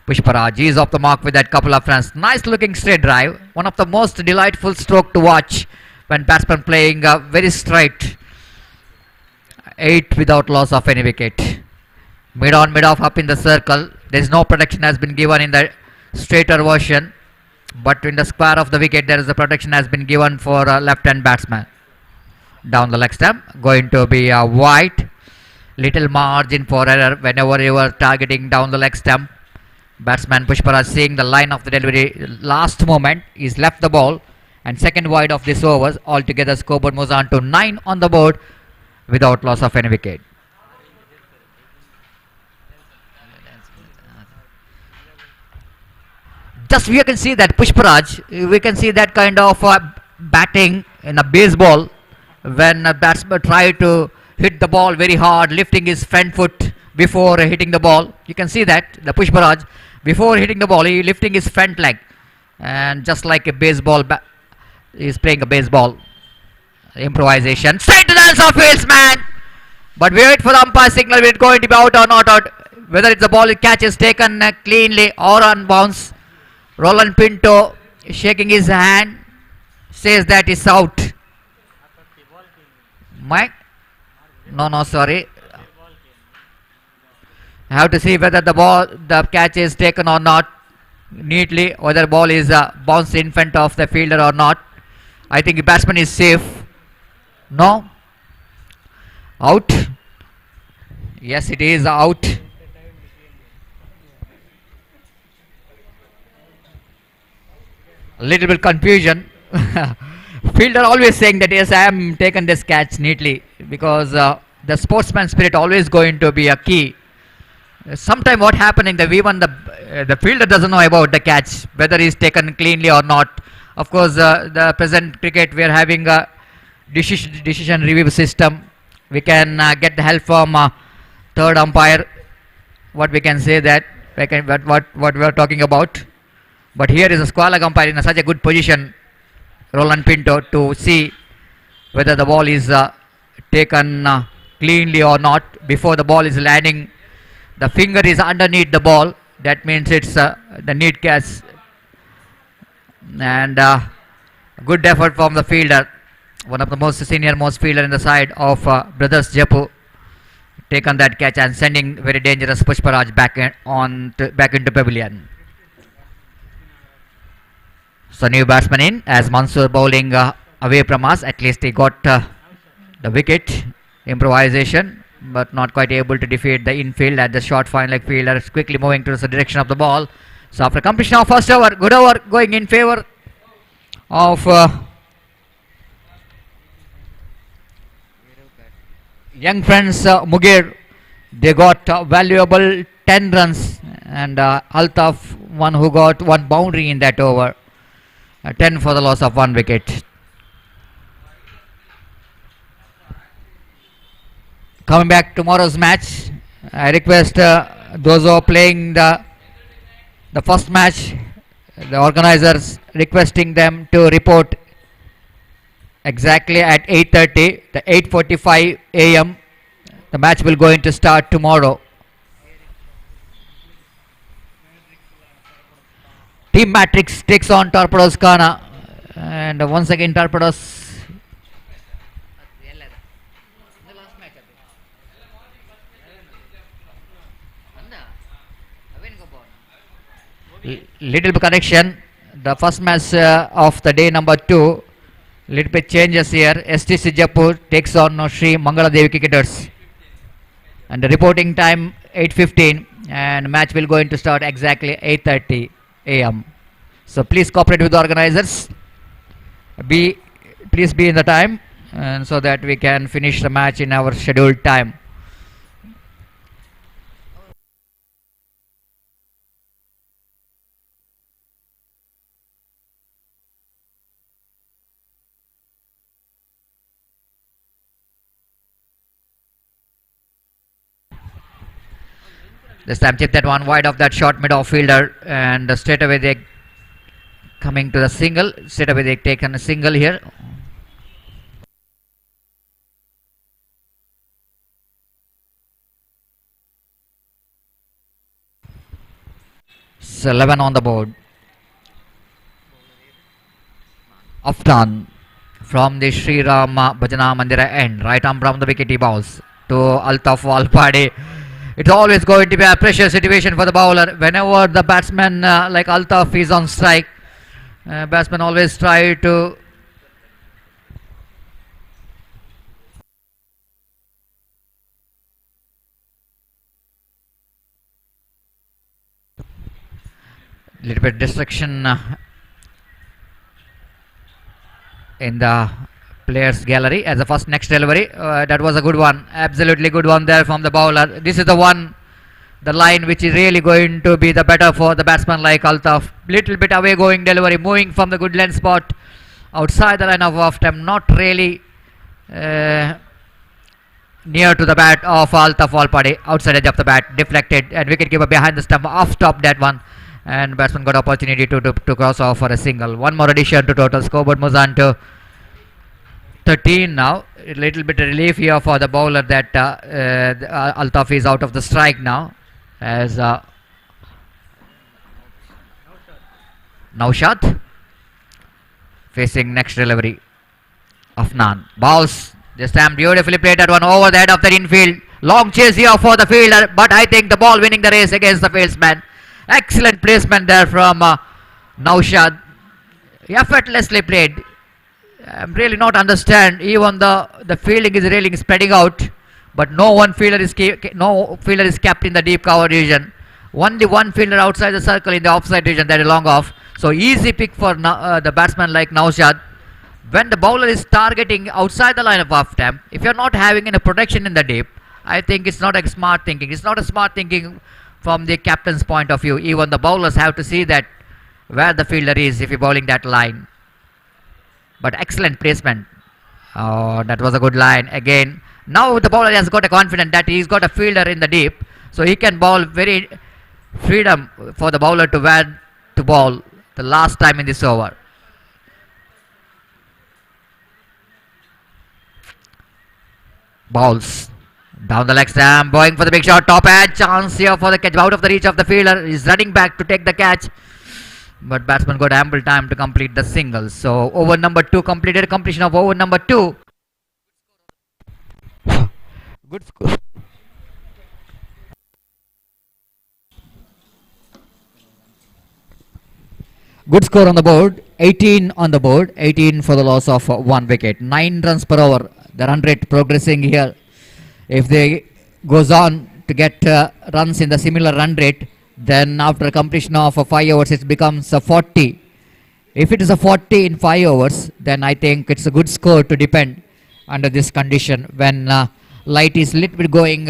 Pushparaj. He is off the mark with that couple of runs. Nice looking straight drive. One of the most delightful stroke to watch when batsman playing very straight. 8 without loss of any wicket. Mid on, mid off, up in the circle. There is no protection has been given in the straighter version, but in the square of the wicket there is a protection has been given for left hand batsman. Down the leg stump, going to be wide. Little margin for error whenever you are targeting down the leg stump. Batsman Pushparaj seeing the line of the delivery last moment, he's left the ball, and second wide of this overs. Altogether scoreboard moves on to 9 on the board without loss of any wicket. Just we can see that Pushparaj, we can see that kind of batting in a baseball when a batsman try to hit the ball very hard, lifting his front foot before hitting the ball. You can see that the Pushparaj before hitting the ball, he lifting his front leg, and just like a baseball, he is playing a baseball. Improvisation straight to the ends of fields, man. But we wait for the umpire signal. Will it going to be out or not out? Whether it's a ball catch is taken cleanly or on bounce. Roland Pinto shaking his hand, says that it's out. Mike? No, sorry. I have to see whether the catch is taken or not neatly, whether ball is bounced in front of the fielder or not. I think the batsman is safe. No? Out? Yes, it is out. A little bit confusion. Fielder always saying that yes, I am taken this catch neatly, because the sportsman spirit always going to be a key. Sometime what happening, the fielder doesn't know about the catch, whether he's taken cleanly or not. Of course, the present cricket, we are having a decision review system. We can get the help from third umpire. What we can say that what we are talking about. But here is a square leg umpire in such a good position, Roland Pinto, to see whether the ball is taken cleanly or not. Before the ball is landing, the finger is underneath the ball. That means it's the neat catch. And good effort from the fielder, one of the most senior most fielder in the side of brothers Jeppu, taken that catch and sending very dangerous Pushparaj back into pavilion. So new batsman in as Mansoor bowling away from us. At least he got the wicket, improvisation, but not quite able to defeat the infield at the short fine leg fielder is quickly moving to the direction of the ball. So after completion of first over, good over going in favor of young friends Mugir. They got valuable 10 runs, and Altaf one who got one boundary in that over. 10 for the loss of one wicket. Coming back tomorrow's match, I request those who are playing the first match, the organizers requesting them to report exactly at 8:30, the 8:45 a.m. The match will going to start tomorrow. Team Matrix takes on Torpedoes Kana, and once again Torpedoes. Little bit correction. The first match of the day number 2. Little bit changes here. STC Jeppu takes on Sri Mangala Devi cricketers. And the reporting time 8:15, and match will going to start exactly 8:30 a.m. So please cooperate with the organizers. Please be in the time, and so that we can finish the match in our scheduled time. This time chip that one wide of that short mid off fielder, and straight away they coming to the single. Straight away they taken a single here. So 11 on the board. Aftan from the Sri Rama Bhajana Mandira end. Right arm from the wicket he bowls to Altaf Walpade. It's always going to be a pressure situation for the bowler. Whenever the batsman like Altaf is on strike, batsman always try to little bit distraction in the players gallery as the first next delivery. That was a good one, absolutely good one there from the bowler. This is the one, the line which is really going to be the better for the batsman like Altaf. Little bit away going delivery, moving from the good length spot outside the line of off time, not really near to the bat of Altaf Walpade, outside edge of the bat, deflected, and wicketkeeper behind the stump off top that one, and batsman got opportunity to cross off for a single. One more addition to total scoreboard moves on to 13 now. A little bit of relief here for the bowler that Altaf is out of the strike now, as Naushad facing next delivery. Afnan bowls. This time beautifully played that one over the head of the infield. Long chase here for the fielder, but I think the ball winning the race against the fieldsman. Excellent placement there from Naushad. Effortlessly played. I'm really not understand. Even the fielding is really spreading out, but no fielder is kept in the deep cover region. Only one fielder outside the circle in the offside region, that is long off. So easy pick for the batsman like Naushad. When the bowler is targeting outside the line of off stamp, if you're not having any protection in the deep, I think it's not a smart thinking. It's not a smart thinking from the captain's point of view. Even the bowlers have to see that where the fielder is if you're bowling that line. But excellent placement. Oh, that was a good line again. Now the bowler has got a confidence that he's got a fielder in the deep, so he can bowl very freedom for the bowler to where to bowl the last time in this over. Bowls down the leg stamp, going for the big shot, top edge, chance here for the catch, out of the reach of the fielder. He's running back to take the catch, but batsman got ample time to complete the single. So over number 2 completed. Completion of over number 2. Good score. Good score on the board. 18 on the board. 18 for the loss of 1 wicket. 9 runs per over. the run rate progressing here. If they goes on to get runs in the similar run rate, then after completion of 5 overs, it becomes a 40. If it is a 40 in 5 overs, then I think it's a good score to depend under this condition when light is little bit going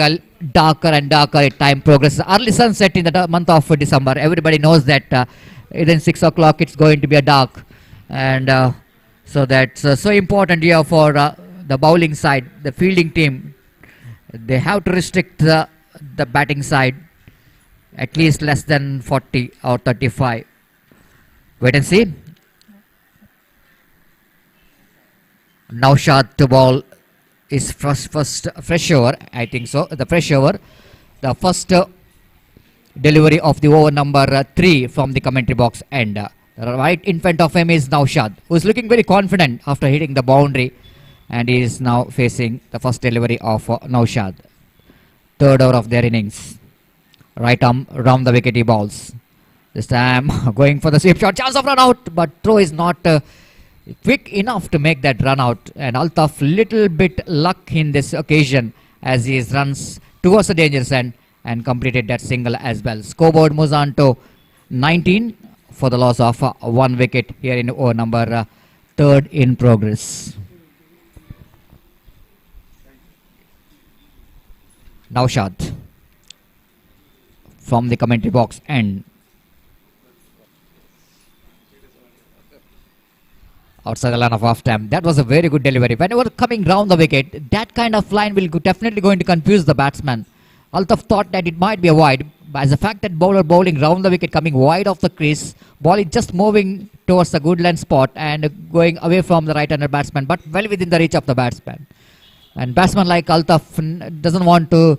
darker and darker as time progresses. Early sunset in the month of December. Everybody knows that within 6 o'clock it's going to be a dark, and so that's so important here for the bowling side, the fielding team. They have to restrict the batting side at least less than 40 or 35. Wait and see. Naushad to ball is first fresh over. I think so. The fresh over, the first delivery of the over number 3 from the commentary box end. Right in front of him is Naushad, who is looking very confident after hitting the boundary, and he is now facing the first delivery of Naushad. Third over of their innings. Right arm round the wicket he balls. This time going for the sweep shot. Chance of run out, but throw is not quick enough to make that run out. And Altaf little bit luck in this occasion as he runs towards the dangerous end and completed that single as well. Scoreboard moves on to 19 for the loss of 1 wicket here in over number 3rd in progress. Naushad from the commentary box end. Outside the line of half time. That was a very good delivery. Whenever coming round the wicket, that kind of line will definitely going to confuse the batsman. Altaf thought that it might be a wide, but as the fact that bowler bowling round the wicket coming wide of the crease, ball is just moving towards the good length spot and going away from the right-hander batsman, but well within the reach of the batsman. And batsman like Altaf doesn't want to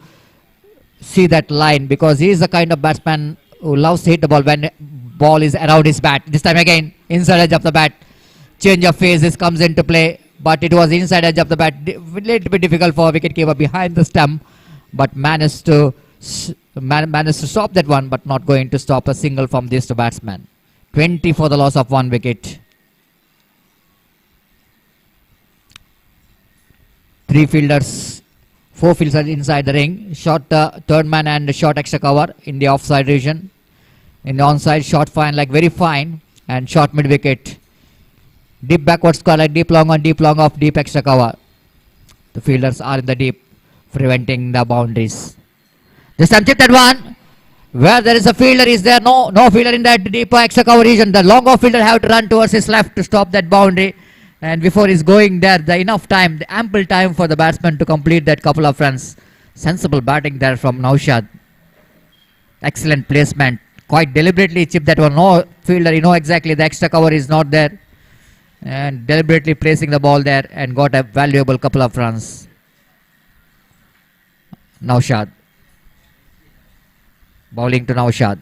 see that line because he is the kind of batsman who loves to hit the ball when ball is around his bat. This time again, inside edge of the bat. Change of phases comes into play, but it was inside edge of the bat. A little bit difficult for wicketkeeper behind the stump, but managed to stop that one, but not going to stop a single from this batsman. 20 for the loss of 1 wicket. 3 fielders, 4 fielders inside the ring. Short third man and short extra cover in the offside region. In the onside, short fine like very fine, and short mid wicket. Deep backward square like deep long on deep long off deep extra cover. The fielders are in the deep, preventing the boundaries. This time check that one. Where there is a fielder, is there no fielder in that deep extra cover region? The long off fielder have to run towards his left to stop that boundary. And before he's going there, the enough time, the ample time for the batsman to complete that couple of runs. Sensible batting there from Naushad. Excellent placement. Quite deliberately chipped that one. No fielder, you know exactly the extra cover is not there. And deliberately placing the ball there and got a valuable couple of runs. Naushad. Bowling to Naushad.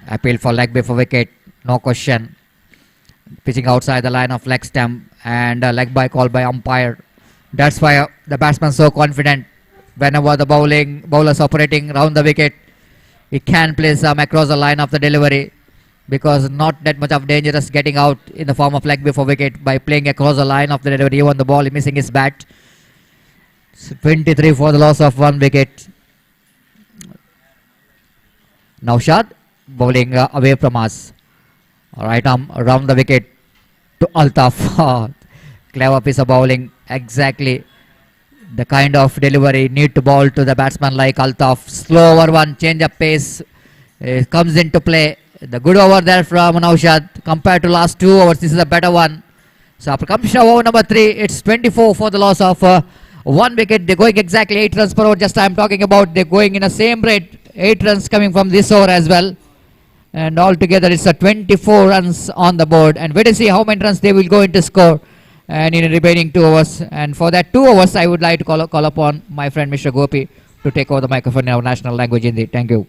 Appeal for leg before wicket. No question. Pitching outside the line of leg stump and a leg by call by umpire. That's why the batsman so confident. Whenever the bowlers operating round the wicket, he can place across the line of the delivery, because not that much of dangerous getting out in the form of leg before wicket by playing across the line of the delivery. Even the ball missing his bat. So 23 for the loss of 1 wicket. Naushad bowling away from us. Right arm around the wicket to Altaf. Clever piece of bowling. Exactly the kind of delivery need to bowl to the batsman like Altaf. Slow over one, change of pace comes into play. The good over there from Naushad compared to last 2 overs. This is a better one. So after completion of over number 3, it's 24 for the loss of 1 wicket. They're going exactly 8 runs per over. Just I'm talking about they're going in the same rate. 8 runs coming from this over as well. And altogether it's a 24 runs on the board. And wait to see how many runs they will go into score. And in the remaining 2 overs. And for that 2 overs, I would like to call upon my friend Mr. Gopi to take over the microphone in our national language Hindi. Thank you.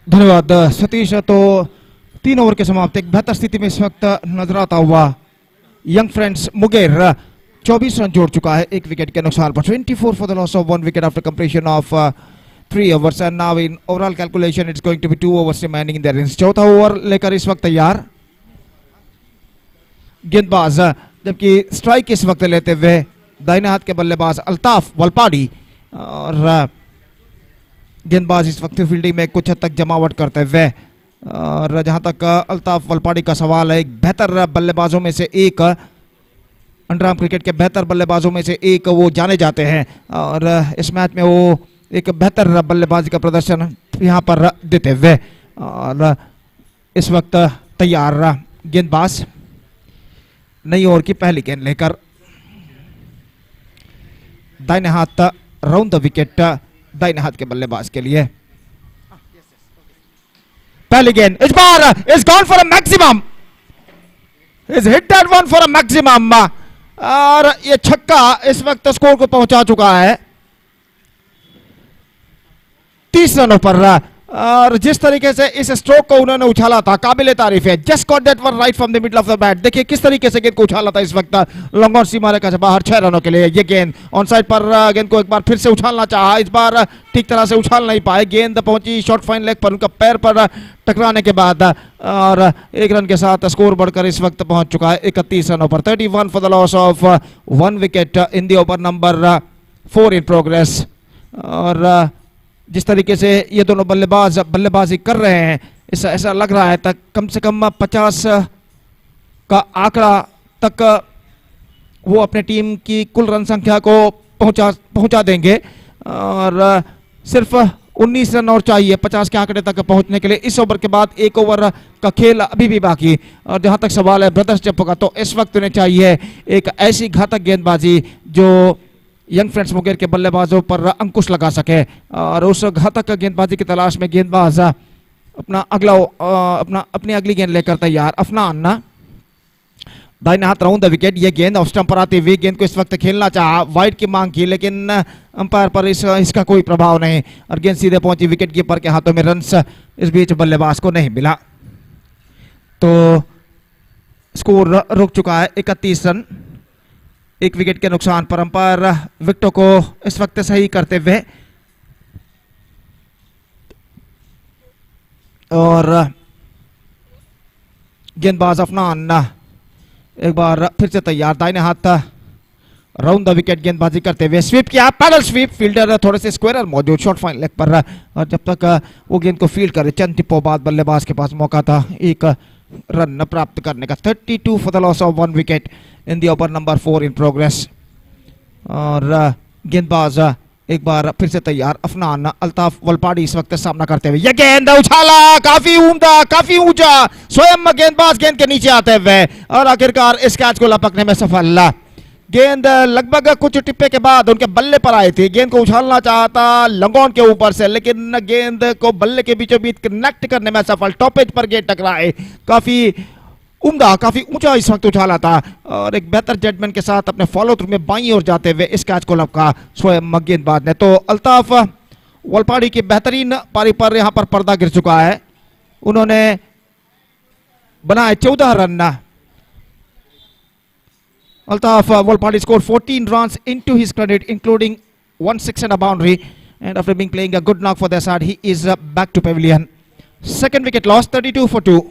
धन्यवाद सतीश। तो 3 over के समाप्त एक बेहतर स्थिति में इस वक्त नजर आता हुआ यंग फ्रेंड्स मुंगेर 24 रन जोड़ चुका है 1 विकेट के नुकसान पर। 24 for the loss of 1 wicket after completion of 3 overs and now in overall calculation it's going to be 2 overs remaining in their innings। चौथा ओवर लेकर इस वक्त तैयार गेंदबाज, जबकि स्ट्राइक इस वक्त लेते हुए दाहिने हाथ के बल्लेबाज अल्ताफ वलपाड़ी, और गेंदबाज इस वक्त फील्डिंग में कुछ हद तक जमावट करते हुए। और जहां तक अल्ताफ वलपाड़ी का सवाल है, एक बेहतर बल्लेबाजों में से एक, अंडरआर्म क्रिकेट के बेहतर बल्लेबाजों में से एक वो जाने जाते हैं, और इस मैच में वो एक बेहतर बल्लेबाजी का प्रदर्शन यहां पर देते हुए। और इस वक्त तैयार गेंदबाज नई ओवर की पहली गेंद लेकर दाहिने हाथ राउंड द विकेट दाहिने हाथ के बल्लेबाज के लिए। पहली गेंद इस bar is gone for a maximum, is hit that one for a maximum, और ये छक्का इस वक्त स्कोर को पहुंचा चुका है 30 रनों पर। और जिस तरीके से इस स्ट्रोक को उन्होंने उछाला था, काबिले तारीफ है। Just got that one right from the middle of the bat. देखिए किस तरीके से गेंद को उछाला था इस वक्त लॉन्ग ऑन सीमा रेखा से बाहर 6 रनों के लिए। ये गेंद ऑन साइड पर, गेंद को एक बार फिर से उछालना चाहा, इस बार ठीक तरह से उछाल नहीं पाए। गेंद पहुंची शॉर्ट फाइन लेग पर, उनका पैर पर टकराने के बाद, और 1 रन के साथ स्कोर बढ़कर इस वक्त पहुंच चुका है 31 रनों पर। 31 for the loss of 1 wicket in the over number 4 in progress. और जिस तरीके से ये दोनों बल्लेबाज बल्लेबाजी कर रहे हैं, ऐसा लग रहा है तक कम से कम 50 का आंकड़ा तक वो अपने टीम की कुल रन संख्या को पहुंचा देंगे। और सिर्फ 19 रन और चाहिए 50 के आंकड़े तक पहुंचने के लिए। इस ओवर के बाद 1 ओवर का खेल अभी भी बाकी। और जहां तक सवाल है ब्रदर्स जप्पू का, तो इस वक्त उन्हें चाहिए एक ऐसी घातक गेंदबाजी जो यंग फ्रेंड्स मुंगेर के बल्लेबाजों पर अंकुश लगा सके। और उस घातक गेंदबाजी की तलाश में गेंदबाज अपनी अगली गेंद लेकर तैयार। अफनान दाहिने हाथ राउंड द विकेट। ये गेंद ऑफ स्टंप पर आती हुई गेंद को इस वक्त खेलना चाहा, वाइड की मांग की, लेकिन अंपायर पर इसका कोई प्रभाव नहीं, और गेंद सीधे पहुंची विकेट कीपर के हाथों में। रन्स इस बीच बल्लेबाज को नहीं मिला, तो स्कोर रुक चुका है 31 रन 1 विकेट के नुकसान पर। अंपायर विकेटों को इस वक्त सही करते हुए, और गेंदबाज अफनान एक बार फिर से तैयार, दाहिने हाथ राउंड द विकेट गेंदबाजी करते हुए। स्वीप किया, पैडल स्वीप, फील्डर थोड़े से स्क्वायर मौजूद शॉर्ट फाइन लेग पर, और जब तक वो गेंद को फील्ड करे चंद टिप्पों बाद बल्लेबाज के पास मौका था 1 रन प्राप्त करने का। 32 for the loss of 1 wicket in the over number 4 in progress. और गेंदबाज एक बार फिर से तैयार, अफनान अल्ताफ वलपाड़ी इस वक्त सामना करते हुए। यह गेंद उछाला, काफी उम्दा, काफी ऊंचा, स्वयं गेंदबाज गेंद के नीचे आते हुए, और आखिरकार इस कैच को लपकने में सफल। गेंद लगभग कुछ टिप्पे के बाद उनके बल्ले पर आई थी। गेंद को उछालना चाहता लंगोन के ऊपर से, लेकिन गेंद को बल्ले के बीचों बीच कनेक्ट करने में सफल। टॉपेज पर गेंद टकराए, काफी उम्दा, काफी ऊंचा इस वक्त उछाला था, और एक बेहतर जजमेंट के साथ अपने फॉलो थ्रू में बाईं ओर जाते हुए इस कैच को लपका स्वयं गेंदबाज ने। तो अल्ताफ वलपाड़ी की बेहतरीन पारी पर यहां पर पर्दा गिर चुका है। उन्होंने बनाए 14 run. Altaf Volpadi scored 14 runs into his credit, including 1 6 and a boundary. And after being playing a good knock for their side, he is back to pavilion. Second wicket lost, 32 for 2.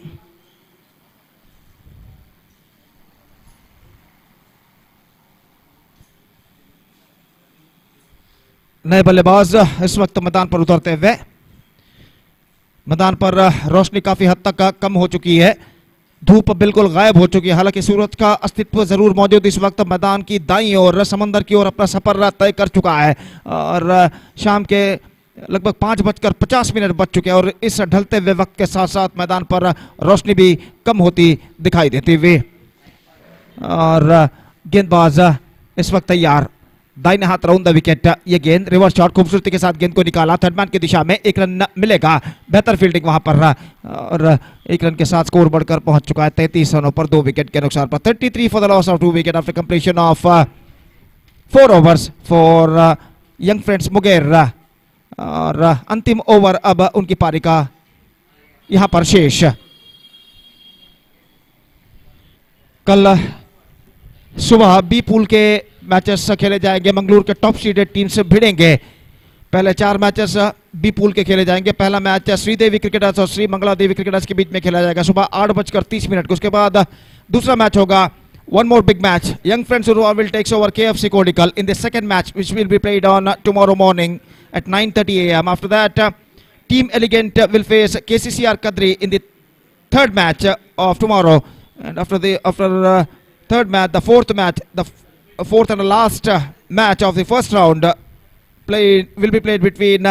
नए बल्लेबाज इस वक्त मैदान पर उतरते हुए। मैदान पर रोशनी काफी हद तक कम हो चुकी है, धूप बिल्कुल गायब हो चुकी है। हालांकि सूरज का अस्तित्व जरूर मौजूद इस वक्त मैदान की दाईं ओर समंदर की ओर अपना सफर तय कर चुका है, और शाम के लगभग 5:50 बज चुके हैं, और इस ढलते हुए वक्त के साथ साथ मैदान पर रोशनी भी कम होती दिखाई देती हुई। और गेंदबाज इस वक्त तैयार, दाहिने हाथ राउंड द विकेट। ये गेंद रिवर्स शॉट खूबसूरती के साथ गेंद को निकाला, थर्ड मैन की दिशा में 1 रन मिलेगा। बेहतर फील्डिंग वहां पर, और 1 रन के साथ स्कोर बढ़कर पहुंच चुका है 33 रनों पर 2 विकेट के नुकसान पर। 33 for the loss of 2 wicket after completion of 4 overs for young friends Munger. और अंतिम ओवर अब उनकी पारी का यहां पर शेष। कल सुबह बी पूल के मैचेस खेले जाएंगे। मंगलूर के टॉप सीडेड टीम से भिड़ेंगे। पहले 4 मैचेस बी पूल के खेले जाएंगे। पहला मैच श्रीदेवी क्रिकेटर्स और श्री मंगला देवी क्रिकेटर्स के बीच में खेला जाएगा सुबह 8:30 को। उसके बाद दूसरा मैच होगा one more big match. Young Friends Urwa will takes over KFC Kodikal in the second match, which will be played on tomorrow morning at 9:30 a.m. After that, Team Elegant will face KCCR Kadri in the third match of tomorrow. And after third match, the fourth match, fourth and the last match of the first round will be played between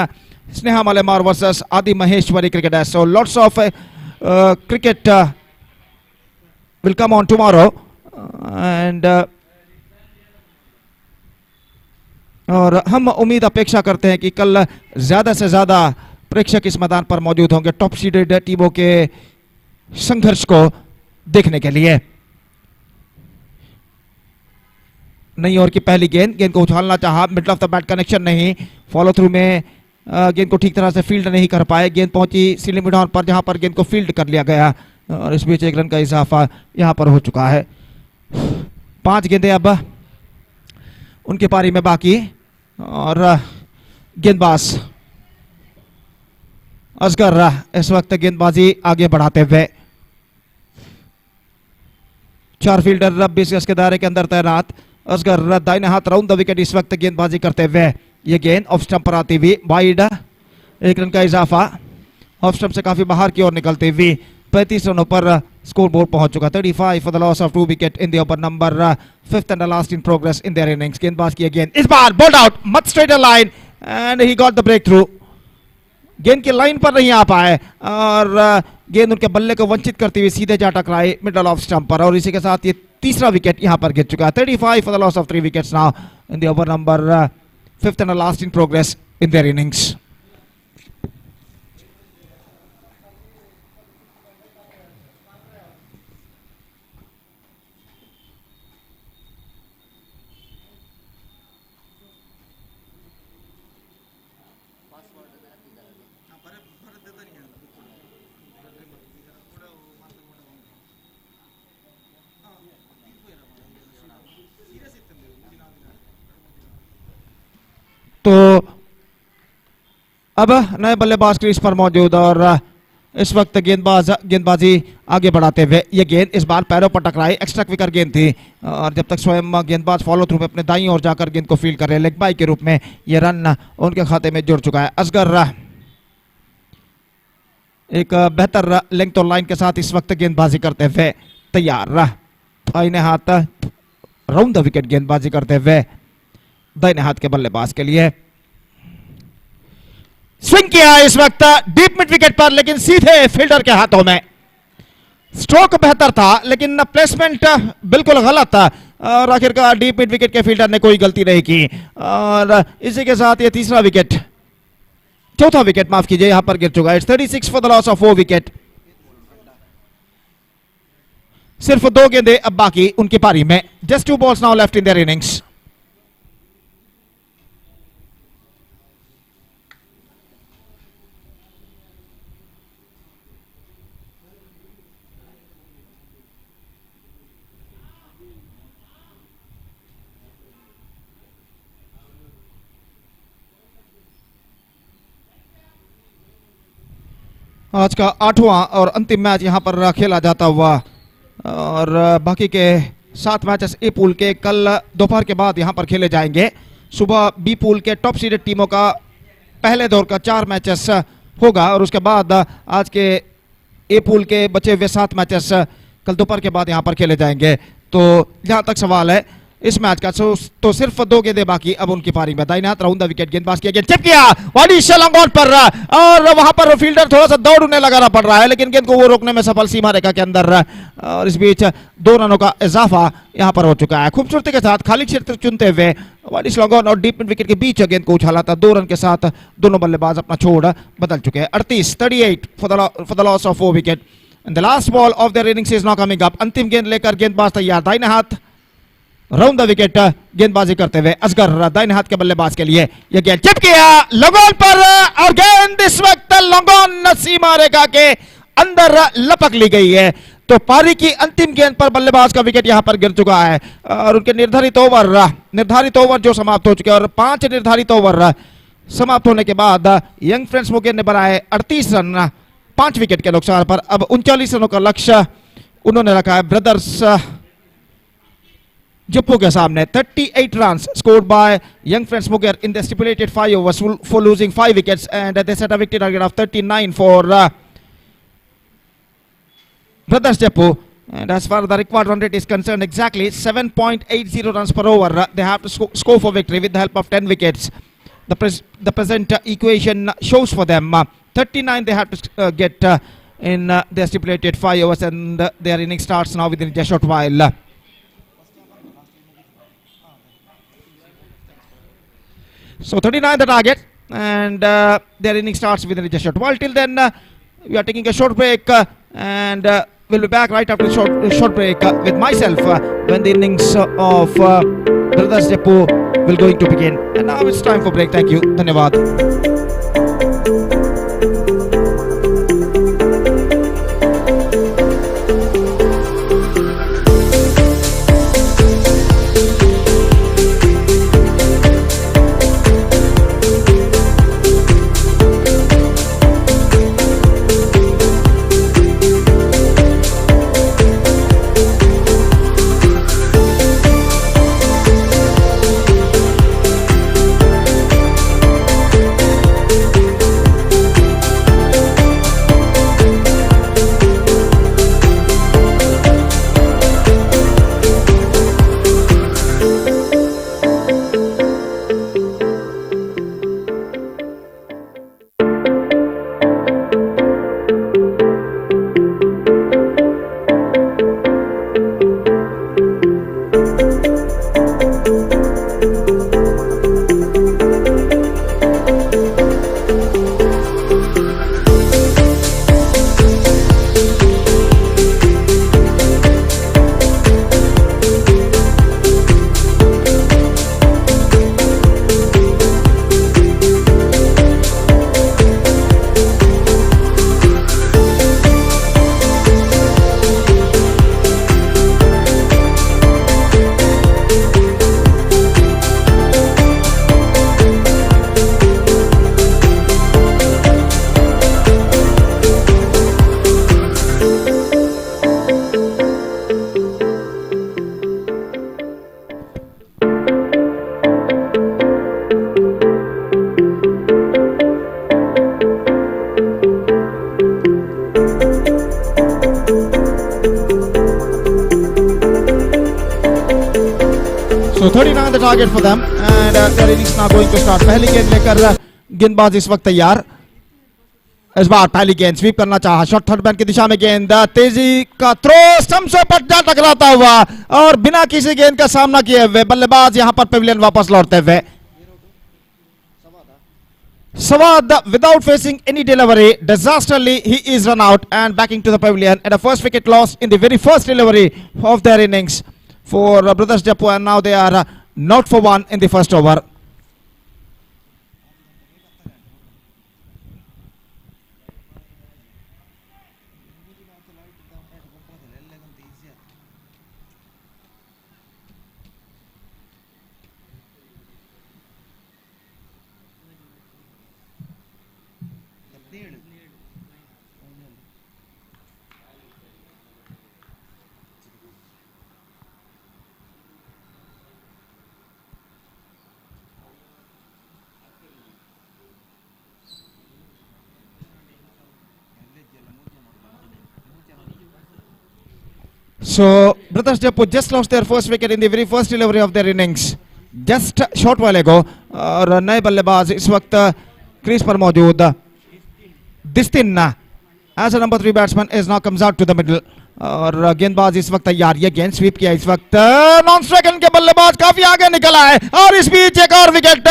Sneha Malemar versus Adi Maheshwari Cricketers. So lots of cricket will come on tomorrow. And और हम उम्मीद अपेक्षा करते हैं कि कल ज्यादा से ज्यादा प्रेक्षक इस मैदान पर मौजूद होंगे टॉप सीडेड टीमों के संघर्ष को देखने के लिए। नई ओवर की पहली गेंद को उछालना चाहा, middle of the bat connection नहीं, फॉलो थ्रू में गेंद को ठीक तरह से फील्ड नहीं कर पाए। गेंद पहुंची सीलिंग मिड ऑन पर, जहां पर गेंद को फील्ड कर लिया गया और इस बीच 1 रन का इजाफा यहां पर हो चुका है। 5 गेंदें अब उनकी पारी में बाकी और गेंदबाज असगर इस वक्त गेंदबाजी आगे बढ़ाते हुए। 4 फील्डर 20 गज के दायरे के अंदर तैनात। असगर दाहिने हाथ राउंड द विकेट इस वक्त गेंदबाजी करते हुए। ये गेंद ऑफ स्टंप पर आती हुई वाइड, 1 रन का इजाफा। ऑफ स्टंप से काफी बाहर की ओर निकलती हुई 35 रनों पर स्कोर बोर्ड पहुंच चुका। 35 for the loss of 2 wicket in the over number 5th and last in progress in their innings. गेंदबाज की गेंद इस बार bowled out much straighter line and he got the breakthrough. गेंद की लाइन पर नहीं आ पाए और गेंद उनके बल्ले को वंचित करती हुई सीधे जा टकराई मिडल ऑफ स्टंप पर और इसी के साथ ये तीसरा विकेट यहां पर गिर चुका है। 35 for the loss of 3 wickets now in the over number 5th and last in progress in their innings. तो अब नए बल्लेबाज क्रीज पर मौजूद और इस वक्त गेंदबाजी आगे बढ़ाते हुए। ये गेंद इस बार पैरों पर टकराई, एक्स्ट्रा क्विकर गेंद थी और जब तक स्वयं गेंदबाज फॉलो थ्रू में अपने दाईं ओर जाकर गेंद को फील्ड कर रहे लेग बाई के रूप में ये रन उनके खाते में जुड़ चुका है। असगर एक बेहतर लेंथ और लाइन के साथ इस वक्त गेंदबाजी करते हुए तैयार। दाहिने हाथ राउंड द विकेट गेंदबाजी करते हुए दाहिने हाथ के बल्लेबाज के लिए। स्विंग किया इस वक्त डीप मिड विकेट पर, लेकिन सीधे फील्डर के हाथों में। स्ट्रोक बेहतर था लेकिन प्लेसमेंट बिल्कुल गलत था और आखिरकार डीप मिड विकेट के फील्डर ने कोई गलती नहीं की और इसी के साथ ये चौथा विकेट माफ कीजिए यहां पर गिर चुका है। 36 for the loss of 4 wicket. सिर्फ 2 गेंदें अब बाकी उनकी पारी में। Just 2 balls now left in their innings. आज का 8वां और अंतिम मैच यहां पर खेला जाता हुआ और बाकी के 7 मैचेस ए पूल के कल दोपहर के बाद यहां पर खेले जाएंगे। सुबह बी पूल के टॉप सीडेड टीमों का पहले दौर का 4 मैचेस होगा और उसके बाद आज के ए पूल के बचे हुए 7 मैचेस कल दोपहर के बाद यहां पर खेले जाएंगे। तो जहां तक सवाल है इस मैच का तो सिर्फ 2 गेंदें बाकी अब उनकी पारी में। दाहिने हाथ राउंड द विकेट गेंदबाज किया, गेंद चिप किया वाडी शलंग ऑन पर और वहां पर फील्डर थोड़ा सा दौड़ने लगाना पड़ रहा है लेकिन गेंद को वो रोकने में सफल सीमा रेखा के अंदर और इस बीच 2 रनों का इजाफा यहां पर हो चुका है। खूबसूरती के साथ खाली क्षेत्र चुनते हुए वाडी शलंग ऑन और डीप मिड विकेट के बीच गेंद को उछाला था। 2 रन के साथ दोनों बल्लेबाज अपना छोड़ बदल चुके हैं। 38 for the loss of 4 wicket. The last ball of their innings is now coming up. अंतिम गेंद लेकर गेंदबाज तैयार। दाहिने हाथ राउंड द विकेट गेंदबाजी करते हुए असगर दाहिने हाथ के बल्लेबाज के लिए यह गेंद चिप किया लगोन पर और गेंद इस वक्त लगोन सीमा रेखा के अंदर लपक ली गई है। तो पारी की अंतिम गेंद पर बल्लेबाज का विकेट यहां पर गिर चुका है और उनके निर्धारित ओवर जो समाप्त हो चुके हैं और 5 निर्धारित ओवर समाप्त होने के बाद यंग फ्रेंड्स मुकेर ने बनाए 38 रन 5 विकेट के नुकसान पर। अब 39 रनों का लक्ष्य उन्होंने रखा है ब्रदर्स जप्पू के सामने। 38 runs scored by young friends Muker in the stipulated 5 overs for losing 5 wickets, and they set a victory target of 39 for brothers Jeppu. And as far as the required run rate is concerned, exactly 7.80 runs per over they have to score for victory with the help of 10 wickets. The present equation shows for them 39 they have to get in their stipulated 5 overs, and their inning starts now within just a short while. So 39 the target, and their inning starts within just a short while. Till then, we are taking a short break, and we'll be back right after the short break with myself when the innings of Brothers Jeppu will going to begin. And now it's time for break. Thank you. Dhanyavad. So 39 the target for them, and their innings now going to start. पहली गेंद लेकर गेंदबाज इस वक्त तैयार। इस बार पहली गेंद स्वीप करना चाहा, शॉर्ट थर्ड मैन की दिशा में गेंद, तेजी का थ्रो, स्टंप से पट्टा टकराता हुआ और बिना किसी गेंद का सामना किए हुए बल्लेबाज यहां पर पेविलियन वापस लौटते हुए। Sawad, without facing any delivery, disastrously he is run out and backing to the pavilion, and a first wicket lost in the very first delivery of their innings for Brothers Jeppu, and now they are not for one in the first over. So Brothers Jeppu just lost their first wicket in the very first delivery of their innings just short while ago, और नए बल्लेबाज इस वक्त crease पर मौजूद दिस्तिन as a number 3 batsman is now comes out to the middle, और गेंदबाज इस वक्त तैयार, ये गेंद स्वीप किया इस वक्त, नॉन स्ट्राइक के बल्लेबाज काफी आगे निकला है और इस बीच एक और विकेट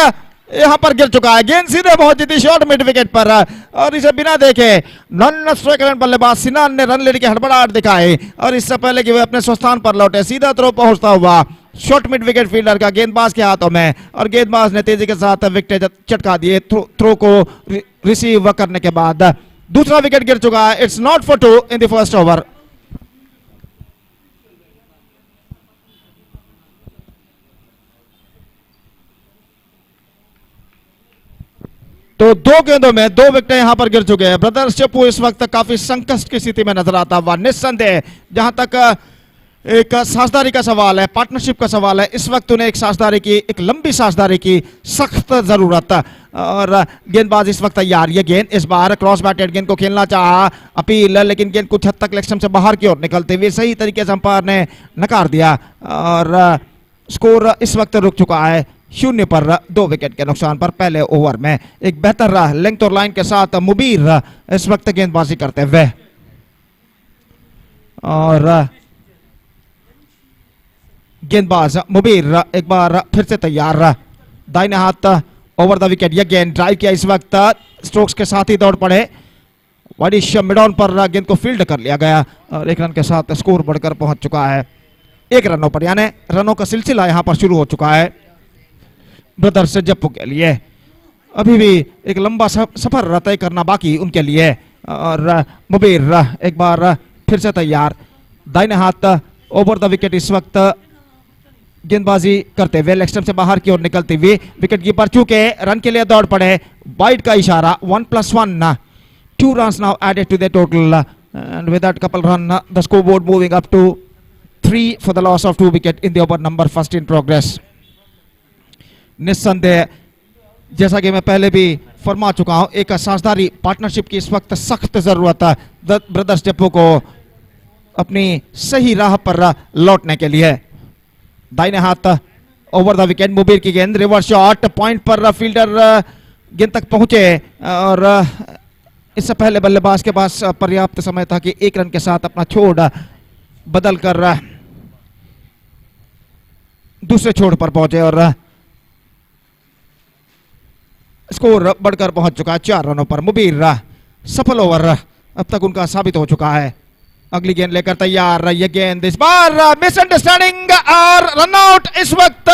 यहां पर गिर चुका है। गेंद सीधे पहुंची थी शॉर्ट मिड विकेट पर और इसे बिना देखे नॉन स्ट्राइक बल्लेबाज सिनान ने रन लेने की हड़बड़ाहट दिखाई और इससे पहले कि वे अपने स्वस्थान पर लौटे सीधा थ्रो पहुंचता हुआ शॉर्ट मिड विकेट फील्डर का गेंदबाज के हाथों में, और गेंदबाज ने तेजी के साथ विकेट चटका दिए। थ्रो को रिसीव करने के बाद दूसरा विकेट गिर चुका है. It's not for 2 in the first over. तो 2 गेंदों में 2 विकेट यहां पर गिर चुके हैं. ब्रदर्स जप्पू इस वक्त काफी संकट की स्थिति में नजर आता हुआ. निस्संदेह जहां तक एक साझेदारी का सवाल है, पार्टनरशिप का सवाल है, इस वक्त उन्हें एक साझेदारी की, एक लंबी साझेदारी की सख्त जरूरत. और गेंदबाज इस वक्त तैयार. ये गेंद इस बार क्रॉस बैटेड गेंद को खेलना चाहा, अपील, लेकिन गेंद कुछ हद तक लेग स्टंप से बाहर की ओर निकलते हुए सही तरीके से अंपायर ने नकार दिया. और स्कोर इस वक्त रुक चुका है 0 पर 2 विकेट के नुकसान पर. पहले ओवर में एक बेहतर लेंथ और लाइन के साथ मुबीर इस वक्त गेंदबाजी करते हुए. और गेंदबाज मुबीर एक बार फिर से तैयार. दाहिने हाथ ओवर द विकेट. यह गेंद ड्राइव किया इस वक्त, स्ट्रोक्स के साथ ही दौड़ पड़े. वाइडिश मिड ऑन पर गेंद को फील्ड कर लिया गया और 1 रन के साथ स्कोर बढ़कर पहुंच चुका है 1 रनों पर. यानी रनों का सिलसिला यहां पर शुरू हो चुका है ब्रदर्स जप्पू के लिए. अभी भी एक लंबा सफर तय करना बाकी उनके लिए. और मुबीर एक बार फिर से तैयार. दाहिने हाथ ओवर द विकेट इस वक्त गेंदबाजी करते हुए लेग स्टंप से बाहर की ओर निकलते हुए विकेट कीपर चूके रन के लिए दौड़ पड़े. वाइड का इशारा. 1+1, 2 runs now added to the total, and with that couple run the scoreboard moving up to 3 for the loss of 2 wicket in the over number first in progress. निस्संदेह जैसा कि मैं पहले भी फरमा चुका हूं, एक साझेदारी पार्टनरशिप की इस वक्त सख्त जरूरत है ब्रदर्स जप्पू को अपनी सही राह पर लौटने के लिए. दाहिने हाथ ओवर द विकेट. मुबीर की गेंद रिवर्स शॉट. पॉइंट पर फील्डर गेंद तक पहुंचे और इससे पहले बल्लेबाज के पास पर्याप्त समय था कि 1 रन के साथ अपना छोड़ बदल कर दूसरे छोड़ पर पहुंचे. और स्कोर बढ़कर पहुंच चुका है 4 रनों पर. मुबीर सफल ओवर अब तक उनका साबित हो चुका है. अगली गेंद लेकर तैयार. ये गेंद इस बार मिसअंडरस्टैंडिंग और रनआउट इस वक्त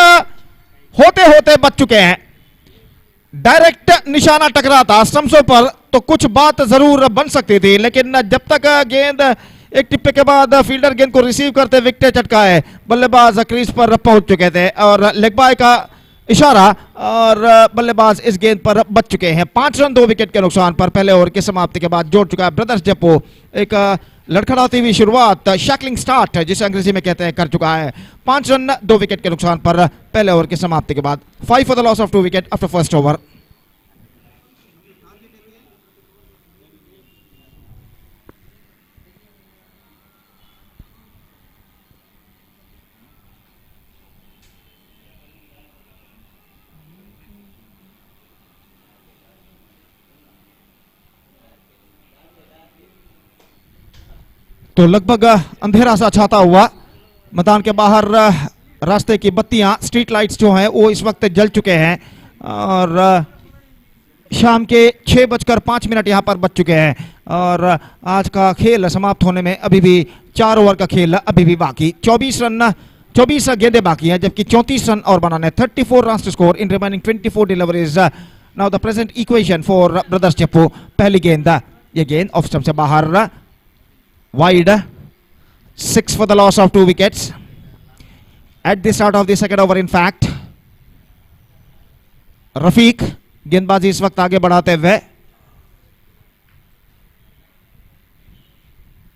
होते होते बच चुके हैं. डायरेक्ट निशाना टकरा था स्टंप्सों पर तो कुछ बात जरूर बन सकती थी, लेकिन जब तक गेंद एक टिप्पे के बाद फील्डर गेंद को रिसीव करते विकेट चटकाए, बल्लेबाज क्रीज पर पहुंच चुके थे और लेग बाय का इशारा और बल्लेबाज इस गेंद पर बच चुके हैं. 5 रन 2 विकेट के नुकसान पर पहले ओवर की समाप्ति के बाद जोड़ चुका है ब्रदर्स जप्पू. एक लड़खड़ाती हुई शुरुआत, शैकलिंग स्टार्ट जिसे अंग्रेजी में कहते हैं, कर चुका है. 5 रन 2 विकेट के नुकसान पर पहले ओवर की समाप्ति के बाद. 5 for the loss of 2 wicket after first over. तो लगभग अंधेरा सा छाता हुआ मैदान के बाहर रास्ते की बत्तियां, स्ट्रीट लाइट्स जो हैं वो इस वक्त जल चुके हैं और शाम के 6:05 यहां पर बच चुके हैं. और आज का खेल समाप्त होने में अभी भी 4 ओवर का खेल अभी भी बाकी. 24 गेंदें बाकी हैं, जबकि 34 रन और बनाने. 34 run to score in remaining 24 deliveries. Now the present equation for brothers Jappu. पहली गेंद, ये गेंद ऑफ स्टंप से बाहर, wide, 6 for the loss of 2 wickets at the start of the second over. In fact, Rafiq गेंदबाजी इस वक्त आगे बढ़ाते हुए.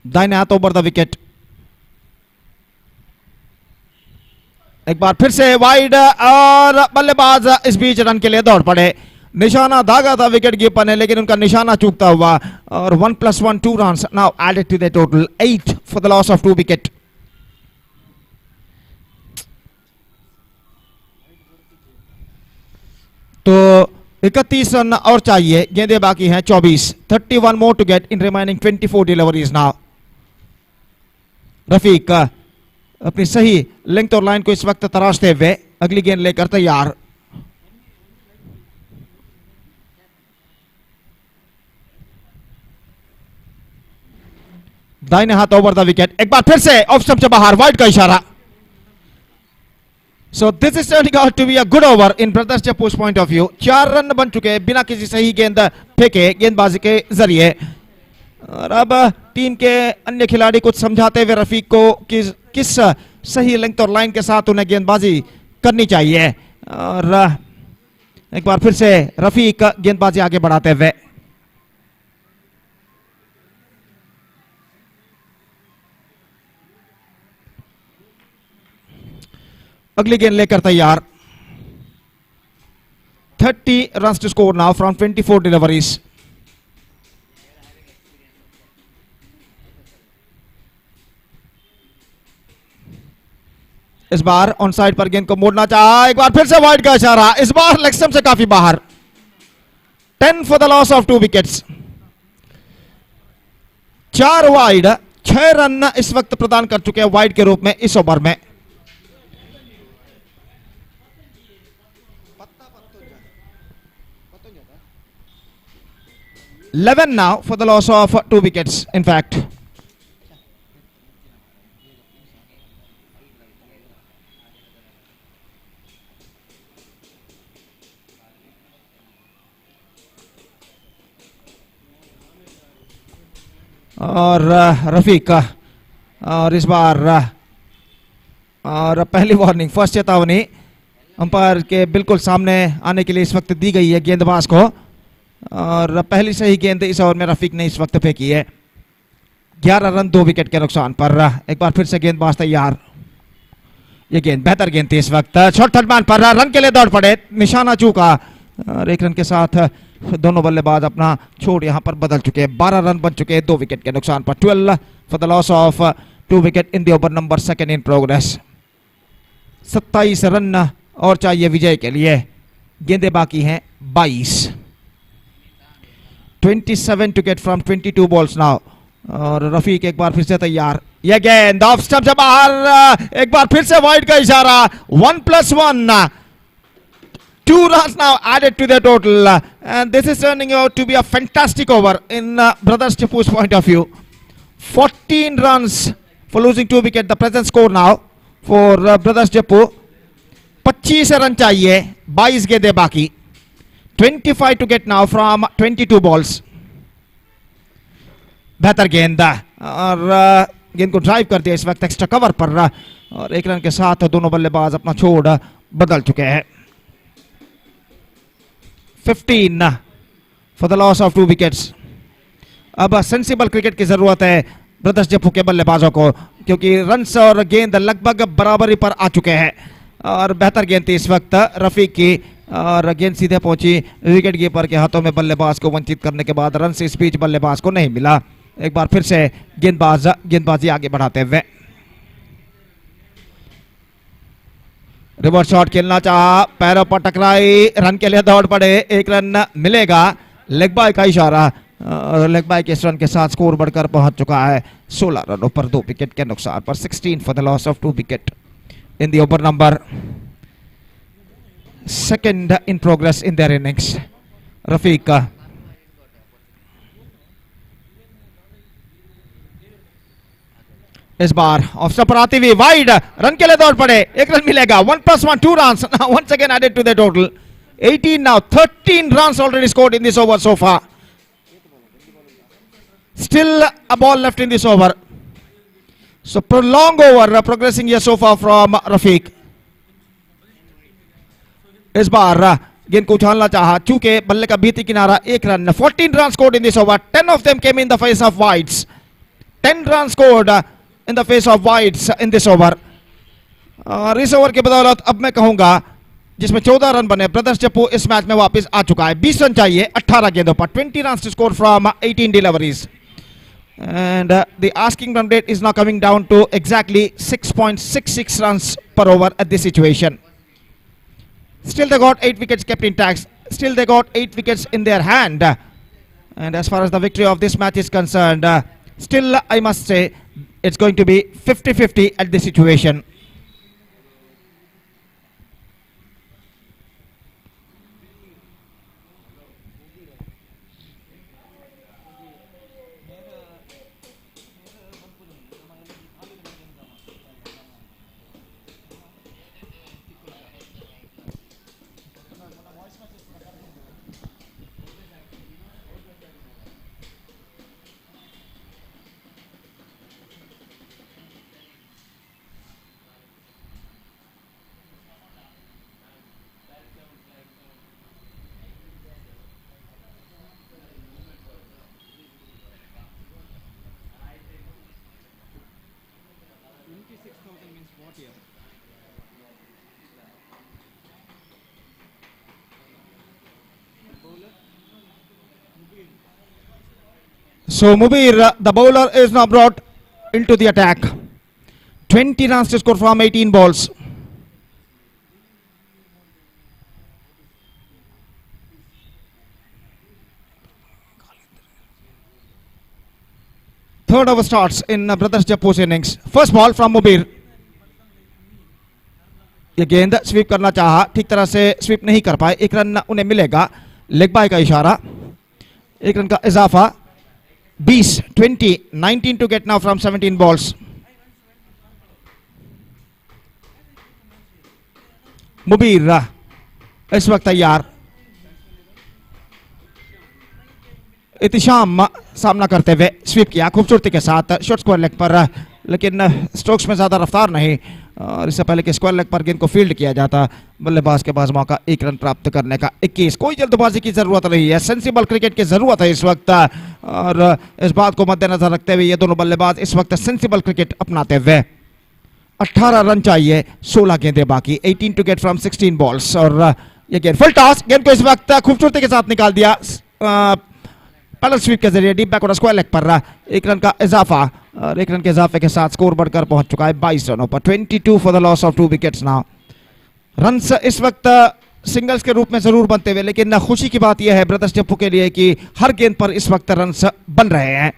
दाहिने हाथ ओवर द विकेट. एक बार फिर से वाइड और बल्लेबाज इस बीच रन के लिए दौड़ पड़े. निशाना दागा था विकेट कीपर ने, लेकिन उनका निशाना चूकता हुआ. और 1+1, 2 runs now added to the total. 8 for the loss of 2 wicket. तो 31 रन और चाहिए, गेंदें बाकी हैं 24. 31 more to get in remaining 24 deliveries now. Rafiq अपनी सही लेंथ और लाइन को इस वक्त तराशते हुए अगली गेंद लेकर तैयार. दाहिने हाथ ओवर द विकेट. एक बार फिर से ऑफ स्टंप से बाहर, वाइड का इशारा. So this is turning out to be a good over in brothers Jappu's point of view. 4 run बन चुके बिना किसी सही गेंद फेंके गेंदबाजी के जरिए. और अब टीम के अन्य खिलाड़ी कुछ समझाते हुए रफीक को किस सही लेंथ और लाइन के साथ उन्हें गेंदबाजी करनी चाहिए। और एक बार फिर से रफीक गेंदबाजी आगे बढ़ाते हुए। अगली गेंद लेकर तैयार। 30 runs to score now from 24 deliveries. इस बार ऑन साइड पर गेंद को मोड़ना चाहा, एक बार फिर से वाइड का इशारा, इस बार लेग स्टंप से काफी बाहर। 10 for the loss of 2 wickets. 4 wide, 6 run इस वक्त प्रदान कर चुके हैं वाइड के रूप में इस ओवर में। Eleven now for the loss of 2 wickets. In fact, और रफीक का और इस बार और पहली वार्निंग, फर्स्ट चेतावनी अंपायर के बिल्कुल सामने आने के लिए इस वक्त दी गई है गेंदबाज को। और पहली सही गेंद इस ओवर में रफीक ने इस वक्त फेंकी है। 11 रन 2 विकेट के नुकसान पर। एक बार फिर से गेंदबाज तैयार। ये गेंद बेहतर गेंद थी इस वक्त, शॉर्ट थर्ड मैन पर रन के लिए दौड़ पड़े, निशाना चूका और 1 रन के साथ दोनों बल्लेबाज अपना छोड़ यहां पर बदल चुके हैं। 12 रन बन चुके हैं 2 विकेट के नुकसान पर। 12 for the loss of 2 wicket in the over number 2 in progress. 27 run और चाहिए विजय के लिए, गेंदे बाकी हैं 22। 27 to get from 22 balls now. और रफीक एक बार फिर से तैयार। यह गेंद ऑफ स्टंप से बाहर, एक बार फिर से वाइड का इशारा। 1+1, 2 runs now added to the total, and this is turning out to be a fantastic over in brothers Jeppu's point of view. 14 runs for losing 2 wickets, the present score now for brothers Jeppu। 25 run चाहिए, 22 गेंदें बाकी। 25 to get now from 22 balls। बेहतर गेंद और गेंद को drive कर दिया इस वक्त एक्स्ट्रा कवर पर और 1 रन के साथ दोनों बल्लेबाज अपना छोड़ बदल चुके हैं। 15 for the loss of 2 wickets. अब सेंसिबल क्रिकेट की जरूरत है ब्रदर्स जप्पू के बल्लेबाजों को, क्योंकि रन्स और गेंद लगभग बराबरी पर आ चुके हैं। और बेहतर गेंद थी इस वक्त रफीक की और गेंद सीधे पहुंची विकेट कीपर के हाथों में। बल्लेबाज को वंचित करने के बाद रन से स्पीच बल्लेबाज को नहीं मिला। एक बार फिर से गेंदबाजी आगे बढ़ाते हुए। रिवर्स शॉट खेलना चाहा, पैरों पर टकराई, रन के लिए दौड़ पड़े, 1 रन मिलेगा। लेग बाय का इशारा और लेग बाय के इस रन के साथ स्कोर बढ़कर पहुंच चुका है 16 रनों पर 2 विकेट के नुकसान पर। 16 for the loss of 2 wicket in the over number 2 in progress in their innings. Rafiq का इस बार ऑफ स्टंप पर आती हुई वाइड, रन के लिए दौड़ पड़े, 1 रन मिलेगा। 1+1, 2 runs once again added to the total। 18 now, 13 runs already scored in this over so far। Still a ball left in this over, so prolonged over progressing here so far from Rafiq। इस बार गेंद को उछालना चाहा, चूंकि बल्ले का भीती किनारा, 1 run. 14 runs scored in this over, 10 of them came in the face of wides। 10 runs scored in the face of wides in this over। और इस ओवर के बदौलत अब मैं कहूंगा जिसमें 14 रन बने, ब्रदर्स जप्पू इस मैच में वापस आ चुका है। 20 रन चाहिए 18 गेंदों पर। 20 runs to score from 18 deliveries, and the asking run rate is now coming down to exactly 6.66 runs per over at this situation। Still they got 8 wickets kept intact, still they got 8 wickets in their hand, and as far as the victory of this match is concerned, still I must say it's going to be 50-50 at this situation। So Mubir, the bowler, is now brought into the attack. 20 runs to score from 18 balls. Third over starts in Brothers Jeppu's innings. First ball from Mubir. ये गेंद SVEEP करना चाहा, ठीक तरह से SVEEP नहीं कर पाए, एक रन उन्हें मिलेगा. लेग बाय का इशारा, एक रन का इजाफा. 20, 20, 19 to get now from 17 balls. मुबीर इस वक्त तैयार. इतिशाम सामना करते हुए स्वीप किया खूबसूरती के साथ शॉर्ट स्क्वायर लेग पर, लेकिन स्ट्रोक्स में ज्यादा रफ्तार नहीं. और इससे पहले कि स्क्वायर लेग पर गेंद को फील्ड किया जाता, बल्लेबाज के पास मौका एक रन प्राप्त करने का. 21, कोई जल्दबाजी की जरूरत नहीं है, सेंसिबल क्रिकेट की जरूरत है इस वक्त. और इस बात को मद्देनजर रखते हुए ये दोनों बल्लेबाज इस वक्त सेंसिबल क्रिकेट अपनाते हुए. 18 रन चाहिए, 16 गेंदें बाकी. 18 टू गेट फ्रॉम 16 बॉल्स. और ये गेंद फुल टॉस, गेंद को इस वक्त खूबसूरती के साथ निकाल दिया पैडल स्वीप के जरिए डीप बैकवर्ड स्क्वायर लेग पर. एक रन का इजाफा, और एक रन के इजाफे के साथ स्कोर बढ़कर पहुंच चुका है 22 रनों पर. 22 for the loss of 2 wickets now. Runs इस वक्त सिंगल्स के रूप में जरूर बनते हुए, लेकिन खुशी की बात यह है ब्रदर्स जप्पू के लिए कि हर गेंद पर इस वक्त रन्स बन रहे हैं.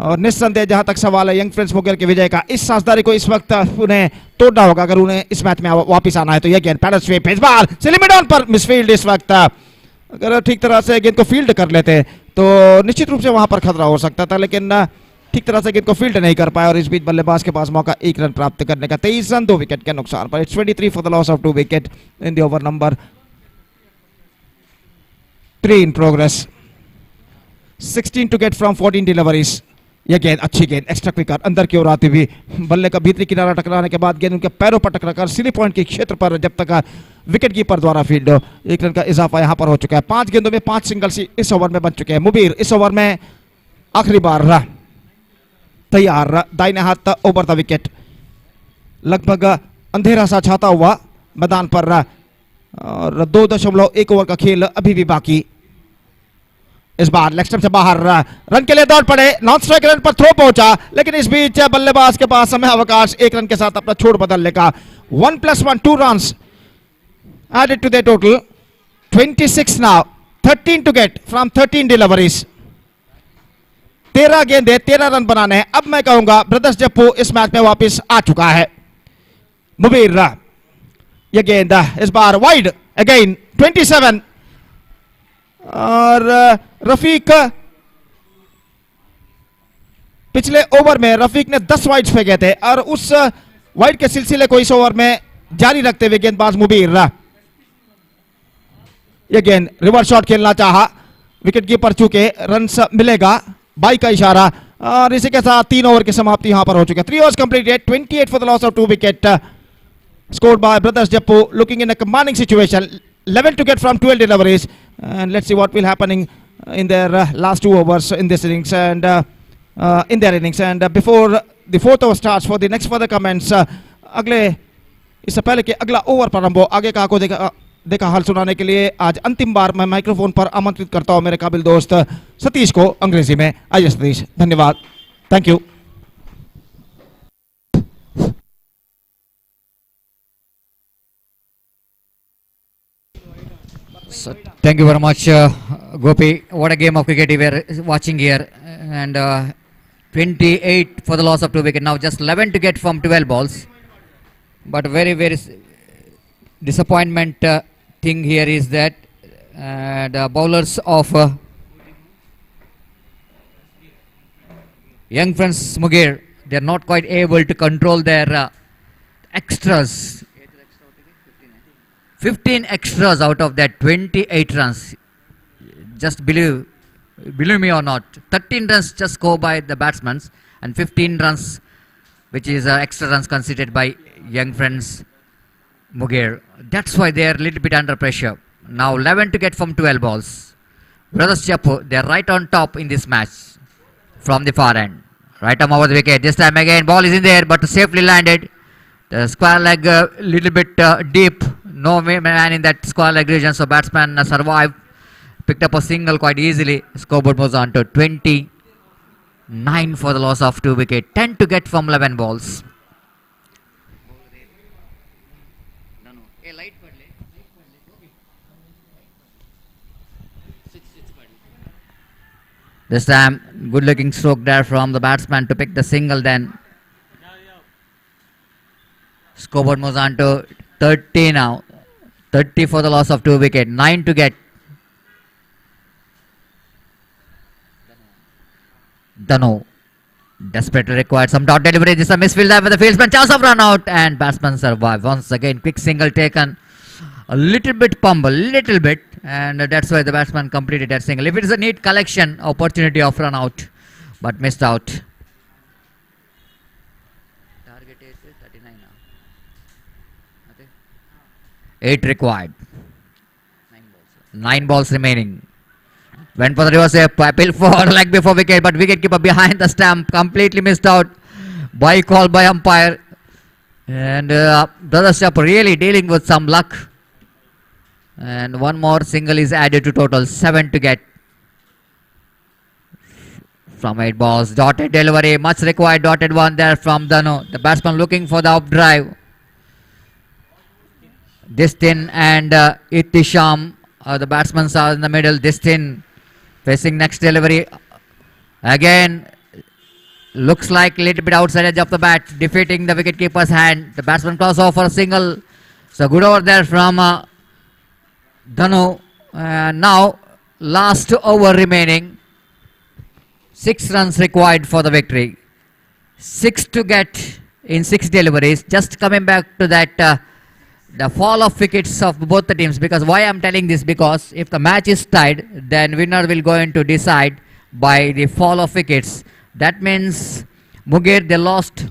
और निस्संदेह जहां तक सवाल है यंग फ्रेंड्स मुगेर के विजय का, इस साझेदारी को इस वक्त उन्हें तोड़ना होगा अगर उन्हें इस मैच में वापस आना है. तो यह गेंद पैडल स्वीप इस बार सिलिमिडॉन पर मिसफील्ड. इस वक्त अगर ठीक तरह से गेंद को फील्ड कर लेते तो निश्चित रूप से वहां पर खतरा हो सकता था, लेकिन ठीक तरह से गेंद को फील्ड नहीं कर पाया. और इस बीच बल्लेबाज के पास मौका एक रन प्राप्त करने का. 23 रन 2 विकेट के नुकसान पर. It's 23 for the loss of 2 wicket in the over number 3 in progress. 16 to get from 14 deliveries. यह गेंद अच्छी गेंद, एक्स्ट्रा क्विकर, अंदर की ओर आती हुई बल्ले का भीतरी किनारा टकराने के बाद गेंद उनके पैरों पर टकराकर सीली पॉइंट के क्षेत्र पर जब तक विकेट कीपर द्वारा फील्ड हो. एक रन का इजाफा यहां पर हो चुका है. 5 गेंदों में 5 सिंगल्स इस ओवर में बन चुके हैं. मुबीर इस ओवर में आखिरी बार तैयार, दाहिने हाथ ओवर द विकेट. लगभग अंधेरा सा छाता हुआ मैदान पर, और 2.1 ओवर का खेल अभी भी बाकी. इस बार लेग स्टंप से बाहर रन के लिए दौड़ पड़े, नॉन स्ट्राइक रन पर थ्रो पहुंचा, लेकिन इस बीच बल्लेबाज के पास समय अवकाश एक रन के साथ अपना छोड़ बदलने का. 1+1, 2 runs added to their total. 26 now, 13 to get from 13 deliveries. 13 गेंदे 13 रन बनाने हैं. अब मैं कहूंगा ब्रदर्स जप्पू इस मैच में वापस आ चुका है. मुबीर यह गेंद इस बार वाइड अगेन. 27, और रफीक पिछले ओवर में रफीक ने 10 वाइड्स फेंके थे, और उस वाइड के सिलसिले को इस ओवर में जारी रखते हुए गेंदबाज मुबीर यह गेंद रिवर्स शॉट खेलना चाहा, विकेट कीपर चूके रन्स मिलेगा, बाई का इशारा. और इसी के साथ 3 ओवर की समाप्ति यहां पर हो चुकी है. 3 overs completed, 28 for the loss of 2 wicket. Scored by Brothers Jeppu, looking in a commanding situation. 11 to get from 12 deliveries, and let's see what will happening in their last 2 overs in this innings and in their innings. And before the 4th over starts, for the next further comments, अगले इससे पहले कि अगला over प्रारंभ हो, आगे का को देखा हाल सुनाने के लिए आज अंतिम बार मैं माइक्रोफोन पर आमंत्रित करता हूं मेरे काबिल दोस्त सतीश को अंग्रेजी में. आइए सतीश, धन्यवाद, thank you. So, thank you very much, Gopi. What a game of cricket we are watching here. And 28 for the loss of 2 wickets. Now just 11 to get from 12 balls. But very, very disappointment thing here is that the bowlers of young friends Mugair, they are not quite able to control their extras. 15 extras out of that 28 runs. Just believe me or not, 13 runs just go by the batsmen and 15 runs which is extra runs considered by young friends Mugair. That's why they are a little bit under pressure. Now 11 to get from 12 balls. Brothers Jeppu, they are right on top in this match from the far end. Right arm over the wicket. This time again, ball is in there, but safely landed. The square leg little bit deep. No man in that square leg region, so batsman survived. Picked up a single quite easily. Scoreboard moves on to 29 for the loss of 2 wickets. 10 to get from 11 balls. This time, good looking stroke there from the batsman to pick the single then. Scoreboard moves on to 30 now. 30 for the loss of 2 wickets. 9 to get. Dano desperately required some dot delivery. This is a misfield there with the fieldsman. Chance of run out and batsman survive. Once again, quick single taken. A little bit pumble, little bit, and that's why the batsman completed that single. If it is a neat collection, opportunity of run out, but missed out. Target is 39 now. 8 required. 9 balls remaining. Went for the reverse appeal for leg before wicket, but wicketkeeper behind the stump completely missed out by call by umpire. And Brother Shep really dealing with some luck. And one more single is added to total. 7 to get from 8 balls. Dotted delivery, much required dotted one there from Dano. The batsman looking for the up drive. Distin and Itisham, the batsmen are in the middle. Distin facing next delivery. Again, looks like a little bit outside edge of the bat, defeating the wicketkeeper's hand. The batsman cross off for a single. So good over there from Danu. Now last over remaining. 6 runs required for the victory. 6 to get in 6 deliveries. Just coming back to that the fall of wickets of both the teams, because why I'm telling this, because if the match is tied, then winner will go into decide by the fall of wickets. That means Munger, they lost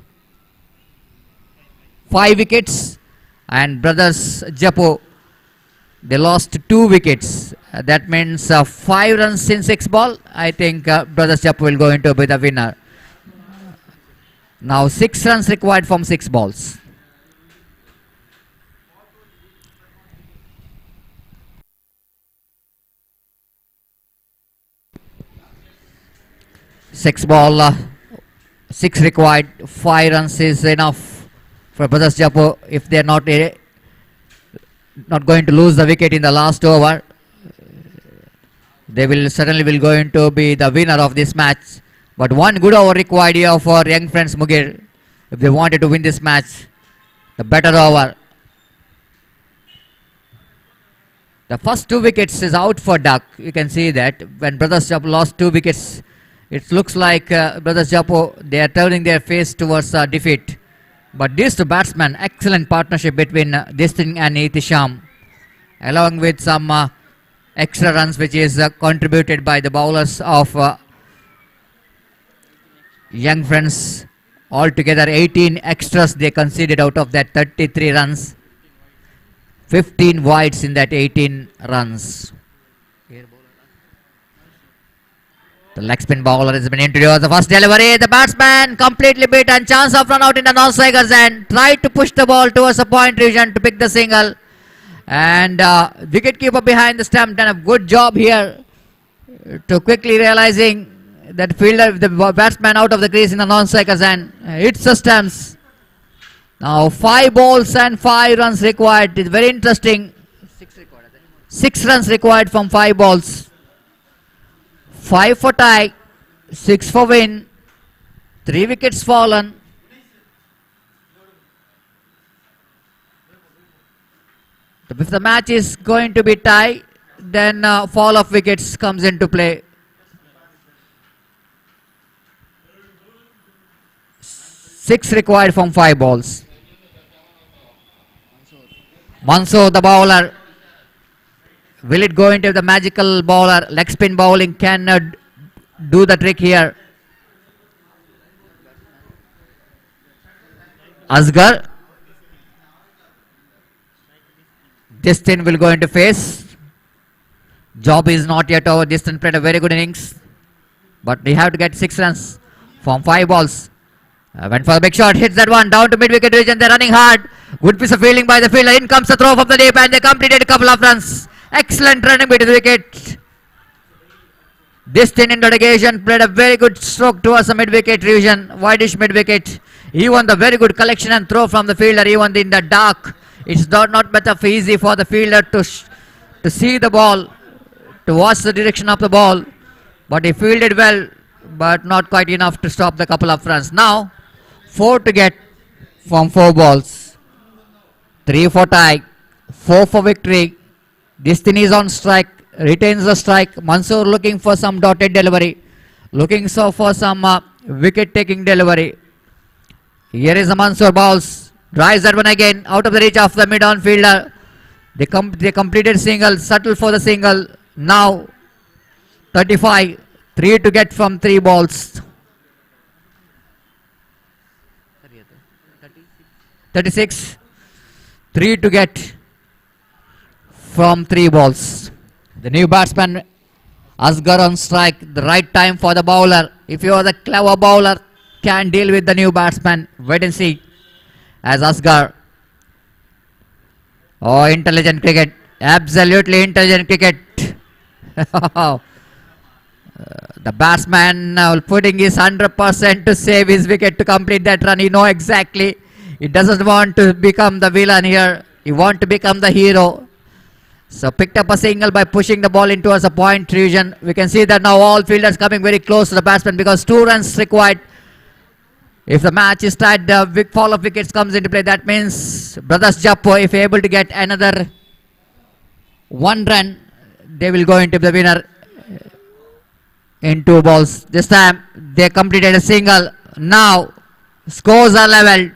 5 wickets, and brothers Jeppu, they lost 2 wickets. That means 5 runs in 6 ball. I think brothers Jeppu will go into be the winner. Now 6 runs required from 6 balls. Six ball, 6 required. 5 runs is enough for brothers Jeppu if they are not going to lose the wicket in the last over. They will certainly going to be the winner of this match. But one good over required here for young friends Munger if they wanted to win this match. The better over. The first 2 wickets is out for duck. You can see that when brothers Jeppu lost 2 wickets, it looks like brothers Jeppu, they are turning their face towards defeat. But these 2 batsmen, excellent partnership between Distin and Itisham, along with some extra runs which is contributed by the bowlers of young friends. Altogether 18 extras they conceded out of that 33 runs. 15 wides in that 18 runs. The leg spin bowler has been introduced. The first delivery, the batsman completely beat and chance of run out in the non-strikers and tried to push the ball towards the point region to pick the single. And wicketkeeper behind the stump done a good job here to quickly realizing that fielder, the batsman out of the crease in the non-strikers and hits the stumps. Now 5 balls and 5 runs required. It's very interesting. 6 runs required from 5 balls. 5 for tie, 6 for win, 3 wickets fallen. If the match is going to be tie, then fall of wickets comes into play. 6 required from 5 balls. Mansoor, the bowler. Will it go into the magical bowler? Leg spin bowling can do the trick here. Asgar. Distin will go into face. Job is not yet over. Distin played a very good innings, but they have to get 6 runs. from 5 balls. Went for the big shot, hits that one down to mid wicket region. They're running hard. Good piece of fielding by the fielder. In comes the throw from the deep, and they completed a couple of runs. Excellent running bit to the wicket. This thin in dedication played a very good stroke towards the mid wicket region, wideish mid wicket. Even the very good collection and throw from the fielder, even in the dark. It's not much of easy for the fielder to see the ball, to watch the direction of the ball. But he fielded well, but not quite enough to stop the couple of runs. Now, 4 to get from 4 balls. 3 for tie, 4 for victory. Destiny is on strike, retains the strike. Mansoor looking for some dotted delivery, looking for some wicket-taking delivery. Here is the Mansoor balls. Drives that one again, out of the reach of the mid-on fielder. They completed single, settle for the single. Now, 35, 3 to get from 3 balls. 36, 3 to get from 3 balls. The new batsman, Asghar on strike. The right time for the bowler. If you are the clever bowler, can deal with the new batsman. Wait and see. As Asghar. Oh, intelligent cricket. Absolutely intelligent cricket. The batsman putting his 100% to save his wicket to complete that run. He know exactly. He doesn't want to become the villain here. He want to become the hero. So picked up a single by pushing the ball into a point region. We can see that now all fielders coming very close to the batsman because 2 runs required. If the match is tied, the big fall of wickets comes into play. That means Brothers Jeppu, if able to get another 1 run, they will go into the winner in 2 balls. This time they completed a single. Now scores are level.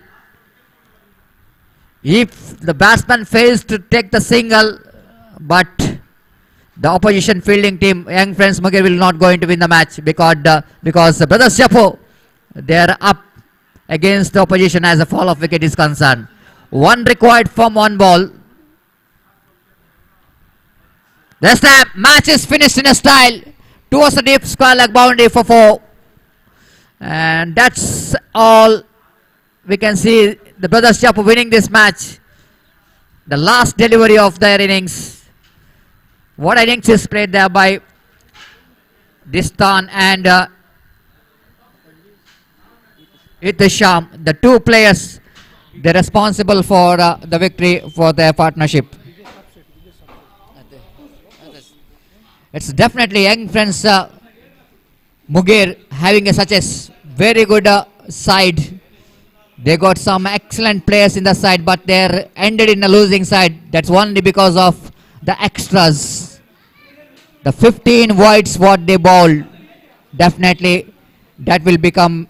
If the batsman fails to take the single, but the opposition fielding team, Young Friends Munger, will not going to win the match because the Brothers Jeppu, they are up against the opposition as a fall of wicket is concerned. 1 required from 1 ball. This time match is finished in a style towards the deep square leg boundary for 4. And that's all we can see. The Brothers Jeppu winning this match. The last delivery of their innings. What innings is played there by Distan and Sham, the 2 players, they're responsible for the victory for their partnership. It's definitely Young Friends Munger having such a very good side. They got some excellent players in the side, but they're ended in a losing side. That's only because of the extras. The 15 wides what they bowled, definitely that will become